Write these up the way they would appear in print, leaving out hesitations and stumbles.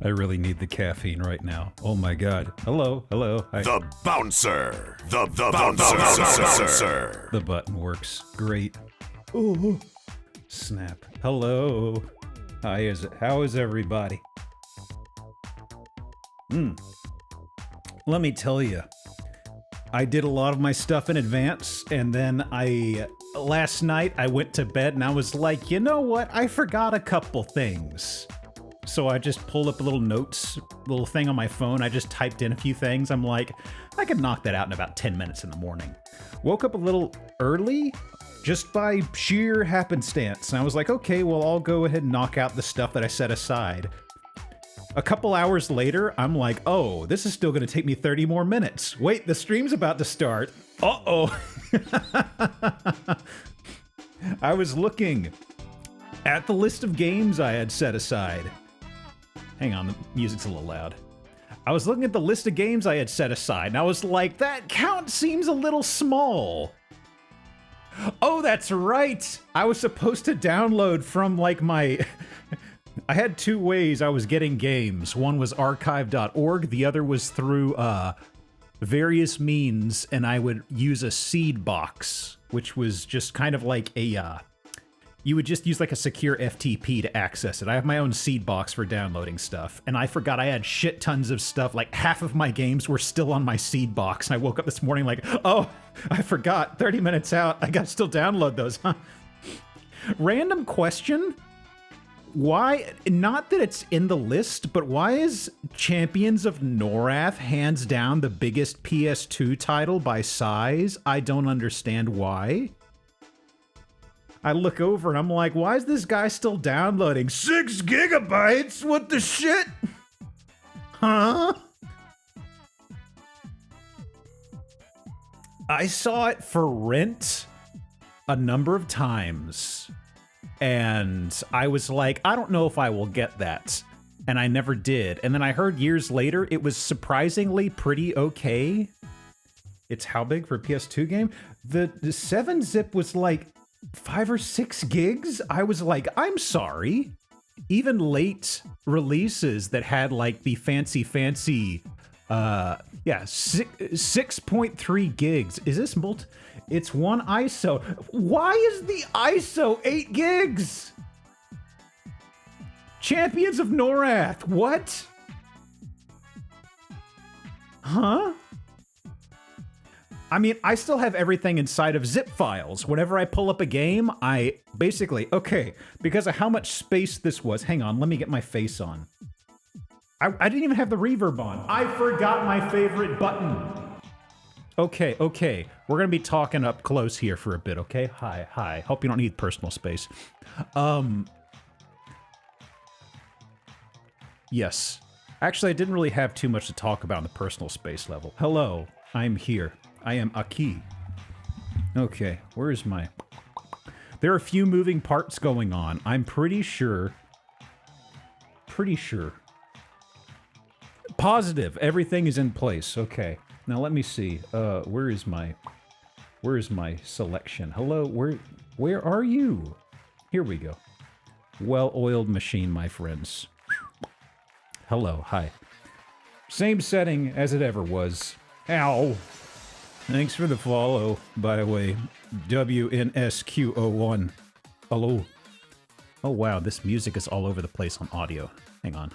I really need the caffeine right now. Oh my god. Hello, hello. Hi. The bouncer. The bouncer. The button works. Great. Ooh. Snap. Hello. Hi, how is everybody? Let me tell you. I did a lot of my stuff in advance, and then last night I went to bed and I was like, you know what? I forgot a couple things. So I just pulled up a little thing on my phone. I just typed in a few things. I'm like, I could knock that out in about 10 minutes in the morning. Woke up a little early, just by sheer happenstance. And I was like, okay, well, I'll go ahead and knock out the stuff that I set aside. A couple hours later, I'm like, oh, this is still gonna take me 30 more minutes. Wait, the stream's about to start. Uh-oh. I was looking at the list of games I had set aside. Hang on, the music's a little loud. I was looking at the list of games I had set aside, and I was like, that count seems a little small. Oh, that's right! I was supposed to download from, like, my... I had two ways I was getting games. One was archive.org, the other was through, various means, and I would use a seed box, which was just kind of like a, you would just use like a secure FTP to access it. I have my own seed box for downloading stuff, and I forgot I had shit tons of stuff. Like half of my games were still on my seed box, and I woke up this morning like, oh, I forgot, 30 minutes out, I gotta still download those, huh? Random question. Why, not that it's in the list, but why is Champions of Norath hands down the biggest PS2 title by size? I don't understand why. I look over and I'm like, why is this guy still downloading 6 gigabytes? What the shit? Huh? I saw it for rent a number of times. And I was like, I don't know if I will get that. And I never did. And then I heard years later, it was surprisingly pretty okay. It's how big for a PS2 game? The 7-zip was like 5 or 6 gigs? I was like, I'm sorry. Even late releases that had like the fancy, 6.3 gigs. Is this It's one ISO. Why is the ISO 8 gigs? Champions of Norath. What? Huh? I mean, I still have everything inside of zip files. Whenever I pull up a game, I basically, okay, because of how much space this was. Hang on, let me get my face on. I didn't even have the reverb on. I forgot my favorite button. Okay, okay. We're gonna be talking up close here for a bit, okay? Hi, hi. Hope you don't need personal space. Yes. Actually, I didn't really have too much to talk about on the personal space level. Hello, I'm here. I am Aki. Okay, where is my... There are a few moving parts going on. I'm pretty sure... Positive, everything is in place. Okay. Now let me see. Where is my selection? Hello, where are you? Here we go. Well-oiled machine, my friends. Hello, hi. Same setting as it ever was. Ow. Thanks for the follow, by the way. WNSQ01. Hello. Oh wow, this music is all over the place on audio. Hang on.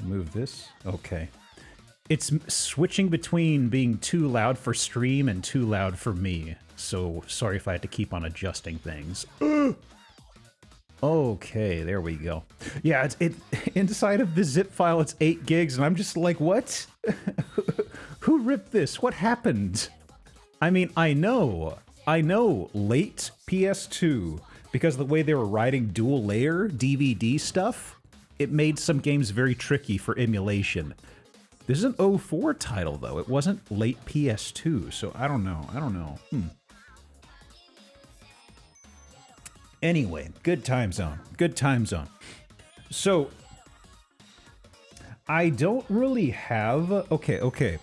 Move this. Okay. It's switching between being too loud for stream and too loud for me. So sorry if I had to keep on adjusting things. Okay, there we go. Yeah, it inside of the zip file, it's 8 gigs, and I'm just like, what? Who ripped this? What happened? I mean, I know, late PS2, because of the way they were writing dual layer DVD stuff, it made some games very tricky for emulation. This is an 04 title, though. It wasn't late PS2, so I don't know. Anyway, good time zone. So, I don't really have... Okay.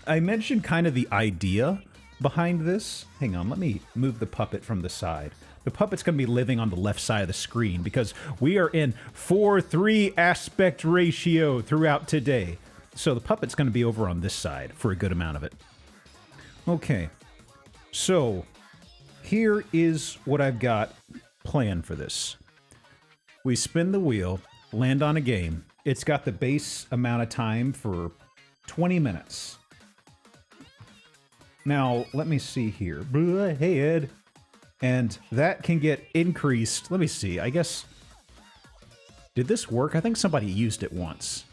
I mentioned kind of the idea behind this. Hang on, let me move the puppet from the side. The puppet's going to be living on the left side of the screen because we are in 4:3 aspect ratio throughout today. So the puppet's going to be over on this side for a good amount of it. Okay, so here is what I've got planned for this. We spin the wheel, land on a game. It's got the base amount of time for 20 minutes. Now, let me see here. Hey, Ed. And that can get increased. Let me see. I guess... Did this work? I think somebody used it once.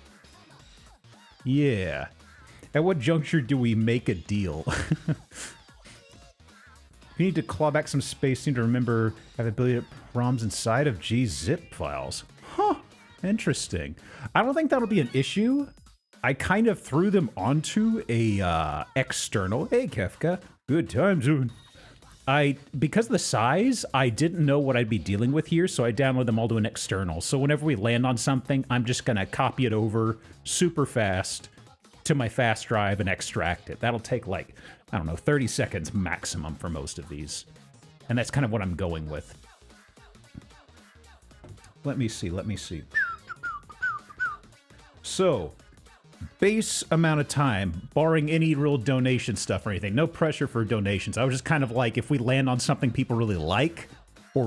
Yeah. At what juncture do we make a deal? You need to claw back some space. Seem to remember have the ability to put ROMs inside of gzip files. Huh. Interesting. I don't think that'll be an issue. I kind of threw them onto a external. Hey, Kefka. Good time zone. Because of the size, I didn't know what I'd be dealing with here, so I downloaded them all to an external. So whenever we land on something, I'm just going to copy it over super fast to my fast drive and extract it. That'll take like, I don't know, 30 seconds maximum for most of these. And that's kind of what I'm going with. Let me see. So, base amount of time, barring any real donation stuff or anything. No pressure for donations. I was just kind of like, if we land on something people really like, or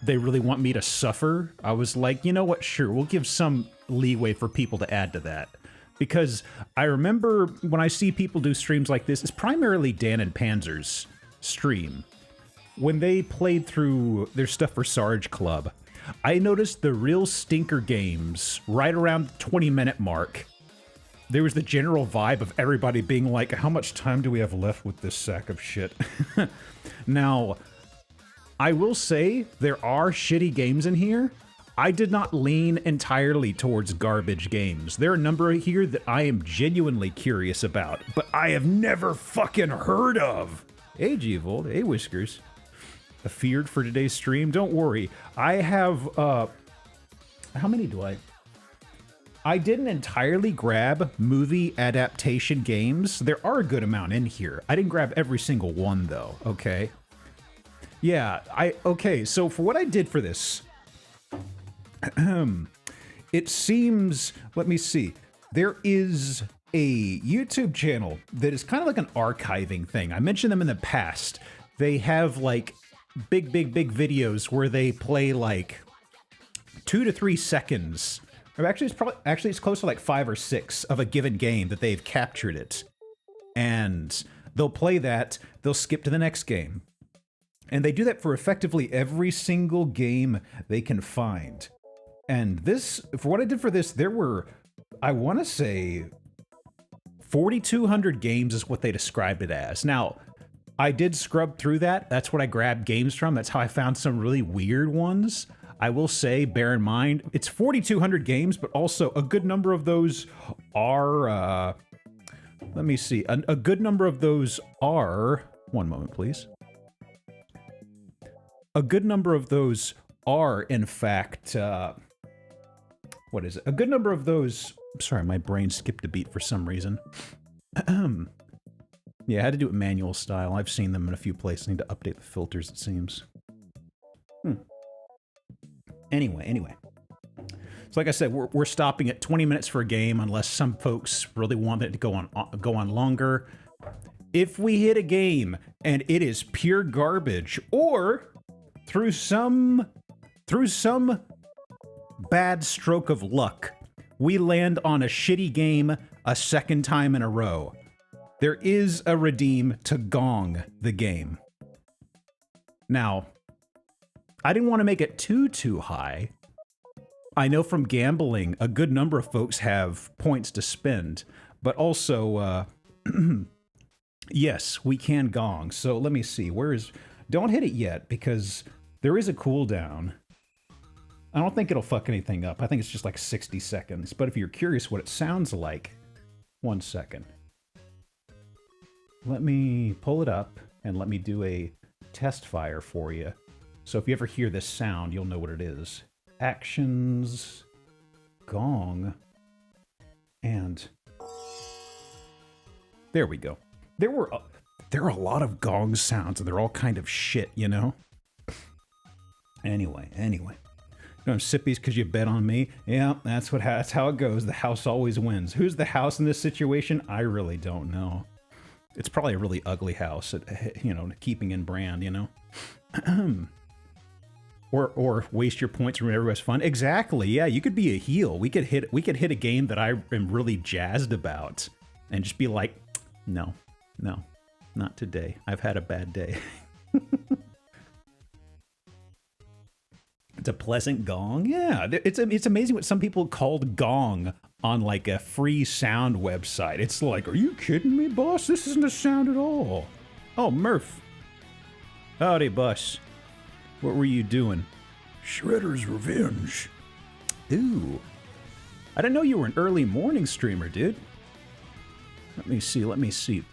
they really want me to suffer, I was like, you know what, sure, we'll give some leeway for people to add to that. Because I remember when I see people do streams like this, it's primarily Dan and Panzer's stream. When they played through their stuff for Sarge Club, I noticed the real stinker games right around the 20-minute mark. There was the general vibe of everybody being like, how much time do we have left with this sack of shit? Now, I will say there are shitty games in here. I did not lean entirely towards garbage games. There are a number here that I am genuinely curious about, but I have never fucking heard of. Hey, G-Volt. Hey, Whiskers. Feared for today's stream? Don't worry. I have, how many do I didn't entirely grab movie adaptation games. There are a good amount in here. I didn't grab every single one, though, okay? Yeah, okay, so for what I did for this, it seems, let me see, there is a YouTube channel that is kind of like an archiving thing. I mentioned them in the past. They have, like, big videos where they play, like, 2 to 3 seconds. Or actually, it's close to like 5 or 6 of a given game that they've captured it. And they'll play that, they'll skip to the next game. And they do that for effectively every single game they can find. And this, for what I did for this, there were, I want to say, 4,200 games is what they described it as. Now, I did scrub through that. That's what I grabbed games from. That's how I found some really weird ones. I will say, bear in mind, it's 4,200 games, but also a good number of those are, let me see, a good number of those are, one moment, please. A good number of those are, in fact, what is it? A good number of those, sorry, my brain skipped a beat for some reason. Yeah, I had to do it manual style. I've seen them in a few places. I need to update the filters, it seems. Anyway. So like I said, we're stopping at 20 minutes for a game unless some folks really want it to go on longer. If we hit a game and it is pure garbage, or through some bad stroke of luck, we land on a shitty game a second time in a row, there is a redeem to gong the game. Now, I didn't want to make it too high. I know from gambling, a good number of folks have points to spend, but also, yes, we can gong. So let me see, don't hit it yet, because there is a cooldown. I don't think it'll fuck anything up. I think it's just like 60 seconds, but if you're curious what it sounds like, 1 second. Let me pull it up, and let me do a test fire for you. So if you ever hear this sound, you'll know what it is. Actions, gong, and there we go. There are a lot of gong sounds, and they're all kind of shit, you know? Anyway. Don't sippies because you bet on me. Yeah, that's how it goes. The house always wins. Who's the house in this situation? I really don't know. It's probably a really ugly house, you know, keeping in brand, you know? or waste your points when everybody's fun. Exactly, yeah, you could be a heel. We could hit a game that I am really jazzed about and just be like, no, not today. I've had a bad day. It's a pleasant gong. Yeah, it's amazing what some people called gong on like a free sound website. It's like, are you kidding me, boss? This isn't a sound at all. Oh, Murph. Howdy, boss. What were you doing? Shredder's Revenge. Ooh. I didn't know you were an early morning streamer, dude. Let me see.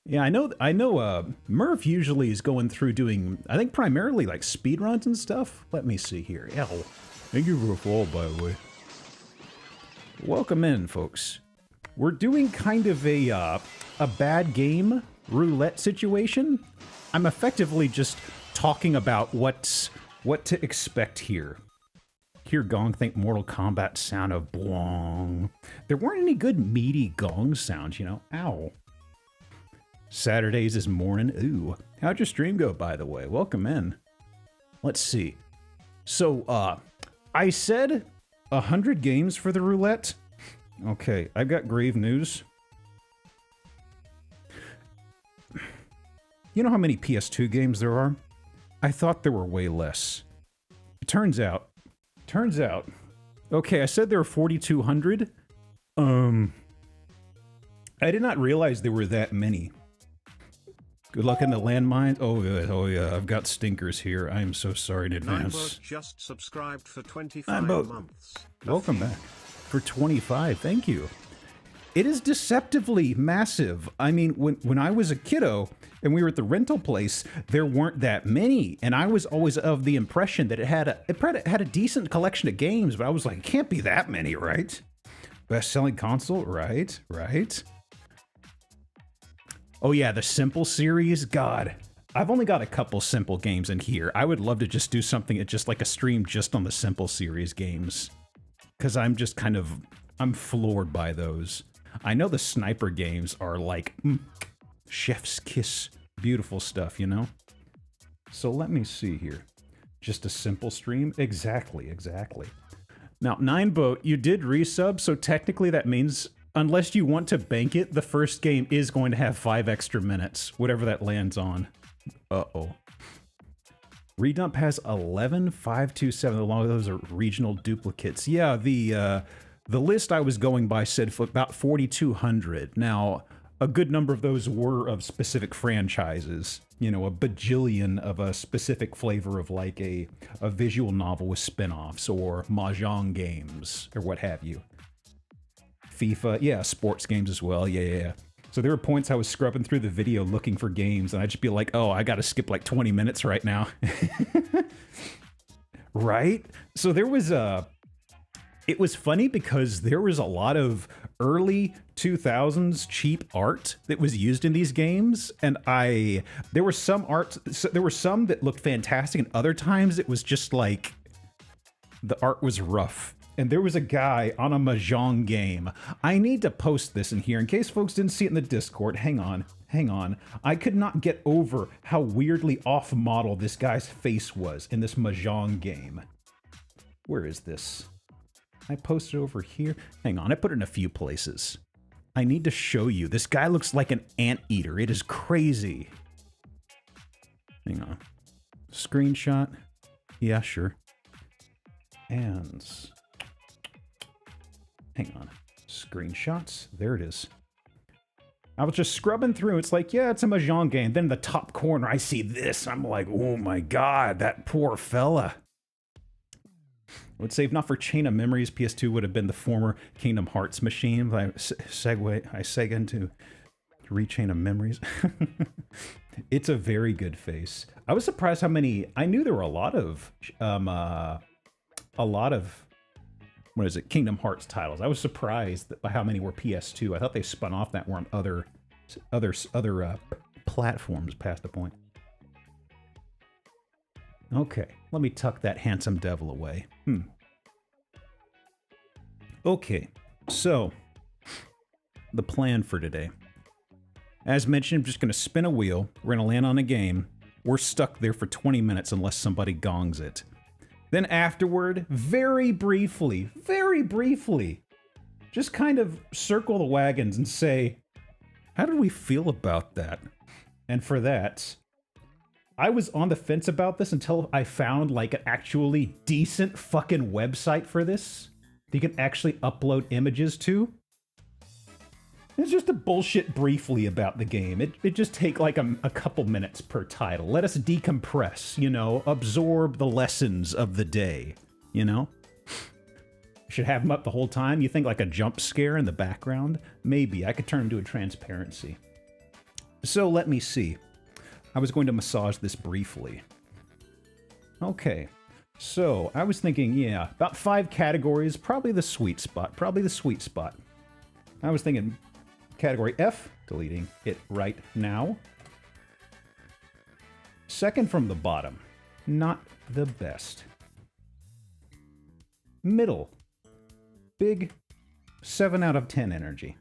Yeah, I know Murph usually is going through doing, I think primarily like speedruns and stuff. Let me see here. Ow. Thank you for the fall, by the way. Welcome in, folks. We're doing kind of a bad game roulette situation. I'm effectively just talking about what to expect here. Hear gong, think Mortal Kombat sound of blong. There weren't any good meaty gong sounds, you know. Ow. Saturdays is morning. Ooh. How'd your stream go, by the way? Welcome in. Let's see. So, I said 100 games for the roulette. Okay, I've got grave news. You know how many PS2 games there are? I thought there were way less. It turns out. Okay, I said there were 4,200. I did not realize there were that many. Good luck in the landmines. Oh yeah, I've got stinkers here. I am so sorry in advance. Just subscribed for 25 months. Welcome back. For 25, thank you. It is deceptively massive. I mean, when I was a kiddo and we were at the rental place, there weren't that many, and I was always of the impression that it had a decent collection of games, but I was like, it can't be that many, right? Best-selling console, right? Oh yeah, the Simple series, God. I've only got a couple Simple games in here. I would love to just do something, just like a stream just on the Simple series games. Because I'm just I'm floored by those. I know the sniper games are like, chef's kiss, beautiful stuff, you know? So let me see here. Just a Simple stream? Exactly. Now, 9boat, you did resub, so technically that means, unless you want to bank it, the first game is going to have 5 extra minutes, whatever that lands on. Uh-oh. Redump has 11,527. A lot of those are regional duplicates. Yeah, the list I was going by said about 4,200. Now, a good number of those were of specific franchises. You know, a bajillion of a specific flavor of like a visual novel with spin-offs or mahjong games or what have you. FIFA, yeah, sports games as well, yeah. So there were points I was scrubbing through the video looking for games, and I'd just be like, oh, I gotta skip like 20 minutes right now. Right? So there was it was funny because there was a lot of early 2000s cheap art that was used in these games, and there were some that looked fantastic, and other times it was just like the art was rough. And there was a guy on a mahjong game. I need to post this in here in case folks didn't see it in the Discord. Hang on. I could not get over how weirdly off-model this guy's face was in this mahjong game. Where is this? I posted over here. Hang on, I put it in a few places. I need to show you. This guy looks like an anteater. It is crazy. Hang on. Screenshot. Yeah, sure. And... hang on. Screenshots. There it is. I was just scrubbing through. It's like, yeah, it's a mahjong game. Then in the top corner, I see this. I'm like, oh my god, that poor fella. I would say if not for Chain of Memories, PS2 would have been the former Kingdom Hearts machine. I seg into Chain of Memories. It's a very good face. I was surprised how many. I knew there were a lot of what is it, Kingdom Hearts titles. I was surprised by how many were PS2. I thought they spun off that were on other platforms past the point. Okay, let me tuck that handsome devil away. Okay, so the plan for today. As mentioned, I'm just going to spin a wheel. We're going to land on a game. We're stuck there for 20 minutes unless somebody gongs it. Then afterward, very briefly, just kind of circle the wagons and say, how did we feel about that? And for that, I was on the fence about this until I found like an actually decent fucking website for this that you can actually upload images to. It's just a bullshit briefly about the game. It just take like a couple minutes per title. Let us decompress, you know, absorb the lessons of the day, you know? Should have them up the whole time. You think like a jump scare in the background? Maybe. I could turn them to a transparency. So let me see. I was going to massage this briefly. Okay. So I was thinking, yeah, about 5 categories, probably the sweet spot. I was thinking category F, deleting it right now. Second from the bottom, not the best. Middle, big 7 out of 10 energy.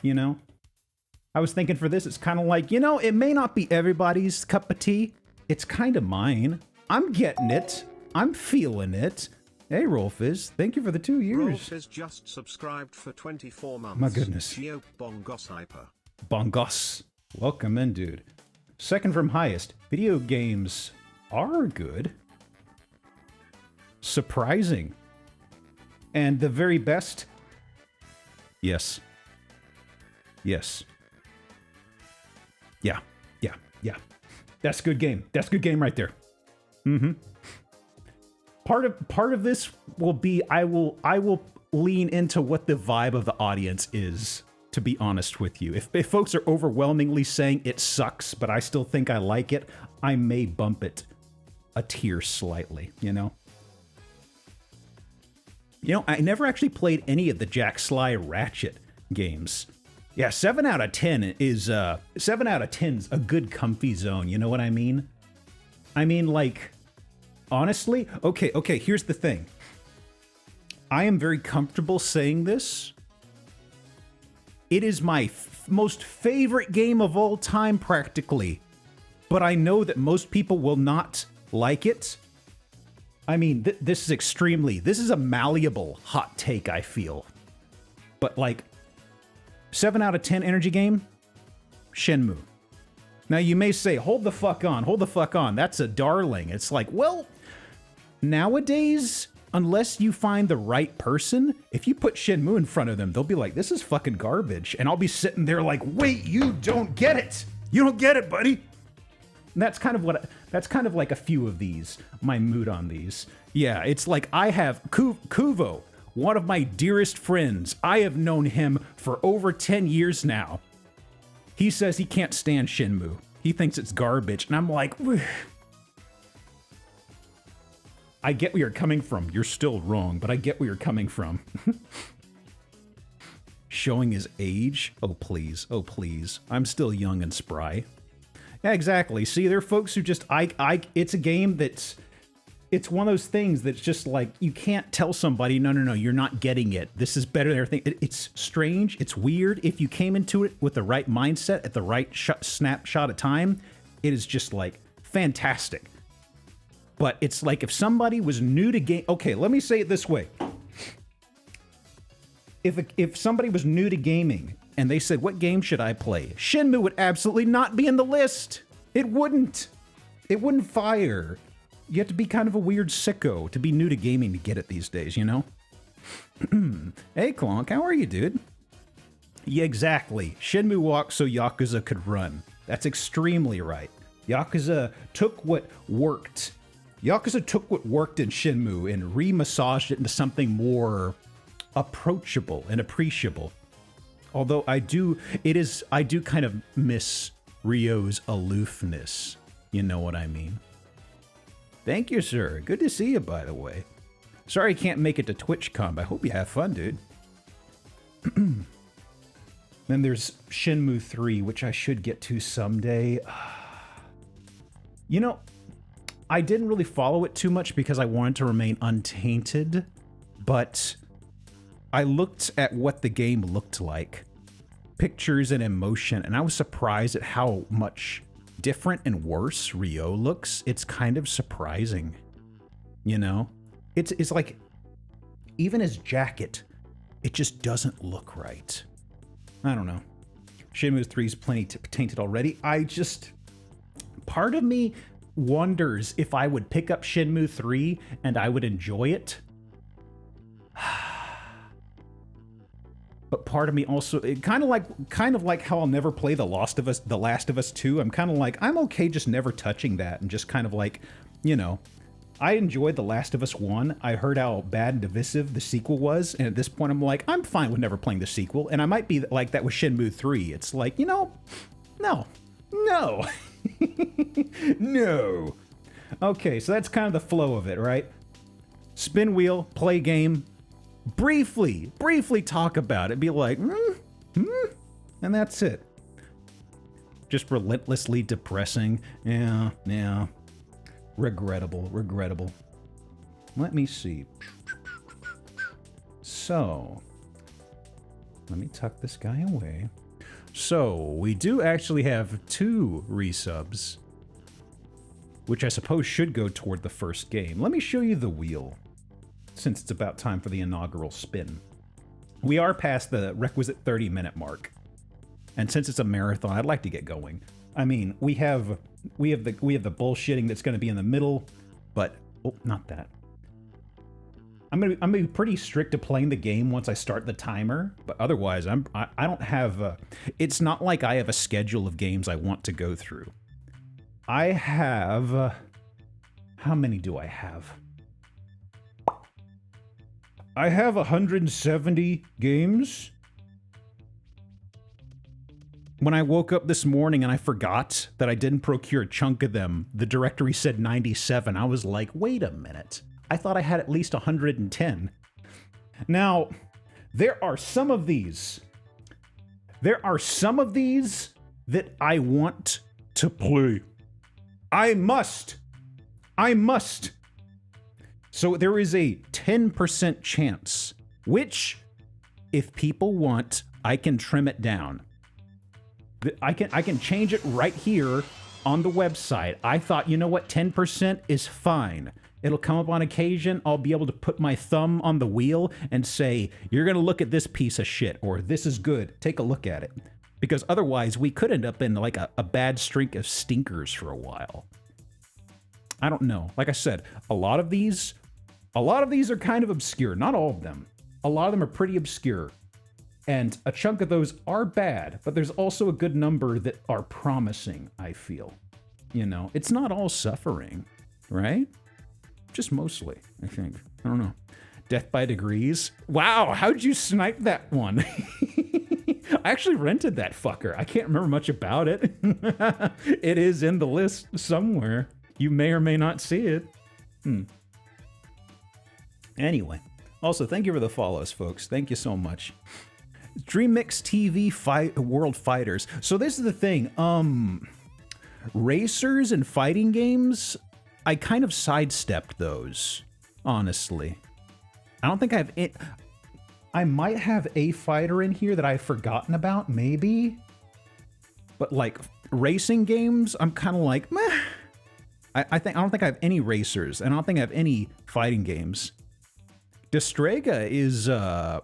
You know? I was thinking for this, it's kind of like, you know, it may not be everybody's cup of tea. It's kind of mine. I'm getting it. I'm feeling it. Hey, Rolfiz, thank you for the 2 years. Rolfiz just subscribed for 24 months. My goodness. Geo Bongos Hyper. Bongos. Welcome in, dude. Second from highest. Video games are good. Surprising. And the very best? Yes. Yes. Yeah. That's a good game. That's a good game right there. Part of this will be I will lean into what the vibe of the audience is, to be honest with you. If folks are overwhelmingly saying it sucks, but I still think I like it, I may bump it a tier slightly, you know? You know, I never actually played any of the Jack Sly Ratchet games. Yeah, 7 out of 10 is 7 out of 10's a good comfy zone, you know what I mean? I mean, like, honestly, okay, here's the thing. I am very comfortable saying this. It is my most favorite game of all time, practically. But I know that most people will not like it. I mean, this is a malleable hot take, I feel. But, like, 7 out of 10 energy game, Shenmue. Now, you may say, hold the fuck on, that's a darling. It's like, well, nowadays, unless you find the right person, if you put Shenmue in front of them, they'll be like, this is fucking garbage. And I'll be sitting there like, wait, you don't get it. You don't get it, buddy. And that's kind of like a few of these, my mood on these. Yeah, it's like I have Kuvo, one of my dearest friends. I have known him for over 10 years now. He says he can't stand Shenmue. He thinks it's garbage. And I'm like, I get where you're coming from. You're still wrong, but I get where you're coming from. Showing his age? Oh, please. Oh, please. I'm still young and spry. Yeah, exactly. See, there are folks who just, it's a game that's, it's one of those things that's just like, you can't tell somebody, no, you're not getting it. This is better than everything. It's strange. It's weird. If you came into it with the right mindset at the right snapshot of time, it is just like fantastic. But it's like if somebody was new to game, okay, let me say it this way. If somebody was new to gaming and they said, what game should I play? Shenmue would absolutely not be in the list. It wouldn't fire. You have to be kind of a weird sicko to be new to gaming to get it these days, you know? Hey, Clonk, how are you, dude? Yeah, exactly. Shenmue walked so Yakuza could run. That's extremely right. Yakuza took what worked. Yakuza took what worked in Shenmue and re-massaged it into something more approachable and appreciable. Although I do kind of miss Ryo's aloofness. You know what I mean? Thank you, sir. Good to see you, by the way. Sorry I can't make it to TwitchCon. I hope you have fun, dude. Then there's Shenmue 3, which I should get to someday. You know, I didn't really follow it too much because I wanted to remain untainted, but I looked at what the game looked like, pictures and emotion, and I was surprised at how much different and worse Rio looks. It's kind of surprising, you know? It's like, even his jacket, it just doesn't look right. I don't know. Shenmue 3 is plenty tainted already. Part of me wonders if I would pick up Shenmue 3 and I would enjoy it. But part of me also, kind of like how I'll never play The Last of Us 2. I'm kind of like, I'm okay just never touching that and just kind of like, you know, I enjoyed The Last of Us 1. I heard how bad and divisive the sequel was, and at this point I'm like, I'm fine with never playing the sequel, and I might be like that with Shenmue 3. It's like, you know, no. No. Okay, so that's kind of the flow of it, right? Spin wheel, play game, briefly talk about it, be like, and that's it. Just relentlessly depressing. Yeah. Regrettable. Let me see. So, let me tuck this guy away. So, we do actually have 2 resubs, which I suppose should go toward the first game. Let me show you the wheel, since it's about time for the inaugural spin. We are past the requisite 30-minute mark, and since it's a marathon, I'd like to get going. I mean, we have the bullshitting that's going to be in the middle, but oh, not that. I'm gonna be pretty strict to playing the game once I start the timer, but otherwise I don't have it's not like I have a schedule of games I want to go through. I have how many do I have? I have 170 games. When I woke up this morning and I forgot that I didn't procure a chunk of them, the directory said 97. I was like, wait a minute. I thought I had at least 110. Now, there are some of these that I want to play. I must. So there is a 10% chance, which, if people want, I can trim it down. I can change it right here on the website. I thought, you know what, 10% is fine. It'll come up on occasion. I'll be able to put my thumb on the wheel and say, you're going to look at this piece of shit, or this is good. Take a look at it. Because otherwise, we could end up in like a bad streak of stinkers for a while. I don't know. Like I said, a lot of these are kind of obscure. Not all of them. A lot of them are pretty obscure. And a chunk of those are bad, but there's also a good number that are promising, I feel. You know, it's not all suffering, right? Just mostly, I think. I don't know. Death by Degrees. Wow, how'd you snipe that one? I actually rented that fucker. I can't remember much about it. It is in the list somewhere. You may or may not see it. Anyway, also, thank you for the follows, folks. Thank you so much. DreamMix TV World Fighters. So this is the thing. Racers and fighting games, I kind of sidestepped those, honestly. I don't think I have it. I might have a fighter in here that I've forgotten about, maybe. But like racing games, I'm kind of like, meh. I don't think I have any racers, and I don't think I have any fighting games. Destrega is,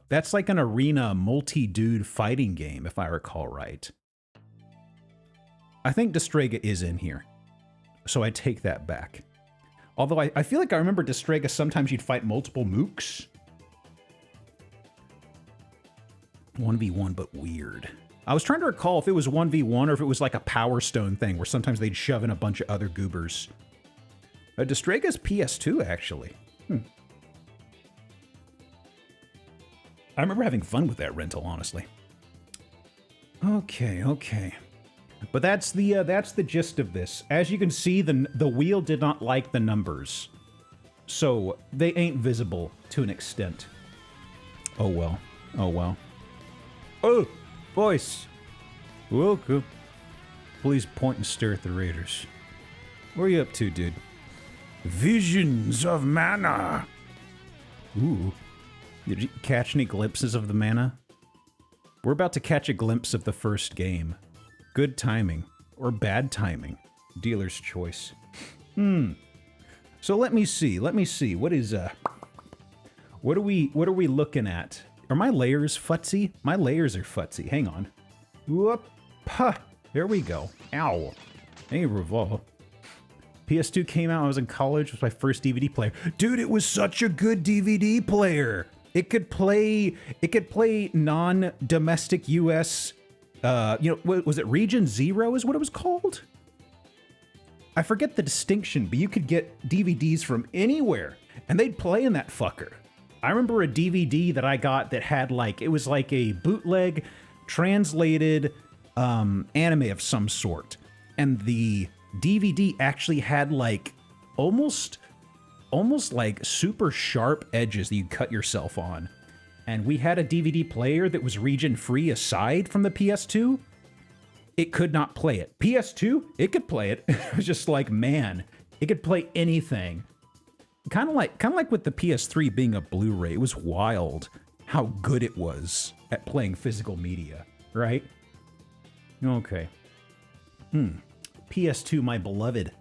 that's like an arena multi-dude fighting game, if I recall right. I think Destrega is in here, so I take that back. Although I feel like I remember Destrega, sometimes you'd fight multiple mooks. 1v1, but weird. I was trying to recall if it was 1v1 or if it was like a Power Stone thing, where sometimes they'd shove in a bunch of other goobers. Destrega's PS2, actually. I remember having fun with that rental, honestly. Okay. But that's the gist of this. As you can see, the wheel did not like the numbers, so they ain't visible to an extent. Oh well. Oh, voice. Welcome. Please point and stare at the Raiders. What are you up to, dude? Visions of mana. Ooh. Did you catch any glimpses of the mana? We're about to catch a glimpse of the first game. Good timing. Or bad timing. Dealer's choice. So let me see. What is, what are we looking at? Are my layers futzy? My layers are futzy. Hang on. Whoop. Ha. There we go. Ow. Hey, Revol. PS2 came out, I was in college, it was my first DVD player. Dude, it was such a good DVD player! It could play non-domestic US, was it Region Zero is what it was called? I forget the distinction, but you could get DVDs from anywhere, and they'd play in that fucker. I remember a DVD that I got that had it was like a bootleg, translated, anime of some sort. And the DVD actually had almost like super sharp edges that you cut yourself on. And we had a DVD player that was region free aside from the PS2. It could not play it. PS2, it could play it. It was just like, man, it could play anything. Kind of like with the PS3 being a Blu-ray. It was wild how good it was at playing physical media, right? Okay. PS2, my beloved.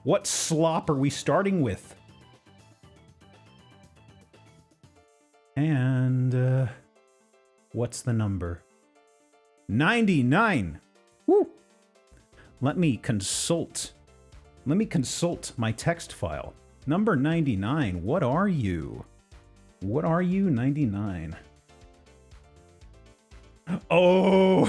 What slop are we starting with? And, what's the number? 99! Woo! Let me consult my text file. Number 99, what are you? What are you, 99? Oh!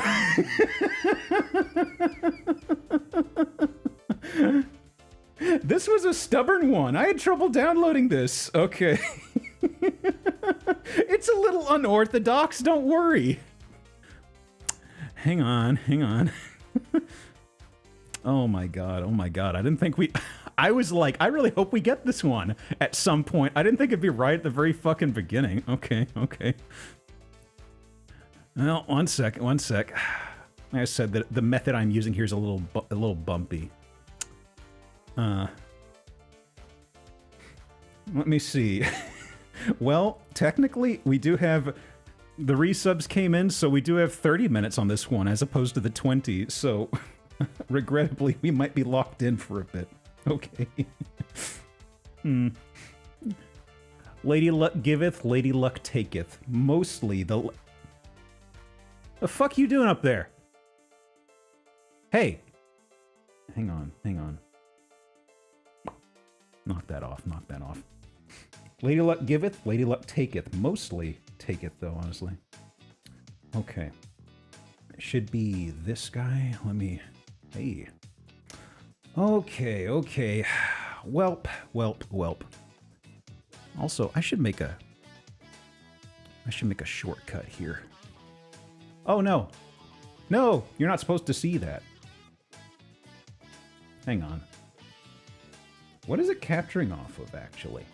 This was a stubborn one. I had trouble downloading this. Okay. It's a little unorthodox, don't worry. Hang on. Oh my god. I didn't think I was like, I really hope we get this one at some point. I didn't think it'd be right at the very fucking beginning. Okay. Well, one sec. Like I said, the method I'm using here is a little bumpy. Let me see. Well, technically, we do have... The resubs came in, so we do have 30 minutes on this one, as opposed to the 20, so... regrettably, we might be locked in for a bit. Okay. Lady luck giveth, lady luck taketh. Mostly the... The fuck you doing up there? Hey! Hang on. Knock that off. Lady luck giveth, lady luck taketh. Mostly taketh, though, honestly. Okay. It should be this guy. Let me... Hey. Okay. Welp. Also, I should make a shortcut here. Oh, no. No, you're not supposed to see that. Hang on. What is it capturing off of, actually?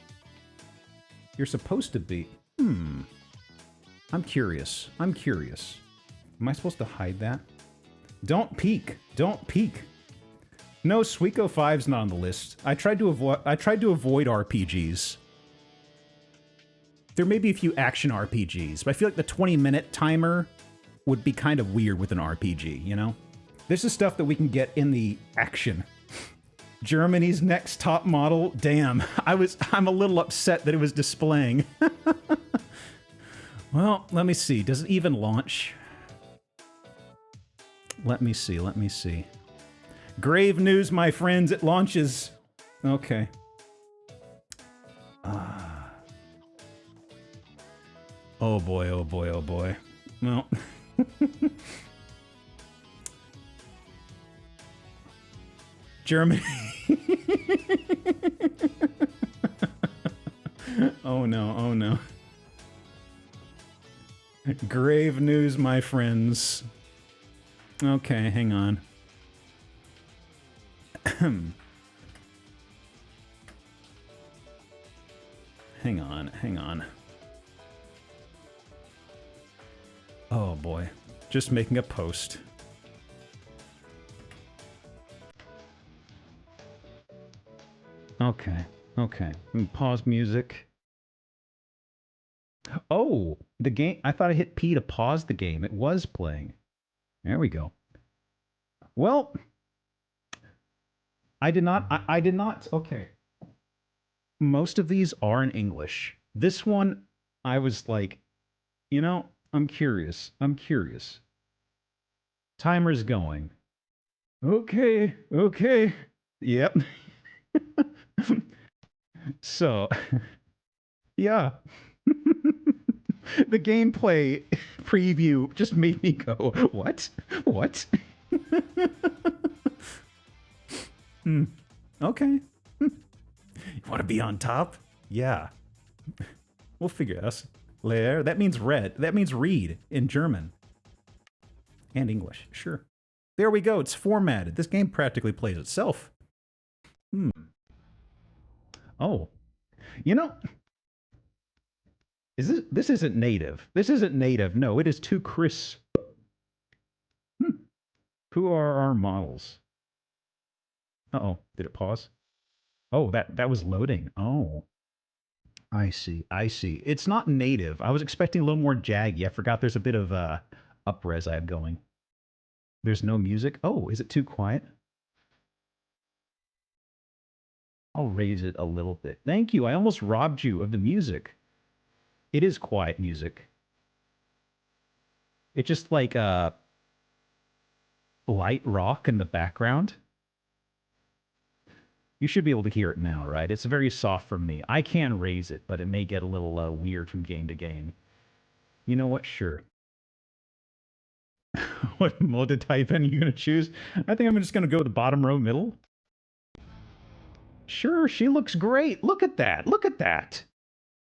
You're supposed to be... I'm curious. Am I supposed to hide that? Don't peek. No, Suiko 5's not on the list. I tried to avoid RPGs. There may be a few action RPGs, but I feel like the 20-minute timer would be kind of weird with an RPG, you know? This is stuff that we can get in the action. Germany's next top model. Damn, I'm a little upset that it was displaying. Well, let me see. Does it even launch? Let me see. Grave news, my friends. It launches. Okay. Oh boy. Well. Germany. Oh no. Grave news, my friends. Okay, hang on. Hang on. Oh boy. Just making a post. Okay. Okay. Pause music. Oh, the game. I thought I hit P to pause the game. It was playing. There we go. Well, I did not. I did not. Okay. Most of these are in English. This one, I was like, you know, I'm curious. I'm curious. Timer's going. Okay. Okay. Yep. So, yeah. The gameplay preview just made me go, what? What? Okay. You want to be on top? Yeah. We'll figure it out. Leer. That means red. That means read in German. And English. Sure. There we go. It's formatted. This game practically plays itself. Oh. You know, this isn't native. This isn't native. No, it is too crisp. Who are our models? Uh-oh. Did it pause? Oh, that was loading. Oh. I see. I see. It's not native. I was expecting a little more jaggy. I forgot there's a bit of up-res I have going. There's no music. Oh, is it too quiet? I'll raise it a little bit. Thank you. I almost robbed you of the music. It is quiet music. It's just like light rock in the background. You should be able to hear it now, right? It's very soft from me. I can raise it, but it may get a little weird from game to game. You know what? Sure. What mode to type in are you going to choose? I think I'm just going to go with the bottom row middle. Sure, she looks great. Look at that. Look at that.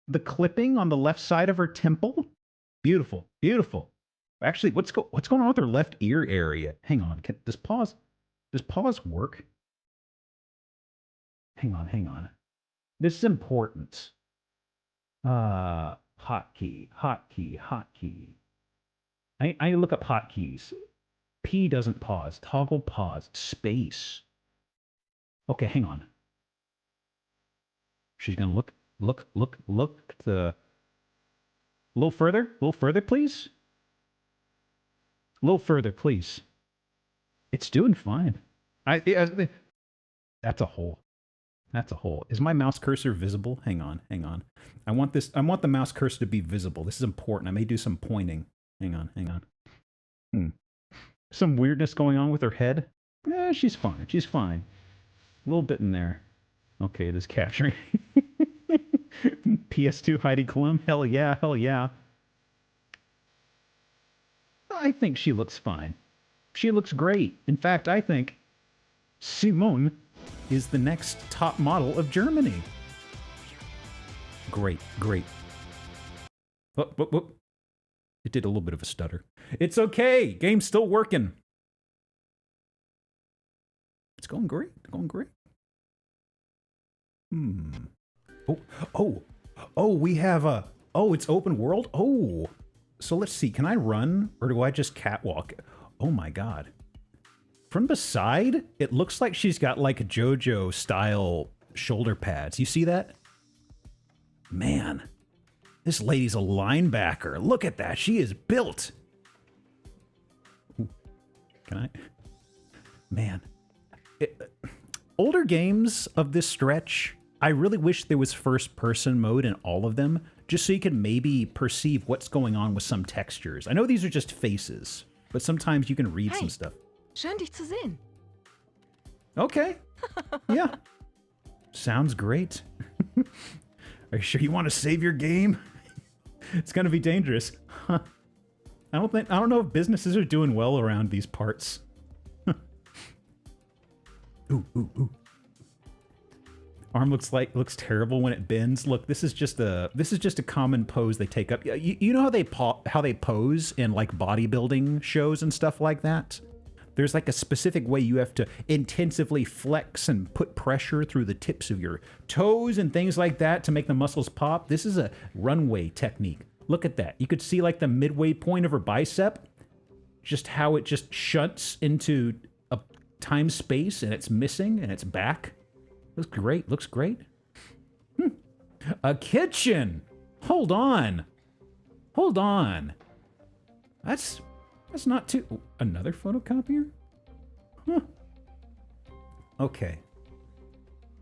The clipping on the left side of her temple. Beautiful. Beautiful. Actually, what's going on with her left ear area? Hang on. Does pause work? Hang on, hang on. This is important. Hotkey, hotkey, hotkey. I look up hotkeys. P doesn't pause. Toggle pause. Space. Okay, hang on. She's gonna look the a little further, please. A little further, please. It's doing fine. That's a hole. That's a hole. Is my mouse cursor visible? Hang on, hang on. I want the mouse cursor to be visible. This is important. I may do some pointing. Hang on, hang on. Some weirdness going on with her head. She's fine. She's fine. A little bit in there. Okay, it is capturing. PS2 Heidi Klum? Hell yeah, hell yeah. I think she looks fine. She looks great. In fact, I think Simone is the next top model of Germany. Great, great. Whoop, whoop, whoop. It did a little bit of a stutter. It's okay. Game's still working. It's going great. It's going great. Oh, we have a... Oh, it's open world? Oh. So let's see. Can I run or do I just catwalk? Oh my god. From the side, it looks like she's got like a JoJo style shoulder pads. You see that? Man, this lady's a linebacker. Look at that. She is built. Ooh. Can I? Man. Older games of this stretch, I really wish there was first-person mode in all of them, just so you could maybe perceive what's going on with some textures. I know these are just faces, but sometimes you can read some stuff. Schön dich zu sehen. Okay. Yeah. Sounds great. Are you sure you want to save your game? It's gonna be dangerous. Huh. I don't know if businesses are doing well around these parts. Ooh. Arm looks terrible when it bends. Look, this is just a common pose they take up. You know how they pose in like bodybuilding shows and stuff like that? There's like a specific way you have to intensively flex and put pressure through the tips of your toes and things like that to make the muscles pop. This is a runway technique. Look at that. You could see like the midway point of her bicep, just how it just shunts into a time space and it's missing and it's back. Looks great. Looks great. A kitchen. Hold on. Hold on. That's not too... Ooh, another photocopier? Huh. Okay.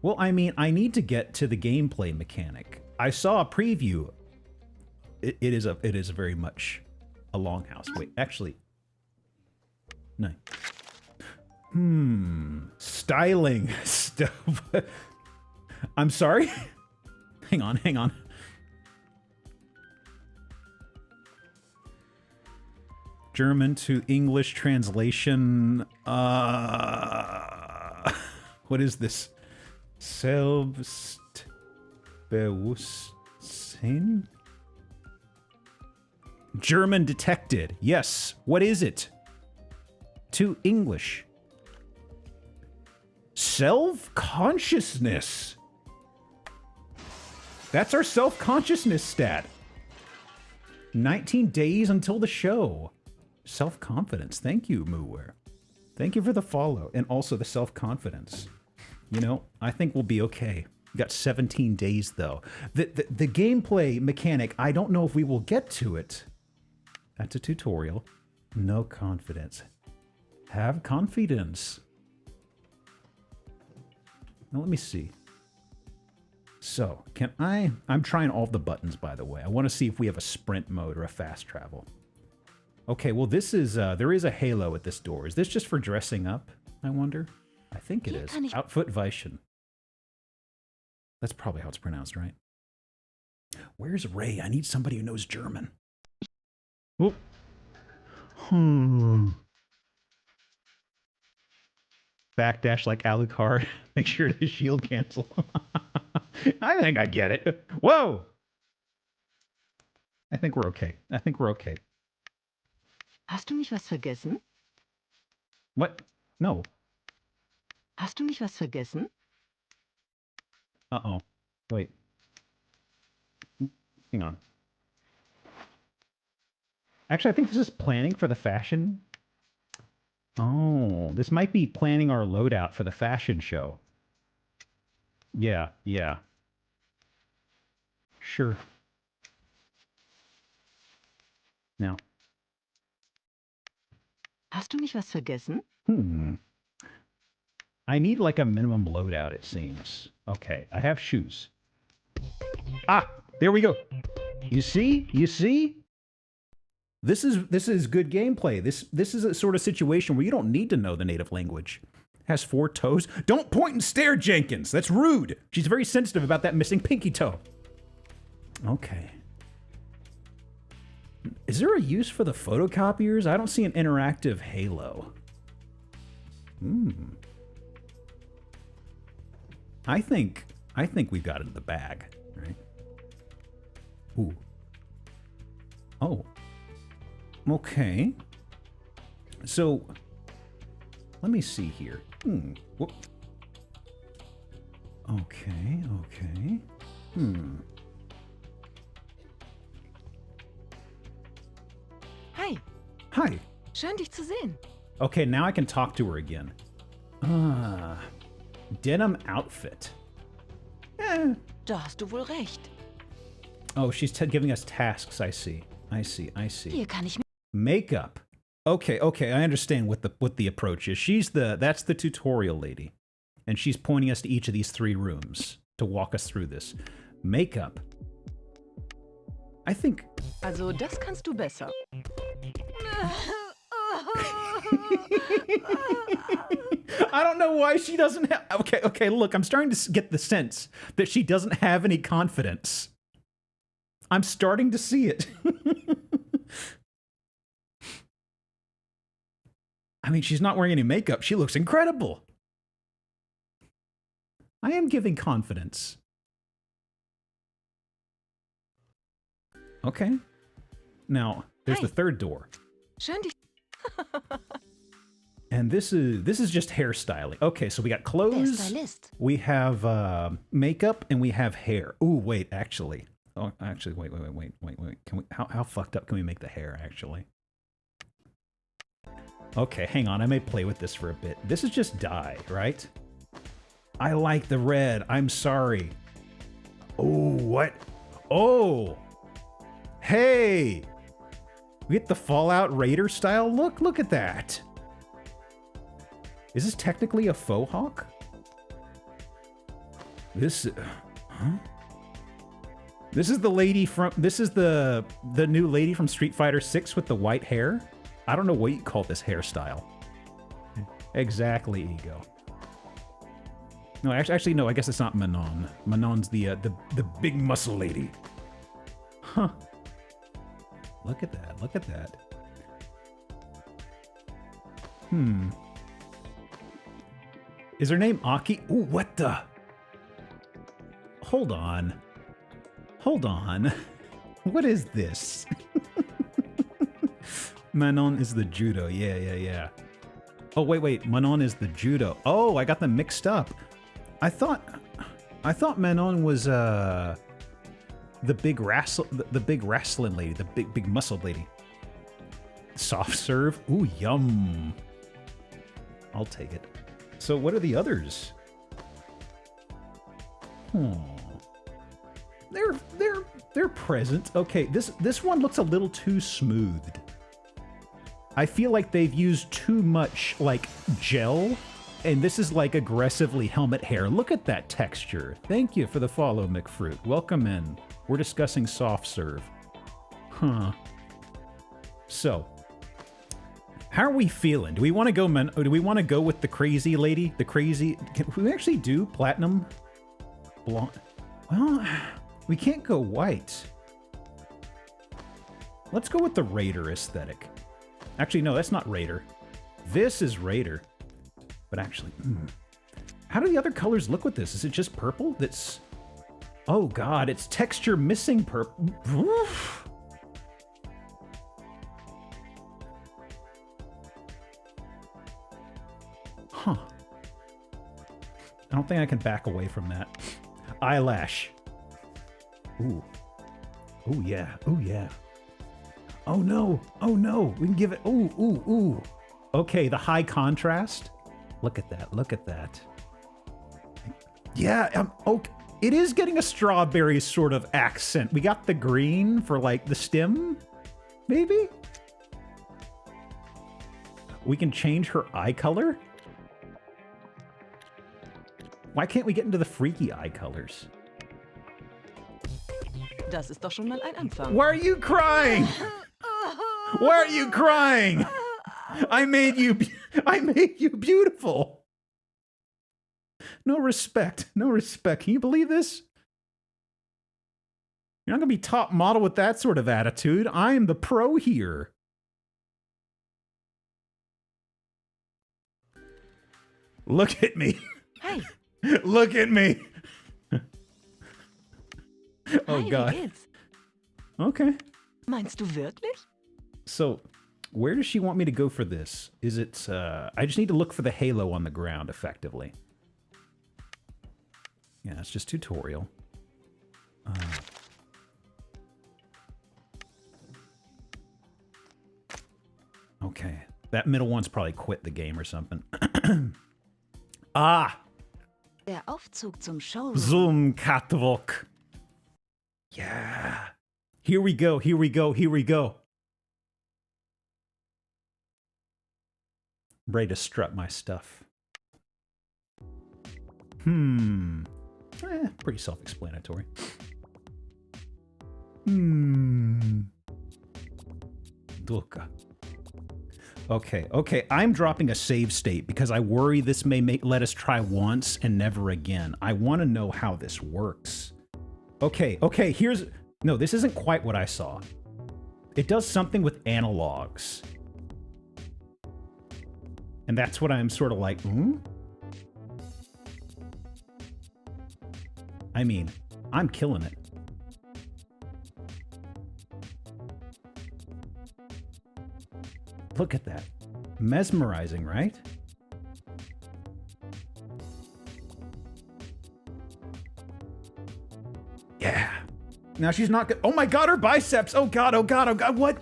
Well, I mean, I need to get to the gameplay mechanic. I saw a preview. It is very much a longhouse. Wait, actually... No. Styling stuff. I'm sorry? Hang on, hang on. German to English translation. What is this? Selbstbewusstsein? German detected. Yes. What is it? To English. Self-consciousness. That's our self-consciousness stat. 19 days until the show. Self-confidence. Thank you, Moower. Thank you for the follow. And also the self-confidence. You know, I think we'll be okay. We got 17 days, though. The gameplay mechanic, I don't know if we will get to it. That's a tutorial. No confidence. Have confidence. Now, let me see. So, can I'm trying all the buttons, by the way. I want to see if we have a sprint mode or a fast travel. Okay, well, this is, there is a halo at this door. Is this just for dressing up, I wonder? I think it is. Outfootweisen. That's probably how it's pronounced, right? Where's Ray? I need somebody who knows German. Whoop. Backdash like Alucard. Make sure to shield cancel. I think I get it. Whoa! I think we're okay. I think we're okay. Hast du mich was vergessen? What? No. Hast du mich was vergessen? Uh-oh. Wait. Hang on. Actually, I think this is planning for the fashion. Oh, this might be planning our loadout for the fashion show. Yeah, yeah. Sure. Now. Hast du mich was vergessen? I need like a minimum loadout, it seems. Okay, I have shoes. Ah, there we go. You see? You see? This is good gameplay. This is a sort of situation where you don't need to know the native language. Has 4 toes. Don't point and stare, Jenkins. That's rude. She's very sensitive about that missing pinky toe. Okay. Is there a use for the photocopiers? I don't see an interactive halo. I think we've got it in the bag, right? Ooh. Oh. Okay. So, let me see here. Whoop. Okay, okay. Hi. Hi. Schön, dich zu sehen. Okay, now I can talk to her again. Denim outfit. Da hast du wohl recht. Oh, she's giving us tasks. I see. I see. I see. Hier kann ich Makeup. Okay, okay, I understand what the approach is. That's the tutorial lady. And she's pointing us to each of these 3 rooms to walk us through this. Makeup. I think... Also, das kannst du besser. I don't know why she doesn't have... Okay, look, I'm starting to get the sense that she doesn't have any confidence. I'm starting to see it. I mean, she's not wearing any makeup. She looks incredible. I am giving confidence. Okay. Now, there's the 3rd door. Schön, dich... And this is just hairstyling. Okay, so we got clothes, we have makeup, and we have hair. Ooh, wait, actually. Oh, actually, wait. Can we? How fucked up can we make the hair, actually? Okay, hang on. I may play with this for a bit. This is just dye, right? I like the red. I'm sorry. Oh, what? Oh! Hey! We get the Fallout Raider style look? Look at that. Is this technically a faux hawk? This... huh? This is the lady from... This is the new lady from Street Fighter 6 with the white hair? I don't know what you call this hairstyle. Exactly, Ego. No, actually, no. I guess it's not Manon. Manon's the big muscle lady. Huh. Look at that. Look at that. Hmm. Is her name Aki? Ooh, what the? Hold on. Hold on. What is this? Manon is the judo. Yeah. Oh, wait. Manon is the judo. Oh, I got them mixed up. I thought Manon was the big wrestling lady, the big muscled lady. Soft serve. Ooh, yum. I'll take it. So what are the others? Oh. They're present. Okay, this one looks a little too smoothed. I feel like they've used too much, like, gel, and this is, like, aggressively helmet hair. Look at that texture. Thank you for the follow, McFruit. Welcome in. We're discussing soft serve. Huh. So, how are we feeling? Do we want to go with the crazy lady? The crazy... Can we actually do platinum blonde? Well, we can't go white. Let's go with the Raider aesthetic. Actually, no, that's not Raider. This is Raider. But actually, how do the other colors look with this? Is it just purple? That's... Oh god, it's texture missing purple. Oof. Huh. I don't think I can back away from that. Eyelash. Ooh. Ooh, yeah. Ooh, yeah. Oh, no. Oh, no. We can give it... Ooh. Okay, the high contrast. Look at that. Look at that. Yeah, okay. It is getting a strawberry sort of accent. We got the green for, like, the stem, maybe? We can change her eye color? Why can't we get into the freaky eye colors? Das ist doch schon mal ein Anfang. Why are you crying? Why are you crying? I made you beautiful. No respect. No respect. Can you believe this? You're not going to be top model with that sort of attitude. I am the pro here. Look at me. Hey. Look at me. Oh, Hi, God. wie geht's? Okay. Meinst du wirklich? So, where does she want me to go for this? Is it, I just need to look for the halo on the ground, effectively. Yeah, it's just tutorial. Okay. That middle one's probably quit the game or something. Ah! Der Aufzug zum Showroom. Zum Catwalk. Yeah. Here we go. Ready to strut my stuff. Pretty self-explanatory. Duka. Okay, I'm dropping a save state because I worry this may let us try once and never again. I want to know how this works. Okay, here's... No, this isn't quite what I saw. It does something with analogs. And that's what I'm sort of like, I mean, I'm killing it. Look at that. Mesmerizing, right? Yeah. Now she's not good. Oh my god, her biceps! Oh god. What?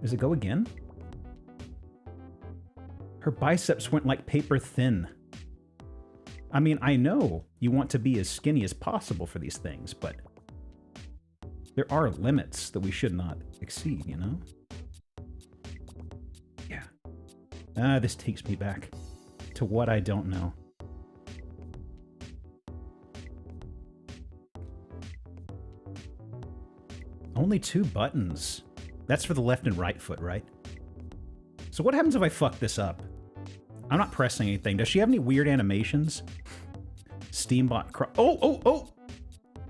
Does it go again? Her biceps went like paper thin. I mean, I know you want to be as skinny as possible for these things, but there are limits that we should not exceed, you know? Yeah. This takes me back to what I don't know. Only 2 buttons. That's for the left and right foot, right? So what happens if I fuck this up? I'm not pressing anything. Does she have any weird animations? Steambot oh!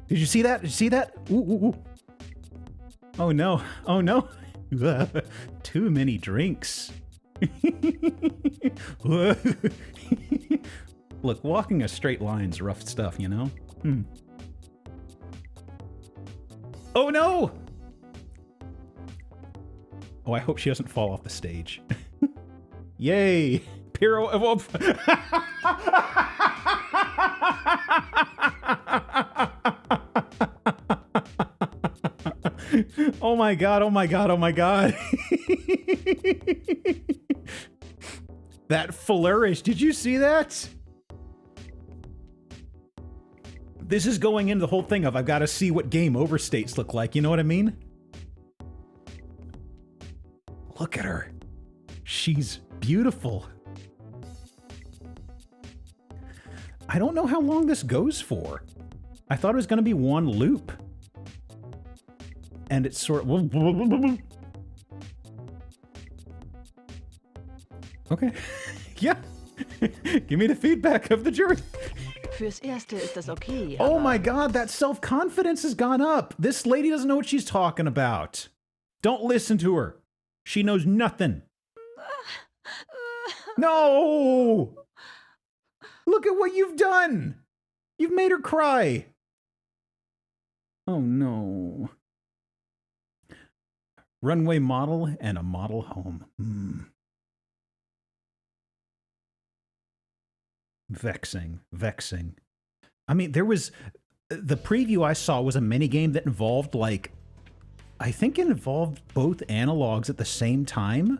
Did you see that? Did you see that? Ooh. Oh no. Oh no. Too many drinks. Look, walking a straight line's rough stuff, you know? Oh no! Oh, I hope she doesn't fall off the stage. Yay! Piro of Oh my god, oh my god, oh my god. That flourish, did you see that? This is going into the whole thing of I've got to see what game over states look like, you know what I mean? Look at her. She's beautiful. I don't know how long this goes for. I thought it was going to be one loop. And it's sort of... Okay. Yeah. Give me the feedback of the jury. Fürs Erste ist das okay. Oh my god, that self-confidence has gone up. This lady doesn't know what she's talking about. Don't listen to her. She knows nothing. No! Look at what you've done! You've made her cry. Oh no. Runway model and a model home. Vexing. I mean, there was... The preview I saw was a minigame that involved, like... I think it involved both analogs at the same time.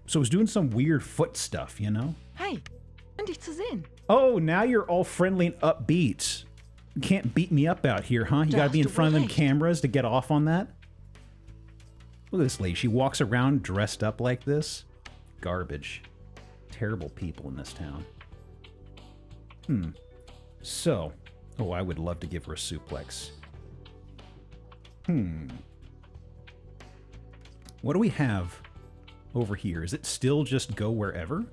So it was doing some weird foot stuff, you know? Hey, schön dich zu sehen. Oh, now you're all friendly and upbeat. You can't beat me up out here, huh? You gotta be in front of them cameras to get off on that? Look at this lady. She walks around dressed up like this. Garbage. Terrible people in this town. So. Oh, I would love to give her a suplex. What do we have over here? Is it still just go wherever?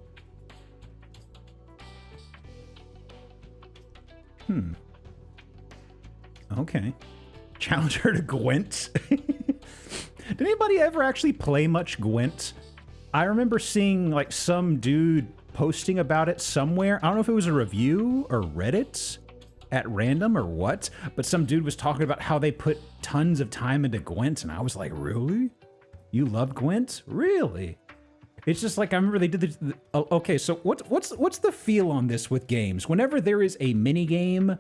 Okay. Challenge her to Gwent. Did anybody ever actually play much Gwent? I remember seeing like some dude posting about it somewhere. I don't know if it was a review or Reddit at random or what, but some dude was talking about how they put tons of time into Gwent, and I was like, really? You love Gwent? Really? It's just like, I remember they did the okay, so what's the feel on this with games? Whenever there is a mini game,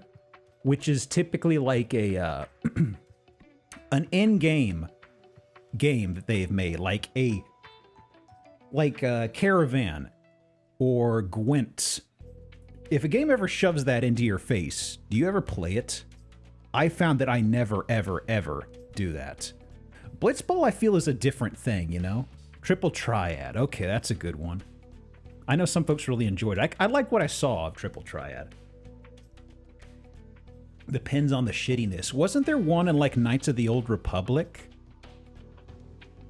which is typically like a an in-game game that they've made, like a Caravan or Gwent. If a game ever shoves that into your face, do you ever play it? I found that I never, ever, ever do that. Blitzball, I feel, is a different thing, you know? Triple Triad. Okay, that's a good one. I know some folks really enjoyed it. I liked what I saw of Triple Triad. Depends on the shittiness. Wasn't there one in, like, Knights of the Old Republic?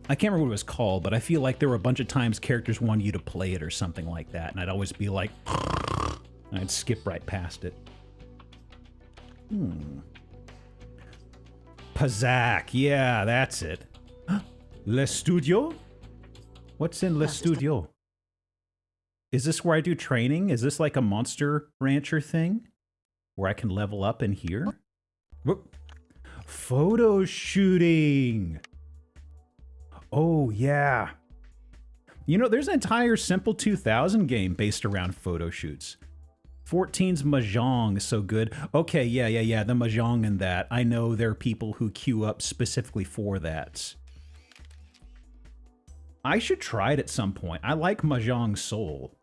I can't remember what it was called, but I feel like there were a bunch of times characters wanted you to play it or something like that, and I'd always be like... and I'd skip right past it. Pazak, yeah, that's it. Le Studio? What's in Le Studio? Is this where I do training? Is this like a Monster Rancher thing? Where I can level up in here? Whoop. Photo shooting! Oh, yeah. You know, there's an entire Simple 2000 game based around photo shoots. 14's Mahjong is so good. Okay, yeah, the Mahjong in that. I know there are people who queue up specifically for that. I should try it at some point. I like Mahjong Soul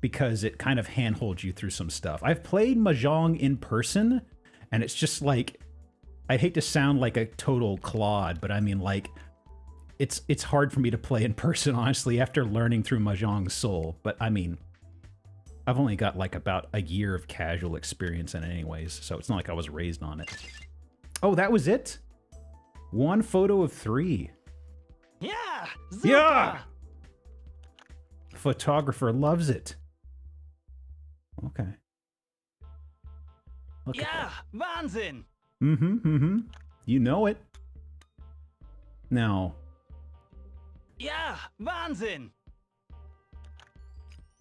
because it kind of handholds you through some stuff. I've played Mahjong in person, and it's just like, I hate to sound like a total clod, but I mean, like, it's hard for me to play in person, honestly, after learning through Mahjong Soul. But I mean, I've only got like about a year of casual experience in it anyways, so it's not like I was raised on it. Oh, that was it? 1 photo of 3. Yeah! Super! Yeah! Photographer loves it. Okay. Look at Yeah! that. Wahnsinn! You know it. Now, Ja! Wahnsinn!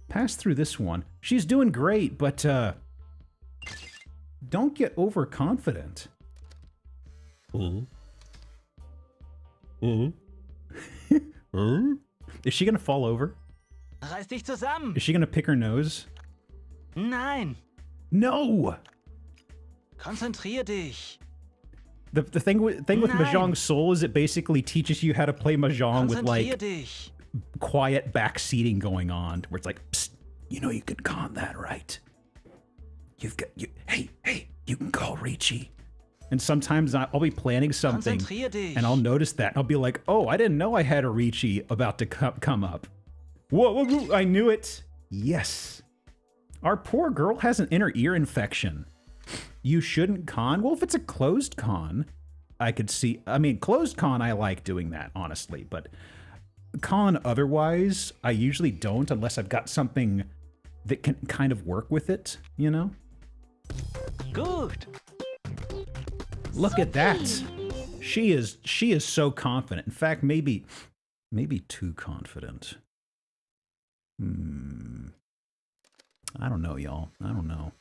pass through this one. She's doing great, but don't get overconfident. Is she gonna fall over? Reiß dich zusammen! Is she gonna pick her nose? Nein! No! Konzentrier dich! The thing with Nein. Mahjong Soul is it basically teaches you how to play Mahjong with Konzentrier like dich! quiet backseating going on, where it's like, psst, you know you can con that, right? Hey, you can call Richie. And sometimes I'll be planning something, Konzentrier dich! and I'll notice that, and I'll be like, oh, I didn't know I had a Richie about to come up. Whoa, I knew it. Yes. Our poor girl has an inner ear infection. You shouldn't con? Well, if it's a closed con, I could see. I mean, closed con, I like doing that, honestly. But con otherwise, I usually don't unless I've got something that can kind of work with it, you know? Gut! Look at that. She is so confident. In fact, maybe too confident. I don't know, y'all. I don't know.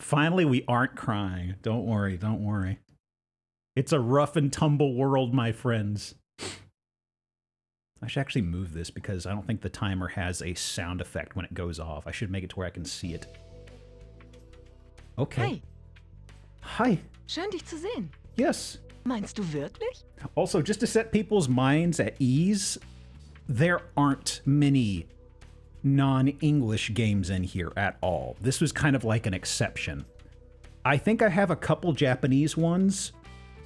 Finally, we aren't crying. Don't worry, don't worry. It's a rough and tumble world, my friends. I should actually move this because I don't think the timer has a sound effect when it goes off. I should make it to where I can see it. Okay. Hi, Hi. schön dich zu sehen. Yes. Meinst du wirklich? Also, just to set people's minds at ease, there aren't many non-English games in here at all. This was kind of like an exception. I think I have a couple Japanese ones,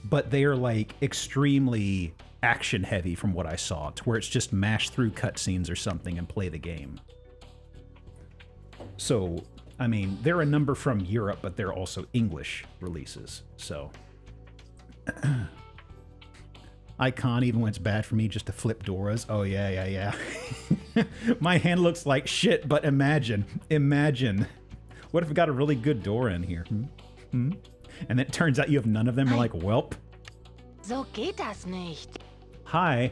but they are like extremely action heavy from what I saw, to where it's just mash through cutscenes or something and play the game. So, I mean, there are a number from Europe, but they're also English releases, so... Icon even when it's bad for me just to flip Doras. Oh, yeah. My hand looks like shit, but imagine. What if we got a really good Dora in here? And then it turns out you have none of them. You're like, welp. So geht das nicht. Hi.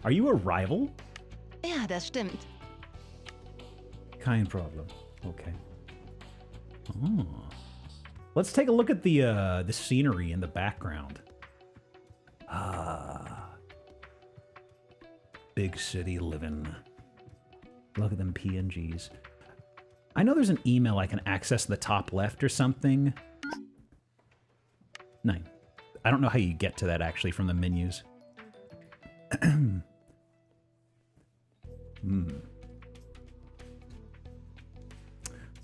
Are you a rival? Ja, das stimmt. Kind problem. Okay. Oh. Let's take a look at the scenery in the background. Big city living. Look at them PNGs. I know there's an email I can access in the top left or something. 9. I don't know how you get to that actually from the menus.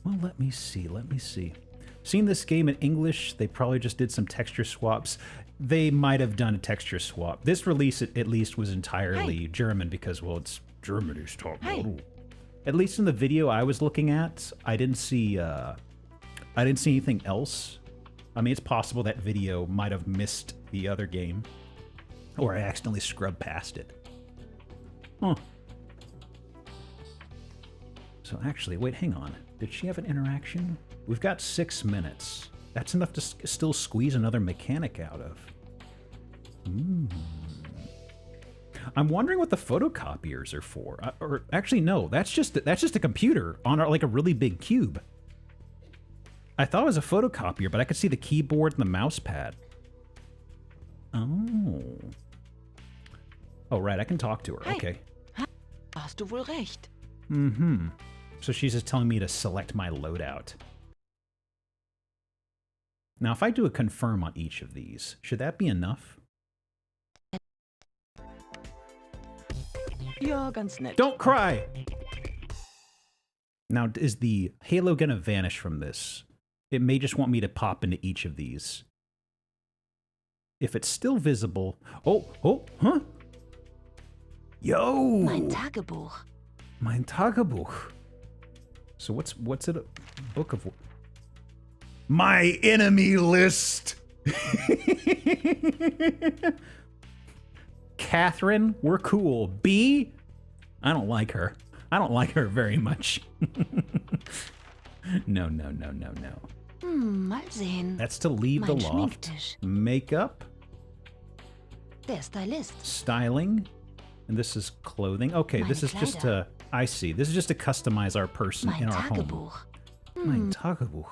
Well, let me see. Seen this game in English, they probably just did some texture swaps. They might have done a texture swap. This release, at least, was entirely German because, well, it's Germany's top model. At least in the video I was looking at, I didn't see anything else. I mean, it's possible that video might have missed the other game, or I accidentally scrubbed past it. Huh. So actually, wait, hang on. Did she have an interaction? We've got 6 minutes. That's enough to still squeeze another mechanic out of. I'm wondering what the photocopiers are for. Or actually, no, that's just a computer on like a really big cube. I thought it was a photocopier, but I could see the keyboard and the mouse pad. Oh. Oh, right, I can talk to her. Hi. Okay. Hast du wohl recht. So she's just telling me to select my loadout. Now, if I do a confirm on each of these, should that be enough? Ja, ganz nett. Don't cry! Now, is the halo gonna vanish from this? It may just want me to pop into each of these. If it's still visible... Oh, huh? Yo! Mein Tagebuch. Mein Tagebuch. So what's it? A book of... My enemy list! Catherine, we're cool. B? I don't like her. I don't like her very much. No. Mal sehen. That's to leave the Mein loft. Schminktisch. Makeup, Der Stylist. styling, and this is clothing. Okay, this Meine is just Kleider. to... I see. This is just to customize our person Mein in our home. Tagebuch. Mein Tagebuch.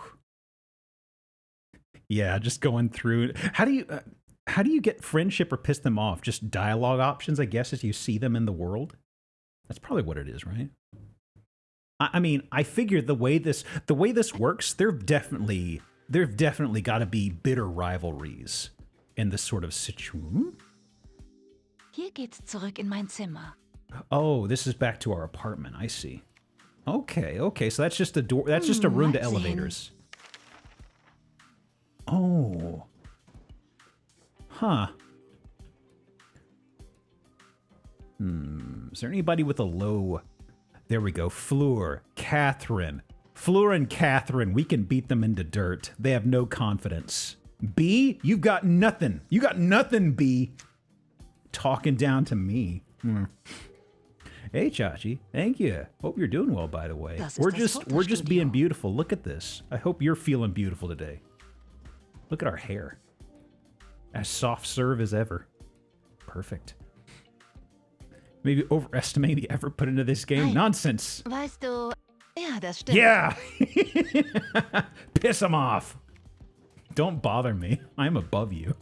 Yeah, just going through. How do you get friendship or piss them off? Just dialogue options, I guess, as you see them in the world. That's probably what it is, right? I mean, I figure the way this works, there've definitely got to be bitter rivalries in this sort of situation. Hier geht's zurück in mein Zimmer. Oh, this is back to our apartment. I see. Okay. So that's just a door. That's just a room to Mal sehen. elevators. Oh. Huh. Is there anybody with a low... There we go. Fleur, Catherine. Fleur and Catherine, we can beat them into dirt. They have no confidence. B, you've got nothing. You got nothing, B. Talking down to me. Hey, Chachi. Thank you. Hope you're doing well, by the way. Das ist We're das just being Fotostudio. beautiful. Look at this. I hope you're feeling beautiful today. Look at our hair. As soft serve as ever. Perfect. Maybe overestimating the effort put into this game. Hi. Nonsense. Weißt du... Ja, das stimmt. Yeah. Piss him off. Don't bother me. I'm above you.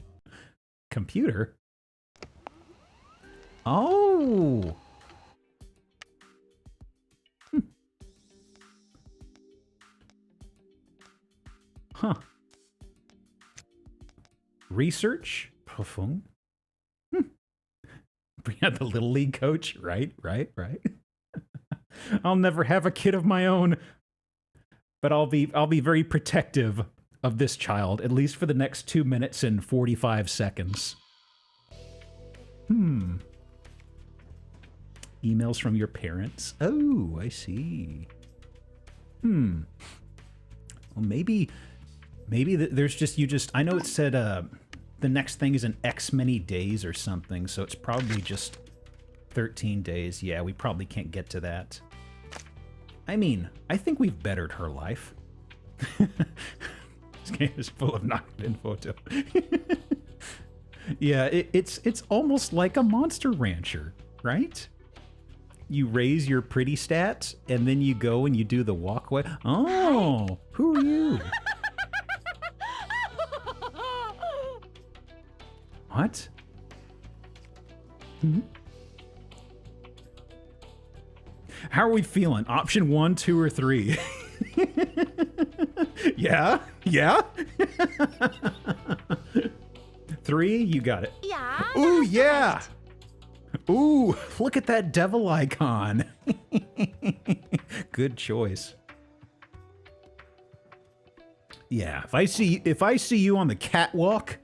Computer. Oh. Huh. Research. Profound. Bring out the Little League coach. Right. I'll never have a kid of my own. But I'll be very protective of this child, at least for the next 2 minutes and 45 seconds. Emails from your parents. Oh, I see. Well, maybe there's just I know it said the next thing is in X many days or something, so it's probably just 13 days. Yeah, we probably can't get to that. I mean, I think we've bettered her life. This game is full of knocked-in photo. Yeah, it's almost like a Monster Rancher, right? You raise your pretty stats, and then you go and you do the walkway. Oh, who are you? What? How are we feeling? Option 1, 2, or 3? Yeah? 3, you got it. Ja, Ooh, yeah! Ooh, look at that devil icon. Good choice. Yeah, if I see you on the catwalk,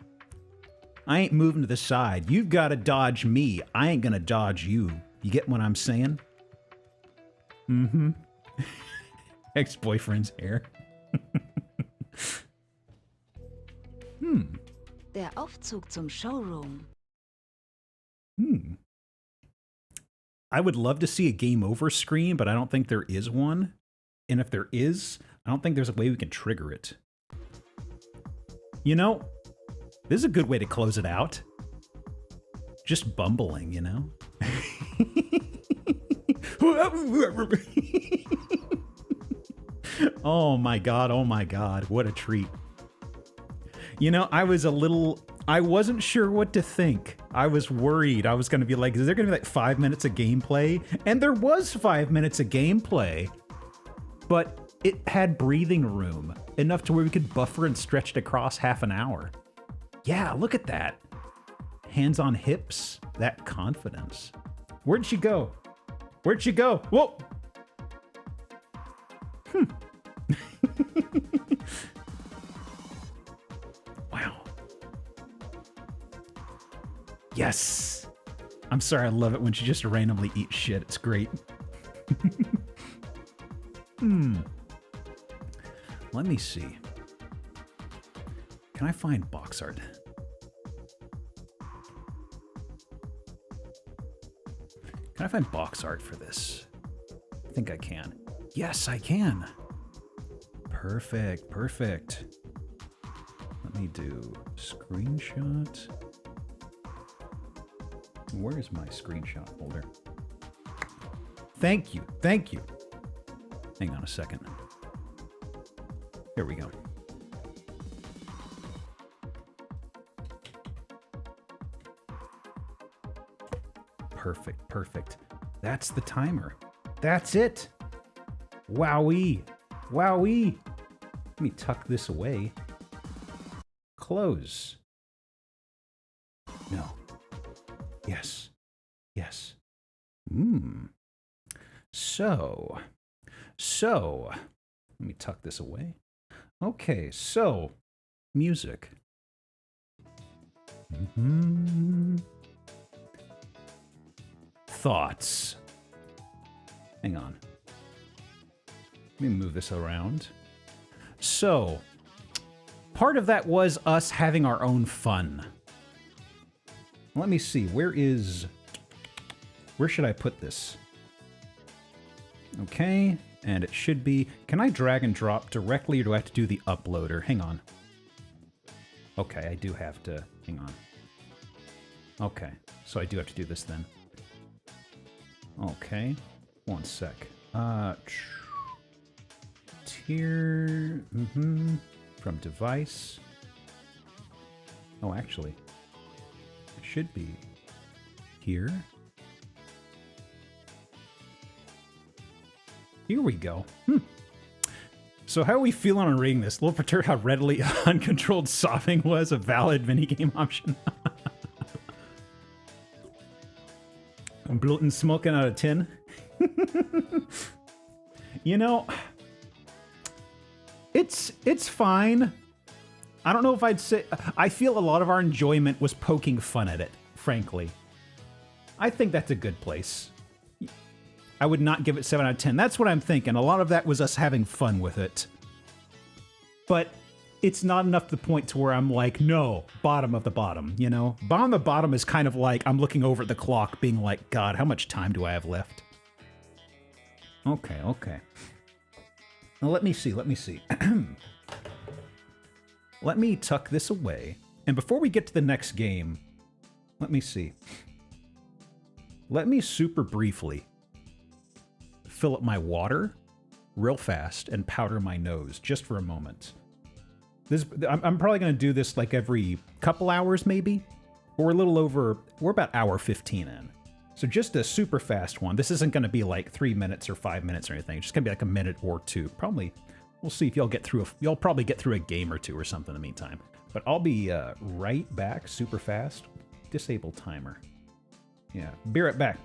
I ain't moving to the side. You've got to dodge me. I ain't gonna dodge you. You get what I'm saying? Ex-boyfriend's hair. der Aufzug zum Showroom. I would love to see a game over screen, but I don't think there is one. And if there is, I don't think there's a way we can trigger it. You know, this is a good way to close it out. Just bumbling, you know? Oh my god, what a treat. You know, I wasn't sure what to think. I was worried. I was going to be like, is there going to be like 5 minutes of gameplay? And there was 5 minutes of gameplay, but it had breathing room, enough to where we could buffer and stretch it across half an hour. Yeah, look at that. Hands on hips, that confidence. Where'd she go? Where'd she go? Whoa! Wow. Yes! I'm sorry, I love it when she just randomly eats shit. It's great. Let me see. Can I find box art? Can I find box art for this? I think I can. Yes, I can. Perfect, perfect. Let me do screenshot. Where's my screenshot folder? Thank you, thank you. Hang on a second. Here we go. Perfect, perfect. That's the timer. That's it. Wowee. Wowee. Let me tuck this away. Close. No. Yes. Yes. So, let me tuck this away. Okay, so, music. Thoughts. Hang on. Let me move this around. So, part of that was us having our own fun. Let me see, where should I put this? Okay, and it should be, can I drag and drop directly or do I have to do the uploader? Hang on. Okay, I do have to, hang on. Okay, so I do have to do this then. Okay, one sec. Tier, from device. Oh, actually, it should be here. Here we go. So how are we feeling on reading this? Little perturbed how readily uncontrolled sobbing was a valid minigame option. I'm bloating smoking out of tin. You know, it's fine. I don't know if I'd say... I feel a lot of our enjoyment was poking fun at it, frankly. I think that's a good place. I would not give it 7 out of 10. That's what I'm thinking. A lot of that was us having fun with it. But it's not enough to the point to where I'm like, no, bottom of the bottom, you know? Bottom of the bottom is kind of like, I'm looking over at the clock being like, God, how much time do I have left? Okay, okay. Now let me see, let me see. Let me tuck this away. And before we get to the next game, let me see. Let me super briefly fill up my water real fast and powder my nose just for a moment. I'm probably going to do this like every couple hours maybe. We're a little over, we're about hour 15 in. So just a super fast one. This isn't going to be like 3 minutes or 5 minutes or anything. It's just going to be like a minute or two. Probably, we'll see if y'all get through, y'all probably get through a game or two or something in the meantime. But I'll be right back super fast. Disable timer. Yeah, be right back.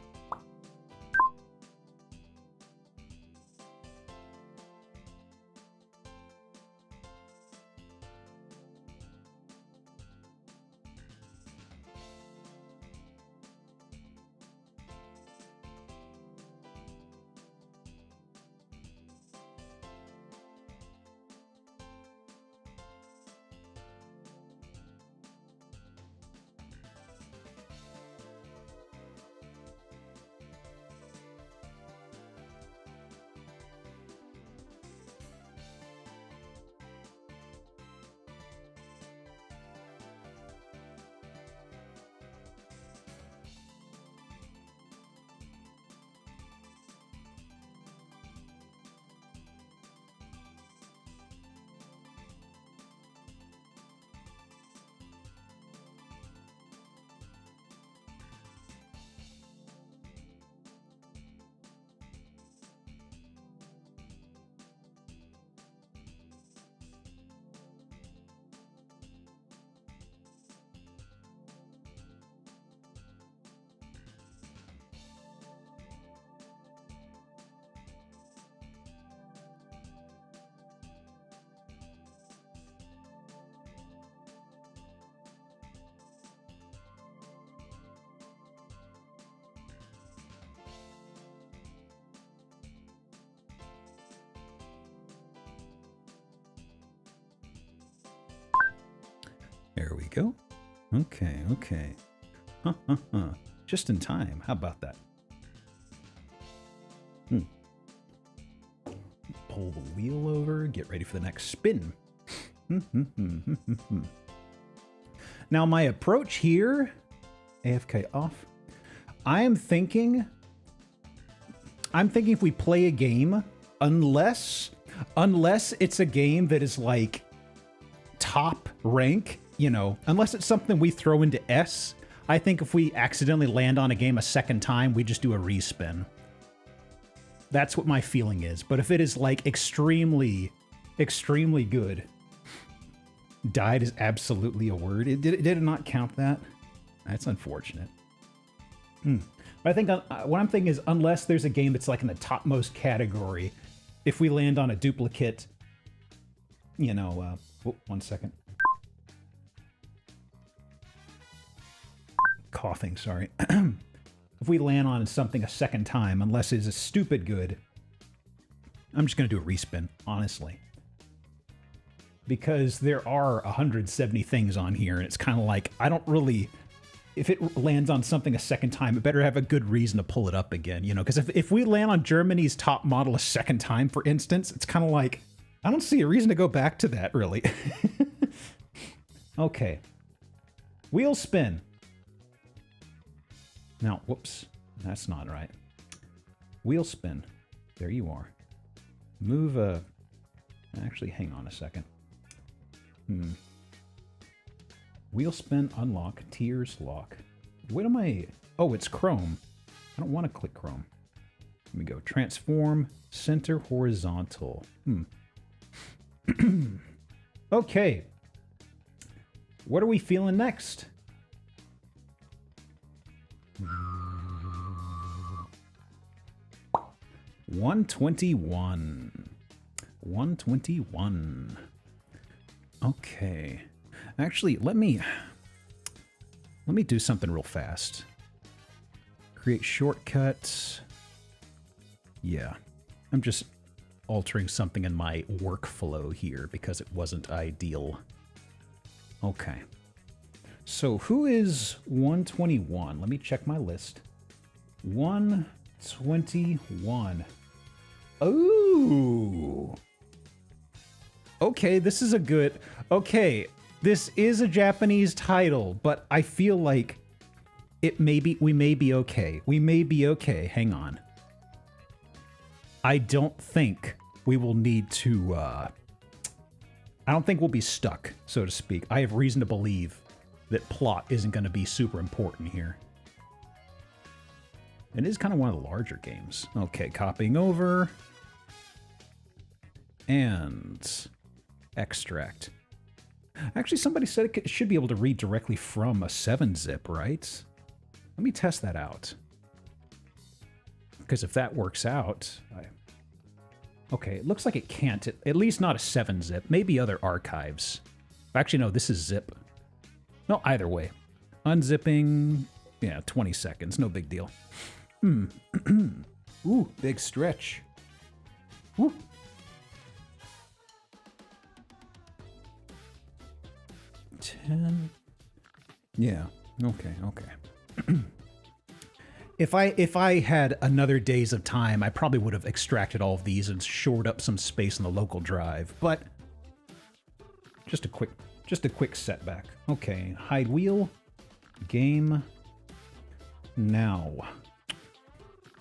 go. Okay, okay. Just in time. How about that? Pull the wheel over, get ready for the next spin. Now my approach here, AFK off. I'm thinking if we play a game, unless it's a game that is like top rank, you know, unless it's something we throw into S, I think if we accidentally land on a game a second time, we just do a respin. That's what my feeling is. But if it is like extremely, extremely good, died is absolutely a word. Did it not count that? That's unfortunate. But I think what I'm thinking is unless there's a game that's like in the topmost category, if we land on a duplicate, you know, oh, 1 second. Coughing, sorry. If we land on something a second time, unless it's a stupid good, I'm just going to do a respin, honestly. Because there are 170 things on here, and it's kind of like, I don't really... If it lands on something a second time, it better have a good reason to pull it up again, you know? Because if we land on Germany's top model a second time, for instance, it's kind of like, I don't see a reason to go back to that, really. Okay. Wheel spin. Now, whoops, that's not right. Wheel spin. There you are. Move actually, hang on a second. Wheel spin, unlock, tiers, lock. What am I... Oh, it's Chrome. I don't want to click Chrome. Let me go. Transform, center, horizontal. Okay. What are we feeling next? 121. 121. Okay. Actually, let me do something real fast. Create shortcuts. Yeah. I'm just altering something in my workflow here because it wasn't ideal. Okay. So who is 121? Let me check my list. 121. Ooh. Okay, this is a good... Okay, this is a Japanese title, but I feel like we may be okay. We may be okay. Hang on. I don't think we will need to... I don't think we'll be stuck, so to speak. I have reason to believe that plot isn't going to be super important here. It is kind of one of the larger games. Okay, copying over. And extract. Actually, somebody said it should be able to read directly from a 7-zip, right? Let me test that out. Because if that works out... Okay, it looks like it can't. At least not a 7-zip. Maybe other archives. Actually, no, this is zip. No, either way. Unzipping... Yeah, 20 seconds. No big deal. Ooh, big stretch. Woo. Yeah, okay. If I had another days of time, I probably would have extracted all of these and shored up some space on the local drive, but just a quick setback. Okay, hide wheel, game. Now,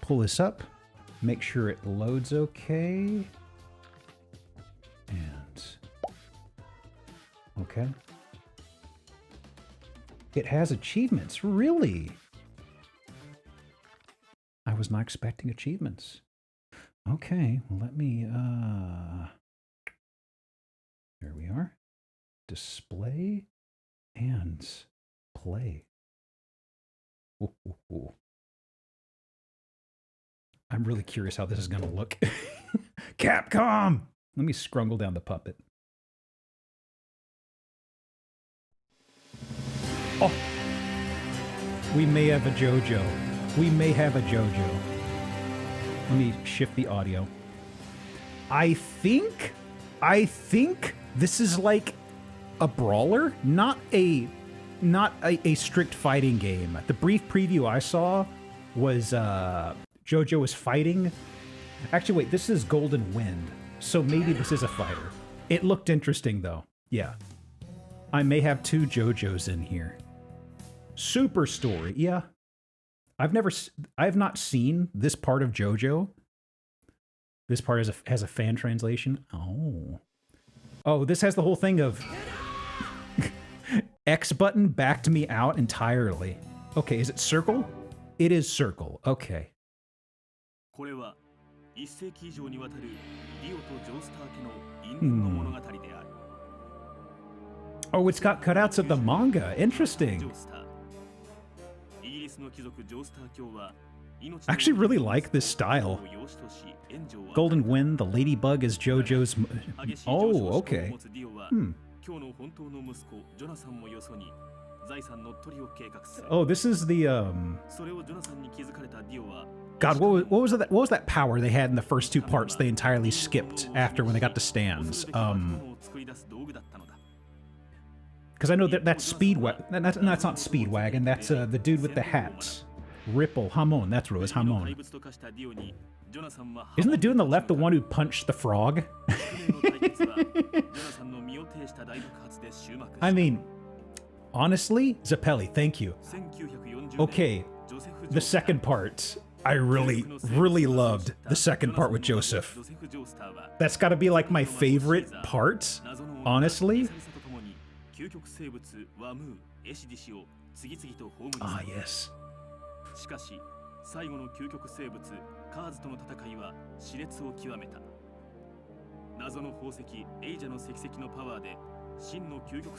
pull this up, make sure it loads okay, and okay. It has achievements, really? I was not expecting achievements. Okay, well, let me, there we are. Display and play. Ooh. I'm really curious how this is going to look. Capcom! Let me scrungle down the puppet. Oh! We may have a JoJo. We may have a JoJo. Let me shift the audio. I think this is like a brawler, not a not a strict fighting game. The brief preview I saw was JoJo was fighting. Actually, wait, this is Golden Wind, so maybe this is a fighter. It looked interesting, though. Yeah. I may have 2 JoJos in here. Super Story, yeah. I have not seen this part of JoJo. This part has a fan translation. Oh, this has the whole thing of X button backed me out entirely. Okay, is it circle? It is circle. Okay. Oh, it's got cutouts of the manga. Interesting. I actually really like this style. Golden Wind, the ladybug is JoJo's... Oh, okay. Oh, this is the, God, what was that power they had in the first 2 parts they entirely skipped after when they got to stands? Because I know that's Speedwagon. That's not Speedwagon. That's the dude with the hat. Ripple. Hamon. That's what it was. Hamon. Isn't the dude on the left the one who punched the frog? I mean, honestly, Zappelli, thank you. Okay, the second part. I really, really loved the second part with Joseph. That's got to be like my favorite part, honestly. Ah, yes.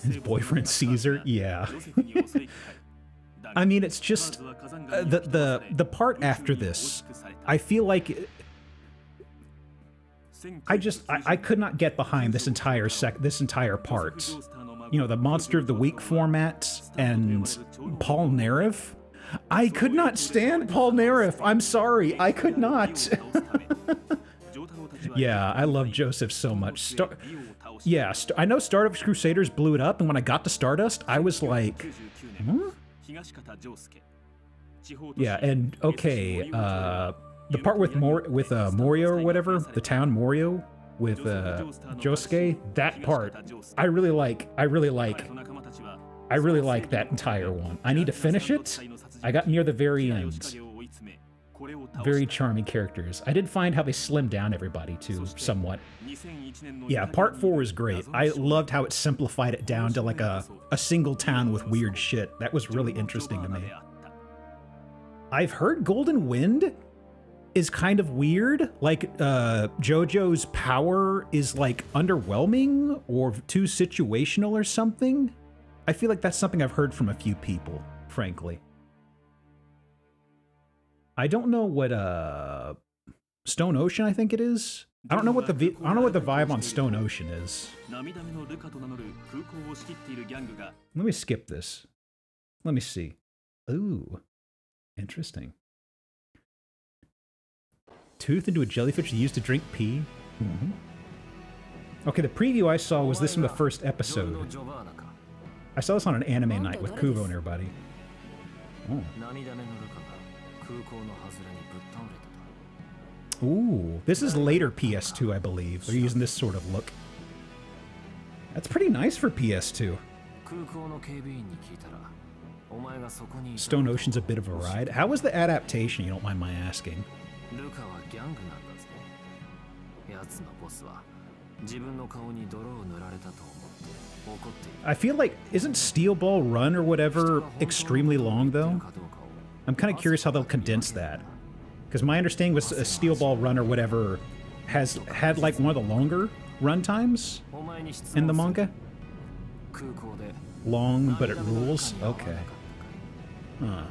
His boyfriend Caesar? Yeah. I mean, it's just the part after this. I feel like I could not get behind this entire part. You know, the Monster of the Week format and Paul Narev. I could not stand Paul Narev. I'm sorry, I could not. Yeah, I love Joseph so much. I know Stardust Crusaders blew it up, and when I got to Stardust, I was like, huh? Yeah, and okay, the part with Morio or whatever, the town Morio with Josuke, that part, I really like that entire one. I need to finish it. I got near the very end. Very charming characters. I did find how they slimmed down everybody too, somewhat. Yeah, part 4 was great. I loved how it simplified it down to like a single town with weird shit. That was really interesting to me. I've heard Golden Wind is kind of weird. Like, JoJo's power is like underwhelming or too situational or something. I feel like that's something I've heard from a few people, frankly. I don't know what Stone Ocean, I think it is. I don't know what the vibe on Stone Ocean is. Let me skip this. Let me see. Ooh, interesting. Tooth into a jellyfish used to drink pee. Okay, the preview I saw was this from the first episode. I saw this on an anime night with Kubo and everybody. Oh. Ooh, this is later PS2, I believe. They're using this sort of look. That's pretty nice for PS2. Stone Ocean's a bit of a ride. How was the adaptation, you don't mind my asking? I feel like, isn't Steel Ball Run or whatever extremely long, though? I'm kind of curious how they'll condense that. Because my understanding was a Steel Ball Run or whatever had like one of the longer run times in the manga. Long, but it rules? Okay. Huh.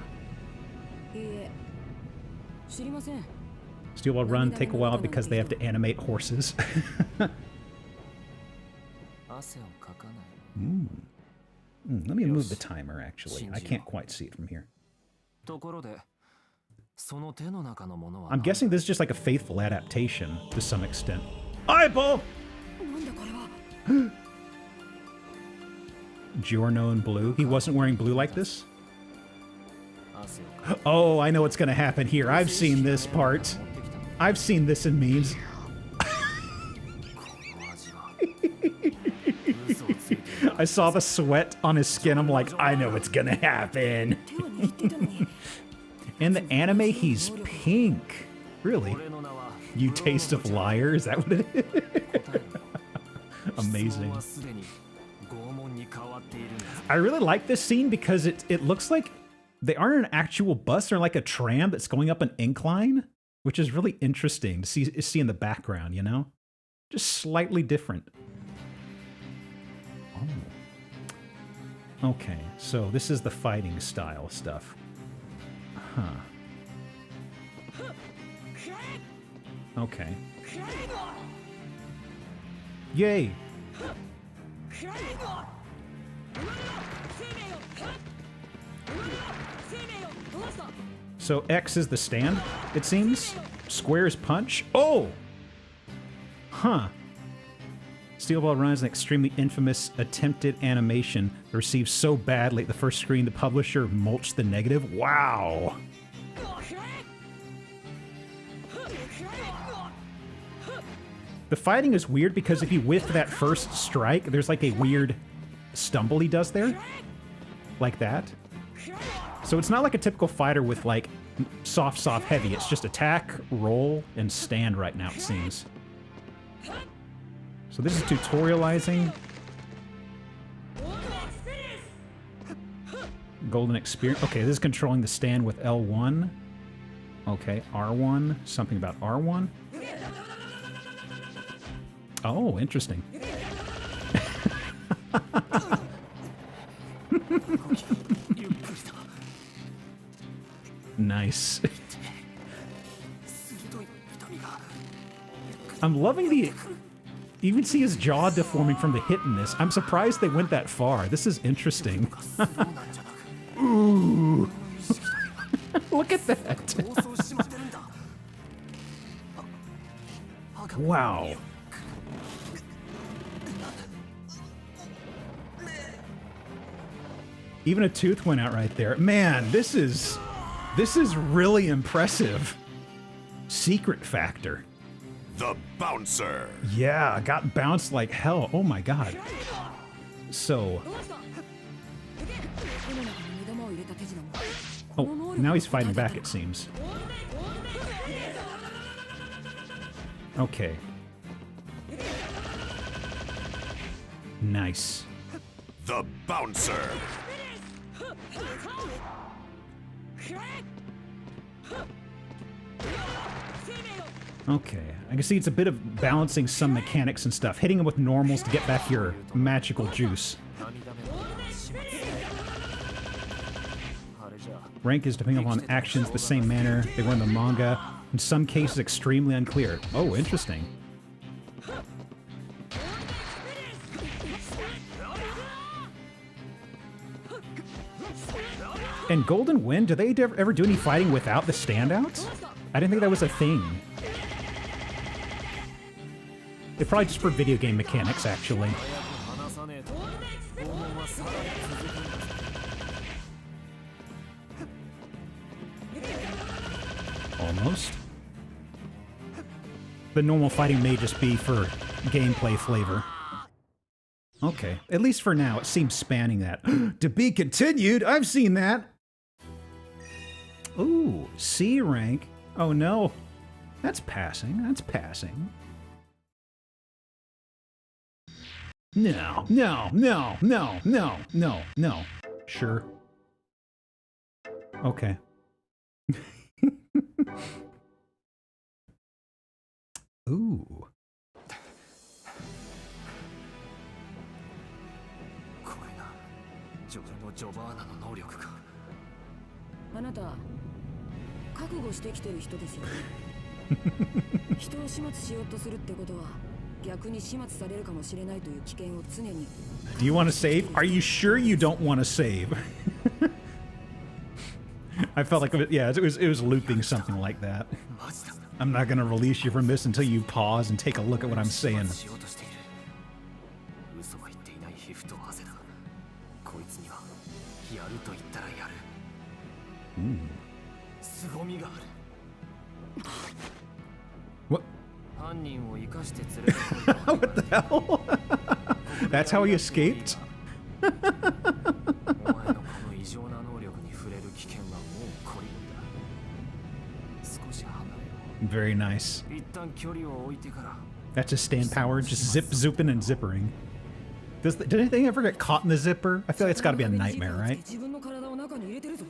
Steel Ball Run take a while because they have to animate horses. Let me move the timer, actually. I can't quite see it from here. I'm guessing this is just like a faithful adaptation to some extent. Eyeball! Giorno in blue. He wasn't wearing blue like this? Oh, I know what's gonna happen here. I've seen this part. I've seen this in memes. I saw the sweat on his skin. I'm like, I know what's gonna happen. In the anime, he's pink. Really? You taste of liar? Is that what it is? Amazing. I really like this scene because it looks like they aren't an actual bus, they're like a tram that's going up an incline, which is really interesting to see in the background, you know? Just slightly different. Oh. Okay, so this is the fighting style stuff. Huh. Okay. Yay! So X is the stand, it seems. Square is punch. Oh! Huh. Steel Ball Run is an extremely infamous attempted animation received so badly at the first screen the publisher mulched the negative. Wow! The fighting is weird because if you whiff that first strike, there's like a weird stumble he does there. Like that. So it's not like a typical fighter with like soft, heavy. It's just attack, roll, and stand right now, it seems. So this is tutorializing. Golden experience. Okay, this is controlling the stand with L1. Okay, R1. Something about R1. Oh, interesting. Nice. I'm loving the... You can see his jaw deforming from the hit in this. I'm surprised they went that far. This is interesting. Ooh. Look at that. Wow. Even a tooth went out right there. Man, this is really impressive. Secret factor. The bouncer. Yeah, got bounced like hell. Oh my god. So. Oh, now he's fighting back, it seems. Okay. Nice. The bouncer. Okay, I can see it's a bit of balancing some mechanics and stuff. Hitting him with normals to get back your magical juice. Rank is depending upon actions the same manner they were in the manga. In some cases, extremely unclear. Oh, interesting. And Golden Wind, do they ever do any fighting without the standouts? I didn't think that was a thing. It's probably just for video game mechanics, actually. Almost. The normal fighting may just be for gameplay flavor. Okay, at least for now, it seems spanning that. To be continued, I've seen that! Ooh, C rank. Oh no. That's passing, that's passing. No, no, no, no, no, no, no. Sure. Okay. Ooh. これがジョルノ・ジョバーナの能力か。あなた覚悟してきてる人ですよね。人を始末しようとするってことは逆に始末されるかもしれないという危険を常に。Do you want to save? Are you sure you don't want to save? I felt like yeah, it was looping something like that. I'm not gonna release you from this until you pause and take a look at what I'm saying. やる Ooh. 凄みがある What? 犯人を生かして連れてこいと What the hell? That's how he escaped? お前のこの異常な能力に触れる危険はもうこりんだ少し離れよ Very nice. う一旦距離を置いてから That's his stand power, just zip, zooping, and zippering. Did anything ever get caught in the zipper? I feel like it's gotta be a nightmare, right? 自分の体を中に入れてるぞ。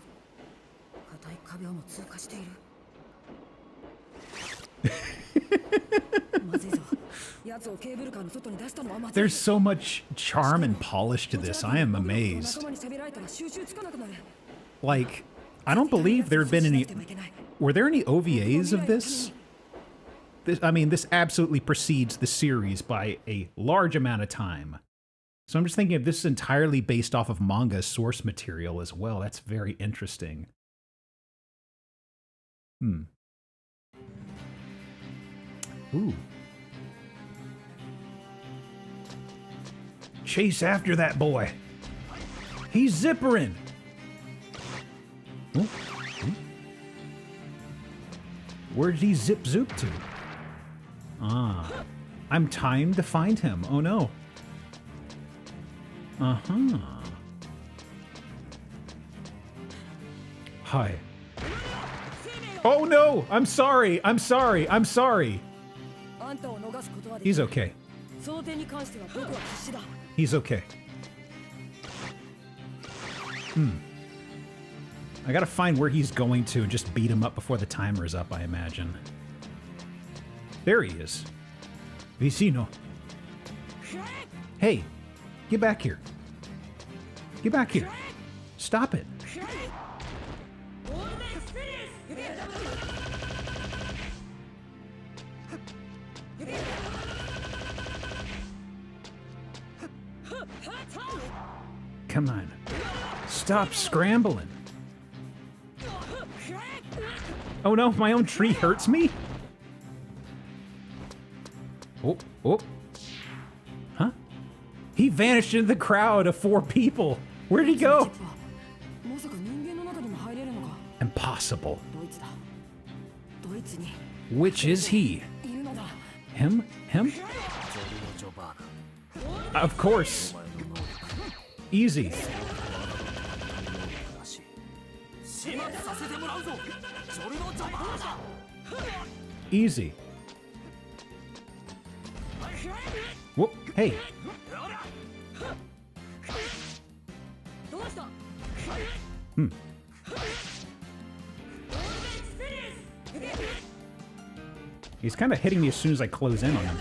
硬い壁をも通過している。まずいぞ。奴をケーブルカーの外に出したのはまずい。 There's so much charm and polish to this. I am amazed. 仲間に喋られたら収集つかなくなる。 Like, I don't believe there have been any... Were there any OVAs of this? I mean, this absolutely precedes the series by a large amount of time. So I'm just thinking if this is entirely based off of manga source material as well. That's very interesting. Hmm. Ooh. Chase after that boy. He's zippering. Ooh. Ooh. Where did he zip zoop to? Ah. I'm timed to find him. Oh no. Uh-huh. Hi. Oh no! I'm sorry! I'm sorry! I'm sorry! あんたを逃すことはでき He's ない。 okay. その点に関しては僕は必死だ。 He's okay. I gotta find where he's going to and just beat him up before the timer is up, I imagine. There he is. Vicino. Hey, get back here. Get back here. Stop it. Come on. Stop scrambling. Oh no, my own tree hurts me? Oh, oh. Huh? He vanished into the crowd of 4 people. Where'd he go? まさか人間の中にも入れるのか。 Impossible. ドイツだ。ドイツに Which is he? いるのだ。 Him? Him? ジョルノ・ジョバーナ Of course. お前の能力 Easy. 始末させてもらうぞジョルノ・ジョバーナ Easy. Whoop. Hey. どうした？ He's kind of hitting me as soon as I close in on him.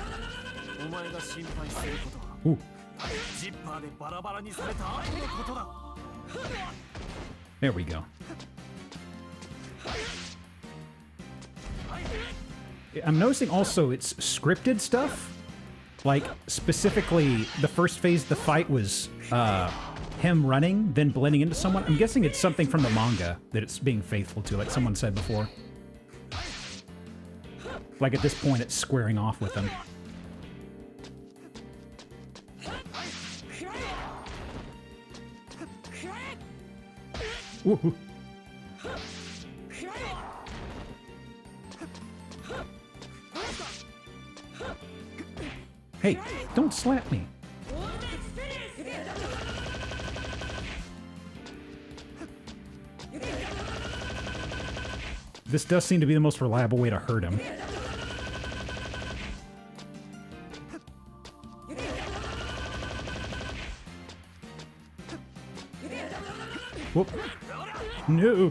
お前が心配することは Ooh. ジッパーでバラバラにされた後のことだ There we go. I'm noticing also it's scripted stuff. Like, specifically, the first phase of the fight was him running, then blending into someone. I'm guessing it's something from the manga that it's being faithful to, like someone said before. Like, at this point, it's squaring off with him. Woohoo. Hey, don't slap me. This does seem to be the most reliable way to hurt him. Whoop. No.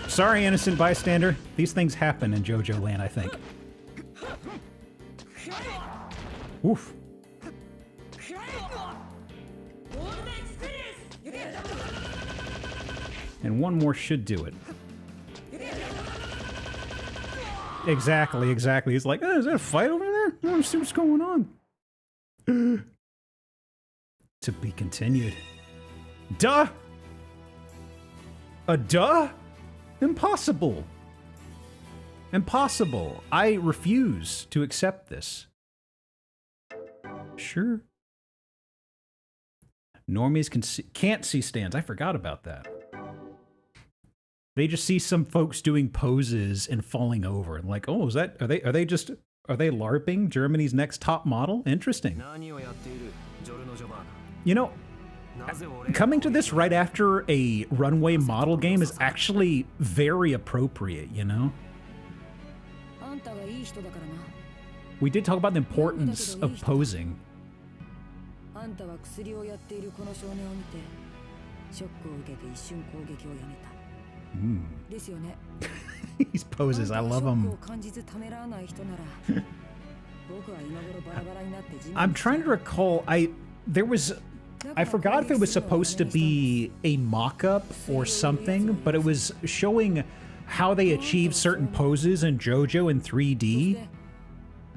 Sorry, innocent bystander. These things happen in JoJo Land, I think. Oof. And one more should do it. Exactly, exactly. He's like, oh, is that a fight over there? I want to see what's going on. To be continued. Duh! A duh? Impossible. Impossible. I refuse to accept this. Sure. Normies can't see stands. I forgot about that. They just see some folks doing poses and falling over, and like, oh, is that? Are they LARPing Germany's next top model? Interesting. You know, coming to this right after a runway model game is actually very appropriate. You know. We did talk about the importance of posing. These poses, I love them. I'm trying to recall, I forgot if it was supposed to be a mock-up or something, but it was showing how they achieved certain poses in JoJo in 3D.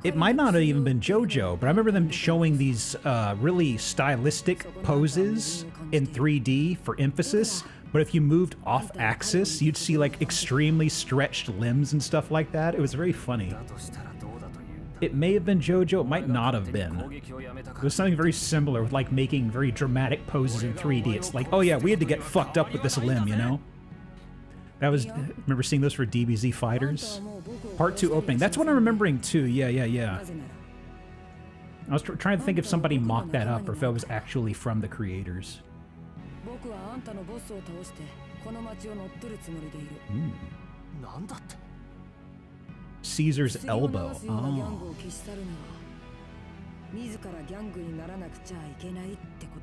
It might not have even been JoJo, but I remember them showing these really stylistic poses in 3D for emphasis. But if you moved off axis, you'd see like extremely stretched limbs and stuff like that. It was very funny. It may have been JoJo, it might not have been. It was something very similar with like making very dramatic poses in 3D. It's like, oh yeah, we had to get fucked up with this limb, you know? That was, I remember seeing those for DBZ Fighters. Part 2 opening. That's what I'm remembering too. Yeah. I was trying to think if somebody mocked that up or if it was actually from the creators. Caesar's elbow. Oh.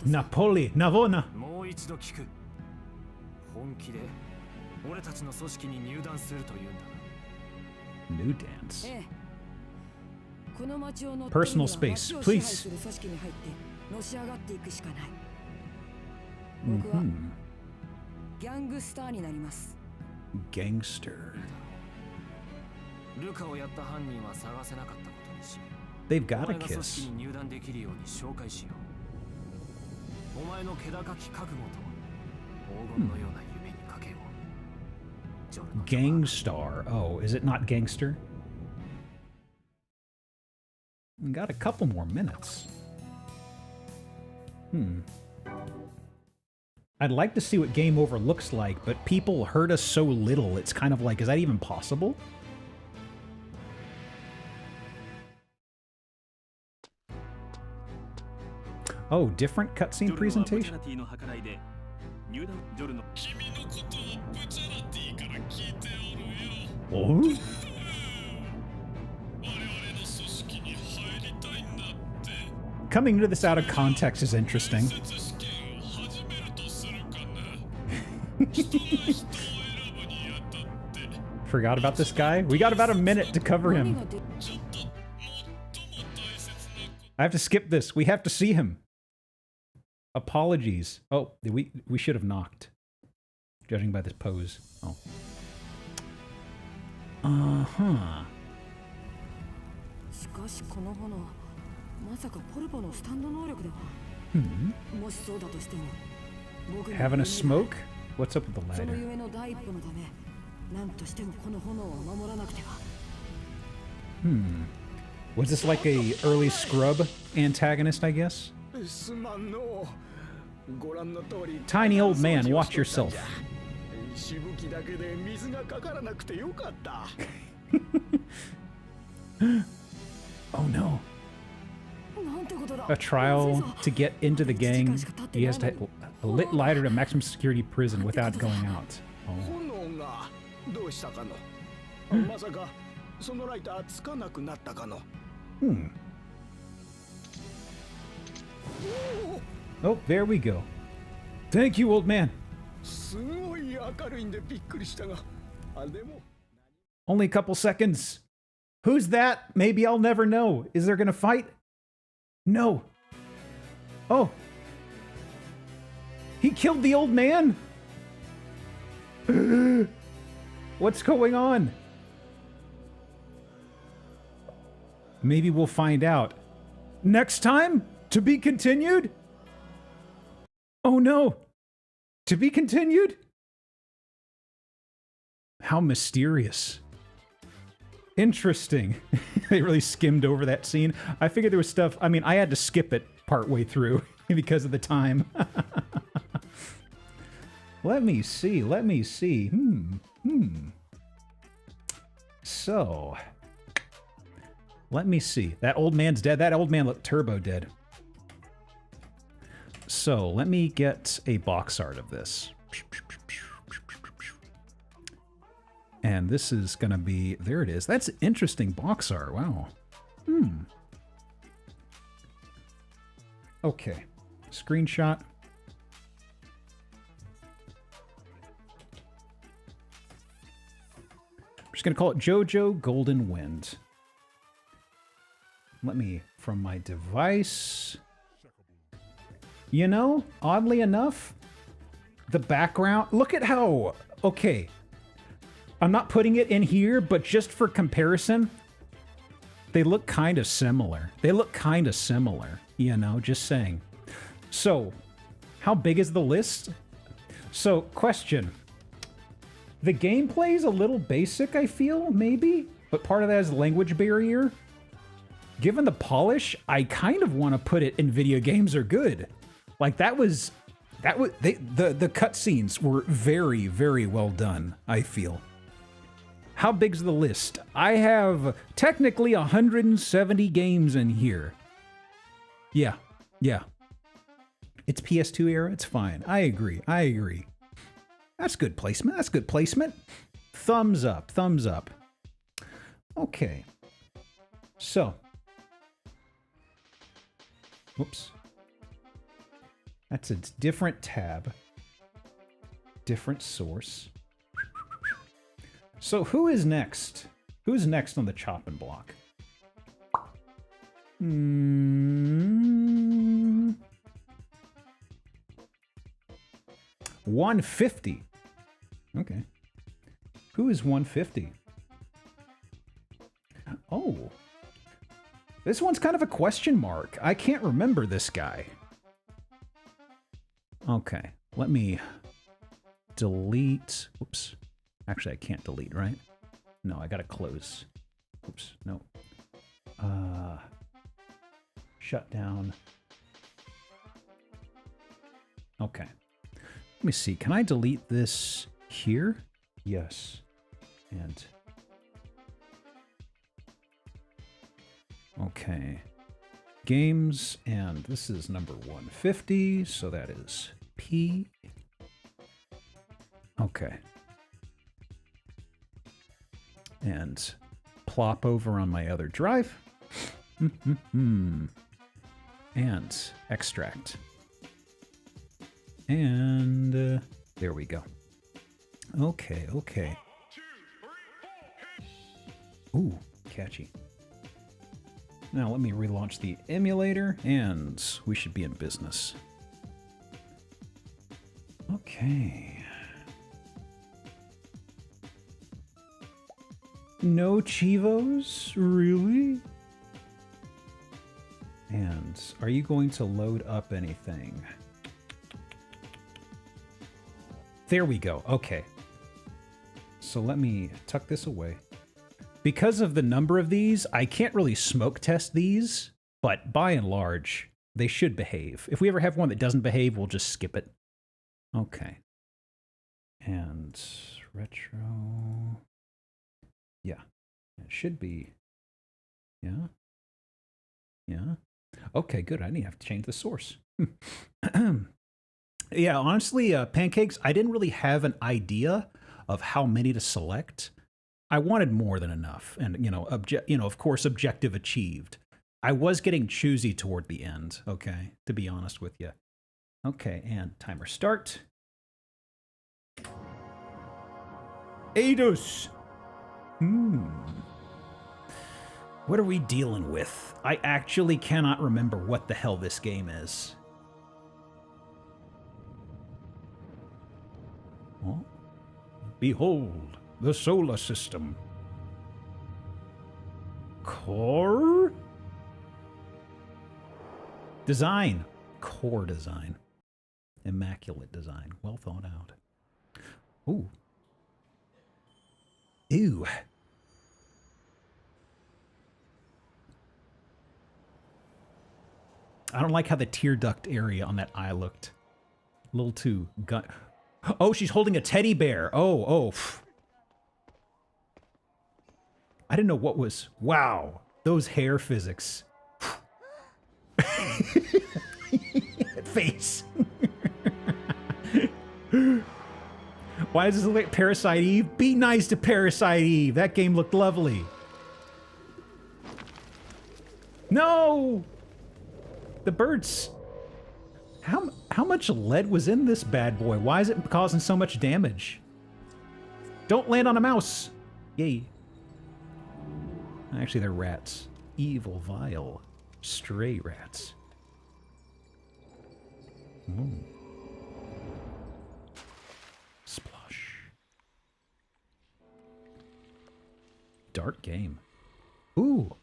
Napoli, Navona. New dance. Personal space, please. Gangster. They've got a kiss. Gangstar. Oh, is it not gangster? We got a couple more minutes. I'd like to see what Game Over looks like, but people heard us so little, it's kind of like, is that even possible? Oh, different cutscene presentation? Oh? Coming into this out of context is interesting. Forgot about this guy? We got about a minute to cover him. I have to skip this. We have to see him. Apologies. Oh, we should have knocked. Judging by this pose. Oh. Uh-huh. Having a smoke? What's up with the lighter? Was this like a early Scrub antagonist, I guess? Tiny old man, watch yourself. Oh no. A trial to get into the gang. He has to a lit lighter to maximum security prison without going out. Oh. Oh, there we go. Thank you, old man. Only a couple seconds. Who's that? Maybe I'll never know. Is there gonna fight? No. Oh. He killed the old man? What's going on? Maybe we'll find out. Next time? To be continued? Oh no. To be continued? How mysterious. Interesting. They really skimmed over that scene. I figured there was stuff... I mean, I had to skip it partway through because of the time. Let me see. Let me see. So... let me see. That old man's dead. That old man looked turbo dead. So, let me get a box art of this. And this is going to be... there it is. That's interesting box art. Wow. Okay. Screenshot. I'm just going to call it JoJo Golden Wind. Let me... from my device... You know, oddly enough, the background... look at how... okay. I'm not putting it in here, but just for comparison, they look kind of similar. They look kind of similar, you know, just saying. So, how big is the list? So, question. The gameplay's a little basic, I feel, maybe? But part of that is language barrier. Given the polish, I kind of want to put it in video games are good. Like, the cutscenes were very, very well done, I feel. How big's the list? I have technically 170 games in here. Yeah. It's PS2 era, it's fine. I agree. That's good placement, that's good placement. Thumbs up, thumbs up. Okay. So. Whoops. That's a different tab. Different source. So who is next? Who's next on the chopping block? 150. Okay. Who is 150? Oh. This one's kind of a question mark. I can't remember this guy. Okay. Let me delete. Oops. Actually, I can't delete, right? No, I gotta close. Oops, no. Shut down. Okay. Let me see. Can I delete this here? Yes. And... okay. Games, and this is number 150, so that is P. Okay. And plop over on my other drive. And extract. And there we go. Okay, okay. Ooh, catchy. Now let me relaunch the emulator, and we should be in business. Okay. No Chivos? Really? And are you going to load up anything? There we go. Okay. So let me tuck this away. Because of the number of these, I can't really smoke test these, but by and large, they should behave. If we ever have one that doesn't behave, we'll just skip it. Okay. And retro... yeah, it should be. Yeah. Yeah. Okay, good. I didn't have to change the source. Yeah, honestly, Pancakes, I didn't really have an idea of how many to select. I wanted more than enough. And, of course, objective achieved. I was getting choosy toward the end, okay, to be honest with you. Okay, and timer start. Eidos! What are we dealing with? I actually cannot remember what the hell this game is. Oh. Behold, the solar system. Core? Design. Core design. Immaculate design. Well thought out. Ooh. Ew. I don't like how the tear duct area on that eye looked. A little too gun. Oh, she's holding a teddy bear. Oh. I didn't know what was. Wow. Those hair physics. Face. Why does this look like Parasite Eve? Be nice to Parasite Eve. That game looked lovely. No! The birds. How much lead was in this bad boy? Why is it causing so much damage? Don't land on a mouse. Yay. Actually, they're rats. Evil, vile, stray rats. Ooh. Splosh. Dark game. Ooh.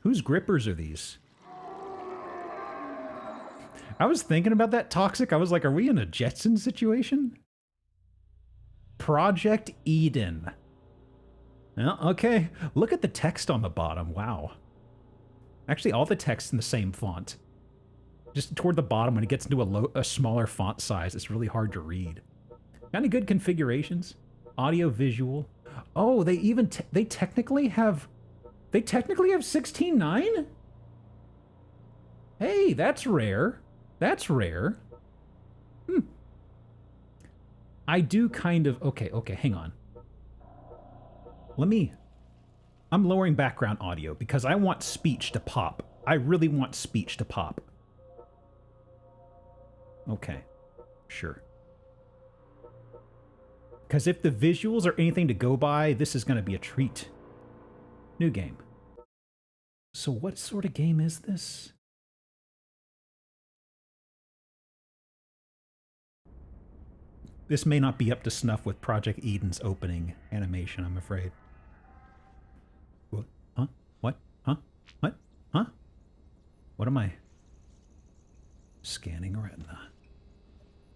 Whose grippers are these? I was thinking about that, Toxic. I was like, are we in a Jetson situation? Project Eden. Oh, okay. Look at the text on the bottom. Wow. Actually, all the text in the same font. Just toward the bottom, when it gets into a smaller font size, it's really hard to read. Kind of good configurations. Audio, visual. Oh, they even they technically have 16:9? Hey, that's rare. That's rare. I do kind of... Okay, hang on. I'm lowering background audio because I want speech to pop. I really want speech to pop. Okay, sure. Because if the visuals are anything to go by, this is going to be a treat. New game. So what sort of game is this? This may not be up to snuff with Project Eden's opening animation, I'm afraid. What? Huh? What? Huh? What? Huh? What am I? Scanning retina.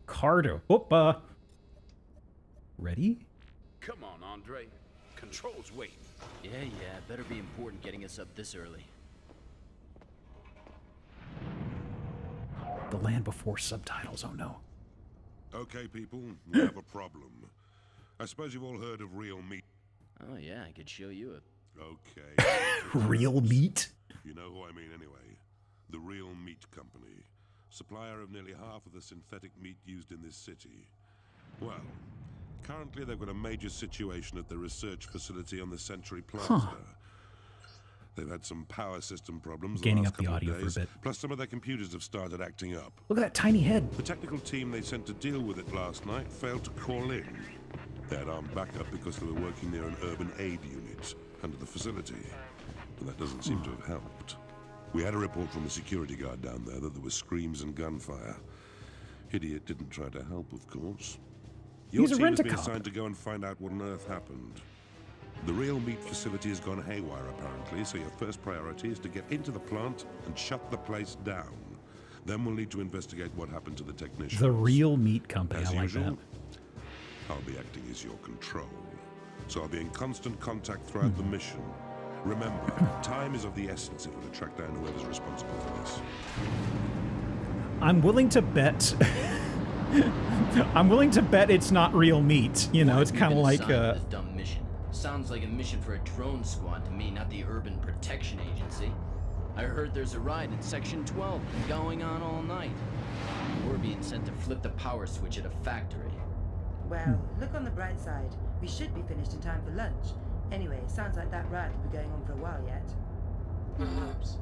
Cardo. Whoop, ready? Come on, Andre. Control's waiting. Yeah, better be important getting us up this early. The Land Before subtitles, oh no. Okay, people, we have a problem. I suppose you've all heard of Real Meat. Oh yeah, I could show you a... Okay. Real Meat? You know who I mean anyway. The Real Meat Company. Supplier of nearly half of the synthetic meat used in this city. Well, currently they've got a major situation at the research facility on the Century Plaza. They've had some power system problems Gaining the up last the couple audio of for a days, bit. plus some of their computers have started acting up. Look at that tiny head. The technical team they sent to deal with it last night failed to call in. They had armed backup because they were working near an urban aid unit under the facility. But that doesn't seem to have helped. We had a report from the security guard down there that there were screams and gunfire. Idiot didn't try to help, of course. Your team has been assigned to go and find out what on earth happened. The Real Meat facility has gone haywire, apparently, so your first priority is to get into the plant and shut the place down. Then we'll need to investigate what happened to the technicians. The Real Meat Company, As I like usual, that. I'll be acting as your control. So I'll be in constant contact throughout the mission. Remember, time is of the essence if we're to track down whoever's responsible for this. I'm willing to bet... I'm willing to bet it's not real meat. You know, it's kind of like this dumb mission. Sounds like a mission for a drone squad to me, not the Urban Protection Agency. I heard there's a ride in Section 12 going on all night. We're being sent to flip the power switch at a factory. Well, look on the bright side. We should be finished in time for lunch. Anyway, sounds like that ride will be going on for a while yet. Perhaps.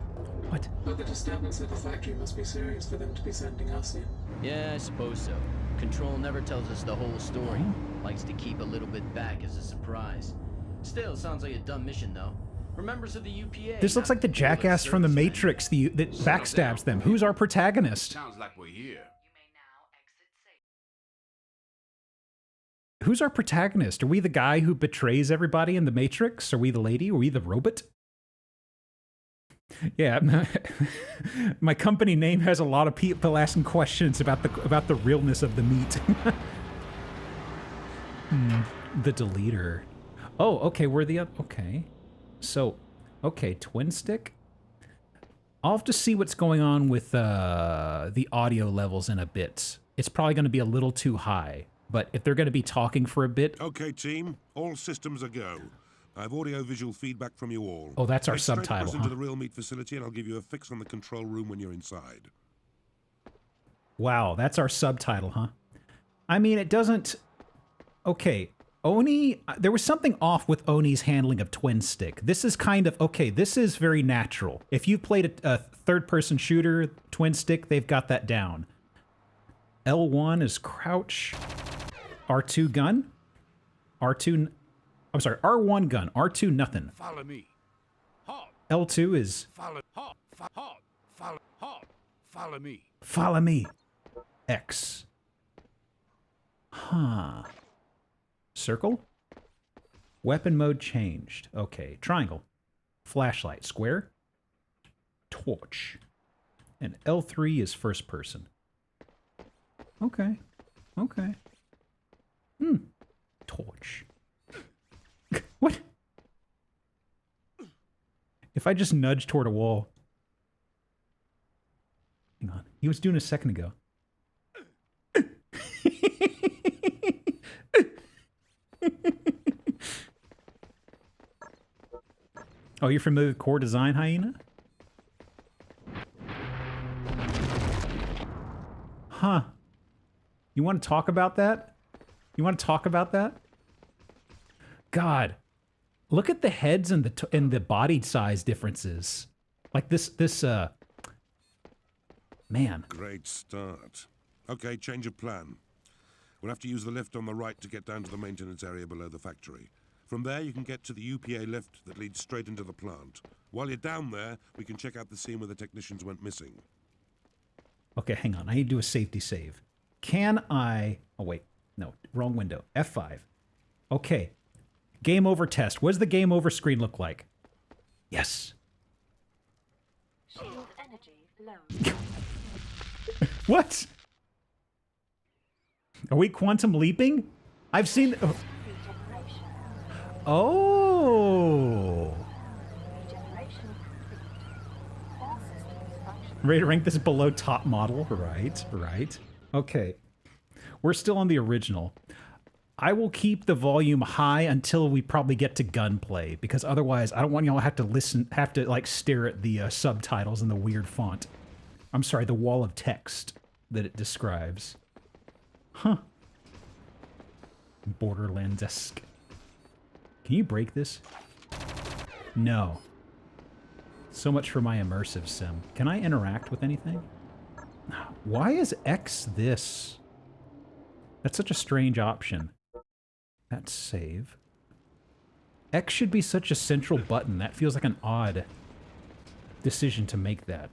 What? But the disturbance at the factory must be serious for them to be sending us in. Yeah, I suppose so. Control never tells us the whole story. Likes to keep a little bit back as a surprise. Still, sounds like a dumb mission, though. For members of the UPA... This looks like the jackass from the Matrix that backstabs them. Who's our protagonist? Sounds like we're here. Who's our protagonist? Are we the guy who betrays everybody in the Matrix? Are we the lady? Are we the robot? Yeah, my company name has a lot of people asking questions about the realness of the meat. The deleter. Oh, okay, we're the okay. So, okay, twin stick. I'll have to see what's going on with the audio levels in a bit. It's probably going to be a little too high, but if they're going to be talking for a bit... Okay, team. All systems are go. I have audio-visual feedback from you all. Oh, that's our Head straight subtitle, across into huh? the real meat facility, and I'll give you a fix on the control room when you're inside. Wow, that's our subtitle, huh? I mean, it doesn't... Okay, Oni... There was something off with Oni's handling of twin stick. This is kind of... Okay, this is very natural. If you've played a third-person shooter, twin stick, they've got that down. L1 is crouch. R2 gun. R2... I'm sorry, R1 gun. R2 nothing. Follow me. Halt. L2 is... Follow. Halt. Halt. Follow. Halt. Follow me. Follow me. X. Huh. Circle? Weapon mode changed. Okay. Triangle. Flashlight. Square. Torch. And L3 is first person. Okay. Okay. Torch. What? If I just nudge toward a wall... Hang on. He was doing a second ago. Oh, you're familiar with core design, Hyena? Huh. You want to talk about that? You want to talk about that? God. Look at the heads and the body size differences. Like this man. Great start. Okay, change of plan. We'll have to use the lift on the right to get down to the maintenance area below the factory. From there, you can get to the UPA lift that leads straight into the plant. While you're down there, we can check out the scene where the technicians went missing. Okay, hang on. I need to do a safety save. Can I... Oh, wait. No, wrong window. F5. Okay. Game over test. What does the game over screen look like? Yes. Shield energy low. What? Are we quantum leaping? I've seen... Oh! Ready to rank this below top model? Right, right. Okay. We're still on the original. I will keep the volume high until we probably get to gunplay, because otherwise I don't want y'all to like stare at the subtitles in the weird font. I'm sorry, the wall of text that it describes. Huh. Borderlands-esque. Can you break this? No. So much for my immersive sim. Can I interact with anything? Why is X this? That's such a strange option. That's save. X should be such a central button. That feels like an odd decision to make that.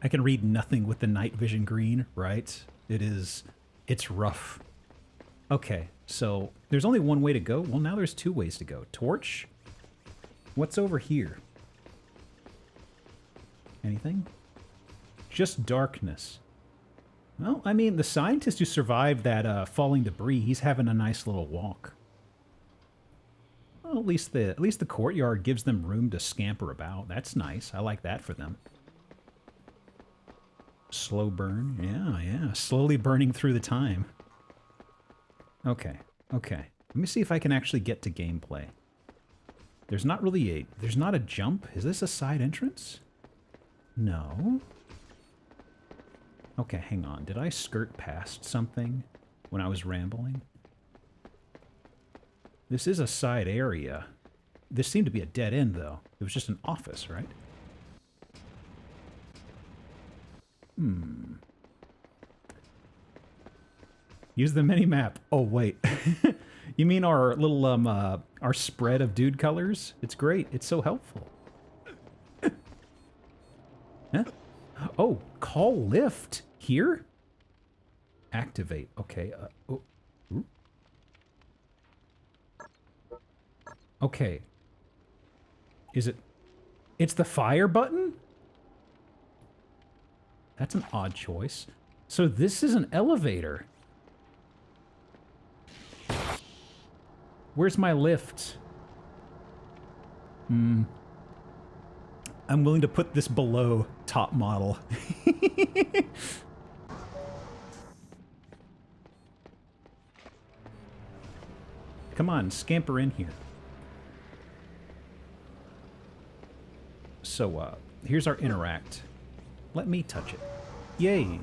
I can read nothing with the night vision green, right? It's rough. Okay, so there's only one way to go. Well, now there's two ways to go. Torch? What's over here? Anything? Just darkness. Well, I mean, the scientist who survived that falling debris, he's having a nice little walk. Well, at least the courtyard gives them room to scamper about. That's nice. I like that for them. Slow burn. Yeah. Slowly burning through the time. Okay. Let me see if I can actually get to gameplay. There's not a jump. Is this a side entrance? No. Okay, hang on. Did I skirt past something when I was rambling? This is a side area. This seemed to be a dead end, though. It was just an office, right? Use the mini-map. Oh, wait. You mean our little, our spread of dude colors? It's great. It's so helpful. Huh? Oh, call lift. Here? Activate. Okay. Okay. Is it... It's the fire button? That's an odd choice. So this is an elevator. Where's my lift? I'm willing to put this below top model. Come on, scamper in here. So, here's our interact. Let me touch it. Yay.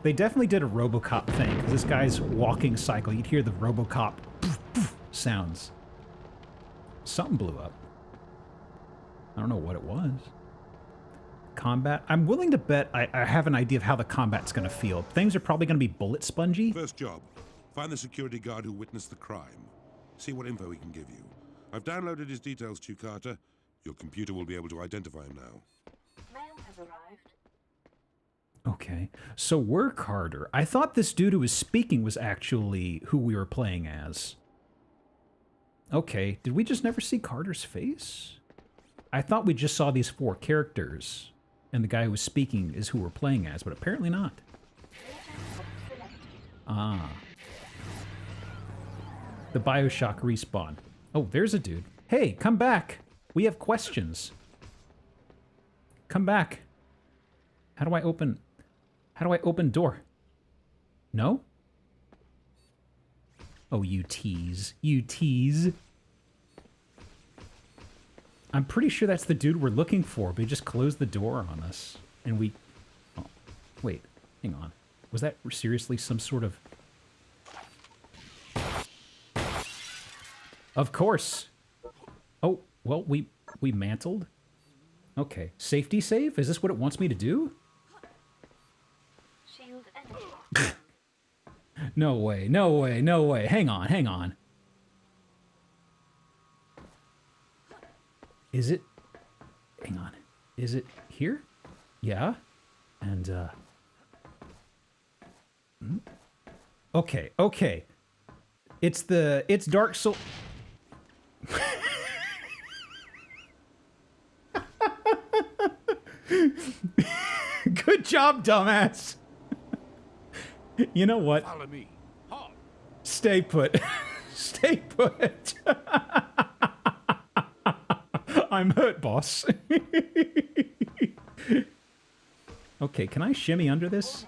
They definitely did a RoboCop thing, because this guy's walking cycle, you'd hear the RoboCop poof, poof sounds. Something blew up. I don't know what it was. Combat. I'm willing to bet I have an idea of how the combat's going to feel. Things are probably going to be bullet spongy. First job, find the security guard who witnessed the crime. See what info he can give you. I've downloaded his details to you, Carter. Your computer will be able to identify him now. Mail has arrived. Okay, so we're Carter. I thought this dude who was speaking was actually who we were playing as. Okay, did we just never see Carter's face? I thought we just saw these 4 characters, and the guy who was speaking is who we're playing as, but apparently not. Ah. The Bioshock respawn. Oh, there's a dude. Hey, come back! We have questions. Come back. How do I open door? No? Oh, you tease. You tease. I'm pretty sure that's the dude we're looking for, but he just closed the door on us. And we... Oh, wait. Hang on. Was that seriously some sort of... Of course. Oh, well, we mantled. Okay. Safety save? Is this what it wants me to do? Shield energy. No way, no way, no way. Hang on, hang on. Is it... Hang on. Is it here? Yeah. And, Okay, okay. It's Dark Soul... Good job, dumbass. You know what? Follow me. Hard. Stay put. Stay put. I'm hurt, boss. Okay, can I shimmy under this?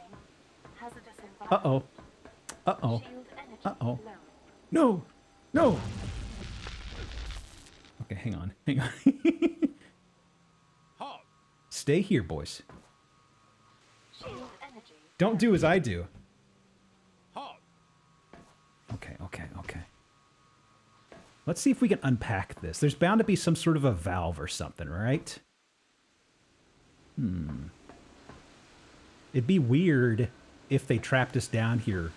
Uh-oh. Uh-oh. Uh-oh. No! No! Okay, hang on. Hang on. Stay here, boys. Don't do as I do. Okay, okay, okay. Let's see if we can unpack this. There's bound to be some sort of a valve or something, right? It'd be weird if they trapped us down here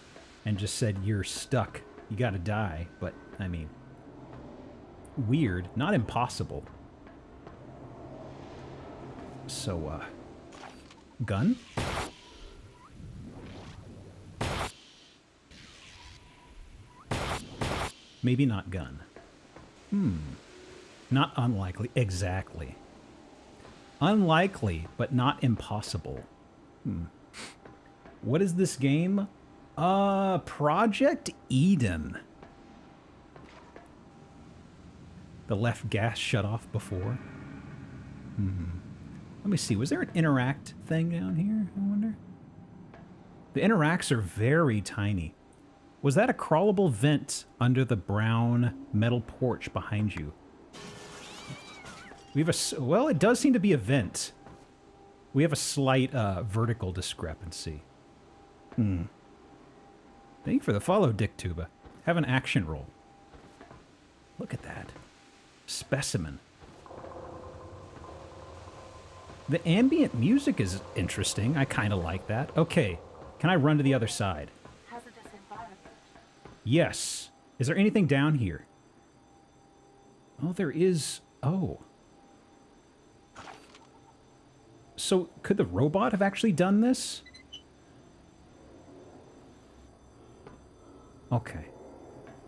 and just said, you're stuck. You gotta die. But, I mean, weird. Not impossible. So, gun? Maybe not gun. Not unlikely. Exactly. Unlikely, but not impossible. What is this game? Project Eden. The left gas shut off before. Let me see. Was there an interact thing down here? I wonder. The interacts are very tiny. Was that a crawlable vent under the brown metal porch behind you? We have a... Well, it does seem to be a vent. We have a slight vertical discrepancy. Thank you for the follow, Dicktuber. Have an action roll. Look at that. Specimen. The ambient music is interesting. I kind of like that. Okay. Can I run to the other side? Yes. Is there anything down here? Oh, there is... Oh. So, could the robot have actually done this? Okay.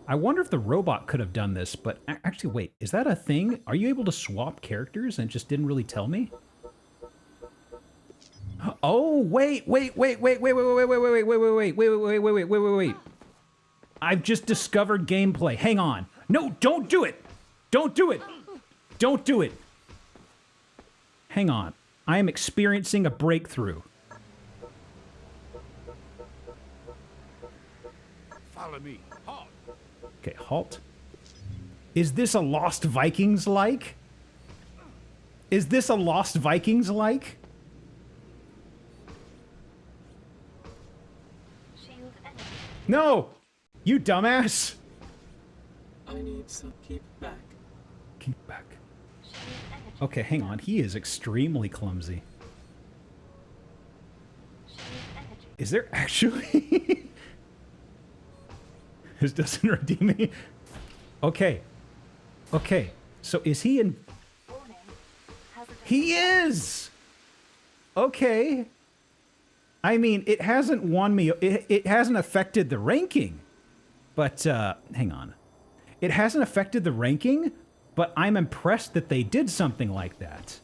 I wonder if the robot could have done this, but... Actually, wait. Is that a thing? Are you able to swap characters and it just didn't really tell me? Oh, wait. I've just discovered gameplay. Hang on. No, don't do it! Don't do it! Don't do it! Hang on. I am experiencing a breakthrough. Follow me. Halt. Okay, halt. Is this a Lost Vikings-like? Is this a Lost Vikings-like? No! You dumbass! I need some. Keep back. Keep back. Okay, hang on. He is extremely clumsy. Is there actually... This doesn't redeem me. Okay. Okay. So is he in... He is! Okay. I mean, it hasn't won me... It hasn't affected the ranking. But, hang on. It hasn't affected the ranking, but I'm impressed that they did something like that.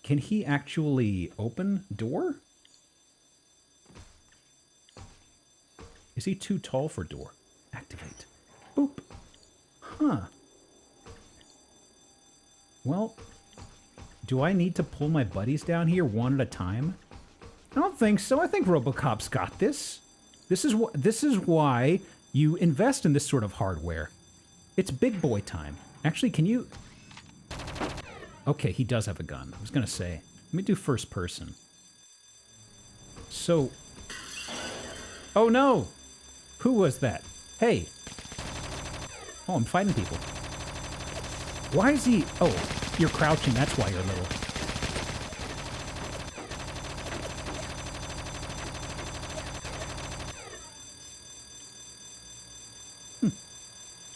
Can he actually open door? Is he too tall for door? Activate. Boop. Huh. Well, do I need to pull my buddies down here one at a time? I don't think so. I think RoboCop's got this. This is why you invest in this sort of hardware. It's big boy time. Actually, can you... Okay, he does have a gun. I was gonna say. Let me do first person. So... Oh no! Who was that? Hey! Oh, I'm fighting people. Why is he... Oh, you're crouching, that's why you're little.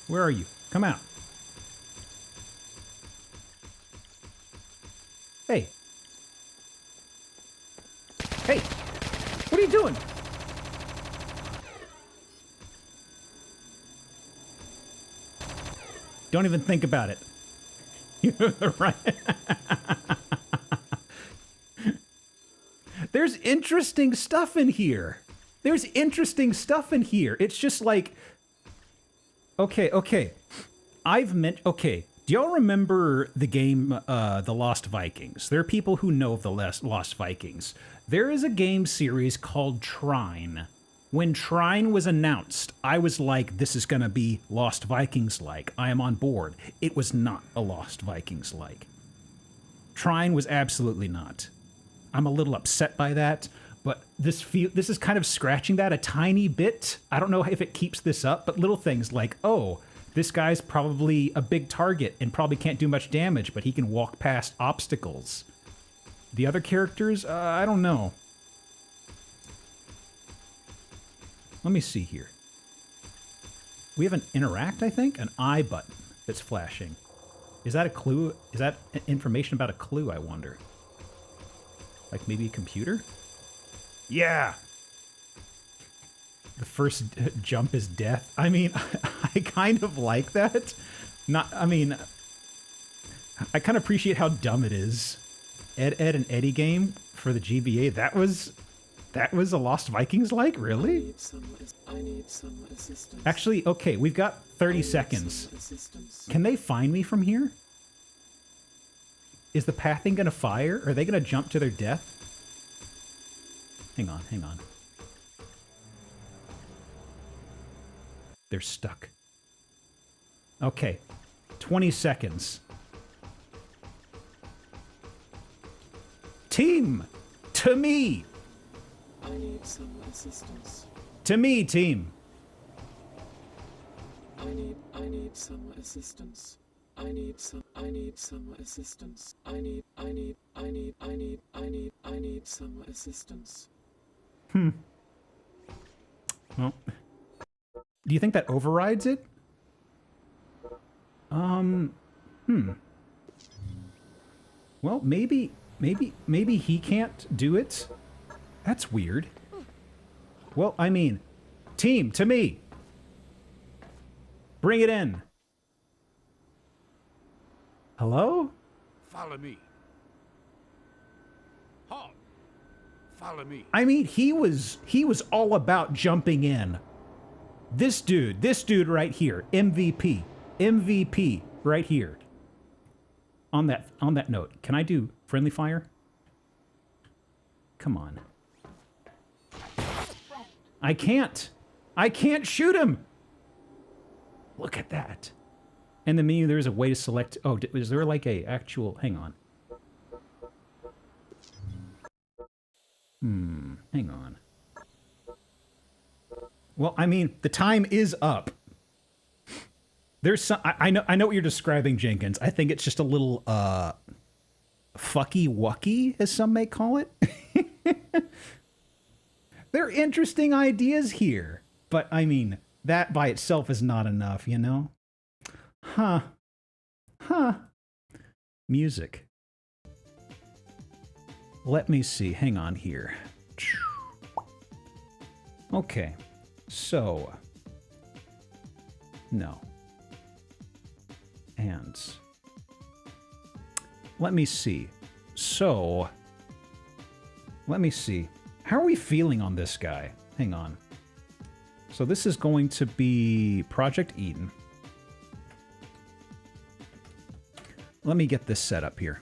Where are you? Come out. Hey. Hey! What are you doing? Don't even think about it. You're right. There's interesting stuff in here. There's interesting stuff in here. It's just like... Okay. Okay, do y'all remember the game, The Lost Vikings? There are people who know of the Lost Vikings. There is a game series called Trine. When Trine was announced, I was like, this is gonna be Lost Vikings-like. I am on board. It was not a Lost Vikings-like. Trine was absolutely not. I'm a little upset by that, but this is kind of scratching that a tiny bit. I don't know if it keeps this up, but little things like, oh, this guy's probably a big target and probably can't do much damage, but he can walk past obstacles. The other characters, I don't know. Let me see here. We have an interact, I think? An I button that's flashing. Is that a clue? Is that information about a clue, I wonder? Like maybe a computer? Yeah! The first jump is death. I mean, I kind of like that. I kind of appreciate how dumb it is. Ed, and Eddie game for the GBA, that was a Lost Vikings-like? Really? I need some assistance. Actually, okay, we've got 30 seconds. Can they find me from here? Is the pathing gonna fire? Are they gonna jump to their death? Hang on. They're stuck. Okay, 20 seconds. Team! To me! I need some assistance. To me, team! I need some assistance. I need some assistance. I need some assistance. Well, do you think that overrides it? Well, maybe he can't do it. That's weird. Well, I mean, team, to me. Bring it in. Hello? Follow me. Halt. Follow me. I mean, he was all about jumping in. This dude right here, MVP, MVP right here. On that note, can I do friendly fire? Come on. I can't shoot him. Look at that. In the menu, there's a way to select. Oh, is there like a actual? Hang on. Hang on. Well, I mean, the time is up. There's some. I know what you're describing, Jenkins. I think it's just a little fucky wucky, as some may call it. There are interesting ideas here, but I mean, that by itself is not enough, you know? Huh. Music. Let me see. Hang on here. Okay. So. No. And. Let me see. So. Let me see. How are we feeling on this guy? Hang on. So this is going to be Project Eden. Let me get this set up here.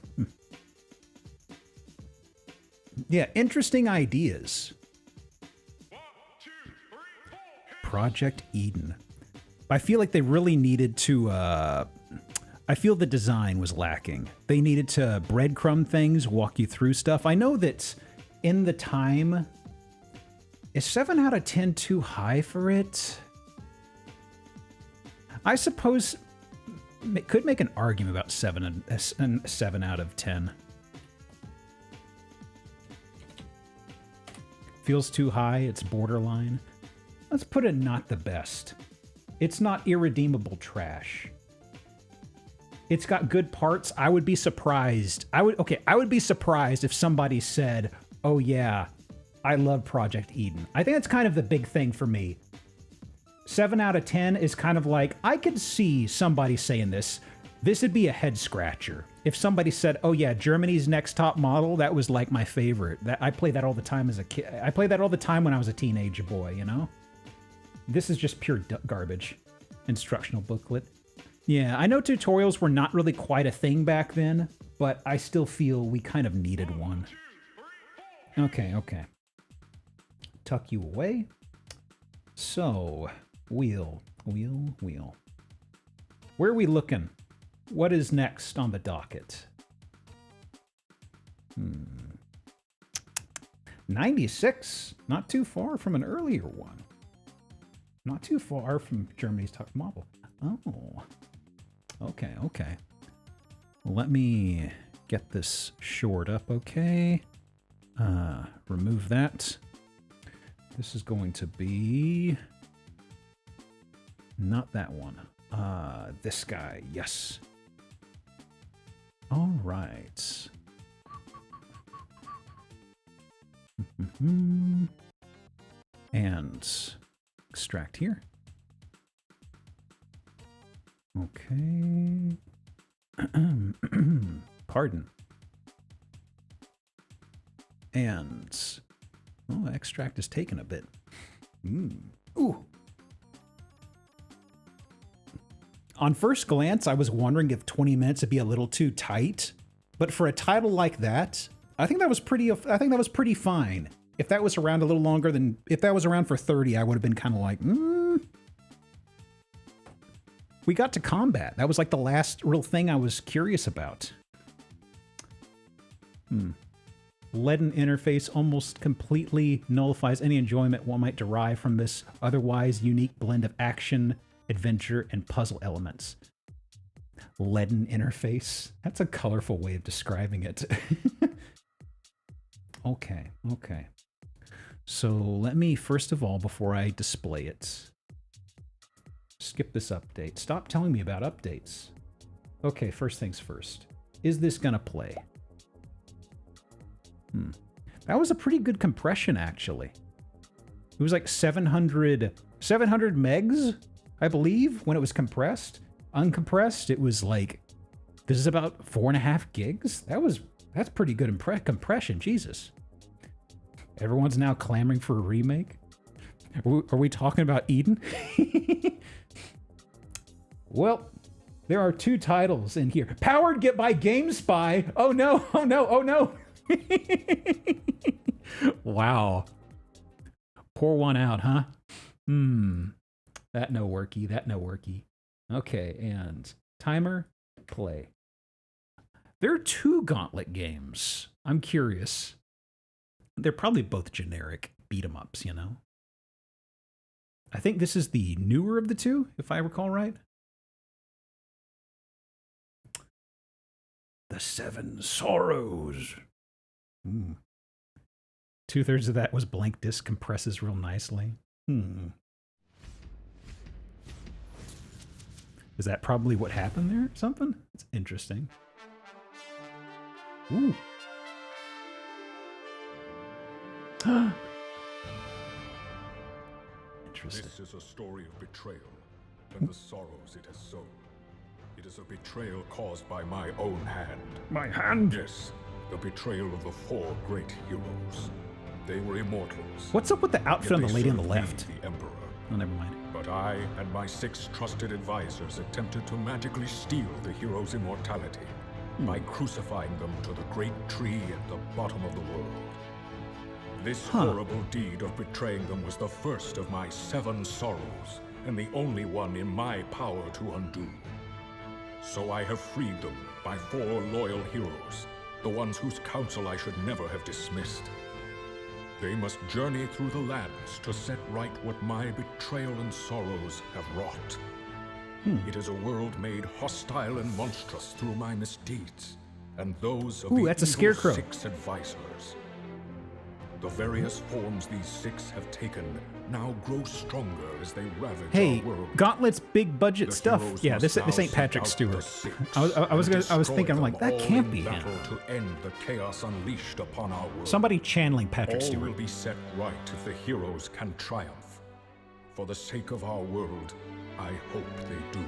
Yeah, interesting ideas. Project Eden. I feel like they really needed to, I feel the design was lacking. They needed to breadcrumb things, walk you through stuff. I know that in the time, is 7 out of 10 too high for it? I suppose could make an argument about 7 out of 10. Feels too high, it's borderline. Let's put it not the best. It's not irredeemable trash. It's got good parts. I would be surprised. I would be surprised if somebody said, "Oh yeah, I love Project Eden." I think that's kind of the big thing for me. 7 out of 10 is kind of like, I could see somebody saying this. This would be a head scratcher. If somebody said, "Oh yeah, Germany's Next Top Model," that was like my favorite. I played that all the time as a kid. I played that all the time when I was a teenage boy, you know? This is just pure garbage. Instructional booklet. Yeah, I know tutorials were not really quite a thing back then, but I still feel we kind of needed one. Okay. Tuck you away. So, wheel. Where are we looking? What is next on the docket? 96. Not too far from an earlier one. Not too far from Germany's top model. Oh. Okay. Let me get this shored up, okay? Remove that. This is going to be... not that one. This guy, yes. All right. And extract here. Okay. Pardon. And extract is taken a bit. Ooh. On first glance, I was wondering if 20 minutes would be a little too tight, but for a title like that, I think that was pretty fine. If that was around a little longer than, if that was around for 30, I would have been kind of like, We got to combat. That was like the last real thing I was curious about. Leaden interface almost completely nullifies any enjoyment one might derive from this otherwise unique blend of action, adventure, and puzzle elements. Leaden interface. That's a colorful way of describing it. Okay. So let me, first of all, before I display it, skip this update. Stop telling me about updates. Okay, first things first. Is this gonna play? That was a pretty good compression, actually. It was like 700 megs, I believe, when it was compressed. Uncompressed, it was like, this is about 4.5 gigs? That's pretty good compression, Jesus. Everyone's now clamoring for a remake. Are we talking about Eden? Well, there are 2 titles in here. Powered by GameSpy. Oh no, oh no, oh no. Wow. Pour one out, huh? That no worky, that no worky. Okay, and timer, play. There are 2 Gauntlet games. I'm curious. They're probably both generic beat-em-ups, you know? I think this is the newer of the 2, if I recall right. The 7 Sorrows. 2/3 of that was blank disc compresses real nicely. Is that probably what happened there or something? It's interesting. Ooh. Interesting. This is a story of betrayal and the sorrows it has sown. It is a betrayal caused by my own hand. My hand? Yes, the betrayal of the 4 great heroes. They were immortals. What's up with the outfit on the lady on the served left? me, the Emperor. Oh, never mind. But I and my 6 trusted advisors attempted to magically steal the heroes' immortality by crucifying them to the great tree at the bottom of the world. This horrible deed of betraying them was the first of my 7 sorrows, and the only one in my power to undo. So I have freed them by 4 loyal heroes, the ones whose counsel I should never have dismissed. They must journey through the lands to set right what my betrayal and sorrows have wrought. It is a world made hostile and monstrous through my misdeeds, and those of the that's a evil scarecrow. 6 advisors. The various forms these 6 have taken now grow stronger as they ravage Hey, our world. Gauntlet's big budget stuff. Yeah, this ain't Patrick Stewart. I was thinking, I'm like, that can't be him. To end the chaos unleashed upon our world. Somebody channeling Patrick All Stewart. will be set right if the heroes can triumph. For the sake of our world, I hope they do.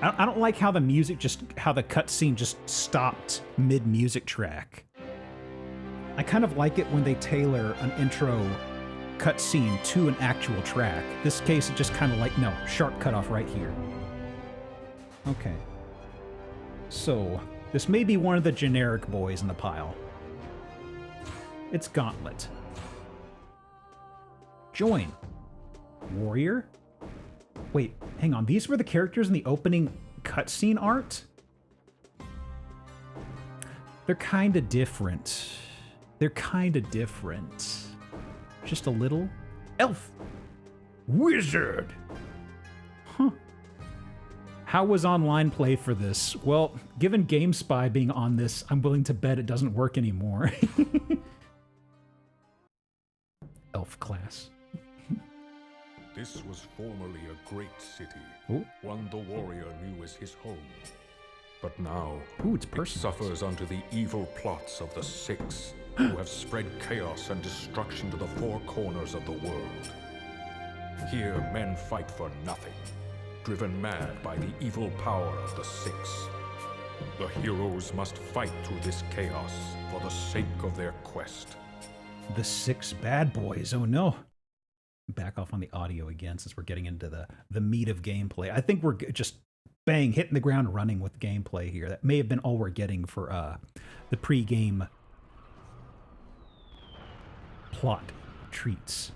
I don't like how the music how the cutscene just stopped mid-music track. I kind of like it when they tailor an intro cutscene to an actual track. This case, it just kind of like, no, sharp cutoff right here. Okay. So, this may be one of the generic boys in the pile. It's Gauntlet. Join. Warrior? Wait, hang on. These were the characters in the opening cutscene art? They're kind of different. They're kind of different. Just a little. Elf. Wizard. Huh. How was online play for this? Well, given GameSpy being on this, I'm willing to bet it doesn't work anymore. Elf class. This was formerly a great city, one the warrior knew as his home. But now, it suffers under the evil plots of the 6, who have spread chaos and destruction to the 4 corners of the world. Here, men fight for nothing, driven mad by the evil power of the 6. The heroes must fight through this chaos for the sake of their quest. The 6 bad boys, oh no. Back off on the audio again since we're getting into the meat of gameplay. I think we're just hitting the ground running with gameplay here. That may have been all we're getting for the pre-game plot treats.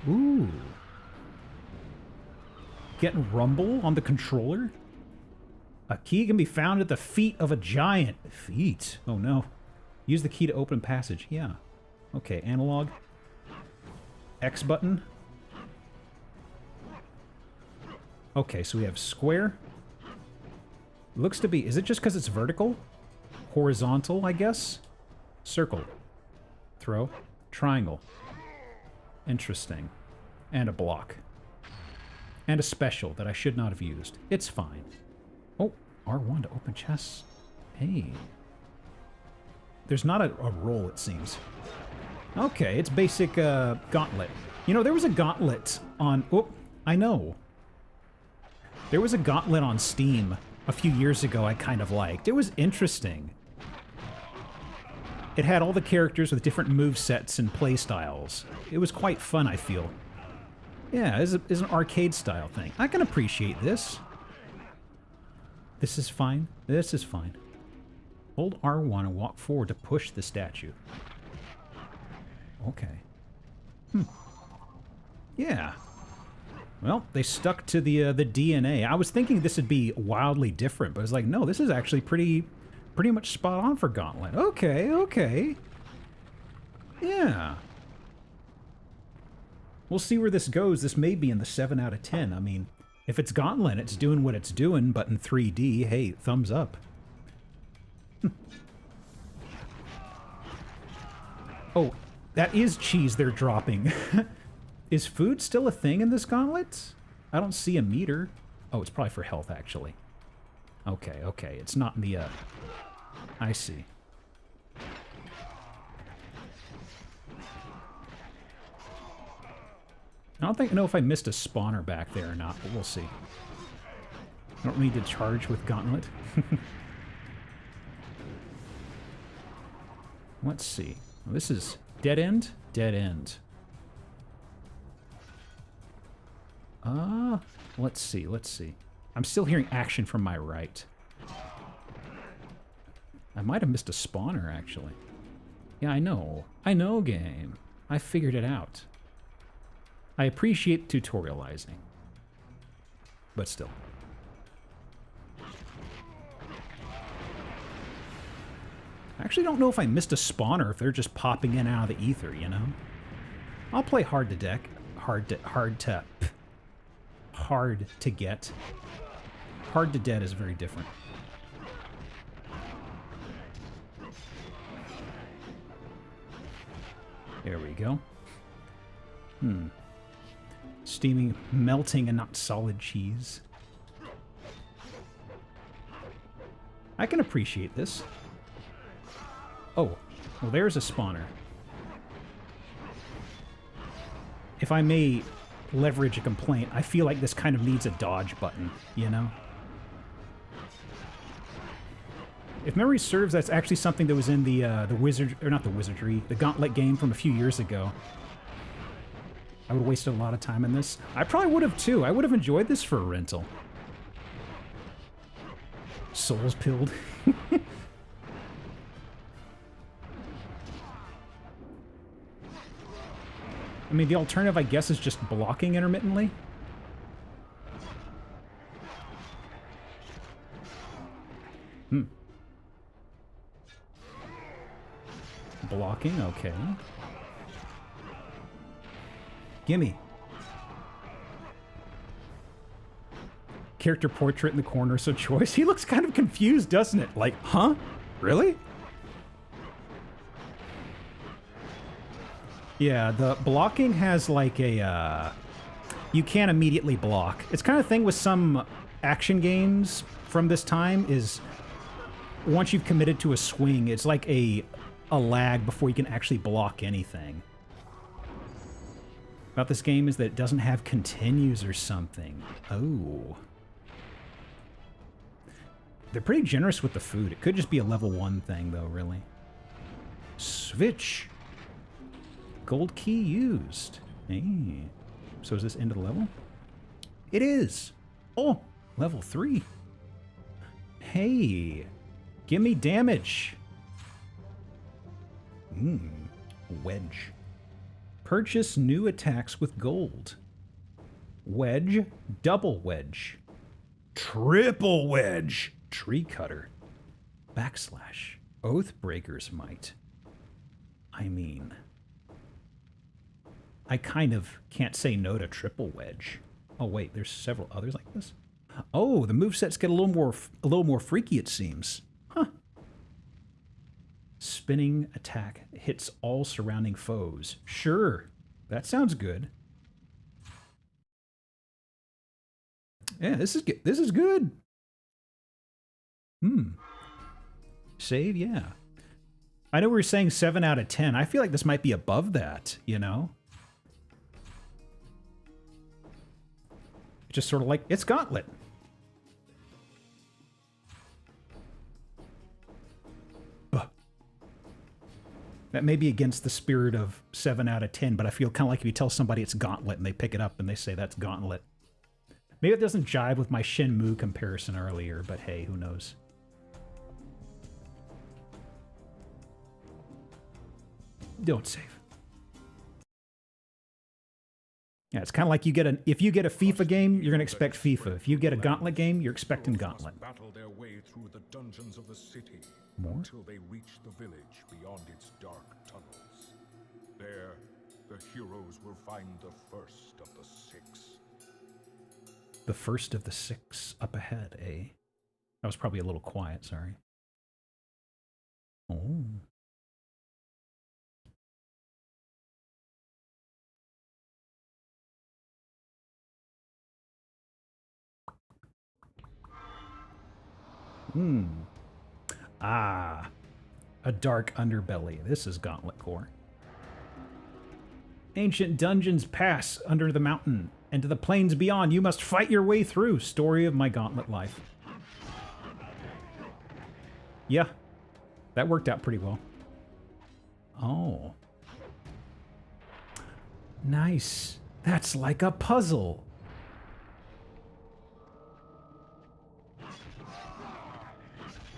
Ooh. Getting rumble on the controller? A key can be found at the feet of a giant. Feet? Oh no. Use the key to open passage. Yeah. Okay, analog. X button. Okay, so we have square. Looks to be, is it just because it's vertical? Horizontal, I guess? Circle. Throw. Triangle. Interesting. And a block. And a special that I should not have used. It's fine. Oh, R1 to open chests. Hey. There's not a roll, it seems. Okay, it's basic Gauntlet. You know, there was a Gauntlet on... Oh, I know. There was a Gauntlet on Steam a few years ago I kind of liked. It was interesting. it had all the characters with different move sets and play styles. It was quite fun, I feel. Yeah, it's an arcade style thing. I can appreciate this. This is fine. This is fine. Hold R1 and walk forward to push the statue. Okay. Yeah. Well, they stuck to the DNA. I was thinking this would be wildly different, but I was like, no, this is actually pretty much spot on for Gauntlet. Okay, okay. Yeah. We'll see where this goes. This may be in the 7 out of 10. I mean, if it's Gauntlet, it's doing what it's doing, but in 3D, hey, thumbs up. Oh, that is cheese they're dropping. Is food still a thing in this Gauntlet? I don't see a meter. Oh, it's probably for health, actually. Okay, okay. It's not in the, I see. I don't know if I missed a spawner back there or not, but we'll see. I don't need to charge with Gauntlet. Let's see. Well, this is dead end? Dead end. Let's see, let's see. I'm still hearing action from my right. I might have missed a spawner, actually. Yeah, I know. I know, game. I figured it out. I appreciate tutorializing. But still. I actually don't know if I missed a spawner, if they're just popping in and out of the ether, you know? I'll play hard to get. Hard to dead is very different. There we go. Steaming, melting, and not solid cheese. I can appreciate this. Oh, well, there's a spawner. If I may leverage a complaint, I feel like this kind of needs a dodge button, you know? If memory serves, that's actually something that was in the Gauntlet game from a few years ago. I would have wasted a lot of time in this. I probably would have too. I would have enjoyed this for a rental. Souls pilled. I mean, the alternative, I guess, is just blocking intermittently. Blocking, okay. Gimme. Character portrait in the corner, so choice. He looks kind of confused, doesn't it? Like, huh? Really? Yeah, the blocking has like a, you can't immediately block. It's kind of thing with some action games from this time is once you've committed to a swing, it's like a lag before you can actually block anything. About this game is that it doesn't have continues or something. Oh. They're pretty generous with the food. It could just be a level 1 thing, though, really. Switch. Gold key used. Hey. So is this end of the level? It is. Oh, level 3. Hey. Give me damage. Wedge. Purchase new attacks with gold. Wedge, double wedge. Triple wedge. Tree cutter. Backslash. Oathbreaker's might. I mean, I kind of can't say no to triple wedge. Oh wait, there's several others like this. Oh, the movesets get a little more freaky, it seems. Huh. Spinning attack hits all surrounding foes. Sure, that sounds good. Yeah, this is good. This is good. Save, yeah. I know we were saying 7 out of 10. I feel like this might be above that, you know? Just sort of like, it's Gauntlet. That may be against the spirit of 7 out of 10, but I feel kind of like if you tell somebody it's Gauntlet and they pick it up and they say that's Gauntlet. Maybe it doesn't jive with my Shenmue comparison earlier, but hey, who knows? Don't save. Yeah, it's kind of like if you get a FIFA game, you're going to expect FIFA. If you get a Gauntlet game, you're expecting Gauntlet. Battle their way through the dungeons of the city More? until they reach the village beyond its dark tunnels. There, the heroes will find the first of the 6. The first of the 6 up ahead, eh? That was probably a little quiet, sorry. Oh. Hmm. Ah. A dark underbelly. This is Gauntlet Core. Ancient dungeons pass under the mountain, and to the plains beyond you must fight your way through. Story of my Gauntlet life. Yeah. That worked out pretty well. Oh. Nice. That's like a puzzle.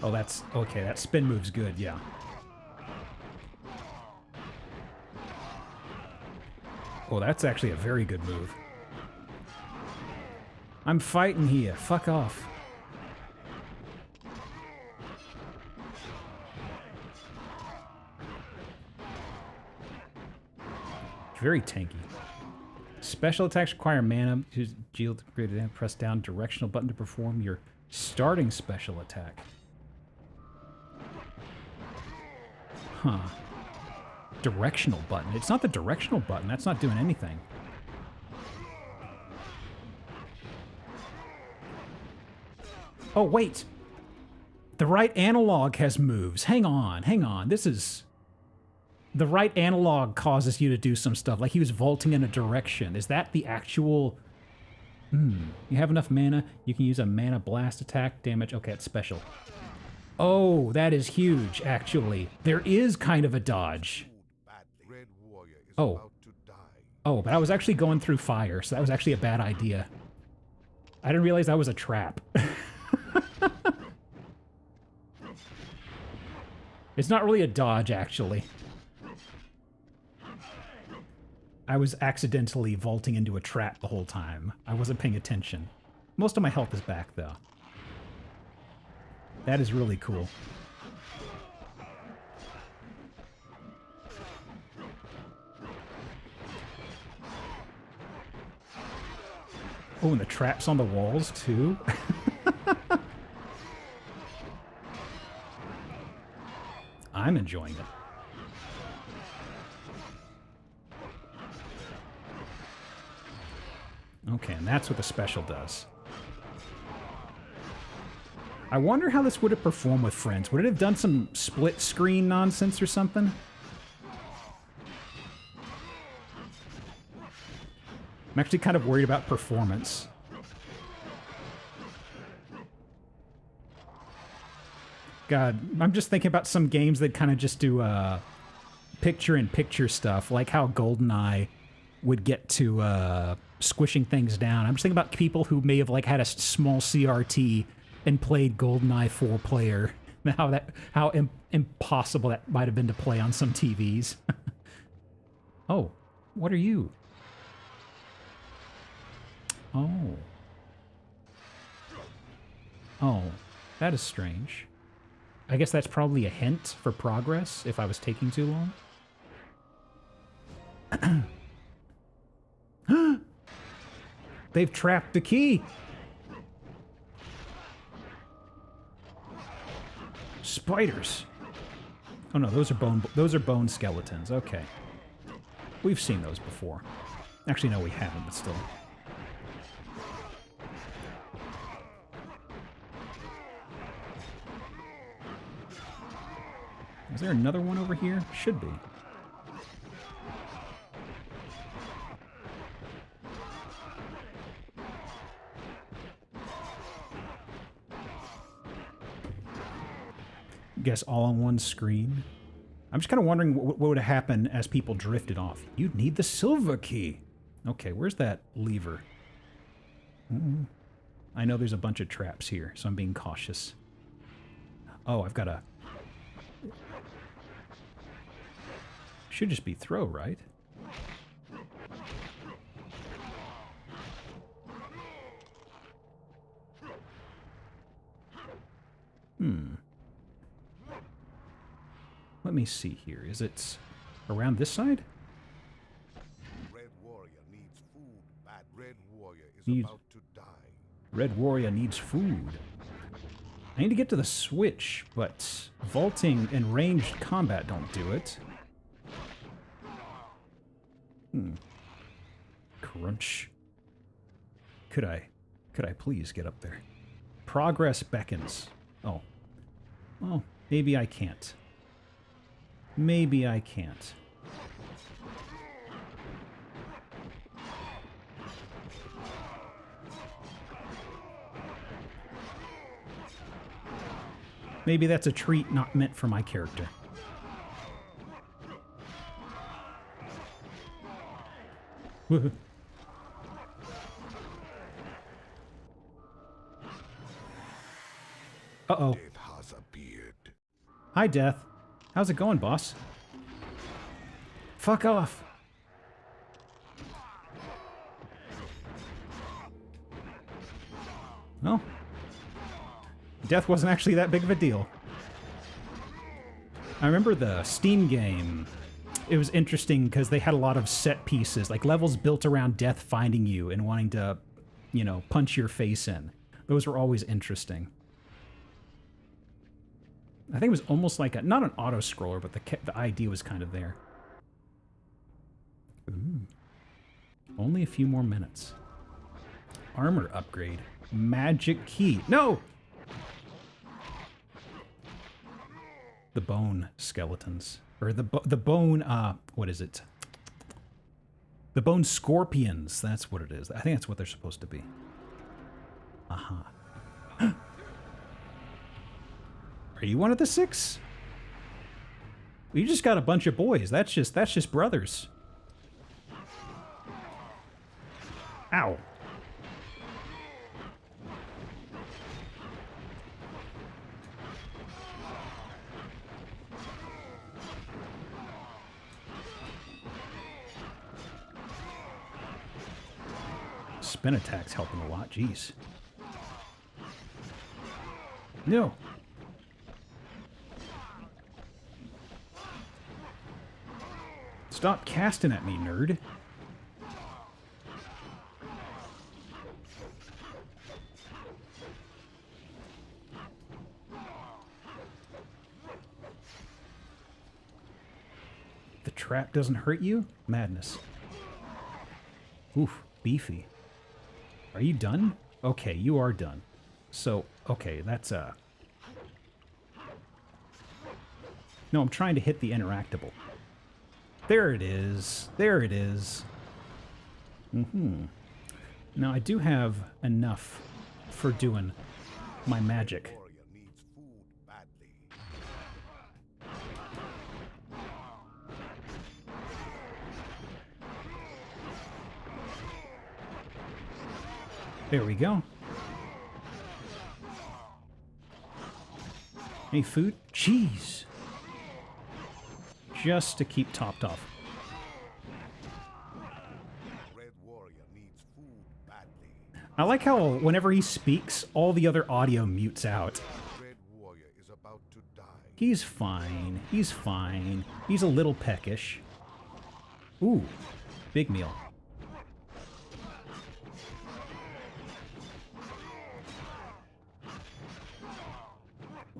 Oh, that's... okay, that spin move's good, yeah. Oh, that's actually a very good move. I'm fighting here. Fuck off. Very tanky. Special attacks require mana to shield created and press down directional button to perform your starting special attack. Huh. Directional button. It's not the directional button. That's not doing anything. Oh, wait. The right analog has moves. Hang on, hang on. This is... The right analog causes you to do some stuff. Like he was vaulting in a direction. Is that the actual... You have enough mana, you can use a mana blast attack damage. Okay, it's special. Oh, that is huge, actually. There is kind of a dodge. Oh. Oh, but I was actually going through fire, so that was actually a bad idea. I didn't realize that was a trap. It's not really a dodge, actually. I was accidentally vaulting into a trap the whole time. I wasn't paying attention. Most of my health is back, though. That is really cool. Oh, and the traps on the walls, too? I'm enjoying it. Okay, and that's what the special does. I wonder how this would have performed with friends. Would it have done some split screen nonsense or something? I'm actually kind of worried about performance. God, I'm just thinking about some games that kind of just do picture-in-picture stuff, like how GoldenEye would get to squishing things down. I'm just thinking about people who may have like had a small CRT and played GoldenEye 4-player. How impossible that might have been to play on some TVs. Oh, what are you? Oh. Oh, that is strange. I guess that's probably a hint for progress if I was taking too long. They've trapped the key. Spiders. Oh no, those are bone skeletons. Okay. We've seen those before. Actually, no, we haven't, but still. Is there another one over here? Should be. Guess all on one screen. I'm just kind of wondering what would happen as people drifted off. You'd need the silver key. Okay, where's that lever? I know there's a bunch of traps here, so I'm being cautious. Oh, I've got a... Should just be throw, right? Let me see here. Is it around this side? Red warrior needs food. Bad red warrior is Needs- about to die. Red warrior needs food. I need to get to the switch, but vaulting and ranged combat don't do it. Crunch. Could I please get up there? Progress beckons. Oh. Oh, maybe I can't. Maybe I can't. Maybe that's a treat not meant for my character. Uh-oh. Death has appeared. Hi, Death. How's it going, boss? Fuck off. Well, Death wasn't actually that big of a deal. I remember the Steam game. It was interesting because they had a lot of set pieces, like levels built around Death finding you and wanting to, you know, punch your face in. Those were always interesting. I think it was almost like a, not an auto-scroller, but the idea was kind of there. Ooh. Only a few more minutes. Armor upgrade. Magic key. No! The bone skeletons. Or the bone, what is it? The bone scorpions. That's what it is. I think that's what they're supposed to be. Aha. Are you one of the 6? You just got a bunch of boys. That's just brothers. Ow. Spin attack's helping a lot. Jeez. No. Stop casting at me, nerd. The trap doesn't hurt you? Madness. Oof, beefy. Are you done? Okay, you are done. So, okay, that's No, I'm trying to hit the interactable. There it is. There it is. Now, I do have enough for doing my magic. Warrior needs food badly. There we go. Any food? Cheese. Just to keep topped off. Red warrior needs food badly. I like how whenever he speaks, all the other audio mutes out. Red warrior is about to die. He's fine. He's fine. He's a little peckish. Ooh, big meal.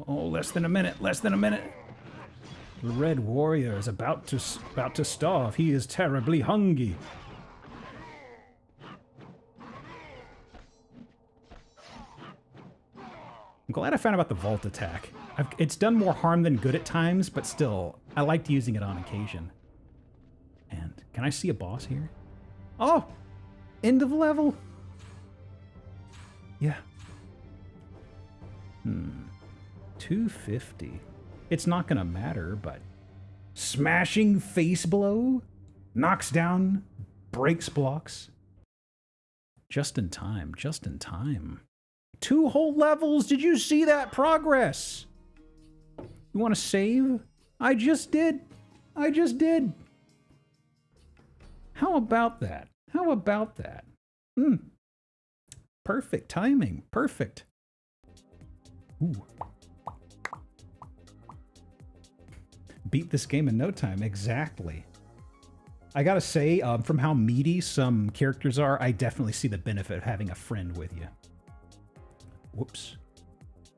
Oh, less than a minute. Less than a minute. The Red Warrior is about to starve. He is terribly hungry. I'm glad I found out about the vault attack. It's done more harm than good at times, but still, I liked using it on occasion. And can I see a boss here? Oh! End of level! Yeah. 250. It's not gonna matter, but Smashing face blow. Knocks down, breaks blocks. Just in time, just in time. 2 whole levels, did you see that progress? You want to save? I just did. I just did. How about that? How about that? Perfect timing, perfect. Ooh. Beat this game in no time, exactly. I gotta say, from how meaty some characters are, I definitely see the benefit of having a friend with you. Whoops.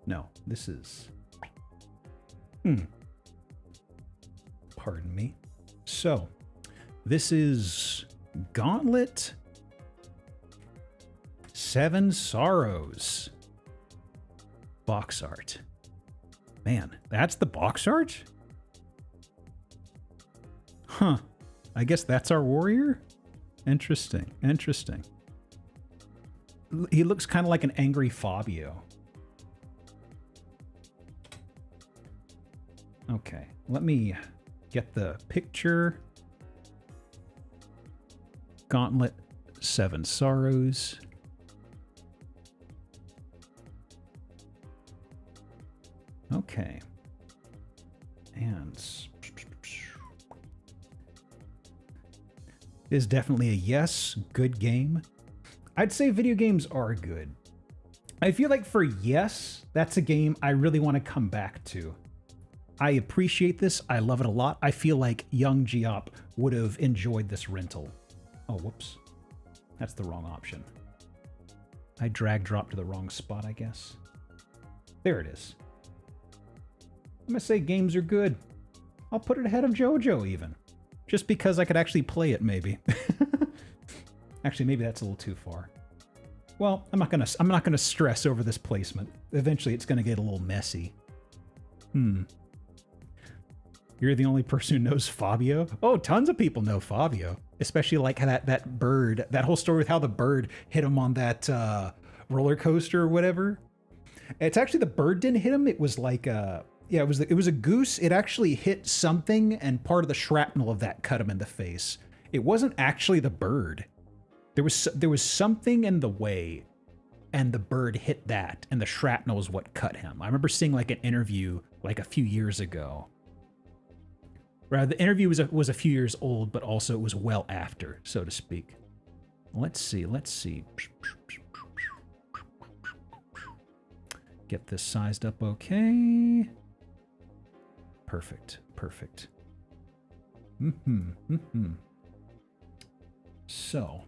No, this is... Pardon me. So, this is Gauntlet 7 Sorrows. Box art. Man, that's the box art? Huh. I guess that's our warrior? Interesting, interesting. He looks kind of like an angry Fabio. Okay, let me get the picture. Gauntlet 7 Sorrows. Okay. And is definitely a yes, good game. I'd say video games are good. I feel like for yes, that's a game I really want to come back to. I appreciate this. I love it a lot. I feel like young Giop would have enjoyed this rental. Oh, whoops. That's the wrong option. I drag drop to the wrong spot, I guess. There it is. I'm gonna say games are good. I'll put it ahead of JoJo even. Just because I could actually play it, maybe. Actually, maybe that's a little too far. Well, I'm not gonna stress over this placement. Eventually, it's gonna get a little messy. You're the only person who knows Fabio? Oh, tons of people know Fabio. Especially like that bird, that whole story with how the bird hit him on that roller coaster or whatever. It's actually the bird didn't hit him. It was like yeah, it was a goose. It actually hit something, and part of the shrapnel of that cut him in the face. It wasn't actually the bird. There was something in the way, and the bird hit that, and the shrapnel is what cut him. I remember seeing like an interview like a few years ago. Rather, the interview was a few years old, but also it was well after, so to speak. Let's see. Get this sized up okay. Perfect. So,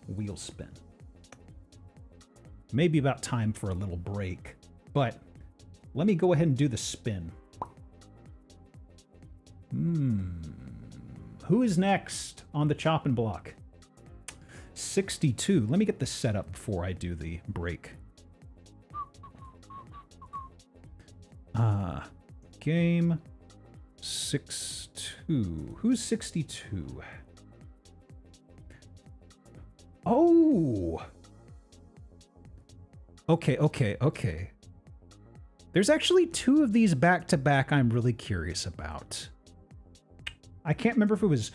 wheel spin. Maybe about time for a little break, but let me go ahead and do the spin. Who is next on the chopping block? 62. Let me get this set up before I do the break. Game 62. Who's 62? Oh! Okay. There's actually 2 of these back to back I'm really curious about. I can't remember if it was...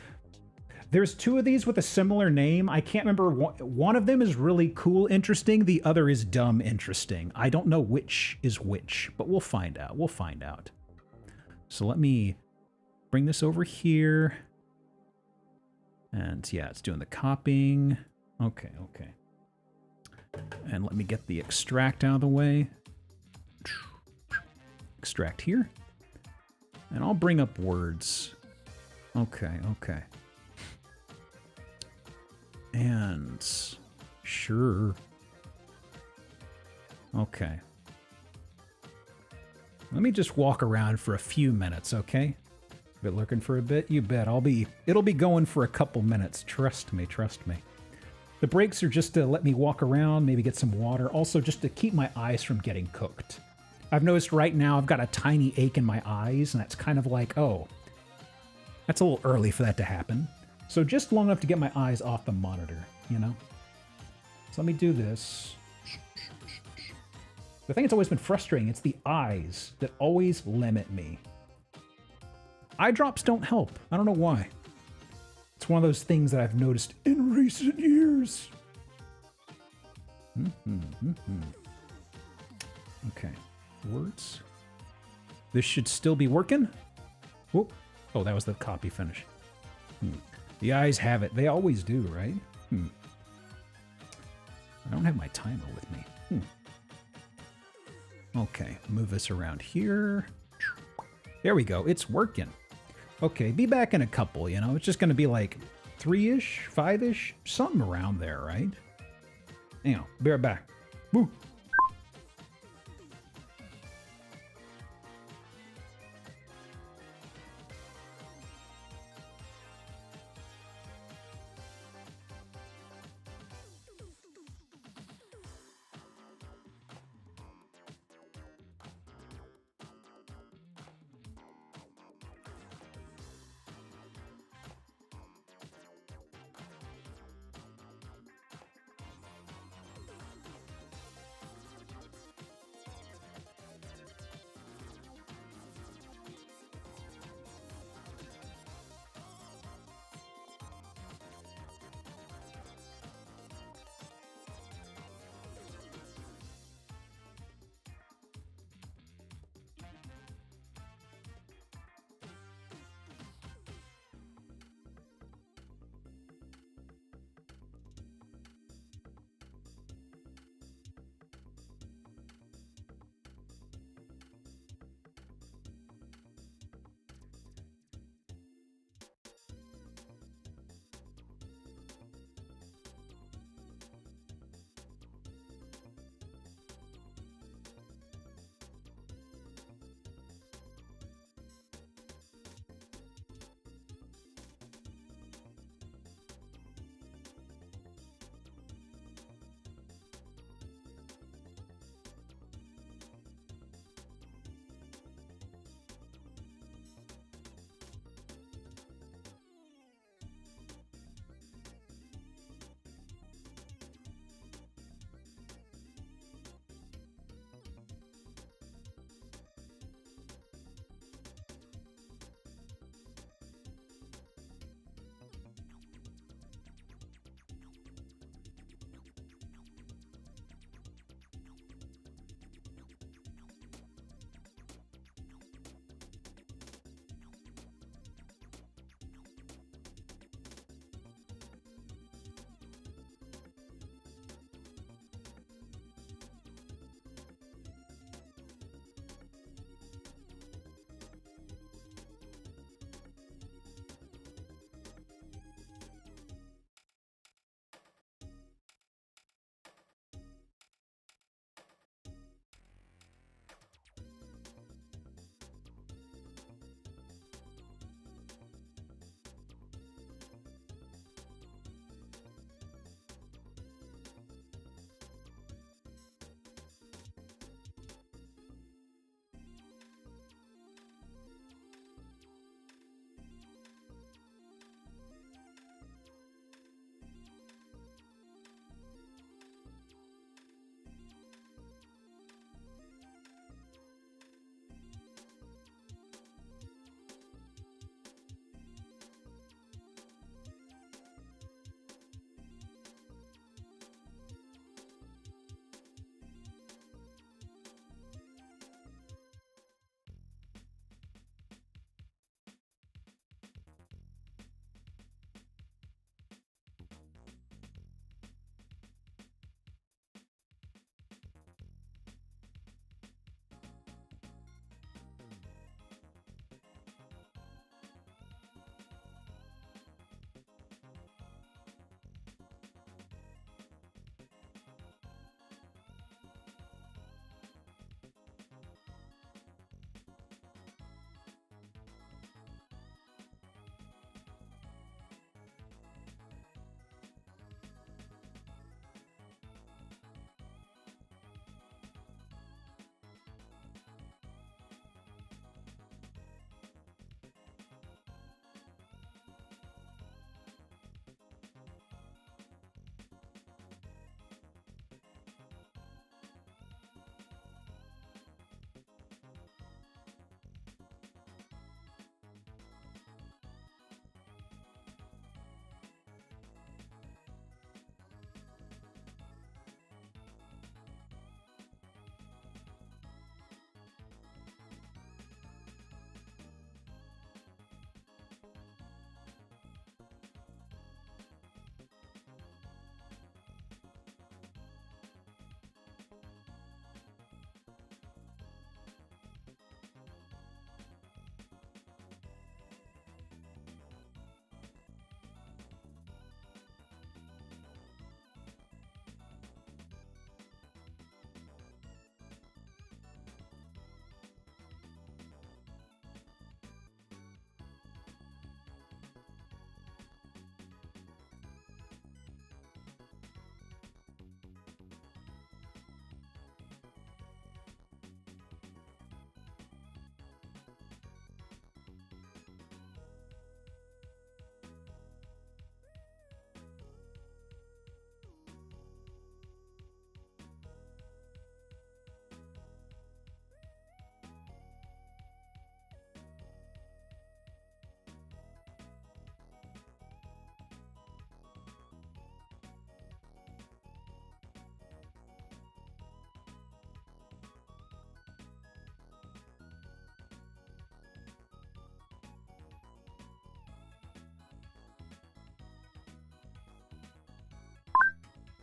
There's 2 of these with a similar name. I can't remember. One of them is really cool, interesting. The other is dumb, interesting. I don't know which is which, but we'll find out. So let me bring this over here. And yeah, it's doing the copying. Okay. And let me get the extract out of the way. Extract here. And I'll bring up words. Okay. And sure. Okay. Let me just walk around for a few minutes, okay? Been looking for a bit? You bet. It'll be going for a couple minutes. Trust me. The breaks are just to let me walk around, maybe get some water. Also just to keep my eyes from getting cooked. I've noticed right now I've got a tiny ache in my eyes, and that's kind of like, oh, that's a little early for that to happen. So just long enough to get my eyes off the monitor, you know? So let me do this. The thing that's always been frustrating, it's the eyes that always limit me. eye drops don't help. I don't know why. It's one of those things that I've noticed in recent years. Okay, words. This should still be working. Whoop. Oh, that was the copy finish. The eyes have it. They always do, right? I don't have my timer with me. Okay, move this around here. There we go. It's working. Okay, be back in a couple, you know? It's just going to be like 3-ish, 5-ish, something around there, right? Hang on, be right back. Woo!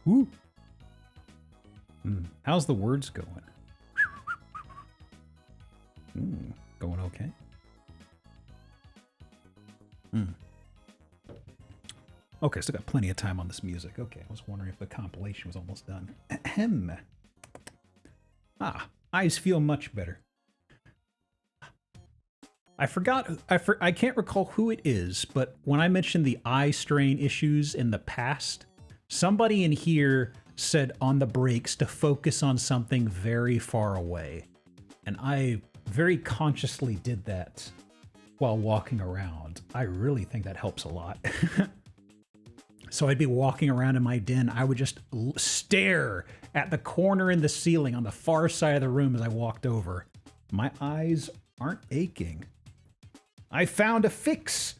Ooh. How's the words going? Going okay? Okay, still got plenty of time on this music. Okay, I was wondering if the compilation was almost done. Ahem. Eyes feel much better. I forgot, I can't recall who it is, but when I mentioned the eye strain issues in the past, somebody in here said on the breaks to focus on something very far away. And I very consciously did that while walking around. I really think that helps a lot. So I'd be walking around in my den. I would just stare at the corner in the ceiling on the far side of the room as I walked over. My eyes aren't aching. I found a fix.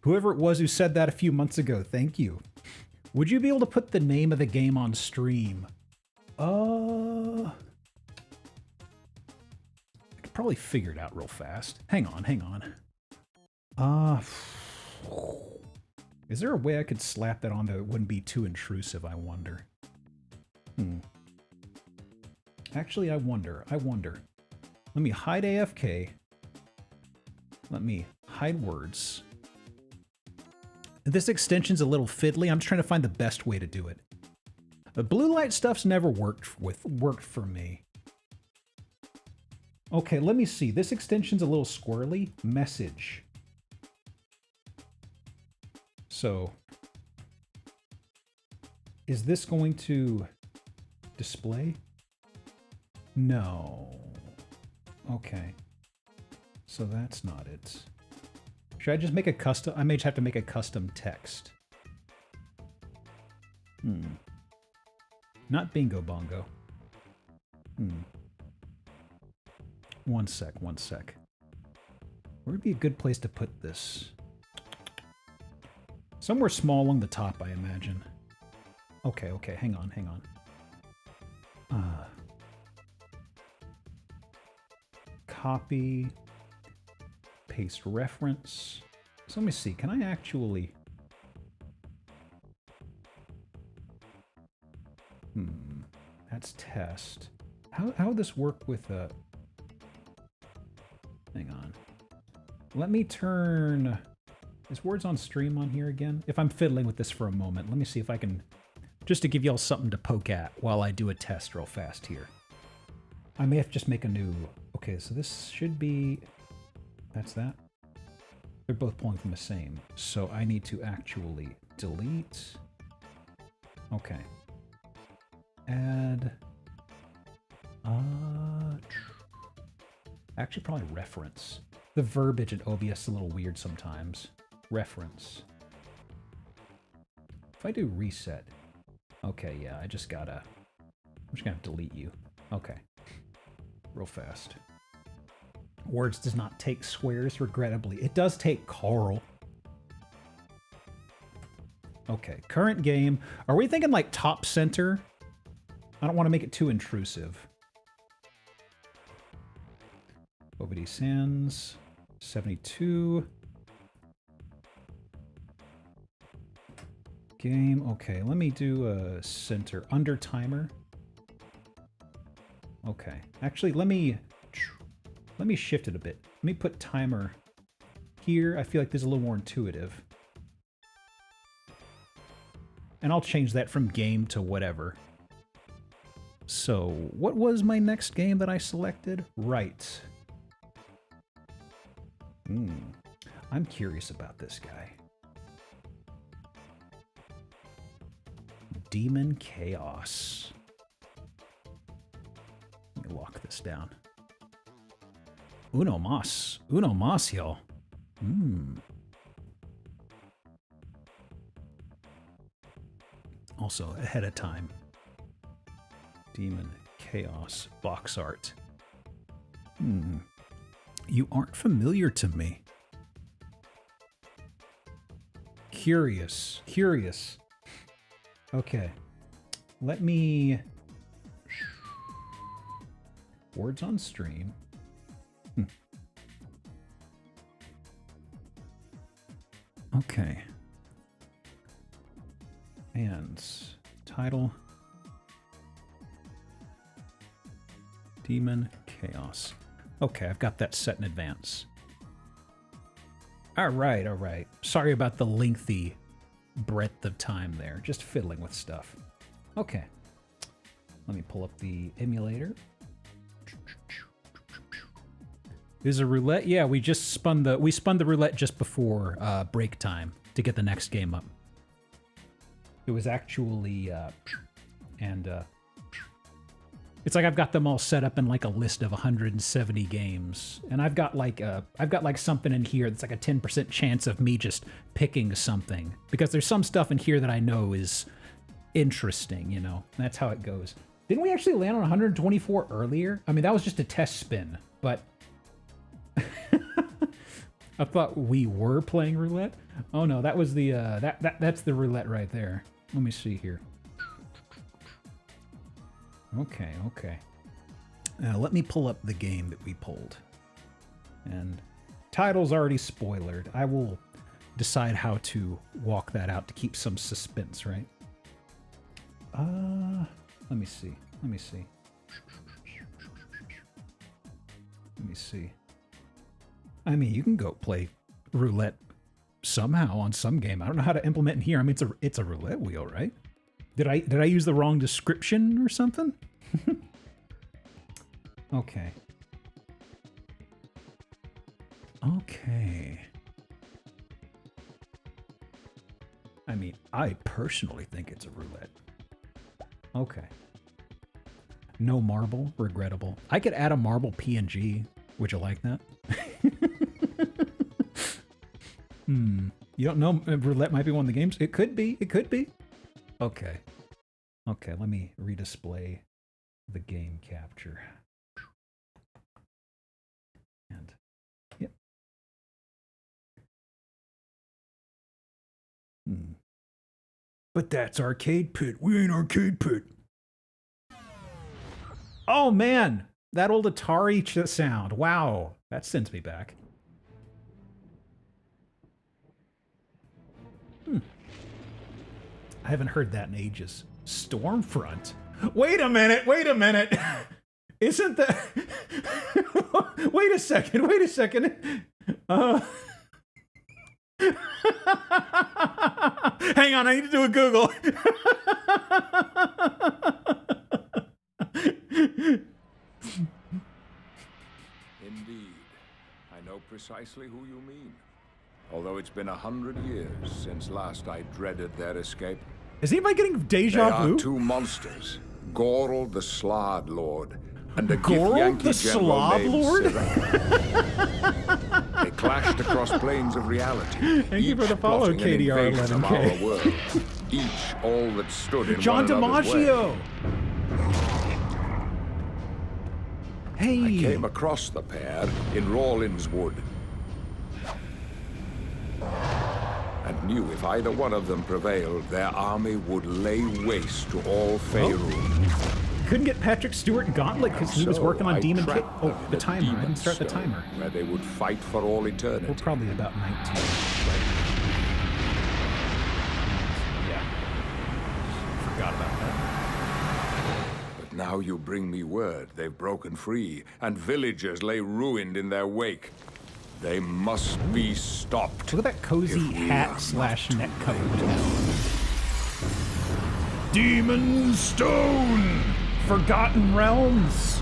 Whoever it was who said that a few months ago, thank you. Would you be able to put the name of the game on stream? I could probably figure it out real fast. Hang on. Is there a way I could slap that on that it wouldn't be too intrusive, I wonder? Actually, I wonder. Let me hide AFK. Let me hide words. This extension's a little fiddly. I'm just trying to find the best way to do it. The blue light stuff's never worked for me. Okay, let me see. This extension's a little squirrely. Message. So, is this going to display? No. Okay. So that's not it. Should I just make a custom? I may just have to make a custom text. Not bingo bongo. One sec. Where would be a good place to put this? Somewhere small along the top, I imagine. Okay, hang on. Copy, paste reference. So let me see, can I actually... That's test. How would this work with a... Hang on. Let me turn... Is words on stream on here again? If I'm fiddling with this for a moment, let me see if I can... Just to give y'all something to poke at while I do a test real fast here. I may have to just make a new... Okay, so this should be... That's that. They're both pulling from the same. So I need to actually delete. Okay. Add... Actually, probably reference. The verbiage in OBS is a little weird sometimes. Reference. If I do reset... Okay, yeah, I'm just gonna delete you. Okay. Real fast. Words does not take squares, regrettably. It does take Carl. Okay, current game. Are we thinking like top center? I don't want to make it too intrusive. OBD Sans. 72. Game. Okay, let me do a center under timer. Okay. Actually, let me shift it a bit. Let me put timer here. I feel like this is a little more intuitive. And I'll change that from game to whatever. So, what was my next game that I selected? Right. I'm curious about this guy. Demon Chaos. Let me lock this down. Uno mas, y'all. Also, ahead of time. Demon Chaos box art. You aren't familiar to me. Curious. Okay. Let me... Words on stream. Okay. And title. Demon Chaos. Okay, I've got that set in advance. All right, all right. Sorry about the lengthy breadth of time there. Just fiddling with stuff. Okay. Let me pull up the emulator. Is a roulette? Yeah, we spun the roulette just before break time to get the next game up. It was actually it's like I've got them all set up in like a list of 170 games, and I've got like something in here that's like a 10% chance of me just picking something because there's some stuff in here that I know is interesting, you know. That's how it goes. Didn't we actually land on 124 earlier? I mean, that was just a test spin, but I thought we were playing roulette. Oh no, that was the that's the roulette right there. Let me see here. Okay, okay. Now let me pull up the game that we pulled. And title's already spoilered. I will decide how to walk that out to keep some suspense, right? Let me see. Let me see. Let me see. I mean, you can go play roulette somehow on some game. I don't know how to implement in here. I mean, it's a roulette wheel, right? Did I use the wrong description or something? Okay. Okay. I mean, I personally think it's a roulette. Okay. No marble, regrettable. I could add a marble PNG. Would you like that? You don't know roulette might be one of the games? It could be. It could be. Okay. Okay, let me redisplay the game capture. And, yep. But that's Arcade Pit. We ain't Arcade Pit. Oh, man. That old Atari sound. Wow. That sends me back. I haven't heard that in ages. Stormfront? Wait a minute, wait a minute. Isn't that... Wait a second, wait a second. Hang on, I need to do a Google. Indeed. I know precisely who you mean. Although it's been 100 years since last I dreaded their escape. Is anybody getting deja vu? They are two monsters. Gorl the Slod Lord and a Gorl Yankee the general Slob named Lord? Cyril. They clashed across planes of reality. Thank you for the follow, plotting an KDR invasion of 11K. our world. Each all that stood in John one another's way. DiMaggio! Hey! I came across the pair in Rawlins Wood. And knew if either one of them prevailed, their army would lay waste to all Faerun. Couldn't get Patrick Stewart Gauntlet because he was working on Demon Kit. Oh, the timer. I didn't start the timer. Where they would fight for all eternity. We're probably about 19. Yeah. Forgot about that. But now you bring me word they've broken free, and villagers lay ruined in their wake. They must be stopped. Look at that cozy hat slash neck coat. Demon Stone! Forgotten Realms!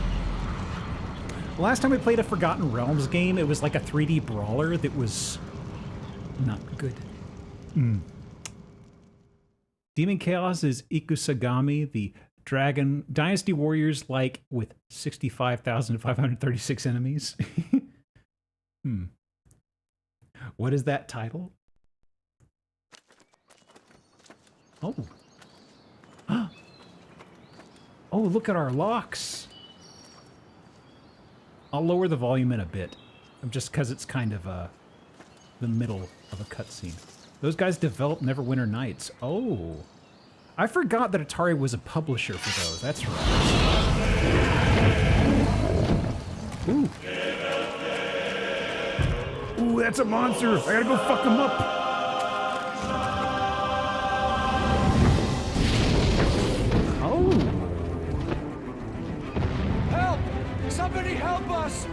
Last time we played a Forgotten Realms game, it was like a 3D brawler that was not good. Demon Chaos is Ikusagami, the dragon Dynasty Warriors like with 65,536 enemies. What is that title? Oh. Oh, look at our locks. I'll lower the volume in a bit. Just because it's kind of the middle of a cutscene. Those guys developed Neverwinter Nights. Oh. I forgot that Atari was a publisher for those. That's right. Ooh. Ooh, that's a monster. I gotta go fuck him up. Somebody help us!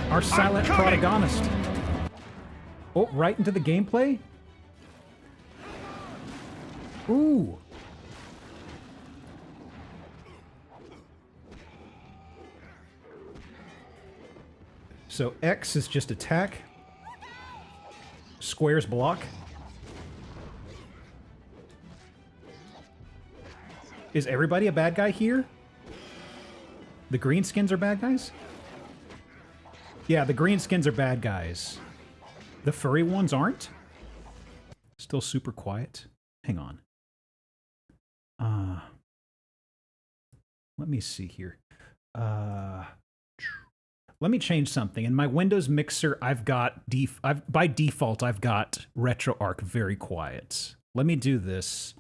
Our silent protagonist. Oh, right into the gameplay? Ooh. So X is just attack. Square's block. Is everybody a bad guy here? The greenskins are bad guys? Yeah, the greenskins are bad guys. The furry ones aren't? Still super quiet. Hang on. Let me see here. Let me change something. In my Windows mixer, I've got by default I've got RetroArch very quiet. Let me do this.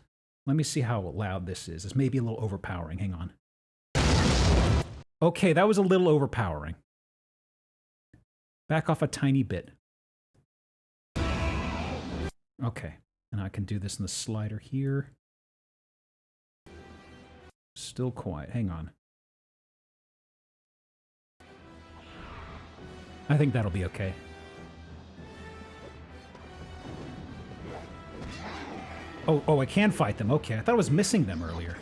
Let me see how loud this is. It's maybe a little overpowering. Hang on. Okay, that was a little overpowering. Back off a tiny bit. Okay, and I can do this in the slider here. Still quiet. Hang on. I think that'll be okay. Oh, I can fight them. Okay, I thought I was missing them earlier.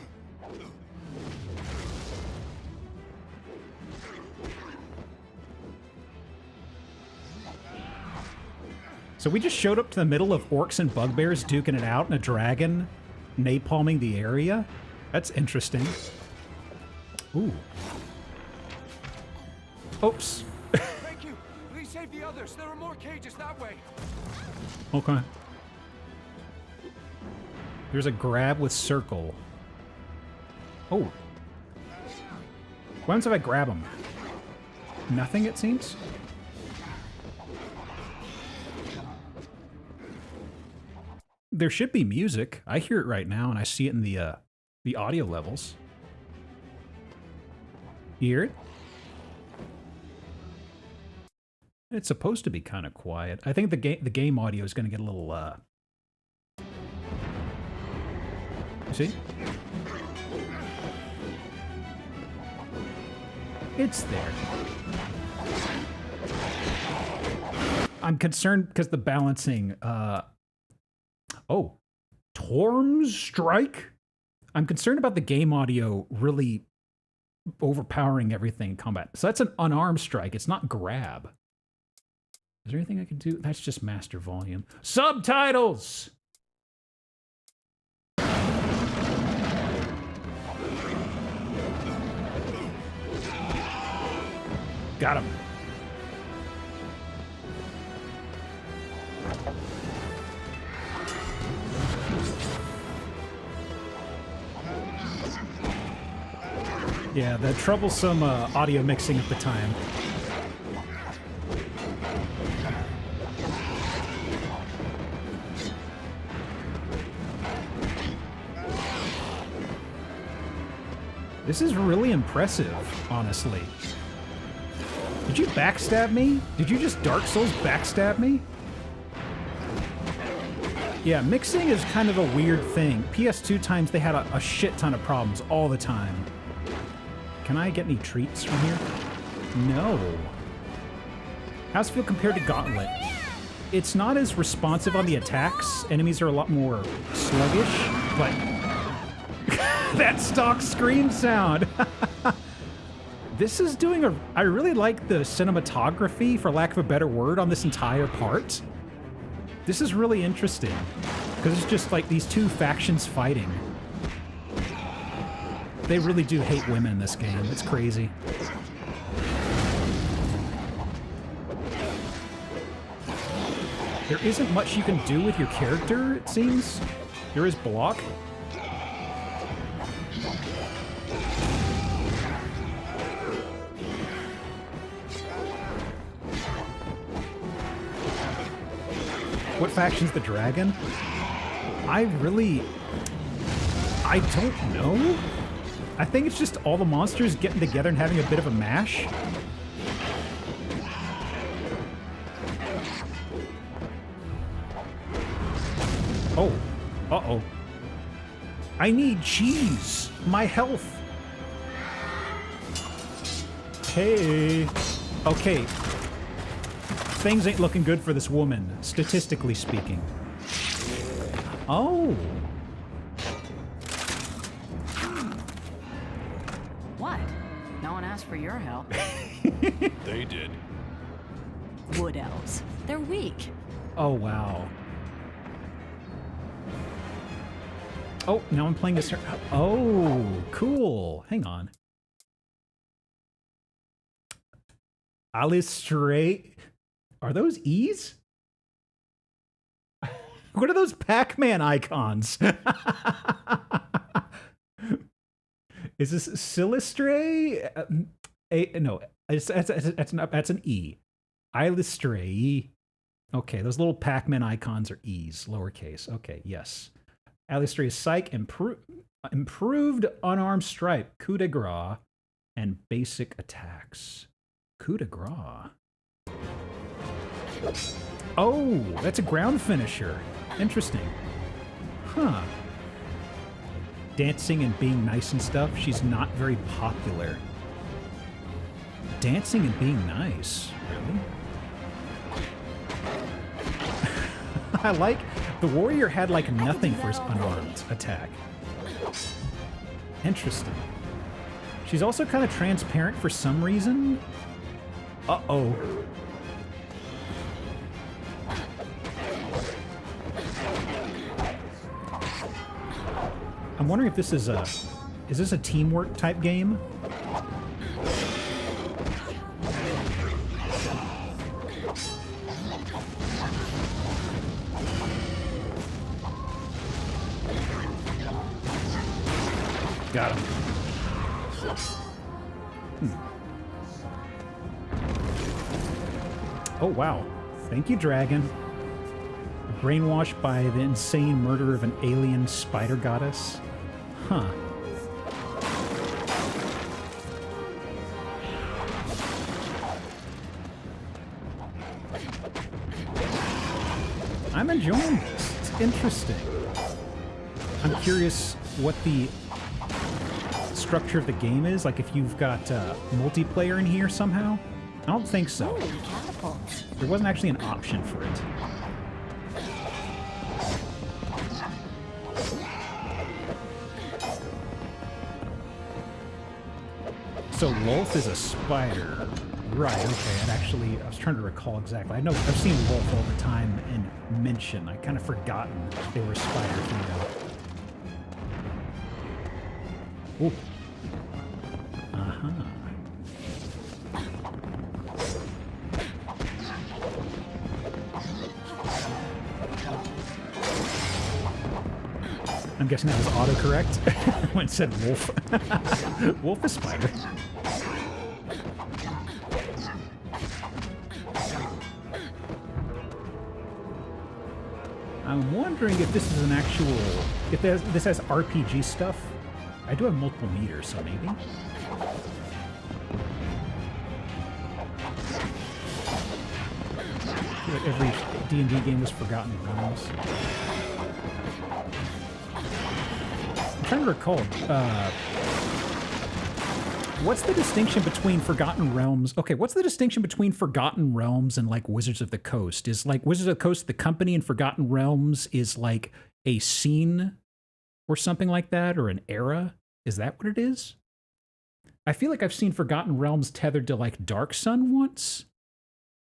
So we just showed up to the middle of orcs and bugbears duking it out and a dragon napalming the area? That's interesting. Ooh. Oops. Thank you. Please save the others. There are more cages that way. Okay. There's a grab with circle. Oh. What happens if I grab him? Nothing, it seems? There should be music. I hear it right now, and I see it in the audio levels. You hear it? It's supposed to be kind of quiet. I think the game audio is going to get a little see? It's there. I'm concerned because the balancing oh, Torm's Strike? I'm concerned about the game audio really overpowering everything in combat. So that's an unarmed strike. It's not grab. Is there anything I can do? That's just master volume. Subtitles! Got him. Yeah, the troublesome audio mixing at the time. This is really impressive, honestly. Did you backstab me? Did you just Dark Souls backstab me? Yeah, mixing is kind of a weird thing. PS2 times they had a shit ton of problems all the time. Can I get any treats from here? No. How's it feel compared to Gauntlet? It's not as responsive on the attacks. Enemies are a lot more sluggish, but... that stock scream sound! This is doing a... I really like the cinematography, for lack of a better word, on this entire part. This is really interesting, because it's just like these two factions fighting. They really do hate women in this game. It's crazy. There isn't much you can do with your character, it seems. There is block. What faction's the dragon? I don't know. I think it's just all the monsters getting together and having a bit of a mash. Oh. Uh-oh. I need cheese. My health. Hey. Okay. Things ain't looking good for this woman, statistically speaking. Oh. What? No one asked for your help. They did. Wood elves. They're weak. Oh, wow. Oh, now I'm playing this. Oh, cool. Hang on. Alistrate. Are those E's? What are those Pac-Man icons? Is this Silistre? No, that's an E. Alistrate. Okay, those little Pac-Man icons are E's, lowercase. Okay, yes. Alistrae's Psych, improved unarmed stripe, coup de grace, and basic attacks. Coup de grace. Oh, that's a ground finisher. Interesting. Huh. Dancing and being nice and stuff. She's not very popular. Dancing and being nice. Really? I like the warrior had like nothing for his unarmed attack. Interesting. She's also kind of transparent for some reason. Uh-oh. I'm wondering if this is this a teamwork type game? Got him. Oh, wow. Thank you, dragon. Brainwashed by the insane murder of an alien spider goddess. Huh. I'm enjoying this. It's interesting. I'm curious what the structure of the game is, like if you've got multiplayer in here somehow. I don't think so. There wasn't actually an option for it. So Wolf is a spider. Right, okay. I was trying to recall exactly. I know I've seen Wolf all the time in Mention. I kind of forgotten they were spiders, you know. Ooh. Uh-huh. I'm guessing that was autocorrect when it said wolf. Wolf is spider. I'm wondering if this is an actual... if this has RPG stuff. I do have multiple meters, so maybe. Every D&D game was Forgotten Realms. I'm trying to recall. What's the distinction between Forgotten Realms? Okay, what's the distinction between Forgotten Realms and like Wizards of the Coast? Is like Wizards of the Coast the company and Forgotten Realms is like a scene or something like that, or an era? Is that what it is? I feel like I've seen Forgotten Realms tethered to like Dark Sun once,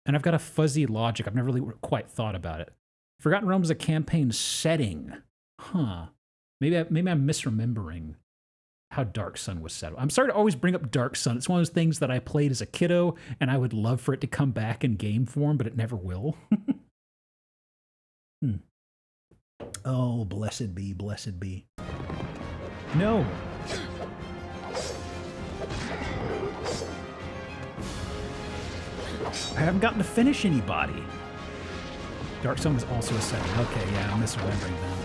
and I've got a fuzzy logic. I've never really quite thought about it. Forgotten Realms is a campaign setting. Huh. Maybe I'm misremembering how Dark Sun was set up. I'm sorry to always bring up Dark Sun. It's one of those things that I played as a kiddo, and I would love for it to come back in game form, but it never will. Oh, blessed be, blessed be. No. I haven't gotten to finish anybody. Dark Sun was also a setting. Okay, yeah, I'm misremembering that.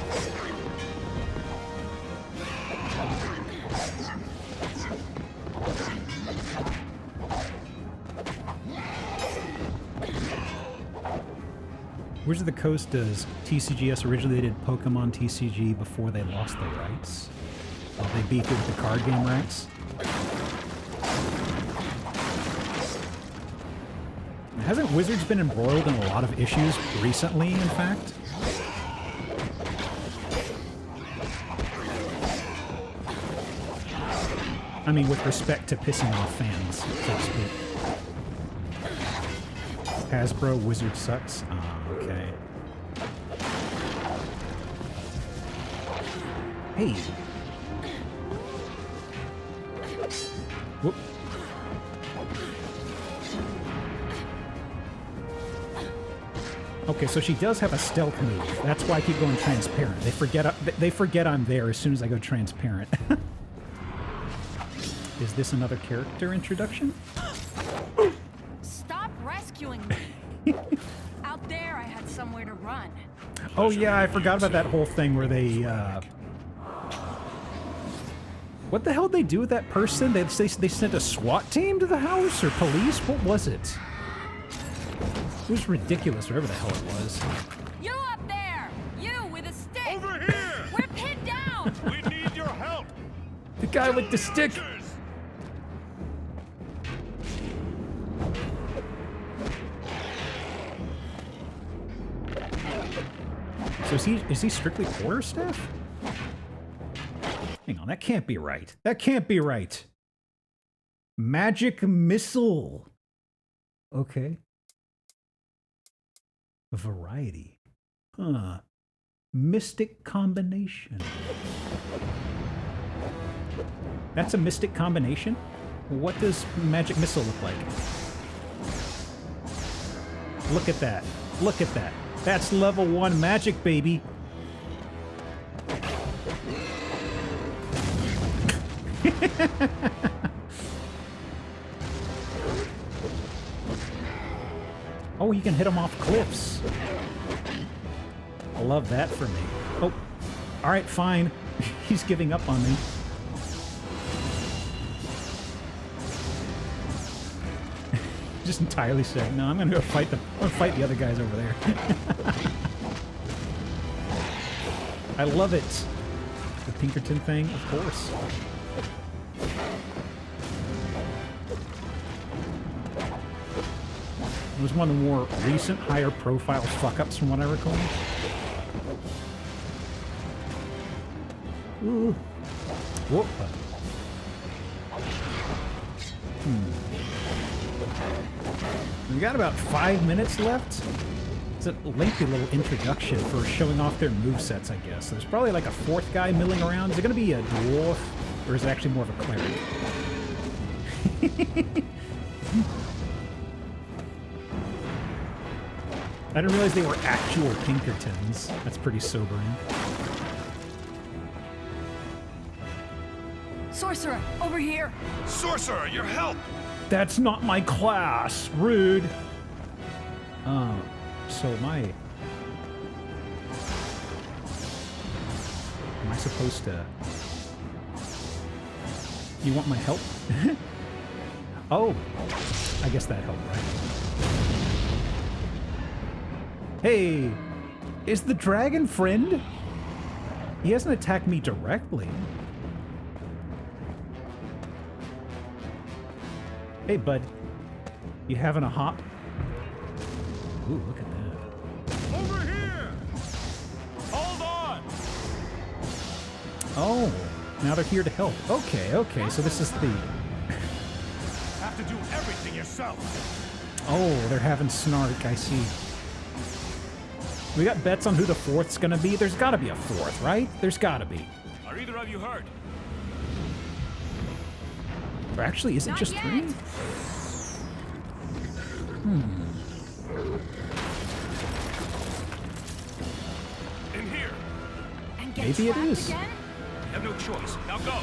Wizard of the Coast does TCGS originally did Pokemon TCG before they lost the rights. They beefed it with the card game rights. Hasn't Wizards been embroiled in a lot of issues recently, in fact? I mean, with respect to pissing off fans, so to speak. Hasbro, Wizard sucks. Oh, okay. Hey. Whoop. Okay, so she does have a stealth move. That's why I keep going transparent. They forget I'm there as soon as I go transparent. Is this another character introduction? Stop rescuing me. Out there, I had somewhere to run. Oh yeah, I forgot about that whole thing where they, what the hell did they do with that person? They sent a SWAT team to the house, or police? What was it? It was ridiculous, whatever the hell it was. You up there! You with a stick! Over here! We're pinned down! We need your help! The guy with the stick! So is he strictly quarterstaff? Hang on, that can't be right. That can't be right. Magic missile. Okay. Variety. Huh. Mystic combination. That's a mystic combination? What does magic missile look like? Look at that. Look at that. That's level 1 magic, baby. Oh, you can hit them off cliffs. I love that for me. Oh, all right, fine. He's giving up on me. Just entirely said, no, I'm gonna go fight the other guys over there. I love it. The Pinkerton thing, of course. It was one of the more recent, higher profile fuck-ups from what I recall. Ooh. Whoop. We got about 5 minutes left. It's a lengthy little introduction for showing off their movesets, I guess. There's probably like a 4th guy milling around. Is it going to be a dwarf, or is it actually more of a cleric? I didn't realize they were actual Pinkertons. That's pretty sobering. Sorcerer, over here! Sorcerer, your help! That's not my class! Rude! So am I supposed to... You want my help? Oh! I guess that helped, right? Hey! Is the dragon friend? He hasn't attacked me directly. Hey, bud. You having a hop? Ooh, look at that. Over here! Hold on! Oh, now they're here to help. Okay, okay, so this is the... Have to do everything yourself! Oh, they're having snark, I see. We got bets on who the 4th's gonna be? There's gotta be a 4th, right? There's gotta be. Are either of you hurt? Or actually, is it just 3? In here! Maybe it is. You have no choice. Now go!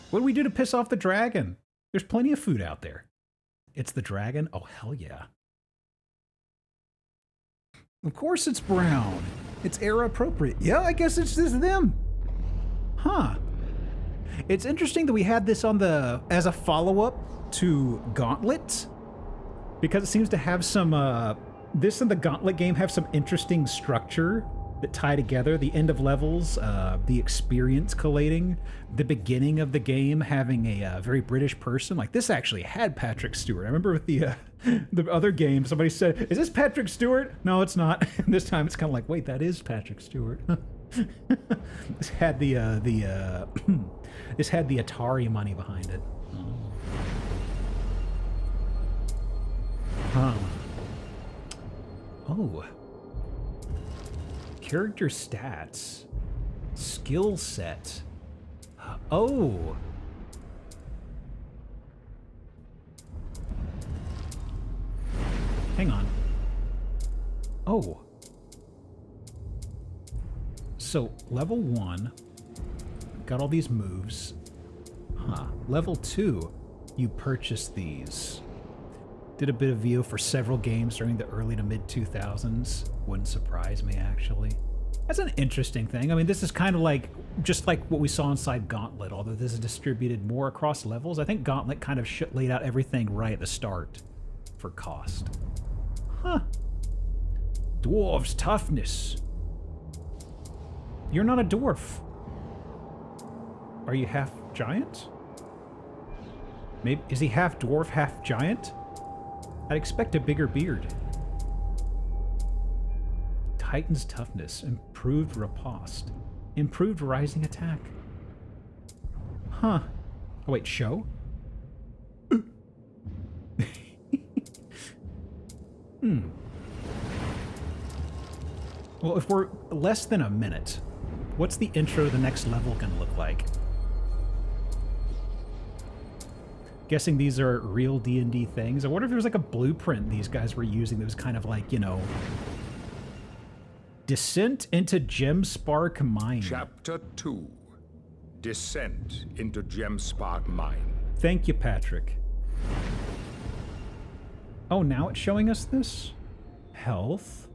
What do we do to piss off the dragon? There's plenty of food out there. It's the dragon? Oh, hell yeah. Of course it's brown. It's era appropriate. Yeah, I guess it's just them. Huh. It's interesting that we had this on the as a follow-up to Gauntlet, because it seems to have some, this and the Gauntlet game have some interesting structure that tie together. The end of levels, the experience collating, the beginning of the game having a very British person. Like, this actually had Patrick Stewart. I remember with the other game, somebody said, "Is this Patrick Stewart?" No, it's not. And this time it's kind of like, wait, that is Patrick Stewart. This had the this had the Atari money behind it. Huh. Oh. Character stats. Skill set. Oh. Hang on. Oh. So, level 1, got all these moves. Huh. Level 2, you purchased these. Did a bit of VO for several games during the early to mid-2000s. Wouldn't surprise me, actually. That's an interesting thing. I mean, this is kind of like, just like what we saw inside Gauntlet, although this is distributed more across levels. I think Gauntlet kind of laid out everything right at the start for cost. Huh. Dwarves' toughness. You're not a dwarf. Are you half giant? Maybe, is he half dwarf, half giant? I'd expect a bigger beard. Titan's toughness, improved riposte, improved rising attack. Huh. Oh wait, show? Well, if we're less than a minute, what's the intro to the next level gonna look like? Guessing these are real D&D things. I wonder if there was like a blueprint these guys were using that was kind of like, you know, Descent into Gemspark Mine. Chapter 2. Descent into Gemspark Mine. Thank you, Patrick. Oh, now it's showing us this? Health.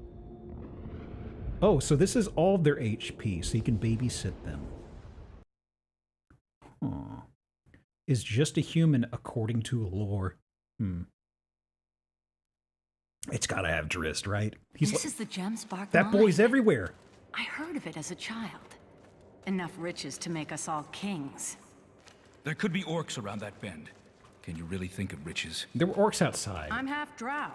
Oh, so this is all of their HP, so you can babysit them. Huh. Is just a human according to lore. It's gotta have Drist, right? This is the Gemspark That Mine. boy's everywhere. I heard of it as a child. Enough riches to make us all kings. There could be orcs around that bend. Can you really think of riches? There were orcs outside. I'm half drow.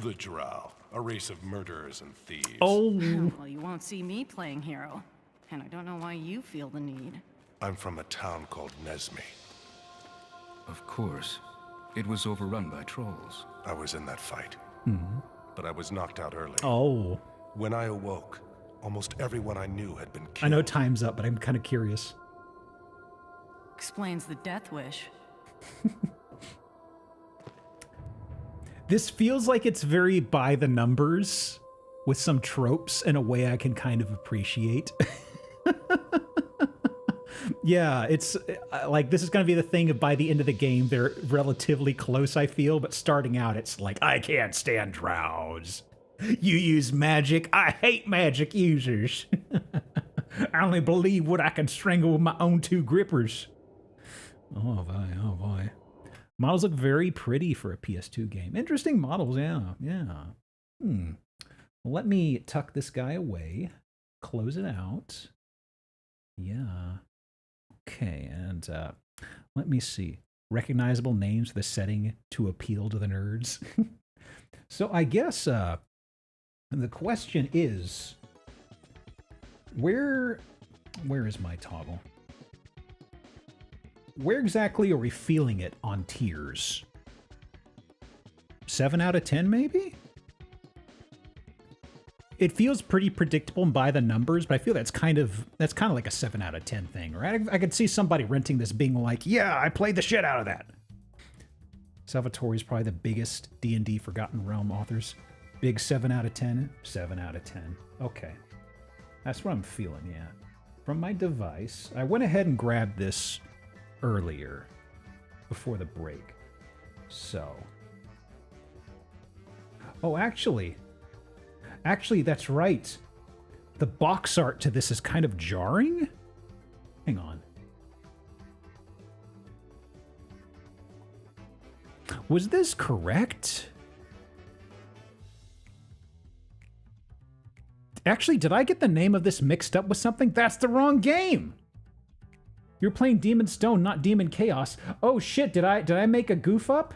The Drow, a race of murderers and thieves. Oh. Well, you won't see me playing hero. And I don't know why you feel the need. I'm from a town called Nesme. Of course. It was overrun by trolls. I was in that fight. Mm-hmm. But I was knocked out early. Oh. When I awoke, almost everyone I knew had been killed. I know time's up, but I'm kind of curious. Explains the death wish. This feels like it's very by the numbers with some tropes in a way I can kind of appreciate. Yeah, it's like this is going to be the thing of by the end of the game, they're relatively close, I feel, but starting out, it's like, I can't stand drows. You use magic. I hate magic users. I only believe what I can strangle with my own two grippers. Oh boy, oh boy. Models look very pretty for a PS2 game. Interesting models, yeah. Well, let me tuck this guy away, close it out. Yeah. Okay, and let me see. Recognizable names for the setting to appeal to the nerds. So I guess the question is, where is my toggle? Where exactly are we feeling it on tiers? 7 out of 10, maybe? It feels pretty predictable by the numbers, but I feel that's kind of like a 7 out of 10 thing, right? I could see somebody renting this being like, yeah, I played the shit out of that. Salvatore's probably the biggest D&D Forgotten Realm authors. Big 7 out of 10? 7 out of 10. Okay. That's what I'm feeling, yeah. From my device, I went ahead and grabbed this earlier, before the break. So. Oh, actually, that's right. The box art to this is kind of jarring. Hang on. Was this correct? Actually, did I get the name of this mixed up with something? That's the wrong game! You're playing Demon Stone, not Demon Chaos. Oh shit, did I make a goof up?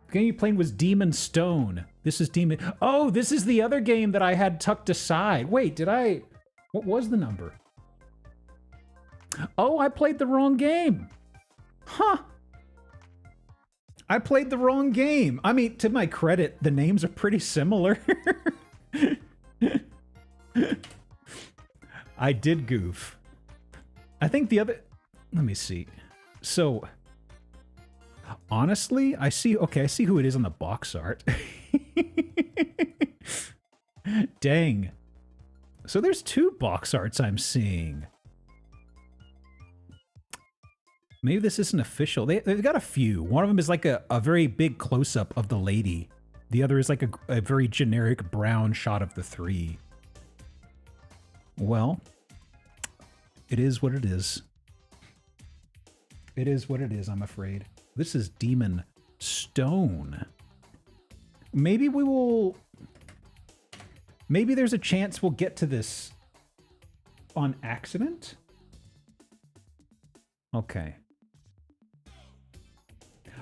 The game you played was Demon Stone. This is Demon... Oh, this is the other game that I had tucked aside. Wait, did I... What was the number? Oh, I played the wrong game. Huh. I played the wrong game. I mean, to my credit, the names are pretty similar. I did goof. I think the other... Let me see. So... Honestly, I see who it is on the box art. Dang. So there's two box arts I'm seeing. Maybe this isn't official. They've got a few. One of them is like a very big close-up of the lady. The other is like a very generic brown shot of the three. Well, it is what it is. It is what it is, I'm afraid. This is Demon Stone. Maybe we will... Maybe there's a chance we'll get to this on accident? Okay.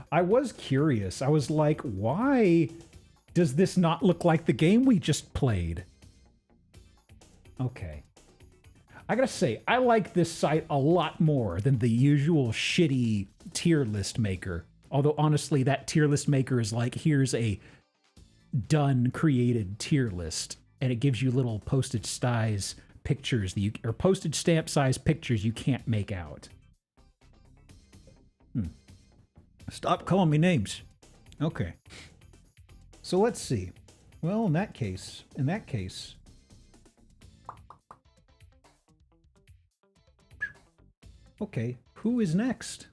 I was curious. I was like, why does this not look like the game we just played? Okay. I gotta say, I like this site a lot more than the usual shitty tier list maker. Although, honestly, that tier list maker is like, here's a done created tier list. And it gives you little postage size pictures that or postage stamp size pictures you can't make out. Stop calling me names. Okay. So let's see. Well, in that case, okay, who is next?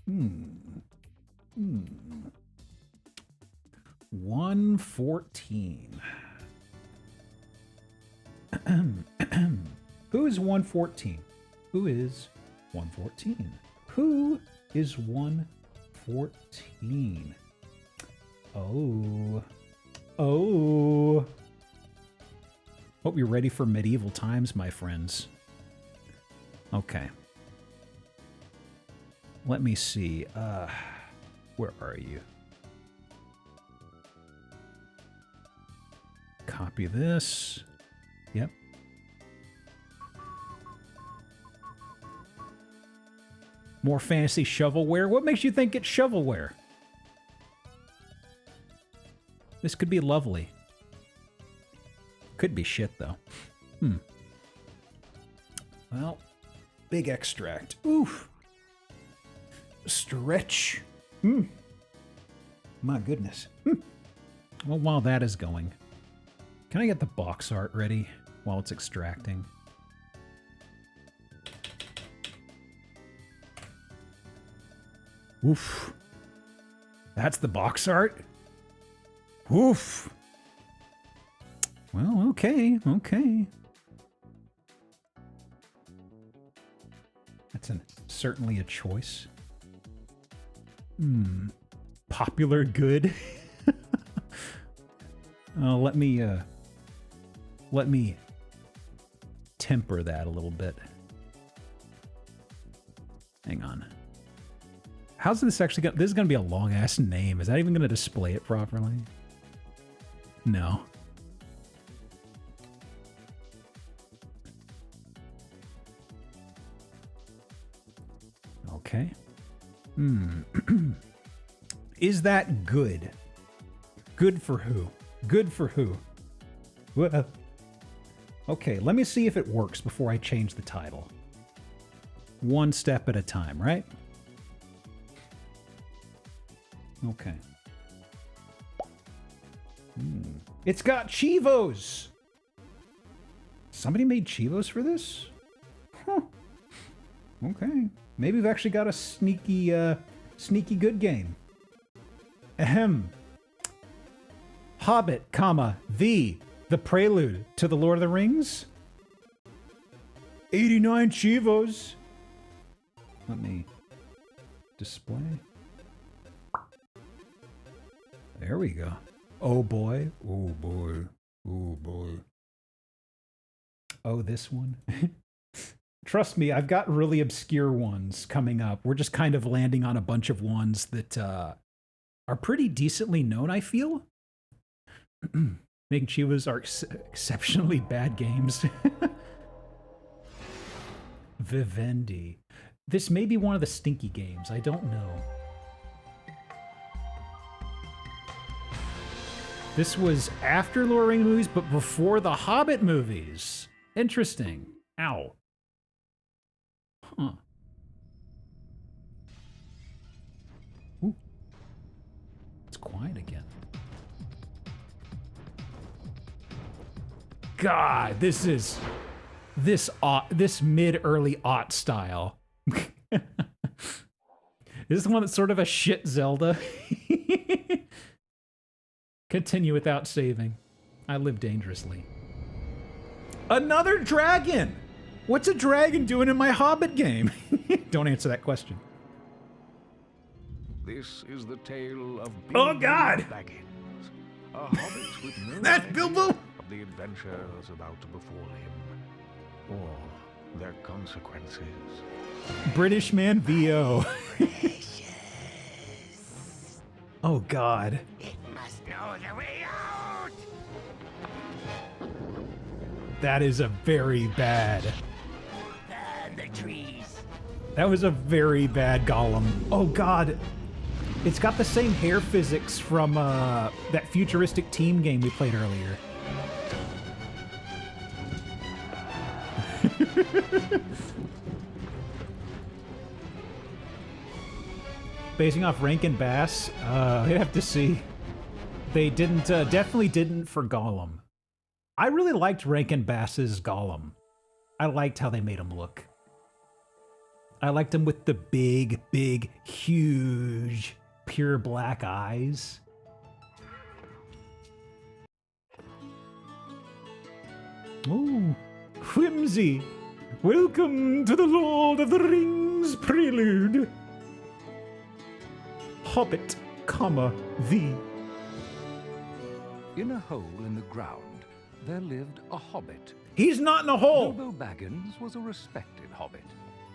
114. Who is 114? Who is 114? Who is 114? Oh. Hope you're ready for medieval times, my friends. Okay. Let me see. Where are you? Copy this. Yep. More fantasy shovelware? What makes you think it's shovelware? This could be lovely. Could be shit, though. Well, big extract. Oof. Stretch. My goodness. Well, while that is going, can I get the box art ready while it's extracting? Oof. That's the box art? Oof. Well, okay. That's certainly a choice. Popular good. Let me temper that a little bit. Hang on. How's this actually going? This is going to be a long ass name. Is that even going to display it properly? No. Okay. Is that good? Good for who? Good for who? Well, okay, let me see if it works before I change the title. One step at a time, right? Okay. It's got Chivos! Somebody made Chivos for this? Huh. Okay. Maybe we've actually got a sneaky good game. Ahem. Hobbit, the Prelude to the Lord of the Rings? 89 Chivos. Let me display. There we go. Oh boy. Oh boy. Oh boy. Oh, this one. Trust me, I've got really obscure ones coming up. We're just kind of landing on a bunch of ones that are pretty decently known, I feel. Making Chivas are exceptionally bad games. Vivendi. This may be one of the stinky games. I don't know. This was after Lord of the Rings movies, but before the Hobbit movies. Interesting. Ow. Huh. Ooh. It's quiet again. God, this is this mid-early aught style. This is the one that's sort of a shit Zelda. Continue without saving. I live dangerously. Another dragon! What's a dragon doing in my Hobbit game? Don't answer that question. This is the tale of Oh God! Baggins, a hobbit with no That's idea Bilbo! of the adventures about to befall him, or their consequences. British man VO. Oh God. It must know the way out! That is a very bad. Burn the trees. That was a very bad Gollum. Oh God. It's got the same hair physics from that futuristic team game we played earlier. Basing off Rankin Bass, I'd have to see. They didn't, definitely didn't for Gollum. I really liked Rankin Bass's Gollum. I liked how they made him look. I liked him with the big, huge, pure black eyes. Ooh, whimsy. Welcome to the Lord of the Rings prelude. Hobbit, the. In a hole in the ground, there lived a hobbit. He's not in a hole! Bilbo Baggins was a respected hobbit.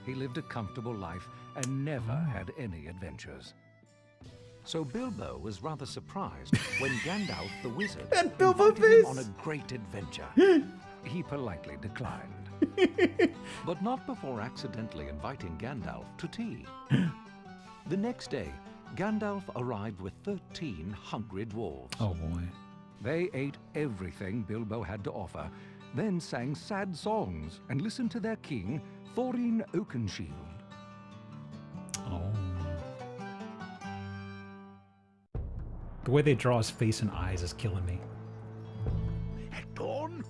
He lived a comfortable life and never had any adventures. So Bilbo was rather surprised when Gandalf the wizard and Bilbo invited him on a great adventure. He politely declined. But not before accidentally inviting Gandalf to tea. The next day, Gandalf arrived with 13 hungry dwarves. Oh boy. They ate everything Bilbo had to offer, then sang sad songs and listened to their king, Thorin Oakenshield. Oh. The way they draw his face and eyes is killing me. At dawn,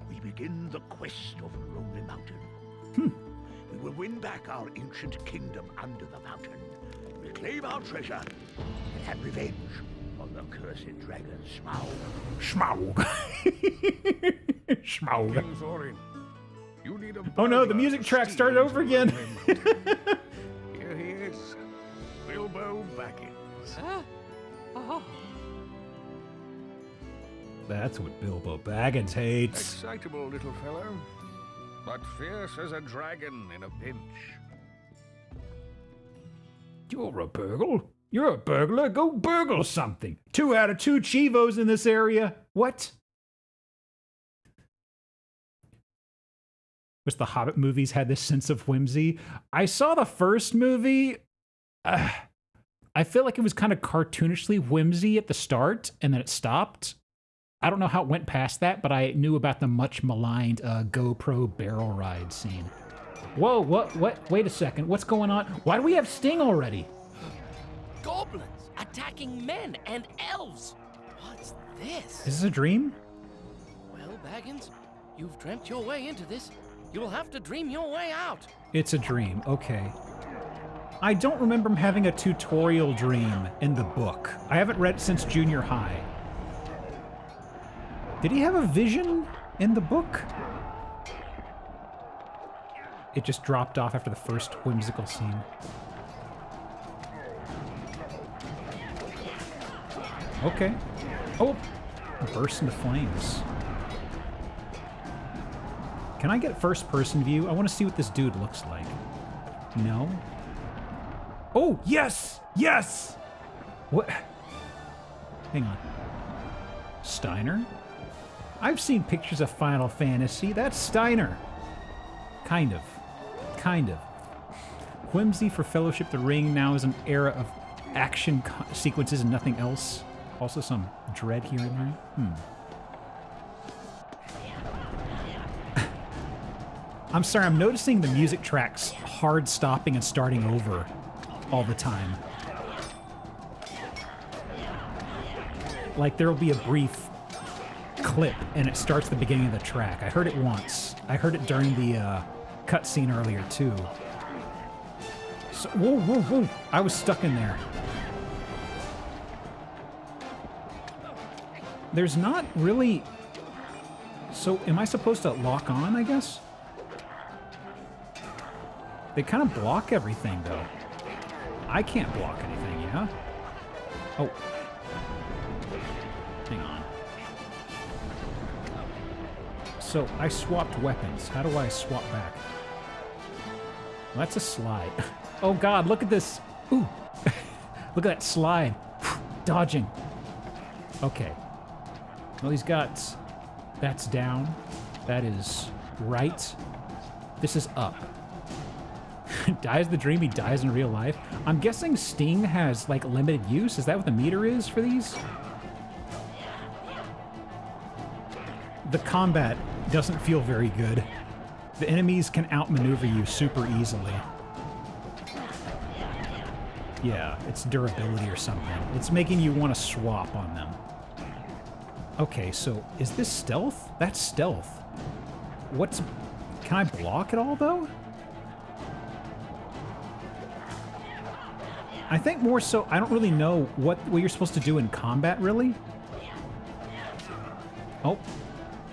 we begin the quest of Lonely Mountain. We will win back our ancient kingdom under the mountain, reclaim our treasure, and have revenge on the cursed dragon Smaug. Smaug. Smaug. King Thorin, you need a Oh no, the music track started over again. Here he is, Bilbo Baggins. Huh? Oh. That's what Bilbo Baggins hates. Excitable little fellow, but fierce as a dragon in a pinch. You're a burglar? You're a burglar? Go burgle something. 2 out of 2 Chivos in this area. What? Wish the Hobbit movies had this sense of whimsy. I saw the first movie. I feel like it was kind of cartoonishly whimsy at the start, and then it stopped. I don't know how it went past that, but I knew about the much maligned GoPro barrel ride scene. Whoa, what? Wait a second. What's going on? Why do we have Sting already? Goblins attacking men and elves. What's this? Is this a dream? Well, Baggins, you've dreamt your way into this. You will have to dream your way out. It's a dream. Okay. I don't remember him having a tutorial dream in the book. I haven't read it since junior high. Did he have a vision in the book? it just dropped off after the first whimsical scene. Okay. Oh! Burst into flames. Can I get first-person view? I want to see what this dude looks like. No? Oh, yes! Yes! What? Hang on. Steiner? I've seen pictures of Final Fantasy. That's Steiner. Kind of. Kind of. Whimsy for Fellowship the Ring now is an era of action sequences and nothing else. Also some dread here and there. I'm sorry, I'm noticing the music tracks hard stopping and starting over all the time. Like, there will be a brief clip and it starts at the beginning of the track. I heard it once. I heard it during the cutscene earlier, too. So, whoa, whoa, whoa. I was stuck in there. There's not really... So, am I supposed to lock on, I guess? They kind of block everything, though. I can't block anything, yeah? Oh. Hang on. So, I swapped weapons. How do I swap back? Well, that's a slide. Oh god, look at this! Ooh! Look at that slide. Dodging. Okay. Well, he's got... That's down. That is right. This is up. Dies the dream, he dies in real life. I'm guessing Sting has, like, limited use? Is that what the meter is for these? The combat doesn't feel very good. The enemies can outmaneuver you super easily. Yeah, it's durability or something. It's making you want to swap on them. Okay, so is this stealth? That's stealth. What's... Can I block it all, though? I think more so, I don't really know what you're supposed to do in combat, really. Oh.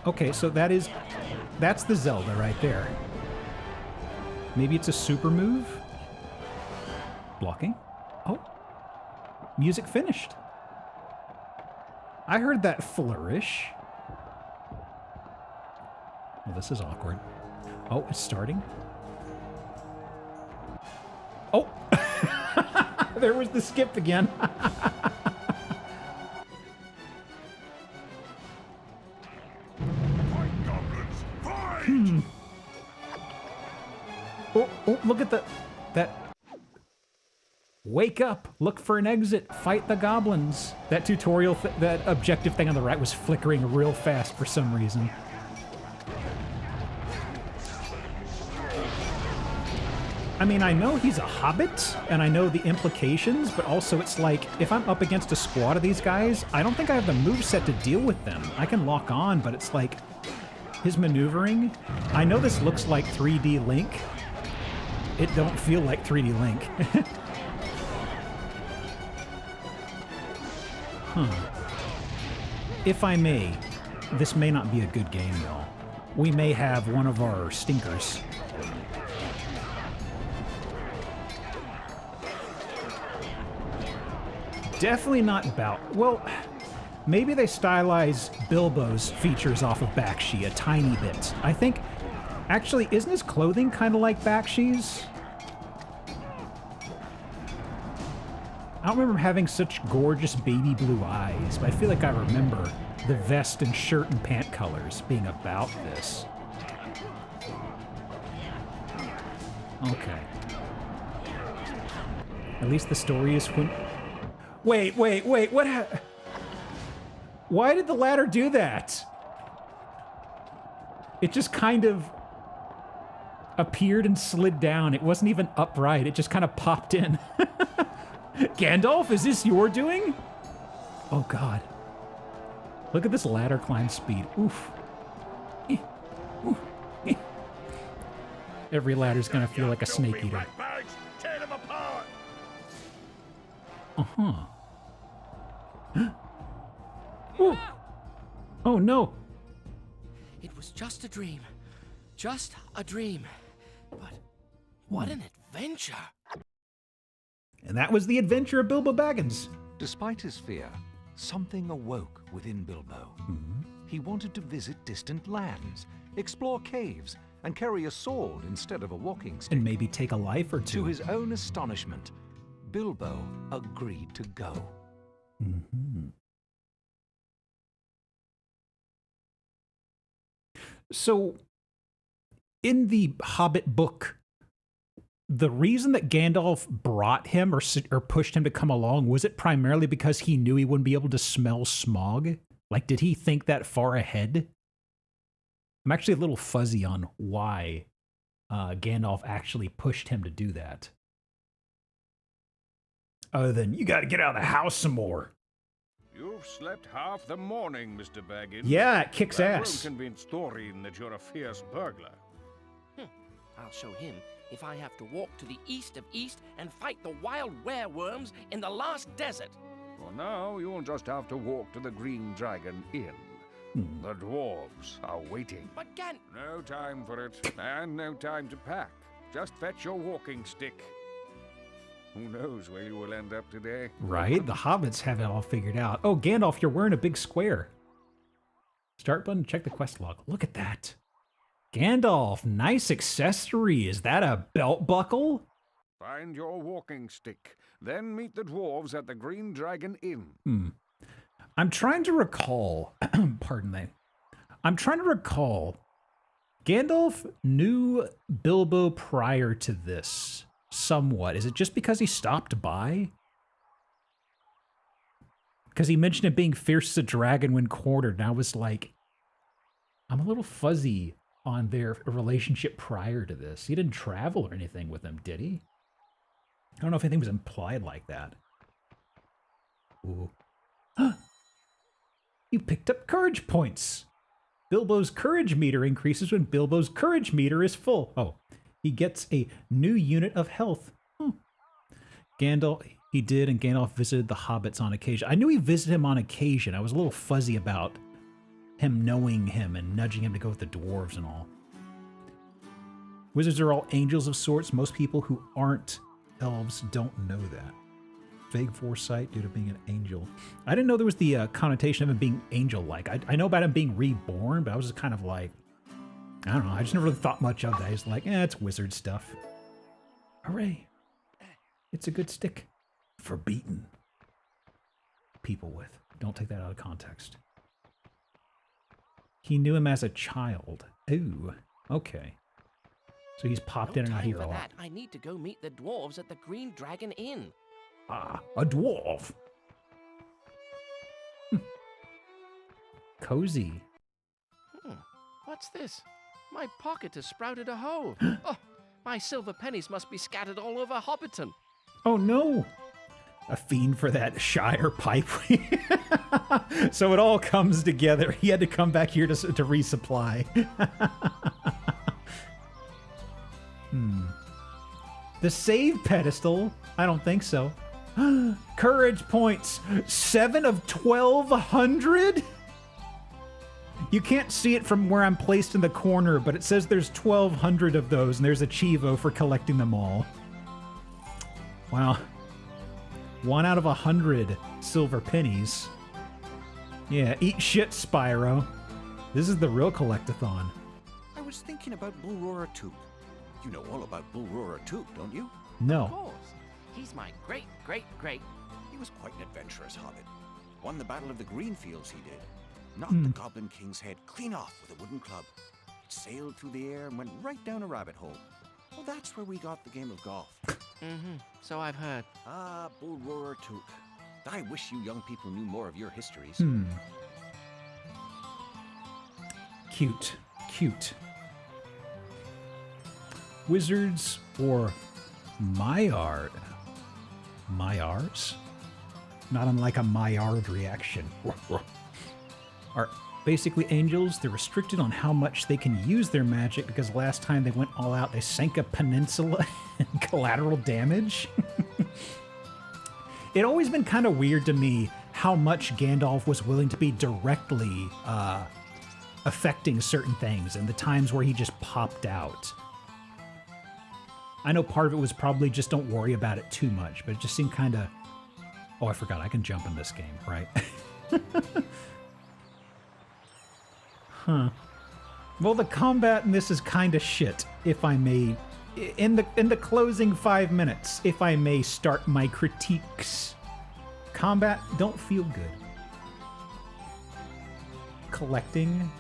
Okay, so that's the Zelda right there. Maybe it's a super move? Blocking? Oh. Music finished. I heard that flourish. Well, this is awkward. Oh, it's starting. Oh! There was the skip again. Oh, oh, look at that. Wake up, look for an exit, fight the goblins. That tutorial, that objective thing on the right was flickering real fast for some reason. I mean, I know he's a hobbit, and I know the implications, but also it's like, if I'm up against a squad of these guys, I don't think I have the moveset to deal with them. I can lock on, but it's like, his maneuvering. I know this looks like 3D Link. It don't feel like 3D Link. If I may, this may not be a good game, though. We may have one of our stinkers. Definitely not Bout. Well, maybe they stylize Bilbo's features off of Bakshi a tiny bit. I think, actually, isn't his clothing kind of like Bakshi's? I don't remember having such gorgeous baby blue eyes, but I feel like I remember the vest and shirt and pant colors being about this. Okay. At least the story is when... Wait, what Why did the ladder do that? It just kind of appeared and slid down. It wasn't even upright. It just kind of popped in. Gandalf, is this your doing? Oh, God. Look at this ladder climb speed. Oof. Every ladder's gonna feel like a snake eater. Uh-huh. Oh. Oh, no. It was just a dream. Just a dream. But What an adventure! And that was the adventure of Bilbo Baggins. Despite his fear, something awoke within Bilbo. He wanted to visit distant lands, explore caves, and carry a sword instead of a walking stick. And maybe take a life or two. To his own astonishment, Bilbo agreed to go. So, in the Hobbit book, the reason that Gandalf brought him or pushed him to come along, was it primarily because he knew he wouldn't be able to smell smog? Like, did he think that far ahead? I'm actually a little fuzzy on why Gandalf actually pushed him to do that. Other than, you gotta get out of the house some more. You've slept half the morning, Mr. Baggins. Yeah, it kicks That ass. won't convince Thorin that you're a fierce burglar. I'll show him if I have to walk to the east of East and fight the wild wereworms in the last desert. For now, you'll just have to walk to the Green Dragon Inn. The dwarves are waiting. But Gan... No time for it, and no time to pack. Just fetch your walking stick. Who knows where you will end up today? Right? The hobbits have it all figured out. Oh, Gandalf, you're wearing a big square. Start button, check the quest log. Look at that. Gandalf, nice accessory. Is that a belt buckle? Find your walking stick, then meet the dwarves at the Green Dragon Inn. I'm trying to recall, pardon me. I'm trying to recall, Gandalf knew Bilbo prior to this, somewhat. Is it just because he stopped by? Because he mentioned it being fierce as a dragon when cornered, and I was like, I'm a little fuzzy on their relationship prior to this. He didn't travel or anything with him, did he? I don't know if anything was implied like that. Ooh. You picked up courage points. Bilbo's courage meter increases when Bilbo's courage meter is full. Oh, he gets a new unit of health. Gandalf, he did, and Gandalf visited the hobbits on occasion. I knew he visited him on occasion. I was a little fuzzy about him knowing him and nudging him to go with the dwarves and all. Wizards are all angels of sorts. Most people who aren't elves don't know that. Vague foresight due to being an angel. I didn't know there was the connotation of him being angel-like. I know about him being reborn, but I was just kind of like, I don't know. I just never really thought much of that. It's like, it's wizard stuff. Hooray. It's a good stick for beating people with. Don't take that out of context. He knew him as a child. Ooh, okay. So he's popped in and out here a lot. I need to go meet the dwarves at the Green Dragon Inn. Ah, a dwarf. Cozy. What's this? My pocket has sprouted a hole. Oh, my silver pennies must be scattered all over Hobbiton. Oh no! A fiend for that Shire pipe. So it all comes together. He had to come back here to resupply. The save pedestal? I don't think so. Courage points. 7 of 1,200? You can't see it from where I'm placed in the corner, but it says there's 1,200 of those, and there's a Chivo for collecting them all. Wow. 1 out of 100 silver pennies. Yeah, eat shit, Spyro. This is the real collectathon. I was thinking about Bulrora Toot. You know all about Bulrora Toot, don't you? No. Of course. He's my great. He was quite an adventurous hobbit. Won the Battle of the Greenfields, he did. Knocked the Goblin King's head clean off with a wooden club. It sailed through the air and went right down a rabbit hole. Well, that's where we got the game of golf. So I've heard. Ah, Bulrora Toot. I wish you young people knew more of your histories. Cute. Cute. Wizards or Maillard? Maillards? Not unlike a Maillard reaction. Are basically angels. They're restricted on how much they can use their magic because last time they went all out, they sank a peninsula and collateral damage. It always been kind of weird to me how much Gandalf was willing to be directly affecting certain things and the times where he just popped out. I know part of it was probably just don't worry about it too much, but it just seemed kind of... Oh, I forgot. I can jump in this game, right? Huh. Well, the combat in this is kind of shit, if I may... In the closing 5 minutes, if I may start my critiques. Combat don't feel good. Collecting.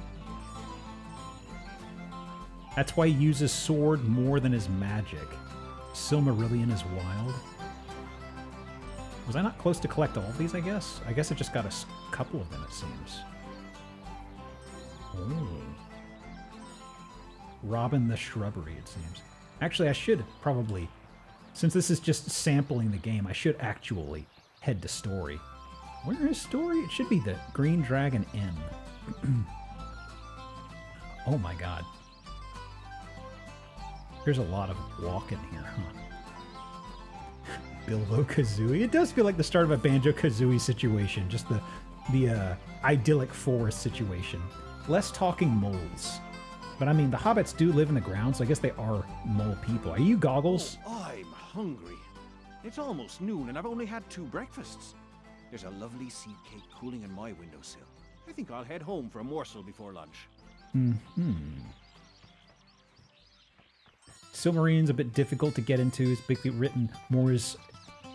That's why he uses sword more than his magic. Silmarillion is wild. Was I not close to collect all of these, I guess? I guess I just got a couple of them, it seems. Oh. Robin the Shrubbery, it seems. Actually, I should probably, since this is just sampling the game, I should actually head to story. Where is story? It should be the Green Dragon Inn. Oh my god. There's a lot of walking here, huh? Bilbo-Kazooie? It does feel like the start of a Banjo-Kazooie situation, just the idyllic forest situation. Less talking moles. But I mean, the hobbits do live in the ground, so I guess they are mole people. Are you Goggles? Oh, I'm hungry. It's almost noon and I've only had 2 breakfasts. There's a lovely seed cake cooling in my windowsill. I think I'll head home for a morsel before lunch. Silmarillion's a bit difficult to get into. It's basically written more as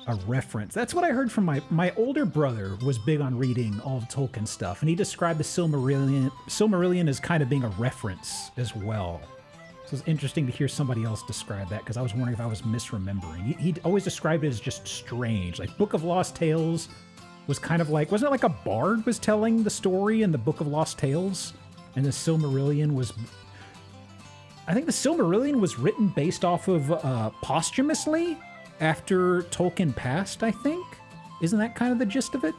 a reference. That's what I heard from my older brother was big on reading all of Tolkien stuff, and he described the Silmarillion as kind of being a reference as well. So it's interesting to hear somebody else describe that, because I was wondering if I was misremembering. He'd always described it as just strange. Like Book of Lost Tales was kind of like, wasn't it like a bard was telling the story in the Book of Lost Tales? And the Silmarillion was... I think the Silmarillion was written based off of posthumously after Tolkien passed, I think. Isn't that kind of the gist of it?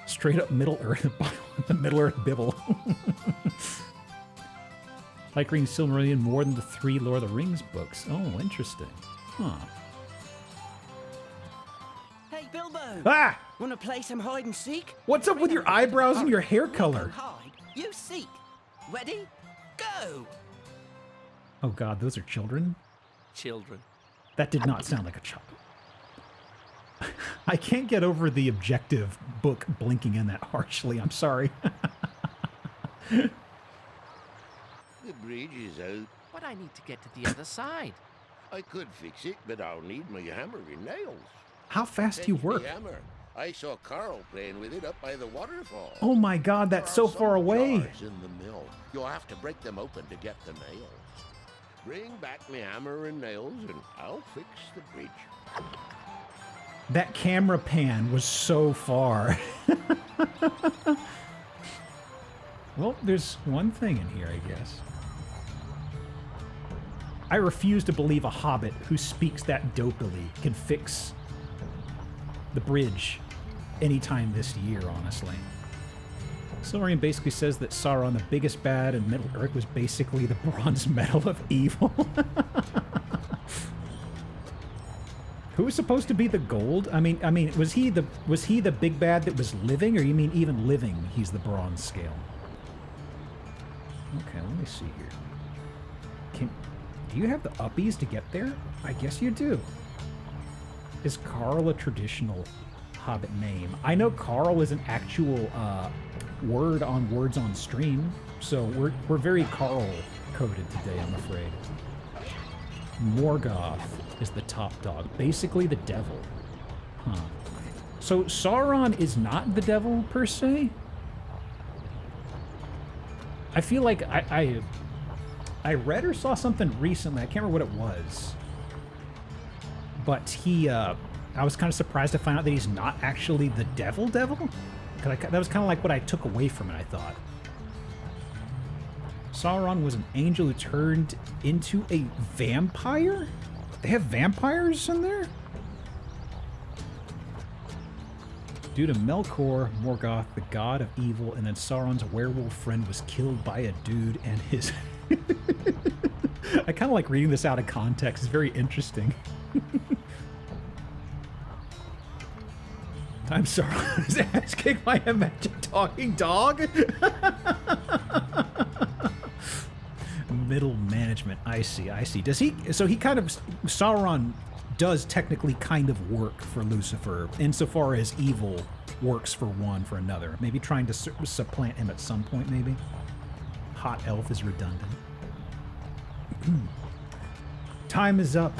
Straight up Middle Earth, the Middle Earth Bibble. Like reading Silmarillion more than the 3 Lord of the Rings books. Oh, interesting. Huh. Hey, Bilbo! Ah! Wanna play some hide and seek? What's up with your eyebrows and your hair color? Hide, you seek. Ready? Go! Oh god, those are children? Children. That did not sound like a child. I can't get over the objective book blinking in that harshly. I'm sorry. The bridge is out. But I need to get to the other side. I could fix it, but I'll need my hammer and nails. How fast do you Fetch me work? Hammer. I saw Carl playing with it up by the waterfall. Oh my god, that's so far away. Jars in the mill. You'll have to break them open to get the nails. Bring back my hammer and nails, and I'll fix the bridge. That camera pan was so far. Well, there's one thing in here, I guess. I refuse to believe a hobbit who speaks that dopily can fix the bridge anytime this year, honestly. Silmarillion basically says that Sauron, the biggest bad in Middle-earth, was basically the bronze medal of evil. Who was supposed to be the gold? I mean, was he the big bad that was living, or you mean even living, he's the bronze scale? Okay, let me see here. Do you have the uppies to get there? I guess you do. Is Carl a traditional hobbit name? I know Carl is an actual word on Words on Stream, so we're very Carl coded today, I'm afraid. Morgoth is the top dog, basically the devil. Huh. So Sauron is not the devil per se? I feel like I read or saw something recently, I can't remember what it was. But I was kind of surprised to find out that he's not actually the devil? That was kind of like what I took away from it, I thought. Sauron was an angel who turned into a vampire? They have vampires in there? Due to Melkor, Morgoth, the god of evil, and then Sauron's werewolf friend was killed by a dude and his... I kind of like reading this out of context. It's very interesting. I'm sorry. His ass kicked by a magic talking dog? middle management. I see, I see. Does he... So he kind of... Sauron does technically kind of work for Lucifer, insofar as evil works for one for another. Maybe trying to supplant him at some point, maybe? Hot elf is redundant. Time is up.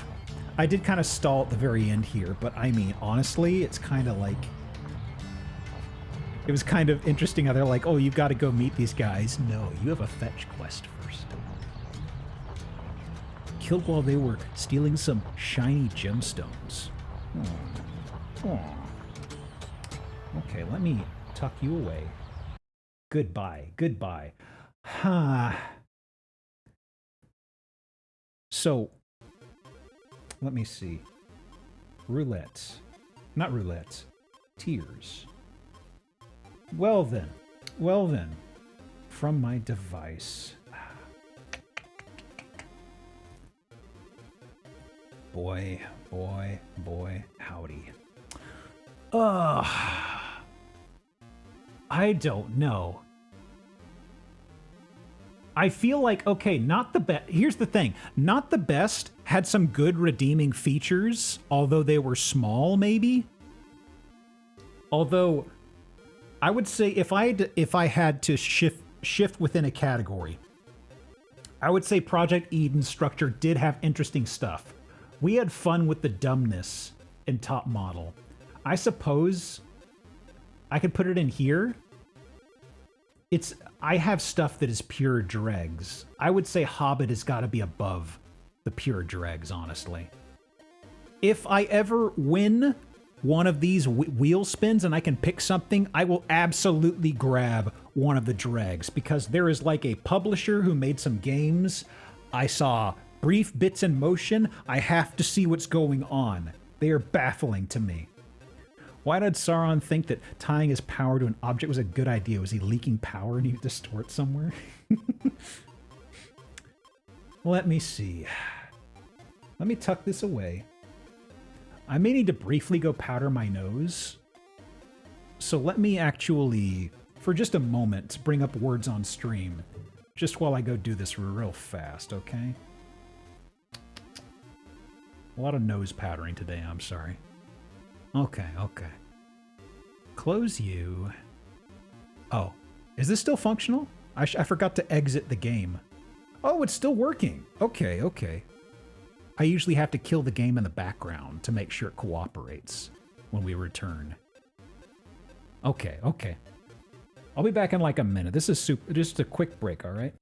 I did kind of stall at the very end here, but I mean, honestly, it's kind of like... It was kind of interesting how they're like, oh, you've got to go meet these guys. No, you have a fetch quest first. Killed while they were stealing some shiny gemstones. Oh. Okay, let me tuck you away. Goodbye, goodbye. So, let me see. Roulette. Not roulette. Tears. Well then. From my device. Boy, howdy. I don't know. I feel like, okay, not the best. Here's the thing. Not the best had some good redeeming features, although they were small, maybe. Although, I would say if I had to shift within a category, I would say Project Eden's structure did have interesting stuff. We had fun with the dumbness in Top Model. I suppose I could put it in here. I have stuff that is pure dregs. I would say Hobbit has got to be above the pure dregs, honestly. If I ever win one of these wheel spins and I can pick something, I will absolutely grab one of the dregs, because there is like a publisher who made some games. I saw brief bits in motion. I have to see what's going on. They are baffling to me. Why did Sauron think that tying his power to an object was a good idea? Was he leaking power and he had to store it somewhere? Let me see. Let me tuck this away. I may need to briefly go powder my nose. So let me actually, for just a moment, bring up words on stream. Just while I go do this real fast, okay? A lot of nose powdering today, I'm sorry. Okay. Close you. Oh, is this still functional? I forgot to exit the game. Oh, it's still working. Okay. I usually have to kill the game in the background to make sure it cooperates when we return. Okay. I'll be back in like a minute. This is just a quick break, all right?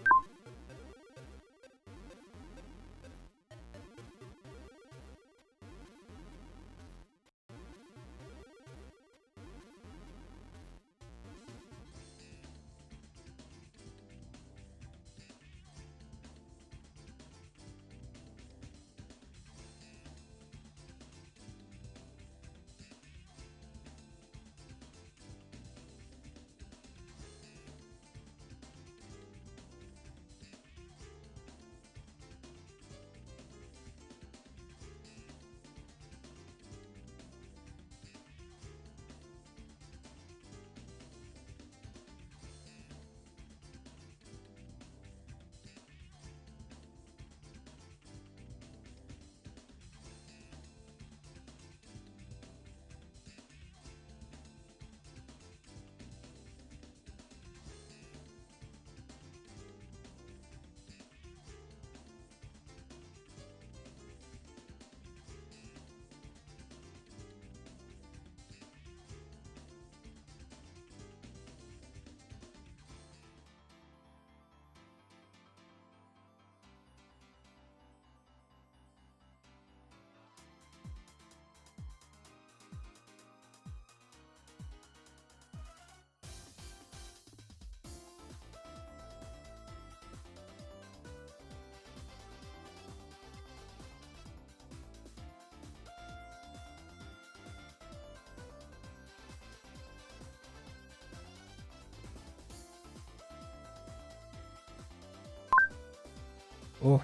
Oh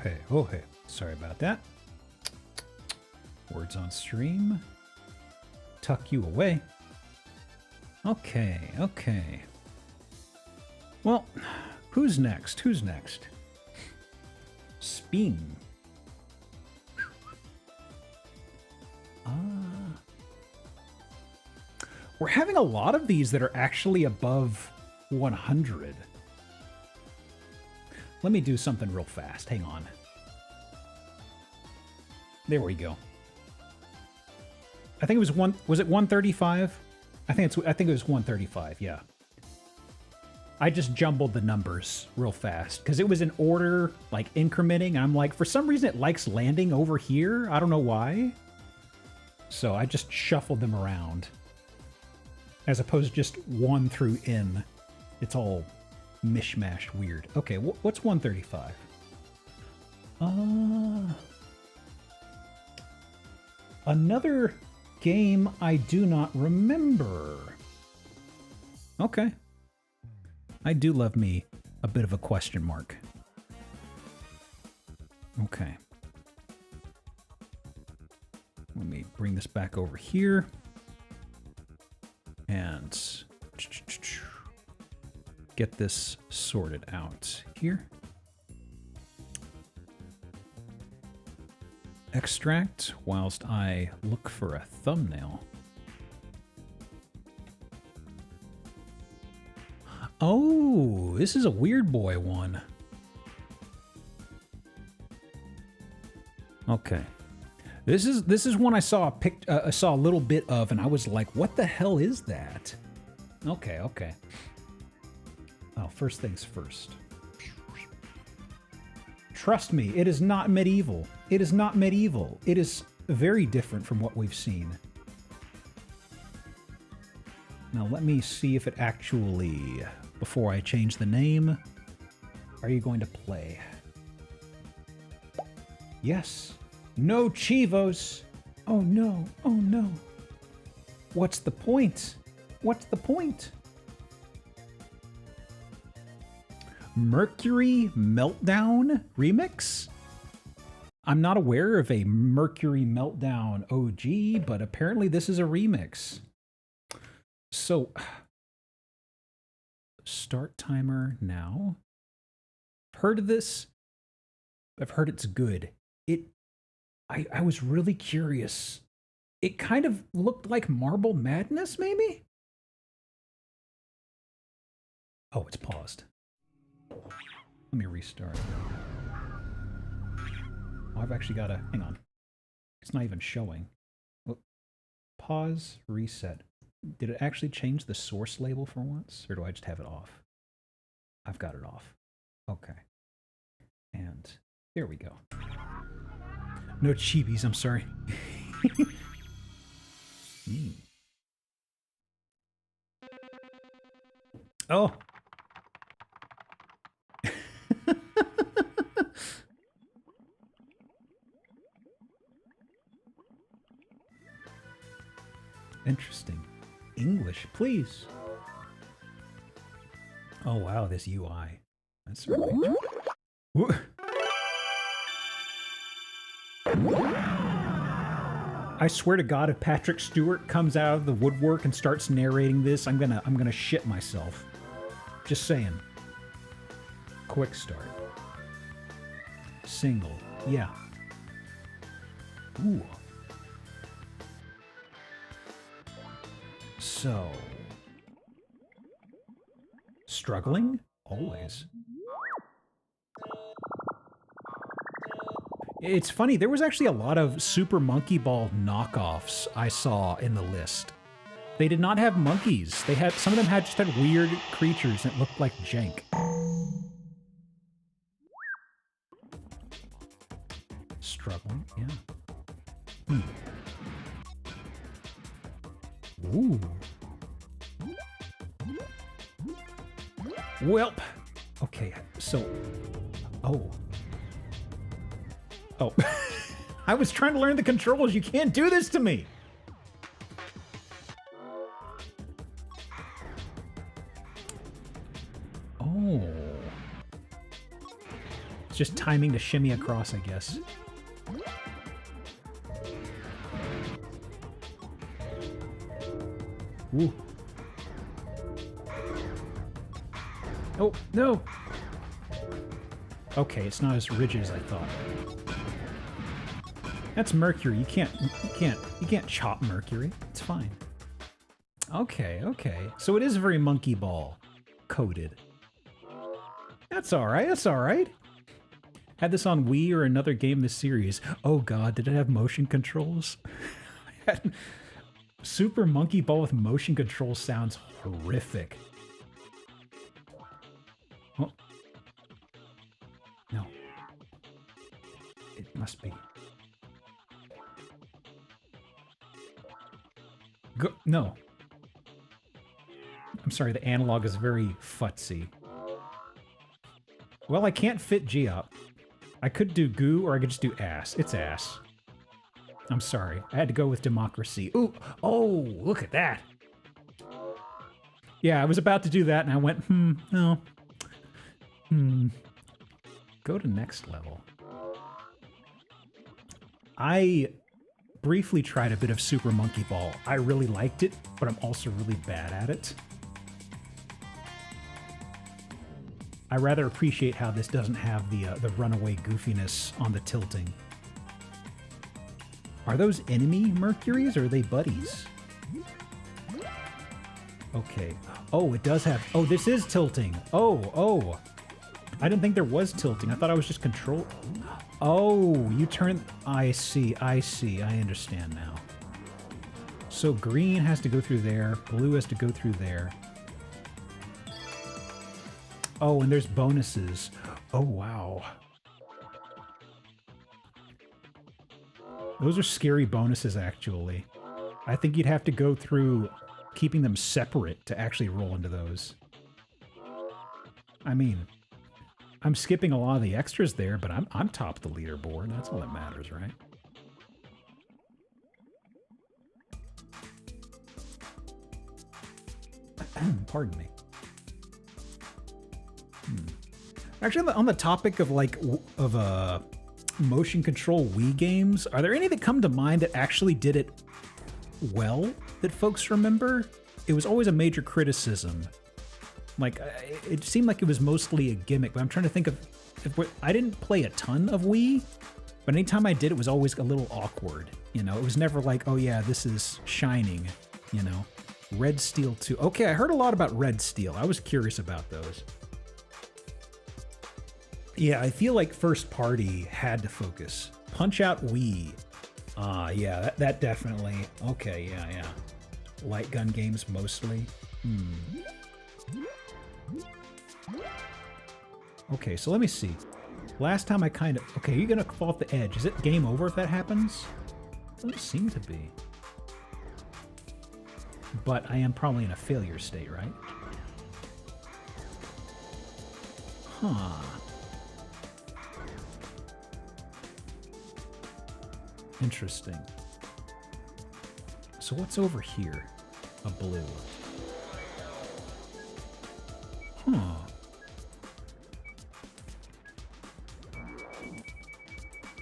hey. Sorry about that. Words on stream. Tuck you away. Okay. Well, who's next? Spin. We're having a lot of these that are actually above 100. Let me do something real fast. Hang on. There we go. I think it was was it 135? I think it was 135, yeah. I just jumbled the numbers real fast because it was in order, like incrementing, and I'm like, for some reason it likes landing over here. I don't know why. So I just shuffled them around. As opposed to just 1 through N. It's all mishmashed weird. Okay, what's 135? Another game I do not remember. Okay. I do love me a bit of a question mark. Okay. Let me bring this back over here. And get this sorted out here. Extract whilst I look for a thumbnail. Oh, this is a Weird Boy one. Okay. This is one I saw a little bit of, and I was like, "What the hell is that?" Okay, okay. Oh, first things first. Trust me, it is not medieval. It is not medieval. It is very different from what we've seen. Now let me see if it actually, before I change the name, are you going to play? Yes. No Chivos. Oh no, oh no. What's the point? What's the point? Mercury Meltdown remix? I'm not aware of a Mercury Meltdown OG, but apparently this is a remix. So, start timer now. Heard of this? I've heard it's good. I was really curious. It kind of looked like Marble Madness, maybe? Oh, it's paused. Let me restart. Oh, I've actually got to... Hang on. It's not even showing. Oh, pause, reset. Did it actually change the source label for once? Or do I just have it off? I've got it off. Okay. And there we go. No chibis, I'm sorry. Oh. Interesting. English, please. Oh wow, this UI. That's really... I swear to God, if Patrick Stewart comes out of the woodwork and starts narrating this, I'm gonna shit myself. Just saying. Quick start. Single. Yeah. Ooh. So. Struggling? Always. It's funny, there was actually a lot of Super Monkey Ball knockoffs I saw in the list. They did not have monkeys. They had, some of them just had weird creatures that looked like jank. Struggling, yeah. Ooh. Welp. Okay, so, oh. Oh, I was trying to learn the controls. You can't do this to me. Oh. It's just timing to shimmy across, I guess. Ooh. Oh, no. Okay, it's not as rigid as I thought. That's mercury. You can't chop mercury. It's fine. Okay, okay. So it is very monkey ball coded. That's all right. That's all right. Had this on Wii or another game in the series. Oh god, did it have motion controls? Super Monkey Ball with motion controls sounds horrific. Oh. No. It must be. Go, no. I'm sorry, the analog is very futzy. Well, I can't fit Geop. I could do goo or I could just do ass. It's ass. I'm sorry. I had to go with democracy. Ooh, oh, look at that. Yeah, I was about to do that and I went, no. Go to next level. I briefly tried a bit of Super Monkey Ball. I really liked it, but I'm also really bad at it. I rather appreciate how this doesn't have the runaway goofiness on the tilting. Are those enemy Mercuries or are they buddies? Okay. Oh, it does have... Oh, this is tilting. Oh. I didn't think there was tilting. I thought I was just control... Oh, you turn... I see. I understand now. So green has to go through there. Blue has to go through there. Oh, and there's bonuses. Oh, wow. Those are scary bonuses, actually. I think you'd have to go through keeping them separate to actually roll into those. I mean, I'm skipping a lot of the extras there, but I'm top of the leaderboard. That's all that matters, right? Pardon me. Actually, on the topic of motion control Wii games, are there any that come to mind that actually did it well that folks remember? It was always a major criticism. Like, it seemed like it was mostly a gimmick, but I'm trying to think of... I didn't play a ton of Wii, but anytime I did, it was always a little awkward. You know, it was never like, oh yeah, this is Shining, you know. Red Steel 2. Okay, I heard a lot about Red Steel. I was curious about those. Yeah, I feel like first party had to focus. Punch Out Wii. Yeah, that definitely. Okay, yeah. Light gun games mostly. Okay, so let me see. Last time I kind of... Okay, you're gonna fall off the edge. Is it game over if that happens? Doesn't seem to be. But I am probably in a failure state, right? Huh. Interesting. So what's over here? A blue. Huh.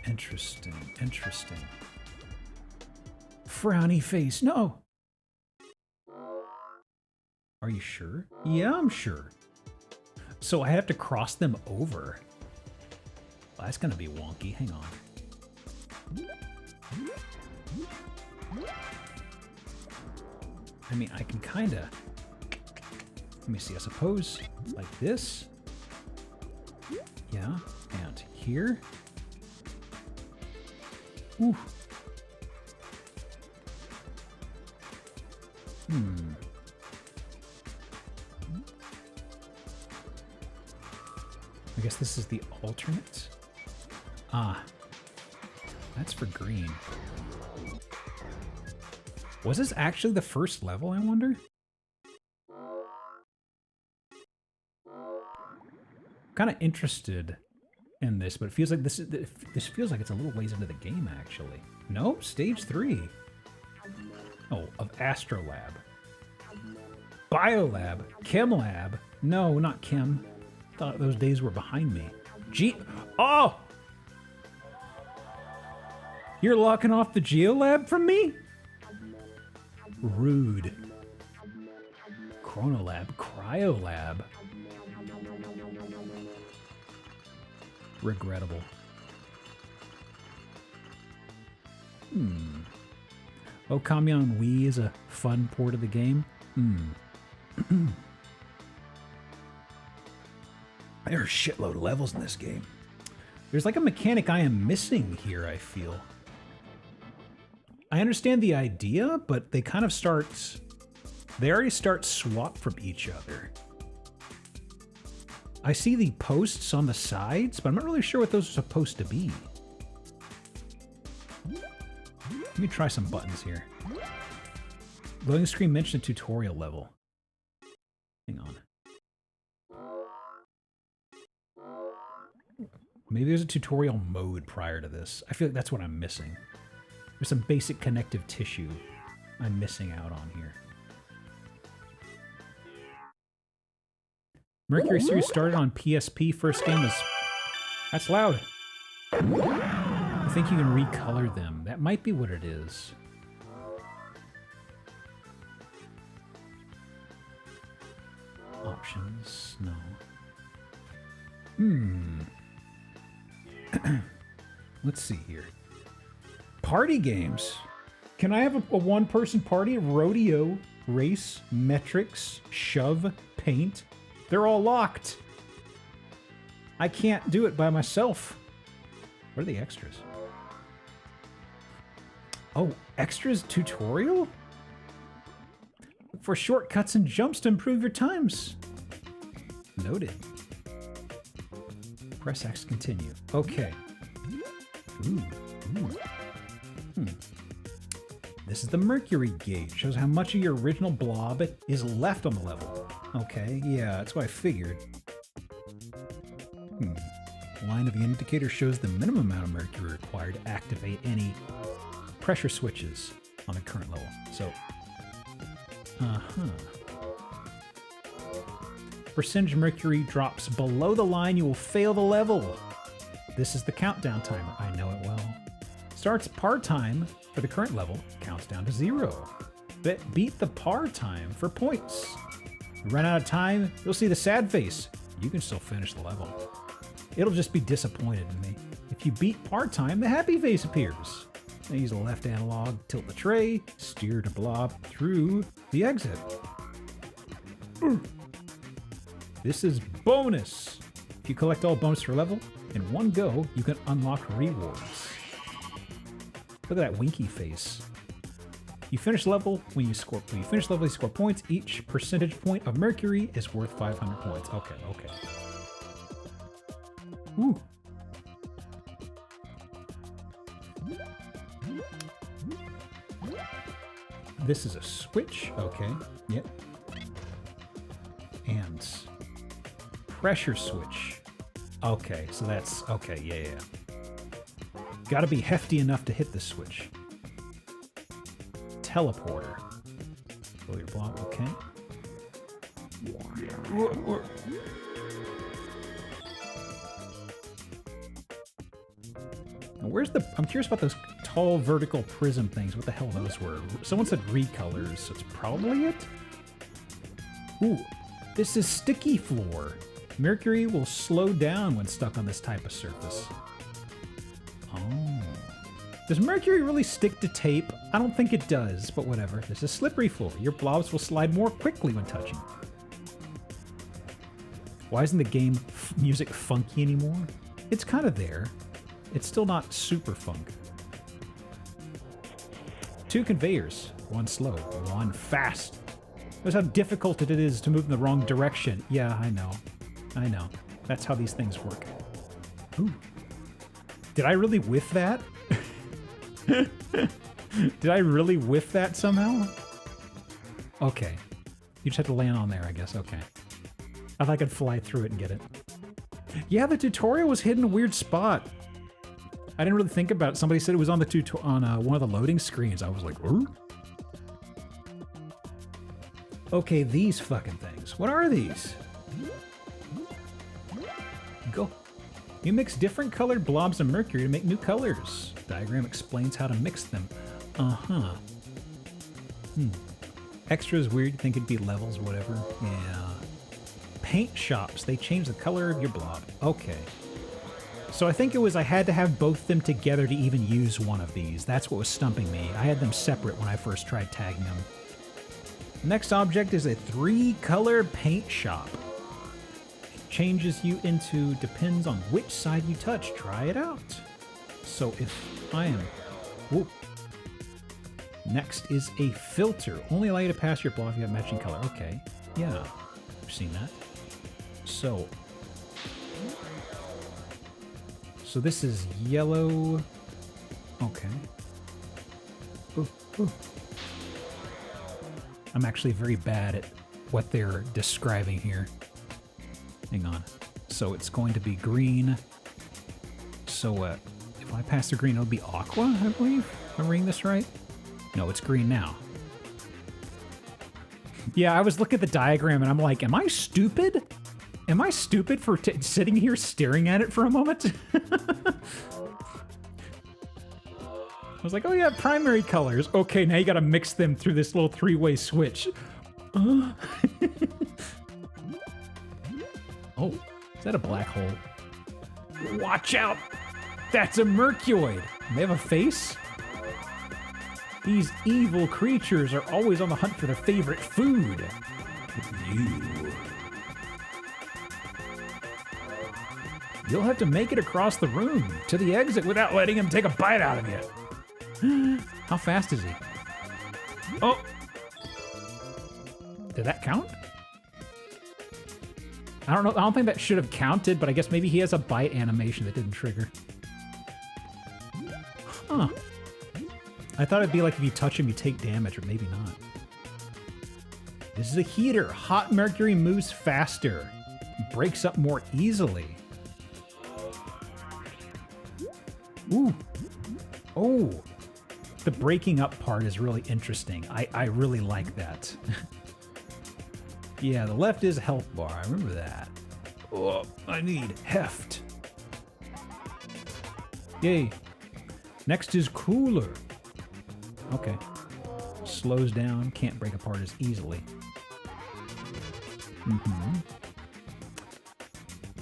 Interesting. Frowny face. No! Are you sure? Yeah, I'm sure. So I have to cross them over. Well, that's gonna be wonky. Hang on. I mean, I can kinda... Let me see, I suppose like this. Yeah, and here. Ooh. I guess this is the alternate. Ah. That's for green. Was this actually the first level, I wonder? Kind of interested in this, but it feels like this feels like it's a little ways into the game, actually. No, stage 3. Oh, of Astrolab. Biolab. Chemlab. No, not Chem. Thought those days were behind me. Oh! You're locking off the Geolab from me? Rude. Chronolab. Cryolab. regrettable. Okami on Wii is a fun port of the game. There are a shitload of levels in this game. There's like a mechanic I am missing here, I feel. I understand the idea, but they kind of start... They already start swap from each other. I see the posts on the sides, but I'm not really sure what those are supposed to be. Let me try some buttons here. Loading screen mentioned a tutorial level. Hang on. Maybe there's a tutorial mode prior to this. I feel like that's what I'm missing. There's some basic connective tissue I'm missing out on here. Mercury series started on PSP. First game was... That's loud. I think you can recolor them. That might be what it is. Options? No. Let's see here. Party games. Can I have a one-person party? Rodeo, race, metrics, shove, paint. They're all locked. I can't do it by myself. What are the extras? Oh, extras tutorial? For shortcuts and jumps to improve your times. Noted. Press X to continue. Okay. This is the Mercury gauge. Shows how much of your original blob is left on the level. Okay, yeah, that's what I figured. Line of the indicator shows the minimum amount of mercury required to activate any pressure switches on the current level. So, percentage mercury drops below the line, you will fail the level. This is the countdown timer. I know it well. Starts par time for the current level, counts down to 0. Beat the par time for points. You run out of time, you'll see the sad face. You can still finish the level. It'll just be disappointed in me. If you beat par time, the happy face appears. Now use the left analog, tilt the tray, steer the blob through the exit. This is bonus. If you collect all bonus for level in one go, you can unlock rewards. Look at that winky face. You finish level when you score. When you finish level, you score points. Each percentage point of mercury is worth 500 points. Okay, okay. Ooh. This is a switch. Okay. Yep. And pressure switch. Okay, so that's okay. Yeah, yeah. Got to be hefty enough to hit this switch. Teleporter. Fill your block. Okay. Now where's the... I'm curious about those tall vertical prism things. What the hell those were? Someone said recolors, so it's probably it? Ooh. This is sticky floor. Mercury will slow down when stuck on this type of surface. Oh. Does mercury really stick to tape? I don't think it does, but whatever. This is slippery floor. Your blobs will slide more quickly when touching. Why isn't the game music funky anymore? It's kind of there. It's still not super funk. 2 conveyors. One slow, one fast. Notice how difficult it is to move in the wrong direction. Yeah, I know. I know. That's how these things work. Ooh. Did I really whiff that? Did I really whiff that somehow? Okay. You just have to land on there, I guess. Okay. I thought I could fly through it and get it. Yeah, the tutorial was hidden in a weird spot. I didn't really think about it. Somebody said it was on the on one of the loading screens. I was like, "Ooh." Okay, these fucking things. What are these? Go. You mix different colored blobs of mercury to make new colors. Diagram explains how to mix them. Uh-huh. Extra is weird. You think it'd be levels or whatever. Yeah. Paint shops. They change the color of your blob. Okay. So I think it was I had to have both them together to even use one of these. That's what was stumping me. I had them separate when I first tried tagging them. Next object is a 3-color paint shop. Changes you into depends on which side you touch. Try it out. So if I am... Whoa. Next is a filter. Only allow you to pass your block if you have matching color. Okay. Yeah. I've seen that. So this is yellow. Okay. Ooh, ooh. I'm actually very bad at what they're describing here. Hang on. So it's going to be green. So if I pass the green, it'll be aqua, I believe. Am I reading this right? No, it's green now. Yeah, I was looking at the diagram and I'm like, am I stupid? Am I stupid for sitting here staring at it for a moment? I was like, oh yeah, primary colors. Okay, now you gotta mix them through this little 3-way switch. Oh, is that a black hole? Watch out! That's a mercuoid! They have a face? These evil creatures are always on the hunt for their favorite food. You'll have to make it across the room to the exit without letting him take a bite out of you. How fast is he? Oh! Did that count? I don't know. I don't think that should have counted, but I guess maybe he has a bite animation that didn't trigger. Huh. I thought it'd be like if you touch him, you take damage, or maybe not. This is a heater. Hot mercury moves faster. Breaks up more easily. Ooh. Oh. The breaking up part is really interesting. I really like that. Yeah, the left is health bar. I remember that. Oh, I need heft. Yay. Next is cooler. Okay. Slows down, can't break apart as easily.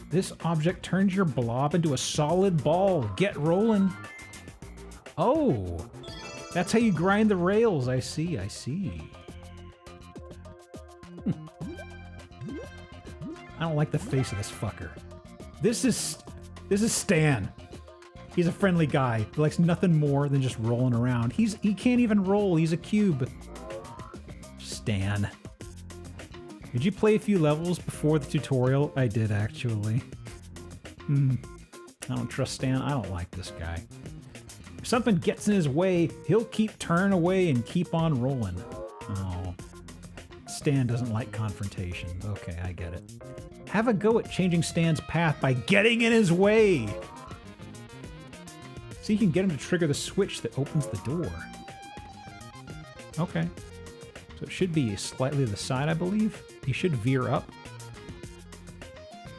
This object turns your blob into a solid ball. Get rolling. Oh, that's how you grind the rails. I see, I see. I don't like the face of this fucker. This is Stan. He's a friendly guy. He likes nothing more than just rolling around. He can't even roll. He's a cube. Stan. Did you play a few levels before the tutorial? I did, actually. I don't trust Stan. I don't like this guy. If something gets in his way, he'll keep turning away and keep on rolling. Oh. Stan doesn't like confrontation. Okay, I get it. Have a go at changing Stan's path by getting in his way. So you can get him to trigger the switch that opens the door. Okay. So it should be slightly to the side, I believe. He should veer up.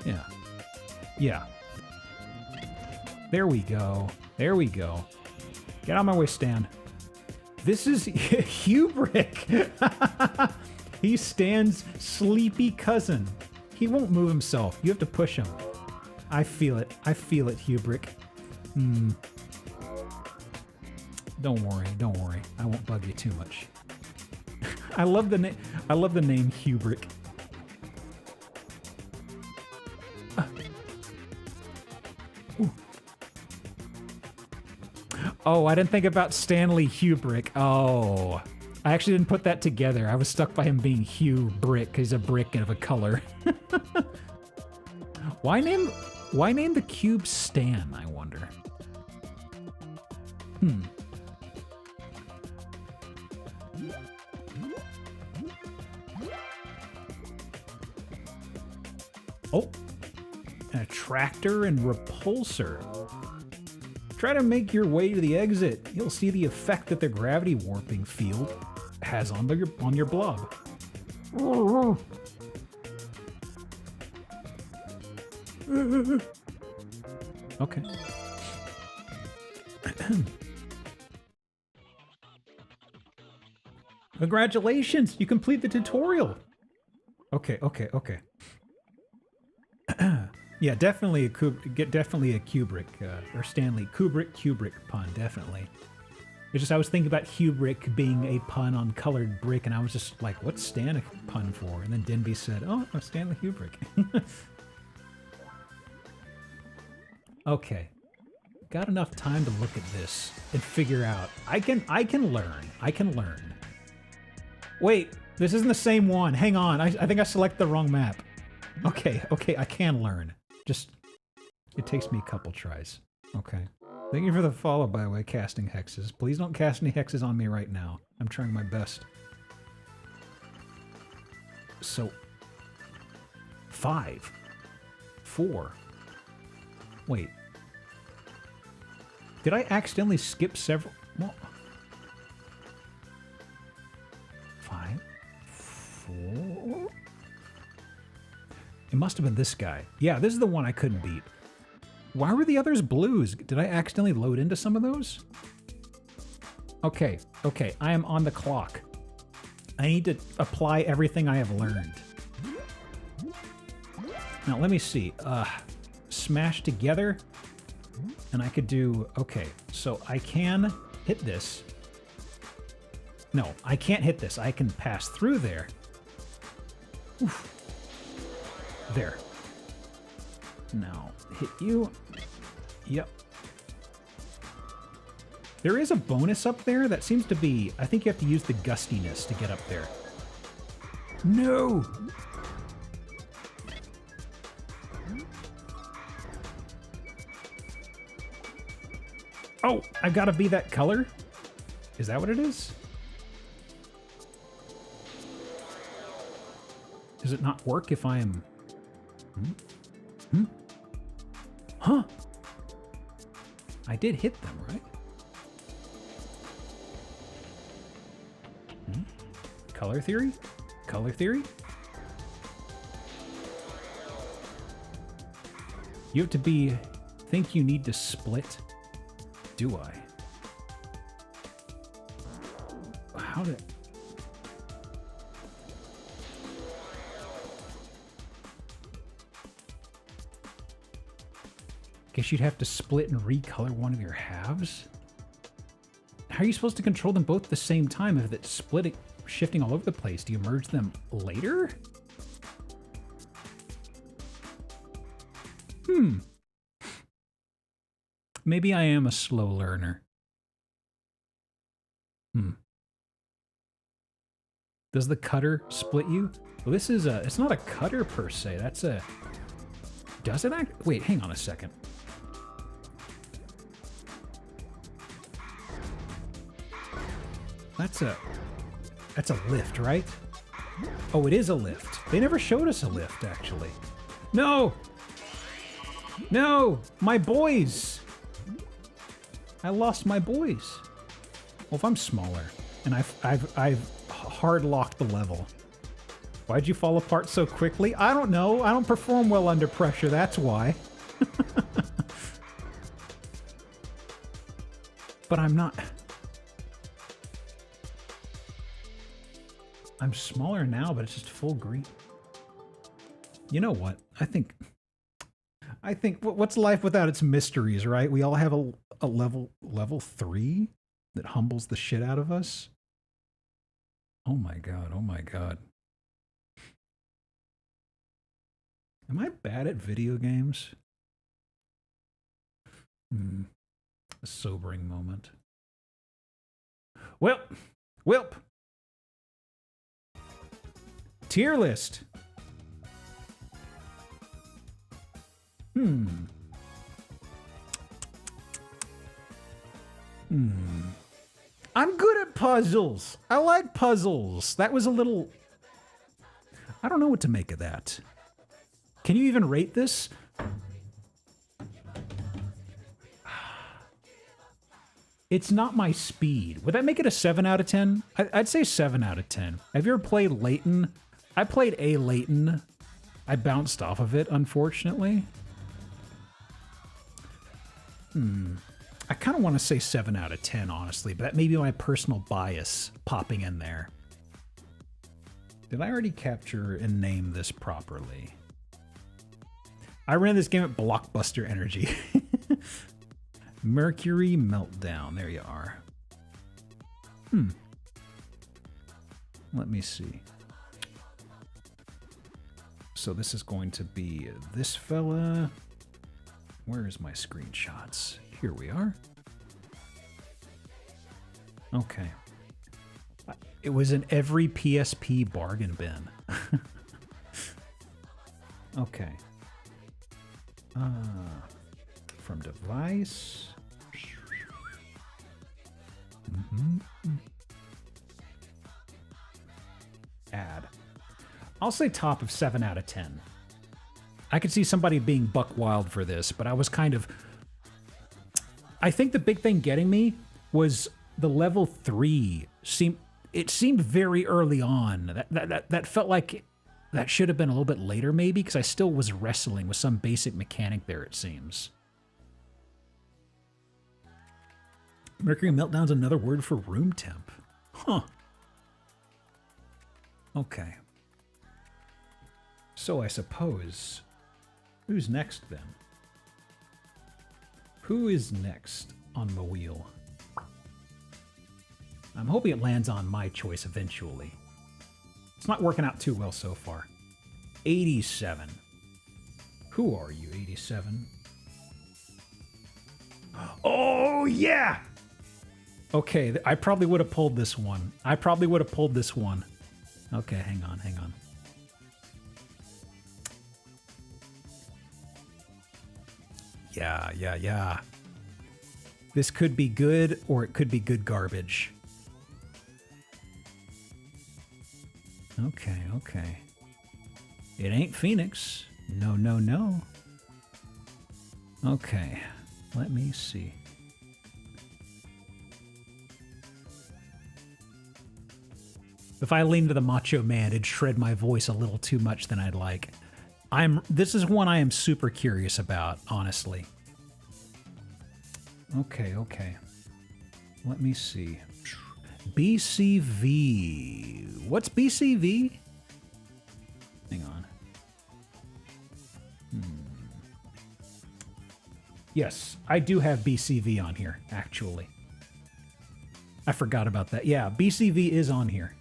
Yeah. Yeah. There we go. There we go. Get out of my way, Stan. This is Hubrick. He's Stan's sleepy cousin. He won't move himself. You have to push him. I feel it. I feel it, Hubrick. Don't worry. Don't worry. I won't bug you too much. I love the name. I love the name Hubrick. Oh, I didn't think about Stanley Hubrick. Oh, I actually didn't put that together. I was stuck by him being Hugh Brick because he's a brick of a color. Why name the cube Stan, I wonder? Oh, an attractor and repulsor. Try to make your way to the exit. You'll see the effect that the gravity warping field has on your blob. Okay. Congratulations! You complete the tutorial! Okay. Yeah, definitely definitely a Kubrick or Stanley Kubrick pun, definitely. It's just I was thinking about Kubrick being a pun on colored brick, and I was just like, what's Stan a pun for? And then Denby said, oh, Stanley Kubrick. Okay. Got enough time to look at this and figure out. I can learn. Wait, this isn't the same one. Hang on. I think I selected the wrong map. Okay, I can learn. Just, it takes me a couple tries. Okay. Thank you for the follow, by the way, casting hexes. Please don't cast any hexes on me right now. I'm trying my best. So, 5, 4. Wait. Did I accidentally skip several? Well, 5, 4. It must have been this guy. Yeah, this is the one I couldn't beat. Why were the others blues? Did I accidentally load into some of those? Okay, I am on the clock. I need to apply everything I have learned. Now, let me see. Smash together. And I could do... Okay, so I can hit this. No, I can't hit this. I can pass through there. Oof. There. Now, hit you. Yep. There is a bonus up there that seems to be... I think you have to use the gustiness to get up there. No! Oh, I've got to be that color? Is that what it is? Does it not work if I am... Huh? I did hit them, right? Color theory? Color theory? You have to be... Think you need to split? Do I? How did... Guess you'd have to split and recolor one of your halves? How are you supposed to control them both at the same time if it's splitting, shifting all over the place? Do you merge them later? Maybe I am a slow learner. Does the cutter split you? Well, this is a... It's not a cutter per se. That's a... Does it act... Wait, hang on a second. That's a lift, right? Oh, it is a lift. They never showed us a lift, actually. No! No! My boys! I lost my boys. Well, if I'm smaller, and I've hard locked the level. Why'd you fall apart so quickly? I don't know. I don't perform well under pressure, that's why. But I'm not... I'm smaller now, but it's just full green. You know what? I think what's life without its mysteries, right? We all have a level 3 that humbles the shit out of us. Oh my god, oh my god. Am I bad at video games? A sobering moment. Welp! Tier list. I'm good at puzzles. I like puzzles. That was a little... I don't know what to make of that. Can you even rate this? It's not my speed. Would that make it a 7 out of 10? I'd say 7 out of 10. Have you ever played Layton? I played a Layton. I bounced off of it, unfortunately. I kind of want to say 7 out of 10, honestly, but that may be my personal bias popping in there. Did I already capture and name this properly? I ran this game at Blockbuster Energy. Mercury Meltdown. There you are. Let me see. So this is going to be this fella. Where's my screenshots? Here we are. Okay. It was in every PSP bargain bin. Okay. From device. Add. I'll say top of 7 out of 10. I could see somebody being buck wild for this, but I was kind of... I think the big thing getting me was the level 3 seemed very early on. That felt like that should have been a little bit later maybe, because I still was wrestling with some basic mechanic there, it seems. Mercury Meltdown's another word for room temp. Huh. Okay. So I suppose... Who's next then? Who is next on the wheel? I'm hoping it lands on my choice eventually. It's not working out too well so far. 87. Who are you, 87? Oh, yeah! Okay, I probably would have pulled this one. Okay, hang on. Yeah. This could be good, or it could be good garbage. Okay. It ain't Phoenix. No. Okay, let me see. If I lean to the Macho Man, it'd shred my voice a little too much than I'd like. This is one I am super curious about, honestly. Okay. Let me see. BCV. What's BCV? Hang on. Yes, I do have BCV on here, actually. I forgot about that. Yeah, BCV is on here.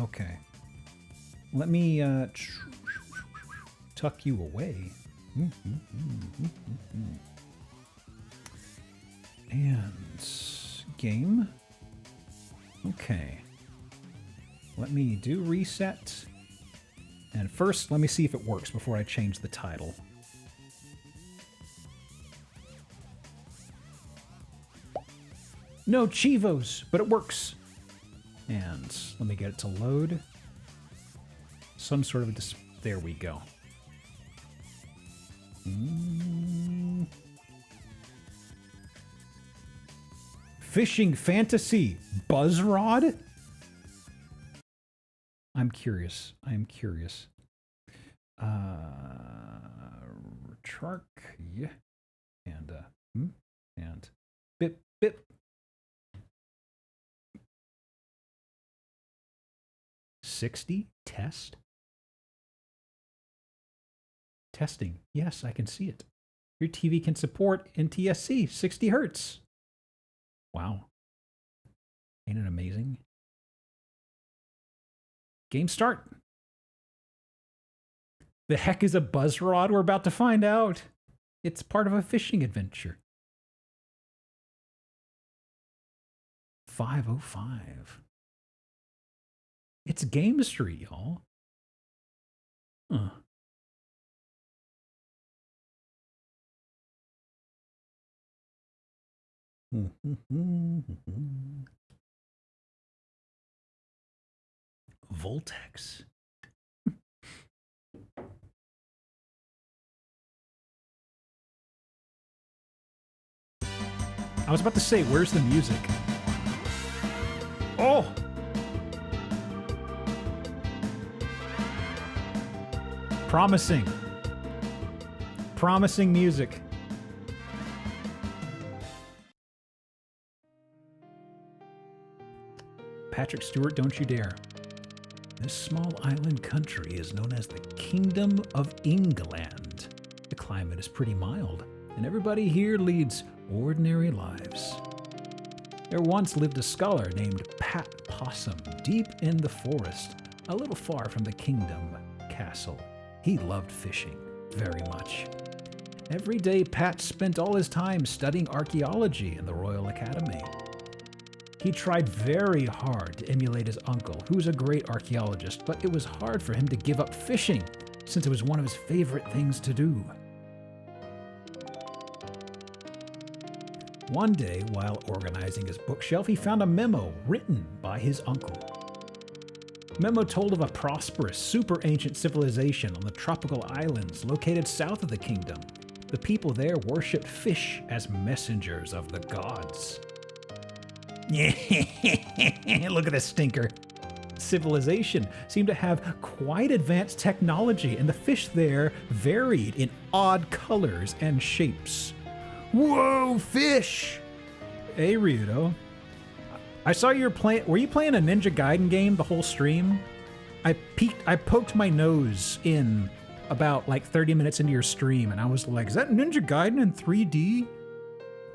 Okay. Let me tuck you away. And game. Okay. Let me do reset. And first, let me see if it works before I change the title. No Chivos, but it works. And let me get it to load. Some sort of there we go. Fishing fantasy Buzzrod? I'm curious. Shark, yeah. And bip. 60 test? Testing. Yes, I can see it. Your TV can support NTSC 60 Hertz. Wow. Ain't it amazing? Game start. The heck is a Buzzrod? We're about to find out. It's part of a fishing adventure. 505. It's Game Street, y'all. Huh. Voltex. I was about to say, where's the music? Oh! Promising music. Patrick Stewart, don't you dare. This small island country is known as the Kingdom of England. The climate is pretty mild, and everybody here leads ordinary lives. There once lived a scholar named Pat Possum deep in the forest, a little far from the kingdom castle. He loved fishing very much. Every day, Pat spent all his time studying archaeology in the Royal Academy. He tried very hard to emulate his uncle, who was a great archaeologist, but it was hard for him to give up fishing, since it was one of his favorite things to do. One day, while organizing his bookshelf, he found a memo written by his uncle. The memo told of a prosperous, super ancient civilization on the tropical islands located south of the kingdom. The people there worshipped fish as messengers of the gods. Look at this stinker. Civilization seemed to have quite advanced technology, and the fish there varied in odd colors and shapes. Whoa, fish! Hey, Ryudo. I saw you were playing. Were you playing a Ninja Gaiden game the whole stream? I poked my nose in about like 30 minutes into your stream, and I was like, is that Ninja Gaiden in 3D?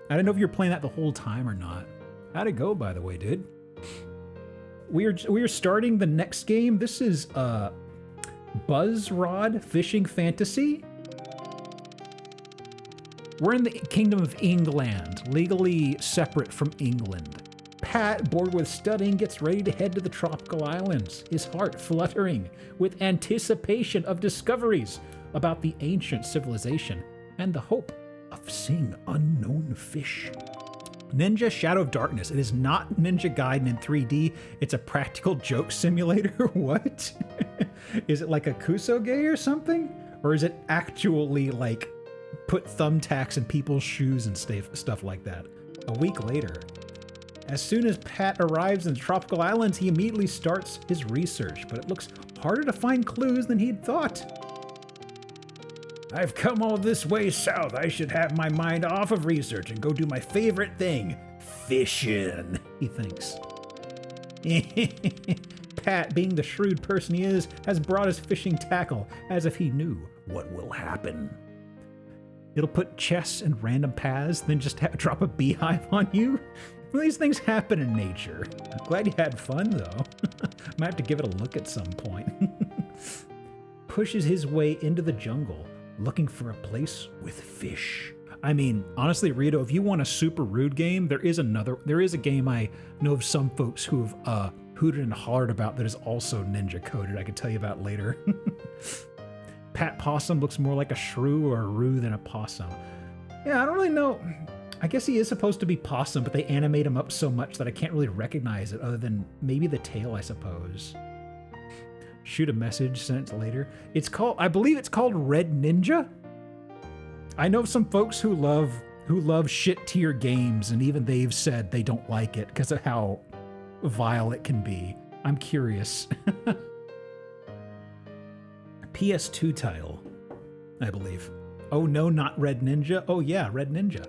I didn't know if you were playing that the whole time or not. How'd it go, by the way, dude? We are starting the next game. This is Buzz Rod Fishing Fantasy. We're in the Kingdom of England, legally separate from England. Pat, bored with studying, gets ready to head to the tropical islands, his heart fluttering with anticipation of discoveries about the ancient civilization and the hope of seeing unknown fish. Ninja Shadow of Darkness. It is not Ninja Gaiden in 3D. It's a practical joke simulator. What? Is it like a Kusoge or something? Or is it actually like put thumbtacks in people's shoes and stuff like that? A week later, as soon as Pat arrives in the tropical islands, he immediately starts his research, but it looks harder to find clues than he'd thought. I've come all this way south. I should have my mind off of research and go do my favorite thing, fishing, he thinks. Pat, being the shrewd person he is, has brought his fishing tackle as if he knew what will happen. It'll put chests in random paths, then just drop a beehive on you. Well, these things happen in nature. I'm glad you had fun, though. Might have to give it a look at some point. Pushes his way into the jungle, looking for a place with fish. I mean, honestly, Rito, if you want a super rude game, there is a game I know of some folks who have hooted and hollered about that is also ninja coded. I could tell you about later. Pat Possum looks more like a shrew or a roo than a possum. Yeah, I don't really know. I guess he is supposed to be possum, but they animate him up so much that I can't really recognize it other than maybe the tail, I suppose. Shoot a message, sent later. I believe it's called Red Ninja. I know some folks who love shit tier games, and even they've said they don't like it because of how vile it can be. I'm curious. PS2 title, I believe. Oh no, not Red Ninja. Oh yeah, Red Ninja.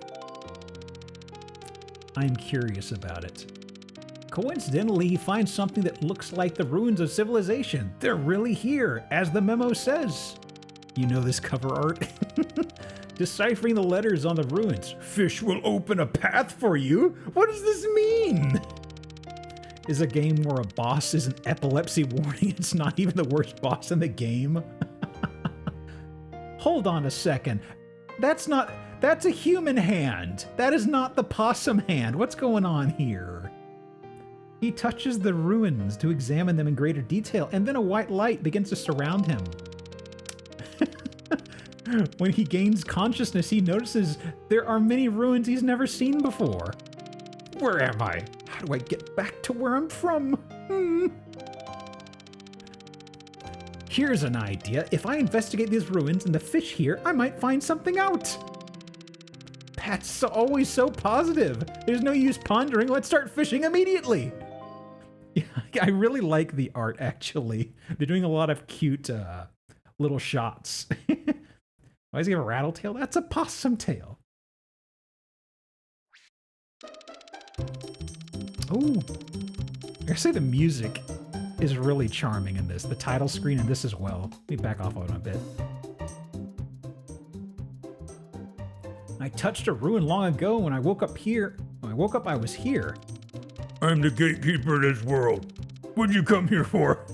I'm curious about it. Coincidentally, he finds something that looks like the ruins of civilization. They're really here, as the memo says. You know this cover art? Deciphering the letters on the ruins. Fish will open a path for you? What does this mean? Is a game where a boss is an epilepsy warning. It's not even the worst boss in the game. Hold on a second. That's a human hand. That is not the possum hand. What's going on here? He touches the ruins to examine them in greater detail, and then a white light begins to surround him. When he gains consciousness, he notices there are many ruins he's never seen before. Where am I? How do I get back to where I'm from? Here's an idea. If I investigate these ruins and the fish here, I might find something out. Pat's always so positive. There's no use pondering. Let's start fishing immediately. Yeah, I really like the art, actually. They're doing a lot of cute little shots. Why does he have a rattle tail? That's a possum tail. Oh, I gotta say the music is really charming in this. The title screen and this as well. Let me back off on it a bit. I touched a ruin long ago. When I woke up here, I was here. I'm the gatekeeper of this world. What'd you come here for?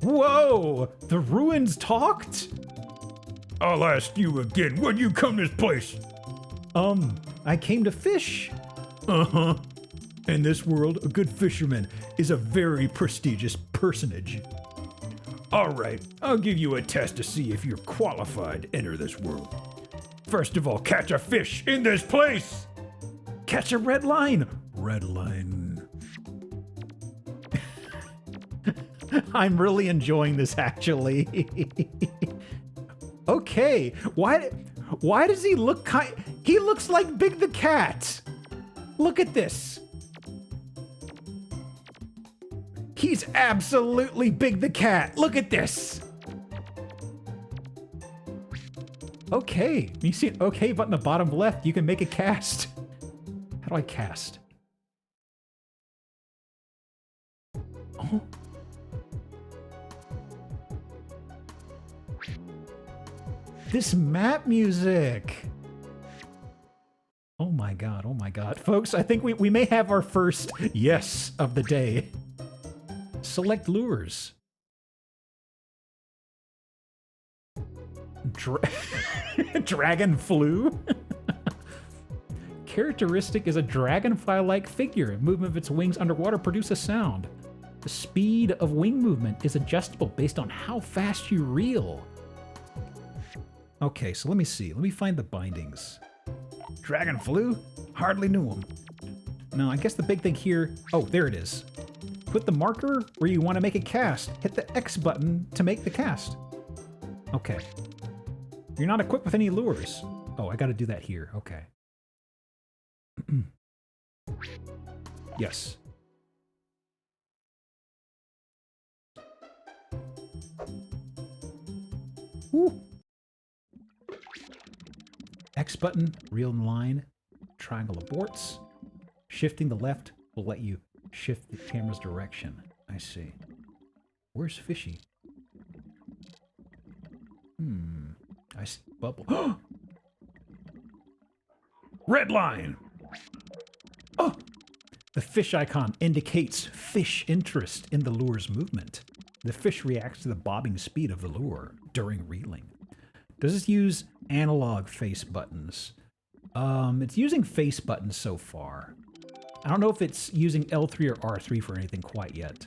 Whoa! The ruins talked? I'll ask you again. What'd you come this place? I came to fish. Uh-huh. In this world, a good fisherman is a very prestigious personage. All right, I'll give you a test to see if you're qualified to enter this world. First of all, catch a fish in this place. Catch a red line. Red line. I'm really enjoying this, actually. Okay, why does he look he looks like Big the Cat. Look at this. He's absolutely Big the Cat. Look at this. Okay, you see an okay button in the bottom left, you can make a cast. How do I cast? Oh. This map music. Oh my god, oh my god. Folks, I think we may have our first yes of the day. Select lures. Dragon flew? Characteristic is a dragonfly-like figure. Movement of its wings underwater produce a sound. The speed of wing movement is adjustable based on how fast you reel. Okay, so let me see. Let me find the bindings. Dragon flew? Hardly knew him. No, I guess the big thing here... Oh, there it is. Put the marker where you want to make a cast. Hit the X button to make the cast. Okay. You're not equipped with any lures. Oh, I got to do that here. Okay. Yes. Woo. X button, reel in line, triangle aborts. Shifting the left will let you shift the camera's direction. I see. Where's Fishy? I see bubble. Red line! Oh! The fish icon indicates fish interest in the lure's movement. The fish reacts to the bobbing speed of the lure during reeling. Does this use analog face buttons? It's using face buttons so far. I don't know if it's using L3 or R3 for anything quite yet.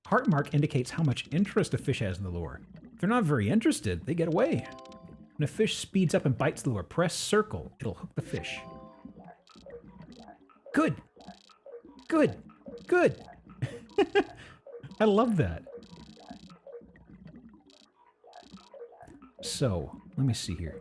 Heart mark indicates how much interest a fish has in the lure. If they're not very interested, they get away. When a fish speeds up and bites the lure, press circle. It'll hook the fish. Good. Good. Good. I love that. So, let me see here.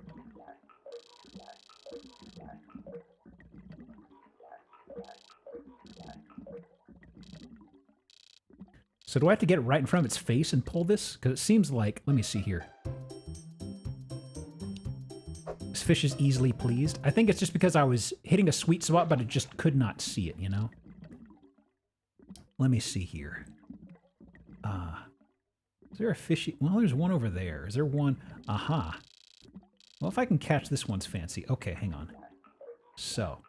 So do I have to get it right in front of its face and pull this? Because it seems like... Let me see here. This fish is easily pleased. I think it's just because I was hitting a sweet spot, but it just could not see it, you know? Let me see here. Is there a fishy... Well, there's one over there. Is there one... Aha. Well, if I can catch this one's fancy. Okay, hang on. So.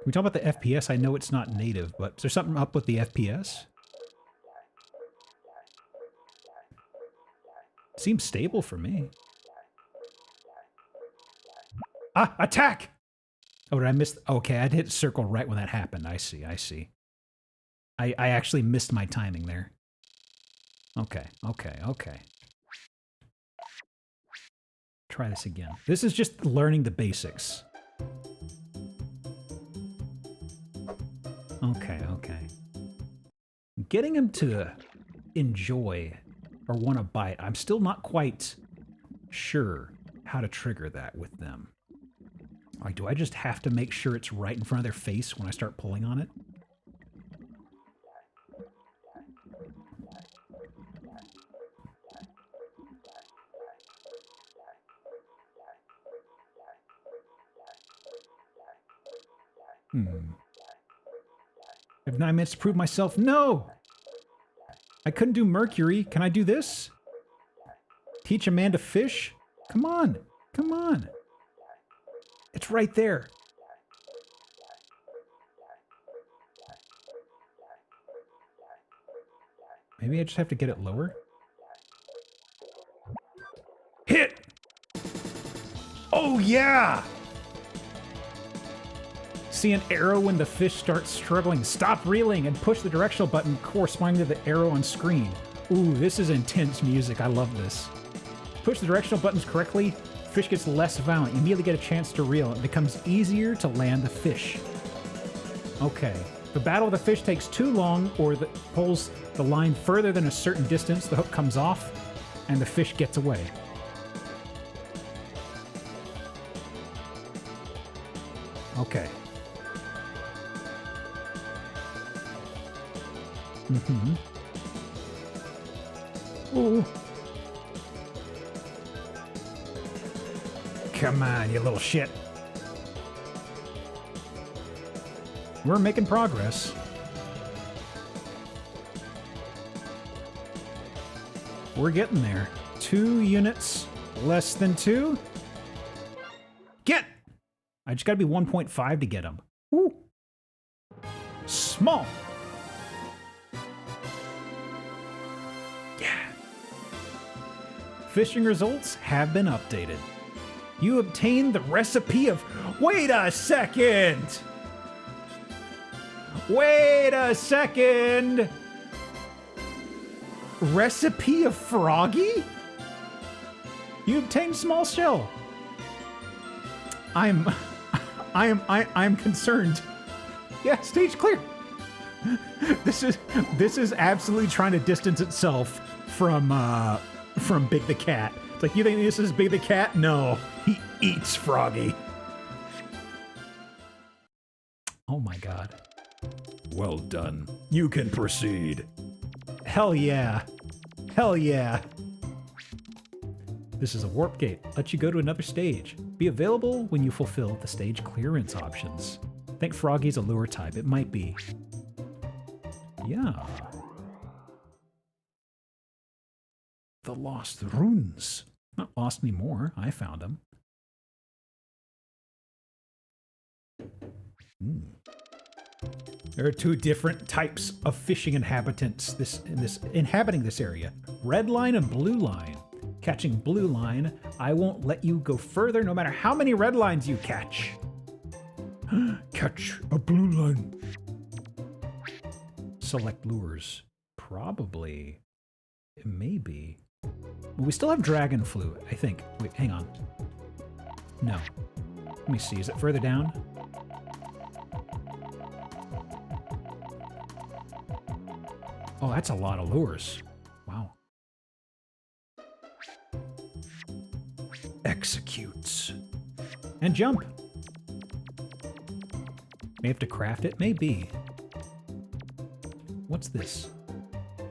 We talk about the FPS. I know it's not native, but is there something up with the FPS? It seems stable for me. Ah, attack! Oh, did I miss? Okay, I hit circle right when that happened. I see, I see. I actually missed my timing there. Okay, okay, okay. Try this again. This is just learning the basics. Okay, okay. Getting him to enjoy or want to bite, I'm still not quite sure how to trigger that with them. Like, do I just have to make sure it's right in front of their face when I start pulling on it? I have 9 minutes to prove myself. No! I couldn't do Mercury. Can I do this? Teach a man to fish? Come on. Come on. It's right there. Maybe I just have to get it lower? Hit! Oh, yeah! See an arrow when the fish starts struggling. Stop reeling and push the directional button corresponding to the arrow on screen. Ooh, this is intense music. I love this. Push the directional buttons correctly, fish gets less violent. You immediately get a chance to reel. It becomes easier to land the fish. Okay. If the battle of the fish takes too long or pulls the line further than a certain distance, the hook comes off and the fish gets away. Okay. Ooh. Come on, you little shit. We're making progress. We're getting there. 2 units, less than 2. Get! I just gotta be 1.5 to get them. Woo! Small! Yeah! Fishing results have been updated. You obtained the recipe of... Wait a second! Wait a second! Recipe of Froggy? You obtained small shell. I'm concerned. Yeah, stage clear. This is absolutely trying to distance itself from Big the Cat. It's like, you think this is Big the Cat? No, he eats Froggy. Oh my god. Well done. You can proceed. Hell yeah. Hell yeah. This is a warp gate. Let you go to another stage. Be available when you fulfill the stage clearance options. I think Froggy's a lure type. It might be. Yeah. The lost runes. Not lost anymore. I found them. There are 2 different types of fishing inhabitants inhabiting this area. Red line and blue line. Catching blue line, I won't let you go further no matter how many red lines you catch. Catch a blue line. Select lures. Probably. It may be. We still have dragon fluid, I think. Wait, hang on. No. Let me see. Is it further down? Oh, that's a lot of lures. Wow. Executes. And jump. May have to craft it? Maybe. What's this?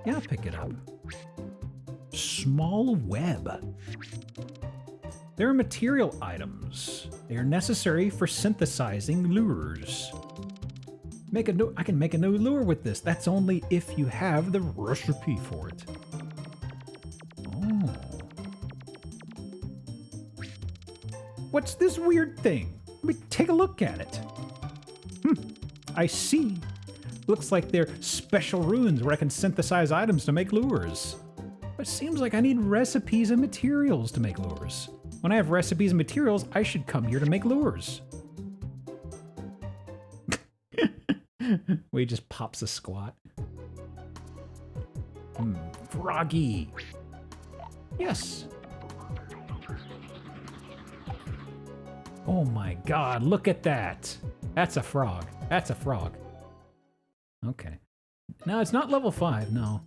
Yeah, I'll pick it up. Small web. There are material items. They are necessary for synthesizing lures. I can make a new lure with this. That's only if you have the recipe for it. Oh. What's this weird thing? Let me take a look at it. I see. Looks like they're special runes where I can synthesize items to make lures. But it seems like I need recipes and materials to make lures. When I have recipes and materials, I should come here to make lures. Where he just pops a squat. Froggy. Yes. Oh my god, look at that. That's a frog. That's a frog. Okay. No, it's not level 5, no.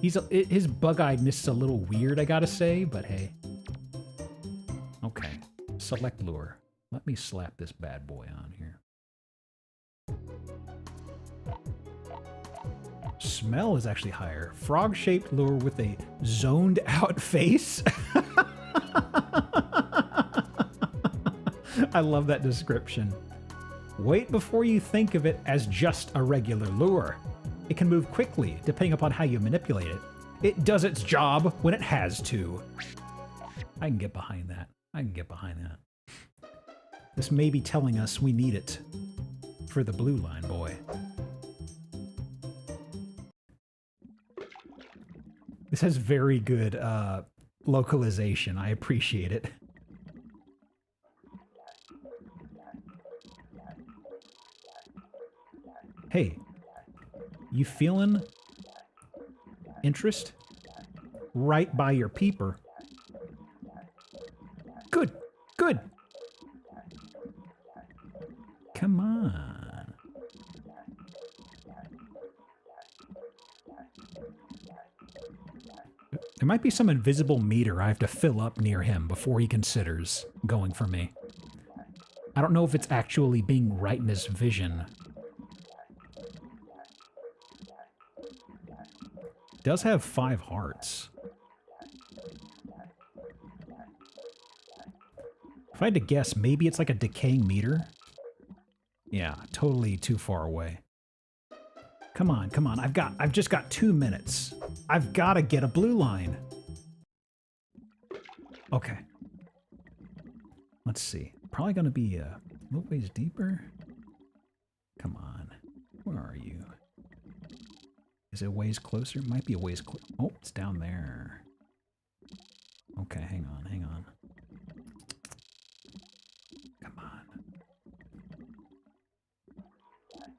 His bug-eyedness is a little weird, I gotta say, but hey. Okay. Select lure. Let me slap this bad boy on here. Smell is actually higher. Frog-shaped lure with a zoned-out face. I love that description. Wait before you think of it as just a regular lure. It can move quickly, depending upon how you manipulate it. It does its job when it has to. I can get behind that. I can get behind that. This may be telling us we need it for the blue line boy. This has very good localization. I appreciate it. Hey, you feeling interest? Right by your peeper. Good, good. Come on. There might be some invisible meter I have to fill up near him before he considers going for me. I don't know if it's actually being right in his vision. Does have 5 hearts. If I had to guess, maybe it's like a decaying meter. Yeah, totally too far away. Come on, come on. I've just got 2 minutes. I've got to get a blue line. Okay. Let's see. Probably going to be a little ways deeper. Come on. Where are you? Is it a ways closer? It might be a ways closer. Oh, it's down there. Okay, hang on, hang on. Come on.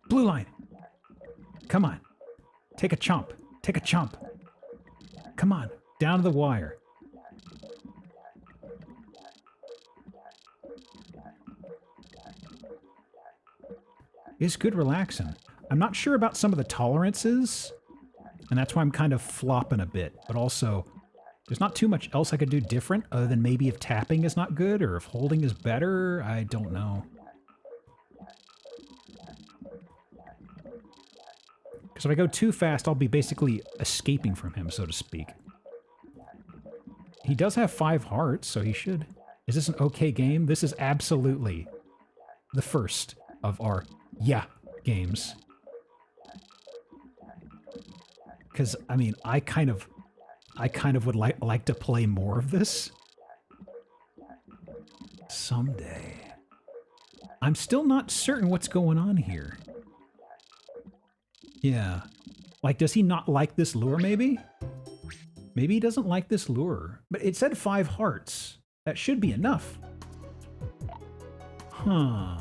Blue line. Come on. Take a chomp. Take a chomp. Come on. Down to the wire. It's good relaxing. I'm not sure about some of the tolerances, and that's why I'm kind of flopping a bit. But also, there's not too much else I could do different, other than maybe if tapping is not good, or if holding is better. I don't know. Because if I go too fast, I'll be basically escaping from him, so to speak. He does have 5 hearts, so he should. Is this an okay game? This is absolutely the first of our games. Because, I mean, I kind of would like to play more of this. Someday. I'm still not certain what's going on here. Yeah. Like, does he not like this lure, maybe? Maybe he doesn't like this lure. But it said 5 hearts. That should be enough. Huh.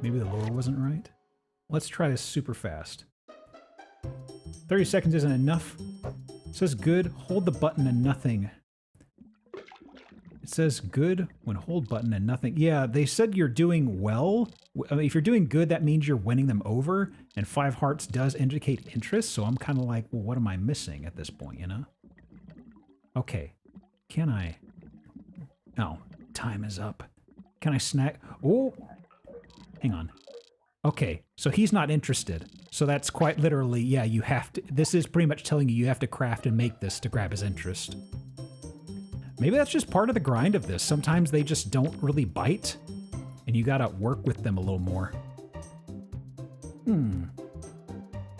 Maybe the lure wasn't right? Let's try this super fast. 30 seconds isn't enough. It says good, hold the button and nothing. It says good when hold button and nothing. Yeah, they said you're doing well. I mean, if you're doing good, that means you're winning them over. And 5 hearts does indicate interest. So I'm kind of like, well, what am I missing at this point, you know? Okay. Can I? Oh, time is up. Can I snack? Oh, hang on. Okay, so he's not interested. So that's quite literally, yeah, you have to, this is pretty much telling you you have to craft and make this to grab his interest. Maybe that's just part of the grind of this. Sometimes they just don't really bite, and you gotta work with them a little more.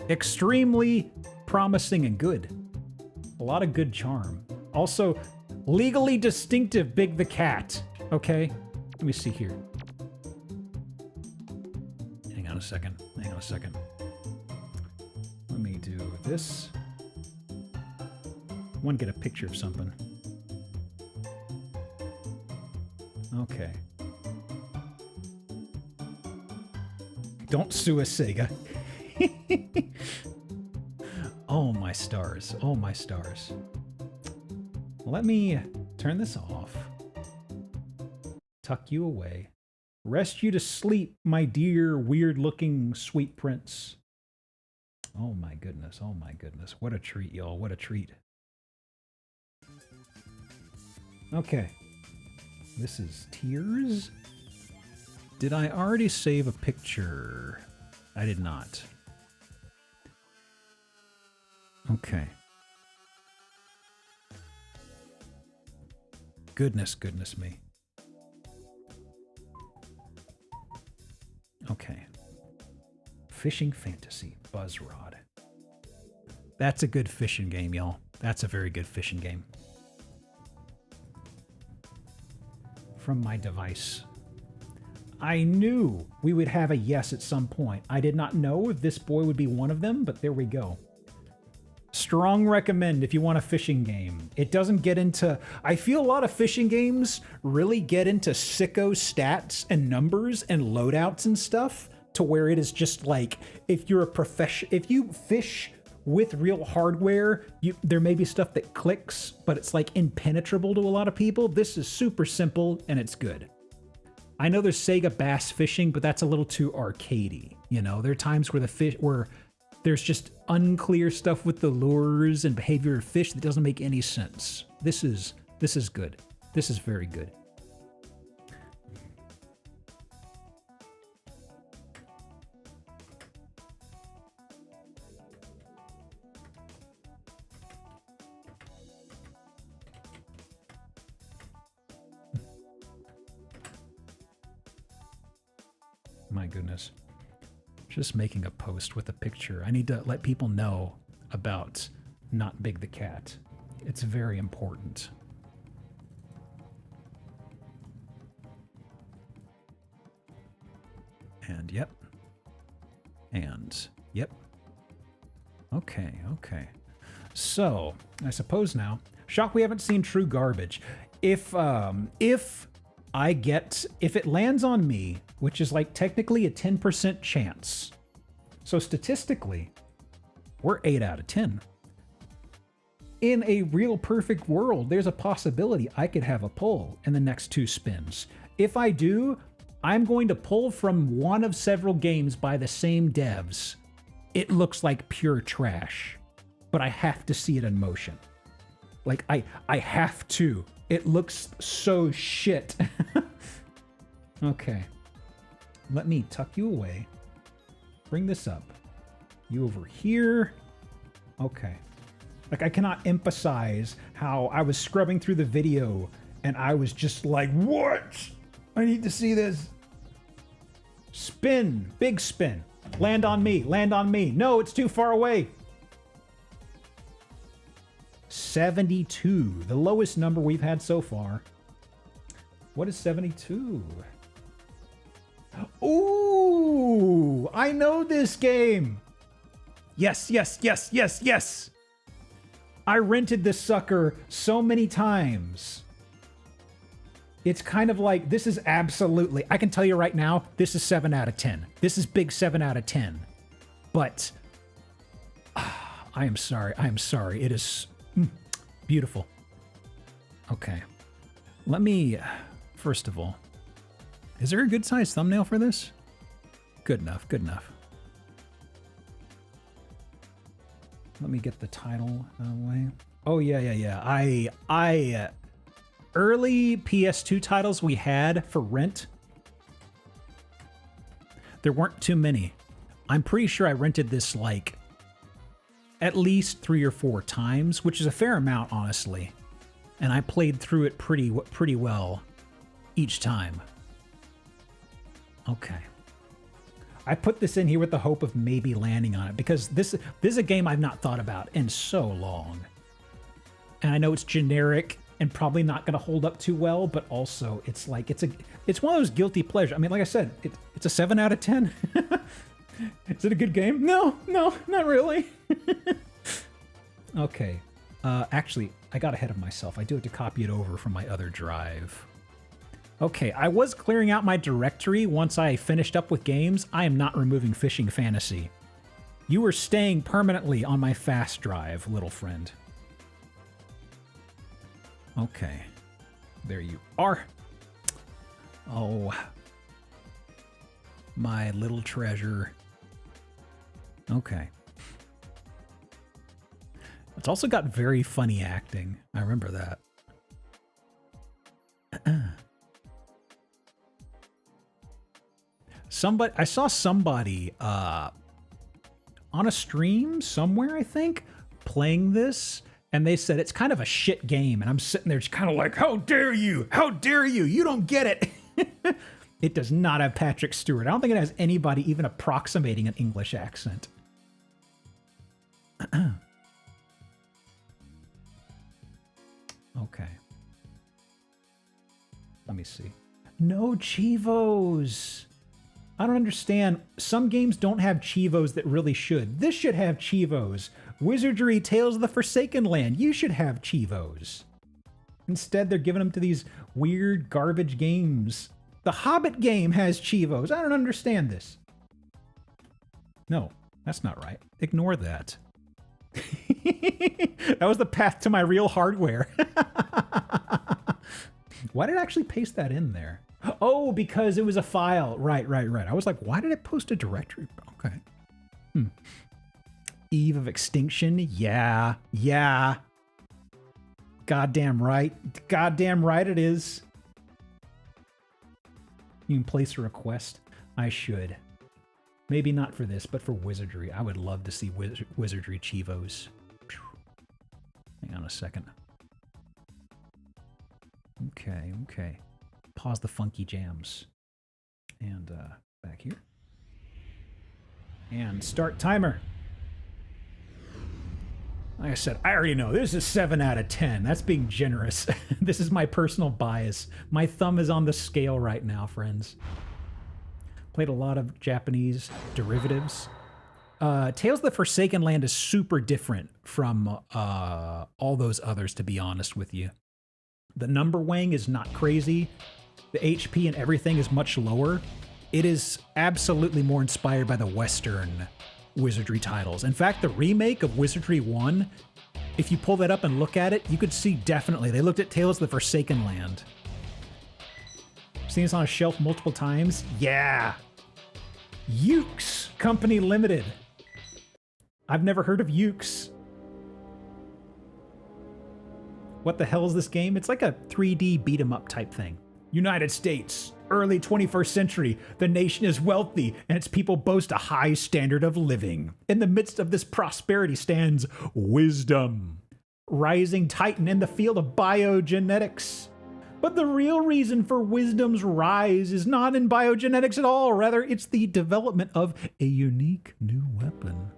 Extremely promising and good. A lot of good charm. Also, legally distinctive Big the Cat. Okay, let me see here. Hang on a second. Hang on a second. Let me do this. I want to get a picture of something. Okay. Don't sue us, Sega. Oh, my stars. Oh, my stars. Let me turn this off. Tuck you away. Rest you to sleep, my dear, weird-looking sweet prince. Oh, my goodness. Oh, my goodness. What a treat, y'all. What a treat. Okay. This is Tears. Did I already save a picture? I did not. Okay. Goodness me. Okay. Fishing Fantasy, Buzzrod. That's a good fishing game, y'all. That's a very good fishing game. From my device. I knew we would have a yes at some point. I did not know if this boy would be one of them, but there we go. Strong recommend if you want a fishing game. It doesn't get into... I feel a lot of fishing games really get into sicko stats and numbers and loadouts and stuff to where it is just like, if you're a professional... If you fish with real hardware, there may be stuff that clicks, but it's like impenetrable to a lot of people. This is super simple and it's good. I know there's Sega bass fishing, but that's a little too arcadey. You know, there are times where there's just unclear stuff with the lures and behavior of fish that doesn't make any sense. This is good. This is very good. My goodness. Just making a post with a picture. I need to let people know about Not Big the Cat. It's very important. And yep. And yep. Okay. So, I suppose now, shock we haven't seen True Garbage. If it lands on me, which is like technically a 10% chance. So statistically, we're 8 out of 10. In a real perfect world, there's a possibility I could have a pull in the next 2 spins. If I do, I'm going to pull from one of several games by the same devs. It looks like pure trash, but I have to see it in motion. Like, I have to. It looks so shit. Okay. Let me tuck you away. Bring this up. You over here. Okay. Like, I cannot emphasize how I was scrubbing through the video and I was just like, what? I need to see this. Spin. Big spin. Land on me. Land on me. No, it's too far away. 72. The lowest number we've had so far. What is 72? Ooh, I know this game. Yes. I rented this sucker so many times. It's kind of like, this is absolutely, I can tell you right now, this is 7 out of 10. This is big 7 out of 10. But I am sorry. It is beautiful. Okay. Let me, first of all, is there a good size thumbnail for this? Good enough. Let me get the title away. Oh, yeah. I early PS2 titles we had for rent, there weren't too many. I'm pretty sure I rented this like at least 3 or 4 times, which is a fair amount, honestly. And I played through it pretty well each time. Okay. I put this in here with the hope of maybe landing on it because this is a game I've not thought about in so long. And I know it's generic and probably not going to hold up too well, but also it's like it's one of those guilty pleasures. I mean, like I said, it's a 7 out of 10. Is it a good game? No, not really. Okay. Actually, I got ahead of myself. I do have to copy it over from my other drive. Okay, I was clearing out my directory once I finished up with games. I am not removing Fishing Fantasy. You are staying permanently on my fast drive, little friend. Okay. There you are. Oh. My little treasure. Okay. It's also got very funny acting. I remember that. I saw somebody on a stream somewhere, I think, playing this, and they said it's kind of a shit game, and I'm sitting there just kind of like, how dare you? How dare you? You don't get it. It does not have Patrick Stewart. I don't think it has anybody even approximating an English accent. Okay. Let me see. No Chivos. I don't understand. Some games don't have Chivos that really should. This should have Chivos. Wizardry Tales of the Forsaken Land. You should have Chivos. Instead, they're giving them to these weird garbage games. The Hobbit game has Chivos. I don't understand this. No, that's not right. Ignore that. That was the path to my real hardware. Why did it actually paste that in there? Oh, because it was a file. Right. I was like, why did it post a directory? Okay. Eve of Extinction. Yeah. Goddamn right. Goddamn right it is. You can place a request. I should. Maybe not for this, but for Wizardry. I would love to see Wizardry Chivos. Hang on a second. Okay. Pause the funky jams. And back here. And start timer. Like I said, I already know this is 7 out of 10. That's being generous. This is my personal bias. My thumb is on the scale right now, friends. Played a lot of Japanese derivatives. Tales of the Forsaken Land is super different from all those others, to be honest with you. The number wang is not crazy. The HP and everything is much lower. It is absolutely more inspired by the Western Wizardry titles. In fact, the remake of Wizardry 1, if you pull that up and look at it, you could see definitely they looked at Tales of the Forsaken Land. Seen this on a shelf multiple times? Yeah. Ukes Company Limited. I've never heard of Ukes. What the hell is this game? It's like a 3D beat 'em up type thing. United States, early 21st century. The nation is wealthy and its people boast a high standard of living. In the midst of this prosperity stands wisdom, rising titan in the field of biogenetics. But the real reason for wisdom's rise is not in biogenetics at all. Rather, it's the development of a unique new weapon.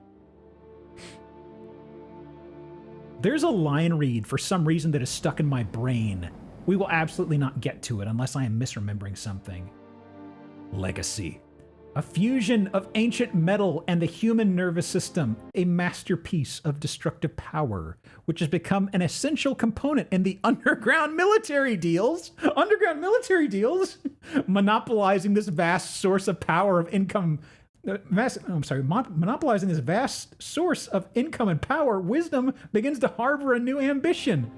There's a line read for some reason that is stuck in my brain. We will absolutely not get to it unless I am misremembering something. Legacy. A fusion of ancient metal and the human nervous system, a masterpiece of destructive power, which has become an essential component in the underground military deals. Underground military deals? Monopolizing this vast source of power of income. Monopolizing this vast source of income and power, wisdom begins to harbor a new ambition.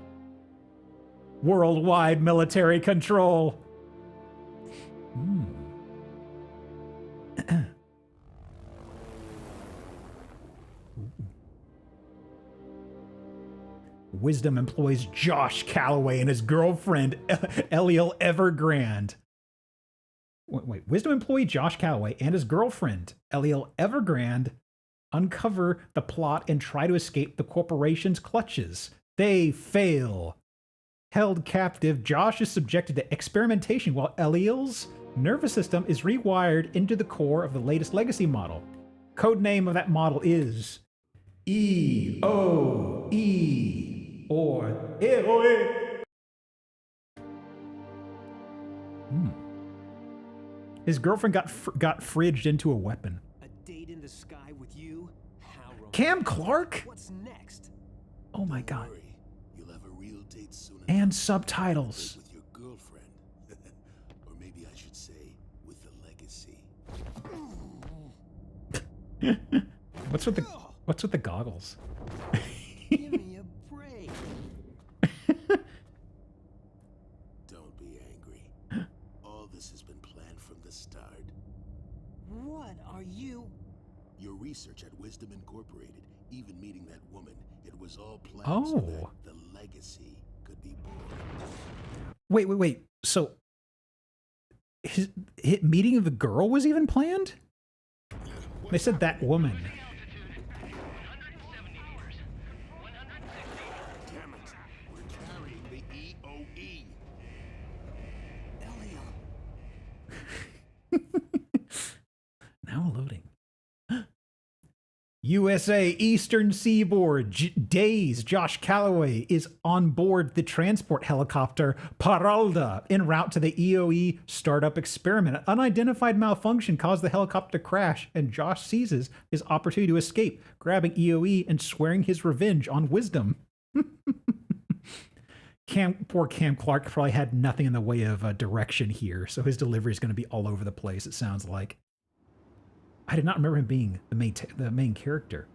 Worldwide military control. Wisdom employs Josh Calloway and his girlfriend, Eliel Evergrande. Wait, Wisdom employee Josh Calloway and his girlfriend, Eliel Evergrande, uncover the plot and try to escape the corporation's clutches. They fail. Held captive, Josh is subjected to experimentation while Eliel's nervous system is rewired into the core of the latest legacy model. Codename of that model is EOE, or EOE. His girlfriend got fridged into a weapon. A date in the sky with you? How Cam Clark? What's next? Oh my god. You'll have a real date soon enough. And subtitles. With your girlfriend. Or maybe I should say, with the legacy. What's with the goggles? Give me a break. Don't be angry. All this has been planned from the start. What are you? Your research at Wisdom Incorporated, even meeting that woman, it was all planned so that the legacy could be born. Wait. So his meeting of the girl was even planned? They said that woman. Damn it. We're carrying the EOE. Now loading. USA Eastern Seaboard days. Josh Calloway is on board the transport helicopter Paralda en route to the EOE startup experiment. An unidentified malfunction caused the helicopter to crash, and Josh seizes his opportunity to escape, grabbing EOE and swearing his revenge on Wisdom. Poor Cam Clark probably had nothing in the way of direction here, so his delivery is going to be all over the place, it sounds like. I did not remember him being the main character.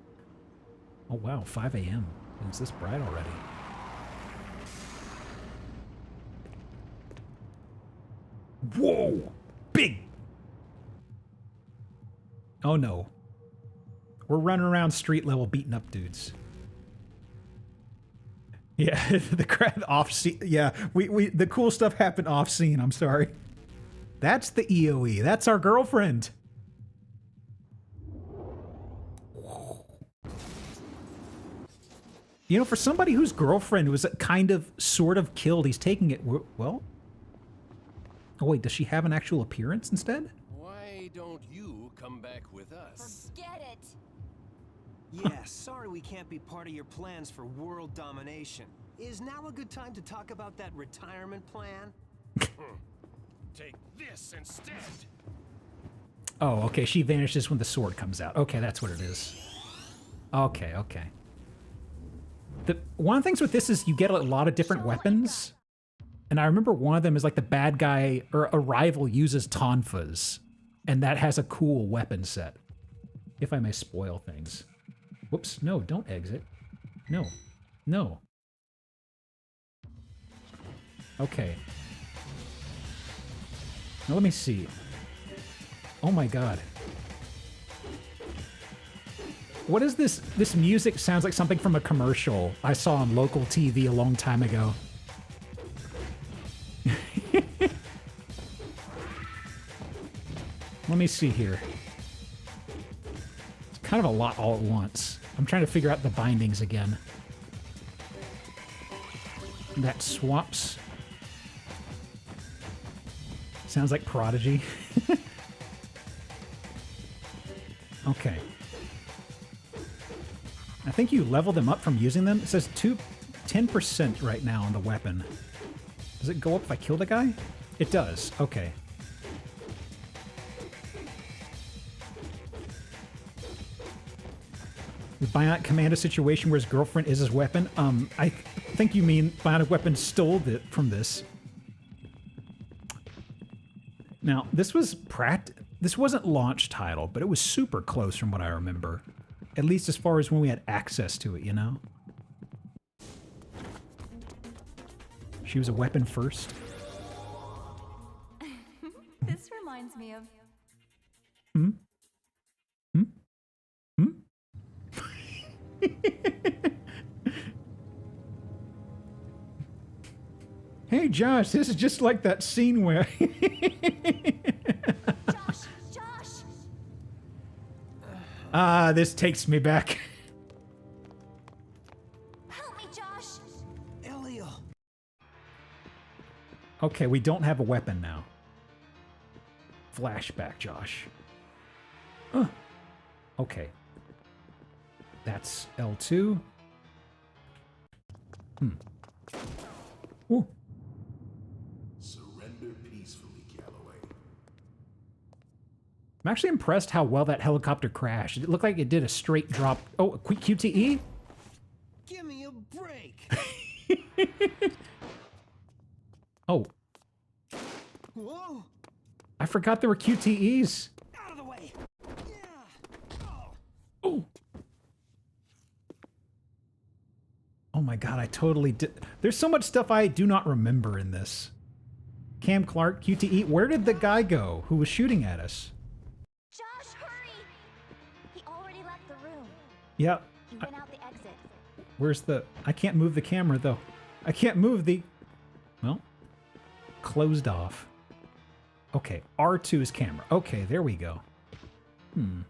Oh wow, 5 a.m. Is this bright already? Whoa! Big! Oh no. We're running around street level beating up dudes. Yeah, the crowd off scene. Yeah, the cool stuff happened off scene, I'm sorry. That's the EOE. That's our girlfriend. You know, for somebody whose girlfriend was kind of, sort of killed, he's taking it well. Oh wait, does she have an actual appearance instead? Why don't you come back with us? Forget it! Yeah, sorry we can't be part of your plans for world domination. Is now a good time to talk about that retirement plan? Take this instead. Oh, okay, she vanishes when the sword comes out. Okay, that's what it is. Okay, okay. One of the things with this is you get a lot of different weapons. And I remember one of them is like the bad guy or a rival uses tonfas. And that has a cool weapon set. If I may spoil things. Whoops, no, don't exit. No, no. Okay. Now let me see. Oh my god. What is this? This music sounds like something from a commercial I saw on local TV a long time ago. Let me see here. It's kind of a lot all at once. I'm trying to figure out the bindings again. That swaps. Sounds like Prodigy. Okay. I think you level them up from using them. It says 10% right now on the weapon. Does it go up if I kill the guy? It does. Okay. The bionic commando situation where his girlfriend is his weapon. I think you mean bionic weapon stole it from this. Now, this wasn't launch title, but it was super close from what I remember. At least as far as when we had access to it, you know? She was a weapon first. This reminds me of... Hmm? Hmm? Hmm? Hey, Josh, this is just like that scene where... Ah, this takes me back. Help me, Josh! Elio! Okay, we don't have a weapon now. Flashback, Josh. Okay. That's L2. Ooh. Surrender peacefully, Calloway. I'm actually impressed how well that helicopter crashed. It looked like it did a straight drop. Oh, a quick QTE? Give me a break! Oh. Whoa! I forgot there were QTEs. Out of the way! Yeah! Oh. Oh my god, I totally did. There's so much stuff I do not remember in this. Cam Clark, QTE. Where did the guy go who was shooting at us? Josh, hurry! He already left the room. Yeah. He went out the exit. Where's the... I can't move the camera, though. I can't move the... Well, closed off. Okay, R2 is camera. Okay, there we go. Hmm.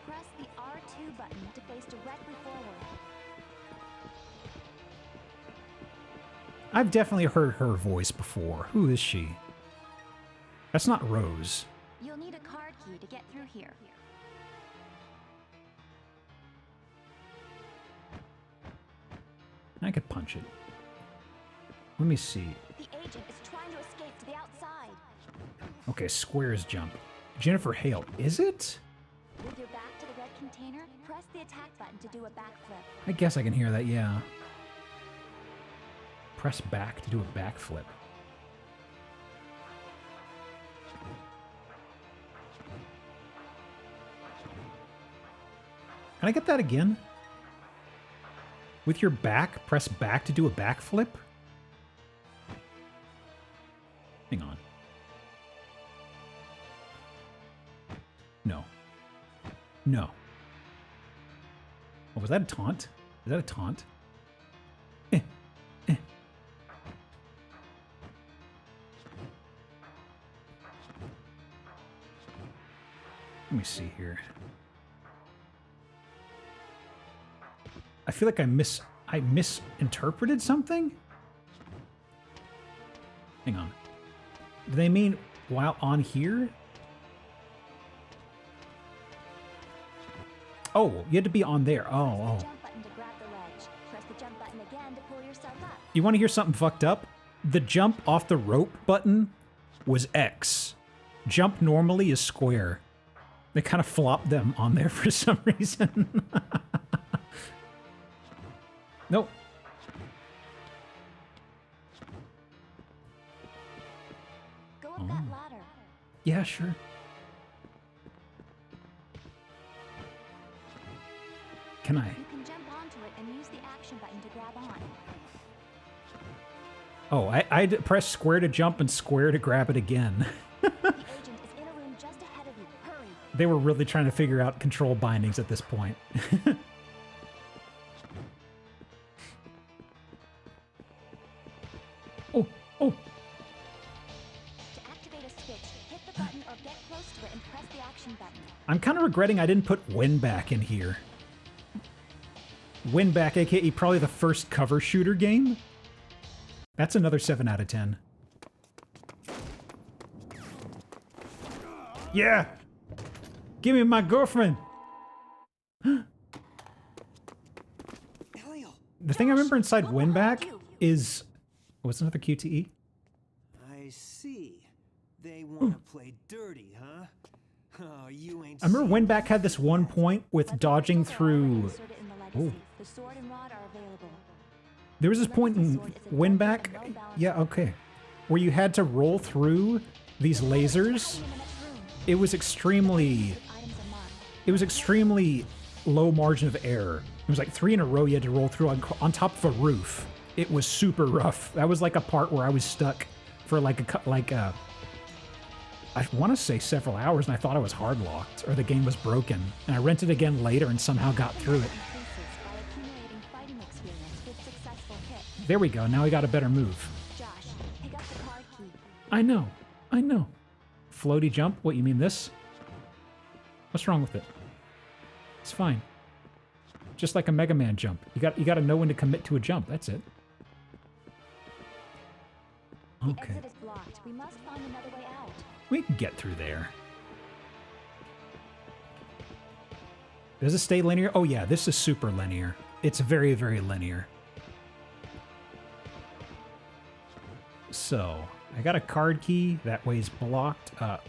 Press the R2 button to face directly forward. I've definitely heard her voice before. Who is she? That's not Rose. You'll need a card key to get through here. I could punch it. Let me see. The agent is trying to escape to the outside. Okay, squares jump. Jennifer Hale, is it? With your back to the red container, press the attack button to do a backflip. I guess I can hear that, yeah. Press back to do a backflip. Can I get that again? With your back, press back to do a backflip? Hang on. No. No. Oh, was that a taunt? Is that a taunt? Let me see here. I feel like I misinterpreted something? Hang on. Do they mean while on here? Oh, you had to be on there. Oh. Jump button to grab the ledge. Press the jump button again to pull yourself up. You want to hear something fucked up? The jump off the rope button was X. Jump normally is square. They kind of flopped them on there for some reason. Nope. Go up that ladder. Yeah, sure. Can I? You can jump onto it and use the action button to grab on. Oh, I press square to jump and square to grab it again. The agent is in a room just ahead of you. Hurry. They were really trying to figure out control bindings at this point. Oh. To activate a switch, hit the button or get close to it and press the action button. I'm kind of regretting I didn't put Win Back in here. Win Back, aka probably the first cover shooter game. That's another 7 out of 10. Yeah! Give me my girlfriend! The thing I remember inside Win Back is... What's another QTE? I see. They want to play dirty, huh? Oh, you ain't. I remember Win Back had this one point with dodging through... Oh. The sword and rod are available. There was this point in Win Back, yeah, okay, where you had to roll through these lasers. It was extremely low margin of error. It was like 3 in a row you had to roll through on top of a roof. It was super rough. That was like a part where I was stuck for I want to say several hours, and I thought I was hard locked or the game was broken. And I rented again later and somehow got through it. There we go. Now we got a better move. Josh, pick up the card key. I know. Floaty jump? What, you mean this? What's wrong with it? It's fine. Just like a Mega Man jump. You got to know when to commit to a jump. That's it. The Okay. exit is blocked. We must find another way out. We can get through there. Does it stay linear? Oh yeah, this is super linear. It's very, very linear. So, I got a card key. That way's blocked. Let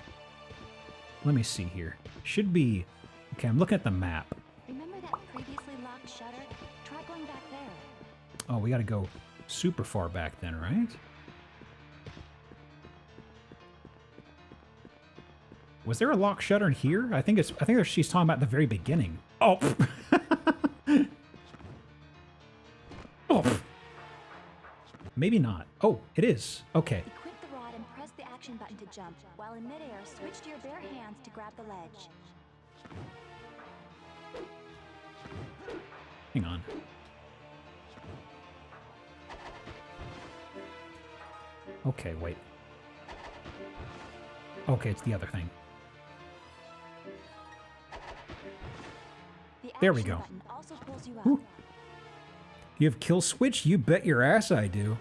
me see here. Should be... Okay, I'm looking at the map. Remember that previously locked shutter? Try going back there. Oh, we gotta go super far back then, right? Was there a lock shutter in here? I think she's talking about the very beginning. Oh. Oh. Maybe not. Oh, it is. Okay. Equip the rod and press the action button to jump. While in midair, switch to your bare hands to grab the ledge. Hang on. Okay, wait. Okay, it's the other thing. There we go. Ooh. You have kill switch? You bet your ass I do.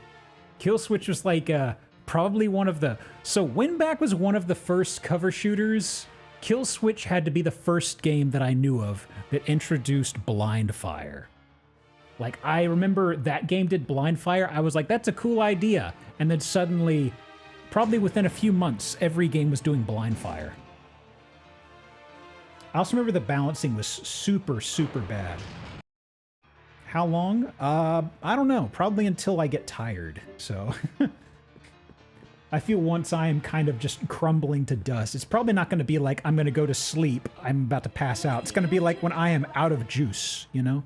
Kill switch was like probably one of the... So Winback was one of the first cover shooters. Kill switch had to be the first game that I knew of that introduced blind fire. Like, I remember that game did blind fire. I was like, that's a cool idea. And then suddenly, probably within a few months, every game was doing blind fire. I also remember the balancing was super, super bad. How long? I don't know. Probably until I get tired, so... I feel once I am kind of just crumbling to dust, it's probably not going to be like I'm going to go to sleep, I'm about to pass out. It's going to be like when I am out of juice, you know?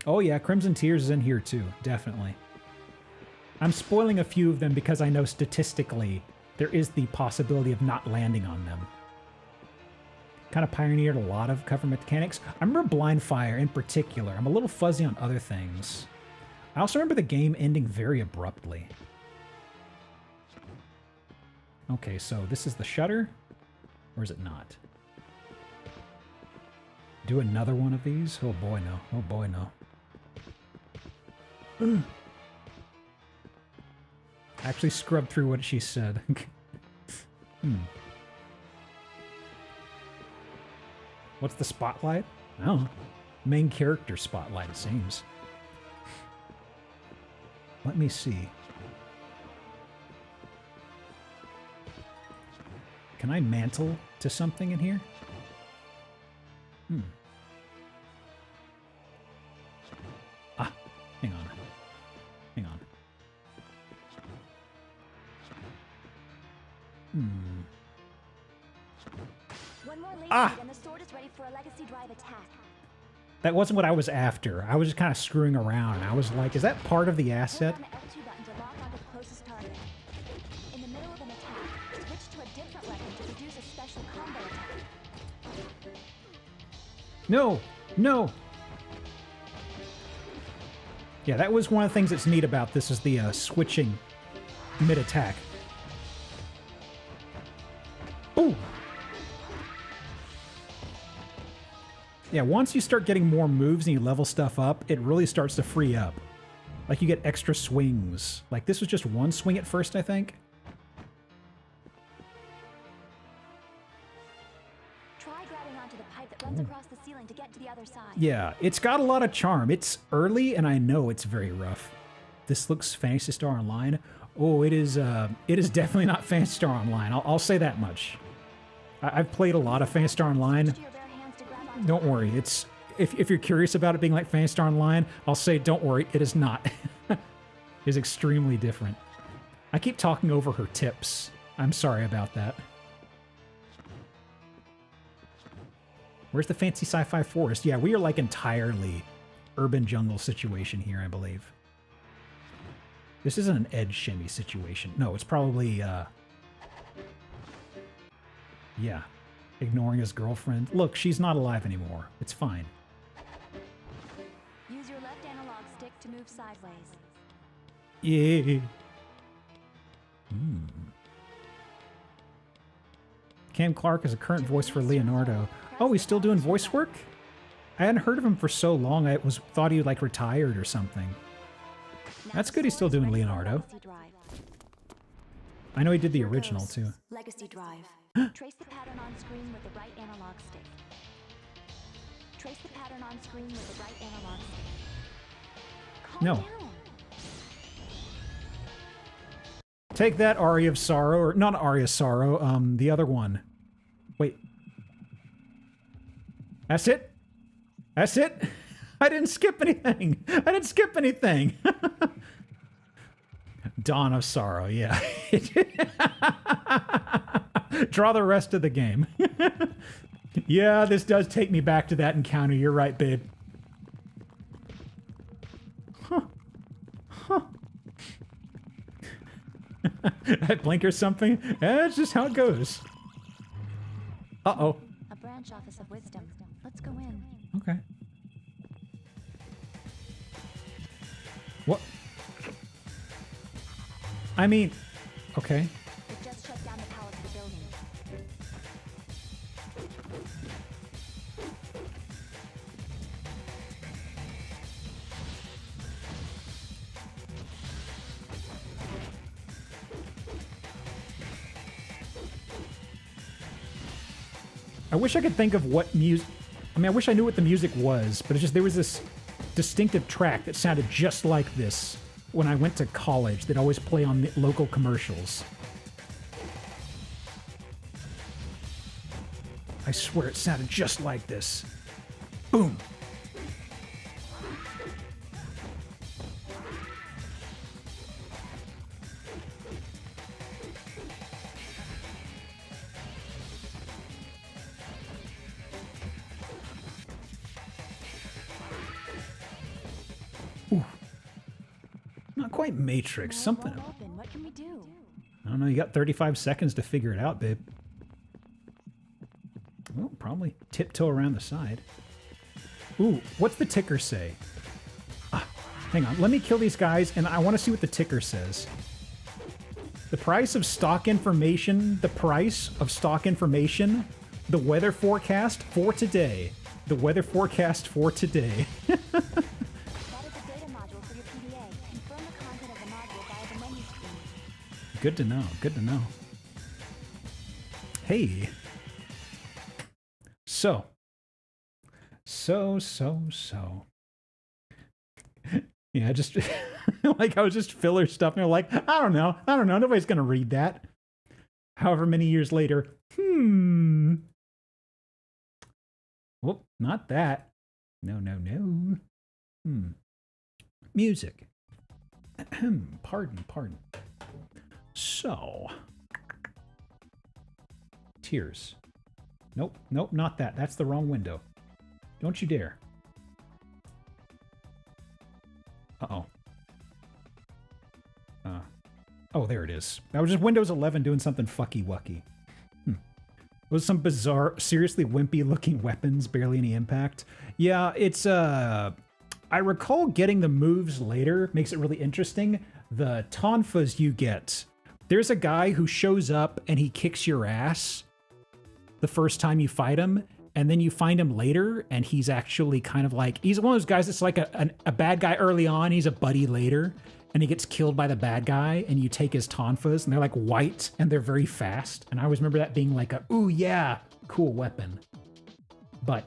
Oh yeah, Crimson Tears is in here too, definitely. I'm spoiling a few of them because I know statistically there is the possibility of not landing on them. Kind of pioneered a lot of cover mechanics. I remember Blind Fire in particular. I'm a little fuzzy on other things. I also remember the game ending very abruptly. Okay, so this is the shutter, or is it not? Do another one of these? Oh boy, no. Oh boy, no. Actually scrubbed through what she said. What's the spotlight? Oh, main character spotlight, it seems. Let me see. Can I mantle to something in here? Ah, hang on. Hang on. One more laser and the sword is ready for a legacy drive attack. That wasn't what I was after. I was just kind of screwing around. I was like, is that part of the asset? Hold on the L2 button to lock onto the closest target. In the middle of an attack, switch to a different weapon to produce a special combo attack. No! No! Yeah, that was one of the things that's neat about this is the switching mid-attack. Ooh! Yeah, once you start getting more moves and you level stuff up, it really starts to free up. Like, you get extra swings. Like, this was just one swing at first, I think. Try grabbing onto the pipe that runs across the ceiling to get to the other side. Yeah, it's got a lot of charm. It's early, and I know it's very rough. This looks Phantasy Star Online. Oh, it is definitely not Phantasy Star Online. I'll say that much. I've played a lot of Phantasy Star Online. Don't worry, it's if you're curious about it being like Phantasy Star Online, I'll say don't worry, it is not. It is extremely different. I keep talking over her tips. I'm sorry about that. Where's the fancy sci-fi forest? Yeah, we are like entirely urban jungle situation here, I believe. This isn't an edge shimmy situation. No, it's probably, yeah. Ignoring his girlfriend. Look, she's not alive anymore. It's fine. Use your left analog stick to move sideways. Yeah. Cam Clark is a current voice for Leonardo. Oh, he's still doing voice work? I hadn't heard of him for so long. I thought he like retired or something. That's good he's still doing Leonardo. I know he did the original too. Legacy drive. Trace the pattern on screen with the right analog stick. Trace the pattern on screen with the right analog stick. Calm No. down. Take that, Aria of Sorrow, or not Aria of Sorrow, the other one. Wait. That's it? That's it? I didn't skip anything. I didn't skip anything. Dawn of Sorrow, yeah. Draw the rest of the game. Yeah, this does take me back to that encounter. You're right, babe. Huh. Huh. I blink or something? That's just how it goes. Uh-oh. A branch office of wisdom. Let's go in. Okay. What? I mean, okay. It just shut down the power to the building. I wish I could think of what music... I mean, I wish I knew what the music was, but it's just there was this distinctive track that sounded just like this when I went to college. They'd always play on the local commercials. I swear it sounded just like this. Boom. Not quite Matrix, something. What can we do? I don't know, you got 35 seconds to figure it out, babe. Well, probably tiptoe around the side. Ooh, what's the ticker say? Hang on, let me kill these guys, and I want to see what the ticker says. The price of stock information, the weather forecast for today. The weather forecast for today. Good to know, good to know. Hey. So. Yeah, just like I was just filler stuff, and they're like, I don't know, nobody's gonna read that. However many years later, whoop, not that. No. Music. Pardon. So. Tears. Nope, not that. That's the wrong window. Don't you dare. Uh-oh. Oh, there it is. That was just Windows 11 doing something fucky-wucky. Was some bizarre, seriously wimpy-looking weapons, barely any impact. Yeah, it's, I recall getting the moves later. Makes it really interesting. The tonfas you get. There's a guy who shows up and he kicks your ass the first time you fight him, and then you find him later, and he's actually kind of like, he's one of those guys that's like a bad guy early on, he's a buddy later, and he gets killed by the bad guy, and you take his tonfas, and they're like white, and they're very fast, and I always remember that being like a, ooh yeah, cool weapon. But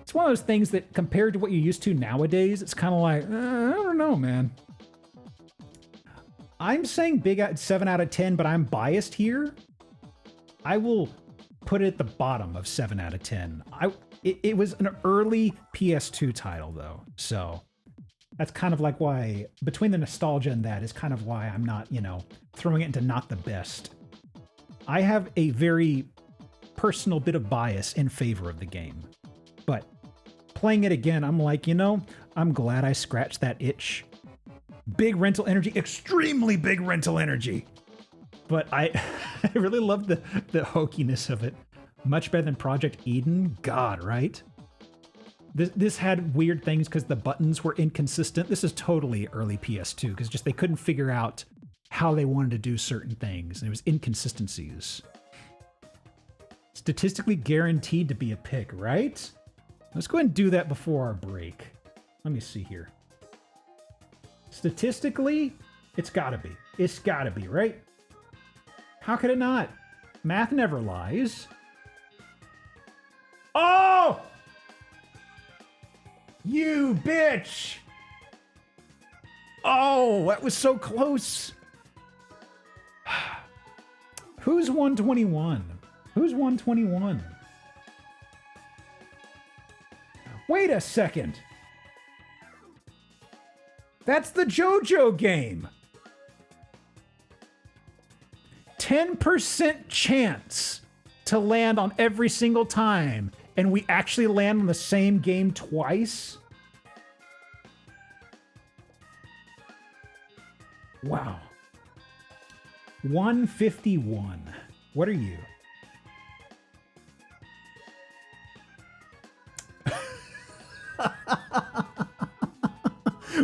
it's one of those things that compared to what you're used to nowadays, it's kind of like, I don't know, man. I'm saying 7 out of 10, but I'm biased here. I will put it at the bottom of 7 out of 10. It was an early PS2 title, though, so that's kind of like why, between the nostalgia and that, is kind of why I'm not, throwing it into not the best. I have a very personal bit of bias in favor of the game, but playing it again, I'm like, I'm glad I scratched that itch. Big rental energy, extremely big rental energy. But I really love the hokiness of it. Much better than Project Eden. God, right? This had weird things because the buttons were inconsistent. This is totally early PS2 because just they couldn't figure out how they wanted to do certain things. And it was inconsistencies. Statistically guaranteed to be a pick, right? Let's go ahead and do that before our break. Let me see here. Statistically, it's gotta be. It's gotta be, right? How could it not? Math never lies. Oh! You bitch! Oh, that was so close. Who's 121? Who's 121? Wait a second. That's the JoJo game. 10% chance to land on every single time, and we actually land on the same game twice? Wow. 151. What are you?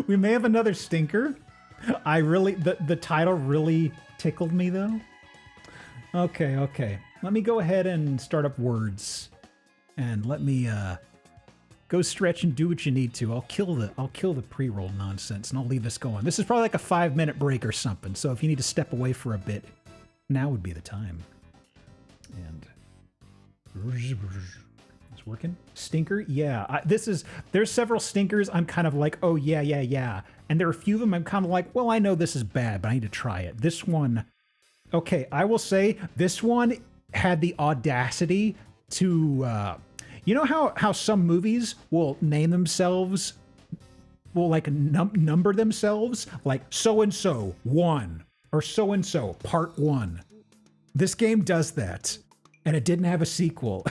We may have another stinker. I really, the title really tickled me though. Okay, okay. Let me go ahead and start up words, and let me go stretch and do what you need to. I'll kill the pre-roll nonsense, and I'll leave this going. This is probably like a 5-minute break or something. So if you need to step away for a bit, now would be the time. And it's working. Stinker, yeah. There's several stinkers. I'm kind of like, oh yeah, yeah, yeah. And there are a few of them I'm kind of like, well, I know this is bad, but I need to try it. This one, okay, I will say this one had the audacity to, you know how some movies will name themselves, will like number themselves, like so-and-so 1 or so-and-so part 1. This game does that, and it didn't have a sequel.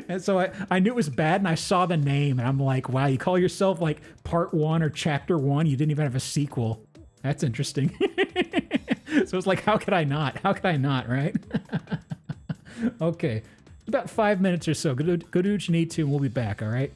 And so I knew it was bad, and I saw the name, and I'm like, wow, you call yourself like part 1 or chapter 1, you didn't even have a sequel. That's interesting. So it's like, how could I not? How could I not, right? Okay, about 5 minutes or so. Go do what you need to, and we'll be back, all right?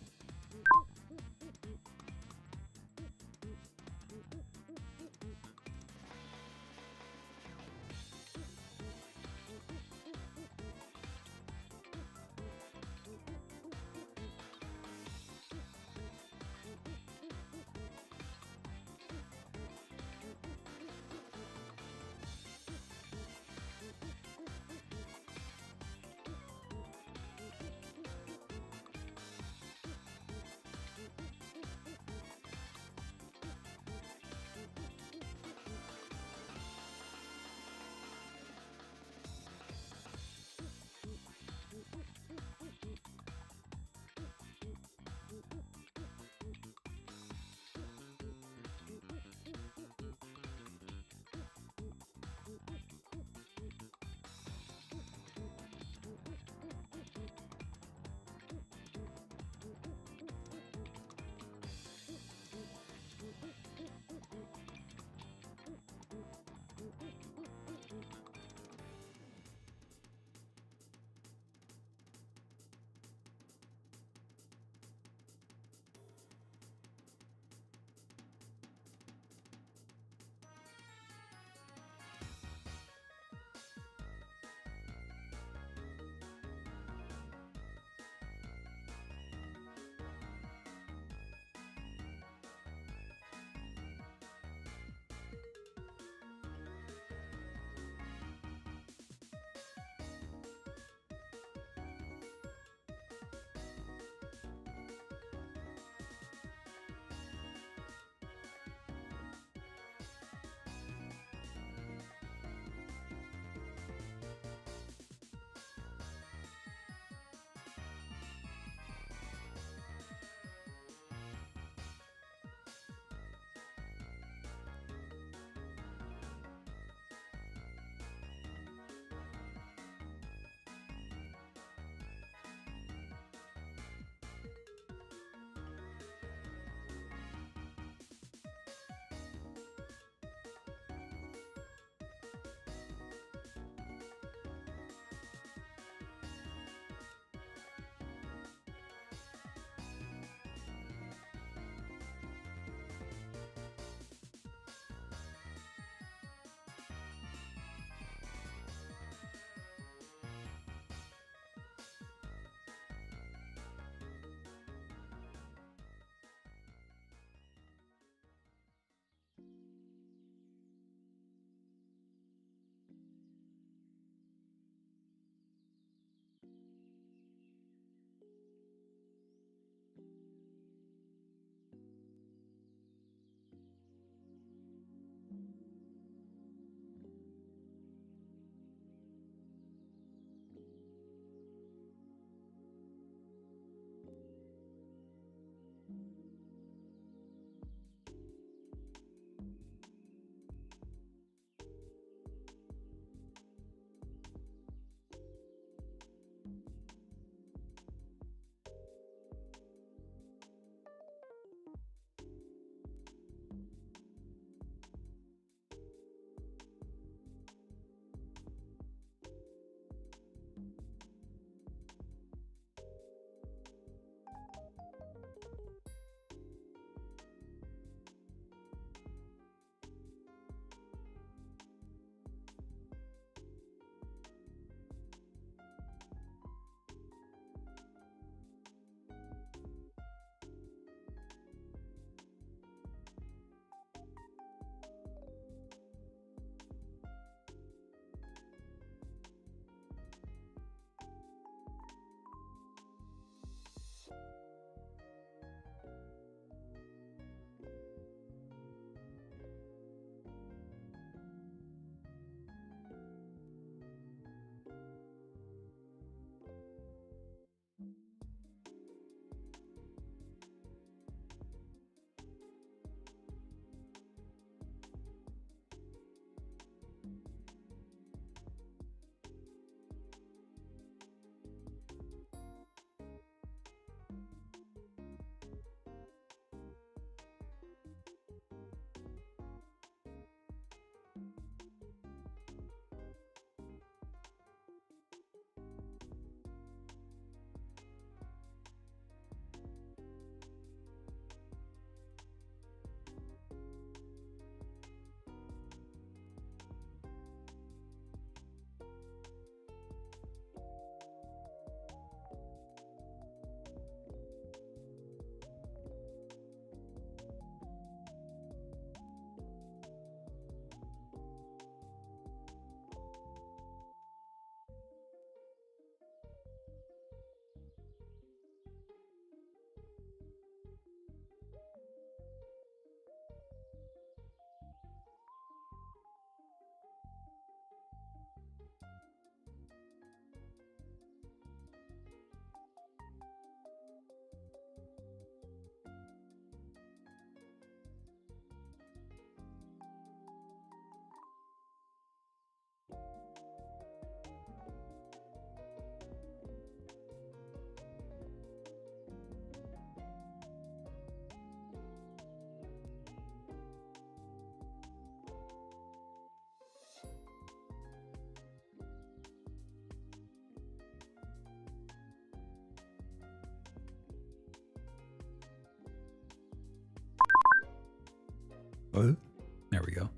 There we go.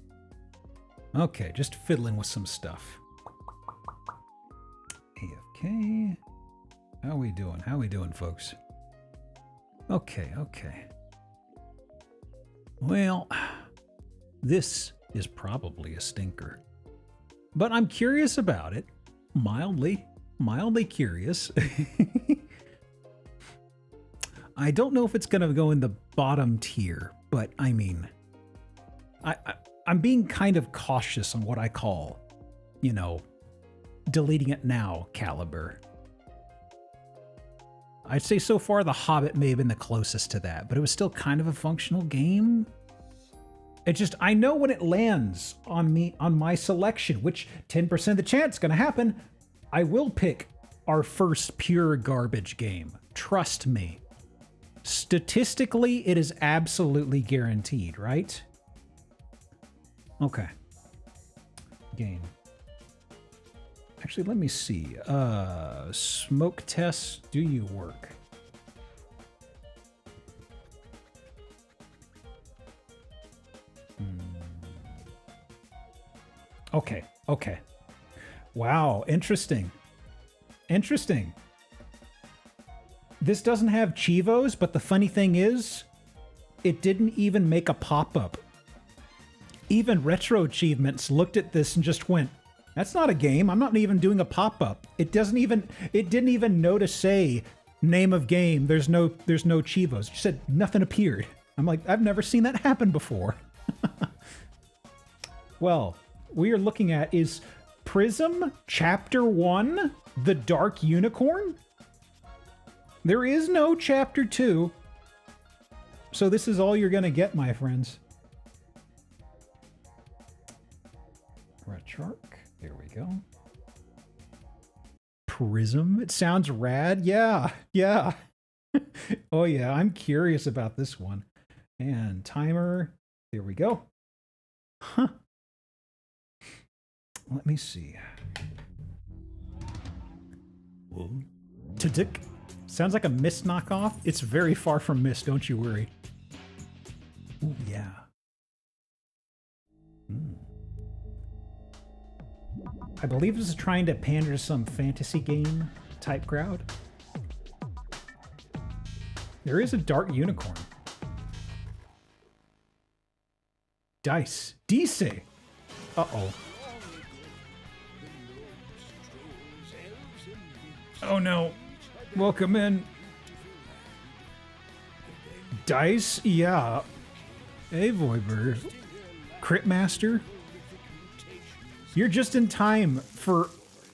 Okay, just fiddling with some stuff. AFK. How we doing? How we doing, folks? Okay, okay. Well, this is probably a stinker. But I'm curious about it. Mildly curious. I don't know if it's going to go in the bottom tier, but I mean, I'm being kind of cautious on what I call, you know, deleting it now caliber. I'd say so far The Hobbit may have been the closest to that, but it was still kind of a functional game. It just, I know when it lands on me, on my selection, which 10% of the chance is going to happen, I will pick our first pure garbage game. Trust me. Statistically, it is absolutely guaranteed, right? Okay. Game. Actually, let me see. Smoke tests, do you work? Okay, okay. Wow, interesting. Interesting. This doesn't have Chivos, but the funny thing is, it didn't even make a pop-up. Even Retro Achievements looked at this and just went, that's not a game. I'm not even doing a pop-up. It didn't even know to say name of game. There's no Chivos. You said nothing appeared. I'm like, I've never seen that happen before. Well, we are looking at is Prism Chapter 1, The Dark Unicorn? There is no Chapter 2. So this is all you're going to get, my friends. Retrarch. There we go. Prism. It sounds rad. Yeah. Yeah. Oh, yeah. I'm curious about this one. And timer. There we go. Huh. Let me see. Whoa. Tadik. Sounds like a Myst knockoff. It's very far from Myst, don't you worry. Ooh, yeah. I believe this is trying to pander to some fantasy game type crowd. There is a dark unicorn. Dice. Dice. Uh-oh. Oh no. Welcome in. Dice? Yeah. Hey, Voiber. Critmaster? You're just in time for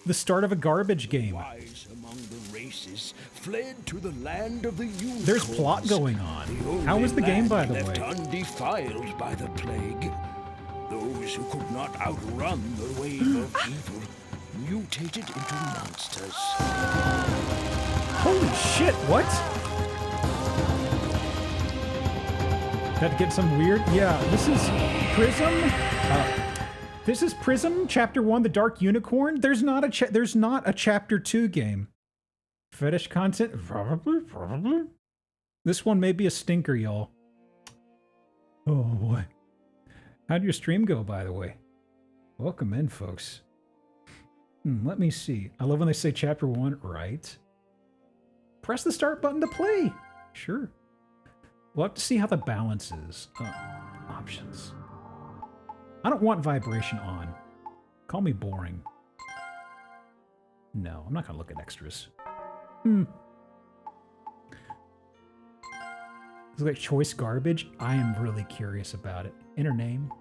the start of a garbage game. Among the races fled to the land of the unicorns. There's plot going on. How was the game, by the left way? Undefiled by the plague. Those who could not outrun the wave of evil mutated into monsters. Holy shit, what? That get some weird? Yeah, this is Prism. This is Prism, Chapter 1, The Dark Unicorn. There's not a Chapter 2 game. Fetish content? Probably. This one may be a stinker, y'all. Oh, boy. How'd your stream go, by the way? Welcome in, folks. Let me see. I love when they say Chapter 1. Right. Press the start button to play. Sure. We'll have to see how the balance is. Options. I don't want vibration on. Call me boring. No, I'm not going to look at extras. Looks like choice garbage. I am really curious about it. Inner name.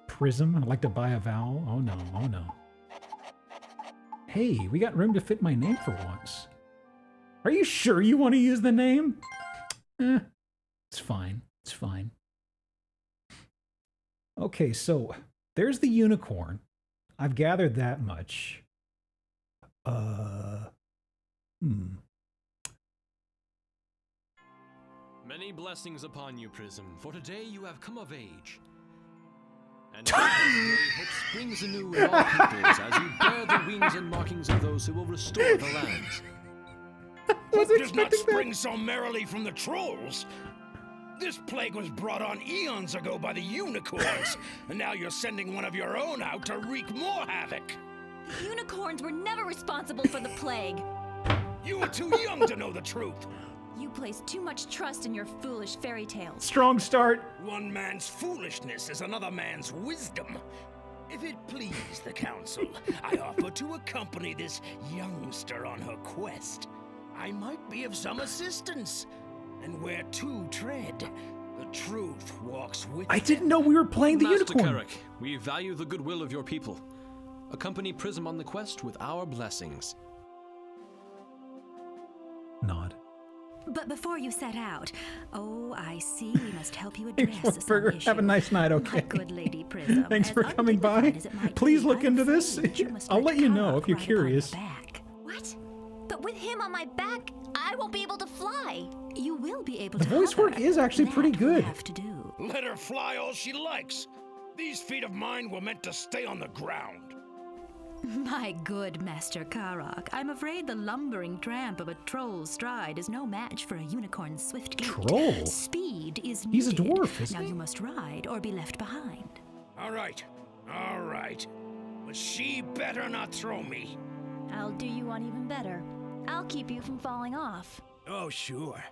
Prism. I'd like to buy a vowel. Oh no, oh no. Hey, we got room to fit my name for once. Are you sure you want to use the name? It's fine. It's fine. Okay, so there's the unicorn. I've gathered that much. Many blessings upon you, Prism, for today you have come of age. And on this day hope springs anew in all peoples as you bear the wings and markings of those who will restore the lands. Hope does not spring so merrily from the trolls. This plague was brought on eons ago by the unicorns, and now you're sending one of your own out to wreak more havoc. Unicorns were never responsible for the plague. You were too young to know the truth. You place too much trust in your foolish fairy tales. Strong start. One man's foolishness is another man's wisdom. If it please the council, I offer to accompany this youngster on her quest. I might be of some assistance. And where two tread, the truth walks with I didn't know we were playing the Master unicorn. Carrick, we value the goodwill of your people. Accompany Prism on the quest with our blessings. Nod. But before you set out, oh, I see we must help you address Burger, some have a issue. nice night, okay? My good Lady Prism. Thanks for coming by. Please look into this. I'll let you know if you're curious. What? But with him on my back, I won't be able to fly. You will be able The to voice hover. work is actually pretty good. Have to do. Let her fly all she likes. These feet of mine were meant to stay on the ground. My good Master Karok, I'm afraid the lumbering tramp of a troll's stride is no match for a unicorn's swift gait. Troll? Speed is He's a needed. dwarf, isn't Now he? you must ride or be left behind. All right. But she better not throw me. I'll do you one even better. I'll keep you from falling off. Oh, sure.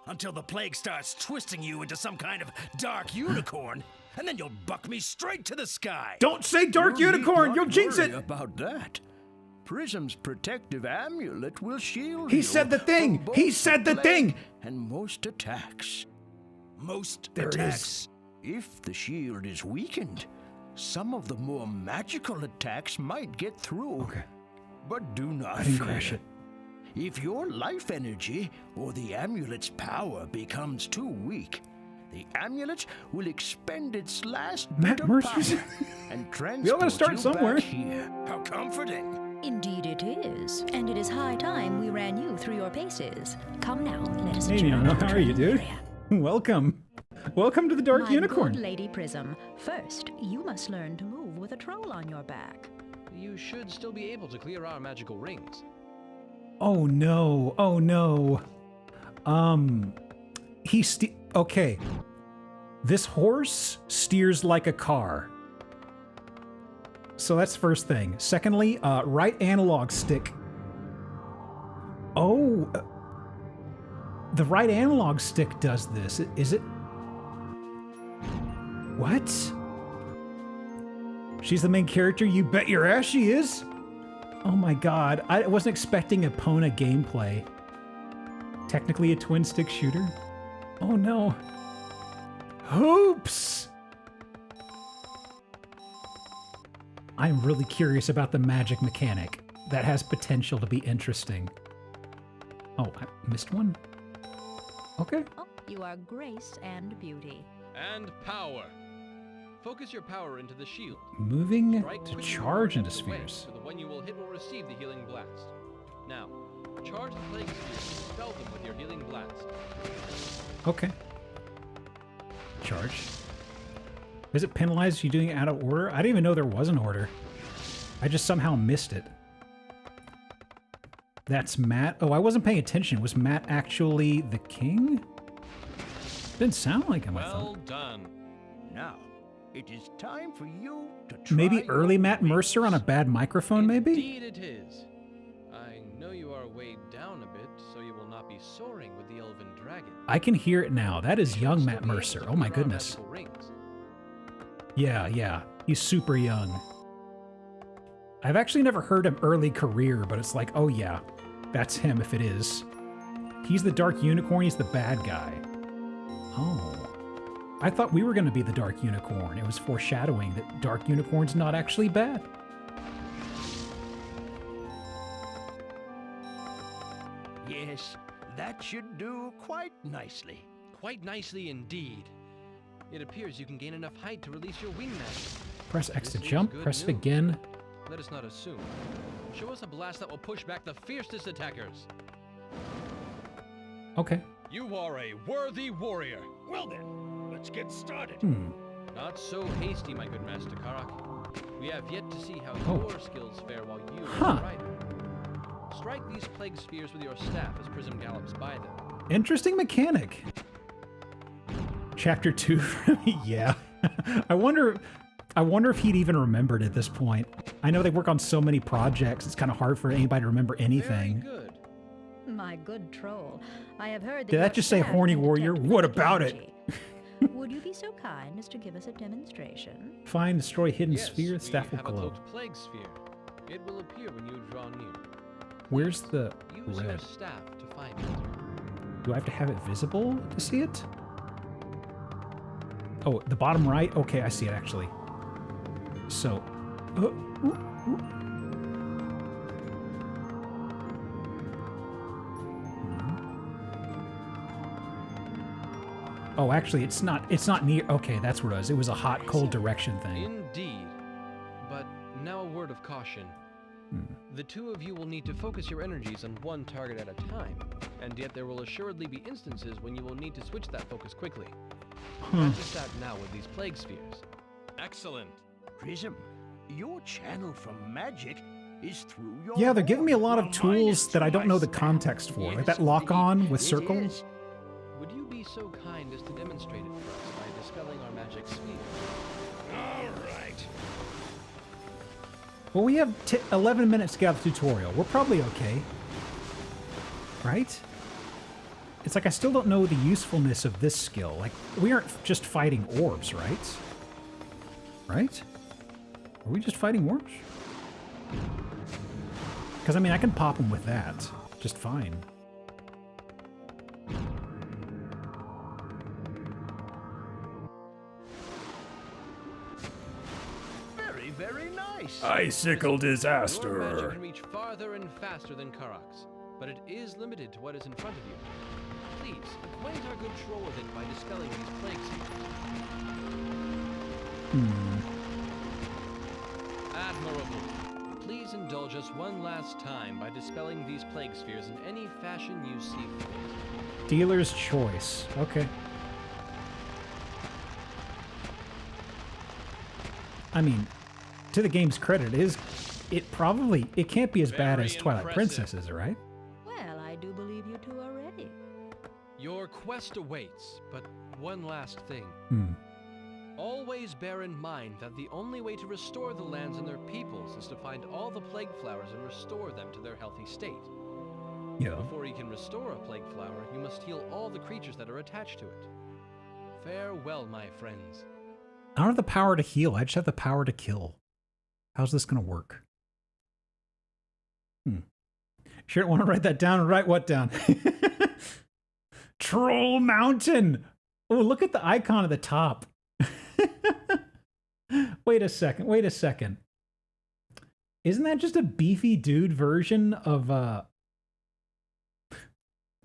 Until the plague starts twisting you into some kind of dark unicorn, and then you'll buck me straight to the sky. Don't say dark unicorn, you'll jinx it. About that. Prism's protective amulet will shield He you said the thing. from He both said the plague thing. And most attacks. Most There it attacks. If the shield is weakened, some of the more magical attacks might get through. Okay. But do not I didn't fear. crash it. If your life energy or the amulet's power becomes too weak, the amulet will expend its last Matt bit of Mercer's- power and We all gotta transport start you somewhere. back here. How comforting. Indeed it is. And it is high time we ran you through your paces. Come now, let us Hey, adjourn Nino, to the how are you, training dude? area. Welcome. Welcome to the Dark My Unicorn. good Lady Prism, first you must learn to move with a troll on your back. You should still be able to clear our magical rings. Oh no. Oh no. Okay. This horse steers like a car. So that's first thing. Secondly, right analog stick. Oh. The right analog stick does this. Is it? What? She's the main character? You bet your ass she is. Oh my god, I wasn't expecting Epona gameplay. Technically a twin stick shooter? Oh no. Hoops! I'm really curious about the magic mechanic. That has potential to be interesting. Oh, I missed one? Okay. Oh, you are grace and beauty. And power. Focus your power into the shield. Moving Strike to quickly charge into the way, spheres. So the one you will hit will receive the healing blast. Now, charge the plague spheres and spell them with your healing blast. Okay. Charge. Does it penalize you doing it out of order? I didn't even know there was an order. I just somehow missed it. That's Matt. Oh, I wasn't paying attention. Was Matt actually the king? Didn't sound like him, I thought. Well done. Now, it is time for you to try Maybe early your Matt Mercer on a bad microphone, maybe? Indeed it is. I know you are weighed down a bit, so you will not be soaring with the elven dragon. I can hear it now. That is young Matt Mercer. Oh my goodness. Yeah. He's super young. I've actually never heard him early career, but it's like, oh yeah, that's him if it is. He's the Dark Unicorn, he's the bad guy. Oh. I thought we were going to be the Dark Unicorn. It was foreshadowing that Dark Unicorn's not actually bad. Yes, that should do quite nicely. Quite nicely indeed. It appears you can gain enough height to release your wing magic. Press X to This is jump, good press it news. again. Let us not assume. Show us a blast that will push back the fiercest attackers. Okay. You are a worthy warrior. Well then, let's get started. Not so hasty, my good Master Karak. We have yet to see how Oh. your skills fare while you Huh. are a rider. Strike these plague spheres with your staff as Prism gallops by them. Interesting mechanic. Chapter 2 for me? Yeah. I wonder if he'd even remembered at this point. I know they work on so many projects, it's kind of hard for anybody to remember anything. Very good. My good troll, I have heard that Did that your just say staff horny can warrior? detect What magic about energy. Would you be so kind as to give us a demonstration? Find, destroy hidden Yes, sphere, we staff will have a glow. cloaked plague sphere. It will appear when you draw near. Where's the Use your red? staff to find it. Do I have to have it visible to see it? Oh, the bottom right? Okay, I see it actually. So, oh, actually, it's not near. Okay, that's what it was. It was a hot, cold direction thing. Indeed. But now a word of caution. The two of you will need to focus your energies on one target at a time, and yet there will assuredly be instances when you will need to switch that focus quickly. Practice that now with these plague spheres. Excellent. Prism, your channel for magic is through your Yeah, they're giving me a lot of Your mind tools is that I through don't my know the spell. context for. Like Yes, that lock on indeed, with it circle. is. Would you be so kind as to demonstrate it for us by dispelling our magic sphere? All right. Well, we have 11 minutes to get out the tutorial. We're probably okay. Right? It's like I still don't know the usefulness of this skill. Like, we aren't just fighting orbs, right? Right? Are we just fighting orbs? Because, I mean, I can pop them with that. Just fine. Very, very nice. Icicle Your magic disaster. can reach farther and faster than Karak's, but it is limited to what is in front of you. Please, acquaint our good troll with it by dispelling these plague spheres. Admirable. Please indulge us one last time by dispelling these plague spheres in any fashion you see fit. Dealer's choice. Okay. I mean, to the game's credit, it can't be as bad as Twilight Princess, is it, right? Well, I do believe you two are ready. Your quest awaits, but one last thing. Always bear in mind that the only way to restore the lands and their peoples is to find all the plague flowers and restore them to their healthy state. Yeah. Before you can restore a plague flower, you must heal all the creatures that are attached to it. Farewell, my friends. I don't have the power to heal. I just have the power to kill. How's this going to work? Sure don't want to write that down. Write what down? Troll Mountain. Oh, look at the icon at the top. Wait a second. Wait a second. Isn't that just a beefy dude version of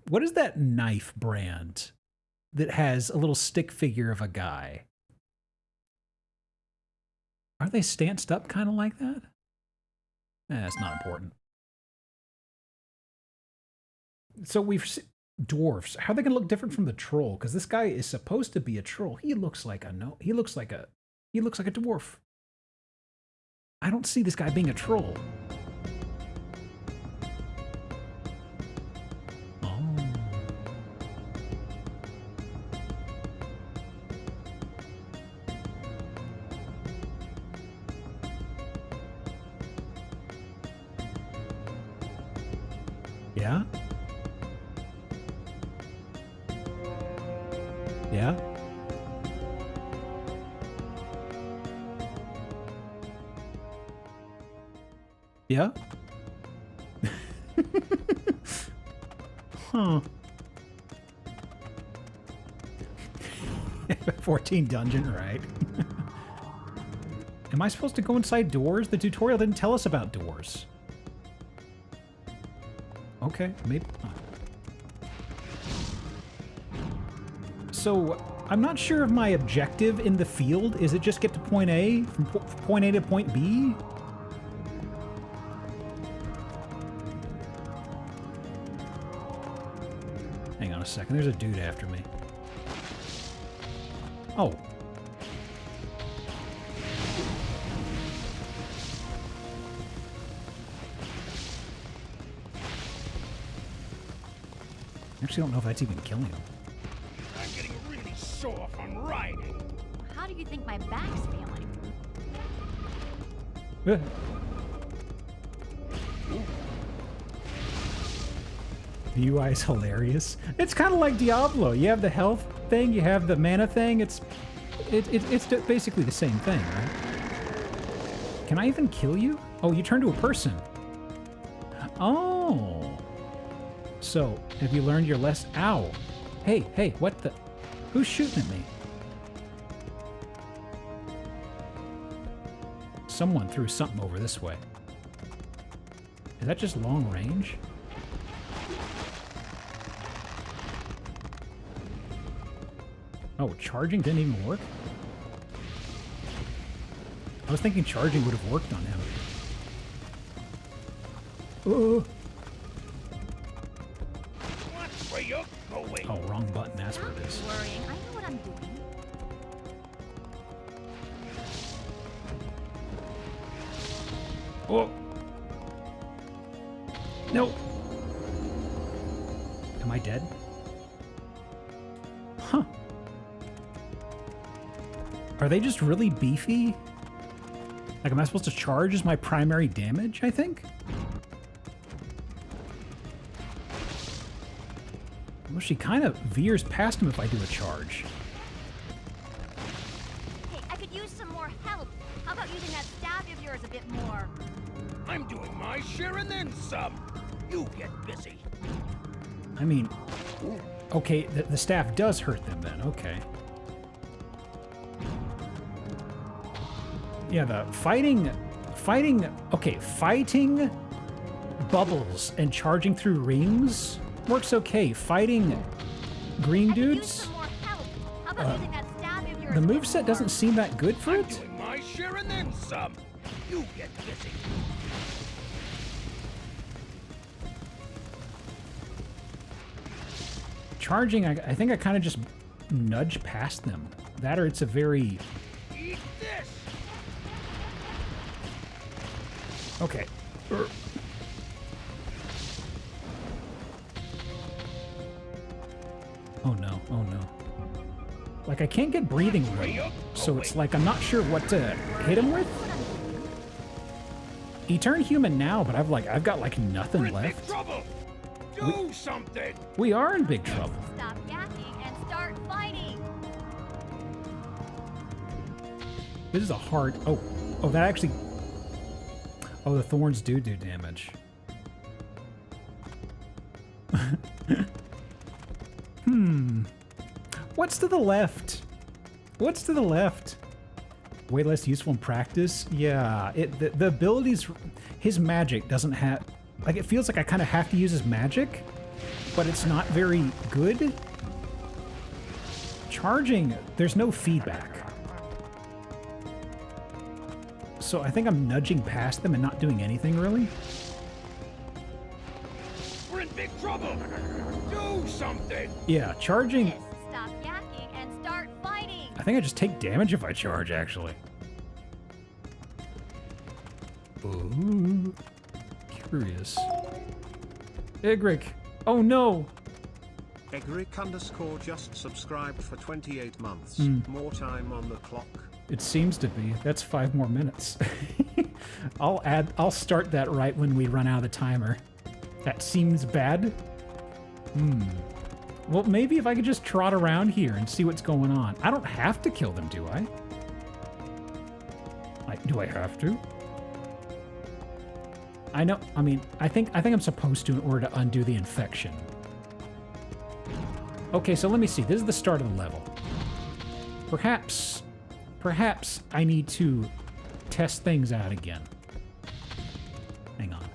what is that knife brand that has a little stick figure of a guy? Are they stanced up kind of like that? That's not important. So dwarfs. How are they going to look different from the troll? Because this guy is supposed to be a troll. He looks like a dwarf. I don't see this guy being a troll. Yeah? Yeah? Yeah? Huh. 14 dungeon, right? Am I supposed to go inside doors? The tutorial didn't tell us about doors. Okay, maybe. So, I'm not sure of my objective in the field. Is it just get to point A, from point A to point B? Hang on a second, there's a dude after me. Oh. I actually don't know if that's even killing him. I'm getting really sore from riding. How do you think my back's feeling? The UI is hilarious. It's kind of like Diablo. You have the health thing, you have the mana thing. It's basically the same thing, right? Can I even kill you? Oh, you turn to a person. Oh. So, have you learned your less? Ow. Hey, what the? Who's shooting at me? Someone threw something over this way. Is that just long range? Oh, charging didn't even work? I was thinking charging would have worked on him. Oh. Watch where you're going. Oh, wrong button. That's what it is. Don't be worrying. I know what I'm doing. Oh. No. Am I dead? Huh. Are they just really beefy? Like, am I supposed to charge as my primary damage, I think? Well, she kind of veers past him if I do a charge. Hey, I could use some more help. How about using that stab of yours a bit more? I'm doing my share and then some. You get busy. I mean, okay, the staff does hurt them then, okay. Yeah, the fighting bubbles and charging through rings works okay. Fighting green dudes, the moveset doesn't seem that good for it. Doing my share and then some. You get busy. Charging, I think I kind of just nudge past them. That or it's a very... Eat this. Okay. Oh no, oh no. Like, I can't get breathing room, so it's like I'm not sure what to hit him with. He turned human now, but I've got like nothing left. Big trouble. Do something. We are in big trouble. Stop yakking and start fighting. This is a hard... Oh, that actually... Oh, the thorns do damage. What's to the left? What's to the left? Way less useful in practice? Yeah, the abilities... His magic doesn't have... Like, it feels like I kind of have to use his magic, but it's not very good. Charging, there's no feedback. So I think I'm nudging past them and not doing anything, really. We're in big trouble. Do something. Yeah, charging... Stop yakking and start fighting. I think I just take damage if I charge, actually. Ooh. Curious. Egric. Oh no! Egric_ just subscribed for 28 months. More time on the clock. It seems to be. That's 5 more minutes. I'll start that right when we run out of the timer. That seems bad. Well, maybe if I could just trot around here and see what's going on. I don't have to kill them, do I? Do I have to? I know, I mean, I think I'm supposed to in order to undo the infection. Okay, so let me see. This is the start of the level. Perhaps I need to test things out again. Hang on.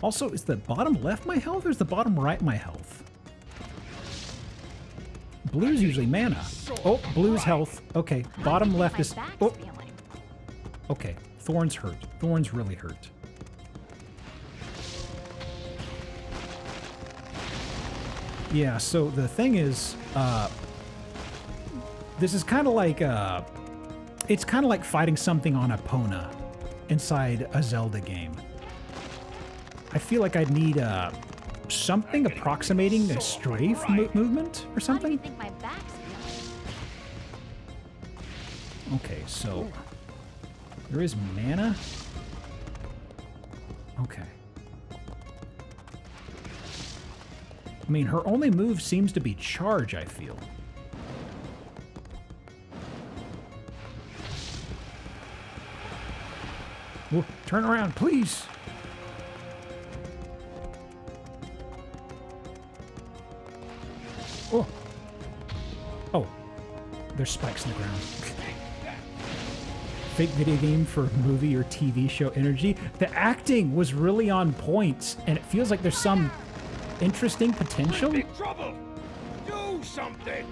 Also, is the bottom left my health or is the bottom right my health? Blue's usually mana. Oh, blue's health. Okay, bottom left is... Oh. Okay, thorns hurt. Thorns really hurt. Yeah, so the thing is, this is kind of like, it's kind of like fighting something on Epona inside a Zelda game. I feel like I'd need something approximating a strafe movement or something. How do you think my back's feeling? Okay, so there is mana. Okay. I mean, her only move seems to be charge, I feel. Whoa, turn around, please. Oh. Oh. There's spikes in the ground. Fake video game for movie or TV show energy. The acting was really on point, and it feels like there's some interesting potential. Big trouble! Do something!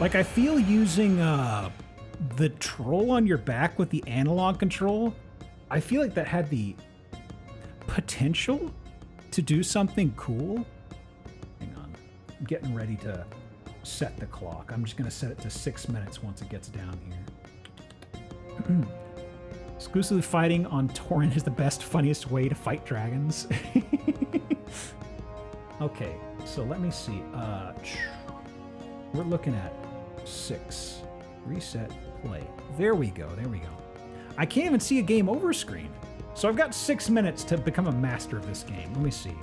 Like, I feel using the troll on your back with the analog control, I feel like that had the potential to do something cool. Hang on. I'm getting ready to set the clock. I'm just going to set it to 6 minutes once it gets down here. Exclusively fighting on torrent is the best, funniest way to fight dragons. Okay, so let me see. We're looking at 6. Reset, play. There we go, there we go. I can't even see a game over screen. So I've got 6 minutes to become a master of this game. Let me see.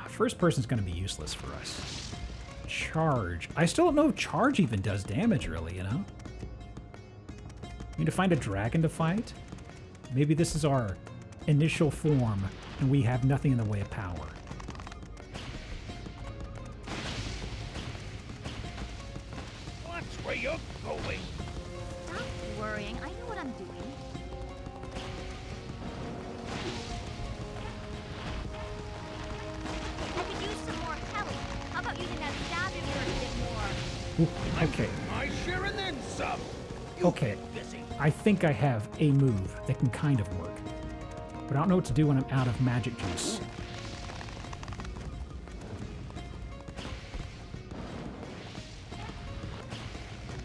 First person's going to be useless for us. Charge. I still don't know if charge even does damage, really, you know? Need to find a dragon to fight? Maybe this is our initial form, and we have nothing in the way of power. Watch where you're going. Stop worrying. I know what I'm doing. I could use some more help. How about using that stab of yours a bit more? Ooh, okay. My share and then some. Okay. I think I have a move that can kind of work. But I don't know what to do when I'm out of magic juice.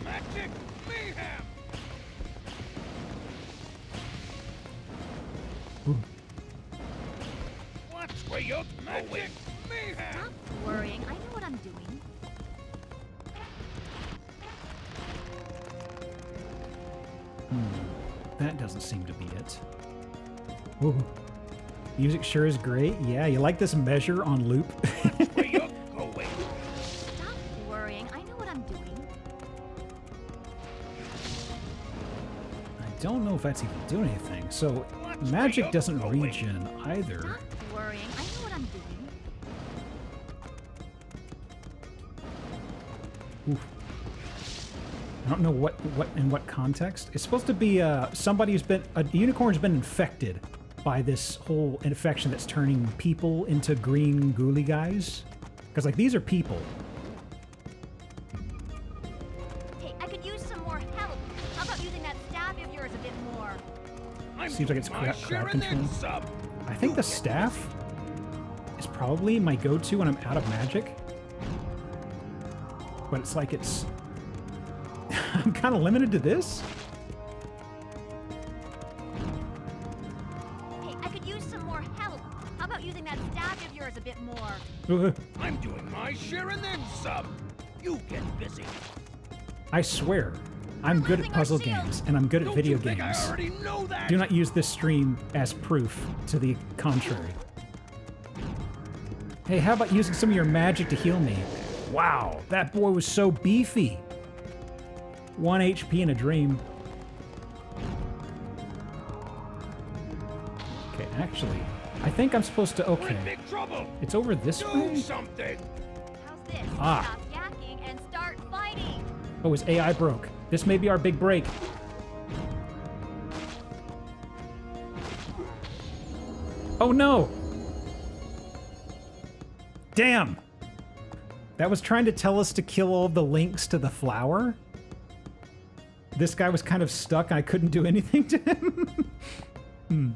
Magic mayhem. Ooh. Watch where you're going. Mayhem. Stop worrying. I know what I'm doing. That doesn't seem to be it. Ooh. Music sure is great. Yeah, you like this measure on loop? Where you're going. Stop worrying. I know what I'm doing. I don't know if that's even doing anything. So magic doesn't regen either. Stop worrying. I know what I'm doing. Oof. I don't know what in what context. It's supposed to be somebody who's been a unicorn's been infected by this whole infection that's turning people into green ghouly guys. Because like these are people. Hey, I could use some more help. How about using that stab of yours a bit more? Seems like it's crowd control. I think the staff is probably my go-to when I'm out of magic. But it's like it's... I'm kind of limited to this? Hey, I could use some more help. How about using that stab of yours a bit more? I'm doing my share and then some. You get busy. I swear, I'm good at puzzle games, and I'm good at video games. I already know that. Do not use this stream as proof to the contrary. Hey, how about using some of your magic to heal me? Wow, that boy was so beefy. 1 HP in a dream. Okay, actually, I think I'm supposed to... Okay. Big trouble. It's over this way? Do something. How's this? Ah. Stop yakking and start fighting. Oh, his AI broke. This may be our big break. Oh no! Damn! That was trying to tell us to kill all the links to the flower. This guy was kind of stuck and I couldn't do anything to him.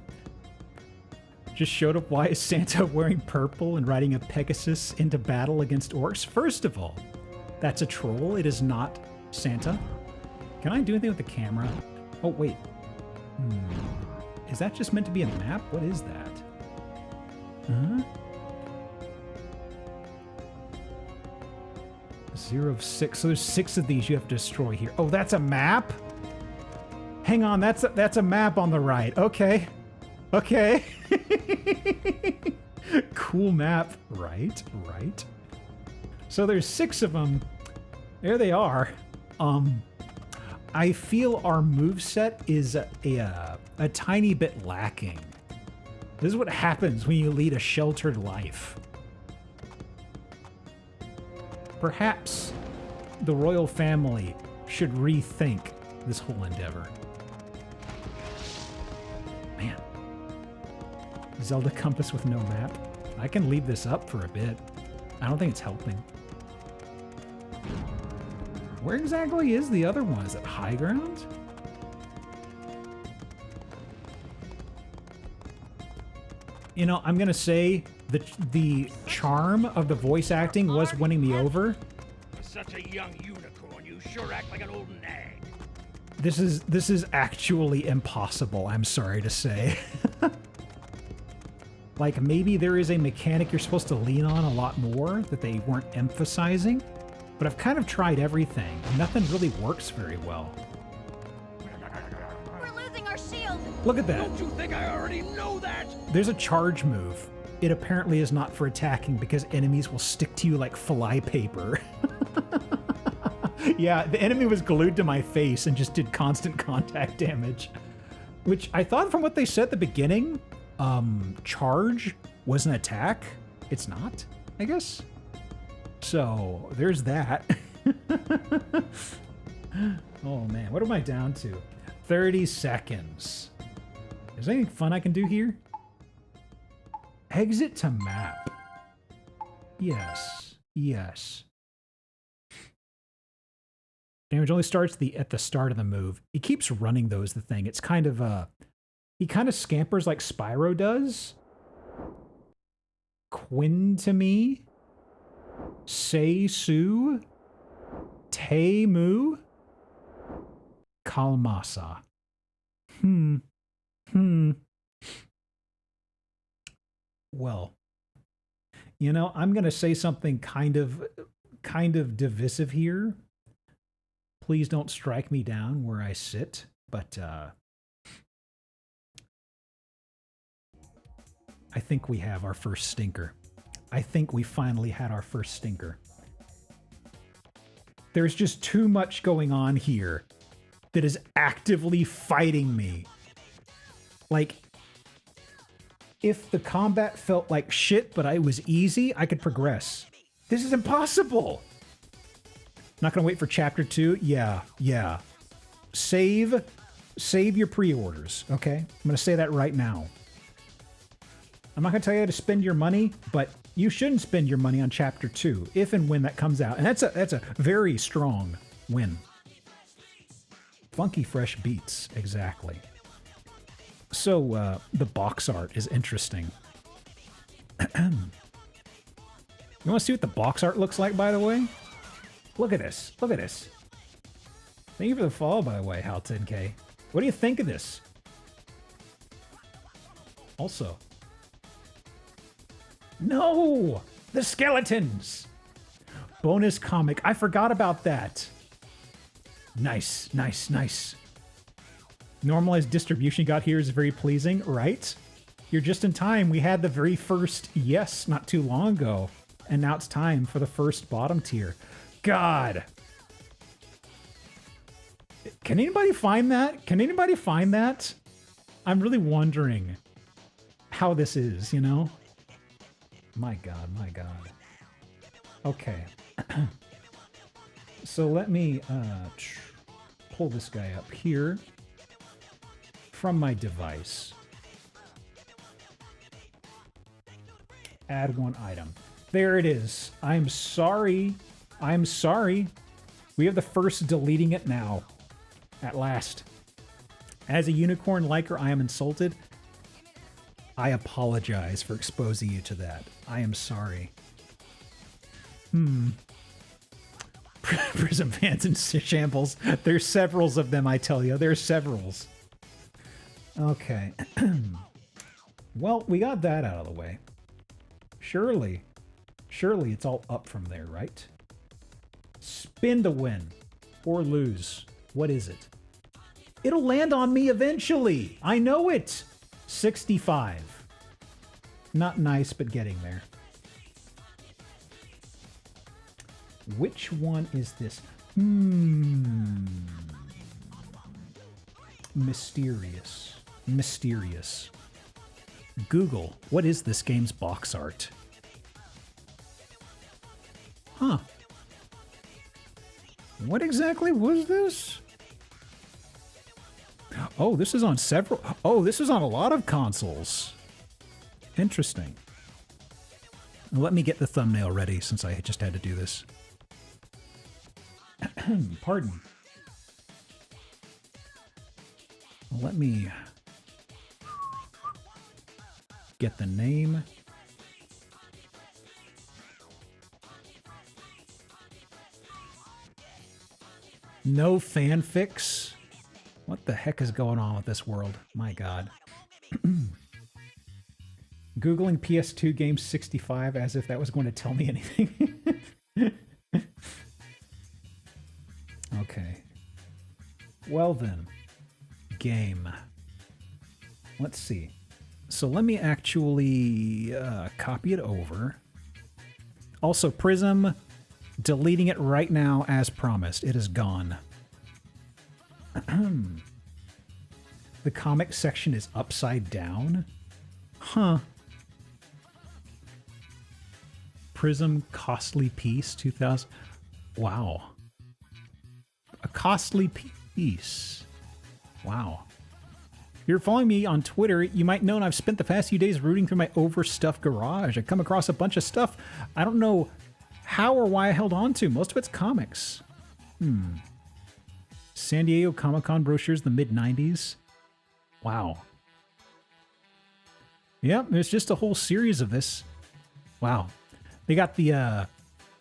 Just showed up. Why is Santa wearing purple and riding a Pegasus into battle against orcs? First of all, that's a troll. It is not Santa. Can I do anything with the camera? Oh, wait. Is that just meant to be a map? What is that? This 0 of 6. So there's 6 of these you have to destroy here. Oh, that's a map? Hang on, that's a map on the right. Okay. Okay. Cool map. Right. So there's 6 of them. There they are. I feel our moveset is a tiny bit lacking. This is what happens when you lead a sheltered life. Perhaps the royal family should rethink this whole endeavor. Man. Zelda compass with no map. I can leave this up for a bit. I don't think it's helping. Where exactly is the other one? Is it high ground? You know, I'm gonna say that the charm of the voice acting was winning me over. For such a young unicorn, you sure act like an old nag. This is actually impossible, I'm sorry to say. Like, maybe there is a mechanic you're supposed to lean on a lot more that they weren't emphasizing, but I've kind of tried everything. Nothing really works very well. We're losing our shield. Look at that. Don't you think I already know that? There's a charge move. It apparently is not for attacking because enemies will stick to you like fly paper. Yeah, the enemy was glued to my face and just did constant contact damage. Which I thought from what they said at the beginning, charge was an attack. It's not, I guess. So there's that. Oh man, what am I down to? 30 seconds. Is there anything fun I can do here? Exit to map. Yes. Damage only starts at the start of the move. He keeps running those, the thing. It's kind of, he kind of scampers like Spyro does. Quinn to me. Sei Su. Te Mu. Kalmasa. Well, you know, I'm going to say something kind of divisive here. Please don't strike me down where I sit, but I think we have our first stinker. I think we finally had our first stinker. There's just too much going on here that is actively fighting me. Like, if the combat felt like shit, but I was easy, I could progress. This is impossible! Not gonna wait for chapter 2? Yeah. Save your pre-orders, okay? I'm gonna say that right now. I'm not gonna tell you how to spend your money, but you shouldn't spend your money on chapter 2, if and when that comes out. And that's a very strong win. Funky fresh beats, exactly. So, the box art is interesting. You wanna see what the box art looks like, by the way? Look at this. Look at this. Thank you for the follow, by the way, Hal10K. What do you think of this? Also. No! The skeletons! Bonus comic. I forgot about that. Nice. Normalized distribution you got here is very pleasing, right? You're just in time. We had the very first yes not too long ago. And now it's time for the first bottom tier. God. Can anybody find that? Can anybody find that? I'm really wondering how this is, you know? My God. Okay. So let me pull this guy up here from my device. Add one item. There it is. I'm sorry. We have the first deleting it now. At last. As a unicorn liker, I am insulted. I apologize for exposing you to that. I am sorry. Prism fans in shambles. There's severals of them, I tell you. There's severals. Okay. Well, we got that out of the way. Surely it's all up from there, right? Spin to win. Or lose. What is it? It'll land on me eventually. I know it. 65. Not nice, but getting there. Which one is this? Mysterious. Mysterious. Google, what is this game's box art? Huh. What exactly was this? Oh, this is on several... Oh, this is on a lot of consoles. Interesting. Let me get the thumbnail ready since I just had to do this. Pardon. Let me get the name. No fanfics? What the heck is going on with this world? My God. Googling PS2 game 65 as if that was going to tell me anything. Okay. Well then. Game. Let's see. So let me actually copy it over. Also, Prism, deleting it right now as promised. It is gone. The comic section is upside down? Huh. Prism Costly Piece 2000. Wow. A costly piece. Wow. If you're following me on Twitter, you might know I've spent the past few days rooting through my overstuffed garage. I come across a bunch of stuff I don't know how or why I held on to. Most of it's comics. San Diego Comic-Con brochures, the mid-90s. Wow. Yep, there's just a whole series of this. Wow. They got the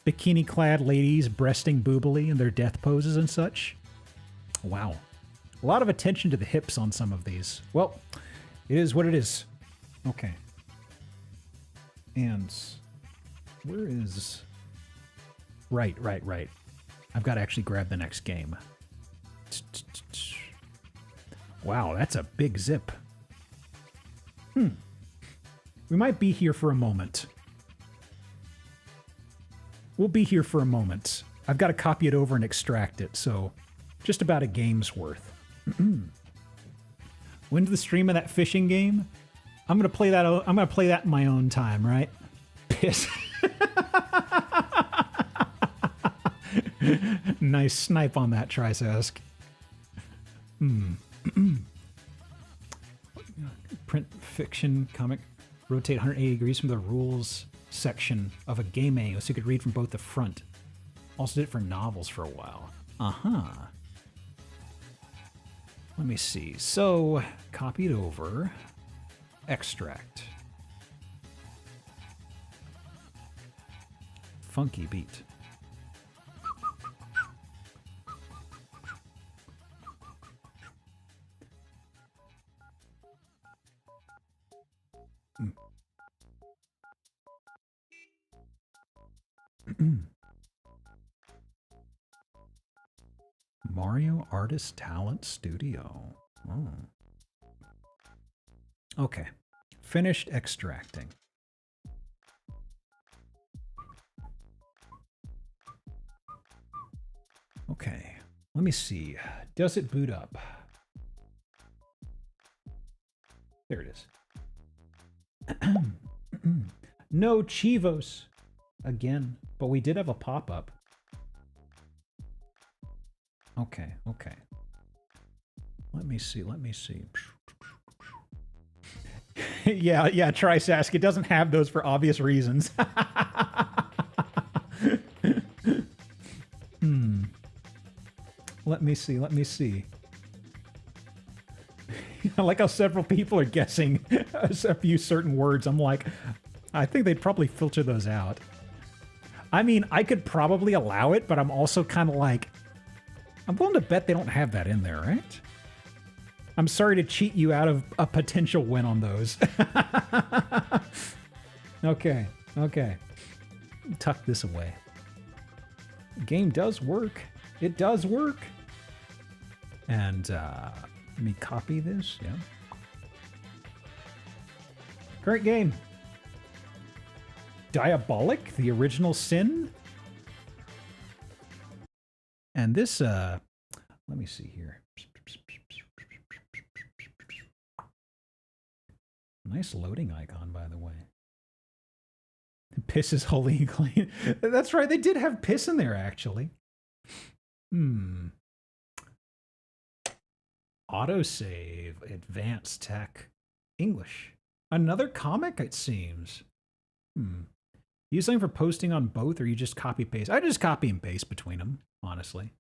bikini-clad ladies breasting boobily in their death poses and such. Wow. A lot of attention to the hips on some of these. Well, it is what it is. Okay. And where is... Right. I've got to actually grab the next game. Wow, that's a big zip. We might be here for a moment. We'll be here for a moment. I've got to copy it over and extract it, so just about a game's worth. When's the stream of that fishing game? I'm gonna play that. I'm gonna play that in my own time, right? Piss. Nice snipe on that, Trisask. Print fiction comic. Rotate 180 degrees from the rules section of a game manual so you could read from both the front. Also did it for novels for a while. Let me see. So, copy it over. Extract. Funky beat. Mario Artist Talent Studio. Oh. Okay. Finished extracting. Okay. Let me see. Does it boot up? There it is. No Chivos. Again. But we did have a pop-up. Okay. Let me see. yeah, Trisask. It doesn't have those for obvious reasons. Let me see. I like how several people are guessing a few certain words. I'm like, I think they'd probably filter those out. I mean, I could probably allow it, but I'm also kind of like, I'm willing to bet they don't have that in there, right? I'm sorry to cheat you out of a potential win on those. Okay. Tuck this away. The game does work. It does work. And let me copy this. Yeah. Great game. Diabolic, the original sin. And this, let me see here. Nice loading icon, by the way. Piss is holy and clean. That's right, they did have piss in there, actually. Autosave, advanced tech, English. Another comic, it seems. Use something for posting on both, or you just copy paste? I just copy and paste between them, honestly.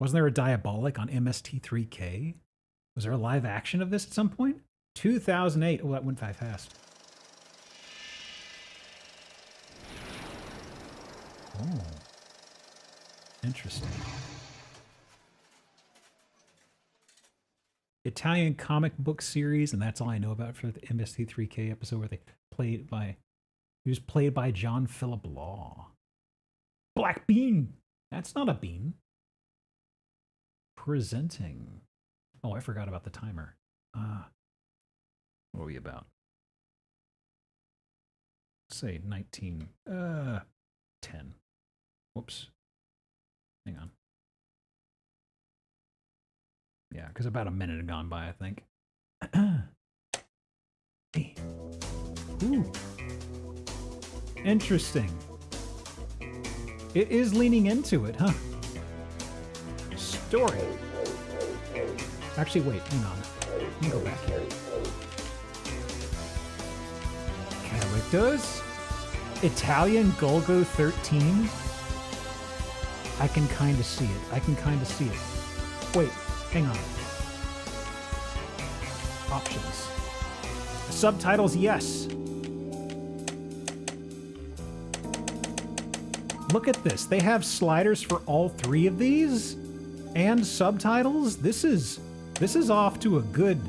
Wasn't there a Diabolic on MST3K? Was there a live action of this at some point? 2008. Oh, that went by fast. Oh. Interesting. Italian comic book series, and that's all I know about for the MST3K episode where they played by... He was played by John Philip Law. Black Bean! That's not a bean. Presenting. Oh, I forgot about the timer. What are we about? Say 19. 10. Whoops. Hang on. Yeah, because about a minute had gone by, I think. Hey. Ooh. Interesting. It is leaning into it, huh? Story. Actually, wait, hang on. Let me go back here. Characters. Italian Golgo 13. I can kind of see it. I can kind of see it. Wait, hang on. Options. Subtitles, yes. Look at this. They have sliders for all three of these and subtitles. This is off to a good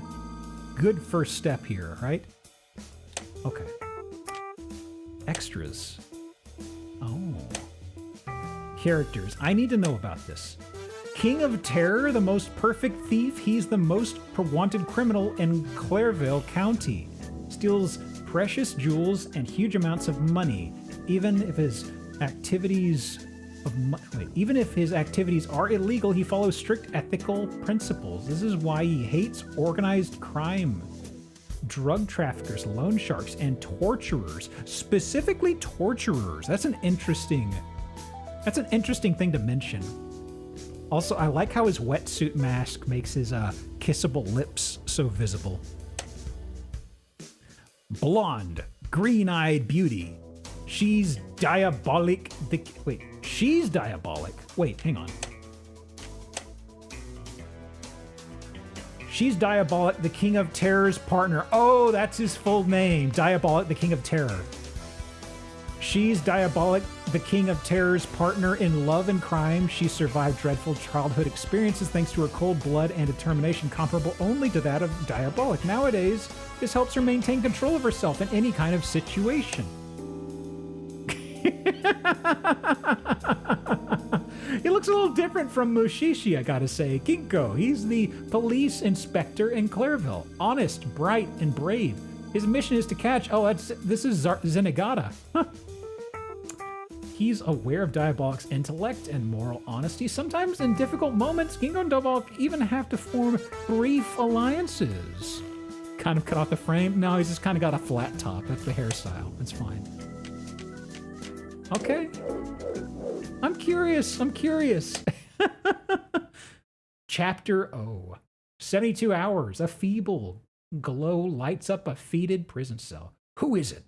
first step here, right? Okay. Extras. Oh. Characters. I need to know about this. King of Terror, the most perfect thief. He's the most wanted criminal in Clairville County. Steals precious jewels and huge amounts of money, even if his activities are illegal. He follows strict ethical principles. This is why he hates organized crime, drug traffickers, loan sharks, and torturers. Specifically torturers. That's an interesting thing to mention. Also, I like how his wetsuit mask makes his kissable lips so visible. Blonde, green-eyed beauty. She's diabolic. She's diabolic. Wait, hang on. She's Diabolic, the King of Terror's partner. Oh, that's his full name. Diabolic, the King of Terror. She's Diabolic, the King of Terror's partner in love and crime. She survived dreadful childhood experiences thanks to her cold blood and determination comparable only to that of Diabolic. Nowadays, this helps her maintain control of herself in any kind of situation. He looks a little different from Mushishi, I gotta say. Kinko, he's the police inspector in Clairville. Honest, bright, and brave. His mission is to catch... Oh, this is Zenigata. Huh. He's aware of Diabolic's intellect and moral honesty. Sometimes in difficult moments, Gingo and Diabolic even have to form brief alliances. Kind of cut off the frame. No, he's just kind of got a flat top. That's the hairstyle. That's fine. Okay. I'm curious. Chapter O. 72 hours. A feeble glow lights up a fetid prison cell. Who is it?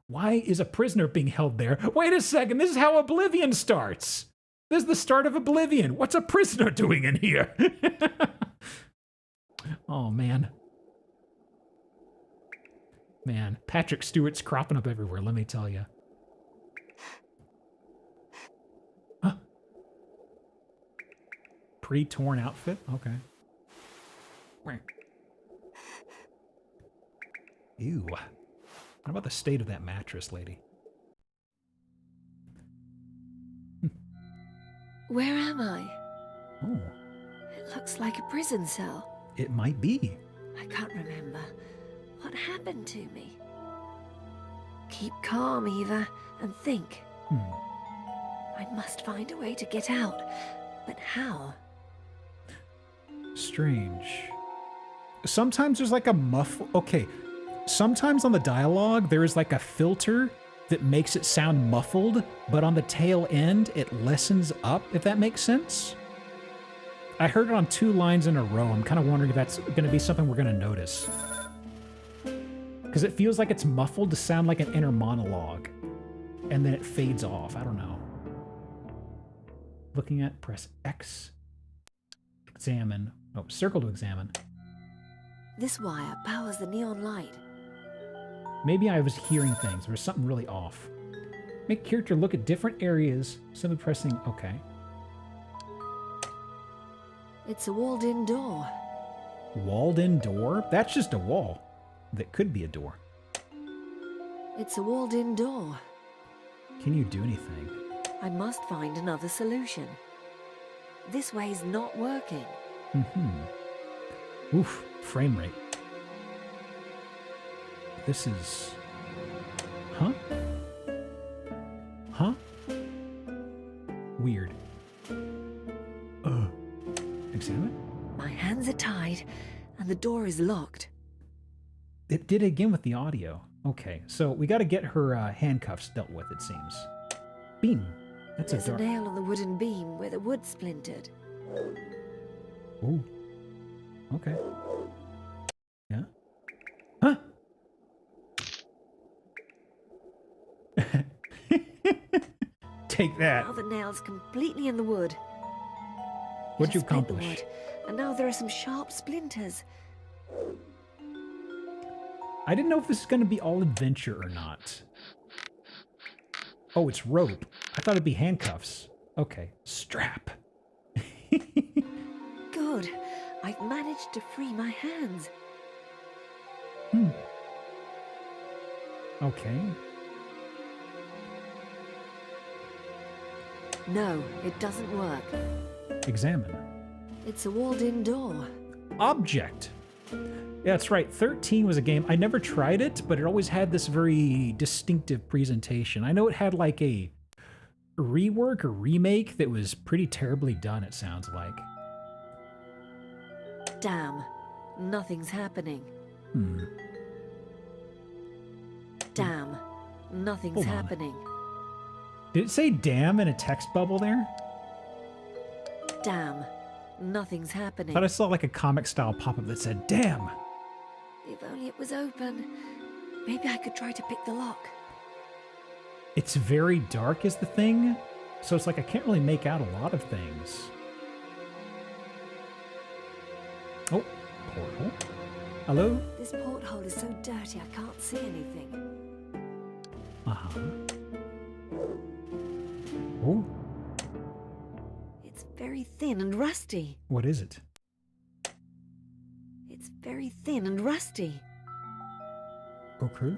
Why is a prisoner being held there? Wait a second. This is how Oblivion starts. This is the start of Oblivion. What's a prisoner doing in here? Oh, man. Man, Patrick Stewart's cropping up everywhere, let me tell you. Huh. Pre-torn outfit? Okay. Ew. What about the state of that mattress, lady? Where am I? Oh. It looks like a prison cell. It might be. I can't remember. What happened to me? Keep calm, Eva, and think. I must find a way to get out. But how? Strange. Sometimes there's like a Okay. Sometimes on the dialogue, there is like a filter that makes it sound muffled, but on the tail end, it lessens up, if that makes sense. I heard it on 2 lines in a row. I'm kind of wondering if that's going to be something we're going to notice. Because it feels like it's muffled to sound like an inner monologue. And then it fades off. I don't know. Looking at, press X. Examine. Oh, circle to examine. This wire powers the neon light. Maybe I was hearing things. There was something really off. Make character look at different areas. Simply pressing OK. It's a walled-in door. Walled-in door? That's just a wall. That could be a door. It's a walled-in door. Can you do anything? I must find another solution. This way's not working. Oof, frame rate. This is... Huh? Huh? Weird. Examine? My hands are tied, and the door is locked. It did it again with the audio. Okay, so we got to get her handcuffs dealt with, it seems. Beam. That's There's a dark... nail on the wooden beam where the wood splintered. Ooh. Okay. Yeah? Huh? Take that. Now the nail's completely in the wood. What'd you It split the accomplish? wood, and now there are some sharp splinters. I didn't know if this is going to be all adventure or not. Oh, it's rope. I thought it'd be handcuffs. Okay, strap. Good. I've managed to free my hands. Okay. No, it doesn't work. Examine. It's a walled-in door. Object. Yeah, that's right. 13 was a game. I never tried it, but it always had this very distinctive presentation. I know it had like a rework or remake that was pretty terribly done, it sounds like. Damn. Nothing's happening. Damn. Nothing's Hold on. happening. Did it say damn in a text bubble there? Damn. Nothing's I happening. thought I saw like a comic style pop-up that said damn. If only it was open. Maybe I could try to pick the lock. It's very dark is the thing, so it's like I can't really make out a lot of things. Oh, portal. Hello? This porthole is so dirty I can't see anything. Uh-huh. Oh, It's very thin and rusty. what is it? It's very thin and rusty. Okay.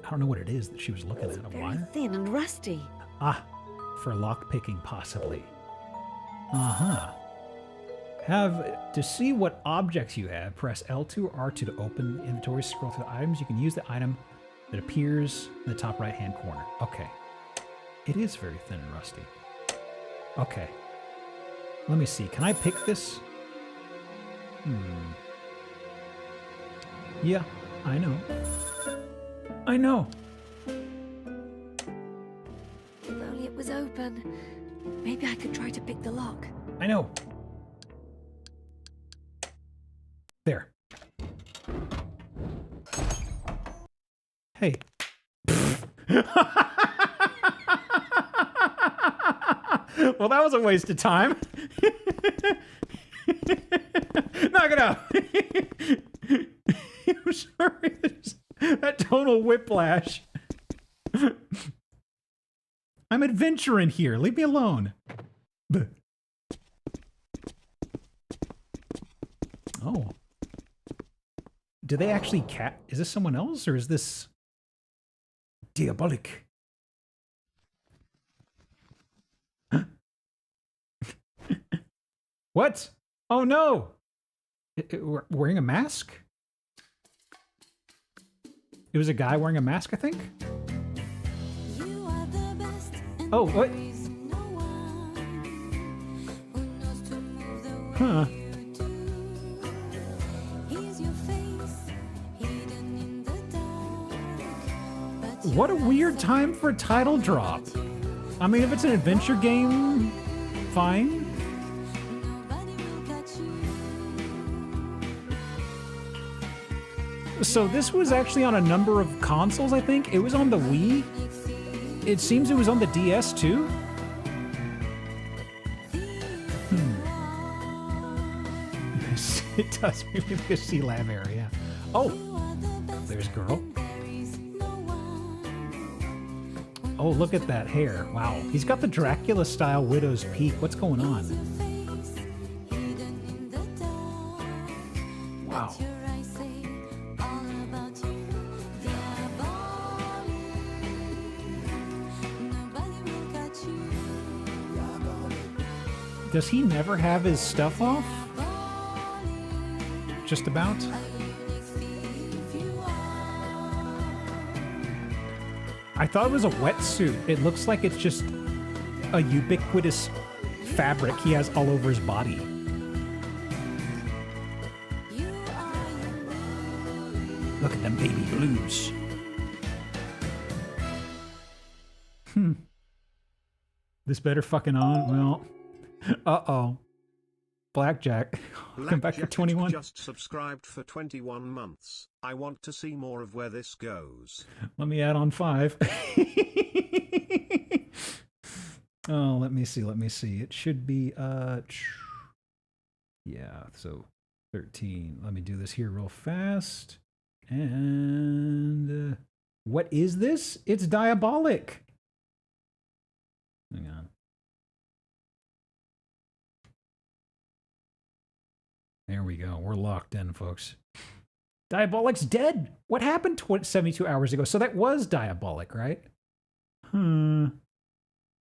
I don't know what it is that she was looking at. A Very wire? thin and rusty. Ah, for lockpicking, possibly. Uh-huh. To see what objects you have, press L2 or R2 to open the inventory, scroll through the items. You can use the item that appears in the top right-hand corner. Okay. It is very thin and rusty. Okay. Let me see. Can I pick this? Yeah, I know. I know. If only it was open. Maybe I could try to pick the lock. I know. There. Hey. Well, that was a waste of time. Knock it out. I'm sorry. That tonal whiplash. I'm adventuring here. Leave me alone. Oh. Do they actually is this someone else or is this diabolic? What? Oh no! Wearing a mask? It was a guy wearing a mask, I think? Oh, what? Huh. What a weird time for a title drop. I mean, if it's an adventure game, fine. So this was actually on a number of consoles, I think. It was on the Wii. It seems it was on the DS too. It does make me like a C-Lab area. Oh, there's girl. Oh, look at that hair. Wow. He's got the Dracula-style widow's peak. What's going on? Wow. Does he never have his stuff off? Just about? I thought it was a wetsuit. It looks like it's just a ubiquitous fabric he has all over his body. Look at them baby blues. This better fucking on? Well, uh-oh. Blackjack. Come back for 21. Just subscribed for 21 months. I want to see more of where this goes. Let me add on 5. Oh, let me see. It should be, yeah, so 13. Let me do this here real fast. And, what is this? It's diabolic. Hang on. There we go. We're locked in, folks. Diabolic's dead. What happened 72 hours ago? So that was Diabolic, right?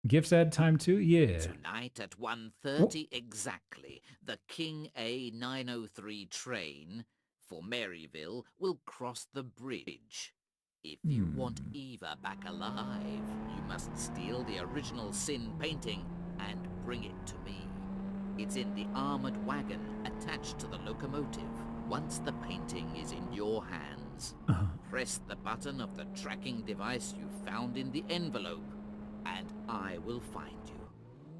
Gifts add time too? Yeah. Tonight at 1:30 exactly, the King A903 train for Maryville will cross the bridge. If you want Eva back alive, you must steal the original Sin painting and bring it to me. It's in the armored wagon attached to the locomotive. Once the painting is in your hands, press the button of the tracking device you found in the envelope, and I will find you.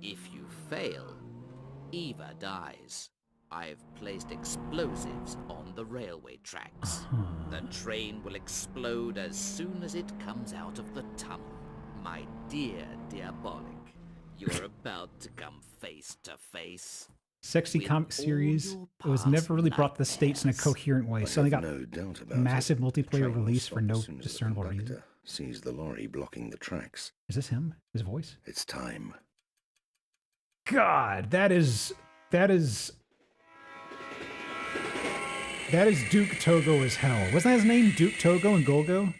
If you fail, Eva dies. I've placed explosives on the railway tracks. The train will explode as soon as it comes out of the tunnel. My dear Diabolic, you're about to come face to face. Sexy comic series. It was never really brought to the States in a coherent way. Suddenly got massive multiplayer release for no discernible reason. Sees the lorry blocking the tracks. Is this him? His voice? It's time. God, that is Duke Togo as hell. Wasn't that his name? Duke Togo and Golgo?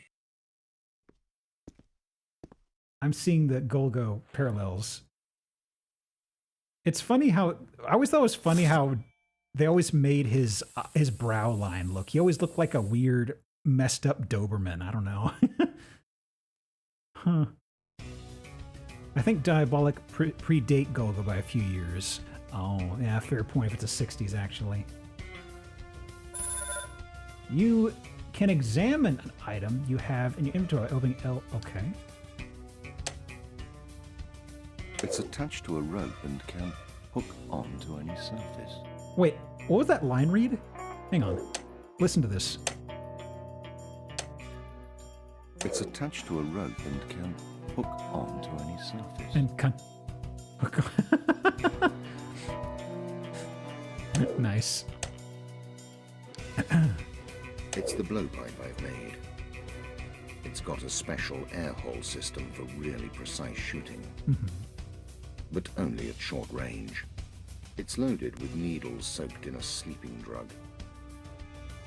I'm seeing the Golgo parallels. It's funny how I always thought it was funny how they always made his brow line look. He always looked like a weird, messed up Doberman. I don't know. Huh. I think Diabolic predate Golgo by a few years. Oh, yeah, fair point if it's the 60s, actually. You can examine an item you have in your inventory opening L. Okay. It's attached to a rope and can hook onto any surface. Wait, what was that line read? Hang on. Listen to this. It's attached to a rope and can hook onto any surface. And can hook on. Nice. It's the blowpipe I've made. It's got a special air hole system for really precise shooting. But only at short range. It's loaded with needles soaked in a sleeping drug.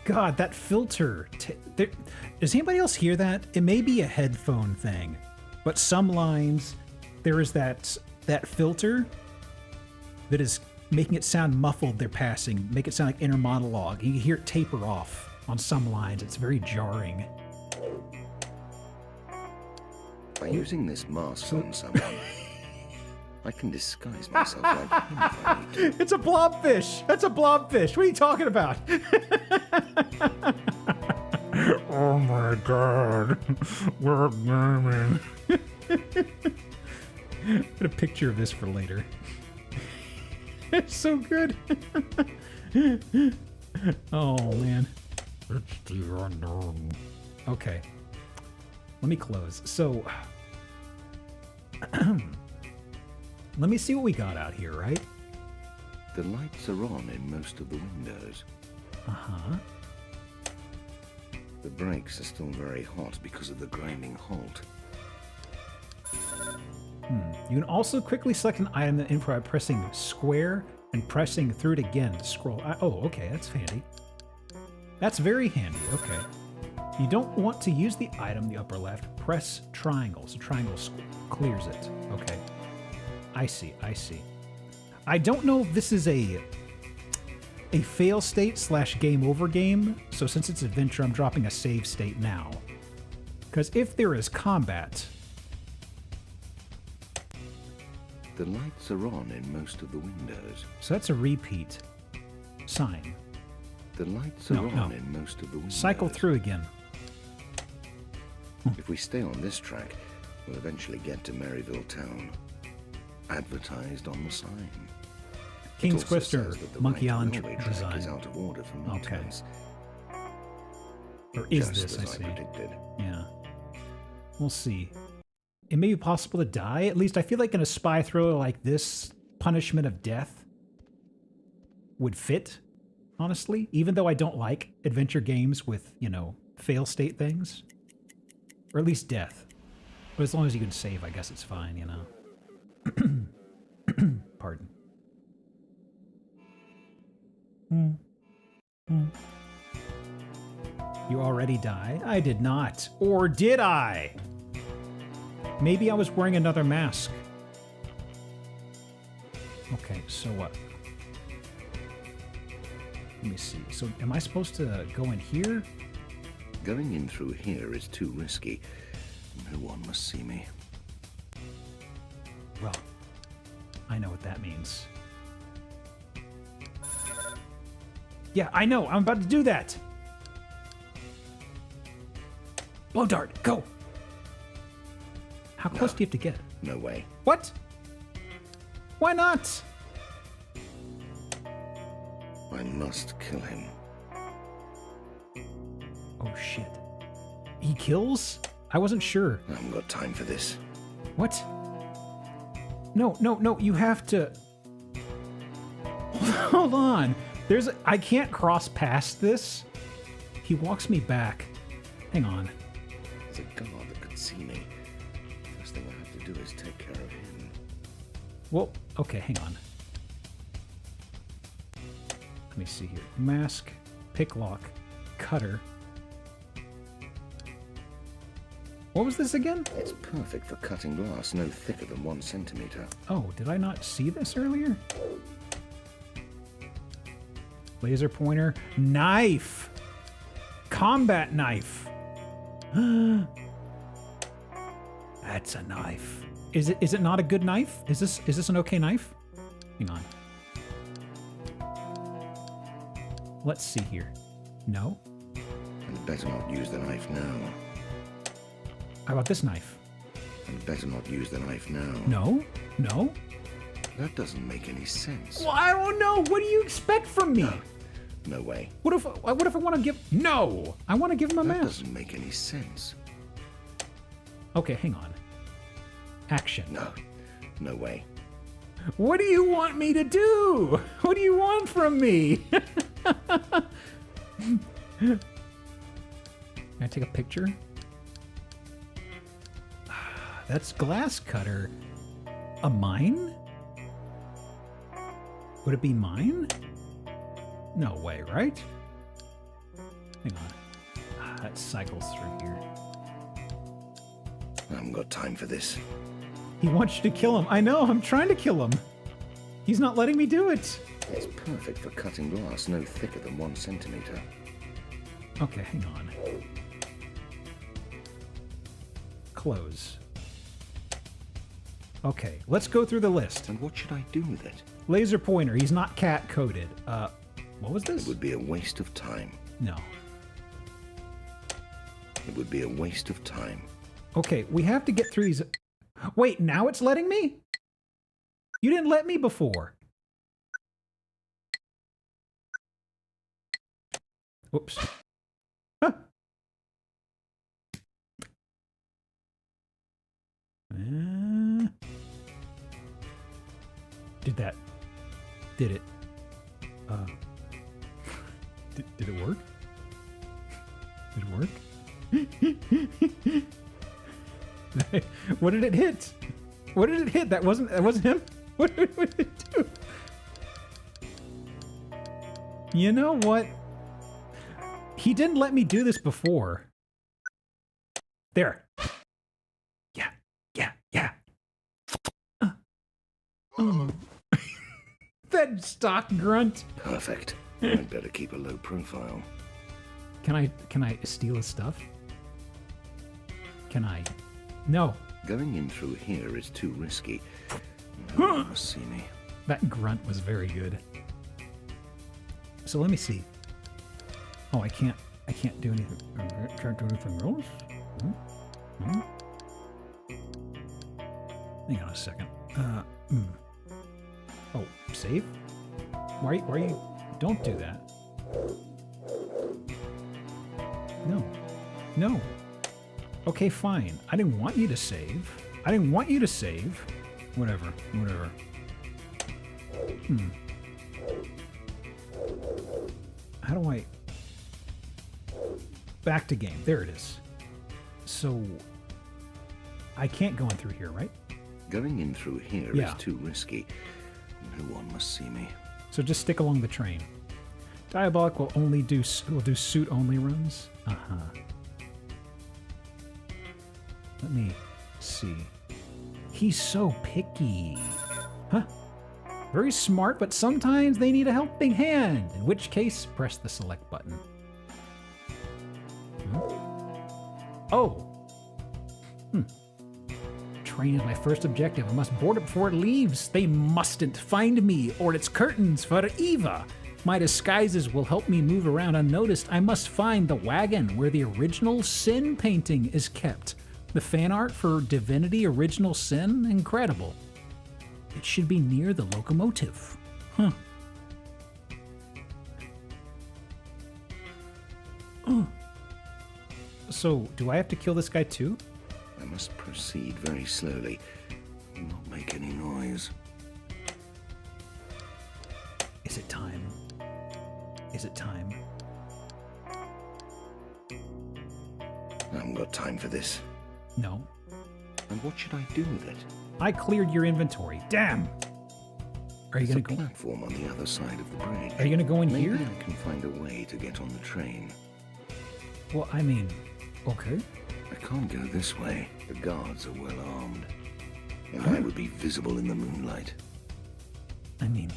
God, that filter. Does anybody else hear that? It may be a headphone thing, but some lines, there is that filter that is making it sound muffled. They're passing, make it sound like inner monologue. You can hear it taper off on some lines. It's very jarring. By using this mask on someone, I can disguise myself like him if I need to. It's a blobfish. That's a blobfish. What are you talking about? Oh my God. We're gaming. Put a picture of this for later. It's so good. Oh man. It's the unknown. Okay. Let me close. So let me see what we got out here, right? The lights are on in most of the windows. Uh-huh. The brakes are still very hot because of the grinding halt. You can also quickly select an item in by pressing square and pressing through it again to scroll. Oh, okay, that's handy. That's very handy, okay. You don't want to use the item in the upper left. Press triangle, so triangle clears it. Okay. I see, I see. I don't know if this is a fail state / game over game, so since it's adventure, I'm dropping a save state now. Because if there is combat... The lights are on in most of the windows. So that's a repeat sign. The lights are on in most of the windows. Cycle through again. If we stay on this track, we'll eventually get to Maryville Town. Advertised on the sign. King's Quest or Monkey Island design is out of order for maintenance. Or is Just this, I as see. predicted. Yeah. We'll see. It may be possible to die. At least I feel like in a spy thriller like this, punishment of death would fit, honestly. Even though I don't like adventure games with, you know, fail state things. Or at least death. But as long as you can save, I guess it's fine, you know. Pardon. You already died? I did not. Or did I? Maybe I was wearing another mask. Okay, so what? Let me see. So am I supposed to go in here? Going in through here is too risky. No one must see me. Well, I know what that means. Yeah, I know. I'm about to do that. Blow dart, go. How close do you have to get? No way. What? Why not? I must kill him. Oh shit. He kills? I wasn't sure. I haven't got time for this. What? No, you have to... Hold on. I can't cross past this. He walks me back. Hang on. There's a guard that could see me. First thing I have to do is take care of him. Well, okay, hang on. Let me see here. Mask, picklock, cutter. What was this again? It's perfect for cutting glass, no thicker than 1 centimeter. Oh, did I not see this earlier? Laser pointer. Knife! Combat knife! That's a knife. Is it not a good knife? Is this an okay knife? Hang on. Let's see here. No? I'd better not use the knife now. How about this knife? I'd better not use the knife now. No? No? That doesn't make any sense. Well, I don't know. What do you expect from me? No way. What if I want to give... No! I want to give him a mask. That doesn't make any sense. Okay, hang on. Action. No way. What do you want me to do? What do you want from me? Can I take a picture? That's glass cutter. A mine? Would it be mine? No way, right? Hang on. Ah, that cycles through here. I haven't got time for this. He wants you to kill him. I know, I'm trying to kill him. He's not letting me do it. It's perfect for cutting glass no thicker than 1 centimeter. Okay, hang on. Close. Okay, let's go through the list. And what should I do with it? Laser pointer. He's not cat-coded. What was this? It would be a waste of time. No. It would be a waste of time. Okay, we have to get through these. Wait, now it's letting me? You didn't let me before. Whoops. Huh. Did that? Did it? Did it work? Did it work? What did it hit? What did it hit? That wasn't him? What did it do? You know what? He didn't let me do this before. There. Yeah. Oh. That stock grunt. Perfect. I'd better keep a low profile. Can I steal his stuff? Can I? No. Going in through here is too risky. No one must see me. That grunt was very good. So let me see. Oh, I can't do anything. Can't do anything else? Hang on a second. Oh, save? Why are you? Don't do that. No. Okay, fine. I didn't want you to save. Whatever. How do I... Back to game. There it is. So... I can't go in through here, right? Going in through here is too risky. No one must see me. So just stick along the train. Diabolic will do suit only runs. Let me see. He's so picky. Huh? Very smart, but sometimes they need a helping hand. In which case, press the select button. Oh. Train is my first objective. I must board it before it leaves. They mustn't find me, or its curtains for Eva. My disguises will help me move around unnoticed. I must find the wagon where the original Sin painting is kept. The fan art for Divinity Original Sin? Incredible. It should be near the locomotive. So, do I have to kill this guy too? I must proceed very slowly. Not make any noise. Is it time? Is it time? I haven't got time for this. No. And what should I do with it? I cleared your inventory. Damn! Are you going to go? Platform on the other side of the bridge. Are you going to go in Maybe here? Maybe I can find a way to get on the train. Well, I mean, okay. I can't go this way. The guards are well armed. And I would be visible in the moonlight. I mean,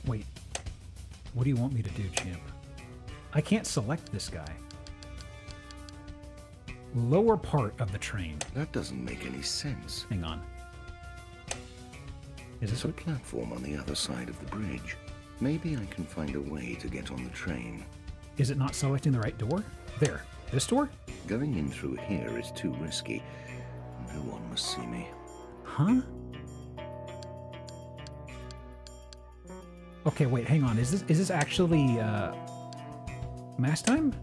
wait. What do you want me to do, champ? I can't select this guy. Lower part of the train. That doesn't make any sense. Hang on. Is this a platform on the other side of the bridge? Maybe I can find a way to get on the train. Is it not selecting the right door? There. This door? Going in through here is too risky. No one must see me. Huh? Okay, wait, hang on. Is this actually mass time?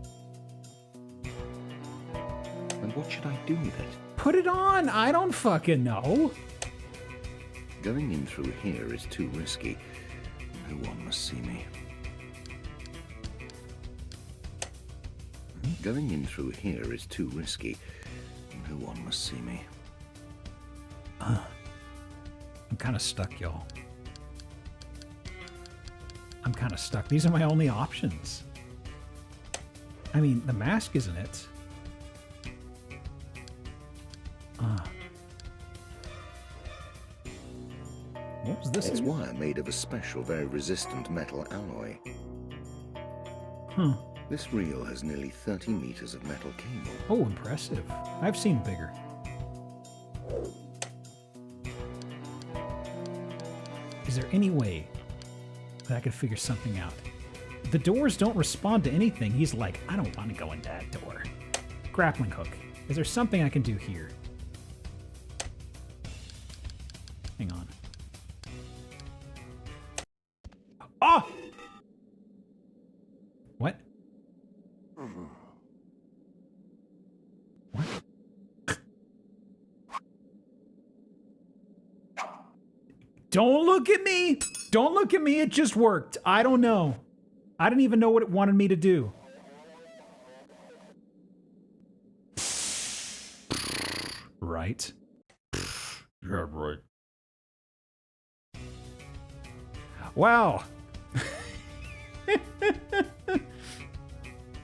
And what should I do with it? Put it on! I don't fucking know. Going in through here is too risky. No one must see me. Going in through here is too risky. No one must see me. I'm kind of stuck, y'all. I'm kind of stuck. These are my only options. I mean, the mask isn't it. What was this? It's wire made of a special, very resistant metal alloy. Huh. This reel has nearly 30 meters of metal cable. Oh, impressive. I've seen bigger. Is there any way that I could figure something out? The doors don't respond to anything. He's like, I don't want to go in that door. Grappling hook. Is there something I can do here? Hang on. Oh! What? What? Don't look at me! Don't look at me, it just worked. I don't know. I didn't even know what it wanted me to do. Right. Yeah, right. Wow.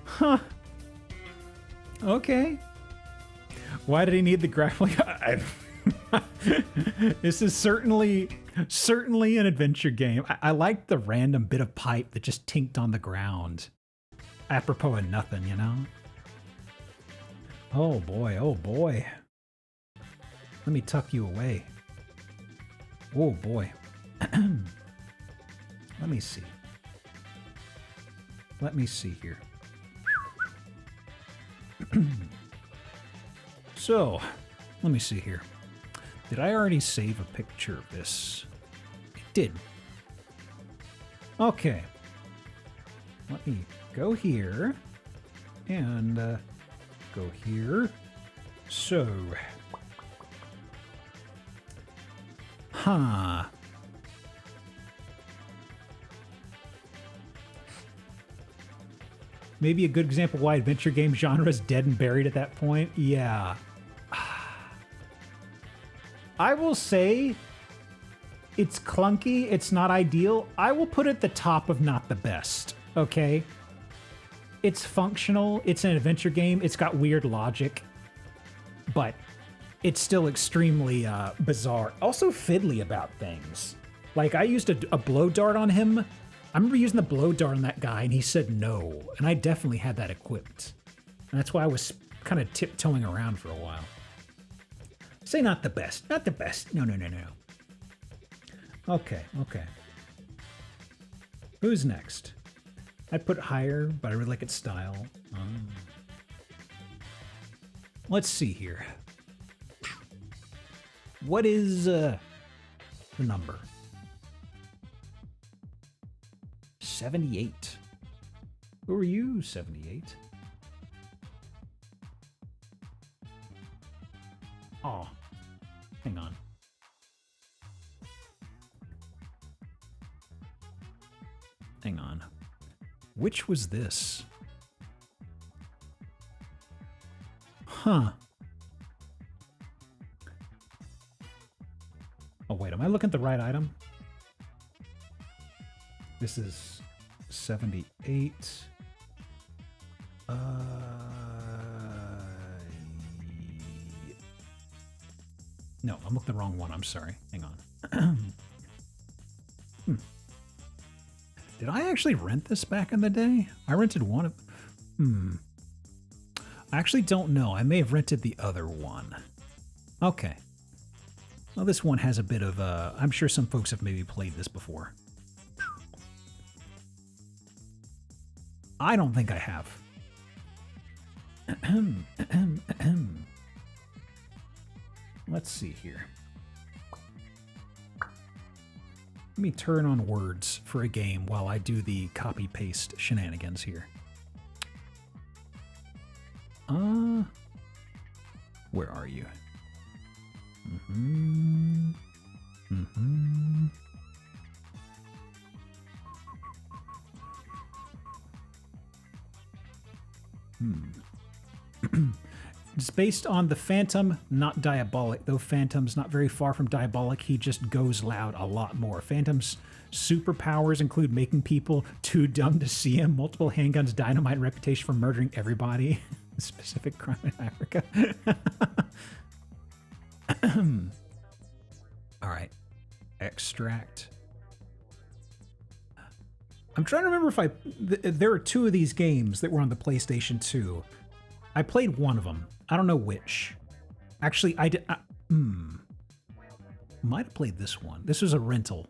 Huh. Okay. Why did he need the grappling? This is certainly an adventure game. I like the random bit of pipe that just tinked on the ground. Apropos of nothing, you know? Oh boy, oh boy. Let me tuck you away. Oh boy. Let me see. Let me see here. So, let me see here. Did I already save a picture of this? It did. Okay. Let me go here and go here. So, huh. Maybe a good example why adventure game genre is dead and buried at that point? Yeah. I will say it's clunky, it's not ideal. I will put it at the top of not the best, okay? It's functional, it's an adventure game, it's got weird logic, but it's still extremely bizarre. Also fiddly about things. Like, I used a blow dart on him. I remember using the blow dart on that guy, and he said no. And I definitely had that equipped. And that's why I was kind of tiptoeing around for a while. Say not the best. Not the best. No, no, no, no. Okay, okay. Who's next? I'd put higher, but I really like its style. Let's see here. What is the number? 78. Who are you, 78? Oh, hang on. Hang on. Which was this? Huh. Oh, wait, am I looking at the right item? This is 78. No, I'm looking at the wrong one. I'm sorry. Hang on. Did I actually rent this back in the day? I rented one of... I actually don't know. I may have rented the other one. Okay. Well, this one has a bit of... I'm sure some folks have maybe played this before. I don't think I have. Let's see here. Let me turn on words for a game while I do the copy-paste shenanigans here. Where are you? Just based on the Phantom, not Diabolic. Though Phantom's not very far from Diabolic, he just goes loud a lot more. Phantom's superpowers include making people too dumb to see him, multiple handguns, dynamite, reputation for murdering everybody. Specific crime in Africa. All right. Extract. I'm trying to remember if there are two of these games that were on the PlayStation 2. I played one of them. I don't know which. Actually, I did. Might have played this one. This was a rental.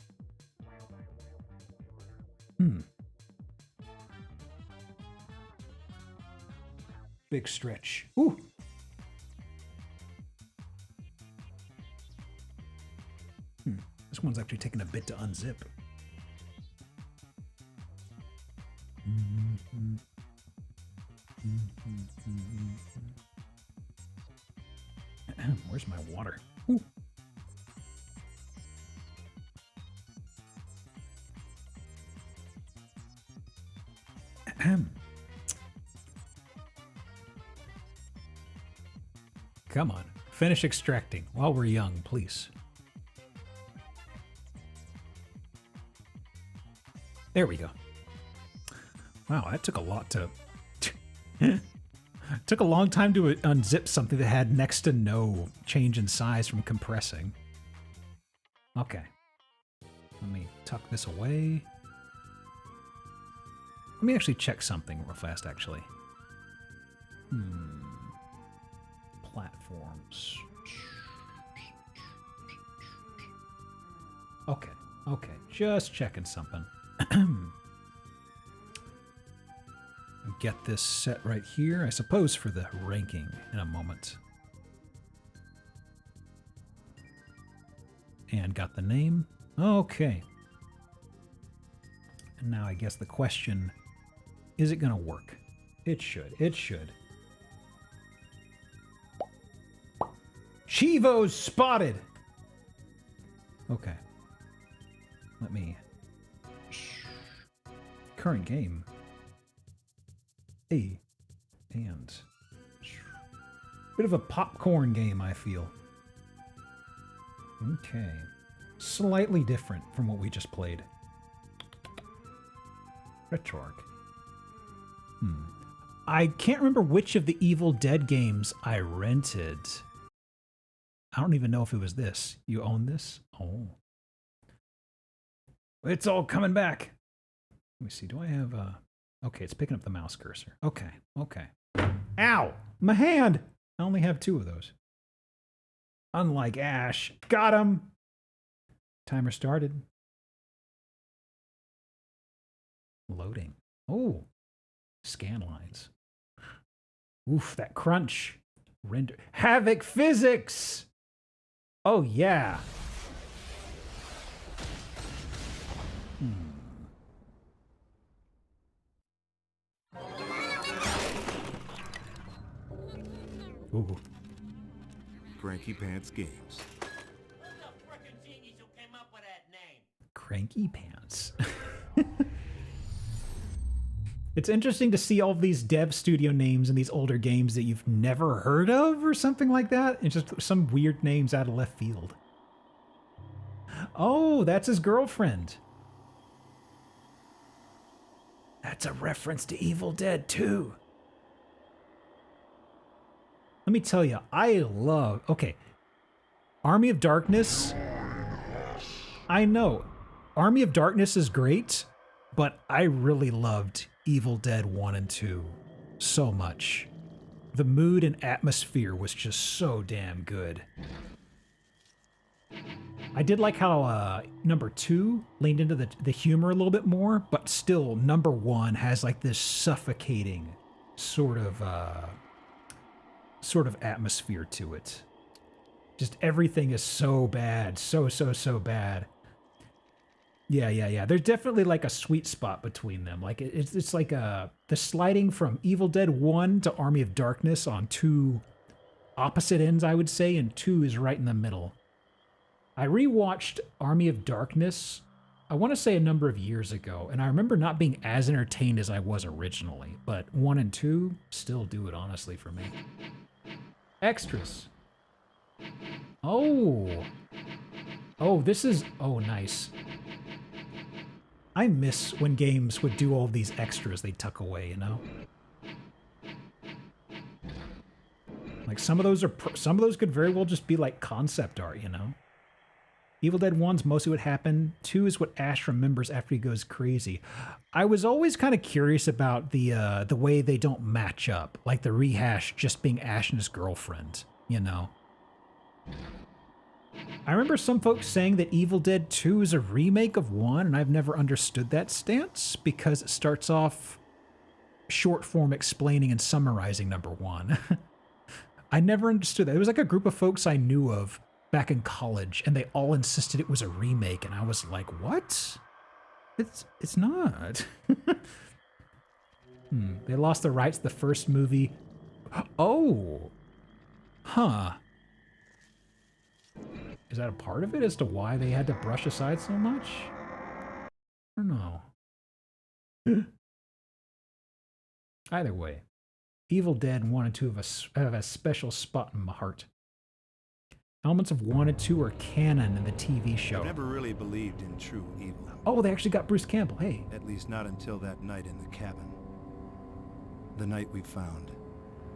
Big stretch. Ooh. This one's actually taking a bit to unzip. Where's my water? Ooh. Come on, finish extracting while we're young, please. There we go. Wow, that took a lot to... took a long time to unzip something that had next to no change in size from compressing. Okay. Let me tuck this away. Let me actually check something real fast, actually. Platforms. Okay, okay. Just checking something. Get this set right here, I suppose, for the ranking in a moment. And got the name. Okay. And now I guess the question, is it going to work? It should. It should. Chivo's spotted! Okay. Let me... Current game. And bit of a popcorn game, I feel. Okay. Slightly different from what we just played. RetroArch. I can't remember which of the Evil Dead games I rented. I don't even know if it was this. You own this? Oh. It's all coming back. Let me see. Do I have a... Okay, it's picking up the mouse cursor. Okay, okay. Ow! My hand! I only have 2 of those. Unlike Ash. Got him! Timer started. Loading. Oh. Scan lines. Oof, that crunch. Render. Havoc physics! Oh, yeah. Ooh. Cranky Pants Games. Cranky Pants. It's interesting to see all these dev studio names in these older games that you've never heard of or something like that. It's just some weird names out of left field. Oh, that's his girlfriend. That's a reference to Evil Dead 2. Let me tell you, I love... Okay. Army of Darkness... I know. Army of Darkness is great, but I really loved Evil Dead 1 and 2 so much. The mood and atmosphere was just so damn good. I did like how number 2 leaned into the humor a little bit more, but still number 1 has like this suffocating sort of atmosphere to it. Just everything is so bad. So bad. Yeah. There's definitely like a sweet spot between them. Like it's like the sliding from Evil Dead 1 to Army of Darkness on 2 opposite ends, I would say, and 2 is right in the middle. I rewatched Army of Darkness, I want to say a number of years ago, and I remember not being as entertained as I was originally, but 1 and 2 still do it honestly for me. Extras. Oh. Oh, this is... Oh, nice. I miss when games would do all these extras they tuck away, you know? Like, some of those could very well just be like concept art, you know? Evil Dead 1's mostly what happened. 2 is what Ash remembers after he goes crazy. I was always kind of curious about the way they don't match up. Like the rehash just being Ash and his girlfriend, you know? I remember some folks saying that Evil Dead 2 is a remake of 1, and I've never understood that stance because it starts off short form explaining and summarizing number 1. I never understood that. There was like a group of folks I knew of back in college, and they all insisted it was a remake, and I was like, what? It's not. They lost the rights to the first movie. Oh. Huh. Is that a part of it as to why they had to brush aside so much? I don't know. Either way, Evil Dead 1 and 2 have a special spot in my heart. Elements of 1 and 2 are canon in the TV show. I never really believed in true evil. Oh, they actually got Bruce Campbell, hey. At least not until that night in the cabin. The night we found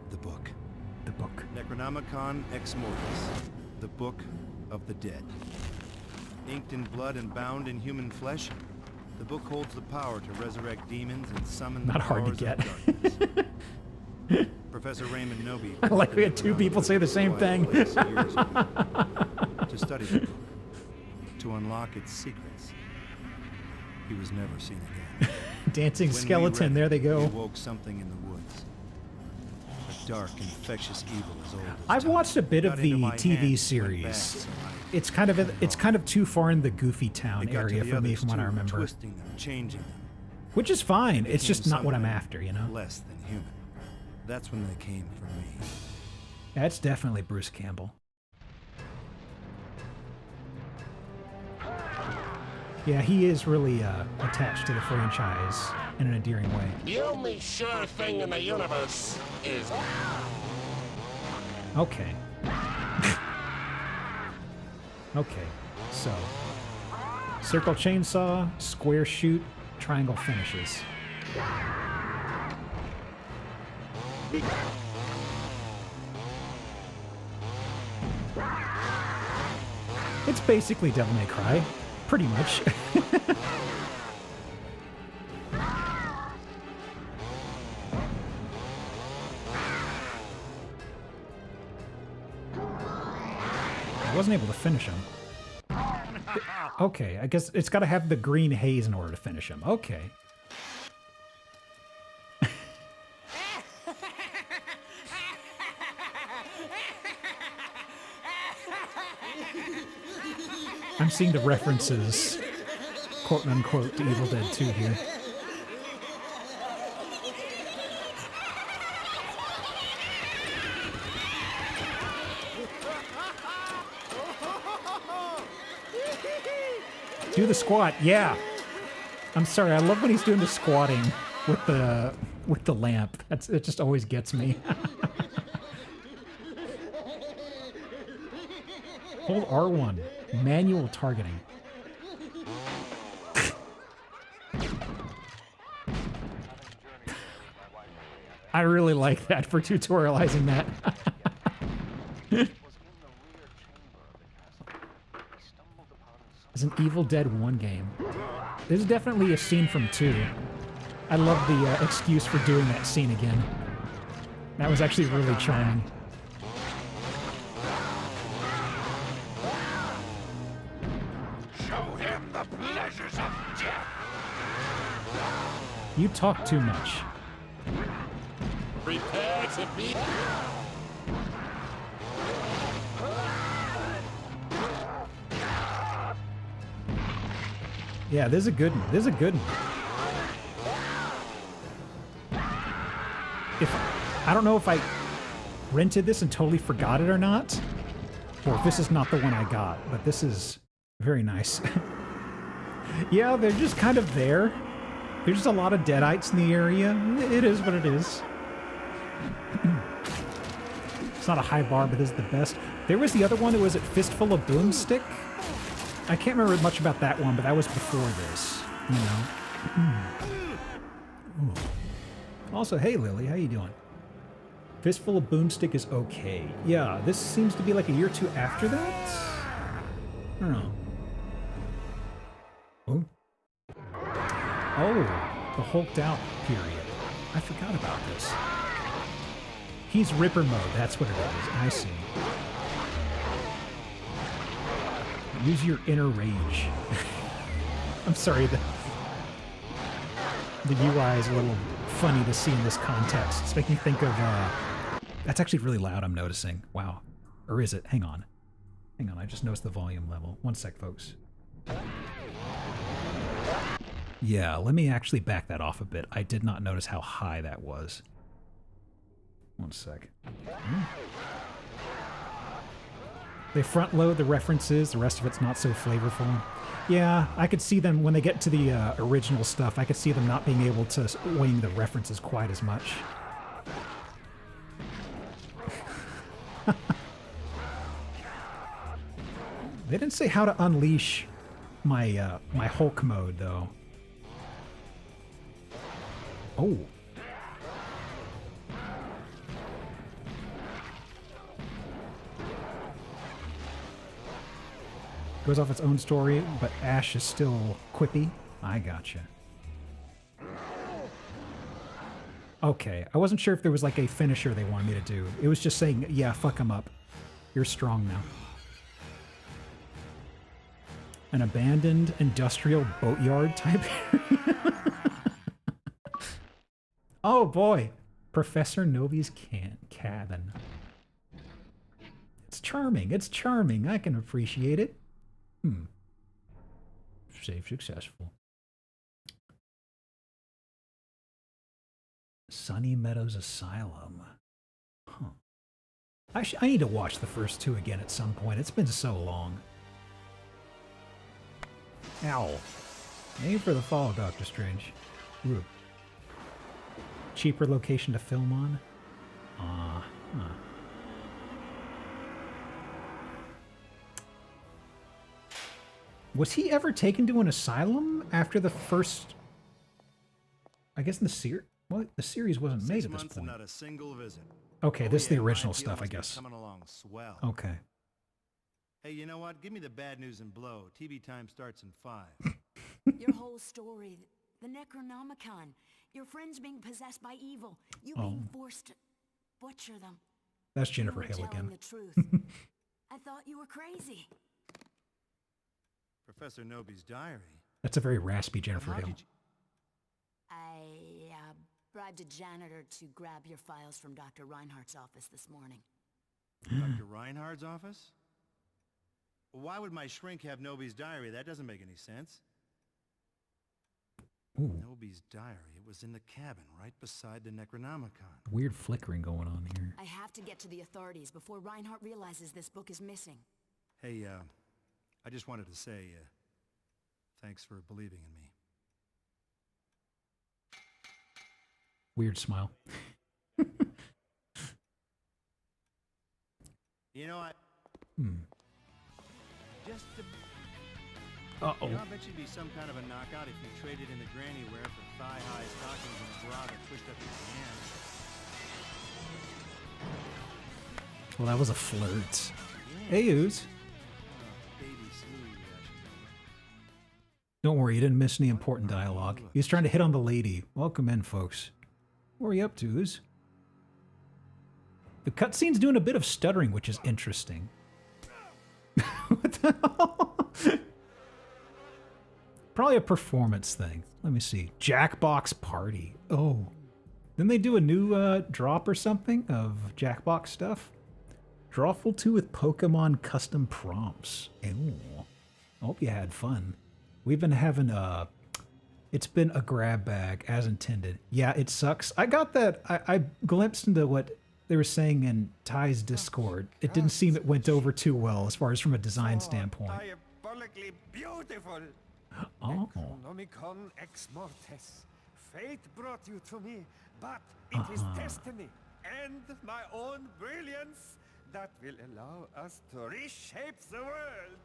the book. The book. Necronomicon Ex Mortis. The Book of the Dead. Inked in blood and bound in human flesh, the book holds the power to resurrect demons and summon the Not hard to powers get. of darkness. Professor Raymond Noby. I like we had two people say the same thing. To study the book, to unlock its secrets. He was never seen again. Dancing When we skeleton, read there it, they go. We awoke something in the woods. A dark, infectious evil as old as I've time. watched a bit of Got the into my TV hands, went series. back. It's kind of too far in the Goofy Town It got to area the for me others, from what I too, remember. Twisting them, changing them. Which is fine. They It's just became not what I'm something after, you know? Less than human. That's when they came for me. That's definitely Bruce Campbell. Yeah, he is really attached to the franchise in an endearing way. The only sure thing in the universe is... Okay. Okay, so circle chainsaw, square shoot, triangle finishes. It's basically Devil May Cry, pretty much. I wasn't able to finish him. Okay, I guess it's got to have the green haze in order to finish him. Okay. I'm seeing the references, quote unquote, to Evil Dead 2 here. Do the squat, yeah. I'm sorry, I love when he's doing the squatting with the lamp. It just always gets me. Hold R1, manual targeting. I really like that for tutorializing that. It's an Evil Dead 1 game. This is definitely a scene from 2. I love the excuse for doing that scene again. That was actually really charming. Show him the pleasures of death. You talk too much. Prepare to be... Yeah, this is a good one. This is a good one. I don't know if I rented this and totally forgot it or not, or if this is not the one I got, but this is very nice. Yeah, they're just kind of there. There's just a lot of deadites in the area. It is what it is. not a high bar, but this is the best. There was the other one. It was a Fistful of Boomstick. I can't remember much about that one, but that was before this. You know. Ooh. Also, hey Lily, how you doing? Fistful of Boomstick is okay. Yeah, this seems to be like a year or two after that. I don't know. Oh. Oh, the hulked out period. I forgot about this. He's Ripper mode, that's what it is. I see. Use your inner rage. I'm sorry, the UI is a little funny to see in this context. It's making me think of, that's actually really loud, I'm noticing. Wow. Or is it? Hang on. Hang on, I just noticed the volume level. One sec, folks. Yeah, let me actually back that off a bit. I did not notice how high that was. One sec. They front load the references, the rest of it's not so flavorful. Yeah, I could see them, when they get to the original stuff, I could see them not being able to wing the references quite as much. They didn't say how to unleash my my Hulk mode, though. Oh. Goes off its own story, but Ash is still quippy. I gotcha. Okay, I wasn't sure if there was like a finisher they wanted me to do. It was just saying, yeah, fuck him up. You're strong now. An abandoned industrial boatyard type area. Oh boy, Professor Novi's cabin. It's charming, it's charming. I can appreciate it. Save successful. Sunny Meadows Asylum. Huh. I need to watch the first two again at some point. It's been so long. Ow. Aim for the fall, Doctor Strange. Ooh. Cheaper location to film on? Was he ever taken to an asylum after the first... I guess in the series... Well, the series wasn't made at this point. Not a single visit. Okay, this is the original stuff, I guess. Coming along swell. Okay. Hey, you know what? Give me the bad news and blow. TV time starts in 5. Your whole story, the Necronomicon, your friends being possessed by evil, you being forced to butcher them. That's Jennifer Hale again. The truth. I thought you were crazy. Professor Nobi's diary. That's a very raspy Jennifer Hale. I bribed a janitor to grab your files from Dr. Reinhardt's office this morning. Dr. Reinhardt's office? Why would my shrink have Nobi's diary? That doesn't make any sense. Ooh. Nobi's diary. It was in the cabin right beside the Necronomicon. Weird flickering going on here. I have to get to the authorities before Reinhardt realizes this book is missing. Hey, I just wanted to say, thanks for believing in me. Weird smile. You know, just to... Uh-oh. You know, I bet you'd be some kind of a knockout if you traded in the granny wear for thigh-high stockings and a bra that pushed up your pants. Well, that was a flirt. Hey, Ooze. Don't worry, you didn't miss any important dialogue. He was trying to hit on the lady. Welcome in, folks. What are you up to, Ooze? The cutscene's doing a bit of stuttering, which is interesting. What the hell? Probably a performance thing. Let me see. Jackbox Party. Oh. Didn't they do a new drop or something of Jackbox stuff? Drawful 2 with Pokemon custom prompts. Ew. I hope you had fun. We've been having it's been a grab bag as intended. Yeah, it sucks. I got that. I glimpsed into what they were saying in Ty's Discord. It didn't seem it went over too well as far as from a design standpoint. Diabolically beautiful. Oh. Necronomicon ex mortis. Fate brought you to me, but it is destiny and my own brilliance That will allow us to reshape the world.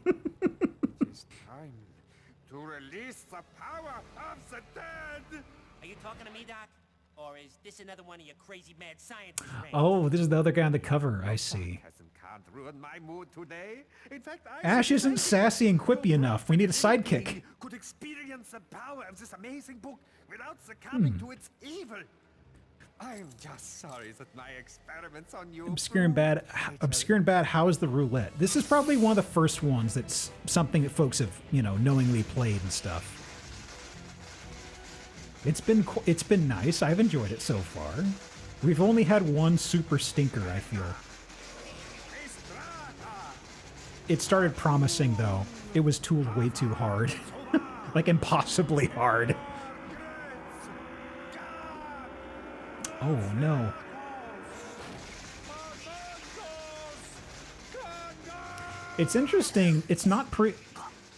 It is time to release the power of the dead. Are you talking to me, Doc? Or is this another one of your crazy mad scientists? Oh, this is the other guy on the cover. I see. Can't ruin my mood today. In fact, Ash isn't sassy and quippy enough. We need a sidekick. Could experience the power of this amazing book without succumbing to its evil. I'm just sorry that my experiments on you. Obscure and bad. How is the roulette? This is probably one of the first ones that's something that folks have, you know, knowingly played and stuff. It's been nice. I've enjoyed it so far. We've only had one super stinker, I feel. It started promising, though. It was tooled way too hard. Like, impossibly hard. Oh, no. It's interesting. It's not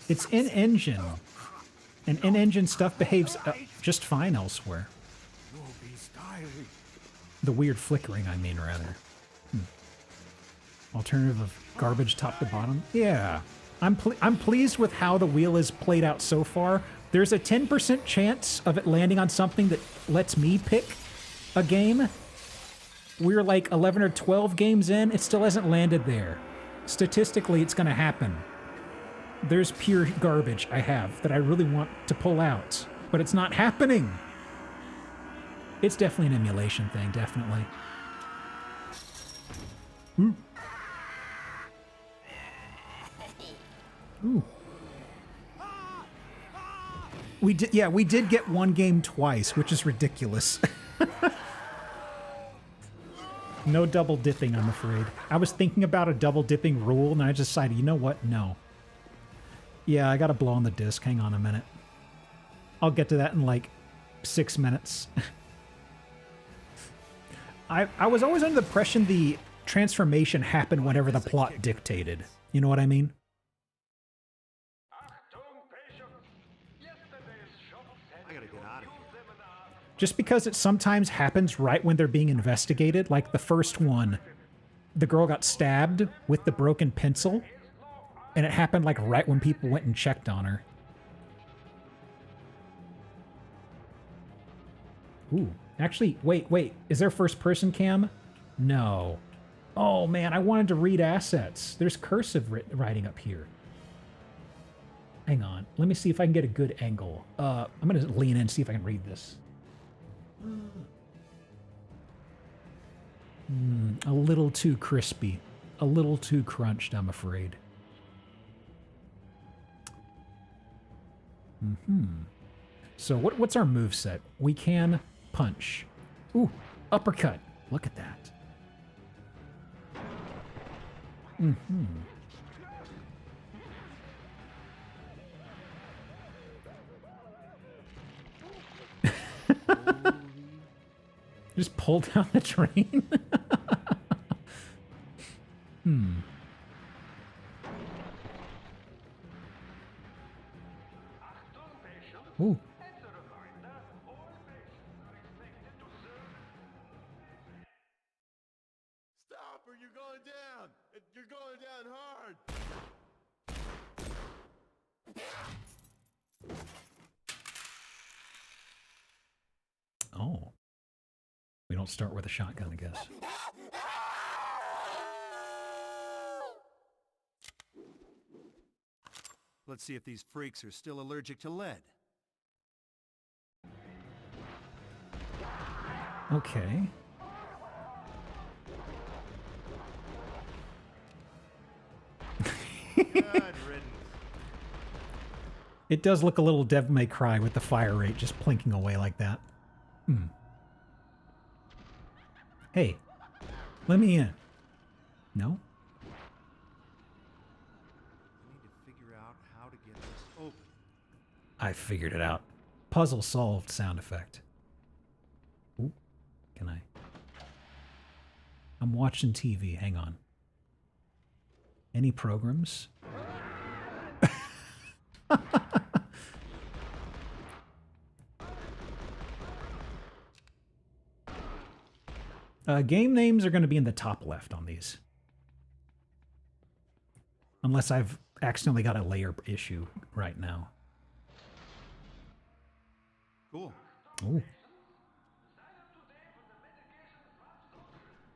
It's in-engine. And in-engine stuff behaves just fine elsewhere. The weird flickering, I mean, rather. Alternative of garbage top to bottom? Yeah. I'm pleased with how the wheel is played out so far. There's a 10% chance of it landing on something that lets me pick a game. We're like 11 or 12 games in. It still hasn't landed there. Statistically, it's going to happen. There's pure garbage I have that I really want to pull out, but it's not happening. It's definitely an emulation thing, definitely. Ooh. Ooh. We did get one game twice, which is ridiculous. No double dipping, I'm afraid. I was thinking about a double dipping rule, and I decided, you know what? No. Yeah, I gotta blow on the disc. Hang on a minute. I'll get to that in like 6 minutes. I was always under the impression the transformation happened whenever the plot dictated. You know what I mean? I gotta get out of here. Just because it sometimes happens right when they're being investigated, like the first one, the girl got stabbed with the broken pencil, and it happened like right when people went and checked on her. Ooh, actually, wait, is there first person cam? No. Oh man, I wanted to read assets. There's cursive writing up here. Hang on, let me see if I can get a good angle. I'm gonna lean in and see if I can read this. A little too crispy. A little too crunched, I'm afraid. So what's our moveset? We can punch. Ooh, uppercut. Look at that. Just pull down the train? Ooh. Stop or you're going down. You're going down hard. Oh. We don't start with a shotgun, I guess. Let's see if these freaks are still allergic to lead. Okay. It does look a little Devil May Cry with the fire rate just plinking away like that. Hey, let me in. No? I need to figure out how to get this open. I figured it out. Puzzle solved sound effect. Ooh, can I? I'm watching TV. Hang on. Any programs? Game names are going to be in the top left on these. Unless I've accidentally got a layer issue right now. Cool. Ooh.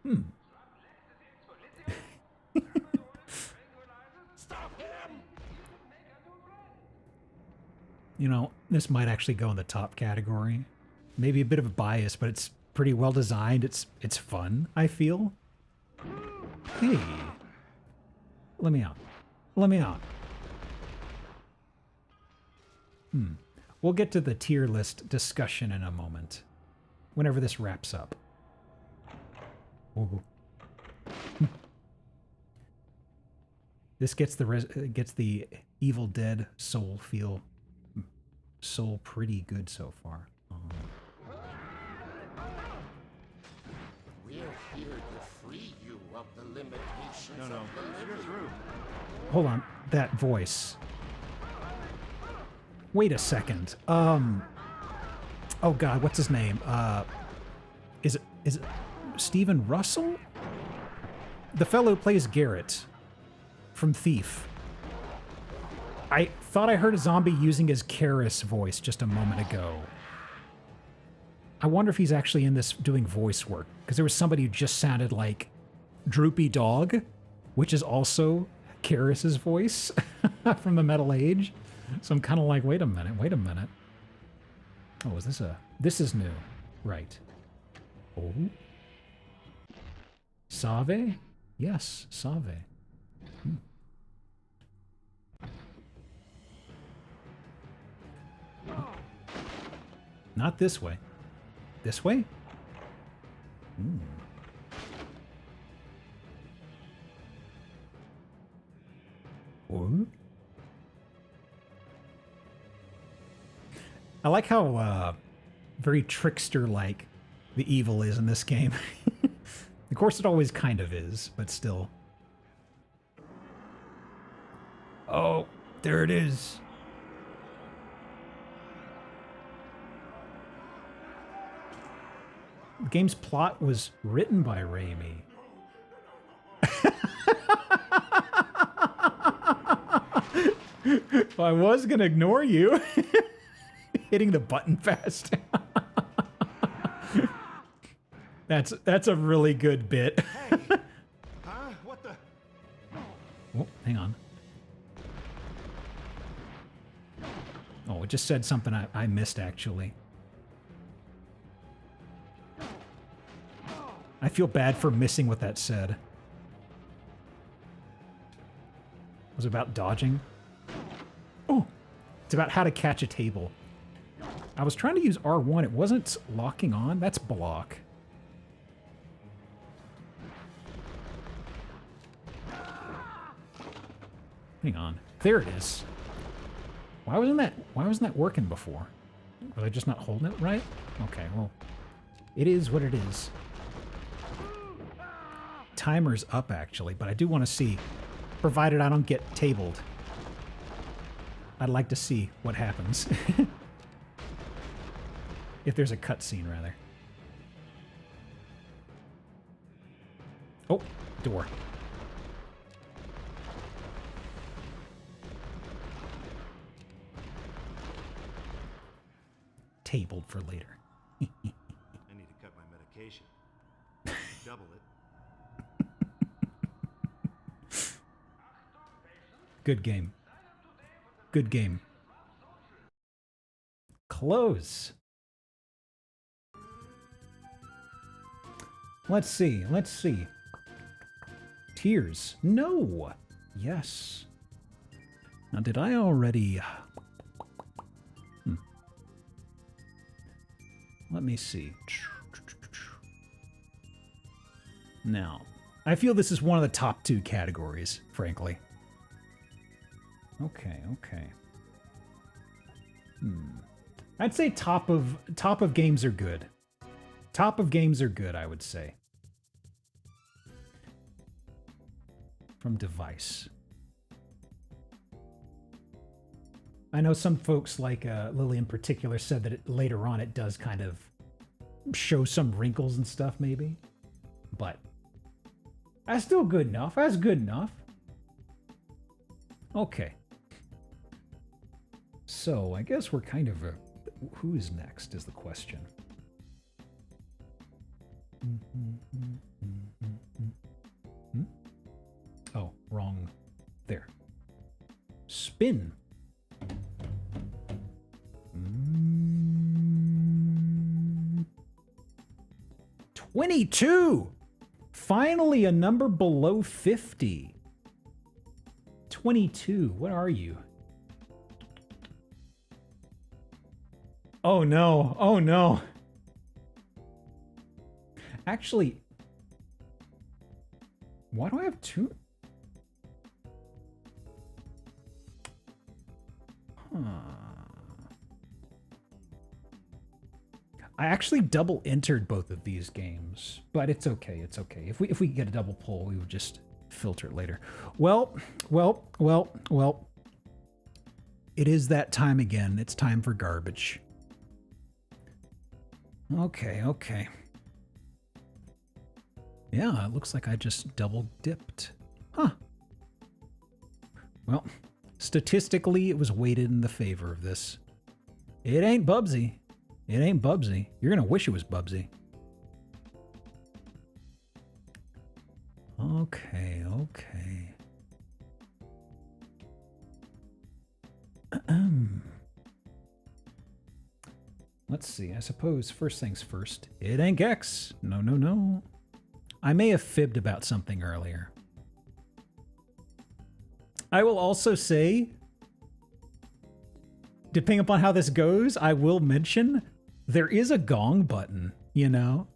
Hmm. You know, this might actually go in the top category. Maybe a bit of a bias, but it's pretty well designed. It's fun, I feel. Hey. Let me out. Let me out. We'll get to the tier list discussion in a moment. Whenever this wraps up. Ooh. This gets the Evil Dead soul pretty good so far. We're here to free you of the limitations. No, you're through. Hold on, that voice. Wait a second. Oh God, what's his name? Is it Steven Russell? The fellow who plays Garrett from Thief. I thought I heard a zombie using his Karis voice just a moment ago. I wonder if he's actually in this doing voice work, because there was somebody who just sounded like Droopy Dog, which is also Karis's voice from the Metal Age. So I'm kind of like, wait a minute. Oh, this is new. Right. Oh. Save? Yes, Save. Not this way. This way? Or? I like how very trickster-like the evil is in this game. Of course, it always kind of is, but still. Oh, there it is. The game's plot was written by Raimi. Well, I was gonna ignore you. Hitting the button fast. That's a really good bit. Hey! Huh? What the? Oh, hang on. Oh, it just said something I missed, actually. I feel bad for missing what that said. Was it about dodging? Oh, it's about how to catch a table. I was trying to use R1. It wasn't locking on. That's block. Hang on. There it is. Why wasn't that working before? Was I just not holding it right? Okay, well, it is what it is. Timer's up, actually, but I do want to see, provided I don't get tabled. I'd like to see what happens. If there's a cutscene, rather. Oh, door. Tabled for later. I need to cut my medication. Double it. Good game. Good game. Close. Let's see. Let's see. Tears. No. Yes. Now, did I already... Let me see. Now, I feel this is one of the top 2 categories, frankly. Okay. I'd say top of games are good. Top of games are good, I would say. From device. I know some folks, like Lily in particular, said that later on it does kind of show some wrinkles and stuff, maybe. but that's still good enough. That's good enough. Okay. So I guess we're kind of who is next is the question. Oh, wrong. There. Spin. 22! Finally, a number below 50. 22. What are you? Oh no. Oh no. Actually, why do I have two? Huh. I actually double entered both of these games, but it's okay. It's okay. If we get a double pull, we would just filter it later. Well. It is that time again. It's time for garbage. Okay. Yeah, it looks like I just double dipped. Huh. Well, statistically, it was weighted in the favor of this. It ain't Bubsy. It ain't Bubsy. You're gonna wish it was Bubsy. Okay. Let's see. I suppose first things first. It ain't Gex. No. I may have fibbed about something earlier. I will also say, depending upon how this goes, I will mention there is a gong button, you know?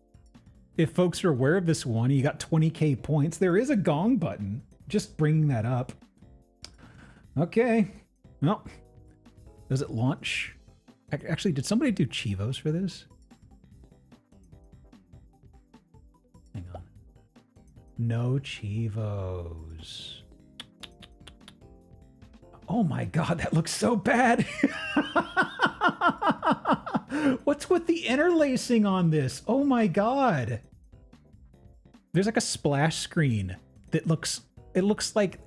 If folks are aware of this one, you got 20k points, there is a gong button. Just bringing that up. Okay. Well, does it launch? Actually, did somebody do Chivos for this? Hang on. No Chivos. Oh my god, that looks so bad. What's with the interlacing on this? Oh my god. There's like a splash screen that looks like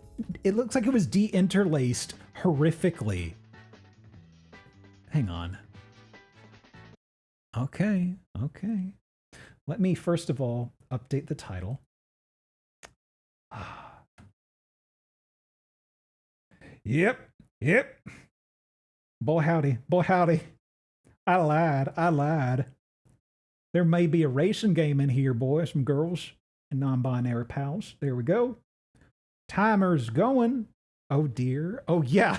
it was de-interlaced horrifically. Hang on. Okay. Let me first of all update the title. Yep. Boy howdy. I lied. There may be a racing game in here, boys and girls and non-binary pals. There we go. Timer's going. Oh dear. Oh yeah.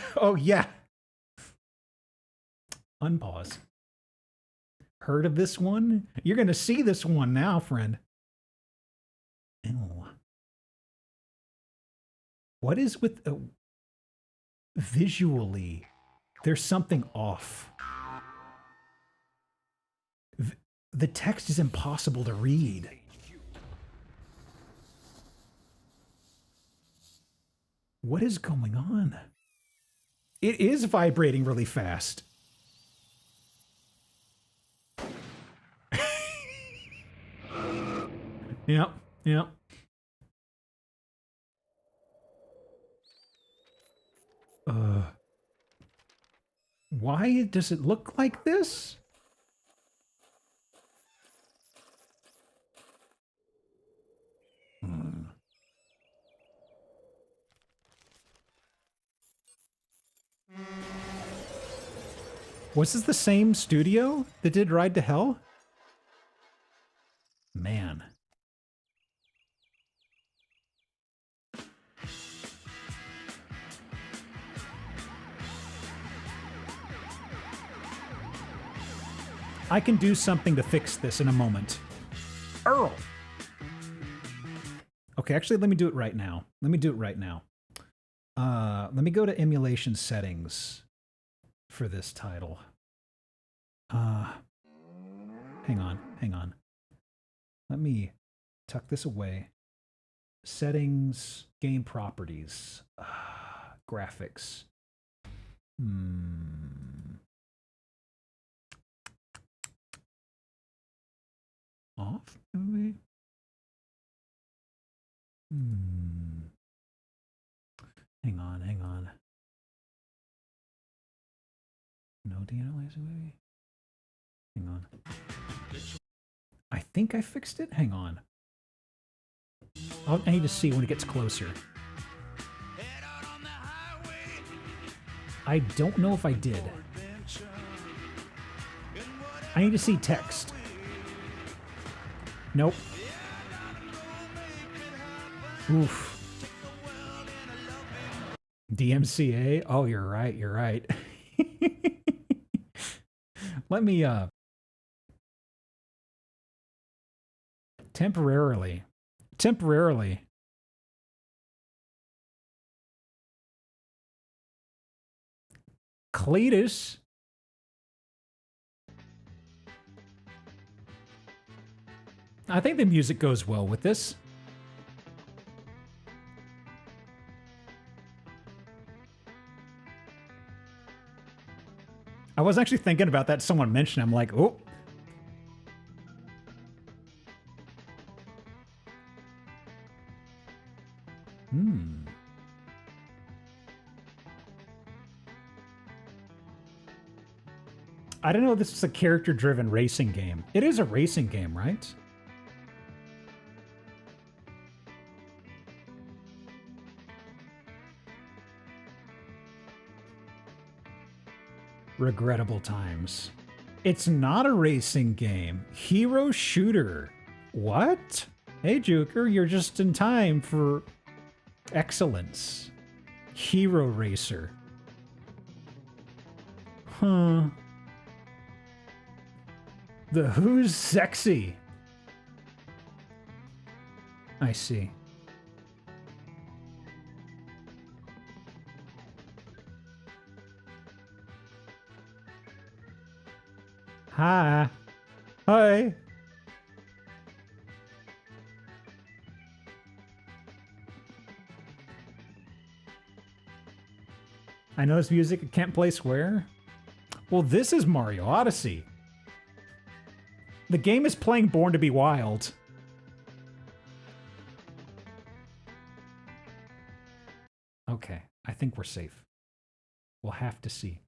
Unpause. Heard of this one? You're going to see this one now, friend. Ew. What is with... visually, there's something off. The text is impossible to read. What is going on? It is vibrating really fast. Yep. Why does it look like this? Was this the same studio that did Ride to Hell? Man. I can do something to fix this in a moment. Earl! Okay, actually, let me do it right now. Let me go to emulation settings for this title. Hang on. Let me tuck this away. Settings, game properties, graphics. Off, maybe? Hang on, hang on. No deanalyzing maybe? Hang on. I think I fixed it? Hang on. I need to see when it gets closer. I don't know if I did. I need to see text. Nope. Oof. DMCA? Oh, you're right, you're right. Let me, temporarily. Cletus. I think the music goes well with this. I was actually thinking about that. Someone mentioned it. I'm like, oh. I don't know if this is a character-driven racing game. It is a racing game, right? Regrettable times. It's not a racing game. Hero shooter. What? Hey, Joker, you're just in time for excellence. Hero racer. Huh. The Who's Sexy. I see. Hi. Hi. I know this music. It can't play square. Well, this is Mario Odyssey. The game is playing Born to be Wild. Okay, I think we're safe. We'll have to see.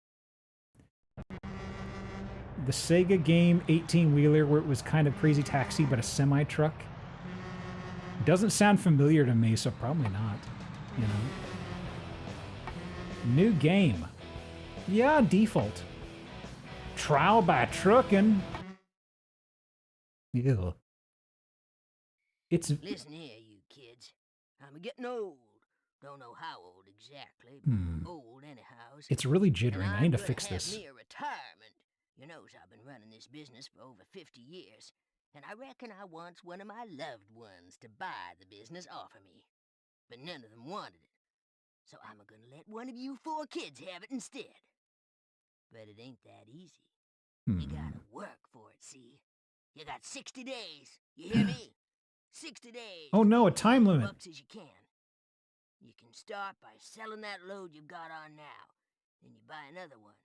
The Sega game 18-wheeler where it was kind of Crazy Taxi but a semi-truck. Doesn't sound familiar to me, so probably not, you know. New game. Yeah, default. Trial by trucking. Ew. It's... Listen here, you kids. I'm getting old. Don't know how old exactly, but old anyhow. It's really jittering. I need to fix have this. Me a retirement. You knows I've been running this business for over 50 years, and I reckon I wants one of my loved ones to buy the business off of me. But none of them wanted it. So I'm gonna let one of you 4 kids have it instead. But it ain't that easy. You gotta work for it, see? You got 60 days. You hear me? 60 days. Oh no, a time limit. Bucks as you can. You can start by selling that load you've got on now. Then you buy another one.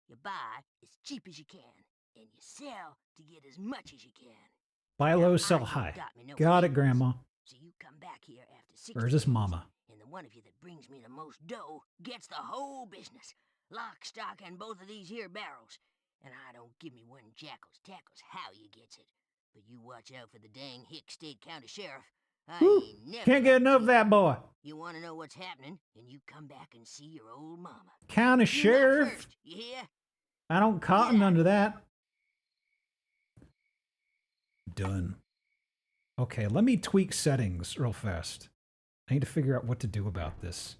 You buy as cheap as you can, and you sell to get as much as you can. Buy low, sell high. Got it, Grandma. So you come back here after 60 Where's this mama? and the one of you that brings me the most dough gets the whole business. Lock, stock, and both of these here barrels. And I don't give me one jackals tackles how you gets it. But you watch out for the dang Hick State County Sheriff. I ain't never Can't get enough of that boy. You want to know what's happening, and you come back and see your old mama. County Sheriff. First, you hear? I don't cotton under that. Done. Okay, let me tweak settings real fast. I need to figure out what to do about this.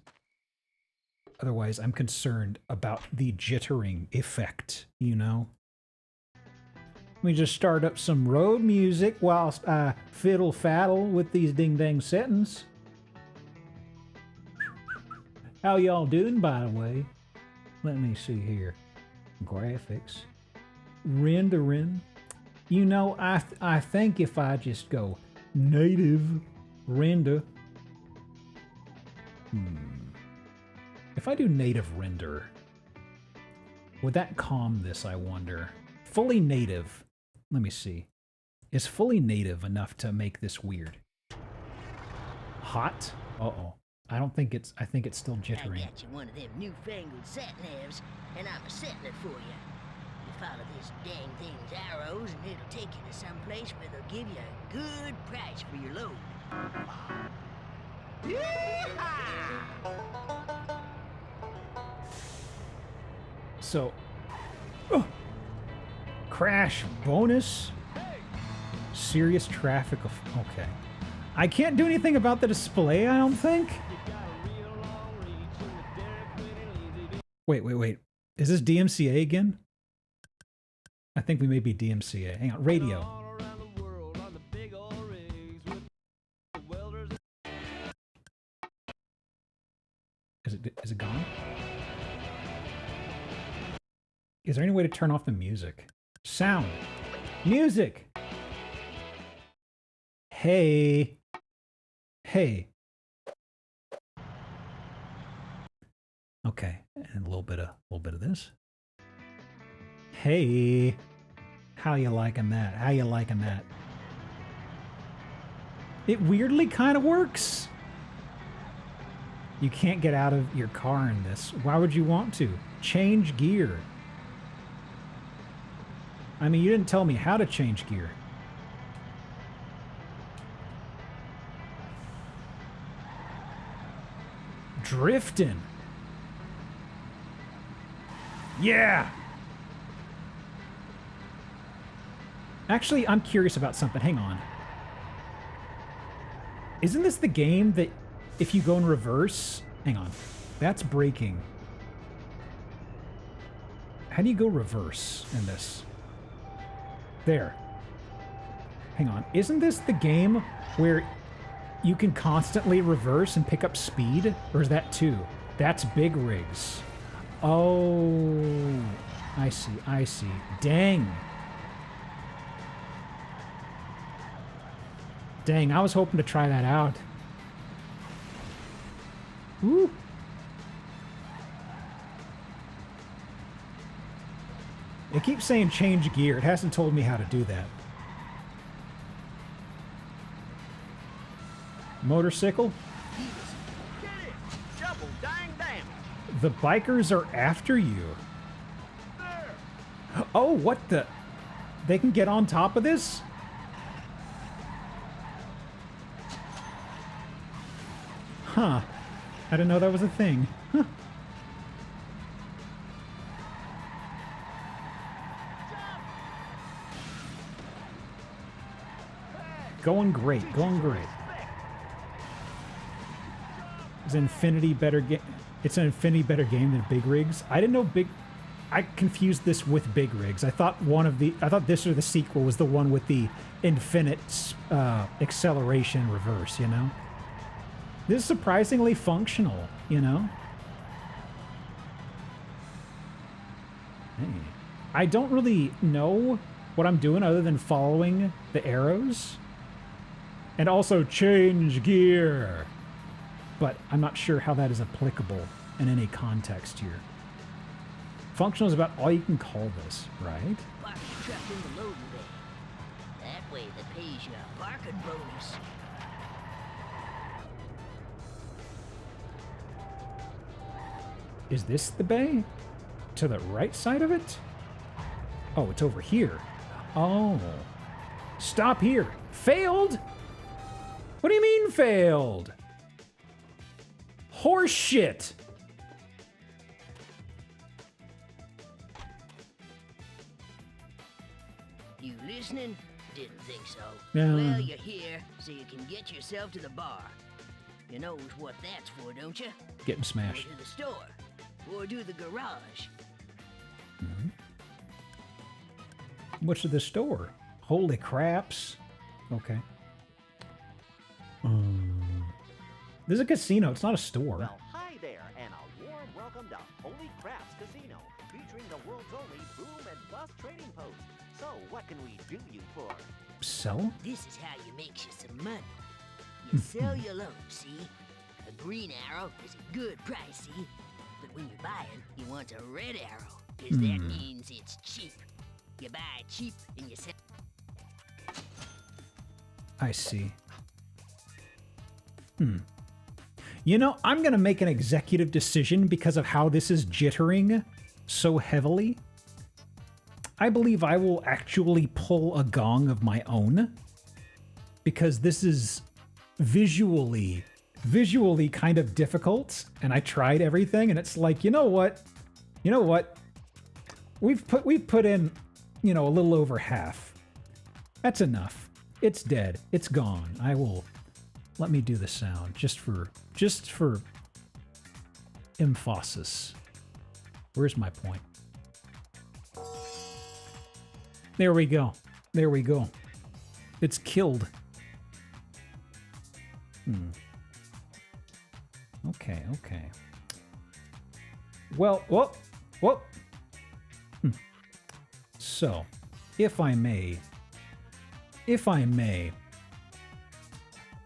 Otherwise, I'm concerned about the jittering effect, you know? Let me just start up some road music whilst I fiddle-faddle with these ding-dang settings. How y'all doing, by the way? Let me see here. Graphics. Rendering. You know, I think if I just go native render. If I do native render, would that calm this, I wonder? Fully native. Let me see. Is fully native enough to make this weird? Hot? Uh-oh. I don't think it's, I think it's still jittery. I got you one of them newfangled sat-navs, and I'm a-setting it for you. You follow this dang thing's arrows, and it'll take you to some place where they'll give you a good price for your load. So, crash bonus, serious traffic. Okay, I can't do anything about the display, I don't think. Wait. Is this DMCA again? I think we may be DMCA. Hang on, radio. Is it gone? Is there any way to turn off the music? Sound. Music! Hey. Hey. Okay, and a little bit of this. Hey. How you liking that? How you liking that? It weirdly kind of works. You can't get out of your car in this. Why would you want to? Change gear. I mean, you didn't tell me how to change gear. Drifting. Yeah! Actually, I'm curious about something. Hang on. Isn't this the game that if you go in reverse... Hang on. That's braking. How do you go reverse in this? There. Hang on. Isn't this the game where you can constantly reverse and pick up speed? Or is that 2? That's big rigs. Oh. I see. Dang. Dang, I was hoping to try that out. Woo. It keeps saying change gear. It hasn't told me how to do that. Motorcycle? Get it! Double dang down! The bikers are after you. Oh, what the? They can get on top of this? Huh. I didn't know that was a thing. Huh. Going great. Is Infinity better game? It's an Infinity better game than Big Rigs. I didn't know I confused this with Big Rigs. I thought this or the sequel was the one with the infinite acceleration reverse, you know? This is surprisingly functional, you know? Hey. I don't really know what I'm doing other than following the arrows. And also change gear. But I'm not sure how that is applicable in any context here. Functional is about all you can call this, right? Park your truck in the loading bay. That way that pays you a parking bonus. Is this the bay? To the right side of it? Oh, it's over here. Oh. Stop here. Failed? What do you mean failed? Horse shit. You listening? Didn't think so. Yeah. Well, you're here, so you can get yourself to the bar. You knows what that's for, don't you? Getting smashed. Or to the store. Or to the garage. Mm-hmm. What's to the store? Holy craps. Okay. This is a casino. It's not a store. Well, hi there, and a warm welcome to Holy Craps Casino, featuring the world's only boom and bust trading post. So, what can we do you for? Sell? This is how you make you some money. You sell your load, see? A green arrow is a good price, see? But when you're buying, you want a red arrow, because that means it's cheap. You buy it cheap and you sell. I see. You know, I'm going to make an executive decision because of how this is jittering so heavily. I believe I will actually pull a gong of my own because this is visually kind of difficult, and I tried everything, and it's like, you know what? We've put in, you know, a little over half. That's enough. It's dead. It's gone. Let me do the sound just for emphasis. Where's my point? There we go. There we go. It's killed. Okay. Well, whoa. So, if I may,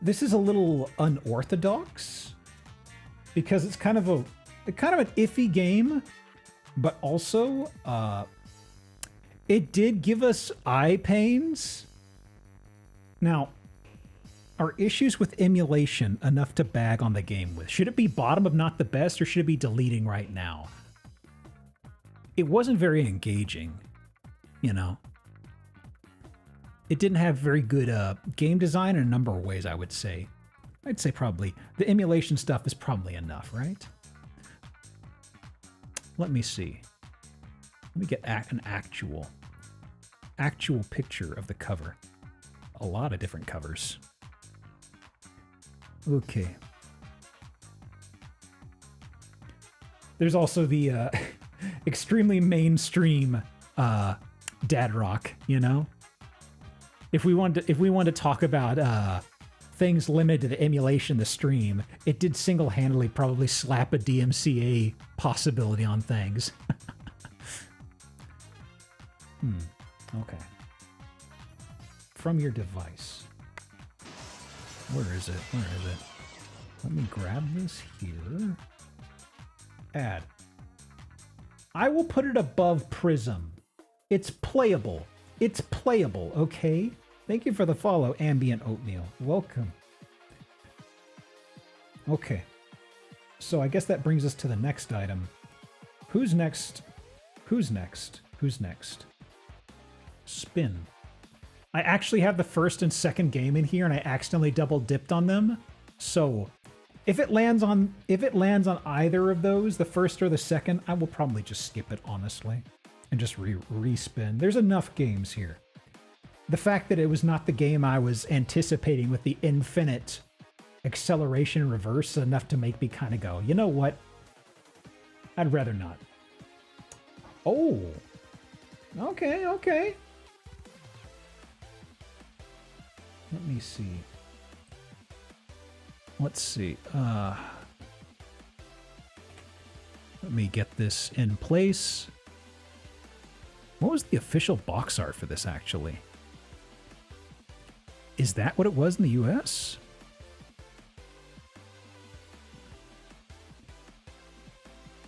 this is a little unorthodox because it's kind of an iffy game, but also it did give us eye pains. Now, are issues with emulation enough to bag on the game with? Should it be bottom of not the best, or should it be deleting right now? It wasn't very engaging, you know. It didn't have very good game design in a number of ways, I would say. I'd say probably the emulation stuff is probably enough, right? Let me see. Let me get an actual picture of the cover. A lot of different covers. Okay. There's also the extremely mainstream dad rock, you know? If we wanted to talk about things limited to emulation, the stream, it did single-handedly probably slap a DMCA possibility on things. Okay. From your device. Where is it? Let me grab this here. Add. I will put it above Prism. It's playable. Okay? Thank you for the follow, Ambient Oatmeal. Welcome. Okay. So I guess that brings us to the next item. Who's next? Spin. I actually have the first and second game in here, and I accidentally double dipped on them. So if it lands on either of those, the first or the second, I will probably just skip it, honestly, and just respin. There's enough games here. The fact that it was not the game I was anticipating with the infinite acceleration reverse enough to make me kind of go, you know what? I'd rather not. Oh. Okay. Let me see. Let's see. Let me get this in place. What was the official box art for this, actually? Is that what it was in the US?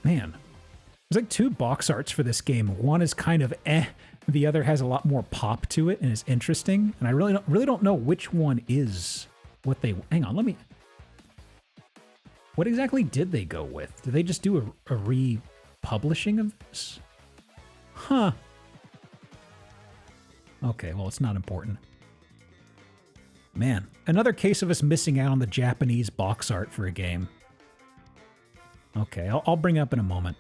Man, there's like two box arts for this game. One is kind of the other has a lot more pop to it and is interesting. And I really don't know which one is what they... Hang on, let me... What exactly did they go with? Did they just do a republishing of this? Huh. Okay, well, it's not important. Man, another case of us missing out on the Japanese box art for a game. Okay, I'll bring it up in a moment.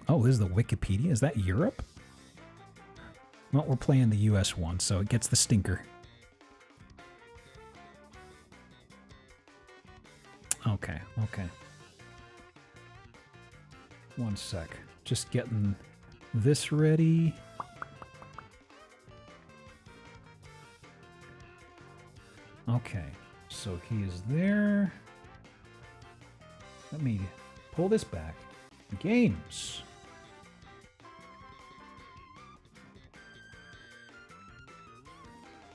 Oh, this is the Wikipedia? Is that Europe? Well, we're playing the US one, so it gets the stinker. Okay. One sec. Just getting this ready. Okay, so he is there. Let me pull this back. Games.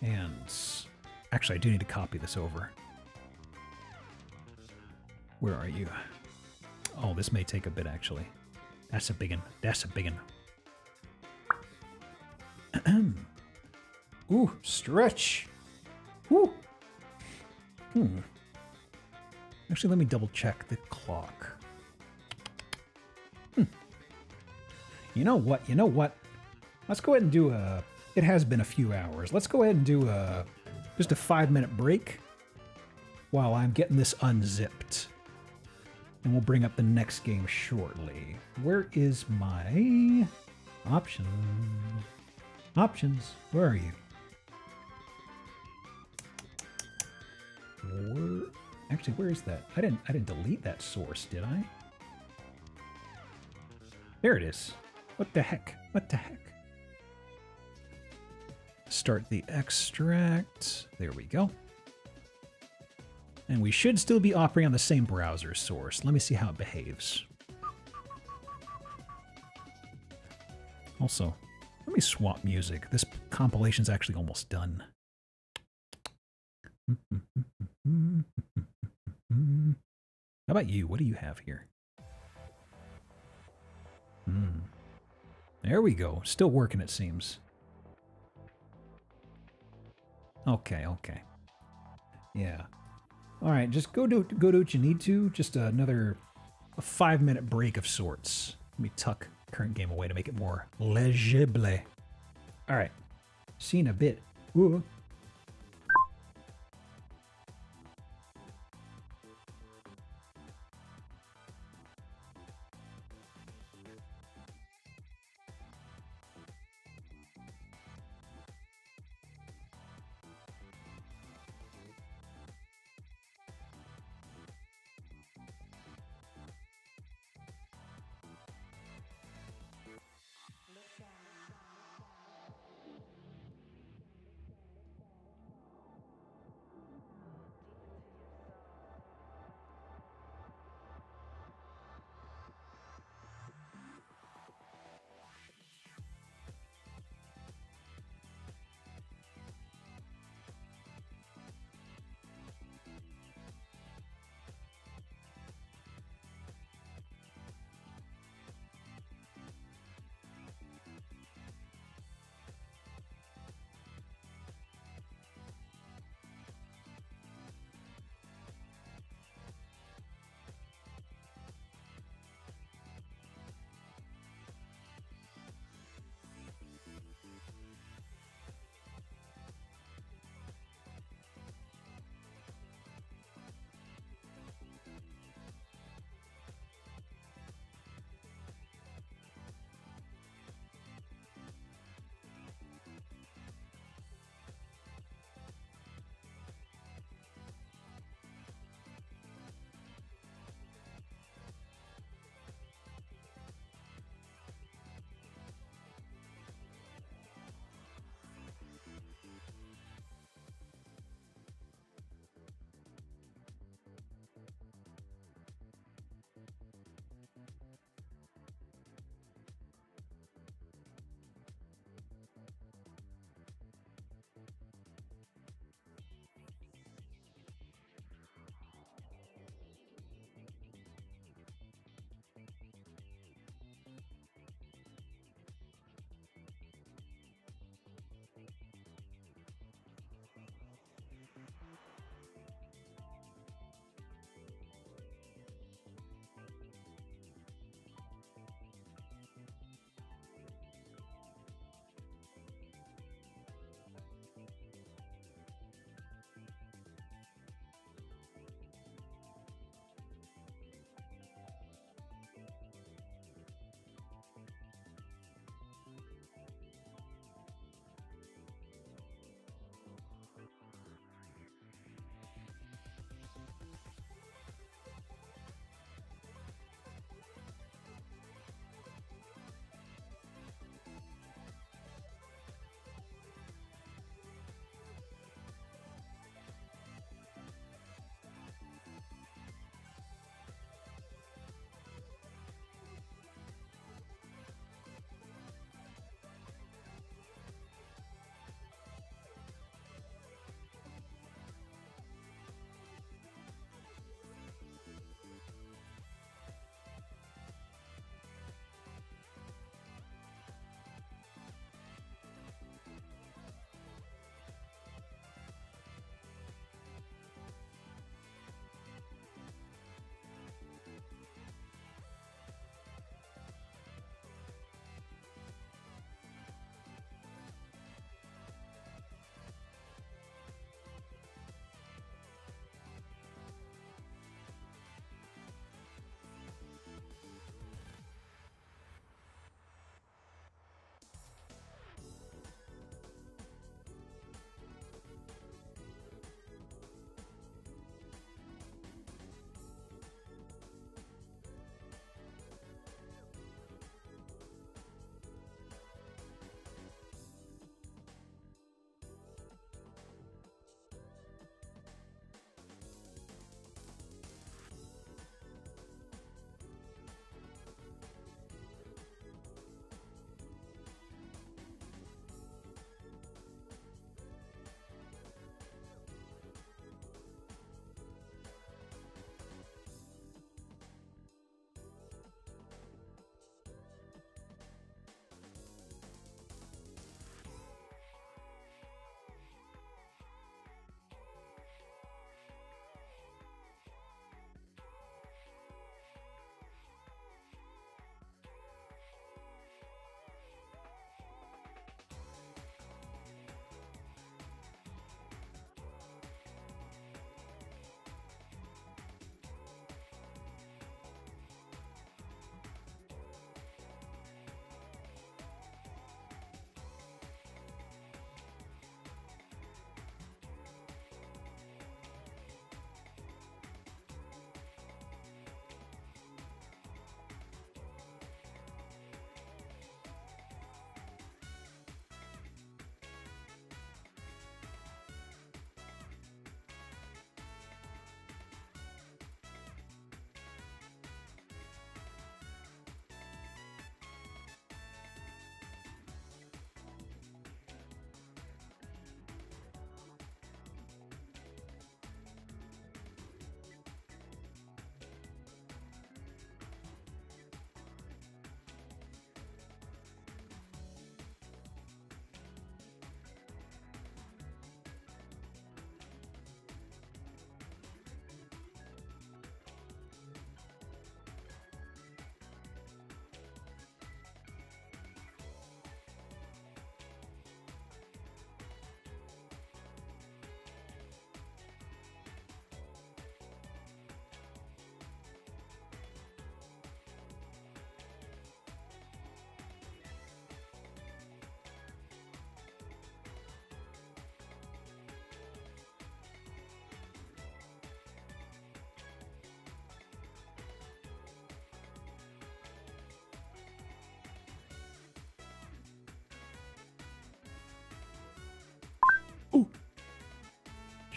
And actually, I do need to copy this over. Where are you? Oh, this may take a bit, actually. That's a big one. Ooh, stretch. Woo. Actually, let me double check the clock. You know what? You know what? Let's go ahead and do a... It has been a few hours. Let's go ahead and do just a 5-minute break while I'm getting this unzipped. And we'll bring up the next game shortly. Where is my options? Options, where are you? Actually, where is that? I didn't delete that source, did I? There it is. What the heck? What the heck? Start the extract. There we go. And we should still be operating on the same browser source. Let me see how it behaves. Also, let me swap music. This compilation's actually almost done. How about you? What do you have here? There we go. Still working, it seems. Okay, okay. Yeah. All right, just go do what you need to. Just a 5-minute break of sorts. Let me tuck current game away to make it more legible. All right. See you in a bit. Ooh.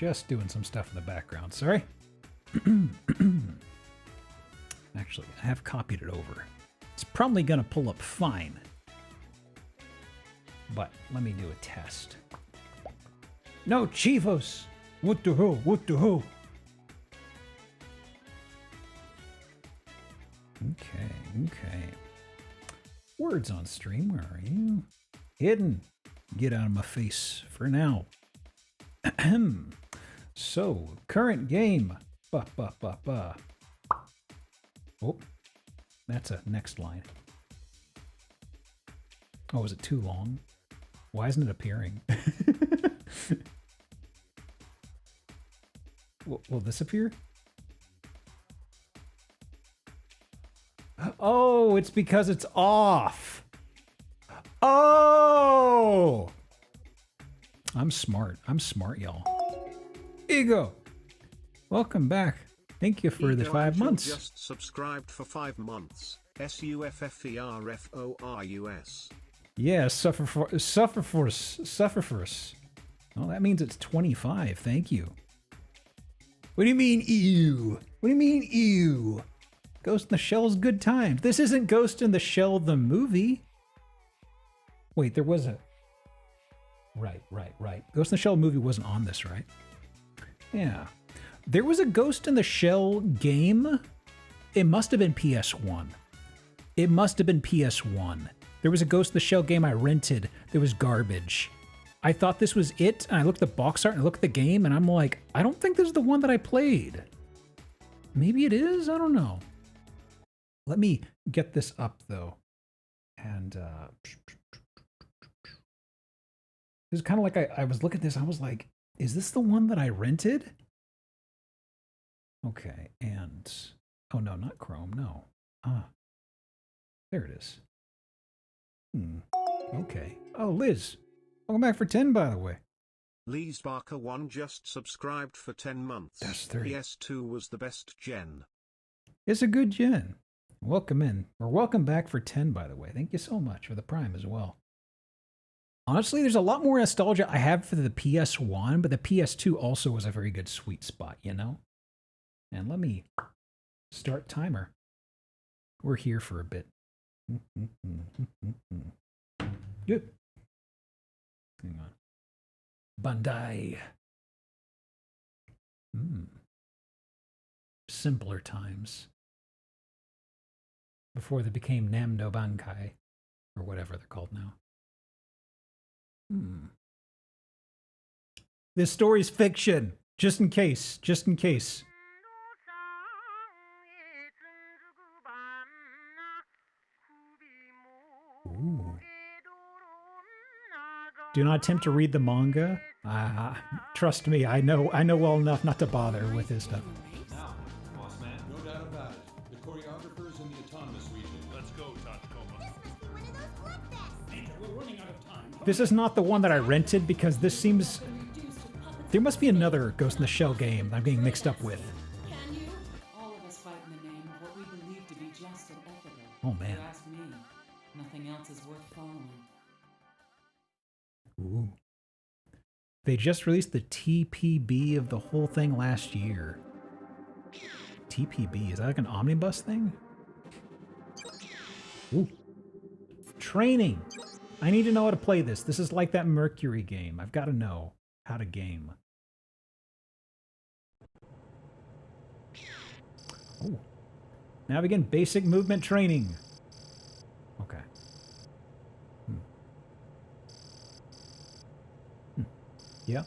Just doing some stuff in the background. Sorry. Actually, I have copied it over. It's probably going to pull up fine. But let me do a test. No, Chivos! What the hell? What the hell? Okay. Words on stream, where are you? Hidden. Get out of my face for now. So, current game. Oh, that's a next line. Oh, is it too long? Why isn't it appearing? Will this appear? Oh, it's because it's off. Oh! I'm smart, y'all. Ego! Welcome back. Thank you for the 5 months. Just subscribed for 5 months. SUFFERFORUS. Yeah, suffer for us. Well, that means it's 25. Thank you. What do you mean, ew? What do you mean, ew? Ghost in the Shell's good times. This isn't Ghost in the Shell the movie. Wait, there was a... Right. Ghost in the Shell movie wasn't on this, right? Yeah. There was a Ghost in the Shell game. It must have been PS1. There was a Ghost in the Shell game I rented that was garbage. I thought this was it, and I looked at the box art and I looked at the game, and I'm like, I don't think this is the one that I played. Maybe it is? I don't know. Let me get this up, though. And, it was kind of like I was looking at this, I was like, is this the one that I rented? Okay, and... Oh, no, not Chrome, no. There it is. Okay. Oh, Liz. Welcome back for 10, by the way. Lee's Barker 1 just subscribed for 10 months. That's 30. PS2 was the best gen. It's a good gen. Welcome in. Or welcome back for 10, by the way. Thank you so much for the Prime as well. Honestly, there's a lot more nostalgia I have for the PS1, but the PS2 also was a very good sweet spot, you know? And let me start timer. We're here for a bit. Good. Hang on. Bandai. Simpler times. Before they became Namdo Bankai, or whatever they're called now. This story's fiction. Just in case. Ooh. Do not attempt to read the manga. Trust me, I know well enough not to bother with his stuff. Now, boss man, no doubt about it. The choreographer's in the autonomous region. Let's go, Tachikoma. We're running out of time. This is not the one that I rented because this seems... There must be another Ghost in the Shell game I'm getting mixed up with. Can you? All of us fight in the name of what we believe to be just and ethical. Oh, man. If you ask me, nothing else is worth following. Ooh. They just released the TPB of the whole thing last year. TPB, is that like an omnibus thing? Ooh. Training. I need to know how to play this. This is like that Mercury game. I've got to know how to game. Ooh. Now begin basic movement training. Okay. Yeah.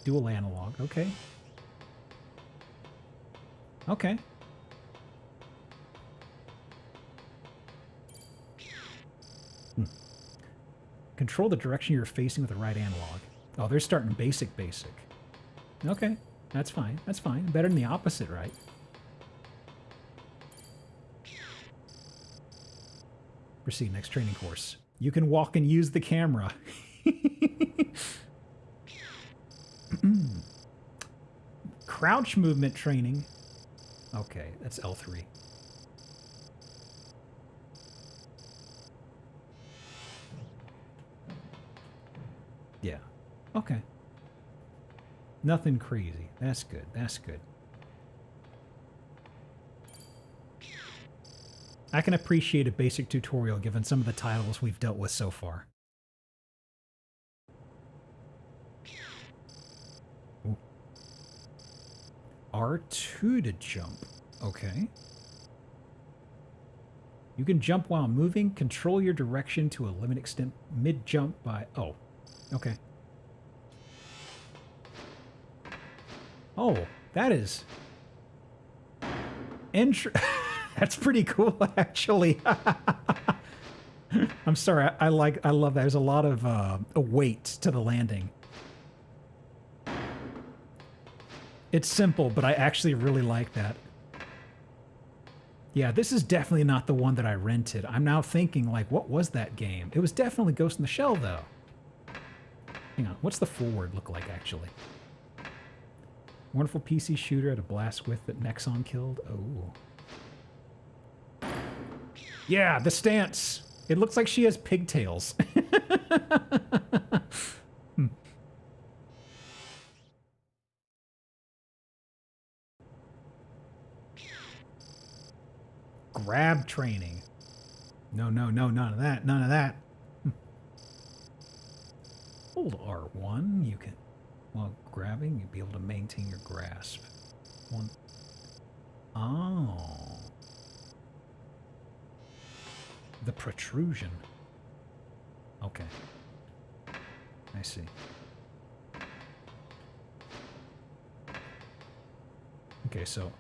Dual analog. Okay. Okay. Control the direction you're facing with the right analog. Oh, they're starting basic. Okay. That's fine. Better than the opposite, right? Proceed. Next training course. You can walk and use the camera. Crouch movement training. Okay, that's L3. Yeah. Okay. Nothing crazy. That's good. That's good. I can appreciate a basic tutorial given some of the titles we've dealt with so far. Ooh. R2 to jump. Okay. You can jump while moving. Control your direction to a limited extent mid-jump by... Oh. Okay. Oh, that is... That's pretty cool, actually. I'm sorry. I love that. There's a lot of a weight to the landing. It's simple, but I actually really like that. Yeah, this is definitely not the one that I rented. I'm now thinking, like, what was that game? It was definitely Ghost in the Shell, though. Hang on. What's the forward look like, actually? Wonderful PC shooter at a blast with that Nexon killed. Oh. Yeah, the stance. It looks like she has pigtails. Grab training. No, no, no, none of that. None of that. Hold R1. You can, while grabbing, you'll be able to maintain your grasp. One. Oh. The protrusion. Okay. I see. Okay, so...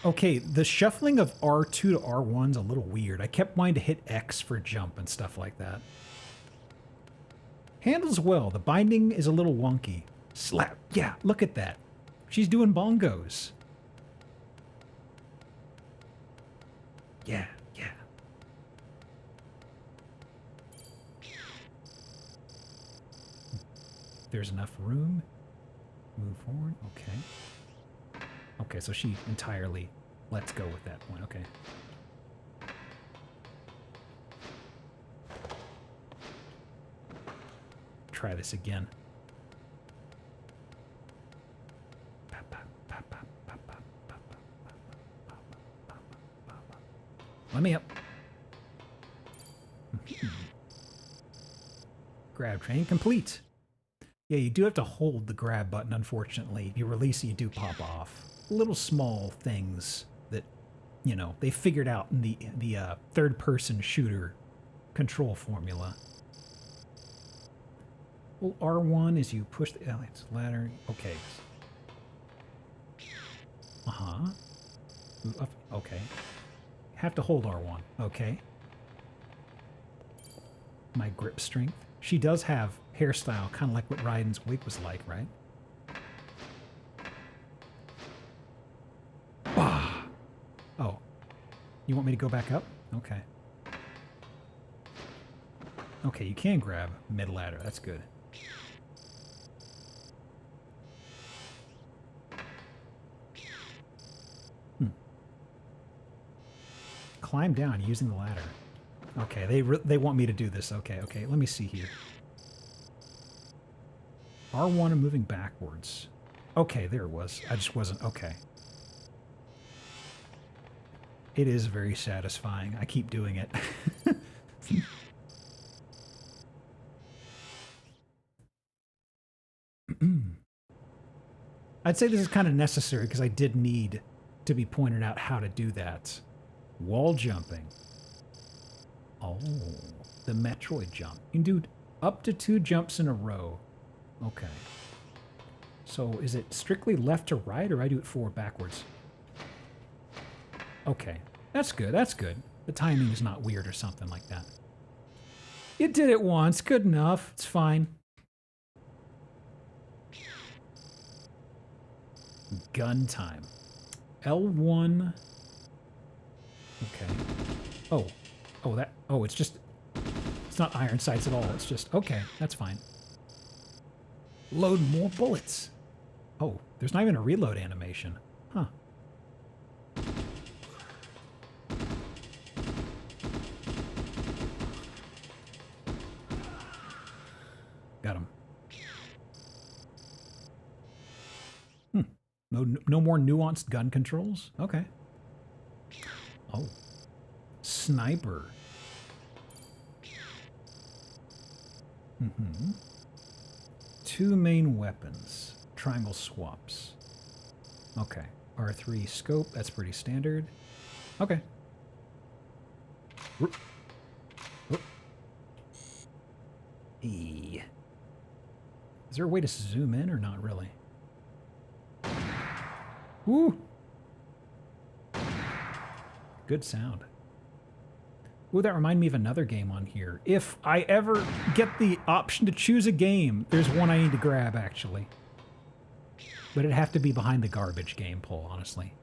Okay, the shuffling of R2 to R1's a little weird. I kept wanting to hit X for jump and stuff like that. Handles well. The binding is a little wonky. Slap. Yeah, look at that. She's doing bongos. Yeah, yeah. There's enough room. Move forward. Okay. Okay, so she entirely lets go with that point. Okay. Try this again. Let me up. Grab training complete. Yeah, you do have to hold the grab button, unfortunately. If you release it, you do pop off. Little small things that, you know, they figured out in the third-person shooter control formula. Well, R1 is you push the ladder. Okay. Uh-huh. Move up. Okay. Have to hold R1. Okay. My grip strength. She does have hairstyle, kind of like what Raiden's wig was like, right? Ah. Oh. You want me to go back up? Okay. Okay, you can grab mid-ladder. That's good. Climb down using the ladder. Okay, they want me to do this. Okay, okay. Let me see here. R1 and moving backwards. Okay, there it was. I just wasn't... Okay. It is very satisfying. I keep doing it. I'd say this is kind of necessary because I did need to be pointed out how to do that. Wall jumping. Oh, the Metroid jump. You can do up to 2 jumps in a row. Okay. So is it strictly left to right, or I do it forward backwards? Okay. That's good. That's good. The timing is not weird or something like that. You did it once. Good enough. It's fine. Gun time. L1. Okay. Oh. Oh, that... Oh, it's just... It's not iron sights at all. It's just... Okay, that's fine. Load more bullets. Oh, there's not even a reload animation. Huh. Got him. No more nuanced gun controls? Okay. Oh. Sniper. Mm-hmm. 2 main weapons. Triangle swaps. Okay. R3 scope, that's pretty standard. Okay. Whoop. Whoop. E. Is there a way to zoom in or not really? Woo! Good sound. Ooh, that reminded me of another game on here. If I ever get the option to choose a game, there's one I need to grab, actually. But it'd have to be behind the garbage game poll, honestly.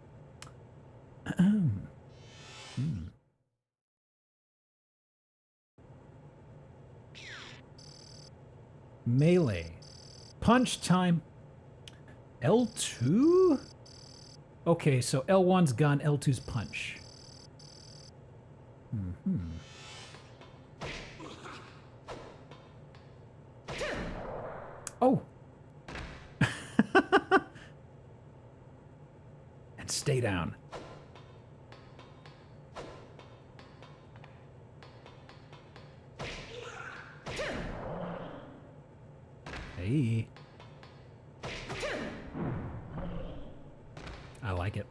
Melee. Punch time. L2? Okay, so L1's gun, L2's punch. Oh! And stay down. Hey. I like it.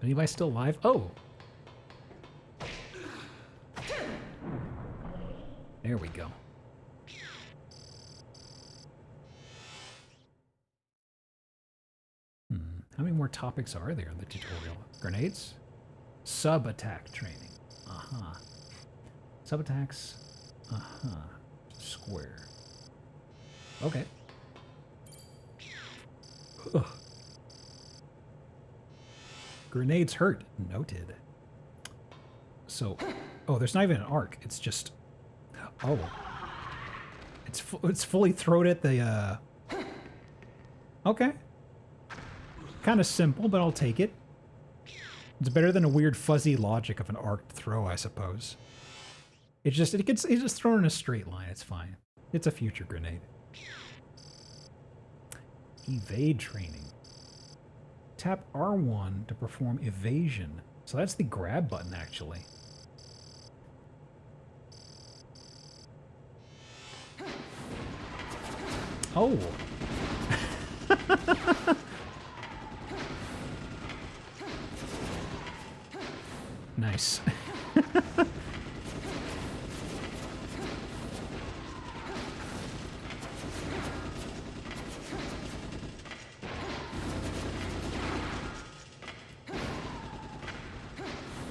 Anybody still alive? Oh! There we go. How many more topics are there in the tutorial? Grenades? Sub-attack training. Uh-huh. Sub-attacks. Uh-huh. Square. Okay. Ugh. Grenades hurt. Noted. So, oh, there's not even an arc. It's just, oh, it's fully thrown at the. Okay. Kind of simple, but I'll take it. It's better than a weird fuzzy logic of an arced throw, I suppose. It's just thrown in a straight line. It's fine. It's a future grenade. Evade training. Tap R1 to perform evasion. So that's the grab button, actually. Oh. Nice.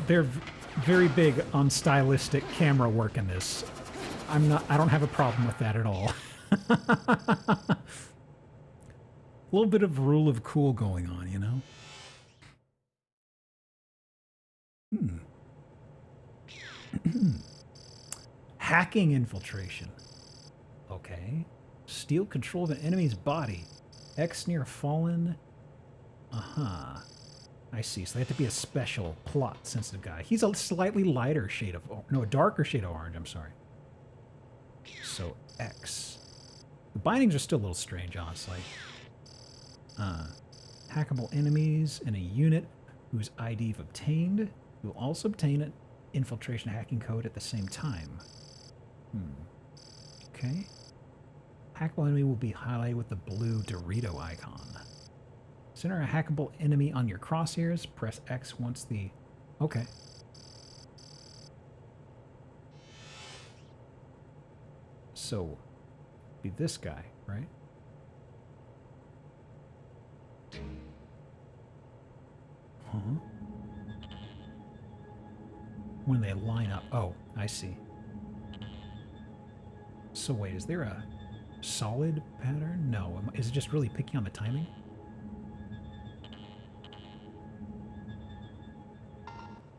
They're very big on stylistic camera work in this. I don't have a problem with that at all. A little bit of rule of cool going on, you know? Hacking infiltration. Okay. Steal control of an enemy's body. X near fallen. Uh-huh. I see. So they have to be a special plot-sensitive guy. He's a slightly lighter shade of... No, a darker shade of orange. I'm sorry. So, X. The bindings are still a little strange, honestly. Hackable enemies in a unit whose ID you've obtained. You will also obtain an infiltration hacking code at the same time. Okay. Hackable enemy will be highlighted with the blue Dorito icon. Center a hackable enemy on your crosshairs. Press X once the... Okay. So, be this guy, right? Huh? When they line up. Oh, I see. So wait, is there a solid pattern? No. Is it just really picking on the timing?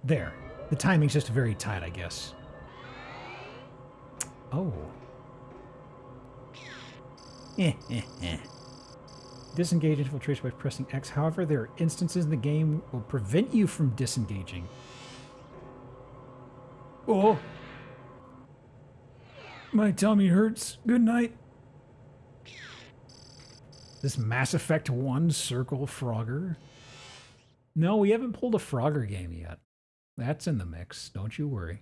There. The timing's just very tight, I guess. Oh. Disengage infiltration by pressing X. However, there are instances in the game will prevent you from disengaging. Oh. My tummy hurts. Good night. This Mass Effect 1 Circle Frogger? No, we haven't pulled a Frogger game yet. That's in the mix, don't you worry.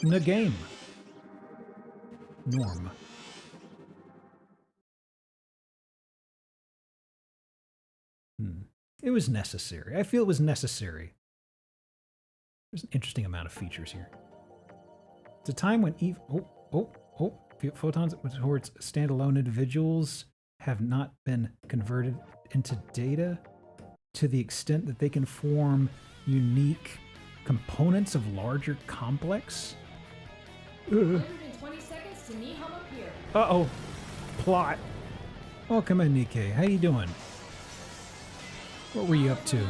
The game. Norm. It was necessary. I feel it was necessary. There's an interesting amount of features here. It's a time when photons towards standalone individuals have not been converted into data to the extent that they can form unique components of larger complex. 120 seconds to Nihama Pier. Uh-oh. Plot. Welcome in, Nikkei. How you doing? What were you up to?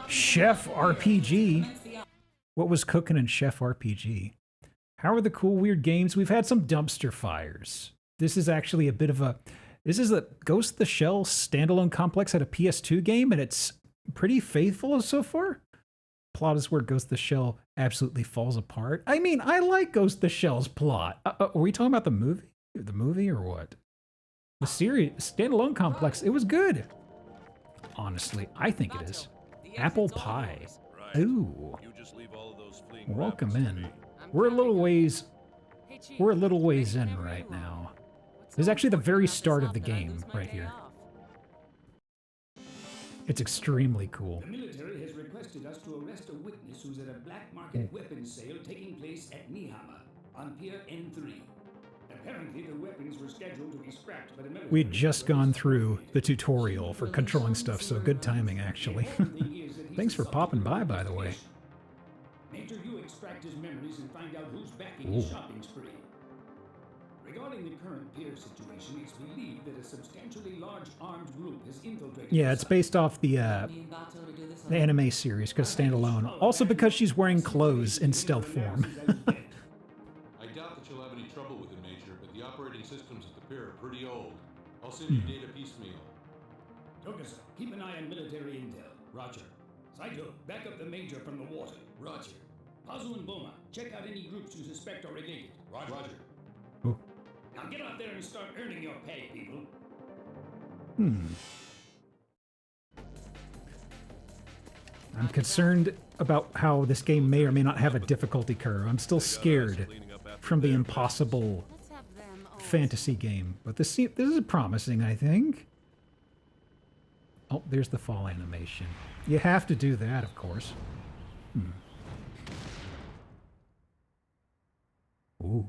Chef RPG? What was cooking in Chef RPG? How are the cool, weird games? We've had some dumpster fires. This is actually a bit of a... This is a Ghost of the Shell standalone complex at a PS2 game, and it's pretty faithful so far. Plot is where Ghost of the Shell absolutely falls apart. I mean, I like Ghost of the Shell's plot. Are we talking about the movie? The movie or what? The series, standalone complex, it was good. Honestly, I think it is. Apple pie. Ooh. Welcome in. We're a little ways in right now. This is actually the very start of the game right here. It's extremely cool. The military has requested us to arrest a witness who's at a black market weapons sale taking place at Nihama on Pier N3. Apparently, the weapons were scheduled to be scrapped by the military. We had just gone through the tutorial for controlling stuff, so good timing, actually. Thanks for popping by the way. Make sure you extract his memories and find out who's backing his shopping spree. Regarding the current pier situation, it's believed that a substantially large armed group has infiltrated. Yeah, it's based off the anime series, because standalone. Also because she's wearing clothes in stealth form. I doubt that you'll have any trouble with it, Major, but the operating systems at the pier are pretty old. I'll send you data piecemeal. Tokusa, keep an eye on military intel. Roger. Saito, back up the Major from the water. Roger. Pazu and Boma, check out any groups you suspect are related. Roger. Ooh. Now get out there and start earning your pay, people. I'm concerned about how this game may or may not have a difficulty curve. I'm still scared from the impossible fantasy game. But this is promising, I think. Oh, there's the fall animation. You have to do that, of course. Ooh.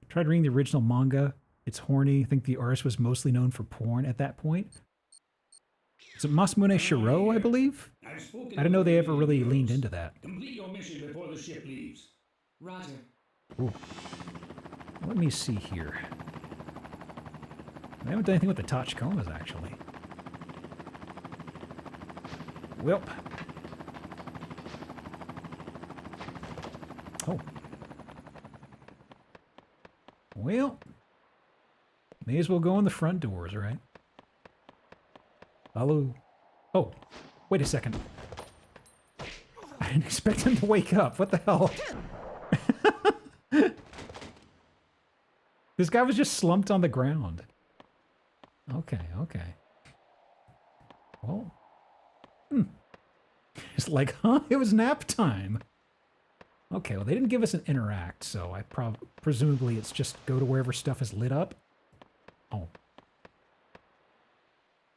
Tried reading the original manga. It's horny. I think the artist was mostly known for porn at that point. Is it Masamune Shiro, I believe? I didn't know they ever really leaned into that. Complete your mission before the ship leaves. Roger. Ooh. Let me see here. I haven't done anything with the Tachikomas, actually. Welp. Oh. Well, may as well go in the front doors, right? Hello. Oh, wait a second. I didn't expect him to wake up. What the hell? This guy was just slumped on the ground. Okay. Well. It's like, huh? It was nap time. Okay, well, they didn't give us an interact, so I presumably it's just go to wherever stuff is lit up. Oh.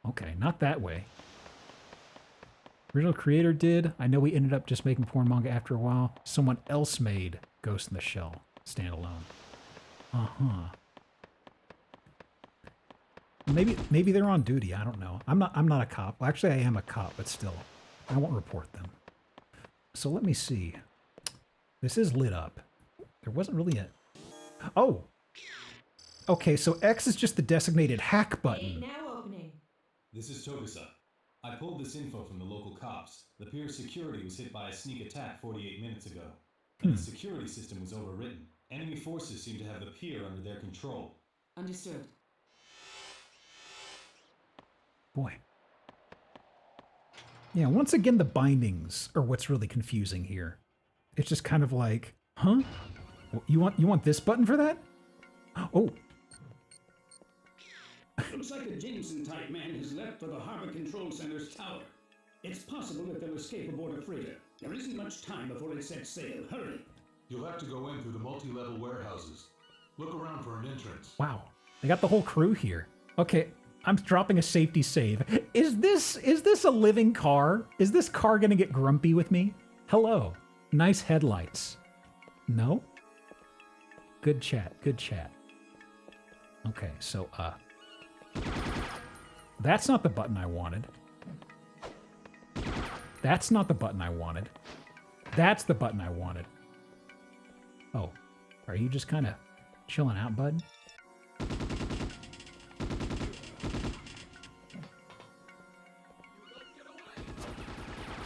Okay, not that way. Original creator did. I know we ended up just making porn manga after a while. Someone else made Ghost in the Shell standalone. Maybe they're on duty. I don't know. I'm not a cop. Well, actually, I am a cop, but still, I won't report them. So let me see. This is lit up. There wasn't really a... Oh! Okay, so X is just the designated hack button. Now opening. This is Togusa. I pulled this info from the local cops. The pier's security was hit by a sneak attack 48 minutes ago. And the security system was overwritten. Enemy forces seem to have the pier under their control. Understood. Boy. Yeah, once again, the bindings are what's really confusing here. It's just kind of like, huh? You want this button for that? Oh. Looks like a Jameson-type man has left for the Harbor Control Center's tower. It's possible that they'll escape aboard a freighter. There isn't much time before it sets sail. Hurry! You'll have to go in through the multi-level warehouses. Look around for an entrance. Wow. They got the whole crew here. Okay, I'm dropping a safety save. Is this a living car? Is this car gonna get grumpy with me? Hello. Nice headlights. No? Good chat, good chat. Okay, so, that's not the button I wanted. That's not the button I wanted. That's the button I wanted. Oh, are you just kind of chilling out, bud?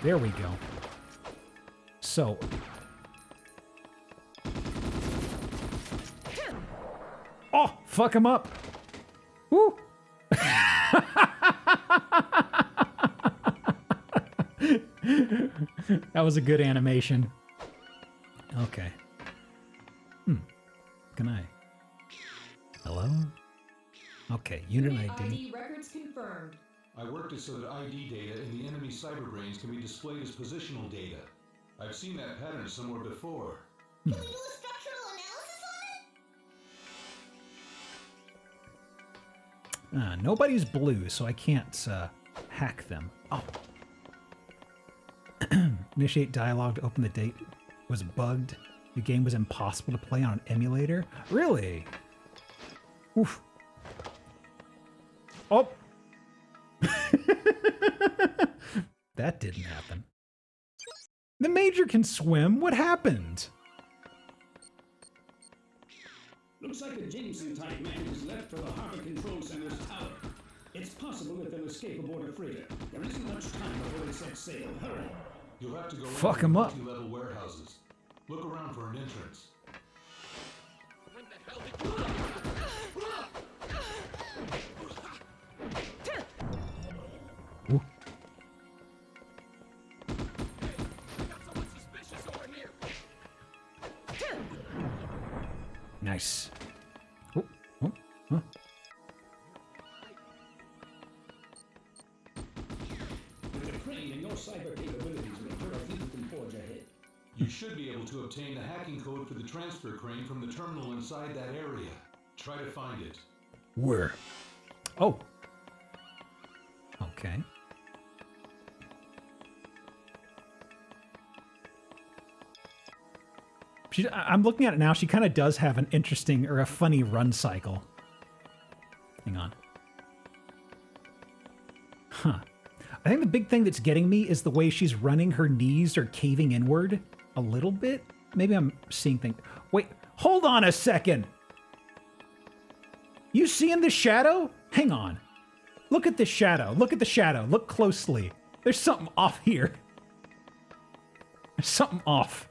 There we go. So. Oh, fuck him up. Woo. That was a good animation. Okay. Can I? Hello? Okay, unit ID. ID records confirmed. I worked it so that ID data in the enemy cyberbrains can be displayed as positional data. I've seen that pattern somewhere before. Can we do a structural analysis on it? Nobody's blue, so I can't hack them. Oh. Initiate dialogue to open the date. It was bugged. The game was impossible to play on an emulator. Really? Oof. Oh. That didn't happen. The Major can swim. What happened? Looks like a Jameson-type man has left for the Harbor Control Center's tower. It's possible that they'll escape aboard a freighter. There isn't much time before they set sail. Hurry! You'll have to go Fuck in 'em up. multi-level warehouses. Look around for an entrance. Ooh. Nice. Oh, oh, huh. With the crane and your cyber capabilities, Major, I think you can forge ahead. You should be able to obtain the hacking code for the transfer crane from the terminal inside that area. Try to find it. Where? Oh. Okay. I'm looking at it now. She kind of does have an interesting or a funny run cycle. Hang on. Huh. I think the big thing that's getting me is the way she's running. Her knees are caving inward a little bit. Maybe I'm seeing things. Wait, hold on a second. You seeing the shadow? Hang on. Look at the shadow. Look at the shadow. Look closely. There's something off here. There's something off.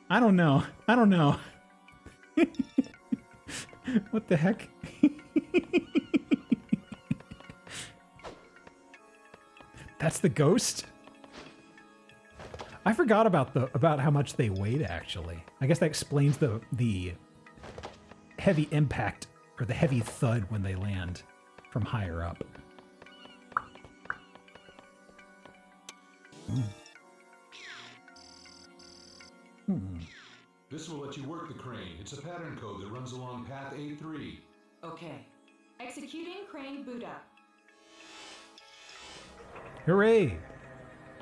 I don't know. I don't know. What the heck? That's the ghost? I forgot about how much they weighed actually. I guess that explains the heavy impact or the heavy thud when they land from higher up. This will let you work the crane. It's a pattern code that runs along path A3. Okay. Executing crane boot up. Hooray!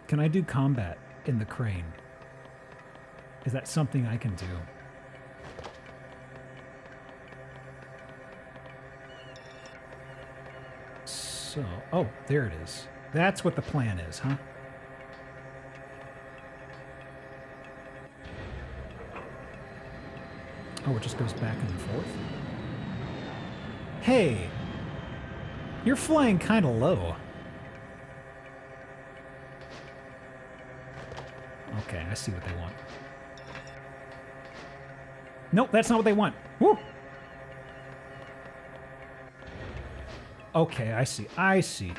Can I do combat in the crane? Is that something I can do? So, oh, there it is. That's what the plan is, huh? Oh, it just goes back and forth? Hey! You're flying kind of low. Okay, I see what they want. Nope, that's not what they want. Woo! Okay, I see. I see.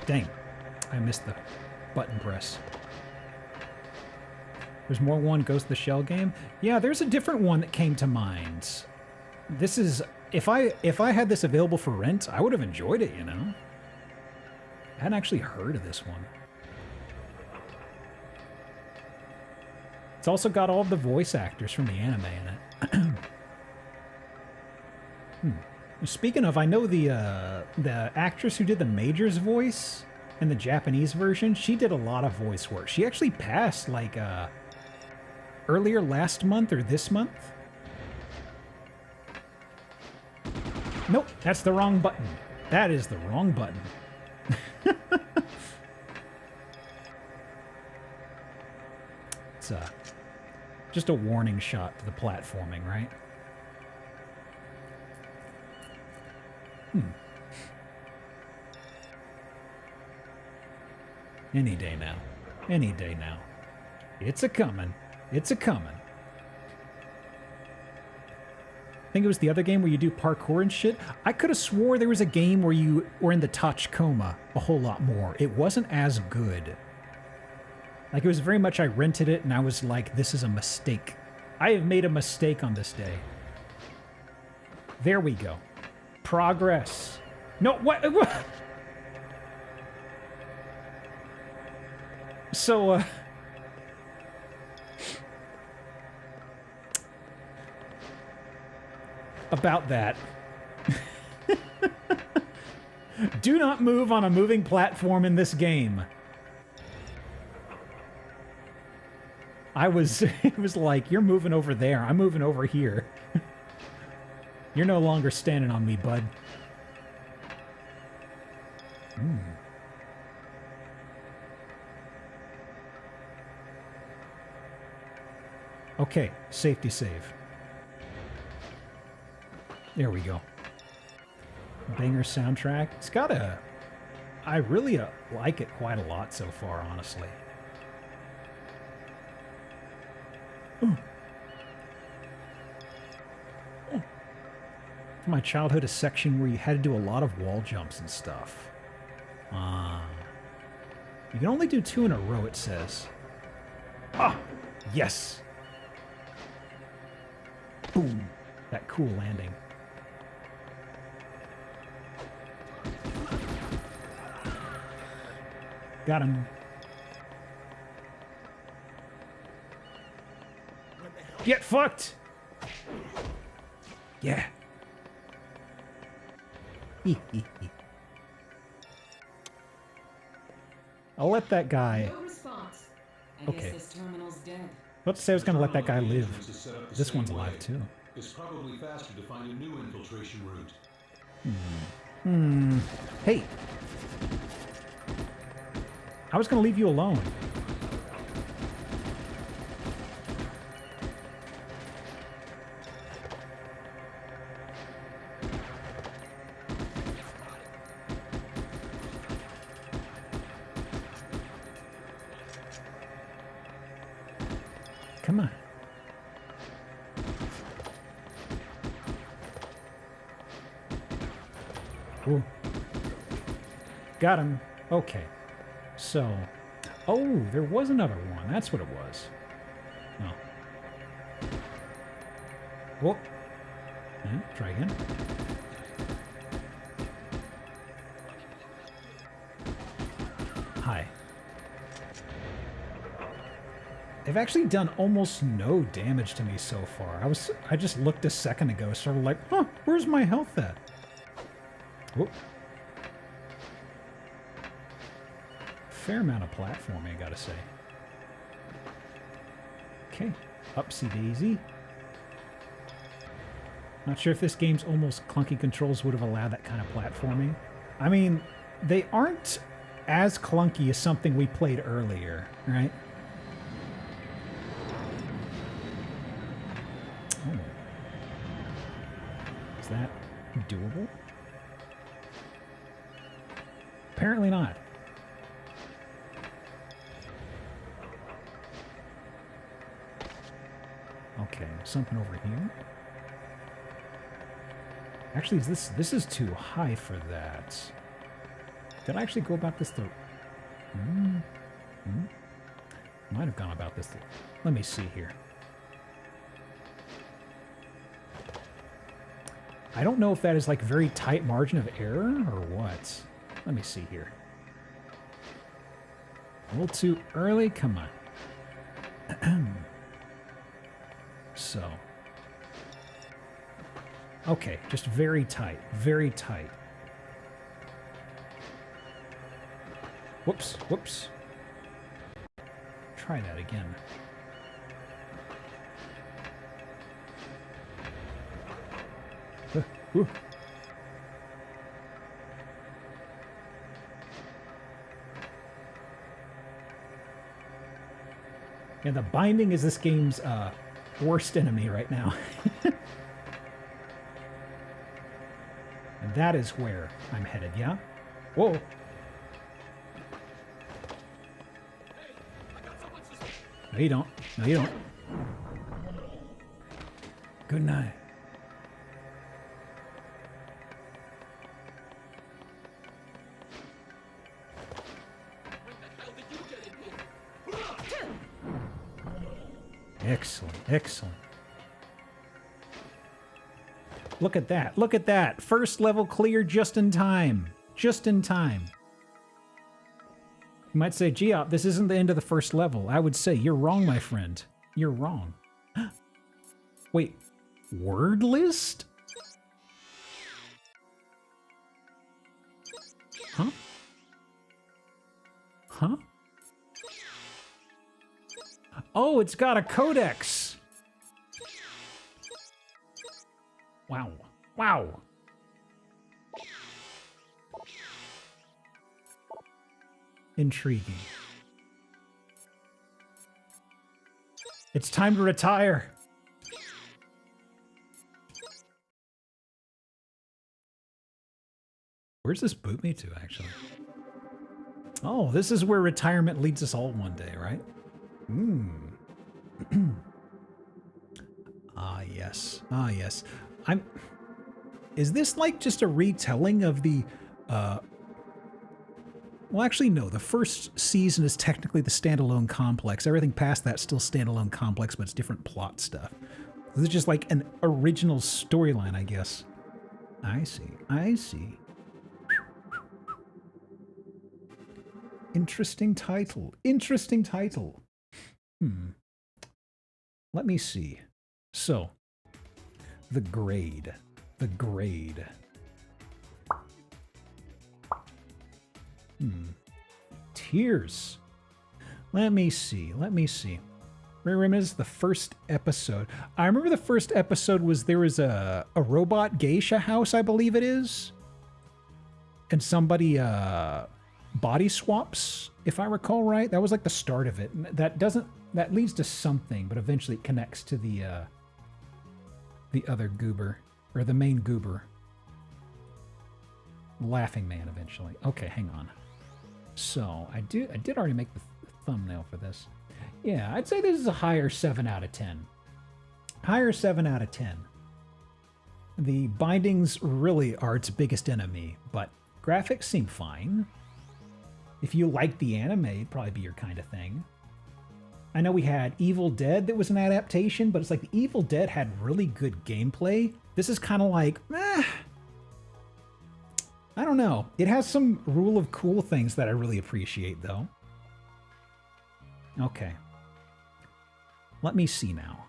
Dang. I missed the button press. There's more one Ghost of the Shell game? Yeah, there's a different one that came to mind. This is... If I had this available for rent, I would have enjoyed it, you know? I hadn't actually heard of this one. It's also got all of the voice actors from the anime in it. Speaking of, I know the actress who did the Major's voice in the Japanese version, she did a lot of voice work. She actually passed, like, earlier last month or this month. Nope, that's the wrong button. That is the wrong button. It's just a warning shot to the platforming, right? Any day now. Any day now. It's a-coming. It's a-coming. I think it was the other game where you do parkour and shit. I could have swore there was a game where you were in the Tachikoma a whole lot more. It wasn't as good. Like, it was very much I rented it and I was like, this is a mistake. I have made a mistake on this day. There we go. Progress. No, what? So, about that. Do not move on a moving platform in this game. It was like, you're moving over there, I'm moving over here. You're no longer standing on me, bud. Okay, safety save. There we go. Banger soundtrack. It's got a... I really like it quite a lot so far, honestly. From my childhood, a section where you had to do a lot of wall jumps and stuff. You can only do 2 in a row, it says. Ah! Yes! Boom! That cool landing. Got him. Get fucked! Yeah. I'll let that guy... No response. I Okay. guess this terminal's dead. Let's say I was gonna let that guy live. This one's alive too. It's probably faster to find a new infiltration route. Hey! I was gonna leave you alone. Come on. Ooh. Got him. Okay. So... Oh, there was another one. That's what it was. Oh. Whoop. Try again. Hi. They've actually done almost no damage to me so far. I just looked a second ago, sort of like, huh, where's my health at? Whoop. Fair amount of platforming, I gotta say. Okay, upsy daisy. Not sure if this game's almost clunky controls would have allowed that kind of platforming. I mean, they aren't as clunky as something we played earlier, right? Oh. Is that doable? Apparently not. Okay, something over here. Actually, this is too high for that. Did I actually go about this the... Might have gone about this. Let me see here. I don't know if that is like very tight margin of error or what. Let me see here. A little too early? Come on. So. Okay, just very tight. Very tight. Whoops, whoops. Try that again. Ooh. Yeah, the binding is this game's worst enemy right now. And that is where I'm headed, yeah? Whoa. No, you don't. No, you don't. Good night. Excellent, excellent. Look at that, look at that. First level clear just in time. Just in time. You might say, Geop, this isn't the end of the first level. I would say, you're wrong, my friend. You're wrong. Wait, word list? Huh? Huh? Oh, it's got a codex. Wow. Wow. Intriguing. It's time to retire. Where's this boot me to, actually? Oh, this is where retirement leads us all one day, right? Ah, yes. Ah, yes. Is this like just a retelling of the, well, actually, no. The first season is technically the standalone complex. Everything past that's still standalone complex, but it's different plot stuff. This is just like an original storyline, I guess. I see. I see. Interesting title. Interesting title. Let me see. So, the grade. The grade. Tears. Let me see. Let me see. Remember the first episode. I remember the first episode was there was a robot geisha house, I believe it is. And somebody body swaps, if I recall right. That was like the start of it. And that leads to something, but eventually it connects to the other goober, or the main goober. Laughing Man eventually. Okay, hang on. So, I did already make the thumbnail for this. Yeah, I'd say this is a higher 7 out of 10. Higher 7 out of 10. The bindings really are its biggest enemy, but graphics seem fine. If you like the anime, it'd probably be your kind of thing. I know we had Evil Dead that was an adaptation, but it's like the Evil Dead had really good gameplay. This is kind of like, I don't know. It has some rule of cool things that I really appreciate, though. Okay. Let me see now.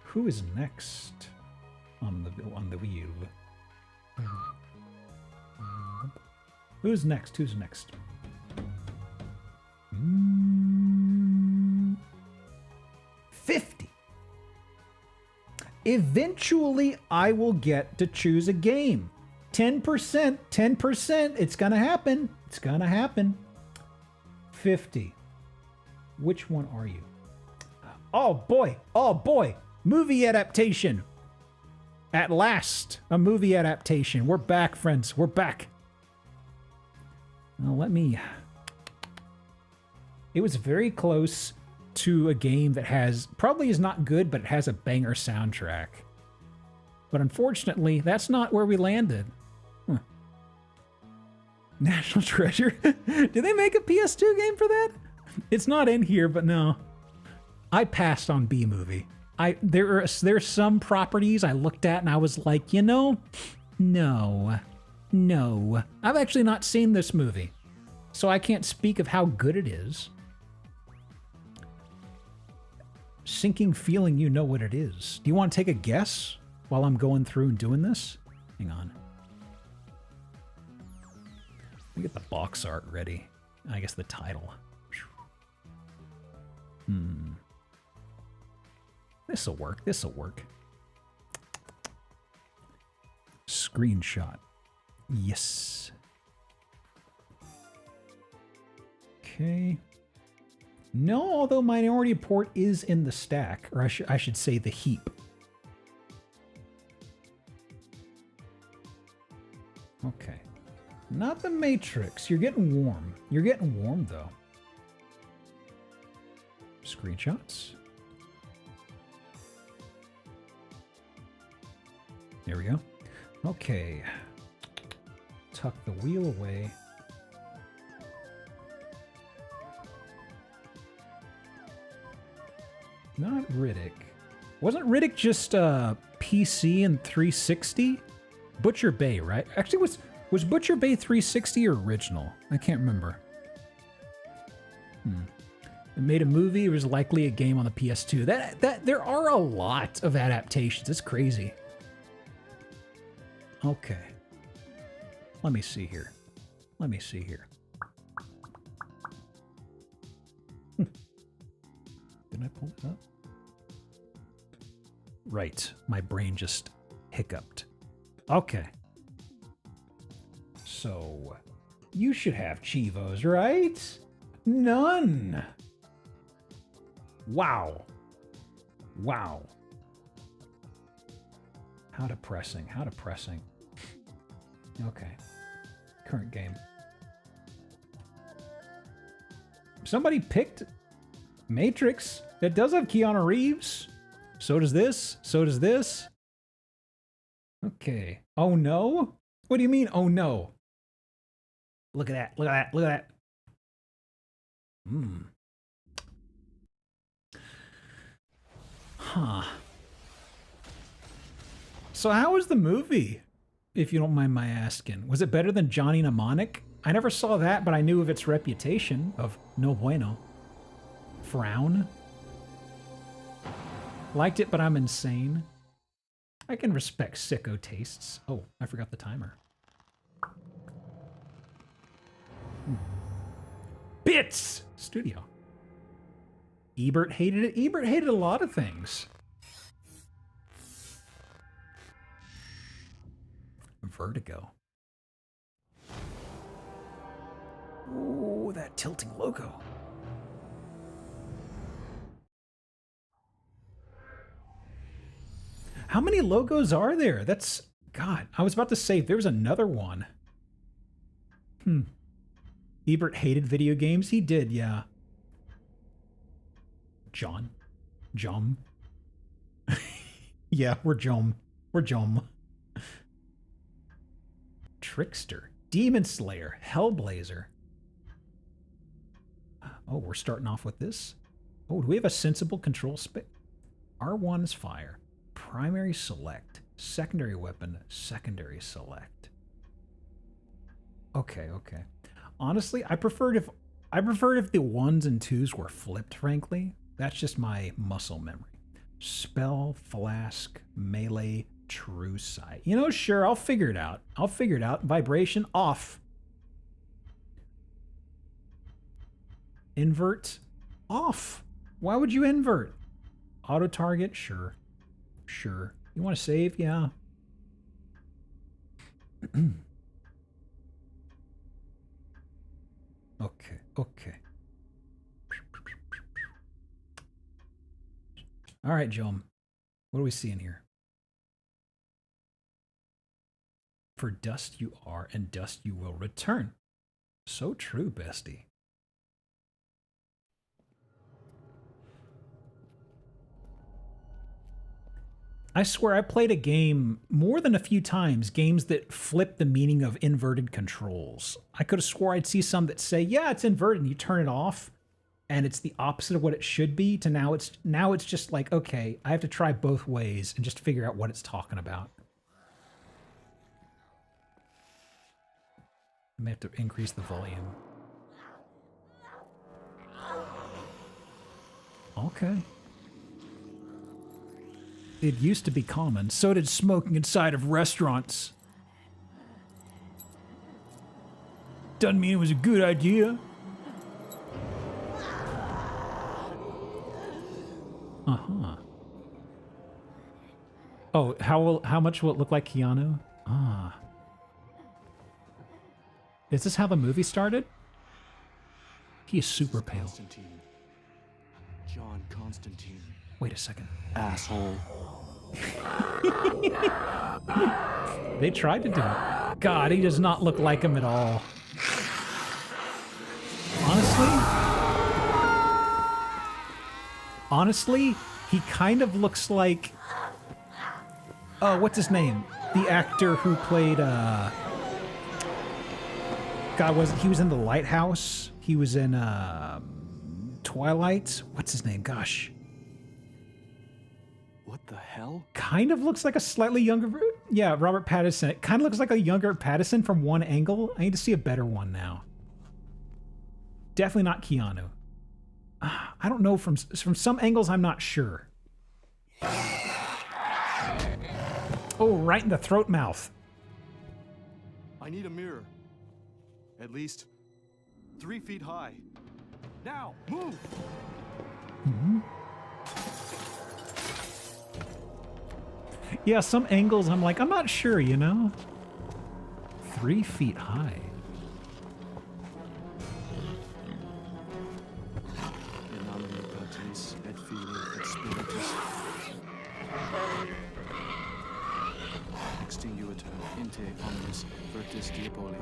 Who is next on the wheel? Who's next? Who's next? 50. Eventually, I will get to choose a game. 10%, 10%. It's gonna happen. It's gonna happen. 50. Which one are you? Oh boy. Oh boy. Movie adaptation. At last, a movie adaptation. We're back, friends. We're back. Now, let me... It was very close to a game that probably is not good, but it has a banger soundtrack. But unfortunately, that's not where we landed. National Treasure. Did they make a PS2 game for that? It's not in here, but no. I passed on B-movie. There's some properties I looked at and I was like, you know, no. I've actually not seen this movie, so I can't speak of how good it is. Sinking feeling you know what it is. Do you want to take a guess while I'm going through and doing this? Hang on. Let me get the box art ready. I guess the title. This'll work. Screenshot. Yes. Okay. No, although Minority Report is in the stack, or I should say the heap. Okay. Not the Matrix. You're getting warm. You're getting warm, though. Screenshots. There we go. Okay. Tuck the wheel away. Not Riddick. Wasn't Riddick just PC and 360? Butcher Bay, right? Actually, was Butcher Bay 360 or original? I can't remember. It made a movie. It was likely a game on the PS2. That there are a lot of adaptations. It's crazy. Okay. Let me see here. Did I pull it up? Right. My brain just hiccuped. Okay. So, you should have Chivos, right? None. Wow. How depressing. Okay. Current game. Somebody picked Matrix. That does have Keanu Reeves. So does this. Okay. Oh no? What do you mean, oh no? Look at that. Huh. So how was the movie, if you don't mind my asking? Was it better than Johnny Mnemonic? I never saw that, but I knew of its reputation of no bueno. Frown. Liked it, but I'm insane. I can respect sicko tastes. Oh, I forgot the timer. Bits! Studio. Ebert hated it. Ebert hated a lot of things. Vertigo. Ooh, that tilting logo. How many logos are there? That's... God, I was about to say there's another one. Ebert hated video games? He did, yeah. John. Yeah, we're Jom. Trickster. Demon Slayer. Hellblazer. Oh, we're starting off with this. Oh, do we have a sensible control space? R1 is fire. Primary select. Secondary weapon. Secondary select. Okay. Honestly, I preferred if the 1s and 2s were flipped, frankly. That's just my muscle memory. Spell, flask, melee, true sight. You know, sure, I'll figure it out. Vibration off. Invert off. Why would you invert? Auto target, sure. You want to save? Yeah. Okay. All right, Jom. What are we seeing here? For dust you are, and dust you will return. So true, bestie. I swear I played a game more than a few times, games that flip the meaning of inverted controls. I could have swore I'd see some that say, yeah, it's inverted, and you turn it off, and it's the opposite of what it should be, to now it's just like, okay, I have to try both ways and just figure out what it's talking about. I may have to increase the volume. Okay. It used to be common. So did smoking inside of restaurants. Doesn't mean it was a good idea. Uh-huh. Oh, how much will it look like Keanu? Ah. Is this how the movie started? He is super pale. Constantine. John Constantine. Wait a second. Asshole. They tried to do it. God, he does not look like him at all. Honestly, he kind of looks like... Oh, what's his name? The actor who played, God, he was in The Lighthouse. He was in, Twilight. What's his name? Gosh. What the hell? Kind of looks like a slightly younger... Yeah, Robert Pattinson. It kind of looks like a younger Pattinson from one angle. I need to see a better one now. Definitely not Keanu. I don't know, from some angles, I'm not sure. Oh, right in the throat mouth. I need a mirror. At least 3 feet high. Now, move! Mm-hmm. Yeah, some angles I'm like, I'm not sure, you know? 3 feet high. Extinguitor inte omnis vertis diaboli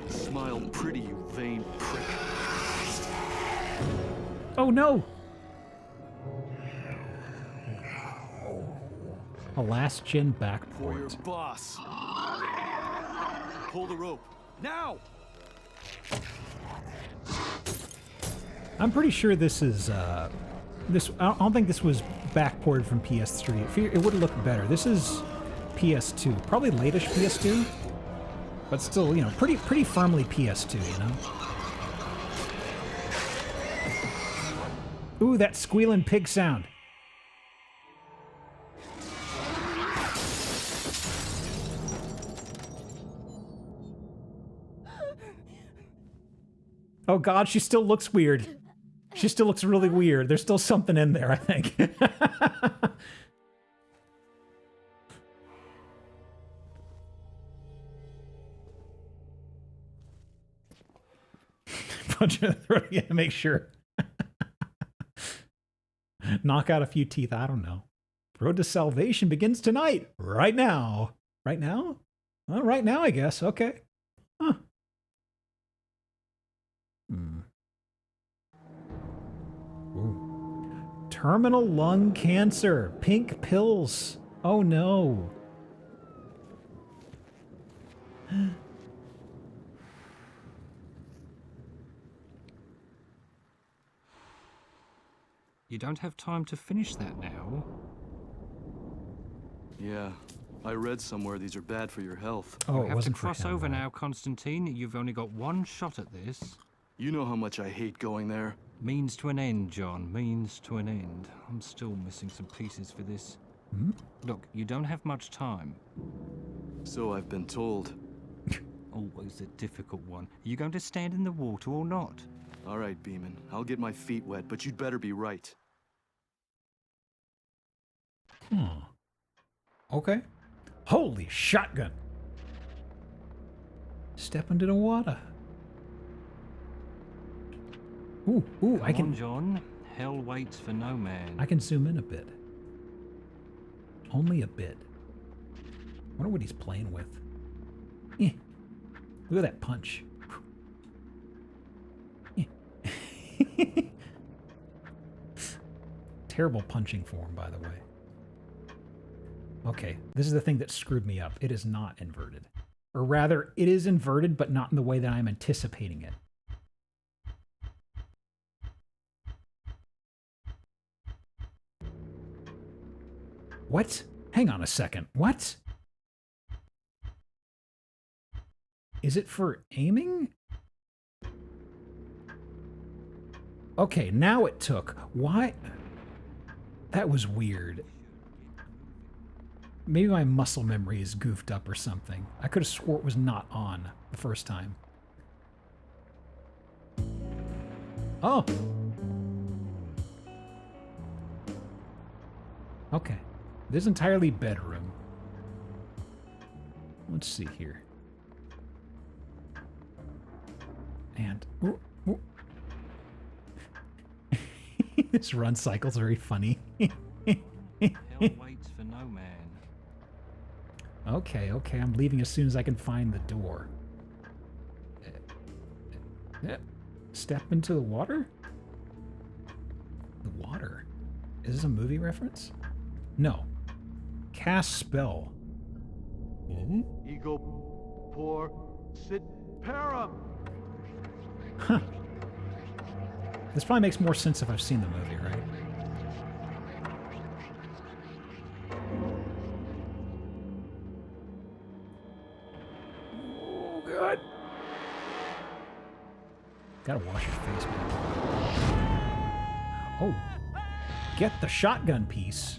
Smile pretty, you vain prick. Oh no! A last gen back For your point. boss. Pull the rope. Now! I'm pretty sure this is, I don't think this was backported from PS3. It would look better. This is PS2. Probably latest PS2. But still, you know, pretty firmly PS2, you know? Ooh, that squealing pig sound. Oh God, she still looks weird. She still looks really weird. There's still something in there, I think. Punch her in the throat again to make sure. Knock out a few teeth, I don't know. Road to salvation begins tonight. Right now. Right now? Well, right now, I guess. Okay. Huh. Ooh. Terminal lung cancer. Pink pills. Oh no. You don't have time to finish that now. Yeah, I read somewhere these are bad for your health. Oh, we have to cross over now, Constantine. You've only got one shot at this. You know how much I hate going there. Means to an end, John. Means to an end. I'm still missing some pieces for this. Hmm? Look, you don't have much time. So I've been told. Always a difficult one. Are you going to stand in the water or not? All right, Beeman. I'll get my feet wet, but you'd better be right. Okay. Holy shotgun. Step into the water. Ooh, I can. Come on, John. Hell waits for no man. I can zoom in a bit. Only a bit. Wonder what he's playing with. Look at that punch. Terrible punching form, by the way. Okay, this is the thing that screwed me up. It is not inverted. Or rather, it is inverted, but not in the way that I'm anticipating it. What? Hang on a second. What? Is it for aiming? Okay, now it took. Why? That was weird. Maybe my muscle memory is goofed up or something. I could have swore it was not on the first time. Oh. Okay. This is entirely bedroom. Let's see here. And... Ooh, ooh. This run cycle's very funny. Hell waits for no man. Okay, okay, I'm leaving as soon as I can find the door. Step into the water? The water? Is this a movie reference? No. Cast spell. Ego por sit para. Huh. This probably makes more sense if I've seen the movie, right? Oh, God. Gotta wash your face, man. Oh. Get the shotgun piece.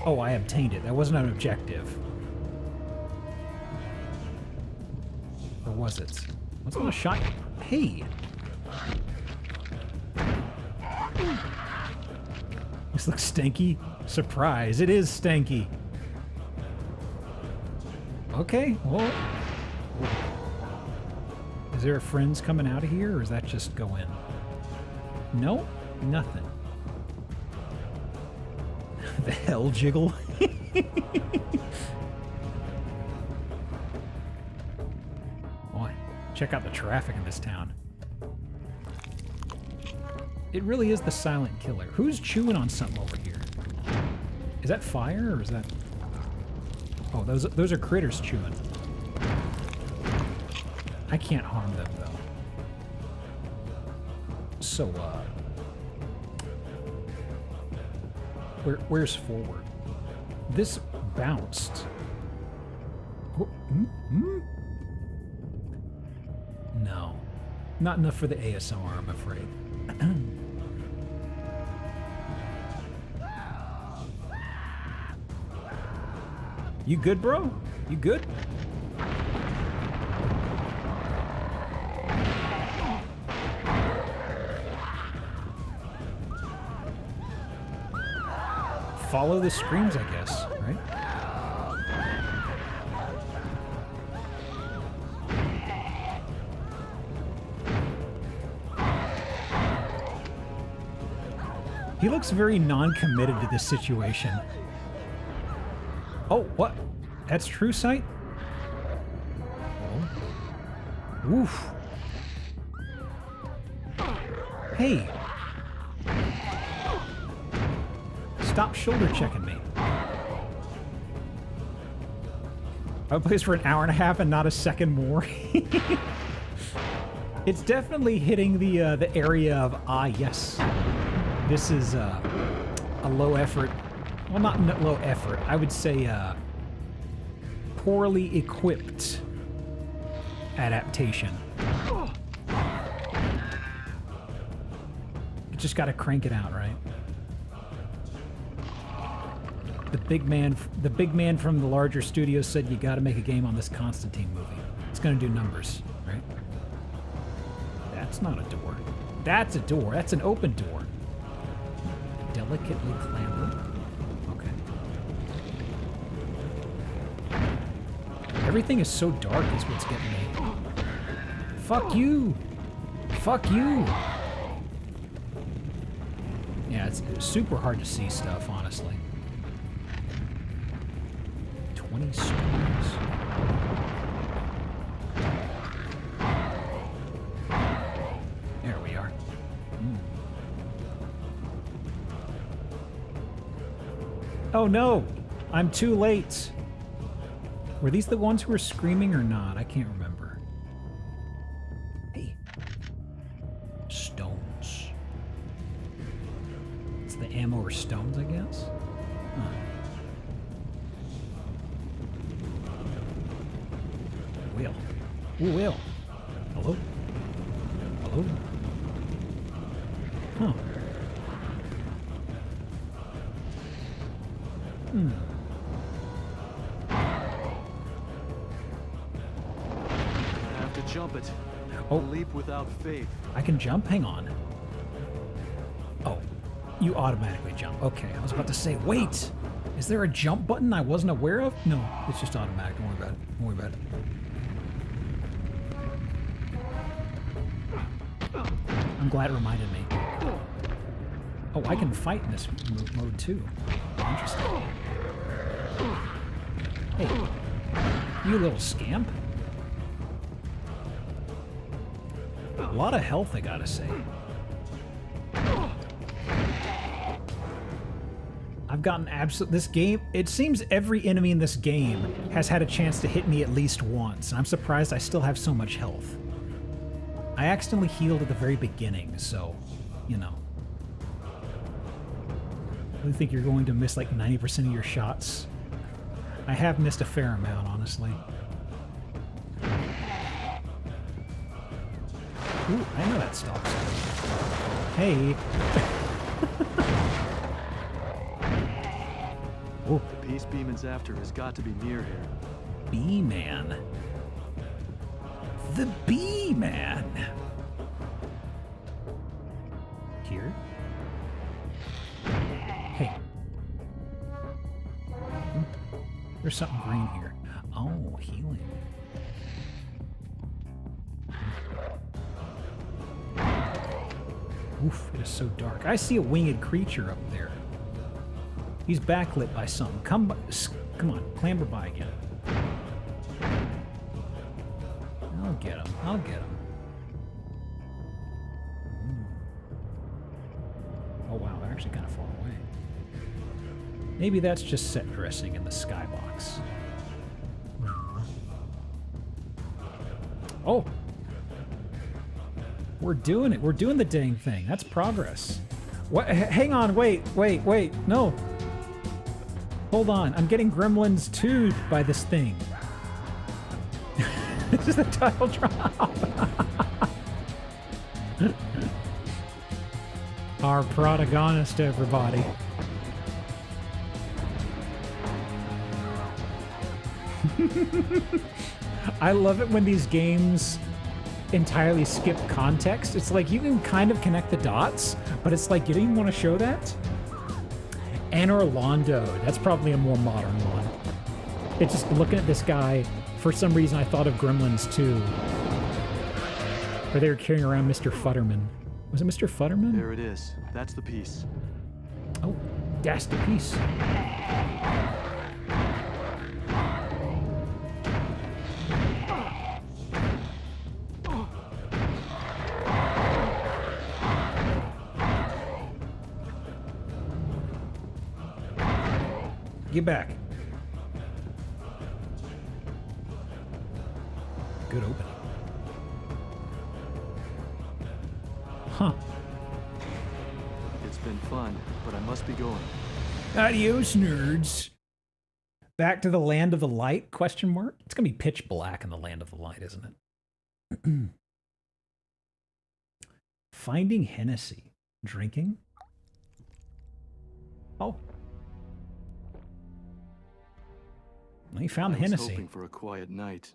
Oh, I obtained it. That wasn't an objective. Or was it? What's on a shot? Hey! This looks stanky. Surprise, it is stanky. Okay, well... Is there a friends coming out of here, or is that just go in? No, nothing. The hell jiggle? Boy, check out the traffic in this town. It really is the silent killer. Who's chewing on something over here? Is that fire, or is that... Oh, those are critters chewing. I can't harm them, though. So, where's forward? This bounced. Oh, No. Not enough for the ASMR, I'm afraid. You good, bro? You good? Follow the screams, I guess, right? He looks very non-committed to this situation. Oh, what? That's true sight? Oh. Oof. Hey. Stop shoulder checking me. I plays for an hour and a half and not a second more. It's definitely hitting the area of, yes. This is a low effort, well, not low effort, I would say poorly equipped adaptation. You just gotta crank it out, right? The big man from the larger studio said you gotta make a game on this Constantine movie. It's gonna do numbers, right? That's not a door. That's a door. That's an open door. Delicately clambered. Okay. Everything is so dark is what's getting me. Fuck you! Fuck you! Yeah, it's super hard to see stuff, honestly. 20 stories. Oh no! I'm too late! Were these the ones who were screaming or not? I can't remember. Hey. Stones. It's the ammo or stones, I guess? Huh. Whale. Ooh, whale. Hello? Hello? Huh. Hmm. I have to jump it. Oh. Leap without faith. I can jump? Hang on. Oh. You automatically jump. Okay, I was about to say, wait! Is there a jump button I wasn't aware of? No, it's just automatic. Don't worry about it. Don't worry about it. I'm glad it reminded me. Oh, I can fight in this mode too. Interesting. Hey, you little scamp. A lot of health, I gotta say. I've gotten this game, it seems every enemy in this game has had a chance to hit me at least once, and I'm surprised I still have so much health. I accidentally healed at the very beginning, so, you know. I think you're going to miss like 90% of your shots. I have missed a fair amount, honestly. Ooh, I know that stalks. Hey. Oh, the piece Beeman's after has got to be near here. B-Man. The B-Man. Here? Hey. There's something green here. Oh, healing. Oof, it is so dark. I see a winged creature up there. He's backlit by something. Come on, clamber by again. I'll get him. I'll get him. Oh wow, they're actually kind of far away. Maybe that's just set dressing in the skybox. Oh! We're doing it. We're doing the dang thing. That's progress. What? Hang on. Wait. No. Hold on. I'm getting Gremlins 2'd by this thing. This is the title drop. Our protagonist, everybody. I love it when these games entirely skip context. It's like you can kind of connect the dots, but it's like you didn't even want to show that. And Orlando, that's probably a more modern one. It's just looking at this guy, for some reason I thought of Gremlins 2. Where they were carrying around Mr. Futterman. Was it Mr. Futterman? There it is. That's the piece. Oh, that's the piece. Get back. Good opening. Huh. It's been fun, but I must be going. Adios, nerds. Back to the land of the light? Question mark. It's gonna be pitch black in the land of the light, isn't it? Finding Hennessy. Drinking? Oh. Well, he found Hennessy. I was hoping for a quiet night.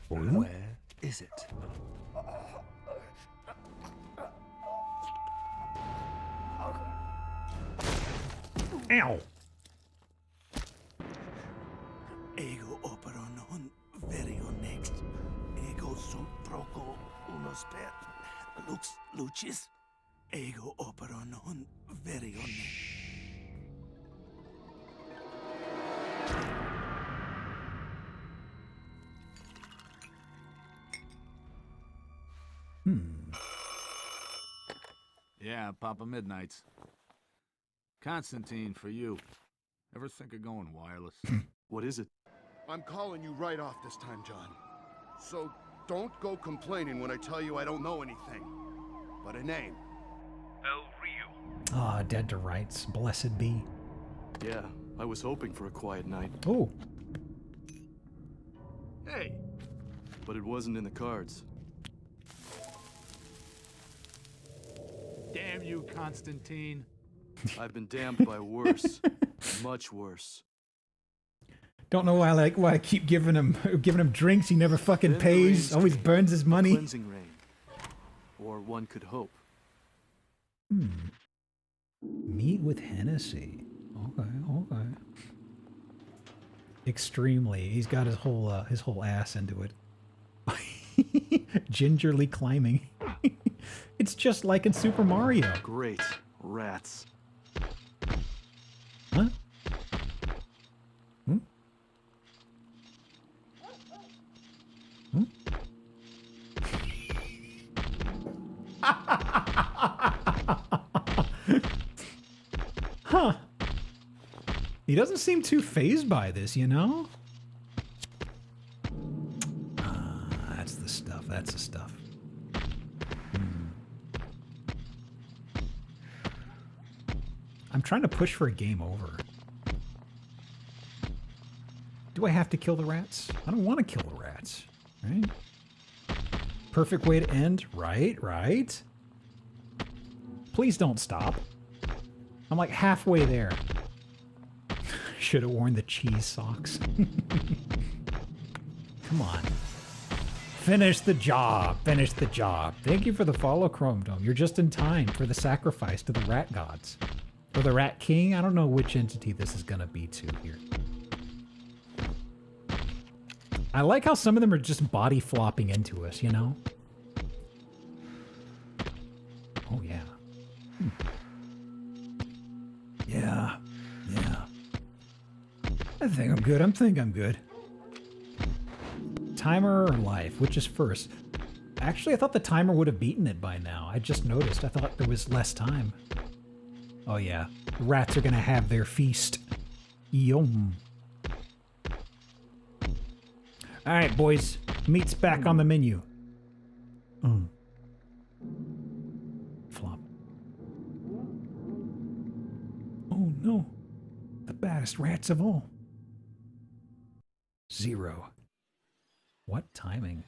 Where is it? Ow! Ego operon on verio next. Ego sum troco unos per lux lucis. Ego operon on verio next. Yeah, Papa Midnight's. Constantine, for you. Ever think of going wireless? What is it? I'm calling you right off this time, John. So don't go complaining when I tell you I don't know anything. But a name. El Rio. Ah, dead to rights. Blessed be. Yeah, I was hoping for a quiet night. Oh. Hey! But it wasn't in the cards. Damn you, Constantine. I've been damned by worse. Much worse. Don't know why I keep giving him drinks. He never fucking pays. Always burns his money. Cleansing rain. Or one could hope. Meat with Hennessy. Okay. Extremely. He's got his whole ass into it. Gingerly climbing. It's just like in Super Mario. Great. Rats. Huh? Huh. He doesn't seem too fazed by this, you know? That's the stuff. That's the stuff. I'm trying to push for a game over. Do I have to kill the rats? I don't want to kill the rats, right? Perfect way to end. Right. Please don't stop. I'm like halfway there. Should have worn the cheese socks. Come on. Finish the job. Finish the job. Thank you for the follow, Chrome Dome. You're just in time for the sacrifice to the rat gods. Or the Rat King. I don't know which entity this is going to be to here. I like how some of them are just body flopping into us, you know? Oh, yeah. Yeah. I think I'm good. Timer or life? Which is first? Actually, I thought the timer would have beaten it by now. I just noticed. I thought there was less time. Oh, yeah. The rats are going to have their feast. Yum. All right, boys. Meat's back on the menu. Flop. Oh, no. The baddest rats of all. 0. What timing?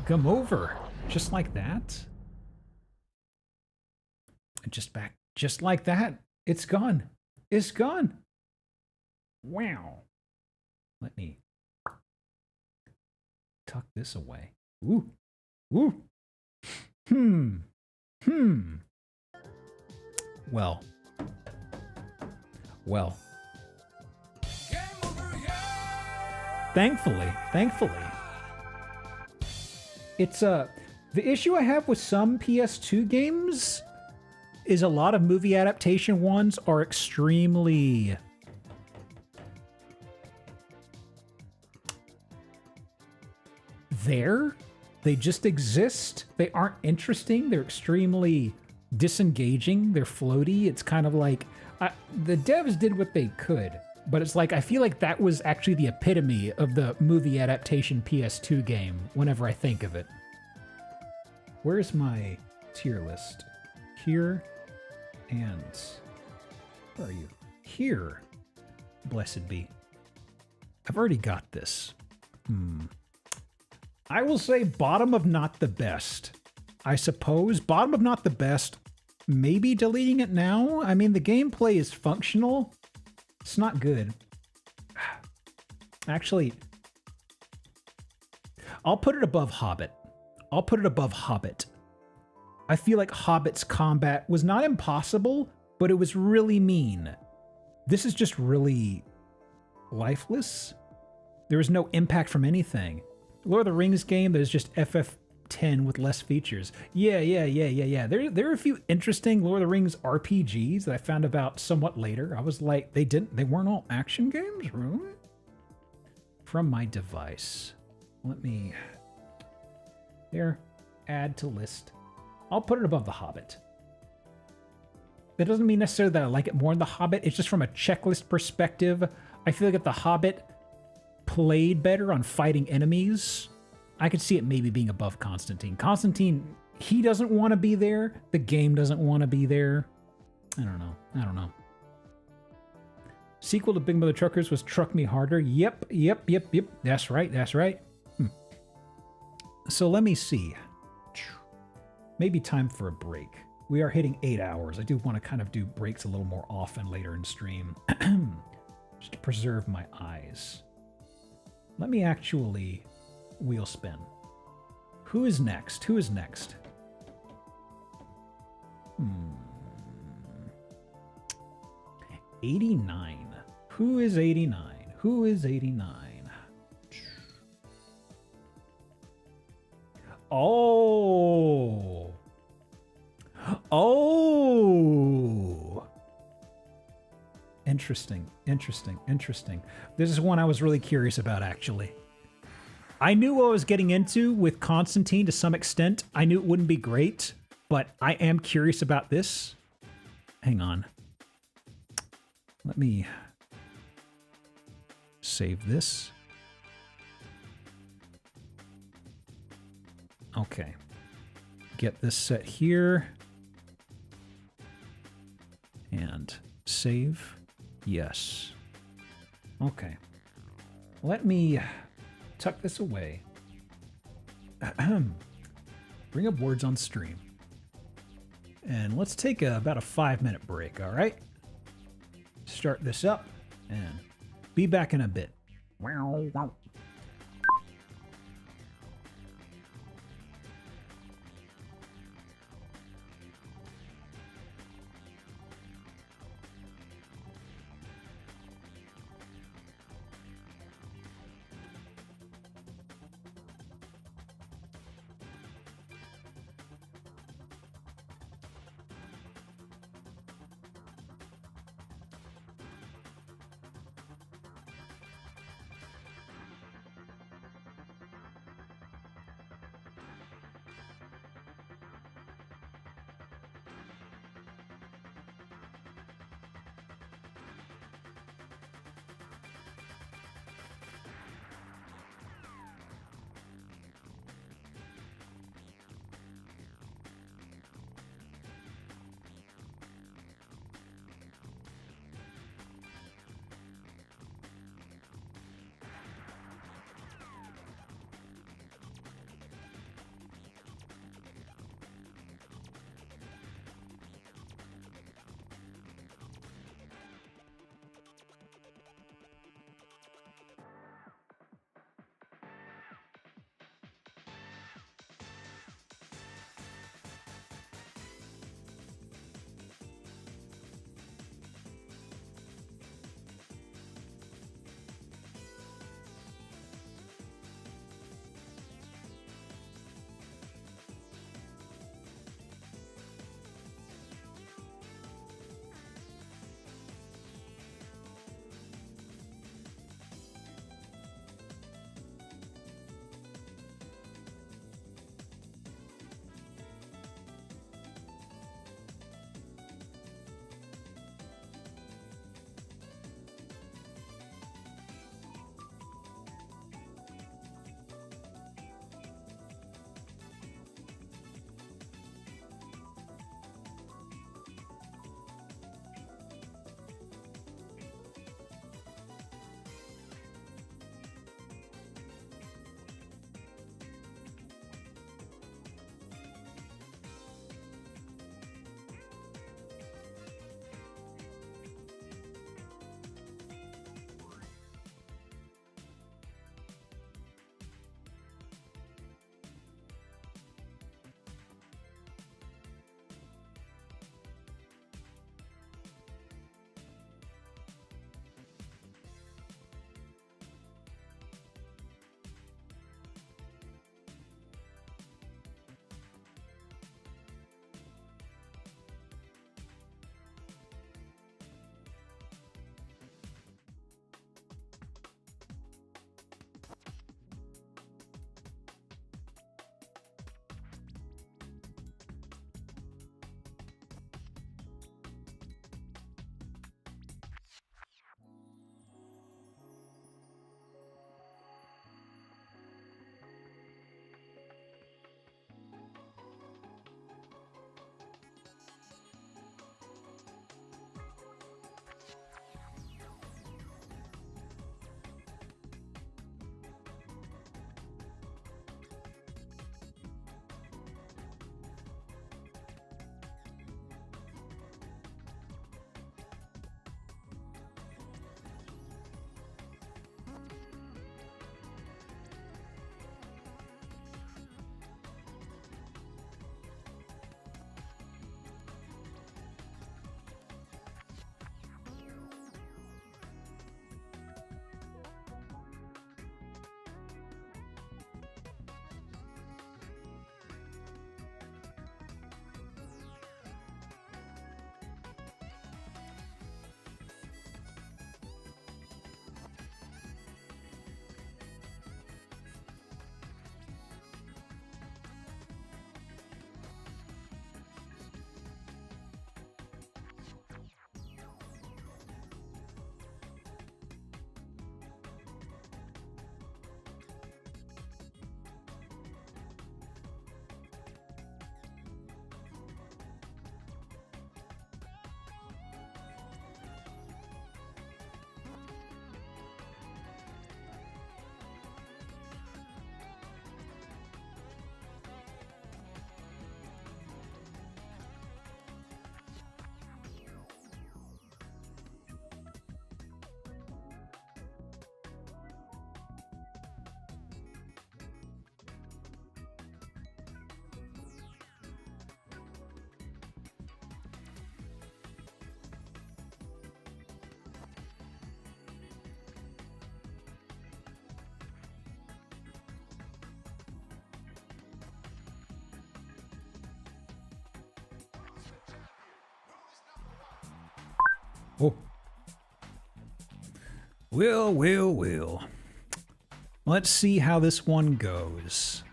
Come over. Just like that? Just like that. It's gone. It's gone. Wow. Let me tuck this away. Ooh. Well. Thankfully. It's the issue I have with some PS2 games is a lot of movie adaptation ones are extremely there. They just exist. They aren't interesting. They're extremely disengaging. They're floaty. It's kind of like the devs did what they could, but it's like I feel like that was actually the epitome of the movie adaptation PS2 game whenever I think of it. Where's my tier list? Here and where are you? Here. Blessed be. I've already got this. I will say bottom of not the best. I suppose bottom of not the best. Maybe deleting it now? I mean, the gameplay is functional. It's not good. Actually, I'll put it above Hobbit. I feel like Hobbit's combat was not impossible, but it was really mean. This is just really lifeless. There was no impact from anything. Lord of the Rings game, there's just FF10 with less features. Yeah. There are a few interesting Lord of the Rings RPGs that I found about somewhat later. I was like, they weren't all action games, really? From my device. Let me There. Add to list. I'll put it above The Hobbit. That doesn't mean necessarily that I like it more than The Hobbit. It's just from a checklist perspective. I feel like if The Hobbit played better on fighting enemies, I could see it maybe being above Constantine. Constantine, he doesn't want to be there. The game doesn't want to be there. I don't know. Sequel to Big Mother Truckers was Truck Me Harder. Yep. That's right. So let me see. Maybe time for a break. We are hitting 8 hours. I do want to kind of do breaks a little more often later in stream. Just to preserve my eyes. Let me actually wheel spin. Who is next? 89. Who is 89? Oh. Interesting. This is one I was really curious about, actually. I knew what I was getting into with Constantine to some extent. I knew it wouldn't be great, but I am curious about this. Hang on. Let me save this. Okay. Get this set here. And save. Yes. Okay. Let me tuck this away. Bring up words on stream. And let's take about a 5-minute break, all right? Start this up and be back in a bit. Wow. Oh. Will. Let's see how this one goes.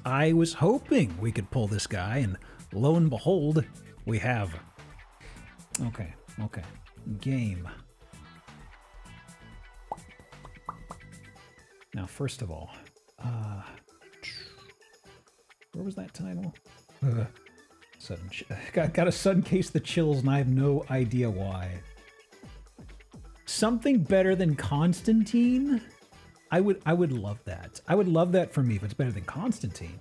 I was hoping we could pull this guy, and lo and behold, we have. Okay. Game. Now, first of all, where was that title? Got a sudden case of the chills, and I have no idea why. Something better than Constantine? I would love that. I would love that for me if it's better than Constantine.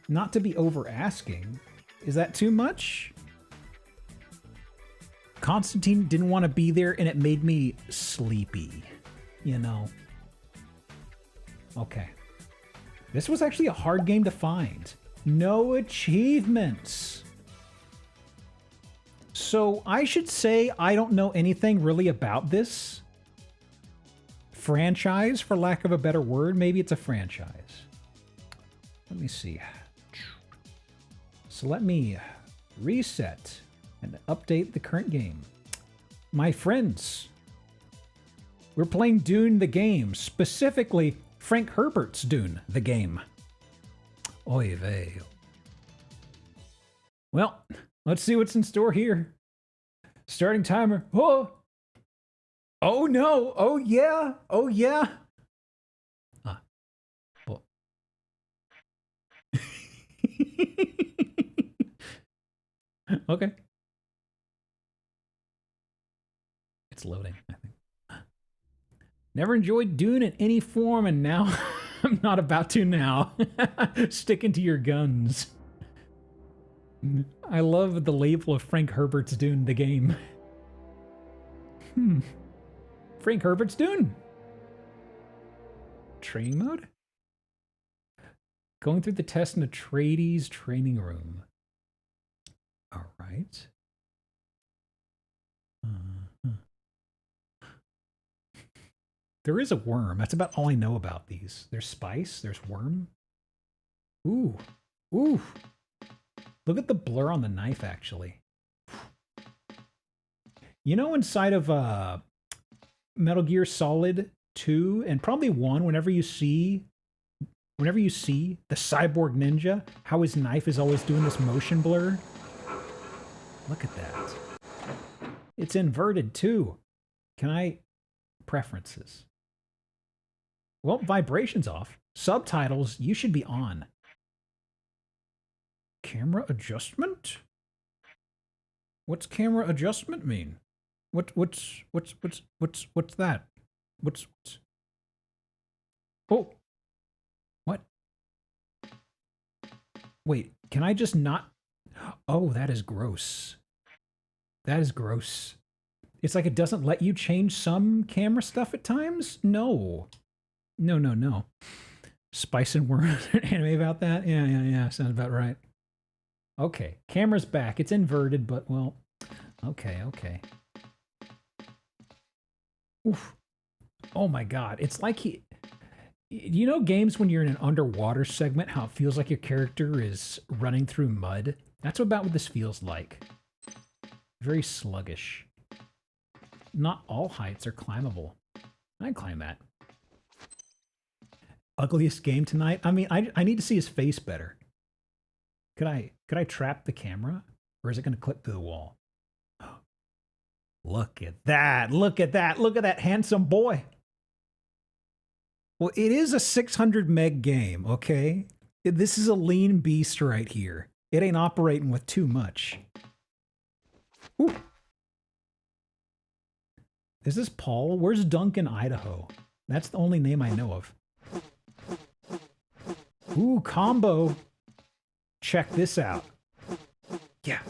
Not to be over asking. Is that too much? Constantine didn't want to be there, and it made me sleepy. You know. Okay. This was actually a hard game to find. No achievements. So I should say I don't know anything really about this franchise, for lack of a better word. Maybe it's a franchise. Let me see. So let me reset and update the current game. My friends, we're playing Dune the game, specifically Frank Herbert's Dune the game. Oy vey. Well, let's see what's in store here. Starting timer. Oh! Oh no! Oh yeah! Oh yeah! Oh. Okay. It's loading, I think. Never enjoyed Dune in any form, and now I'm not about to now. Sticking to your guns. I love the label of Frank Herbert's Dune, the game. Frank Herbert's Dune. Training mode? Going through the test in a Atreides training room. All right. There is a worm. That's about all I know about these. There's spice. There's worm. Ooh. Ooh. Look at the blur on the knife, actually. You know, inside of Metal Gear Solid 2 and probably 1, whenever you see the cyborg ninja, how his knife is always doing this motion blur. Look at that. It's inverted too. Can I... Preferences. Well, vibrations off. Subtitles, you should be on. Camera adjustment? What's camera adjustment mean? What's that? What's Oh. What? Wait, can I just not? Oh, that is gross. That is gross. It's like it doesn't let you change some camera stuff at times? No. No. Spice and Worm anime about that? Yeah. Sounds about right. Okay, camera's back. It's inverted, but well, okay. Oof. Oh my god. It's like you know games when you're in an underwater segment, how it feels like your character is running through mud? That's about what this feels like. Very sluggish. Not all heights are climbable. I can climb that. Ugliest game tonight? I mean, I need to see his face better. Could I trap the camera? Or is it going to clip through the wall? Look at that. Look at that handsome boy. Well, it is a 600 meg game, okay? This is a lean beast right here. It ain't operating with too much. Ooh. Is this Paul? Where's Duncan, Idaho? That's the only name I know of. Ooh, combo. Check this out. Yeah.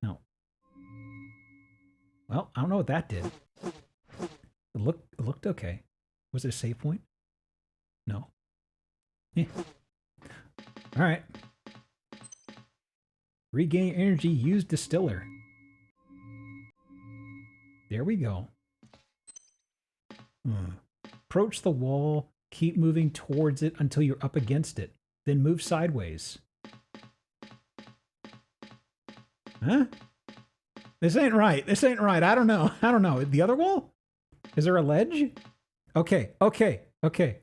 No. Well, I don't know what that did. It looked okay. Was it a save point? No. Yeah. All right. Regain energy, use distiller. There we go. Approach the wall, keep moving towards it until you're up against it. Then move sideways. Huh? This ain't right. This ain't right. I don't know. I don't know. The other wall? Is there a ledge? Okay. Okay. Okay.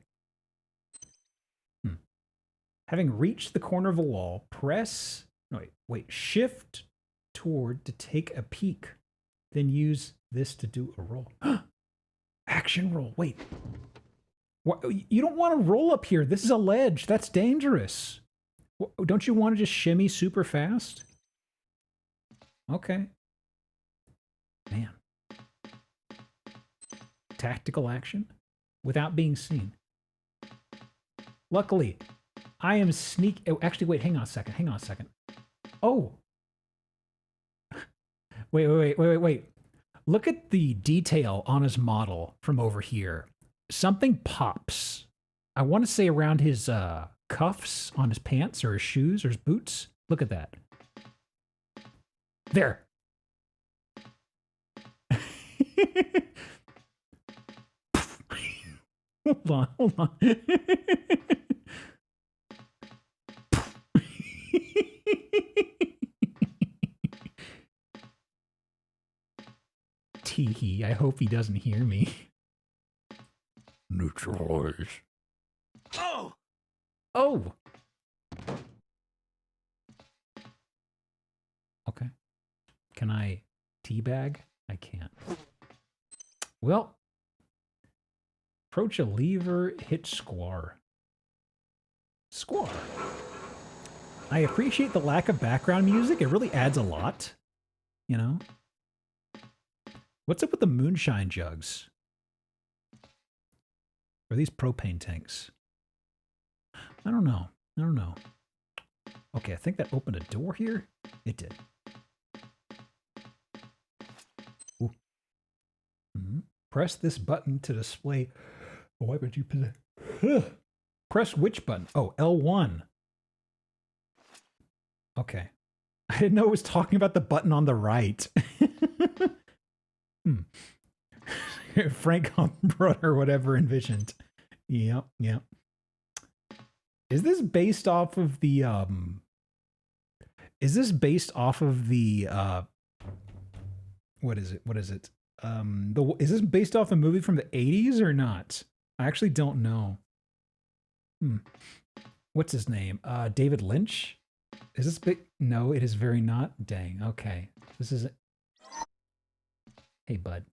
Having reached the corner of a wall, press... No, wait. Shift toward to take a peek. Then use this to do a roll. Action roll. Wait. What? You don't want to roll up here. This is a ledge. That's dangerous. Don't you want to just shimmy super fast? Okay. Man. Tactical action without being seen. Luckily, I am sneak... Oh, actually, wait, hang on a second. Hang on a second. Oh. Wait. Look at the detail on his model from over here. Something pops. I want to say around his cuffs on his pants or his shoes or his boots. Look at that. There. Hold on. Teehee, I hope he doesn't hear me. Neutralize. Oh! Oh! Okay. Can I teabag? I can't. Well, approach a lever, hit square. Square. I appreciate the lack of background music. It really adds a lot, you know? What's up with the moonshine jugs? Are these propane tanks? I don't know. Okay, I think that opened a door here. It did. Ooh. Press this button to display. Oh, why would you press which button? Oh, L1. Okay. I didn't know it was talking about the button on the right. Frank Humbert or whatever envisioned. Yep. Is this based off of the is this based off of the what is it? Is this based off a movie from the 80s or not? I actually don't know. What's his name? David Lynch? Is this big? No, it is very not. Dang. Okay. This is it. Hey, bud.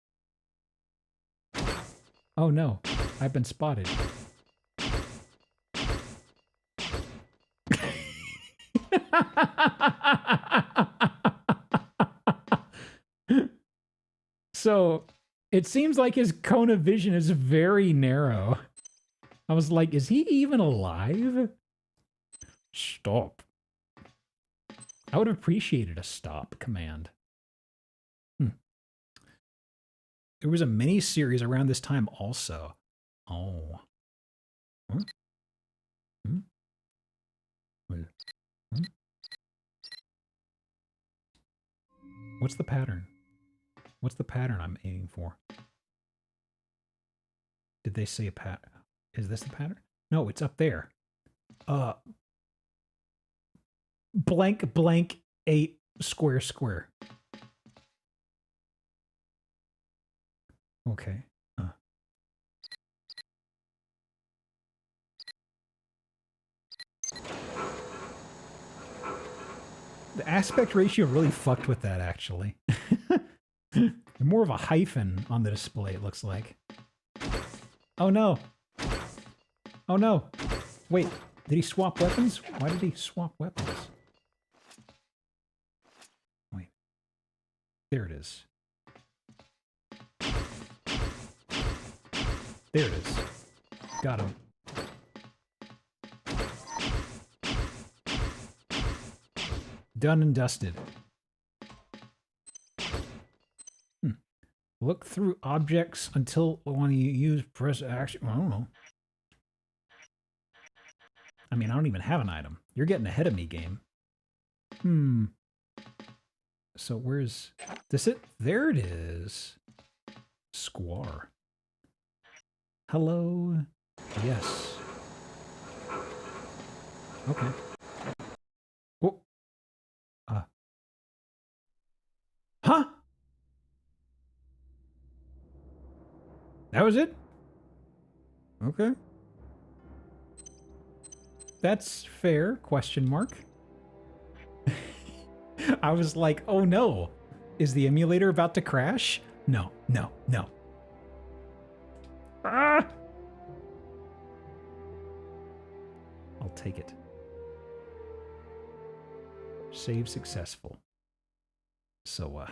Oh no, I've been spotted. So, it seems like his cone of vision is very narrow. I was like, is he even alive? Stop. I would have appreciated a stop command. There was a mini-series around this time also. Oh. What's the pattern? What's the pattern I'm aiming for? Did they say a pattern? Is this the pattern? No, it's up there. Blank, blank, 8, square, square. Okay. The aspect ratio really fucked with that, actually. More of a hyphen on the display, it looks like. Oh no. Oh no. Wait, did he swap weapons? Why did he swap weapons? Wait. There it is. There it is. Got him. Done and dusted. Look through objects until when you use press action. I don't know. I mean, I don't even have an item. You're getting ahead of me, game. So where's this? It there it is. Square. Hello. Yes. Okay. Oh. That was it? Okay. That's fair, question mark. I was like, oh no. Is the emulator about to crash? No, no, no. Ah! I'll take it. Save successful. So,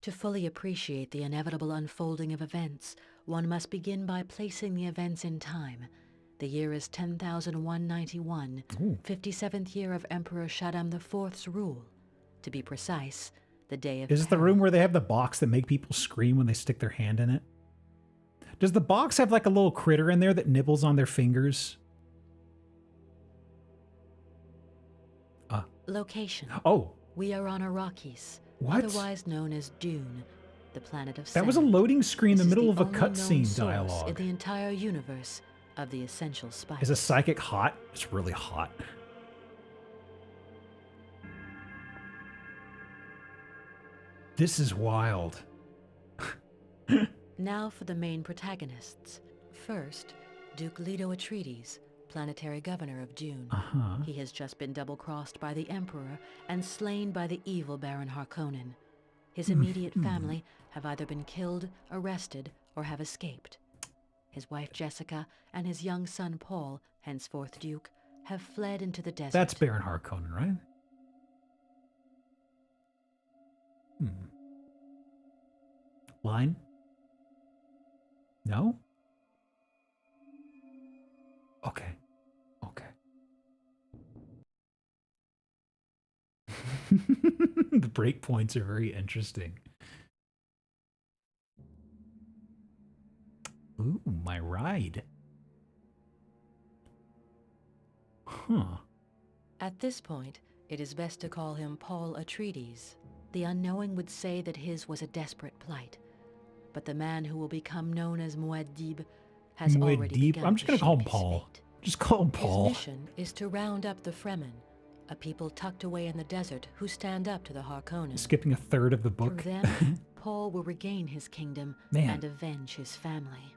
To fully appreciate the inevitable unfolding of events, one must begin by placing the events in time. The year is 10,191, 57th year of Emperor Shaddam IV's rule. To be precise, the day of Is this the room where they have the box that make people scream when they stick their hand in it? Does the box have like a little critter in there that nibbles on their fingers? Location. Oh. We are on Arrakis, What? otherwise known as Dune, the planet of That sand. was a loading screen in the This is middle of a only known cutscene source dialogue. in the entire universe of the essential spice. Is a psychic hot? It's really hot. This is wild. Now for the main protagonists. First, Duke Leto Atreides, planetary governor of Dune. He has just been double-crossed by the Emperor and slain by the evil Baron Harkonnen. His immediate family have either been killed, arrested, or have escaped. His wife Jessica and his young son Paul, henceforth Duke, have fled into the desert. That's Baron Harkonnen, right? Line? No? Okay. Okay. The breakpoints are very interesting. Ooh, my ride. Huh. At this point, it is best to call him Paul Atreides. The unknowing would say that his was a desperate plight. But the man who will become known as Muad'Dib has already begun. I'm just going to call him Paul. Just call him Paul. His mission is to round up the Fremen, a people tucked away in the desert who stand up to the Harkonnen. Skipping a third of the book. Through them, Paul will regain his kingdom and avenge his family.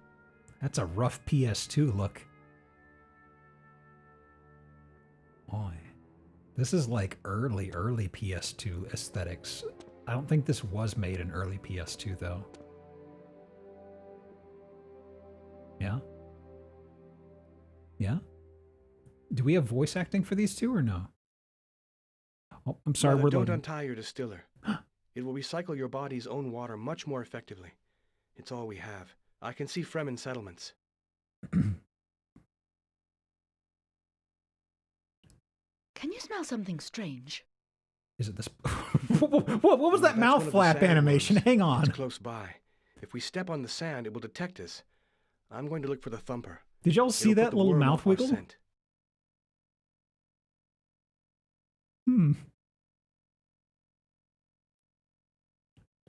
That's a rough PS2 look. Boy. This is like early PS2 aesthetics. I don't think this was made in early PS2 though. Yeah? Yeah? Do we have voice acting for these two or no? Oh, I'm sorry, we're Don't loading. untie your distiller. It will recycle your body's own water much more effectively. It's all we have. I can see Fremen settlements. Can you smell something strange? Is it this? What was that mouth flap animation? Hang on. It's close by. If we step on the sand, it will detect us. I'm going to look for the thumper. Did y'all see that little mouth wiggle?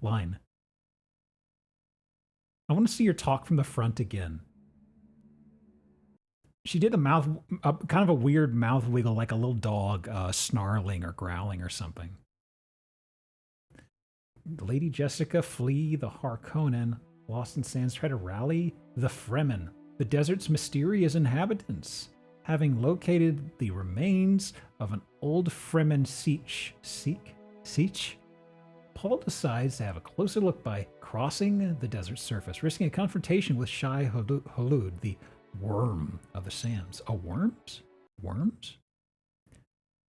Line. I want to see her talk from the front again. She did a mouth, kind of a weird mouth wiggle, like a little dog snarling or growling or something. Lady Jessica flee the Harkonnen. Lost in Sands try to rally the Fremen, the desert's mysterious inhabitants. Having located the remains of an old Fremen siege, Paul decides to have a closer look by crossing the desert surface, risking a confrontation with Shai Hulud, the Worm of the Sands. Oh, worms? Worms?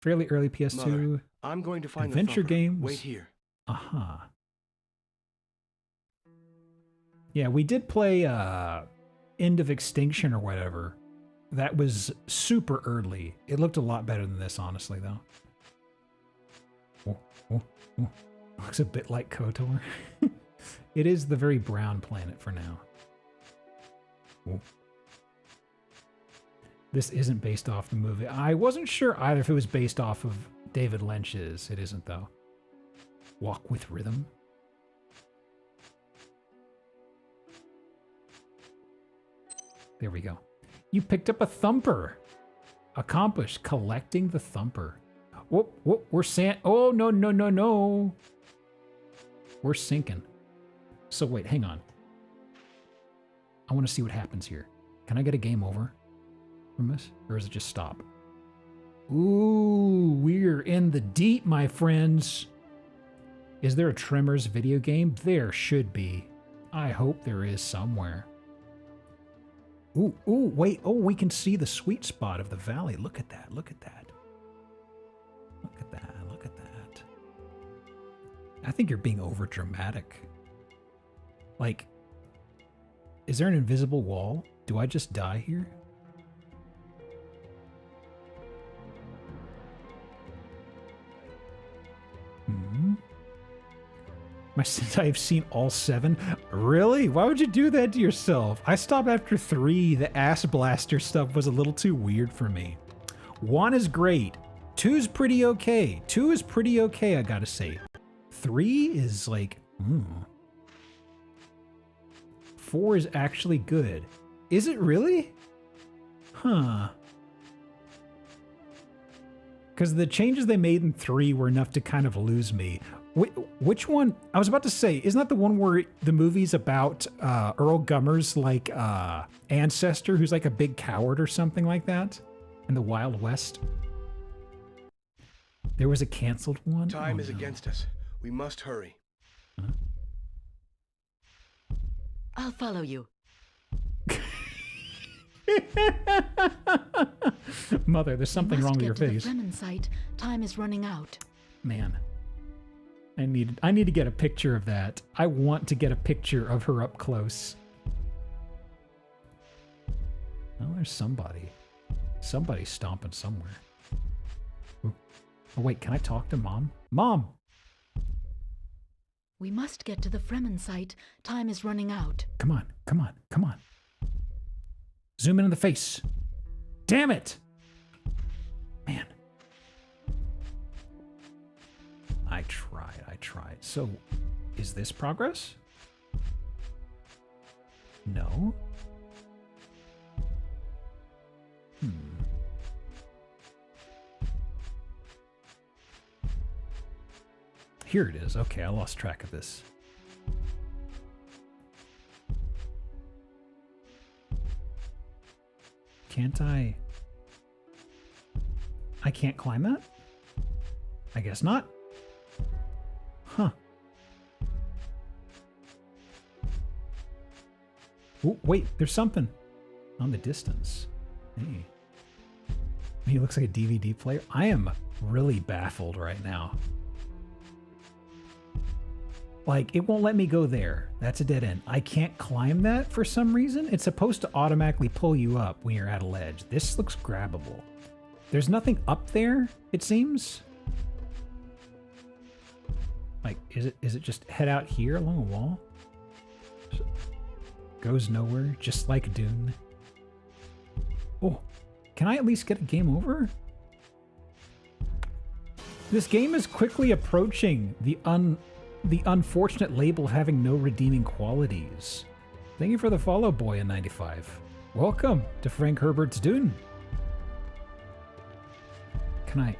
Fairly early PS2 Mother, I'm going to find adventure the games. Wait here. Yeah, we did play End of Extinction or whatever. That was super early. It looked a lot better than this, honestly, though. Looks a bit like KOTOR. It is the very brown planet for now. This isn't based off the movie. I wasn't sure either if it was based off of David Lynch's. It isn't, though. Walk with Rhythm. There we go. You picked up a thumper. Accomplished. Collecting the thumper. Whoop, whoop, we're Oh, no. We're sinking. So wait, hang on. I want to see what happens here. Can I get a game over from this? Or does it just stop? Ooh, we're in the deep, my friends. Is there a Tremors video game? There should be. I hope there is somewhere. Ooh, wait. Oh, we can see the sweet spot of the valley. Look at that. Look at that. Look at that. Look at that. I think you're being over dramatic. Like, is there an invisible wall? Do I just die here? I've seen all 7. Really? Why would you do that to yourself? I stopped after 3. The ass blaster stuff was a little too weird for me. 1 is great. 2 is pretty okay. 2 is pretty okay, I gotta say. 3 is like, 4 is actually good. Is it really? Huh. Because the changes they made in 3 were enough to kind of lose me. Which one? I was about to say, isn't that the one where the movie's about Earl Gummer's like ancestor who's like a big coward or something like that in the Wild West? There was a canceled one? Time is against us. We must hurry. Huh? I'll follow you. Mother, there's something wrong with your face. The Fremen site. Time is running out. Man. I need to get a picture of that. I want to get a picture of her up close. Oh, there's somebody. Somebody's stomping somewhere. Ooh. Oh, wait, can I talk to Mom? Mom! We must get to the Fremen site. Time is running out. Come on, come on, come on. Zoom in the face. Damn it! Man. I tried. So, is this progress? No. Here it is. Okay, I lost track of this. Can't I? I can't climb that? I guess not. Huh. Oh, wait, there's something on the distance. Hey. He looks like a DVD player. I am really baffled right now. Like, it won't let me go there. That's a dead end. I can't climb that for some reason. It's supposed to automatically pull you up when you're at a ledge. This looks grabbable. There's nothing up there, it seems. Like, is it just head out here along a wall? Goes nowhere, just like Dune. Oh, can I at least get a game over? This game is quickly approaching the unfortunate label of having no redeeming qualities. Thank you for the follow, boy in 95. Welcome to Frank Herbert's Dune. Can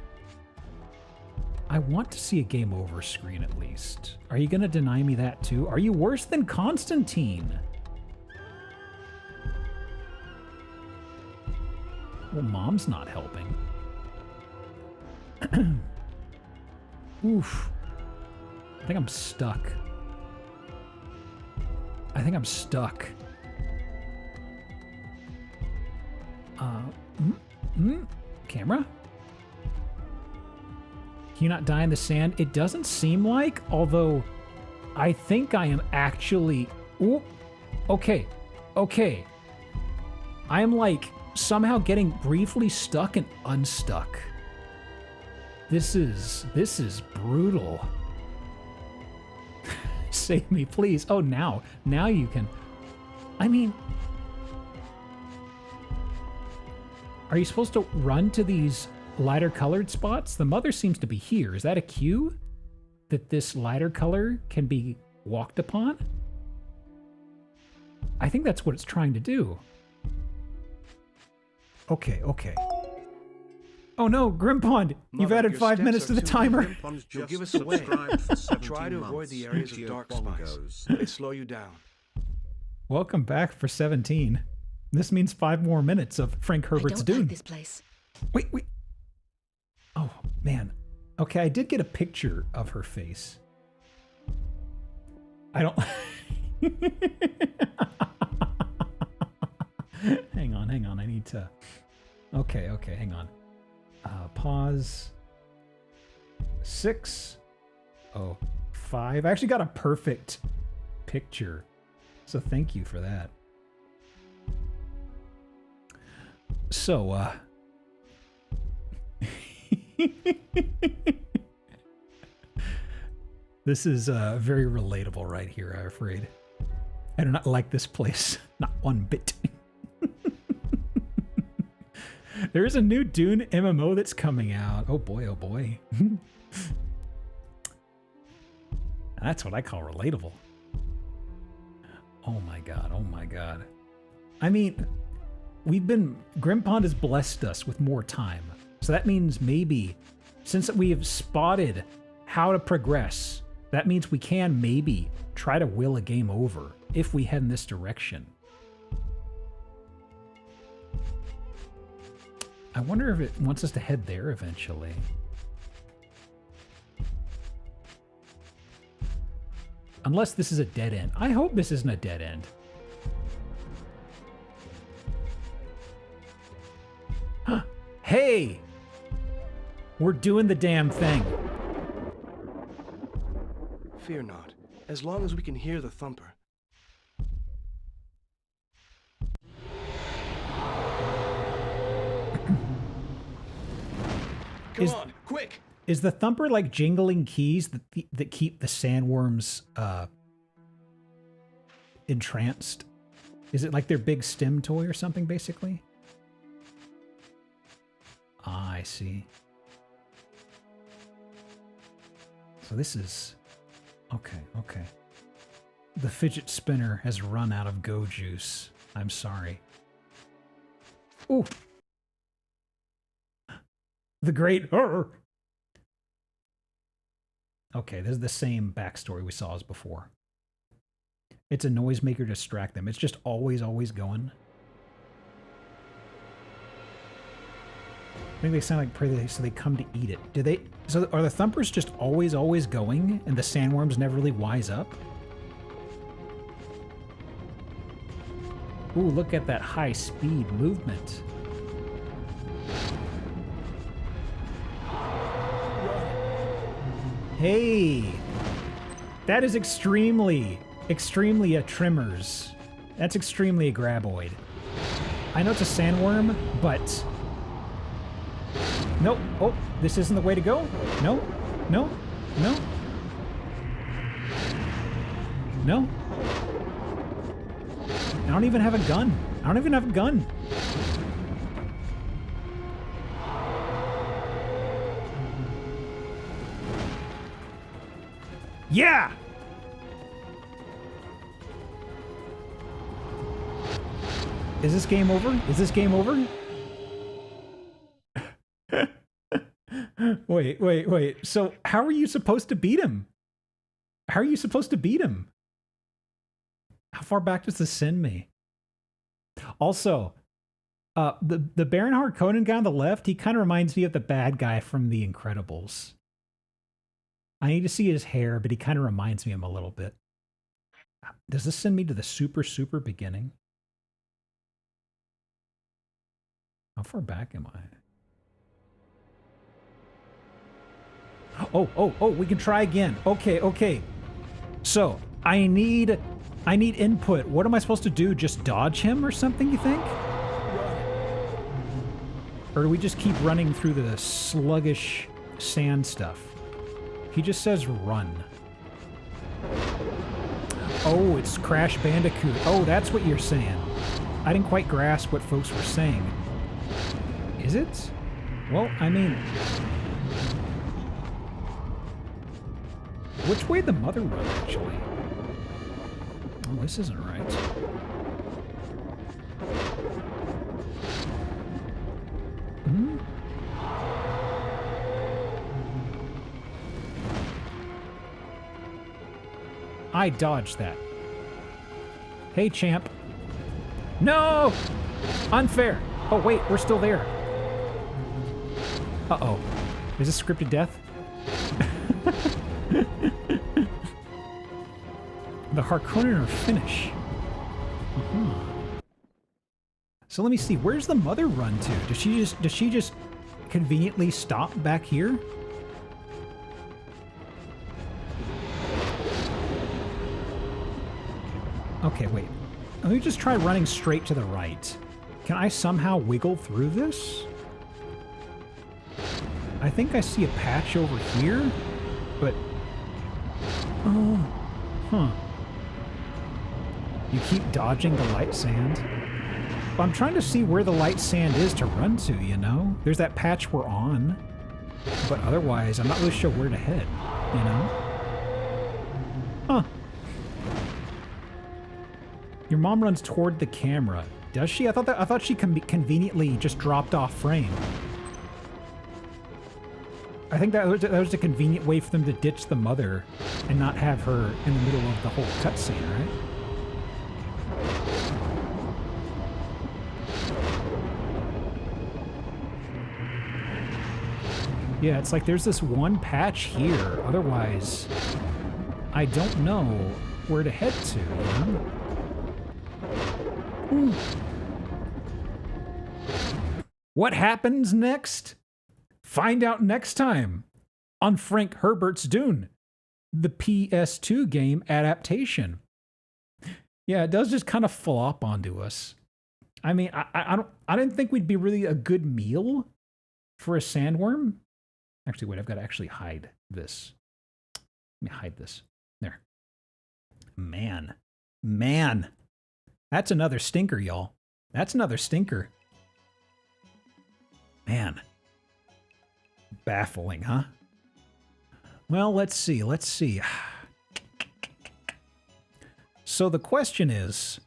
I want to see a game over screen at least. Are you gonna deny me that too? Are you worse than Constantine? Well, Mom's not helping. Oof. I think I'm stuck. Camera? Can you not die in the sand? It doesn't seem like, although I think I am actually... Ooh, okay. I am like somehow getting briefly stuck and unstuck. This is brutal. Save me, please. Oh, now you can... I mean... Are you supposed to run to these lighter colored spots? The mother seems to be here. Is that a cue? That this lighter color can be walked upon? I think that's what it's trying to do. Okay. Oh no, Grimpond! You've Mother, added your 5 steps minutes are to the too timer. Grimpond's You'll just give us away. subscribed for 17 Try to avoid months. the areas of Geo dark spice. bongos. They slow you down. Welcome back for 17. This means 5 more minutes of Frank Herbert's I don't Dune. like this place. Wait. Oh, man. Okay, I did get a picture of her face. I don't... Hang on. I need to... Okay, hang on. Pause. 6. Oh, 5. I actually got a perfect picture. So thank you for that. So, this is very relatable right here, I'm afraid. I do not like this place. Not one bit. There is a new Dune MMO that's coming out. Oh boy, oh boy. That's what I call relatable. Oh my god. I mean, Grimpond has blessed us with more time. So that means maybe, since we have spotted how to progress, that means we can maybe try to will a game over if we head in this direction. I wonder if it wants us to head there eventually. Unless this is a dead end. I hope this isn't a dead end. Hey! We're doing the damn thing. Fear not, as long as we can hear the thumper. Come on, quick! Is the thumper like jingling keys that keep the sandworms entranced? Is it like their big stem toy or something, basically? Ah, I see. So this is... Okay. The fidget spinner has run out of go juice. I'm sorry. Ooh! The great horror! Okay, this is the same backstory we saw as before. It's a noisemaker to distract them. It's just always going. I think they sound like prey, so they come to eat it. Do they? So are the thumpers just always going, and the sandworms never really wise up? Ooh, look at that high-speed movement. Hey! That is extremely a Trimmers. That's extremely a Graboid. I know it's a sandworm, but... Nope. Oh, this isn't the way to go? No. I don't even have a gun. Yeah! Is this game over? Wait. So how are you supposed to beat him? How far back does this send me? Also, the Baron Harkonnen guy on the left, he kind of reminds me of the bad guy from The Incredibles. I need to see his hair, but he kind of reminds me of him a little bit. Does this send me to the super beginning? How far back am I? Oh, we can try again. Okay. So, I need input. What am I supposed to do? Just dodge him or something, you think? Or do we just keep running through the sluggish sand stuff? He just says run. Oh, it's Crash Bandicoot. Oh, that's what you're saying. I didn't quite grasp what folks were saying. Is it? Well, I mean... Which way did the mother run, actually? Oh, this isn't right. I dodged that. Hey, champ. No! Unfair. Oh, wait, we're still there. Uh-oh. Is this scripted death? The Harkonnen finish. So let me see. Where's the mother run to? Does she just conveniently stop back here? Okay, wait. Let me just try running straight to the right. Can I somehow wiggle through this? I think I see a patch over here, but... Oh, huh. You keep dodging the light sand? Well, I'm trying to see where the light sand is to run to, you know? There's that patch we're on, but otherwise, I'm not really sure where to head, you know? Huh. Your mom runs toward the camera. Does she? I thought she conveniently just dropped off frame. I think that was a convenient way for them to ditch the mother and not have her in the middle of the whole cutscene, right? Yeah, it's like there's this one patch here. Otherwise, I don't know where to head to, you know? What happens next? Find out next time on Frank Herbert's Dune, the PS2 game adaptation. Yeah, it does just kind of flop onto us. I mean, I didn't think we'd be really a good meal for a sandworm. Actually, wait, I've got to actually hide this. Let me hide this. There. Man. That's another stinker, y'all. That's another stinker. Man. Baffling, huh? Well, let's see. So the question is,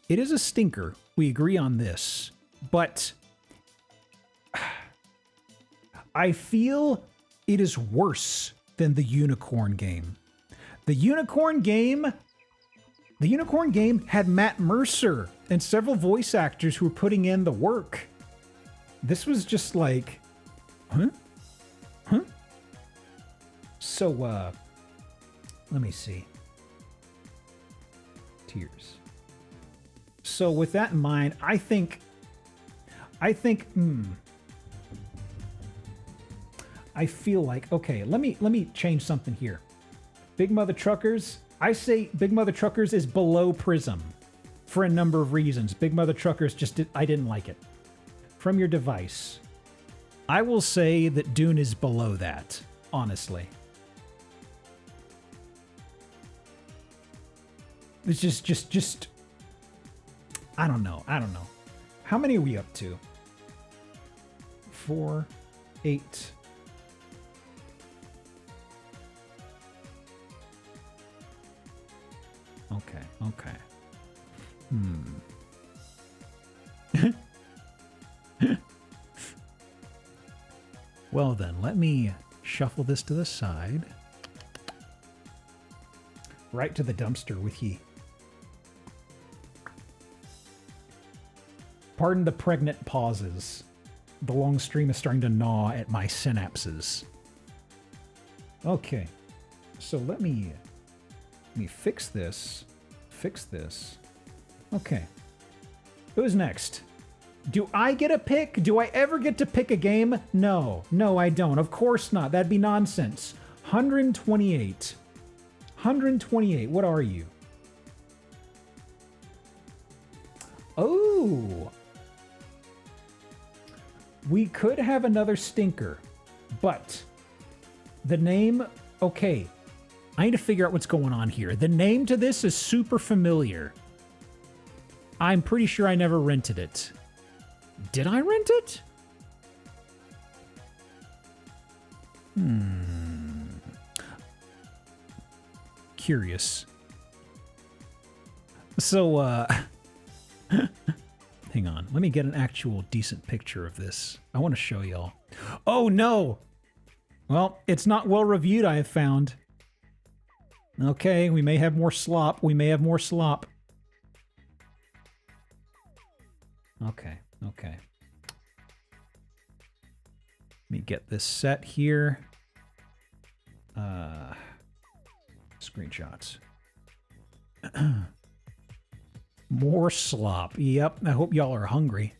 it is a stinker. We agree on this. But I feel it is worse than the Unicorn game. The Unicorn game had Matt Mercer and several voice actors who were putting in the work. This was just like, huh? So, let me see. Tears. So with that in mind, I think, I feel like, okay, let me change something here. Big Mother Truckers, I say Big Mother Truckers is below Prism for a number of reasons. Big Mother Truckers I didn't like it. From your device, I will say that Dune is below that, honestly. It's just, I don't know. How many are we up to? 4, 8. Okay. Well then, let me shuffle this to the side. Right to the dumpster with ye. Pardon the pregnant pauses. The long stream is starting to gnaw at my synapses. Okay, so let me fix this. Okay. Who's next? Do I get a pick? Do I ever get to pick a game? No, I don't. Of course not. That'd be nonsense. 128. 128. What are you? Oh. We could have another stinker, but the name, okay. I need to figure out what's going on here. The name to this is super familiar. I'm pretty sure I never rented it. Did I rent it? Curious. So, hang on. Let me get an actual decent picture of this. I want to show y'all. Oh, no! Well, it's not well reviewed, I have found. Okay, we may have more slop. We may have more slop. Okay, okay. Let me get this set here. Screenshots. More slop. Yep, I hope y'all are hungry.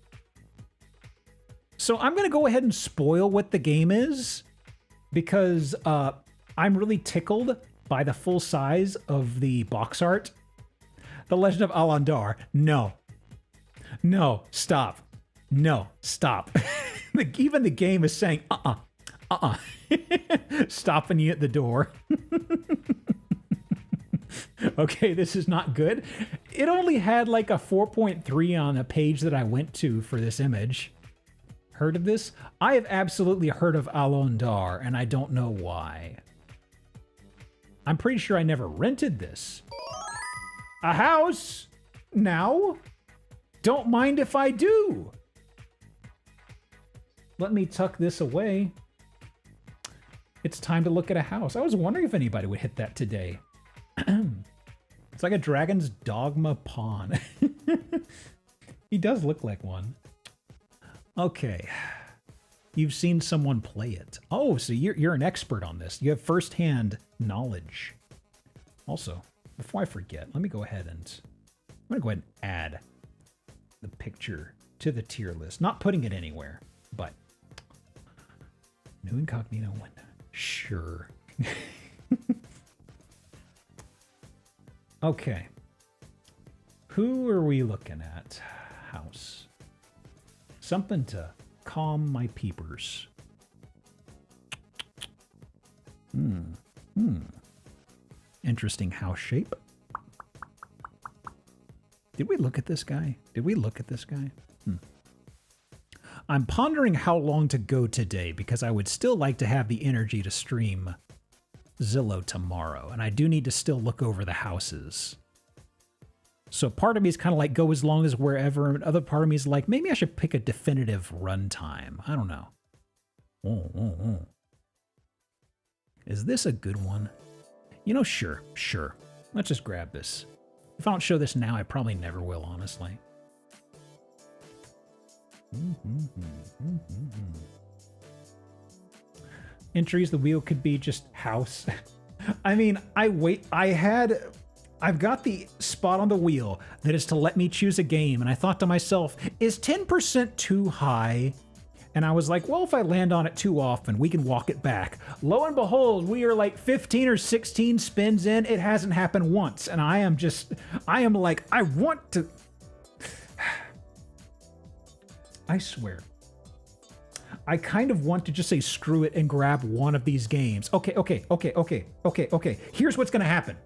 So I'm going to go ahead and spoil what the game is because I'm really tickled by the full size of the box art. The Legend of Alandar. No. No, stop. No, stop. Even the game is saying, stopping you at the door. Okay, this is not good. It only had like a 4.3 on the page that I went to for this image. Heard of this? I have absolutely heard of Alondar, and I don't know why. I'm pretty sure I never rented this. A house? Now? Don't mind if I do. Let me tuck this away. It's time to look at a house. I was wondering if anybody would hit that today. It's like a Dragon's Dogma pawn. He does look like one. Okay. You've seen someone play it. Oh, so you're an expert on this. You have firsthand knowledge. Also, before I forget, let me go ahead and add the picture to the tier list. Not putting it anywhere, but new incognito window. Sure. Okay. Who are we looking at? House. Something to calm my peepers. Interesting house shape. Did we look at this guy? Did we look at this guy? I'm pondering how long to go today because I would still like to have the energy to stream Zillow tomorrow, and I do need to still look over the houses. So part of me is kind of like go as long as wherever, and other part of me is like maybe I should pick a definitive runtime. I don't know. Is this a good one? You know, sure. Let's just grab this. If I don't show this now, I probably never will, honestly. Entries, the wheel could be just house. I mean, I've got the spot on the wheel that is to let me choose a game, and I thought to myself, is 10% too high? And I was like, well, if I land on it too often, we can walk it back. Lo and behold, we are like 15 or 16 spins in. It hasn't happened once. And I am like, I want to... I swear. I kind of want to just say screw it and grab one of these games. Okay. Here's what's going to happen.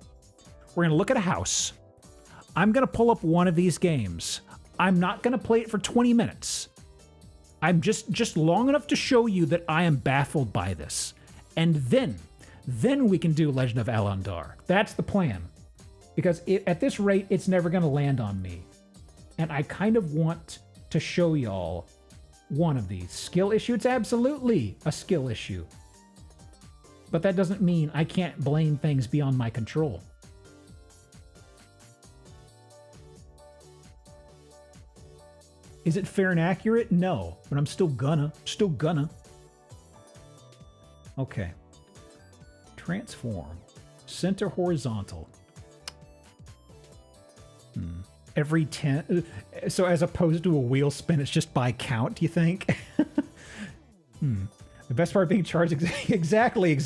We're going to look at a house. I'm going to pull up one of these games. I'm not going to play it for 20 minutes. I'm just long enough to show you that I am baffled by this. And then we can do Legend of Alandar. That's the plan. Because at this rate, it's never going to land on me. And I kind of want to show y'all one of these. Skill issue? It's absolutely a skill issue. But that doesn't mean I can't blame things beyond my control. Is it fair and accurate? No, but I'm still gonna. Okay. Transform. Center horizontal. Every 10. So as opposed to a wheel spin, it's just by count, do you think? The best part being charged. Exactly.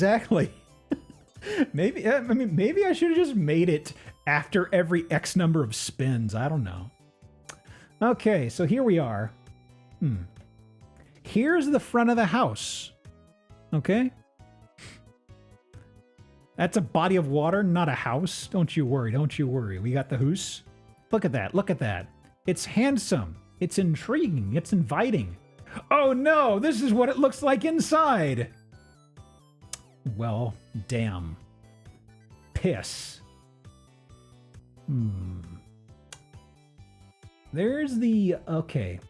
Maybe I should have just made it after every X number of spins. I don't know. Okay, so here we are. Here's the front of the house. Okay? That's a body of water, not a house. Don't you worry. We got the hoose. Look at that. It's handsome. It's intriguing. It's inviting. Oh no, this is what it looks like inside. Well, damn. Piss. There's the... Okay.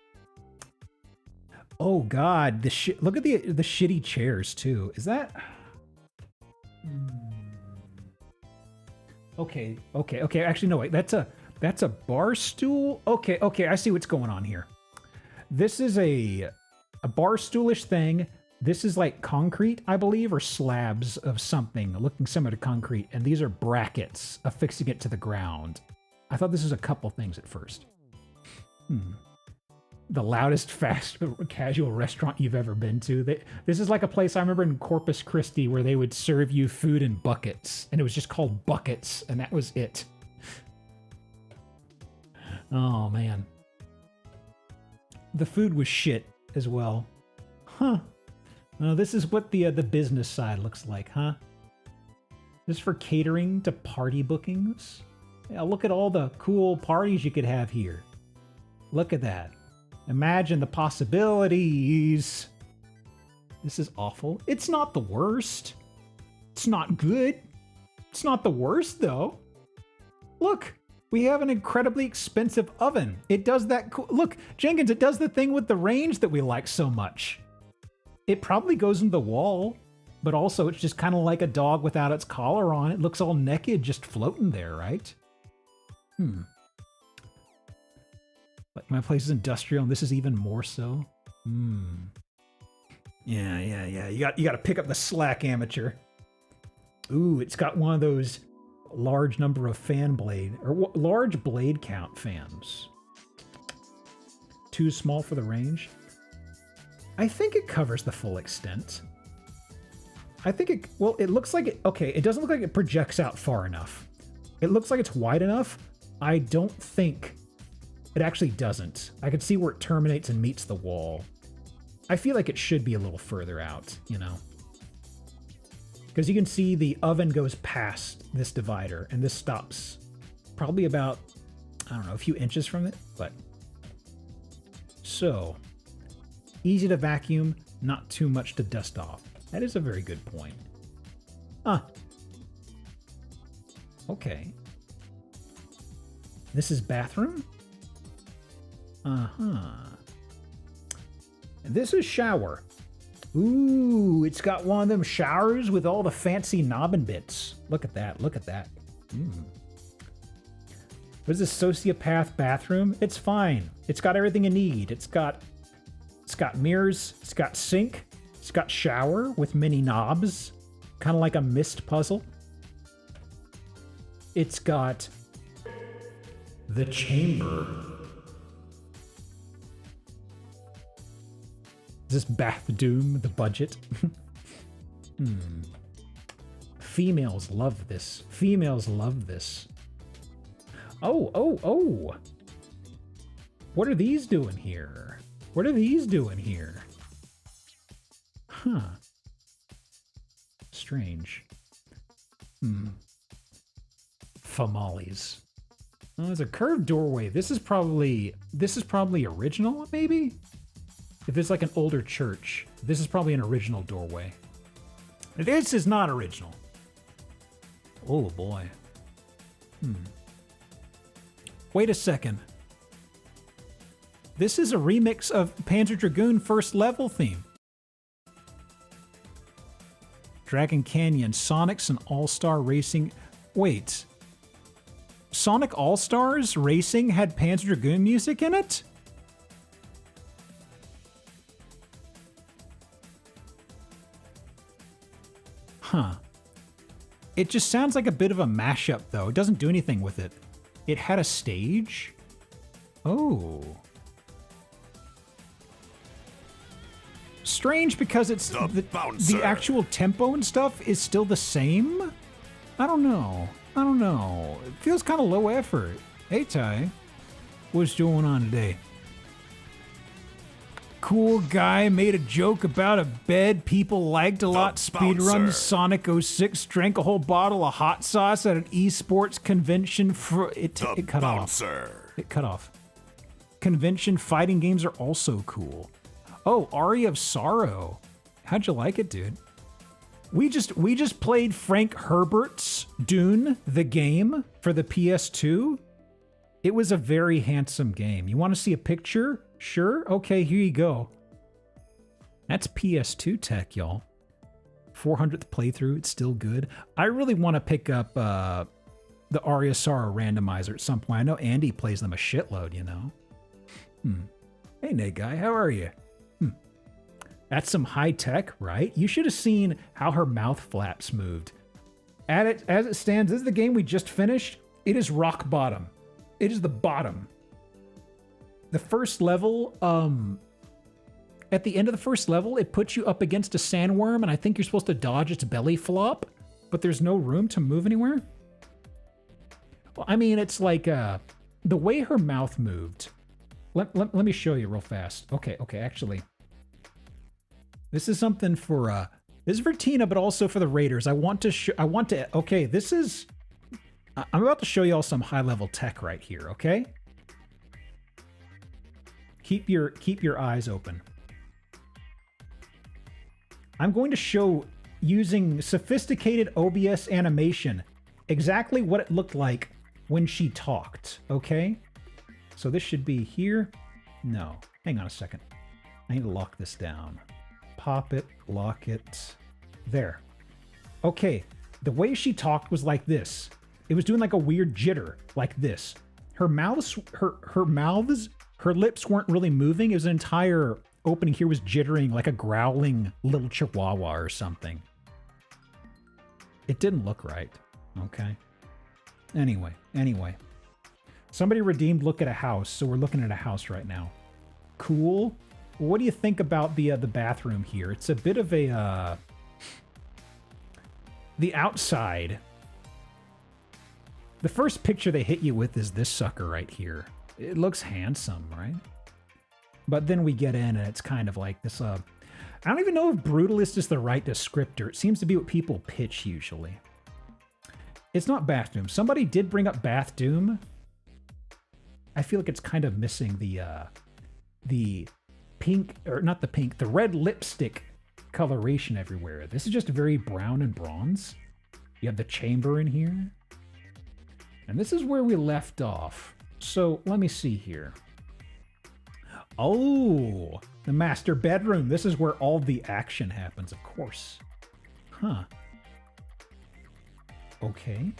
Oh god, look at the shitty chairs too. Is that... Okay. Actually, no, wait. That's a bar stool. Okay. I see what's going on here. This is a bar stoolish thing. This is like concrete, I believe, or slabs of something looking similar to concrete. And these are brackets affixing it to the ground. I thought this was a couple things at first. The loudest fast casual restaurant you've ever been to. This is like a place I remember in Corpus Christi where they would serve you food in buckets. And it was just called Buckets. And that was it. Oh, man. The food was shit as well. Huh. Well, this is what the business side looks like, huh? This is for catering to party bookings. Yeah, look at all the cool parties you could have here. Look at that. Imagine the possibilities. This is awful. It's not the worst. It's not good. It's not the worst, though. Look, we have an incredibly expensive oven. It does that cool... Look, Jenkins, it does the thing with the range that we like so much. It probably goes in the wall, but also it's just kind of like a dog without its collar on. It looks all naked, just floating there, right? Like my place is industrial, and this is even more so. Yeah. You got to pick up the slack, amateur. Ooh, it's got one of those large number of fan blade or large blade count fans. Too small for the range. I think it covers the full extent. I think it, well, it looks like it, okay, it doesn't look like it projects out far enough. It looks like it's wide enough. I don't think it actually doesn't. I can see where it terminates and meets the wall. I feel like it should be a little further out, you know? Because you can see the oven goes past this divider, and this stops probably about, I don't know, a few inches from it, but... So, easy to vacuum, not too much to dust off. That is a very good point. Okay. This is bathroom? And this is shower. Ooh, it's got one of them showers with all the fancy knobbing bits. Look at that, look at that. What is this sociopath bathroom? It's fine. It's got everything you need. It's got mirrors, it's got sink, it's got shower with many knobs, kind of like a mist puzzle. It's got the chamber. Is this Bath Doom, the budget? Females love this. Females love this. Oh. What are these doing here? What are these doing here? Huh. Strange. Famales. Oh, there's a curved doorway. This is probably original, maybe? If it's like an older church, this is probably an original doorway. This is not original. Oh boy. Wait a second. This is a remix of Panzer Dragoon First Level theme. Dragon Canyon, Sonic's and All-Star Racing. Wait. Sonic All-Stars Racing had Panzer Dragoon music in it? Huh. It just sounds like a bit of a mashup, though. It doesn't do anything with it. It had a stage? Oh. Strange because it's the actual tempo and stuff is still the same? I don't know. It feels kind of low effort. Hey, Ty. What's going on today? Cool guy made a joke about a bed people liked a lot. Speedrun Sonic 06, drank a whole bottle of hot sauce at an esports convention. It cut off. It cut off. Convention fighting games are also cool. Oh, Aria of Sorrow. How'd you like it, dude? We just played Frank Herbert's Dune, the game, for the PS2. It was a very handsome game. You want to see a picture? Sure? Okay, here you go. That's PS2 tech, y'all. 400th playthrough, it's still good. I really want to pick up the Aria-Sara randomizer at some point. I know Andy plays them a shitload, you know. Hey, Nate guy, how are you? That's some high tech, right? You should have seen how her mouth flaps moved. As it stands, this is the game we just finished. It is rock bottom. It is the bottom. The first level, at the end of the first level, it puts you up against a sandworm, and I think you're supposed to dodge its belly flop, but there's no room to move anywhere. Well, I mean, it's like the way her mouth moved. Let me show you real fast. Okay, actually. This is something for this is for Tina, but also for the Raiders. I'm about to show y'all some high-level tech right here, okay? Keep your eyes open. I'm going to show, using sophisticated OBS animation, exactly what it looked like when she talked, okay? So this should be here. No, hang on a second. I need to lock this down. Pop it, lock it. There. Okay, the way she talked was like this. It was doing like a weird jitter, like this. Her lips weren't really moving. It was an entire opening here was jittering like a growling little chihuahua or something. It didn't look right, okay? Anyway. Somebody redeemed look at a house, so we're looking at a house right now. Cool. What do you think about the bathroom here? It's a bit of a the outside. The first picture they hit you with is this sucker right here. It looks handsome, right? But then we get in and it's kind of like this. I don't even know if brutalist is the right descriptor. It seems to be what people pitch usually. It's not Bath Doom. Somebody did bring up Bath Doom. I feel like it's kind of missing the pink, or not the pink, the red lipstick coloration everywhere. This is just very brown and bronze. You have the chamber in here. And this is where we left off. So let me see here. Oh, the master bedroom. This is where all the action happens, of course. Huh. Okay.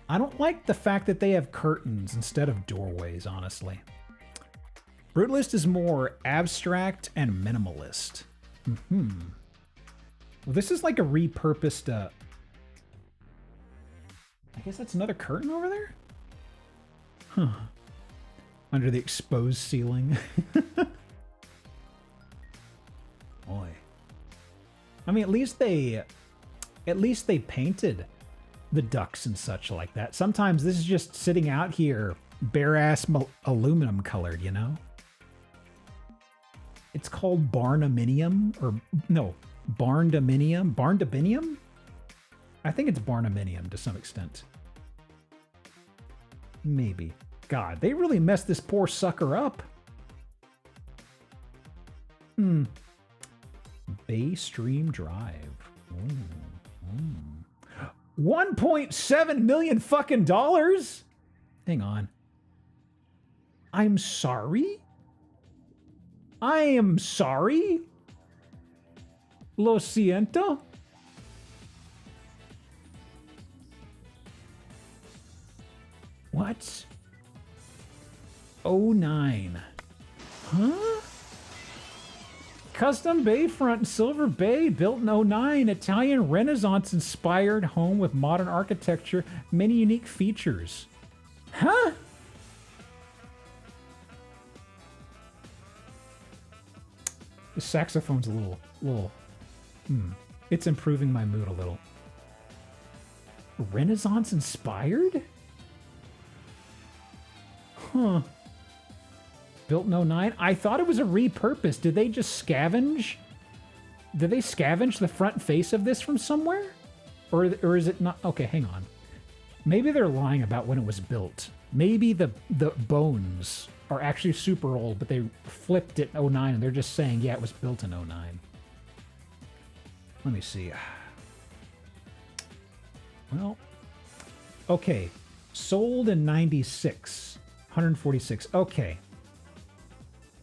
I don't like the fact that they have curtains instead of doorways, honestly. Brutalist is more abstract and minimalist. Well, this is like a repurposed, I guess that's another curtain over there? Huh. Under the exposed ceiling. Boy. I mean, at least they painted the ducts and such like that. Sometimes this is just sitting out here, bare-ass aluminum colored, you know? It's called Barnuminium, or no, Barndominium? Barndominium? I think it's Barnuminium to some extent. Maybe. God, they really messed this poor sucker up. Bay Stream Drive. 1.7 million fucking dollars? Hang on. I'm sorry? I am sorry? Lo siento? What? 09. Huh? Custom bayfront in Silver Bay, built in 09. Italian Renaissance-inspired home with modern architecture, many unique features. Huh? The saxophone's a little. It's improving my mood a little. Renaissance-inspired? Huh. Built in 09? I thought it was a repurpose. Did they just scavenge? Did they scavenge the front face of this from somewhere? Or is it not? Okay, hang on. Maybe they're lying about when it was built. Maybe the bones are actually super old, but they flipped it in 09 and they're just saying, yeah, it was built in 09. Let me see. Well, okay. Sold in 96. 146. Okay.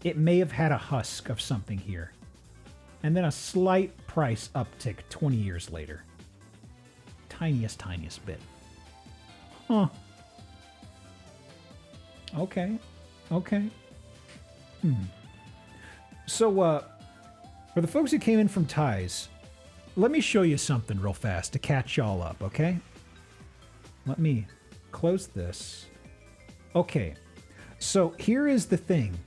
It may have had a husk of something here. And then a slight price uptick 20 years later. Tiniest bit. Huh. Okay. Okay. So, for the folks who came in from Ties, let me show you something real fast to catch y'all up, okay? Let me close this. Okay. So, here is the thing.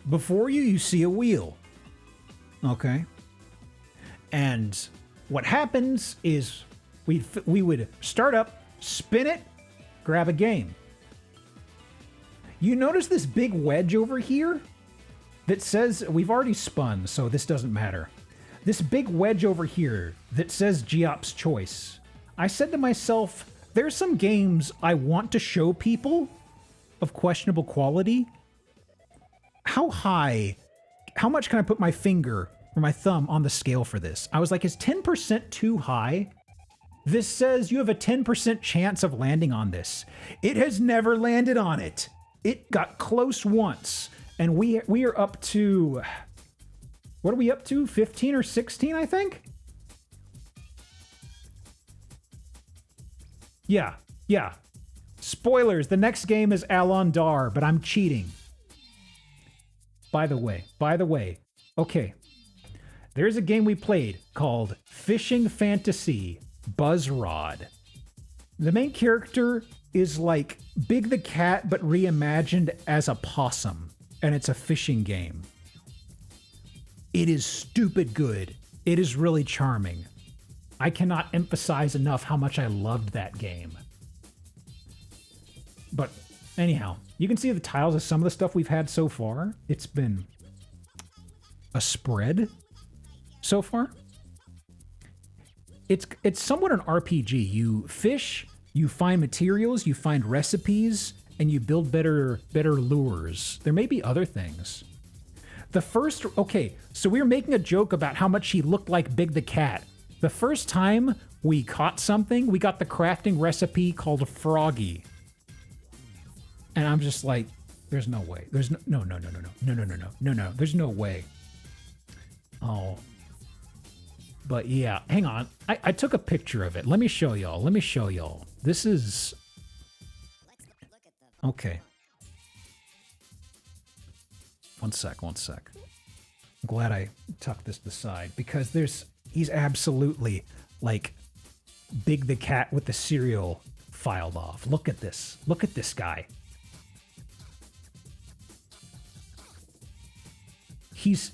Before you, you see a wheel. Okay? And what happens is we would start up, spin it, grab a game. You notice this big wedge over here that says, we've already spun, so this doesn't matter. This big wedge over here that says Geop's Choice. I said to myself, there's some games I want to show people of questionable quality. How much can I put my finger or my thumb on the scale for this? I was like, is 10% too high? This says you have a 10% chance of landing on this. It has never landed on it. It got close once, and we are up to, what are we up to? 15 or 16, I think? Yeah. Spoilers, the next game is Alon Dar, but I'm cheating. By the way, okay. There's a game we played called Fishing Fantasy Buzz Rod. The main character is like Big the Cat, but reimagined as a possum, and it's a fishing game. It is stupid good. It is really charming. I cannot emphasize enough how much I loved that game. But anyhow, you can see the tiles of some of the stuff we've had so far. It's been a spread so far. It's somewhat an RPG. You fish, you find materials, you find recipes, and you build better lures. There may be other things. Okay, so we were making a joke about how much he looked like Big the Cat. The first time we caught something, we got the crafting recipe called Froggy. And I'm just like, there's no way. There's no. There's no way. Oh. But yeah, hang on. I took a picture of it. Let me show y'all. This is... Okay. One sec. I'm glad I tucked this aside because he's absolutely like Big the Cat with the cereal filed off. Look at this. Look at this guy. He's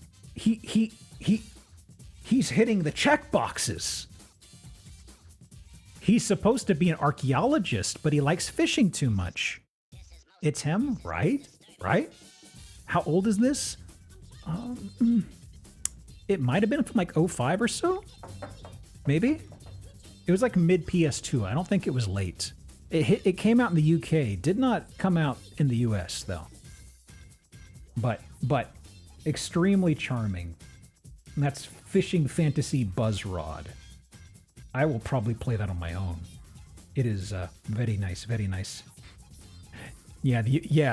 hitting the check boxes. He's supposed to be an archaeologist, but he likes fishing too much. It's him, right? Right? How old is this? It might have been from like 05 or so? Maybe? It was like mid PS2. I don't think it was late. It came out in the UK. Did not come out in the US though. But extremely charming. And that's Fishing Fantasy Buzz Rod. I will probably play that on my own. It is very nice, very nice. Yeah,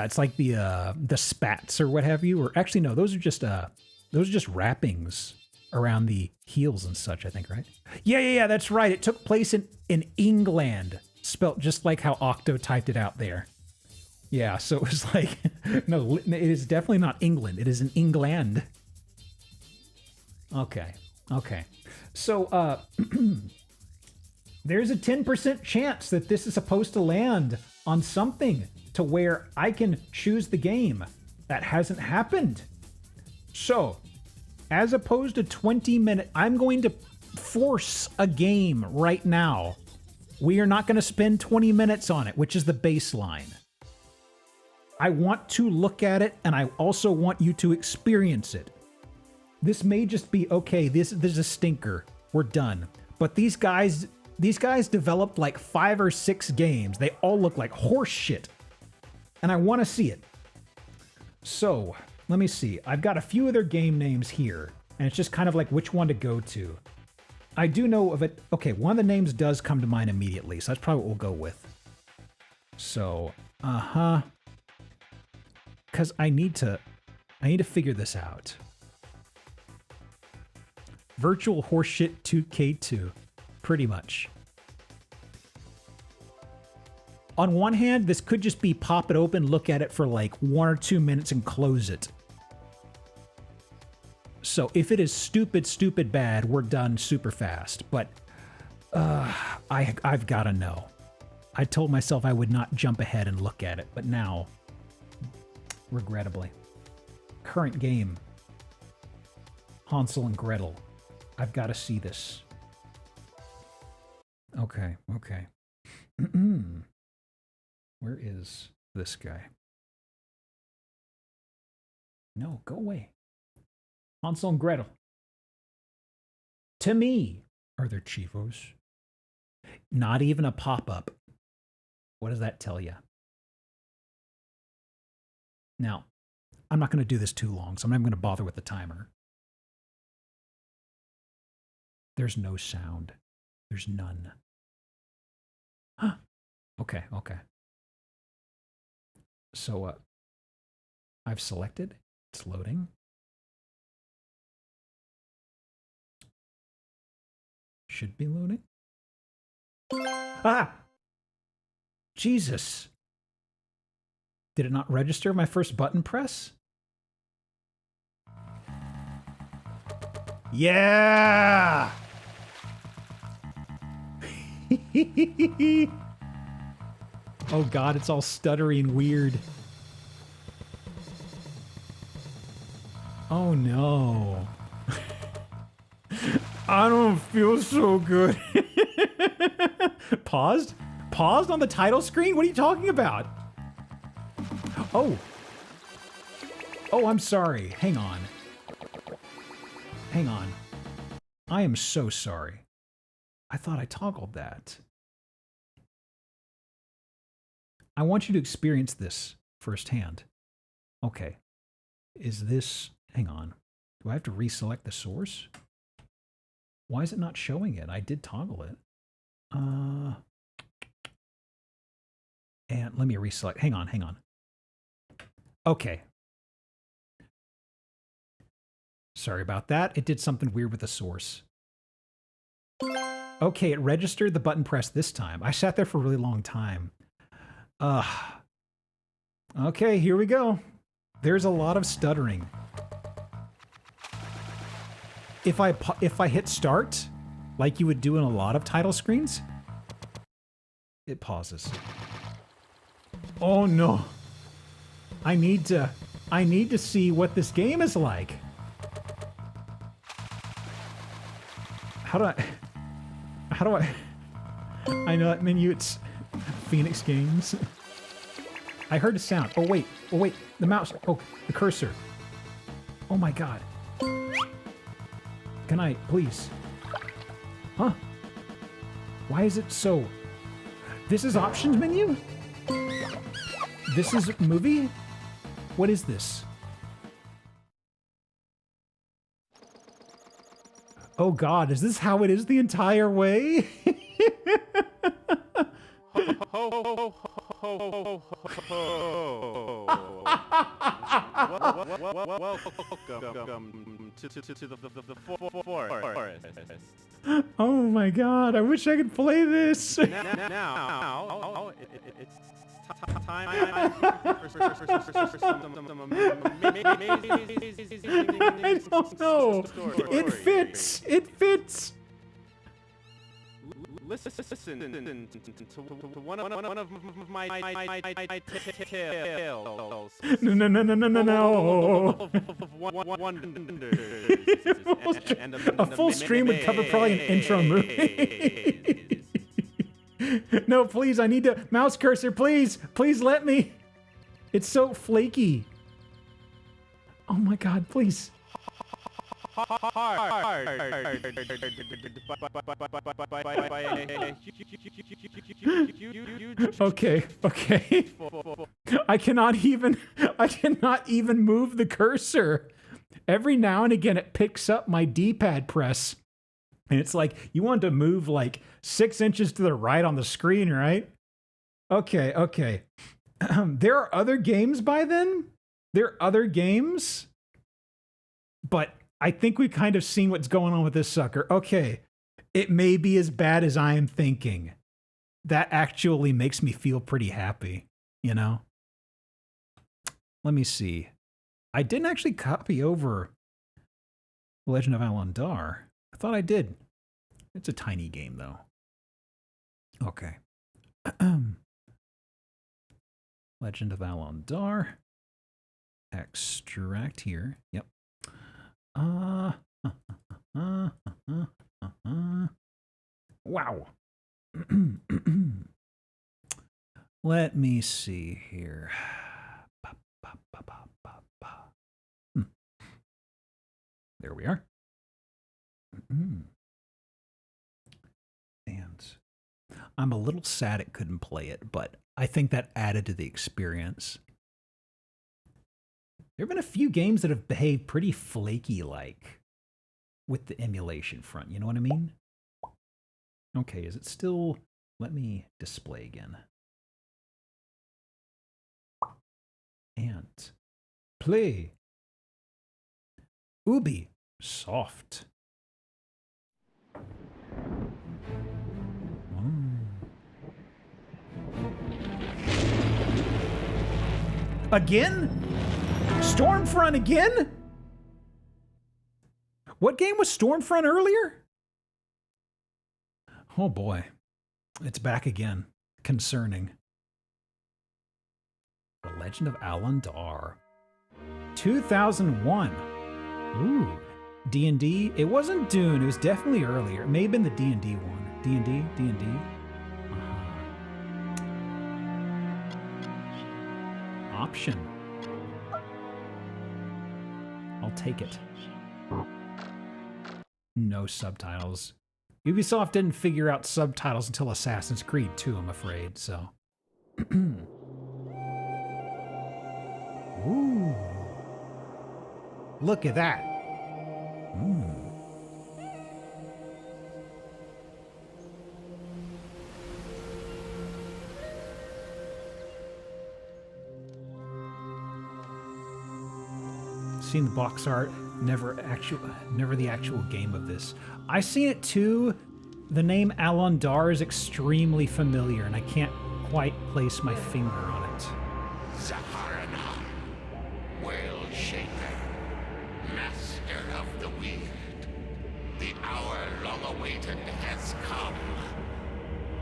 it's like the spats or what have you. Or actually, no, those are just wrappings around the heels and such. I think, right? Yeah. That's right. It took place in England, spelt just like how Octo typed it out there. Yeah, so it was like, no, it is definitely not England. It is in England. Okay. So, there's a 10% chance that this is supposed to land on something to where I can choose the game. That hasn't happened. So, as opposed to 20 minutes, I'm going to force a game right now. We are not going to spend 20 minutes on it, which is the baseline. I want to look at it, and I also want you to experience it. This may just be, okay, this is a stinker. We're done. But these guys developed like 5 or 6 games. They all look like horse shit. And I want to see it. So, let me see. I've got a few of their game names here. And it's just kind of like which one to go to. I do know of it. Okay, one of the names does come to mind immediately. So that's probably what we'll go with. So, because I need to figure this out. Virtual Horseshit 2K2. Pretty much. On one hand, this could just be pop it open, look at it for like 1 or 2 minutes and close it. So if it is stupid, stupid bad, we're done super fast. But I've got to know. I told myself I would not jump ahead and look at it, but now, regrettably. Current game. Hansel and Gretel. I've got to see this. Okay, okay. Where is this guy? No, go away. Hansel and Gretel. To me. Are there Chivos? Not even a pop-up. What does that tell you? Now, I'm not going to do this too long, so I'm not even going to bother with the timer. There's no sound. There's none. Huh. Okay, okay. So, I've selected. It's loading. Should be loading. Ah! Jesus. Did it not register my first button press? Yeah! Oh God, it's all stuttery and weird. Oh no. I don't feel so good. Paused? Paused on the title screen? What are you talking about? Oh. Oh, I'm sorry. Hang on. Hang on. I am so sorry. I thought I toggled that. I want you to experience this firsthand. Okay. Is this... Hang on. Do I have to reselect the source? Why is it not showing it? I did toggle it. And let me reselect. Hang on, hang on. Okay. Sorry about that. It did something weird with the source. Okay, it registered the button press this time. I sat there for a really long time. Okay, here we go. There's a lot of stuttering. If I hit start, like you would do in a lot of title screens, it pauses. Oh no. I need to see what this game is like. How do I I know that menu, it's Phoenix Games. I heard a sound. Oh wait, the mouse, oh, the cursor. Oh my God. Can I, please? Huh? Why is it so? This is options menu? This is movie? What is this? Oh God, is this how it is the entire way? Welcome to the forest. Oh my God, I wish I could play this. Now it's time for some I don't know. It fits. It fits. Listen to one of my tales. No. A full stream would cover probably an intro movie. No, please, I need to... Mouse cursor, please. Please let me. It's so flaky. Oh my God, please. Okay. I cannot even move the cursor. Every now and again it picks up my D-pad press. And it's like, you want to move like 6 inches to the right on the screen, right? Okay. There are other games by then? There are other games? But I think we've kind of seen what's going on with this sucker. Okay, it may be as bad as I am thinking. that actually makes me feel pretty happy, you know? Let me see. I didn't actually copy over Legend of Alundar. I thought I did. It's a tiny game, though. Okay. Legend of Alundar. Extract here. Yep. Wow. Let me see here. There we are. And I'm a little sad it couldn't play it, but I think that added to the experience. There have been a few games that have behaved pretty flaky-like with the emulation front, you know what I mean? Okay, is it still... Let me display again. And play. Ubi soft. Again? Stormfront again? What game was Stormfront earlier? Oh boy. It's back again. Concerning. The Legend of Alundar. 2001. Ooh. D&D? It wasn't Dune. It was definitely earlier. It may have been the D&D one. D&D? D&D? Option. I'll take it. No subtitles. Ubisoft didn't figure out subtitles until Assassin's Creed 2, I'm afraid, so. Ooh. Look at that. Seen the box art, never the actual game of this. I seen it too. The name Alundar is extremely familiar, and I can't quite place my finger on it. Zaharana, Whale Shaper, Master of the Weird. The hour long awaited has come.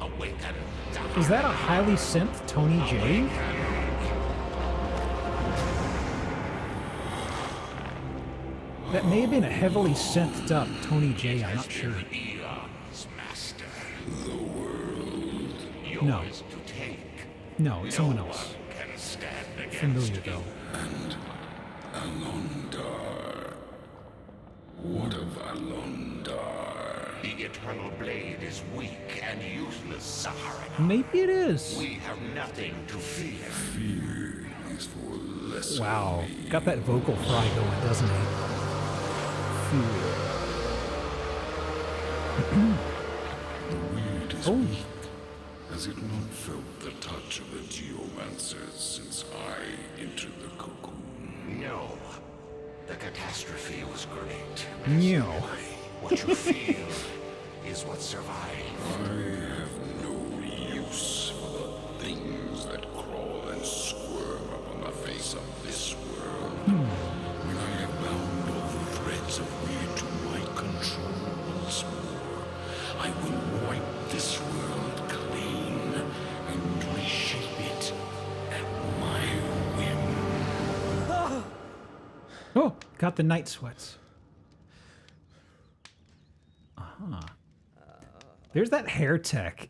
Awaken, Zaharana. Is that a highly synth Tony J? That may have been a heavily synthed up Tony J, I'm not sure. No. No, it's someone else. Familiar though. And Alundar. What of Alundar? The Eternal Blade is weak and useless, Zaharana. Maybe it is. We have nothing to fear. Fear is for less. Wow. Got that vocal fry going, doesn't he? The weird is weak. Has it not felt the touch of the geomancers since I entered the cocoon? No. The catastrophe was great. No. What you feel is what survived. I have no use for the things that crawl and squirm upon the face of this world. When I have bound all the threads of weird to my control once more, I will wipe this world clean and reshape it at my whim. Oh, got the night sweats. There's that hair tech.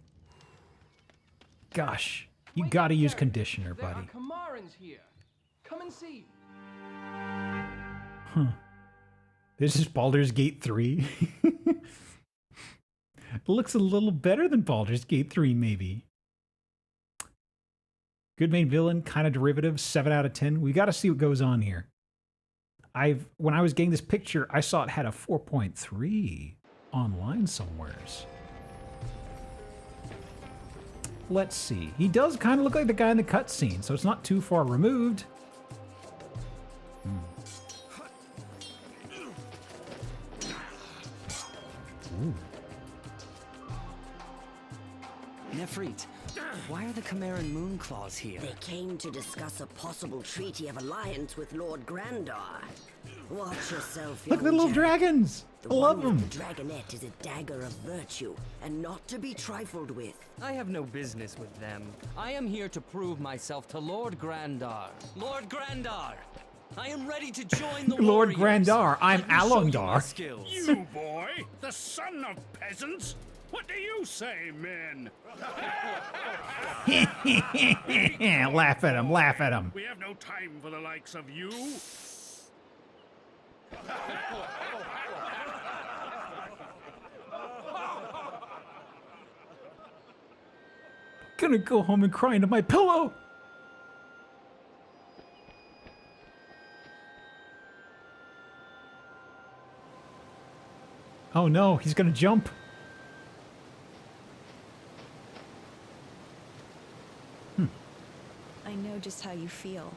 Gosh, you gotta use conditioner, buddy. There are Kamarins here. Come and see. Huh. This is Baldur's Gate 3. It looks a little better than Baldur's Gate 3, maybe. Good main villain, kind of derivative, 7 out of 10. We got to see what goes on here. When I was getting this picture, I saw it had a 4.3 online somewheres. Let's see. He does kind of look like the guy in the cutscene, so it's not too far removed. Ooh. Nefrit, why are the Chimeran Moonclaws here? They came to discuss a possible treaty of alliance with Lord Grandar. Watch yourself, Look at the young little Jack. dragons. I love them. The dragonette is a dagger of virtue, and not to be trifled with. I have no business with them. I am here to prove myself to Lord Grandar. Lord Grandar! I am ready to join the Lord warriors. Grandar, I'm Let me show you my Alondar. skills. You boy, the son of peasants? What do you say, men? Laugh at him, laugh at him. We have no time for the likes of you. Gonna go home and cry into my pillow. Oh no, he's gonna jump. I know just how you feel.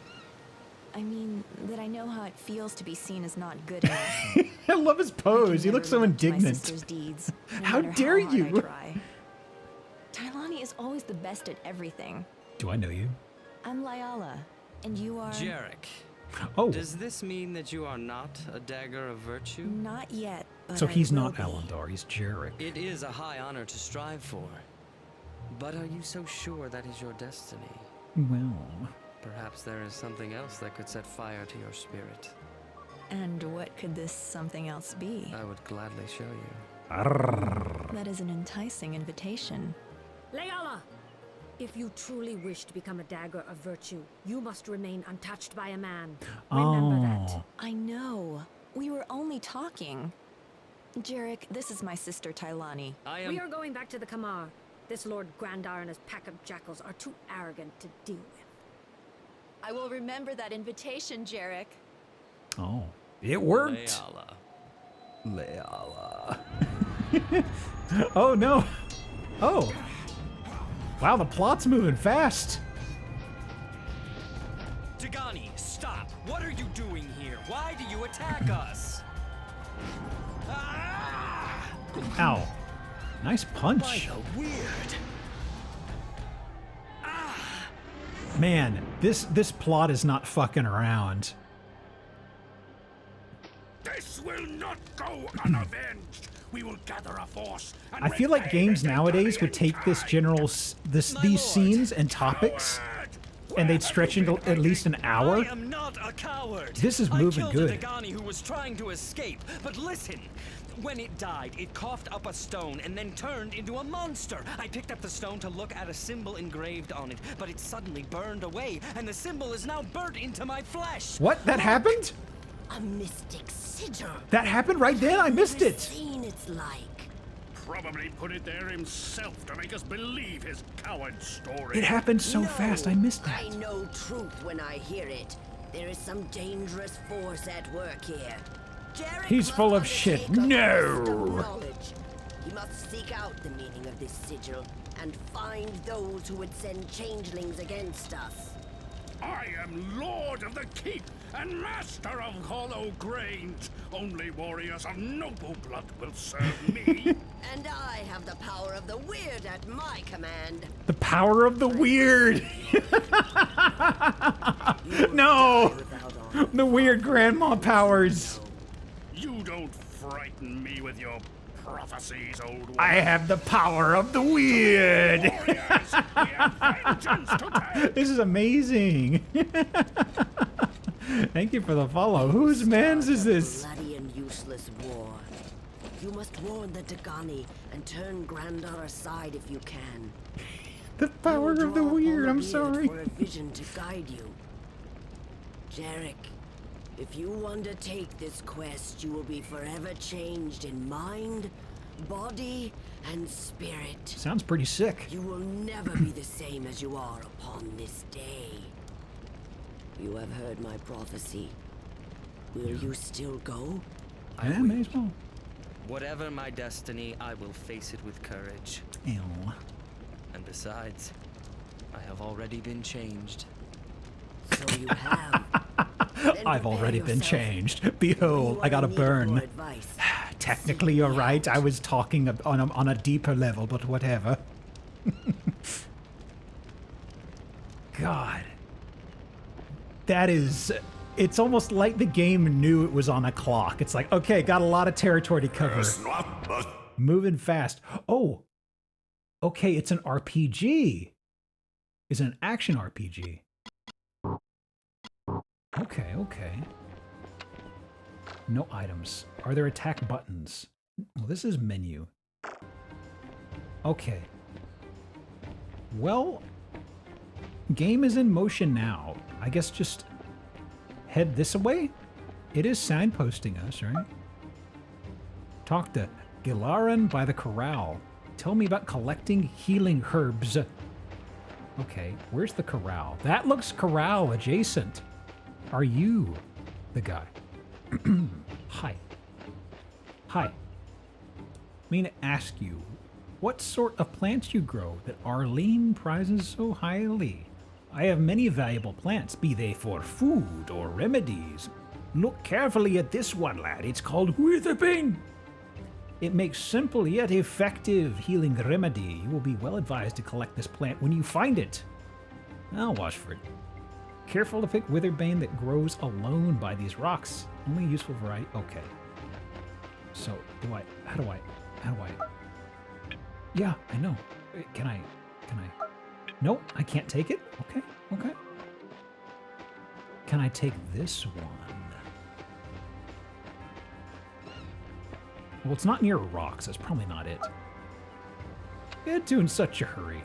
I mean, that I know how it feels to be seen as not good enough. I love his pose. He looks so My indignant. sister's deeds, no How matter dare hard I you? try. Tylani is always the best at everything. Do I know you? I'm Lyala, and you are... Jarek. Oh. Does this mean that you are not a dagger of virtue? Not yet, but So he's I will not be. Alondar, he's Jarek. It is a high honor to strive for. But are you so sure that is your destiny? Well... Perhaps there is something else that could set fire to your spirit. And what could this something else be? I would gladly show you. That is an enticing invitation. Lyala! If you truly wish to become a dagger of virtue, you must remain untouched by a man. Remember that. I know. We were only talking. Jarek, this is my sister Tylani. We are going back to the Kamar. This Lord Grandar and his pack of jackals are too arrogant to deal with. I will remember that invitation, Jarek. Oh, it worked. Lyala. Oh no. Oh. Wow, the plot's moving fast. Dagani, stop! What are you doing here? Why do you attack us? Ow. Nice punch. Weird. Man, this plot is not fucking around. This will not go unavenged. We will gather a force. And I feel like games nowadays would take this general these scenes and topics and they'd stretch into at least an hour. I am not a coward. This is moving I good. killed a Dagani who was trying to escape, but listen. When it died, it coughed up a stone and then turned into a monster. I picked up the stone to look at a symbol engraved on it, but it suddenly burned away, and the symbol is now burnt into my flesh. What? That happened? A mystic sigil. That happened right then? I missed it. Seen its like. Probably put it there himself to make us believe his coward story. It happened so fast, I missed that. I know truth when I hear it. There is some dangerous force at work here. Jarek He's full of shit. No! Knowledge. He must seek out the meaning of this sigil and find those who would send changelings against us. I am Lord of the Keep and Master of Hollow Grange. Only warriors of noble blood will serve me. And I have the power of the weird at my command. The power of the weird. No! The weird grandma powers. You don't frighten me with your prophecies, old one. I have the power of the weird. This is amazing. Thank you for the follow. Whose man's is this? Bloody and useless war. You must warn the Dagani and turn Grandar aside if you can. The power of the weird. I'm sorry. For a vision to guide you. Jarek, if you undertake this quest, you will be forever changed in mind, body, and spirit. Sounds pretty sick. You will never be the same as you are upon this day. You have heard my prophecy. Will you still go? Yeah, may as well. Whatever my destiny, I will face it with courage. Ew. And besides, I have already been changed. So you have. I've already been changed. Behold, I got a burn. Technically, you're right. I was talking on a deeper level, but whatever. God. That is... It's almost like the game knew it was on a clock. It's like, okay, got a lot of territory to cover. Moving fast. Oh, okay, it's an RPG. It's an action RPG. Okay, okay. No items. Are there attack buttons? Well, this is menu. Okay. Well, game is in motion now. I guess just head this way? It is signposting us, right? Talk to Gilaran by the corral. Tell me about collecting healing herbs. Okay, where's the corral? That looks corral adjacent. Are you the guy? Hi. Hi. I mean to ask you, what sort of plants you grow that Arlene prizes so highly? I have many valuable plants, be they for food or remedies. Look carefully at this one, lad. It's called Witherbane. It makes simple yet effective healing remedy. You will be well advised to collect this plant when you find it. I'll watch for it. Careful to pick Witherbane that grows alone by these rocks. Only useful variety. Okay. So, how do I? Yeah, I know. Can I? Nope, I can't take it? Okay, okay. Can I take this one? Well, it's not near rocks. That's probably not it. Get to in such a hurry.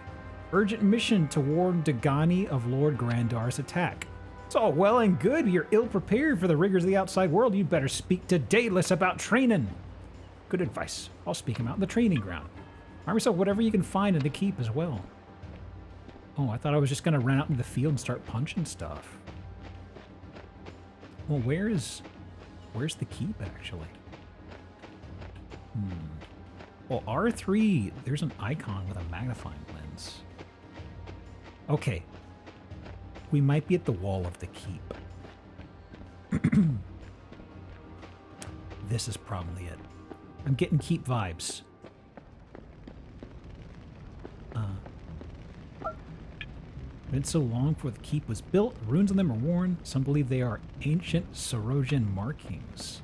Urgent mission to warn Dagani of Lord Grandar's attack. It's all well and good, but you're ill-prepared for the rigors of the outside world. You'd better speak to Daedalus about training. Good advice. I'll speak him out in the training ground. Arm yourself whatever you can find in the keep as well. Oh, I thought I was just going to run out into the field and start punching stuff. Well, where's the keep, actually? Well, R3, there's an icon with a magnifying lens. Okay. We might be at the wall of the keep. This is probably it. I'm getting keep vibes. Been so long before the keep was built, runes on them are worn. Some believe they are ancient Sarojan markings.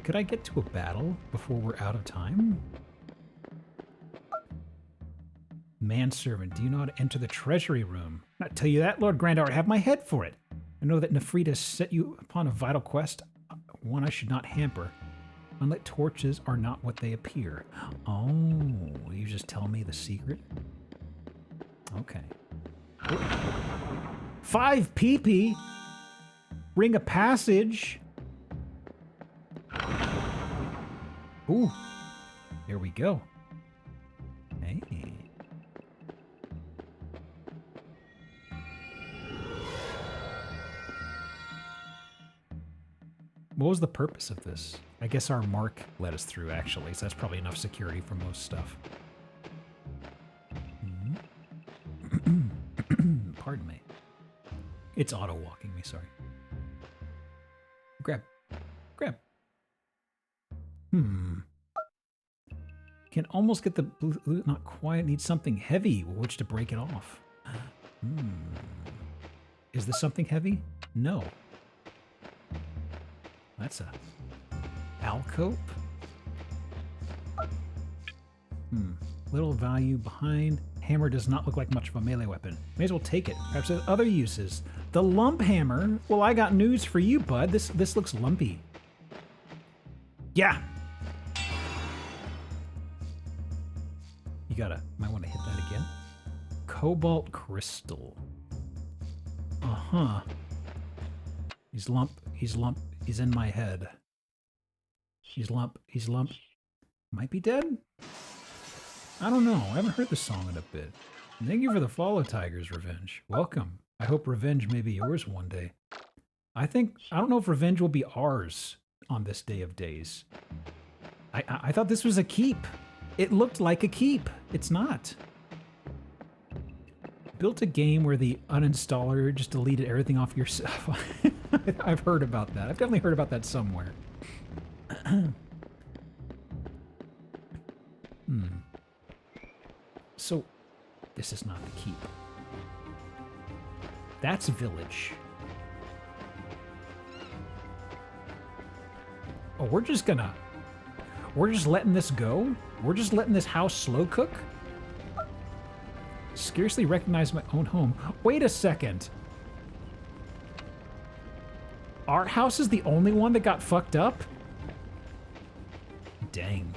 Could I get to a battle before we're out of time? Manservant, do you know how to enter the treasury room? Not tell you that, Lord Grandar, I have my head for it. I know that Nefrita set you upon a vital quest, one I should not hamper. Unlit torches are not what they appear. Oh, you just tell me the secret? Okay. 5 PP. Ring of passage. Ooh. There we go. Hey. What was the purpose of this? I guess our mark led us through, actually, so that's probably enough security for most stuff. Pardon me. It's auto-walking me, sorry. Grab. Can almost get the blue, not quite. Need something heavy with which to break it off. Is this something heavy? No. That's a alcope. Little value behind. Hammer does not look like much of a melee weapon. May as well take it. Perhaps there's other uses. The lump hammer. Well, I got news for you, bud. This looks lumpy. Yeah. You might want to hit that again. Cobalt crystal. He's lump. He's in my head. He's lump. Might be dead? I don't know. I haven't heard the song in a bit. Thank you for the follow, Tiger's Revenge. Welcome. I hope revenge may be yours one day. I don't know if revenge will be ours on this day of days. I thought this was a keep. It looked like a keep. It's not. Built a game where the uninstaller just deleted everything off your stuff. I've heard about that. I've definitely heard about that somewhere. So, this is not the keep. That's a village. Oh, we're just letting this go? We're just letting this house slow cook? Scarcely recognize my own home. Wait a second. Our house is the only one that got fucked up? Dang.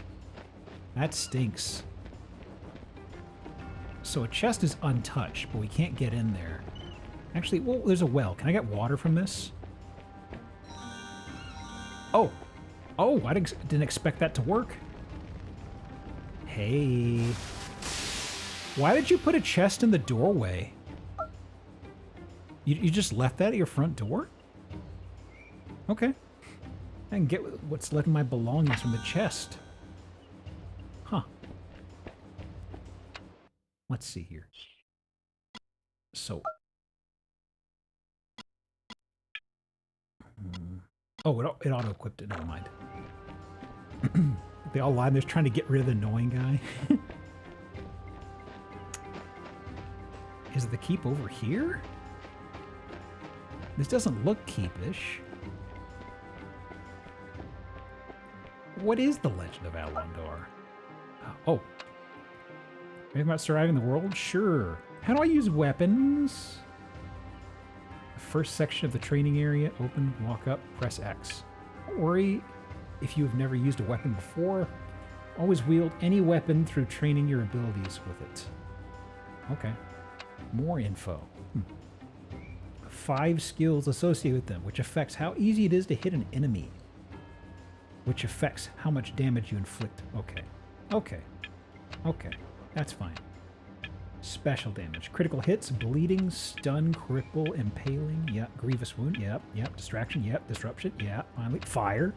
That stinks. So a chest is untouched, but we can't get in there. Actually, well, there's a well. Can I get water from this? Oh. Oh, I didn't expect that to work. Hey. Why did you put a chest in the doorway? You just left that at your front door? Okay. I can get what's left of my belongings from the chest. Huh. Let's see here. So. Oh, it auto-equipped it. Never mind. They all lie there trying to get rid of the annoying guy. Is the keep over here? This doesn't look keepish. What is the Legend of Alondor? Oh. Maybe about surviving the world? Sure. How do I use weapons? The first section of the training area. Open, walk up, press X. Don't worry if you have never used a weapon before. Always wield any weapon through training your abilities with it. Okay. More info. 5 skills associated with them, which affects how easy it is to hit an enemy. Which affects how much damage you inflict. Okay. Okay. Okay. That's fine. Special damage. Critical hits, bleeding, stun, cripple, impaling. Yep. Grievous wound. Yep. Yep. Distraction. Yep. Disruption. Yep. Finally. Fire.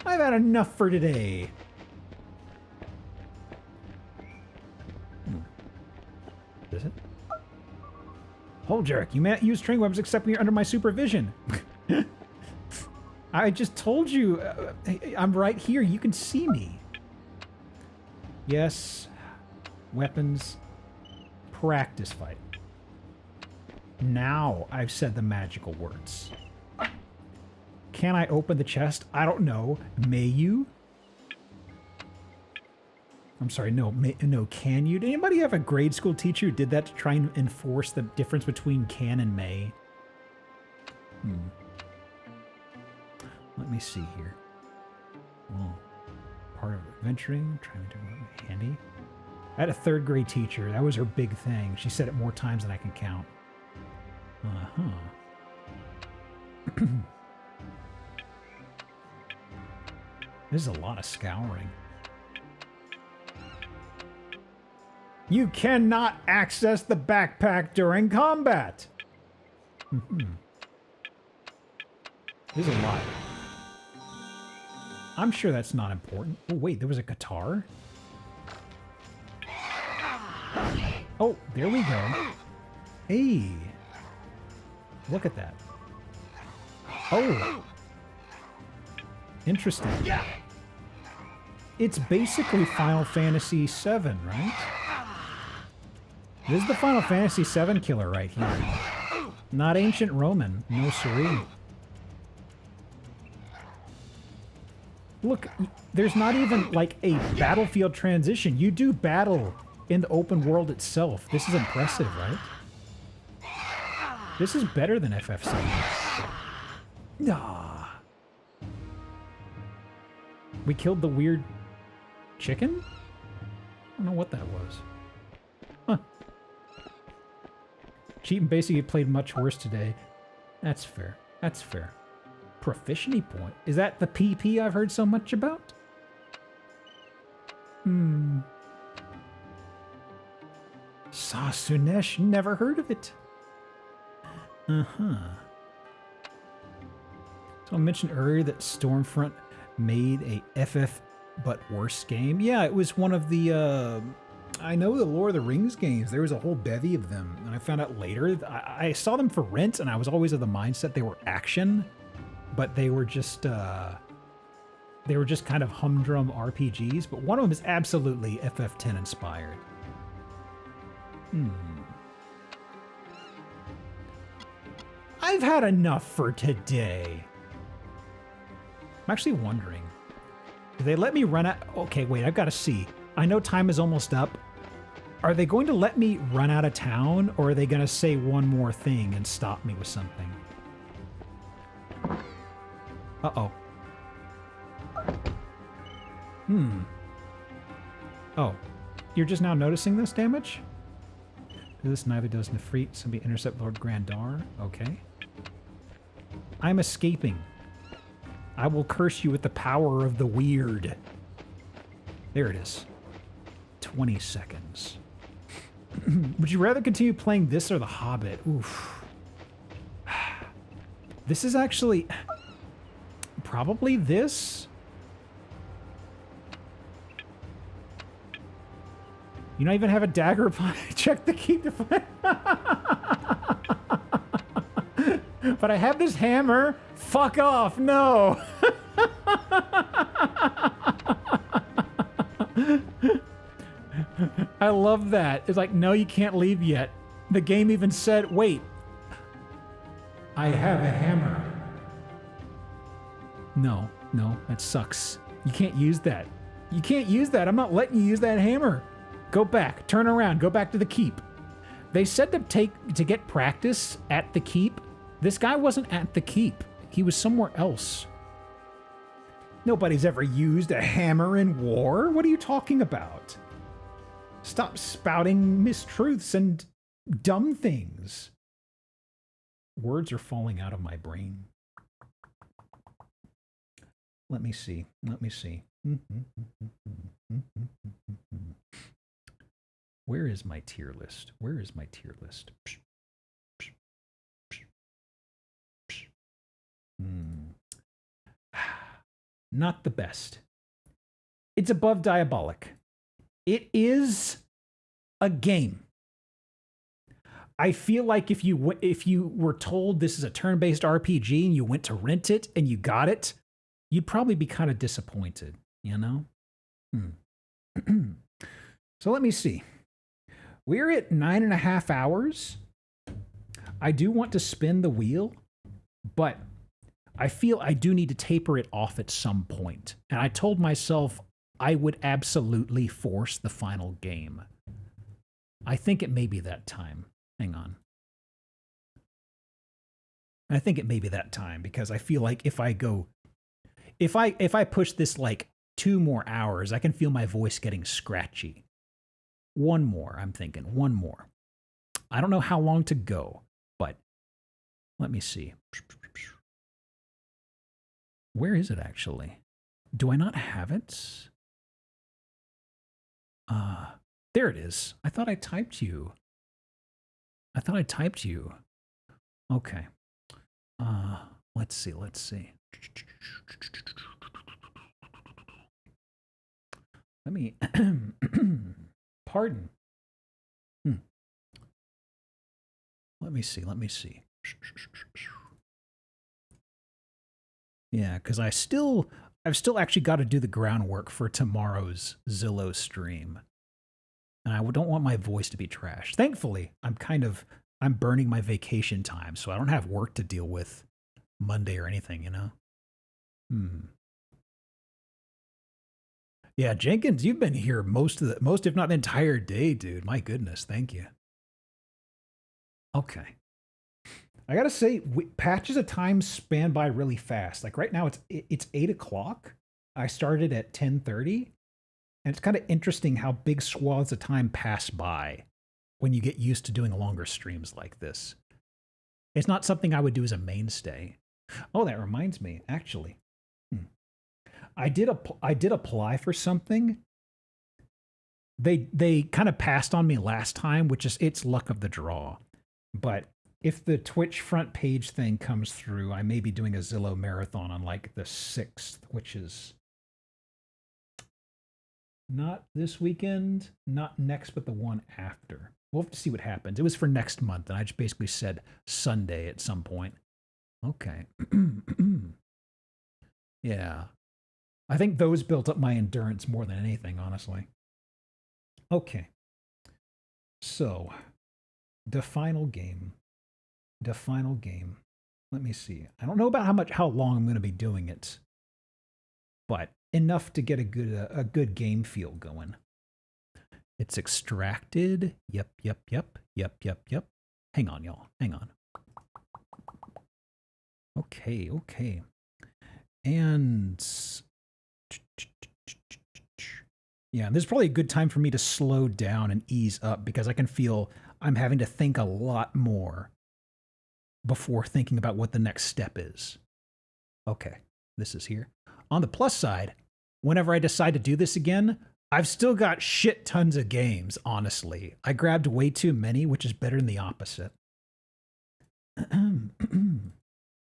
I've had enough for today. Is it? Hold, Jarek. You may not use training weapons except when you're under my supervision. I just told you. I'm right here. You can see me. Yes. Weapons. Practice fight. Now I've said the magical words. Can I open the chest? I don't know. May you? I'm sorry, no, no, can you? Did anybody have a grade school teacher who did that to try and enforce the difference between can and may? Let me see here. Well, part of adventuring, trying to do handy. I had a 3rd grade teacher. That was her big thing. She said it more times than I can count. This is a lot of scouring. You cannot access the backpack during combat. There's a lot. I'm sure that's not important. Oh, wait, there was a guitar? Oh, there we go. Hey. Look at that. Oh. Interesting. It's basically Final Fantasy VII, right? This is the Final Fantasy VII killer right here. Not ancient Roman. No siree. Look, there's not even like a battlefield transition. You do battle in the open world itself. This is impressive, right? This is better than FF7. Ah. We killed the weird chicken? I don't know what that was. Huh. Cheating basically played much worse today. That's fair. That's fair. Proficiency point? Is that the PP I've heard so much about? Sasunesh, never heard of it. So I mentioned earlier that Stormfront made a FF but worse game. Yeah, it was one of the, I know the Lord of the Rings games. There was a whole bevy of them. And I found out later, I saw them for rent and I was always of the mindset they were action, but they were just kind of humdrum RPGs. But one of them is absolutely FF10 inspired. I've had enough for today. I'm actually wondering, do they let me run out? Okay, wait, I've got to see. I know time is almost up. Are they going to let me run out of town, or are they going to say one more thing and stop me with something? Uh-oh. Oh, you're just now noticing this damage? This neither does Nefrit. Somebody intercept Lord Grandar. Okay. I'm escaping. I will curse you with the power of the weird. There it is. 20 seconds. Would you rather continue playing this or The Hobbit? Oof. This is actually... probably this? You don't even have a dagger upon it. Check the keep to find. But I have this hammer. Fuck off. No. I love that. It's like, no, you can't leave yet. The game even said, wait. I have a hammer. No, that sucks. You can't use that. You can't use that. I'm not letting you use that hammer. Go back, turn around, go back to the keep. They said to get practice at the keep. This guy wasn't at the keep. He was somewhere else. Nobody's ever used a hammer in war. What are you talking about? Stop spouting mistruths and dumb things. Words are falling out of my brain. Let me see. Where is my tier list? Not the best. It's above Diabolic. It is a game. I feel like if you were told this is a turn-based RPG and you went to rent it and you got it, you'd probably be kind of disappointed, you know? So let me see. We're at 9.5 hours. I do want to spin the wheel, but I feel I do need to taper it off at some point. And I told myself I would absolutely force the final game. I think it may be that time. Hang on. I think it may be that time because I feel like if I push this like 2 more hours, I can feel my voice getting scratchy. One more, I'm thinking. One more. I don't know how long to go, but let me see. Where is it actually? Do I not have it? There it is. I thought I typed you. Okay. Let's see. Let me... Pardon. Let me see. Yeah, because I've still actually got to do the groundwork for tomorrow's Zillow stream. And I don't want my voice to be trashed. Thankfully, I'm burning my vacation time, so I don't have work to deal with Monday or anything, you know? Yeah, Jenkins, you've been here most if not the entire day, dude. My goodness, thank you. Okay. I gotta say, patches of time span by really fast. Like right now, it's 8 o'clock. I started at 10:30, and it's kind of interesting how big swaths of time pass by when you get used to doing longer streams like this. It's not something I would do as a mainstay. Oh, that reminds me, actually. I did apply for something. They kind of passed on me last time, which is it's luck of the draw. But if the Twitch front page thing comes through, I may be doing a Zillow marathon on like the 6th, which is not this weekend, not next, but the one after. We'll have to see what happens. It was for next month, and I just basically said Sunday at some point. Okay. Yeah. I think those built up my endurance more than anything, honestly. Okay. So, the final game. Let me see. I don't know about how long I'm going to be doing it, but enough to get a good game feel going. It's extracted. Yep. Hang on, y'all. Hang on. Okay. And yeah, this is probably a good time for me to slow down and ease up because I can feel I'm having to think a lot more before thinking about what the next step is. Okay, this is here. On the plus side, whenever I decide to do this again, I've still got shit tons of games, honestly. I grabbed way too many, which is better than the opposite.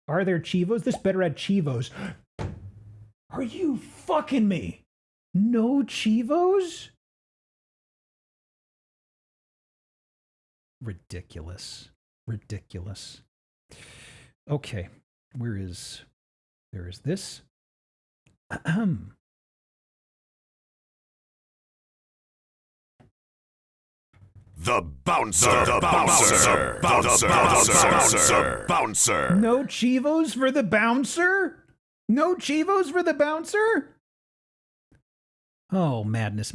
Are there Chivos? This better add Chivos. Are you fucking me? No Chivos? Ridiculous. Okay, there is this. The bouncer. No Chivos for the bouncer? No Chivos for the bouncer? Oh, madness.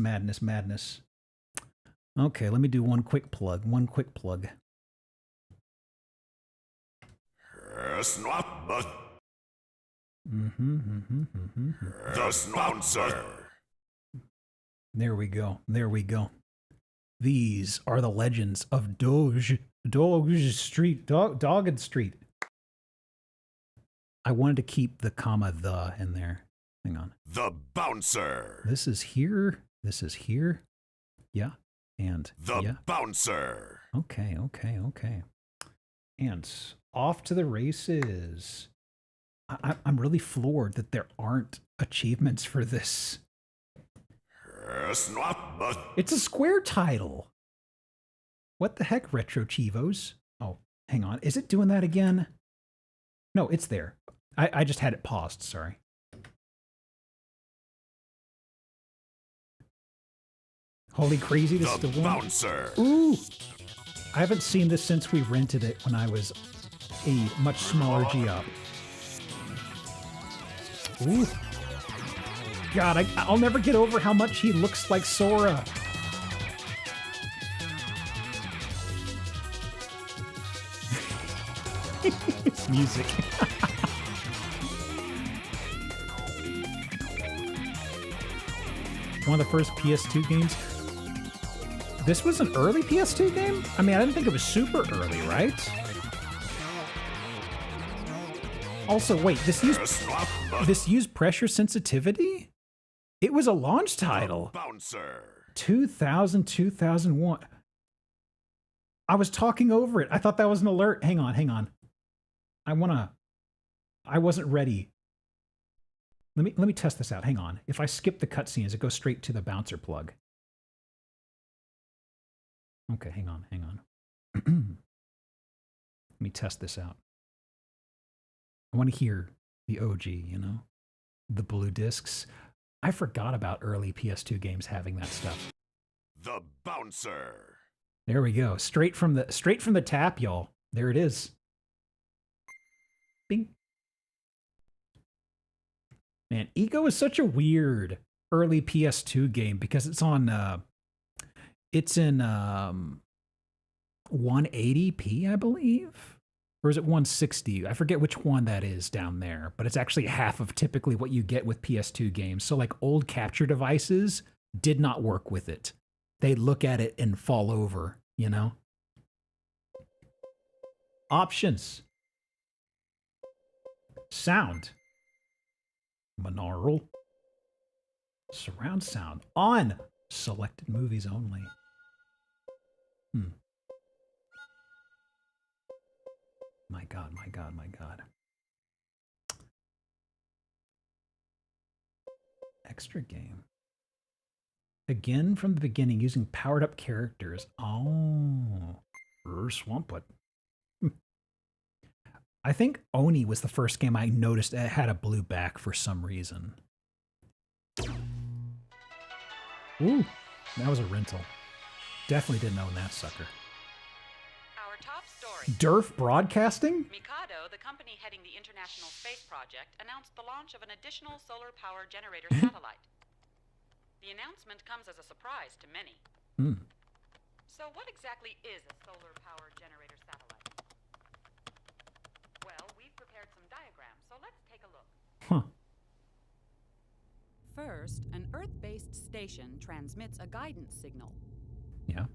Okay, let me do one quick plug. The bouncer. There we go. These are the legends of Dogged Street. I wanted to keep the comma the in there. Hang on. The bouncer. This is here. Yeah. And the bouncer. Okay. And off to the races. I'm really floored that there aren't achievements for this. It's a Square title. What the heck, Retro Chivos? Oh, hang on. Is it doing that again? No, it's there. I just had it paused, sorry. Holy crazy, this is the one. Bouncer. Ooh! I haven't seen this since we rented it when I was a much smaller G-Up. Ooh. God, I'll never get over how much he looks like Sora. It's music. One of the first PS2 games. This was an early PS2 game? I mean, I didn't think it was super early, right? Also, wait, this used pressure sensitivity? It was a launch title. Bouncer. 2001. I was talking over it. I thought that was an alert. Hang on. I wasn't ready. Let me test this out. Hang on. If I skip the cutscenes, it goes straight to the bouncer plug. Okay, hang on. Let me test this out. I want to hear the OG, you know? The blue discs. I forgot about early PS2 games having that stuff. The bouncer. There we go. Straight from the tap, y'all. There it is. Bing. Man, Ego is such a weird early PS2 game because it's on it's in 180p, I believe. Or is it 160? I forget which one that is down there, but it's actually half of typically what you get with PS2 games. So like old capture devices did not work with it. They look at it and fall over, you know? Options. Sound. Monaural. Surround sound. On. Selected movies only. My God. Extra game. Again from the beginning using powered up characters. Oh. Swampwood. I think Oni was the first game I noticed that had a blue back for some reason. Ooh, that was a rental. Definitely didn't own that sucker. Our top story Durf Broadcasting? Mikado, the company heading the International Space Project, announced the launch of an additional solar power generator satellite. The announcement comes as a surprise to many. So what exactly is a solar power generator satellite? Well, we've prepared some diagrams, so let's take a look. First, an Earth-based station transmits a guidance signal. Yeah.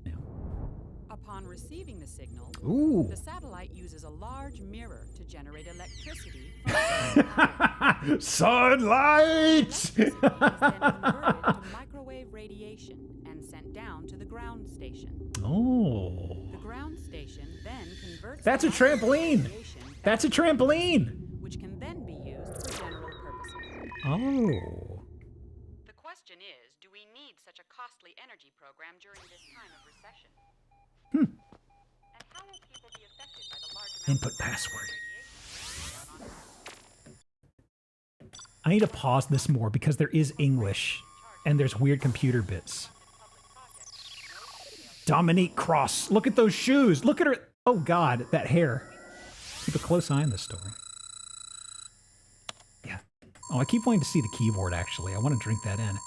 Upon receiving the signal, Ooh. the satellite uses a large mirror to generate electricity from Sunlight! Electricity is then converted to microwave radiation and sent down to the ground station. Oh. The ground station then converts That's a the microwave trampoline! radiation That's a trampoline! which can then be used for general purposes. Oh. The question is, do we need such a costly energy program during this time of recession? And how will people be affected by the large amount Input password. I need to pause this more because there is English and there's weird computer bits. Dominique Cross. Look at those shoes. Look at her. Oh God, that hair. Keep a close eye on this story. Yeah. Oh, I keep wanting to see the keyboard actually. I want to drink that in.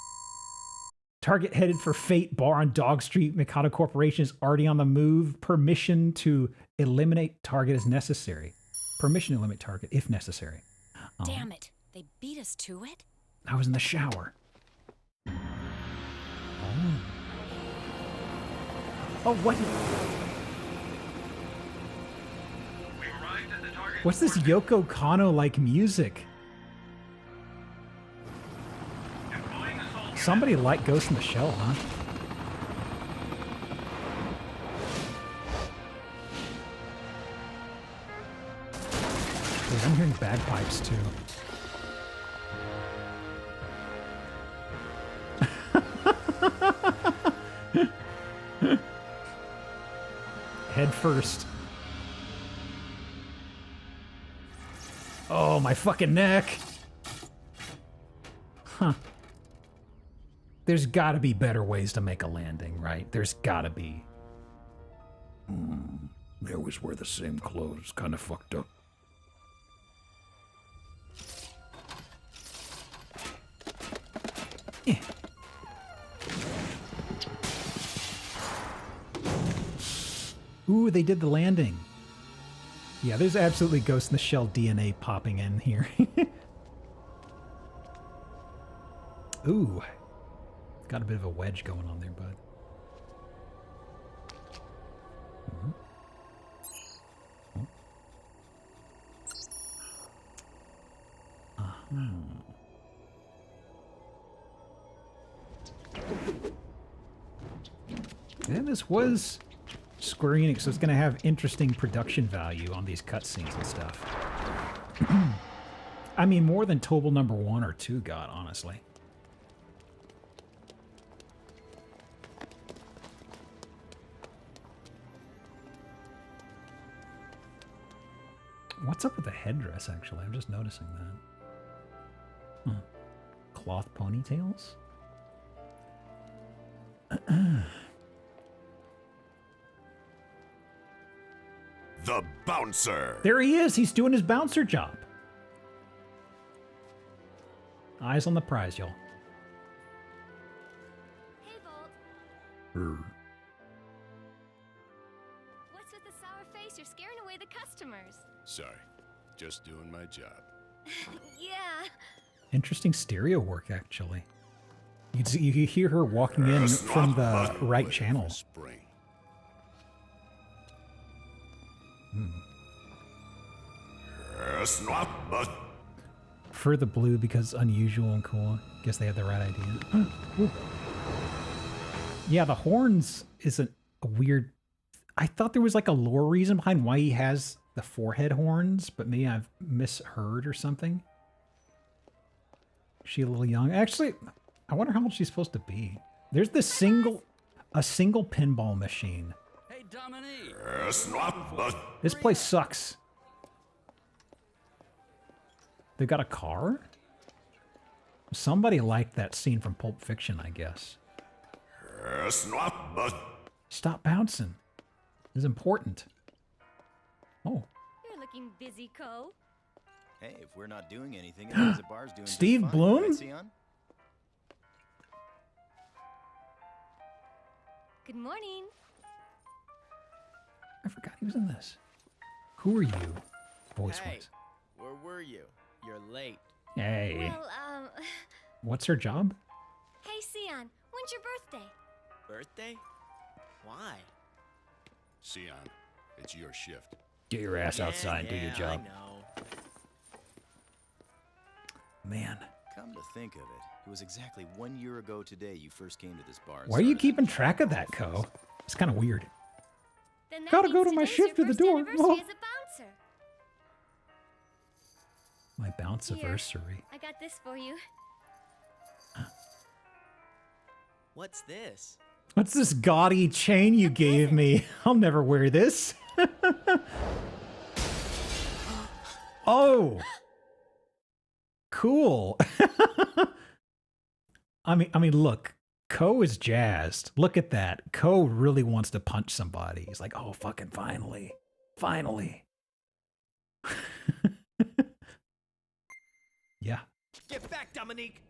Target headed for Fate Bar on Dog Street. Mikado Corporation is already on the move. Permission to eliminate target is necessary. Permission to eliminate target if necessary. Oh. Damn it. They beat us to it? I was in the shower. Oh. Oh, what? What's this Yoko Kanno-like music? Somebody liked Ghost in the Shell, huh? Wait, I'm hearing bagpipes too. Head first. Oh, my fucking neck. Huh. There's gotta be better ways to make a landing, right? There's gotta be. They always wear the same clothes. Kind of fucked up. Eh. Ooh, they did the landing. Yeah, there's absolutely Ghost in the Shell DNA popping in here. Ooh. Got a bit of a wedge going on there, bud. And this was Square Enix, so it's going to have interesting production value on these cutscenes and stuff. I mean, more than Tobal number 1 or 2 got, honestly. What's up with the headdress, actually? I'm just noticing that. Huh. Cloth ponytails? The bouncer. There he is. He's doing his bouncer job. Eyes on the prize, y'all. Hey, Volt. What's with the sour face? You're scaring away the customers. Sorry, just doing my job. Yeah. Interesting stereo work, actually. You hear her walking in from the right channel. For the blue because unusual and cool. Guess they had the right idea. Yeah, the horns is a weird... I thought there was like a lore reason behind why he has the forehead horns, but maybe I've misheard or something. Is she a little young? Actually, I wonder how old she's supposed to be. There's this single pinball machine. Hey, Dominique. This place sucks. They've got a car? Somebody liked that scene from Pulp Fiction, I guess. Stop bouncing. This is important. Oh. You're looking busy, Co. Hey, if we're not doing anything, it means the bar's doing just Steve fine, Bloom? right, Sion? Good morning. I forgot he was in this. Who are you? Voice Hey, wise. where were you? You're late. Hey. Well, What's her job? hey, Sion, when's your birthday? Birthday? Why? Sion, it's your shift. Get your ass outside and do your job. I know. Man. Come to think of it, it was exactly 1 year ago today you first came to this bar. and Why are you started keeping track of that, Co? It's kind of weird. Then that Gotta go means to my today's shift your at the first door. anniversary Oh. as a bouncer. My bounce Here, anniversary. I got this for you. What's this? What's this gaudy chain you gave me? I'll never wear this. Oh. Cool. I mean, look. Co is jazzed. Look at that. Co really wants to punch somebody. He's like, oh, fucking finally. Finally. Yeah. Get back, Dominique!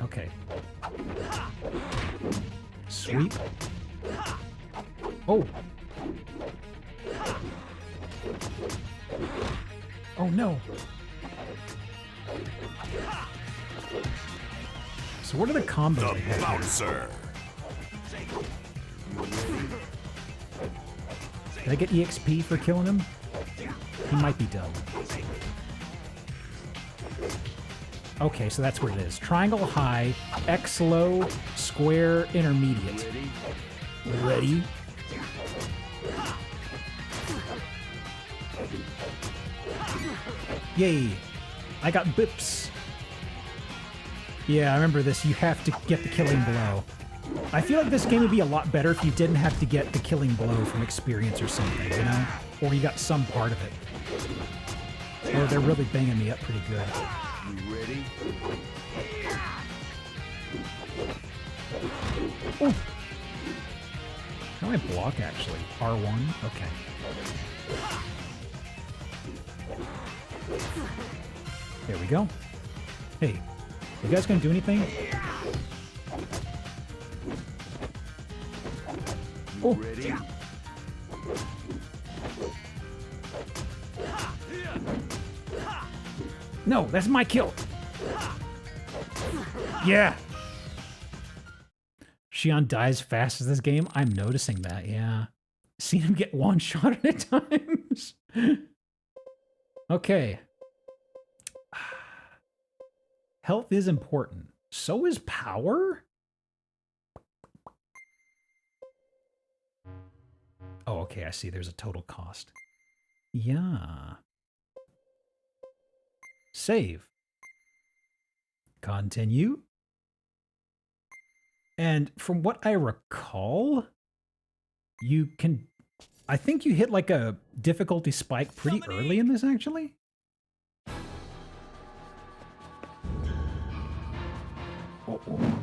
Okay. Sweep. Oh. Oh no. So what are the combos? The they have here? bouncer. Did I get EXP for killing him? He might be done. Okay, so that's what it is. Triangle high, X low, square intermediate. Ready? Yay! I got bips. Yeah, I remember this. You have to get the killing blow. I feel like this game would be a lot better if you didn't have to get the killing blow from experience or something, you know? Or you got some part of it. Oh, they're really banging me up pretty good. You ready? Oh. How do I block, actually? R1? Okay. There we go. Hey, you guys gonna do anything? Oh. Ready? No, that's my kill. Yeah. Xion dies fast as this game. I'm noticing that, yeah. Seen him get one shot at times. Okay. Health is important. So is power? Oh, okay, I see. There's a total cost. Yeah. Save. Continue. And from what I recall, you can... I think you hit like a difficulty spike pretty early in this, actually. Oh, oh.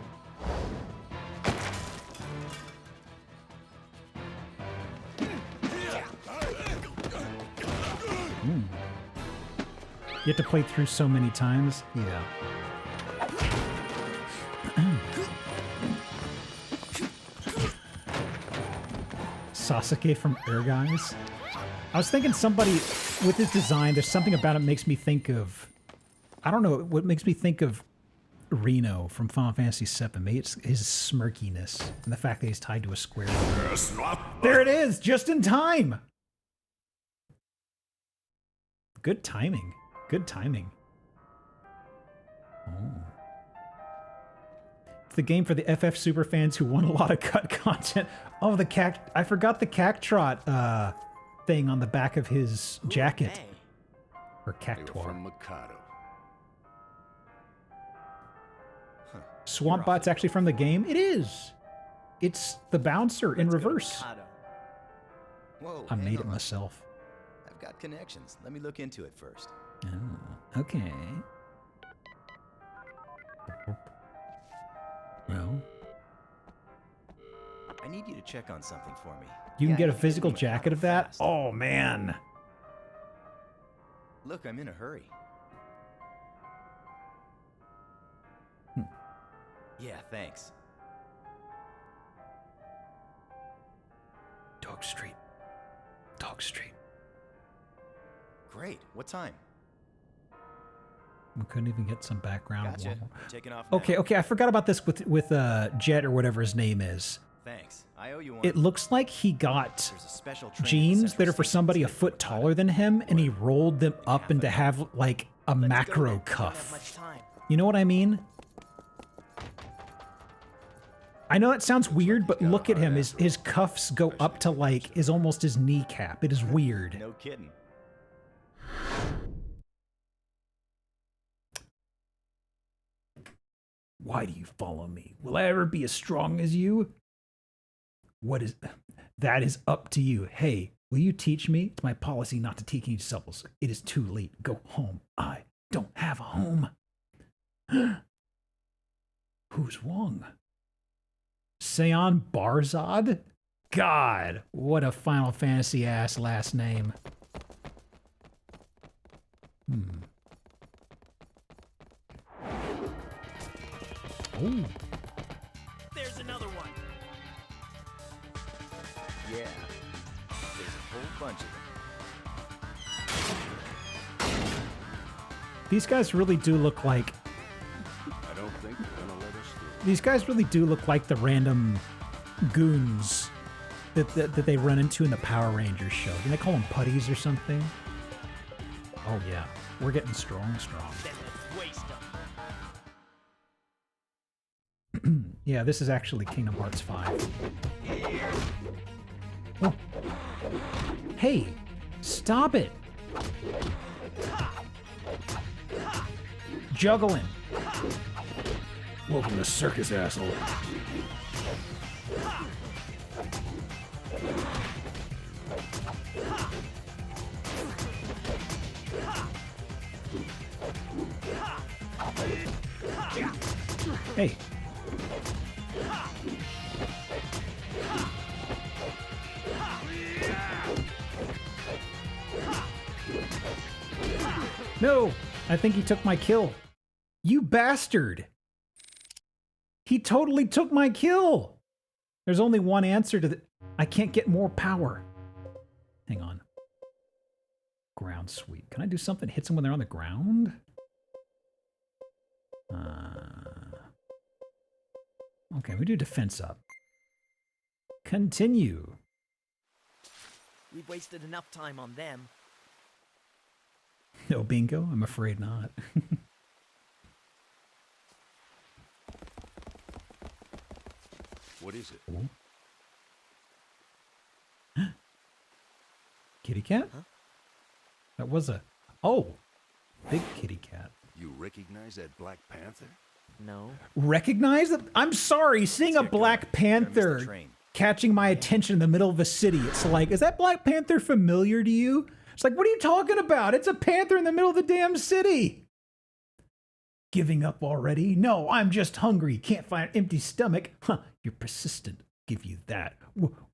You have to play through so many times. Yeah. Sasuke from Air Guys. I was thinking somebody with his design, there's something about it makes me think of... I don't know, what makes me think of Reno from Final Fantasy VII. Maybe it's his smirkiness and the fact that he's tied to a square. There it is! Just in time! Good timing. Good timing. Oh. It's the game for the FF Super fans who want a lot of cut content. Oh, the cac... I forgot the cactrot thing on the back of his jacket. Or cactuar. From Mikado. Swampbot's actually from the game? It is! It's the bouncer in reverse. Whoa, I hang made it on. myself. I've got connections. Let me look into it first. Oh, okay. Well. I need you to check on something for me. You can Yeah, get a I need physical to get jacket of that? Oh, man. Look, I'm in a hurry. Yeah, thanks. Dog Street. Dog Street. Great. What time? We couldn't even get some background. Gotcha. We're taking off now. Okay, I forgot about this with Jet or whatever his name is. Thanks. I owe you one. It looks like he got There's a special train jeans at that are Central for Station somebody a today. foot taller than him, and he rolled them up into have like a macro cuff. You know what I mean? I know that sounds weird, but look at him. His cuffs go up to like is almost his kneecap. It is weird. No kidding. Why do you follow me? Will I ever be as strong as you? That is up to you. Hey, will you teach me? It's my policy not to teach any disciples. It is too late. Go home. I don't have a home. Who's Wong? Seon Barzad? God, what a Final Fantasy ass last name. Oh. There's another one. Yeah. There's a whole bunch of them. These guys really do look like... I don't think they're gonna let us through. These guys really do look like the random goons that they run into in the Power Rangers show. Do they call them putties or something? Oh yeah, we're getting strong. Then let's waste them. Yeah, this is actually Kingdom Hearts 5. Oh. Hey, stop it! Juggling. Welcome to circus, asshole. Hey. No, I think he took my kill. You bastard! He totally took my kill! There's only one answer to the... I can't get more power. Hang on. Ground sweep. Can I do something that hits them when they're on the ground? Okay, we do defense up. Continue. We've wasted enough time on them. No bingo? I'm afraid not. What is it? Kitty cat? Huh? That was a... Oh! Big kitty cat. You recognize that Black Panther? No. Recognize that? I'm sorry, seeing a Black Panther catching my attention in the middle of a city. It's like, is that Black Panther familiar to you? It's like, what are you talking about? It's a panther in the middle of the damn city. Giving up already? No, I'm just hungry. Can't find an empty stomach. Huh, you're persistent. Give you that.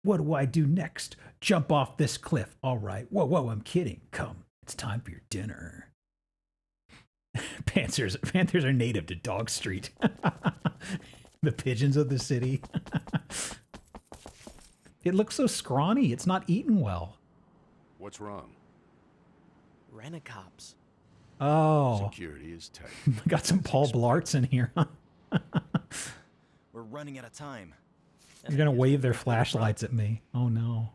What do I do next? Jump off this cliff. All right. Whoa, I'm kidding. Come, it's time for your dinner. Panthers are native to Dog Street. The pigeons of the city. It looks so scrawny. It's not eaten well. What's wrong? Rent-a-cops. Oh. Security is tight. Got some Paul Blarts in here. We're running out of time. They're going to wave their flashlights at me. Oh, no.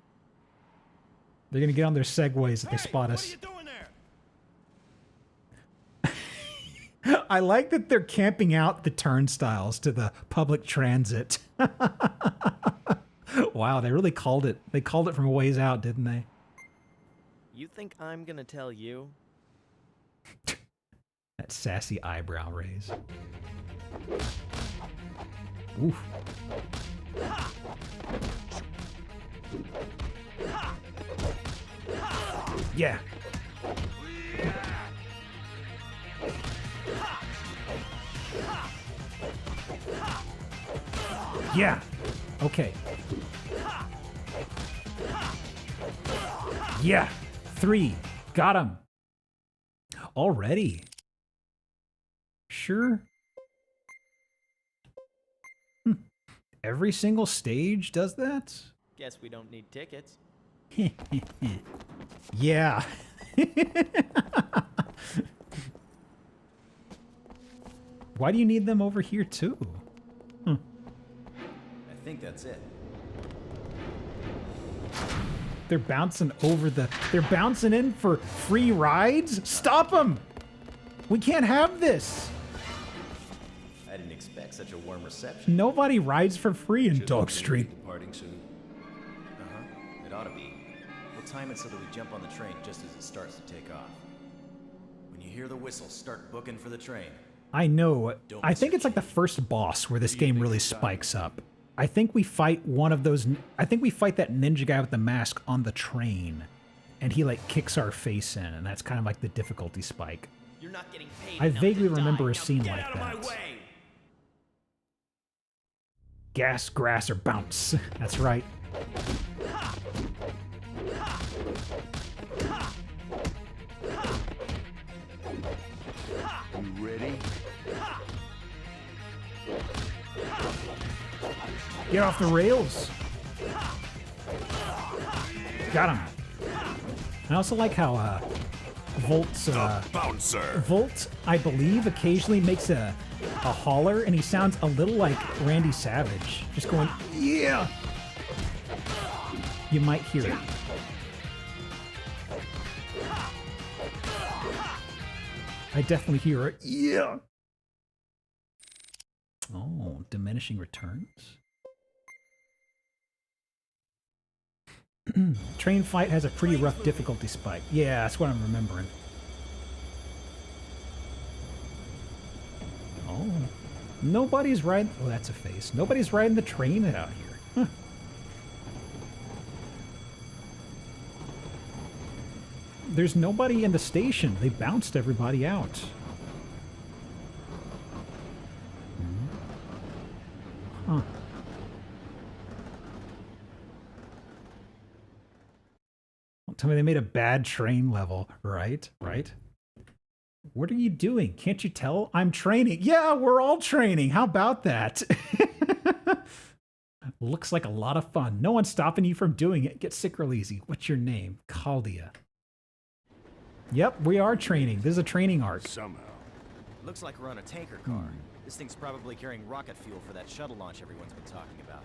They're going to get on their segways if they spot us. What are you doing there? I like that they're camping out the turnstiles to the public transit. Wow, they really called it. They called it from a ways out, didn't they? You think I'm gonna tell you? That sassy eyebrow raise. Oof. Yeah. Yeah. Okay. Yeah. 3. Got him. Already. Sure. Every single stage does that? Guess we don't need tickets. Yeah. Why do you need them over here too? I think that's it. They're bouncing over the... They're bouncing in for free rides? Stop them! We can't have this! I didn't expect such a warm reception. Nobody rides for free in Dog Street. Parting soon. Uh-huh. It ought to be. We'll time it so that we jump on the train just as it starts to take off. When you hear the whistle, start booking for the train. I know. I think it's like the first boss where this game really spikes up. I think we fight one of those... I think we fight that ninja guy with the mask on the train. And he like kicks our face in, and that's kind of like the difficulty spike. You're not getting paid I enough vaguely to remember die. a scene Now like get out of that. my way. Gas, grass, or bounce. That's right. You ready? Get off the rails. Got him. I also like how Volt's bouncer. Volt, I believe, occasionally makes a holler, and he sounds a little like Randy Savage, just going, yeah. You might hear it. I definitely hear it. Yeah. Oh, diminishing returns. Train fight has a pretty rough difficulty spike. Yeah, that's what I'm remembering. Oh. Nobody's riding... Oh, that's a face. Nobody's riding the train out here. Huh. There's nobody in the station. They bounced everybody out. Huh. Don't tell me they made a bad train level. Right? Right? What are you doing? Can't you tell? I'm training. Yeah, we're all training. How about that? Looks like a lot of fun. No one's stopping you from doing it. Get sick real easy. What's your name? Caldia. Yep, we are training. This is a training arc. Somehow. Looks like we're on a tanker car. This thing's probably carrying rocket fuel for that shuttle launch everyone's been talking about.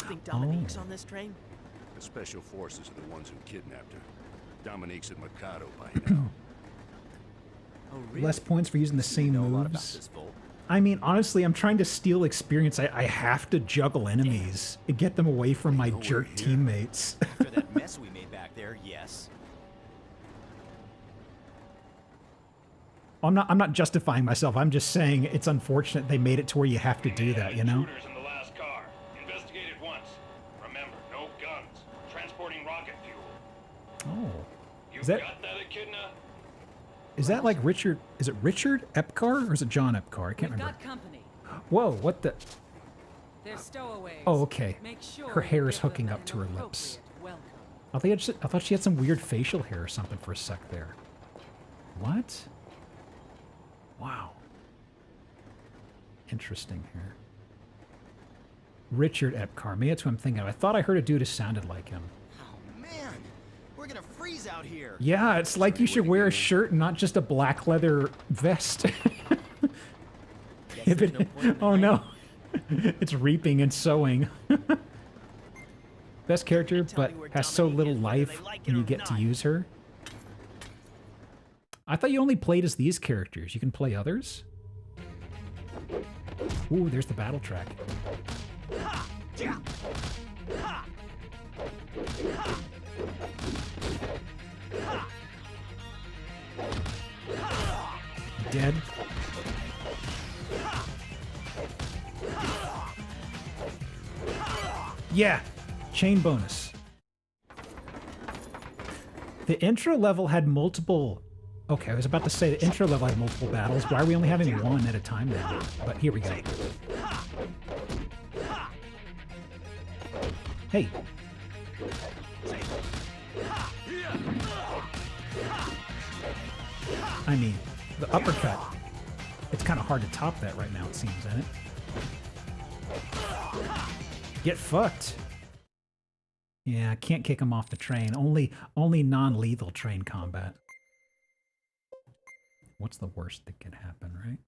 You think Dominique's on this train? The special forces are the ones who kidnapped her. Dominique's at Mikado by now. Oh, really? Less points for using the same moves. I mean, honestly, I'm trying to steal experience. I have to juggle enemies and get them away from my jerk teammates. After that mess we made back there, yes. I'm not justifying myself. I'm just saying it's unfortunate they made it to where you have to do that, you know? In the last car. Investigated once. Remember, no guns. Transporting rocket fuel. Oh. Is that Got that, Echidna? is that like Richard? Is it Richard Epcar or is it John Epcar? I can't remember. Got company. Whoa, what the? They're stowaways. Oh, okay. Make sure Her hair you is give them hooking an up to her lips. appropriate welcome. I thought she had some weird facial hair or something for a sec there. What? Wow. Interesting here. Richard Epcar. Maybe that's what I'm thinking of. I thought I heard a dude who sounded like him. Oh man, we're gonna freeze out here. Yeah, it's like you should wear a shirt and not just a black leather vest. If it, oh no. It's reaping and sowing. Best character, but has so little life when you get to use her. I thought you only played as these characters. You can play others? Ooh, there's the battle track. Dead. Yeah, chain bonus. The intro level had multiple... Okay, I was about to say the intro level had multiple battles. Why are we only having one at a time now? But here we go. Hey. I mean, the uppercut. It's kind of hard to top that right now, it seems, isn't it? Get fucked. Yeah, I can't kick him off the train. Only non-lethal train combat. What's the worst that can happen, right?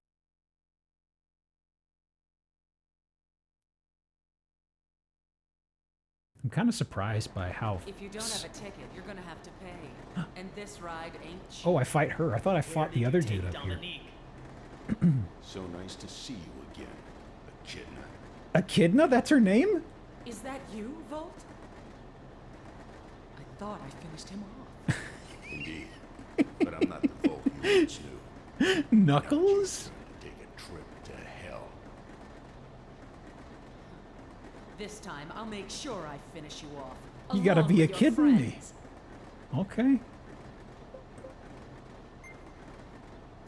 I'm kind of surprised by how... If you don't have a ticket, you're gonna have to pay. And this ride ain't cheap. Oh, I fight her. I thought I fought the other dude up here. So nice to see you again, Echidna. Echidna? That's her name? Is that you, Volt? I thought I finished him off. Indeed. But I'm not the Volt you once knew. Knuckles? Take a trip to hell. This time, I'll make sure I finish you off. You gotta be a along with your kid, me. friends. Okay.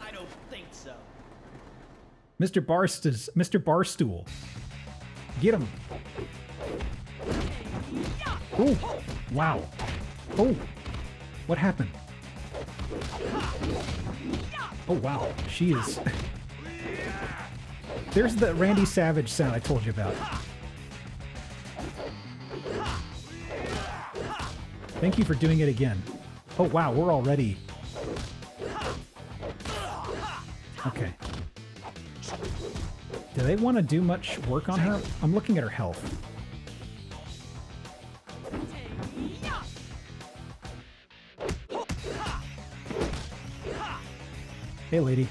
I don't think so. Mr. Barstool. Get him. Oh, wow. Oh, what happened? Oh, wow. She is... There's the Randy Savage sound I told you about. Thank you for doing it again. Oh, wow, we're already... Okay. Do they want to do much work on her? I'm looking at her health. Hey, lady.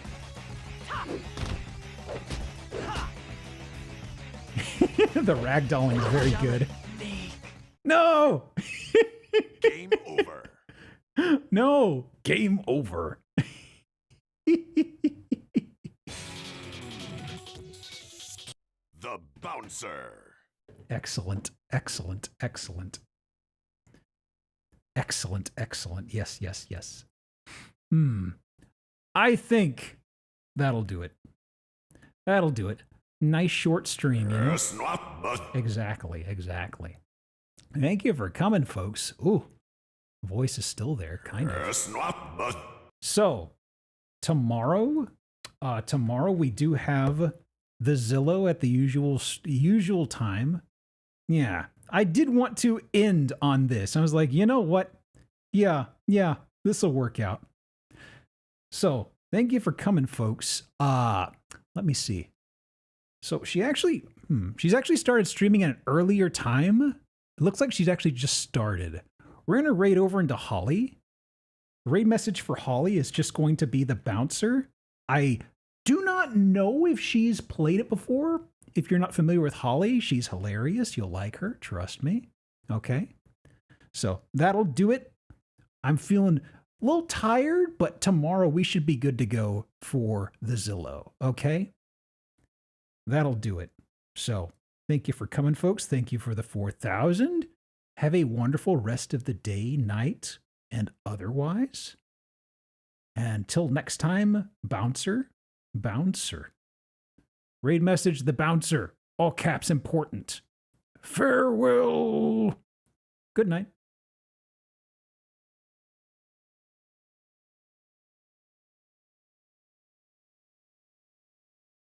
The ragdolling is very good. No! Game over. No! Game over. The Bouncer. Excellent, excellent, excellent. Excellent, excellent. Yes, yes, yes. I think that'll do it. That'll do it. Nice short stream, you know? Exactly, exactly. Thank you for coming, folks. Ooh, voice is still there, kind of. So, tomorrow we do have the Zillow at the usual time. Yeah, I did want to end on this. I was like, you know what? Yeah, this will work out. So, thank you for coming, folks. Let me see. So she's actually started streaming at an earlier time. It looks like she's actually just started. We're going to raid over into Holly. The raid message for Holly is just going to be the Bouncer. I do not know if she's played it before. If you're not familiar with Holly, she's hilarious. You'll like her. Trust me. Okay. So that'll do it. I'm feeling a little tired, but tomorrow we should be good to go for the Zillow. Okay. That'll do it. So thank you for coming, folks. Thank you for the 4,000. Have a wonderful rest of the day, night, and otherwise. Until next time, Bouncer. Raid message, the Bouncer. All caps important. Farewell. Good night.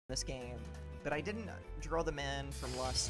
This game, but I didn't draw them in from last stream.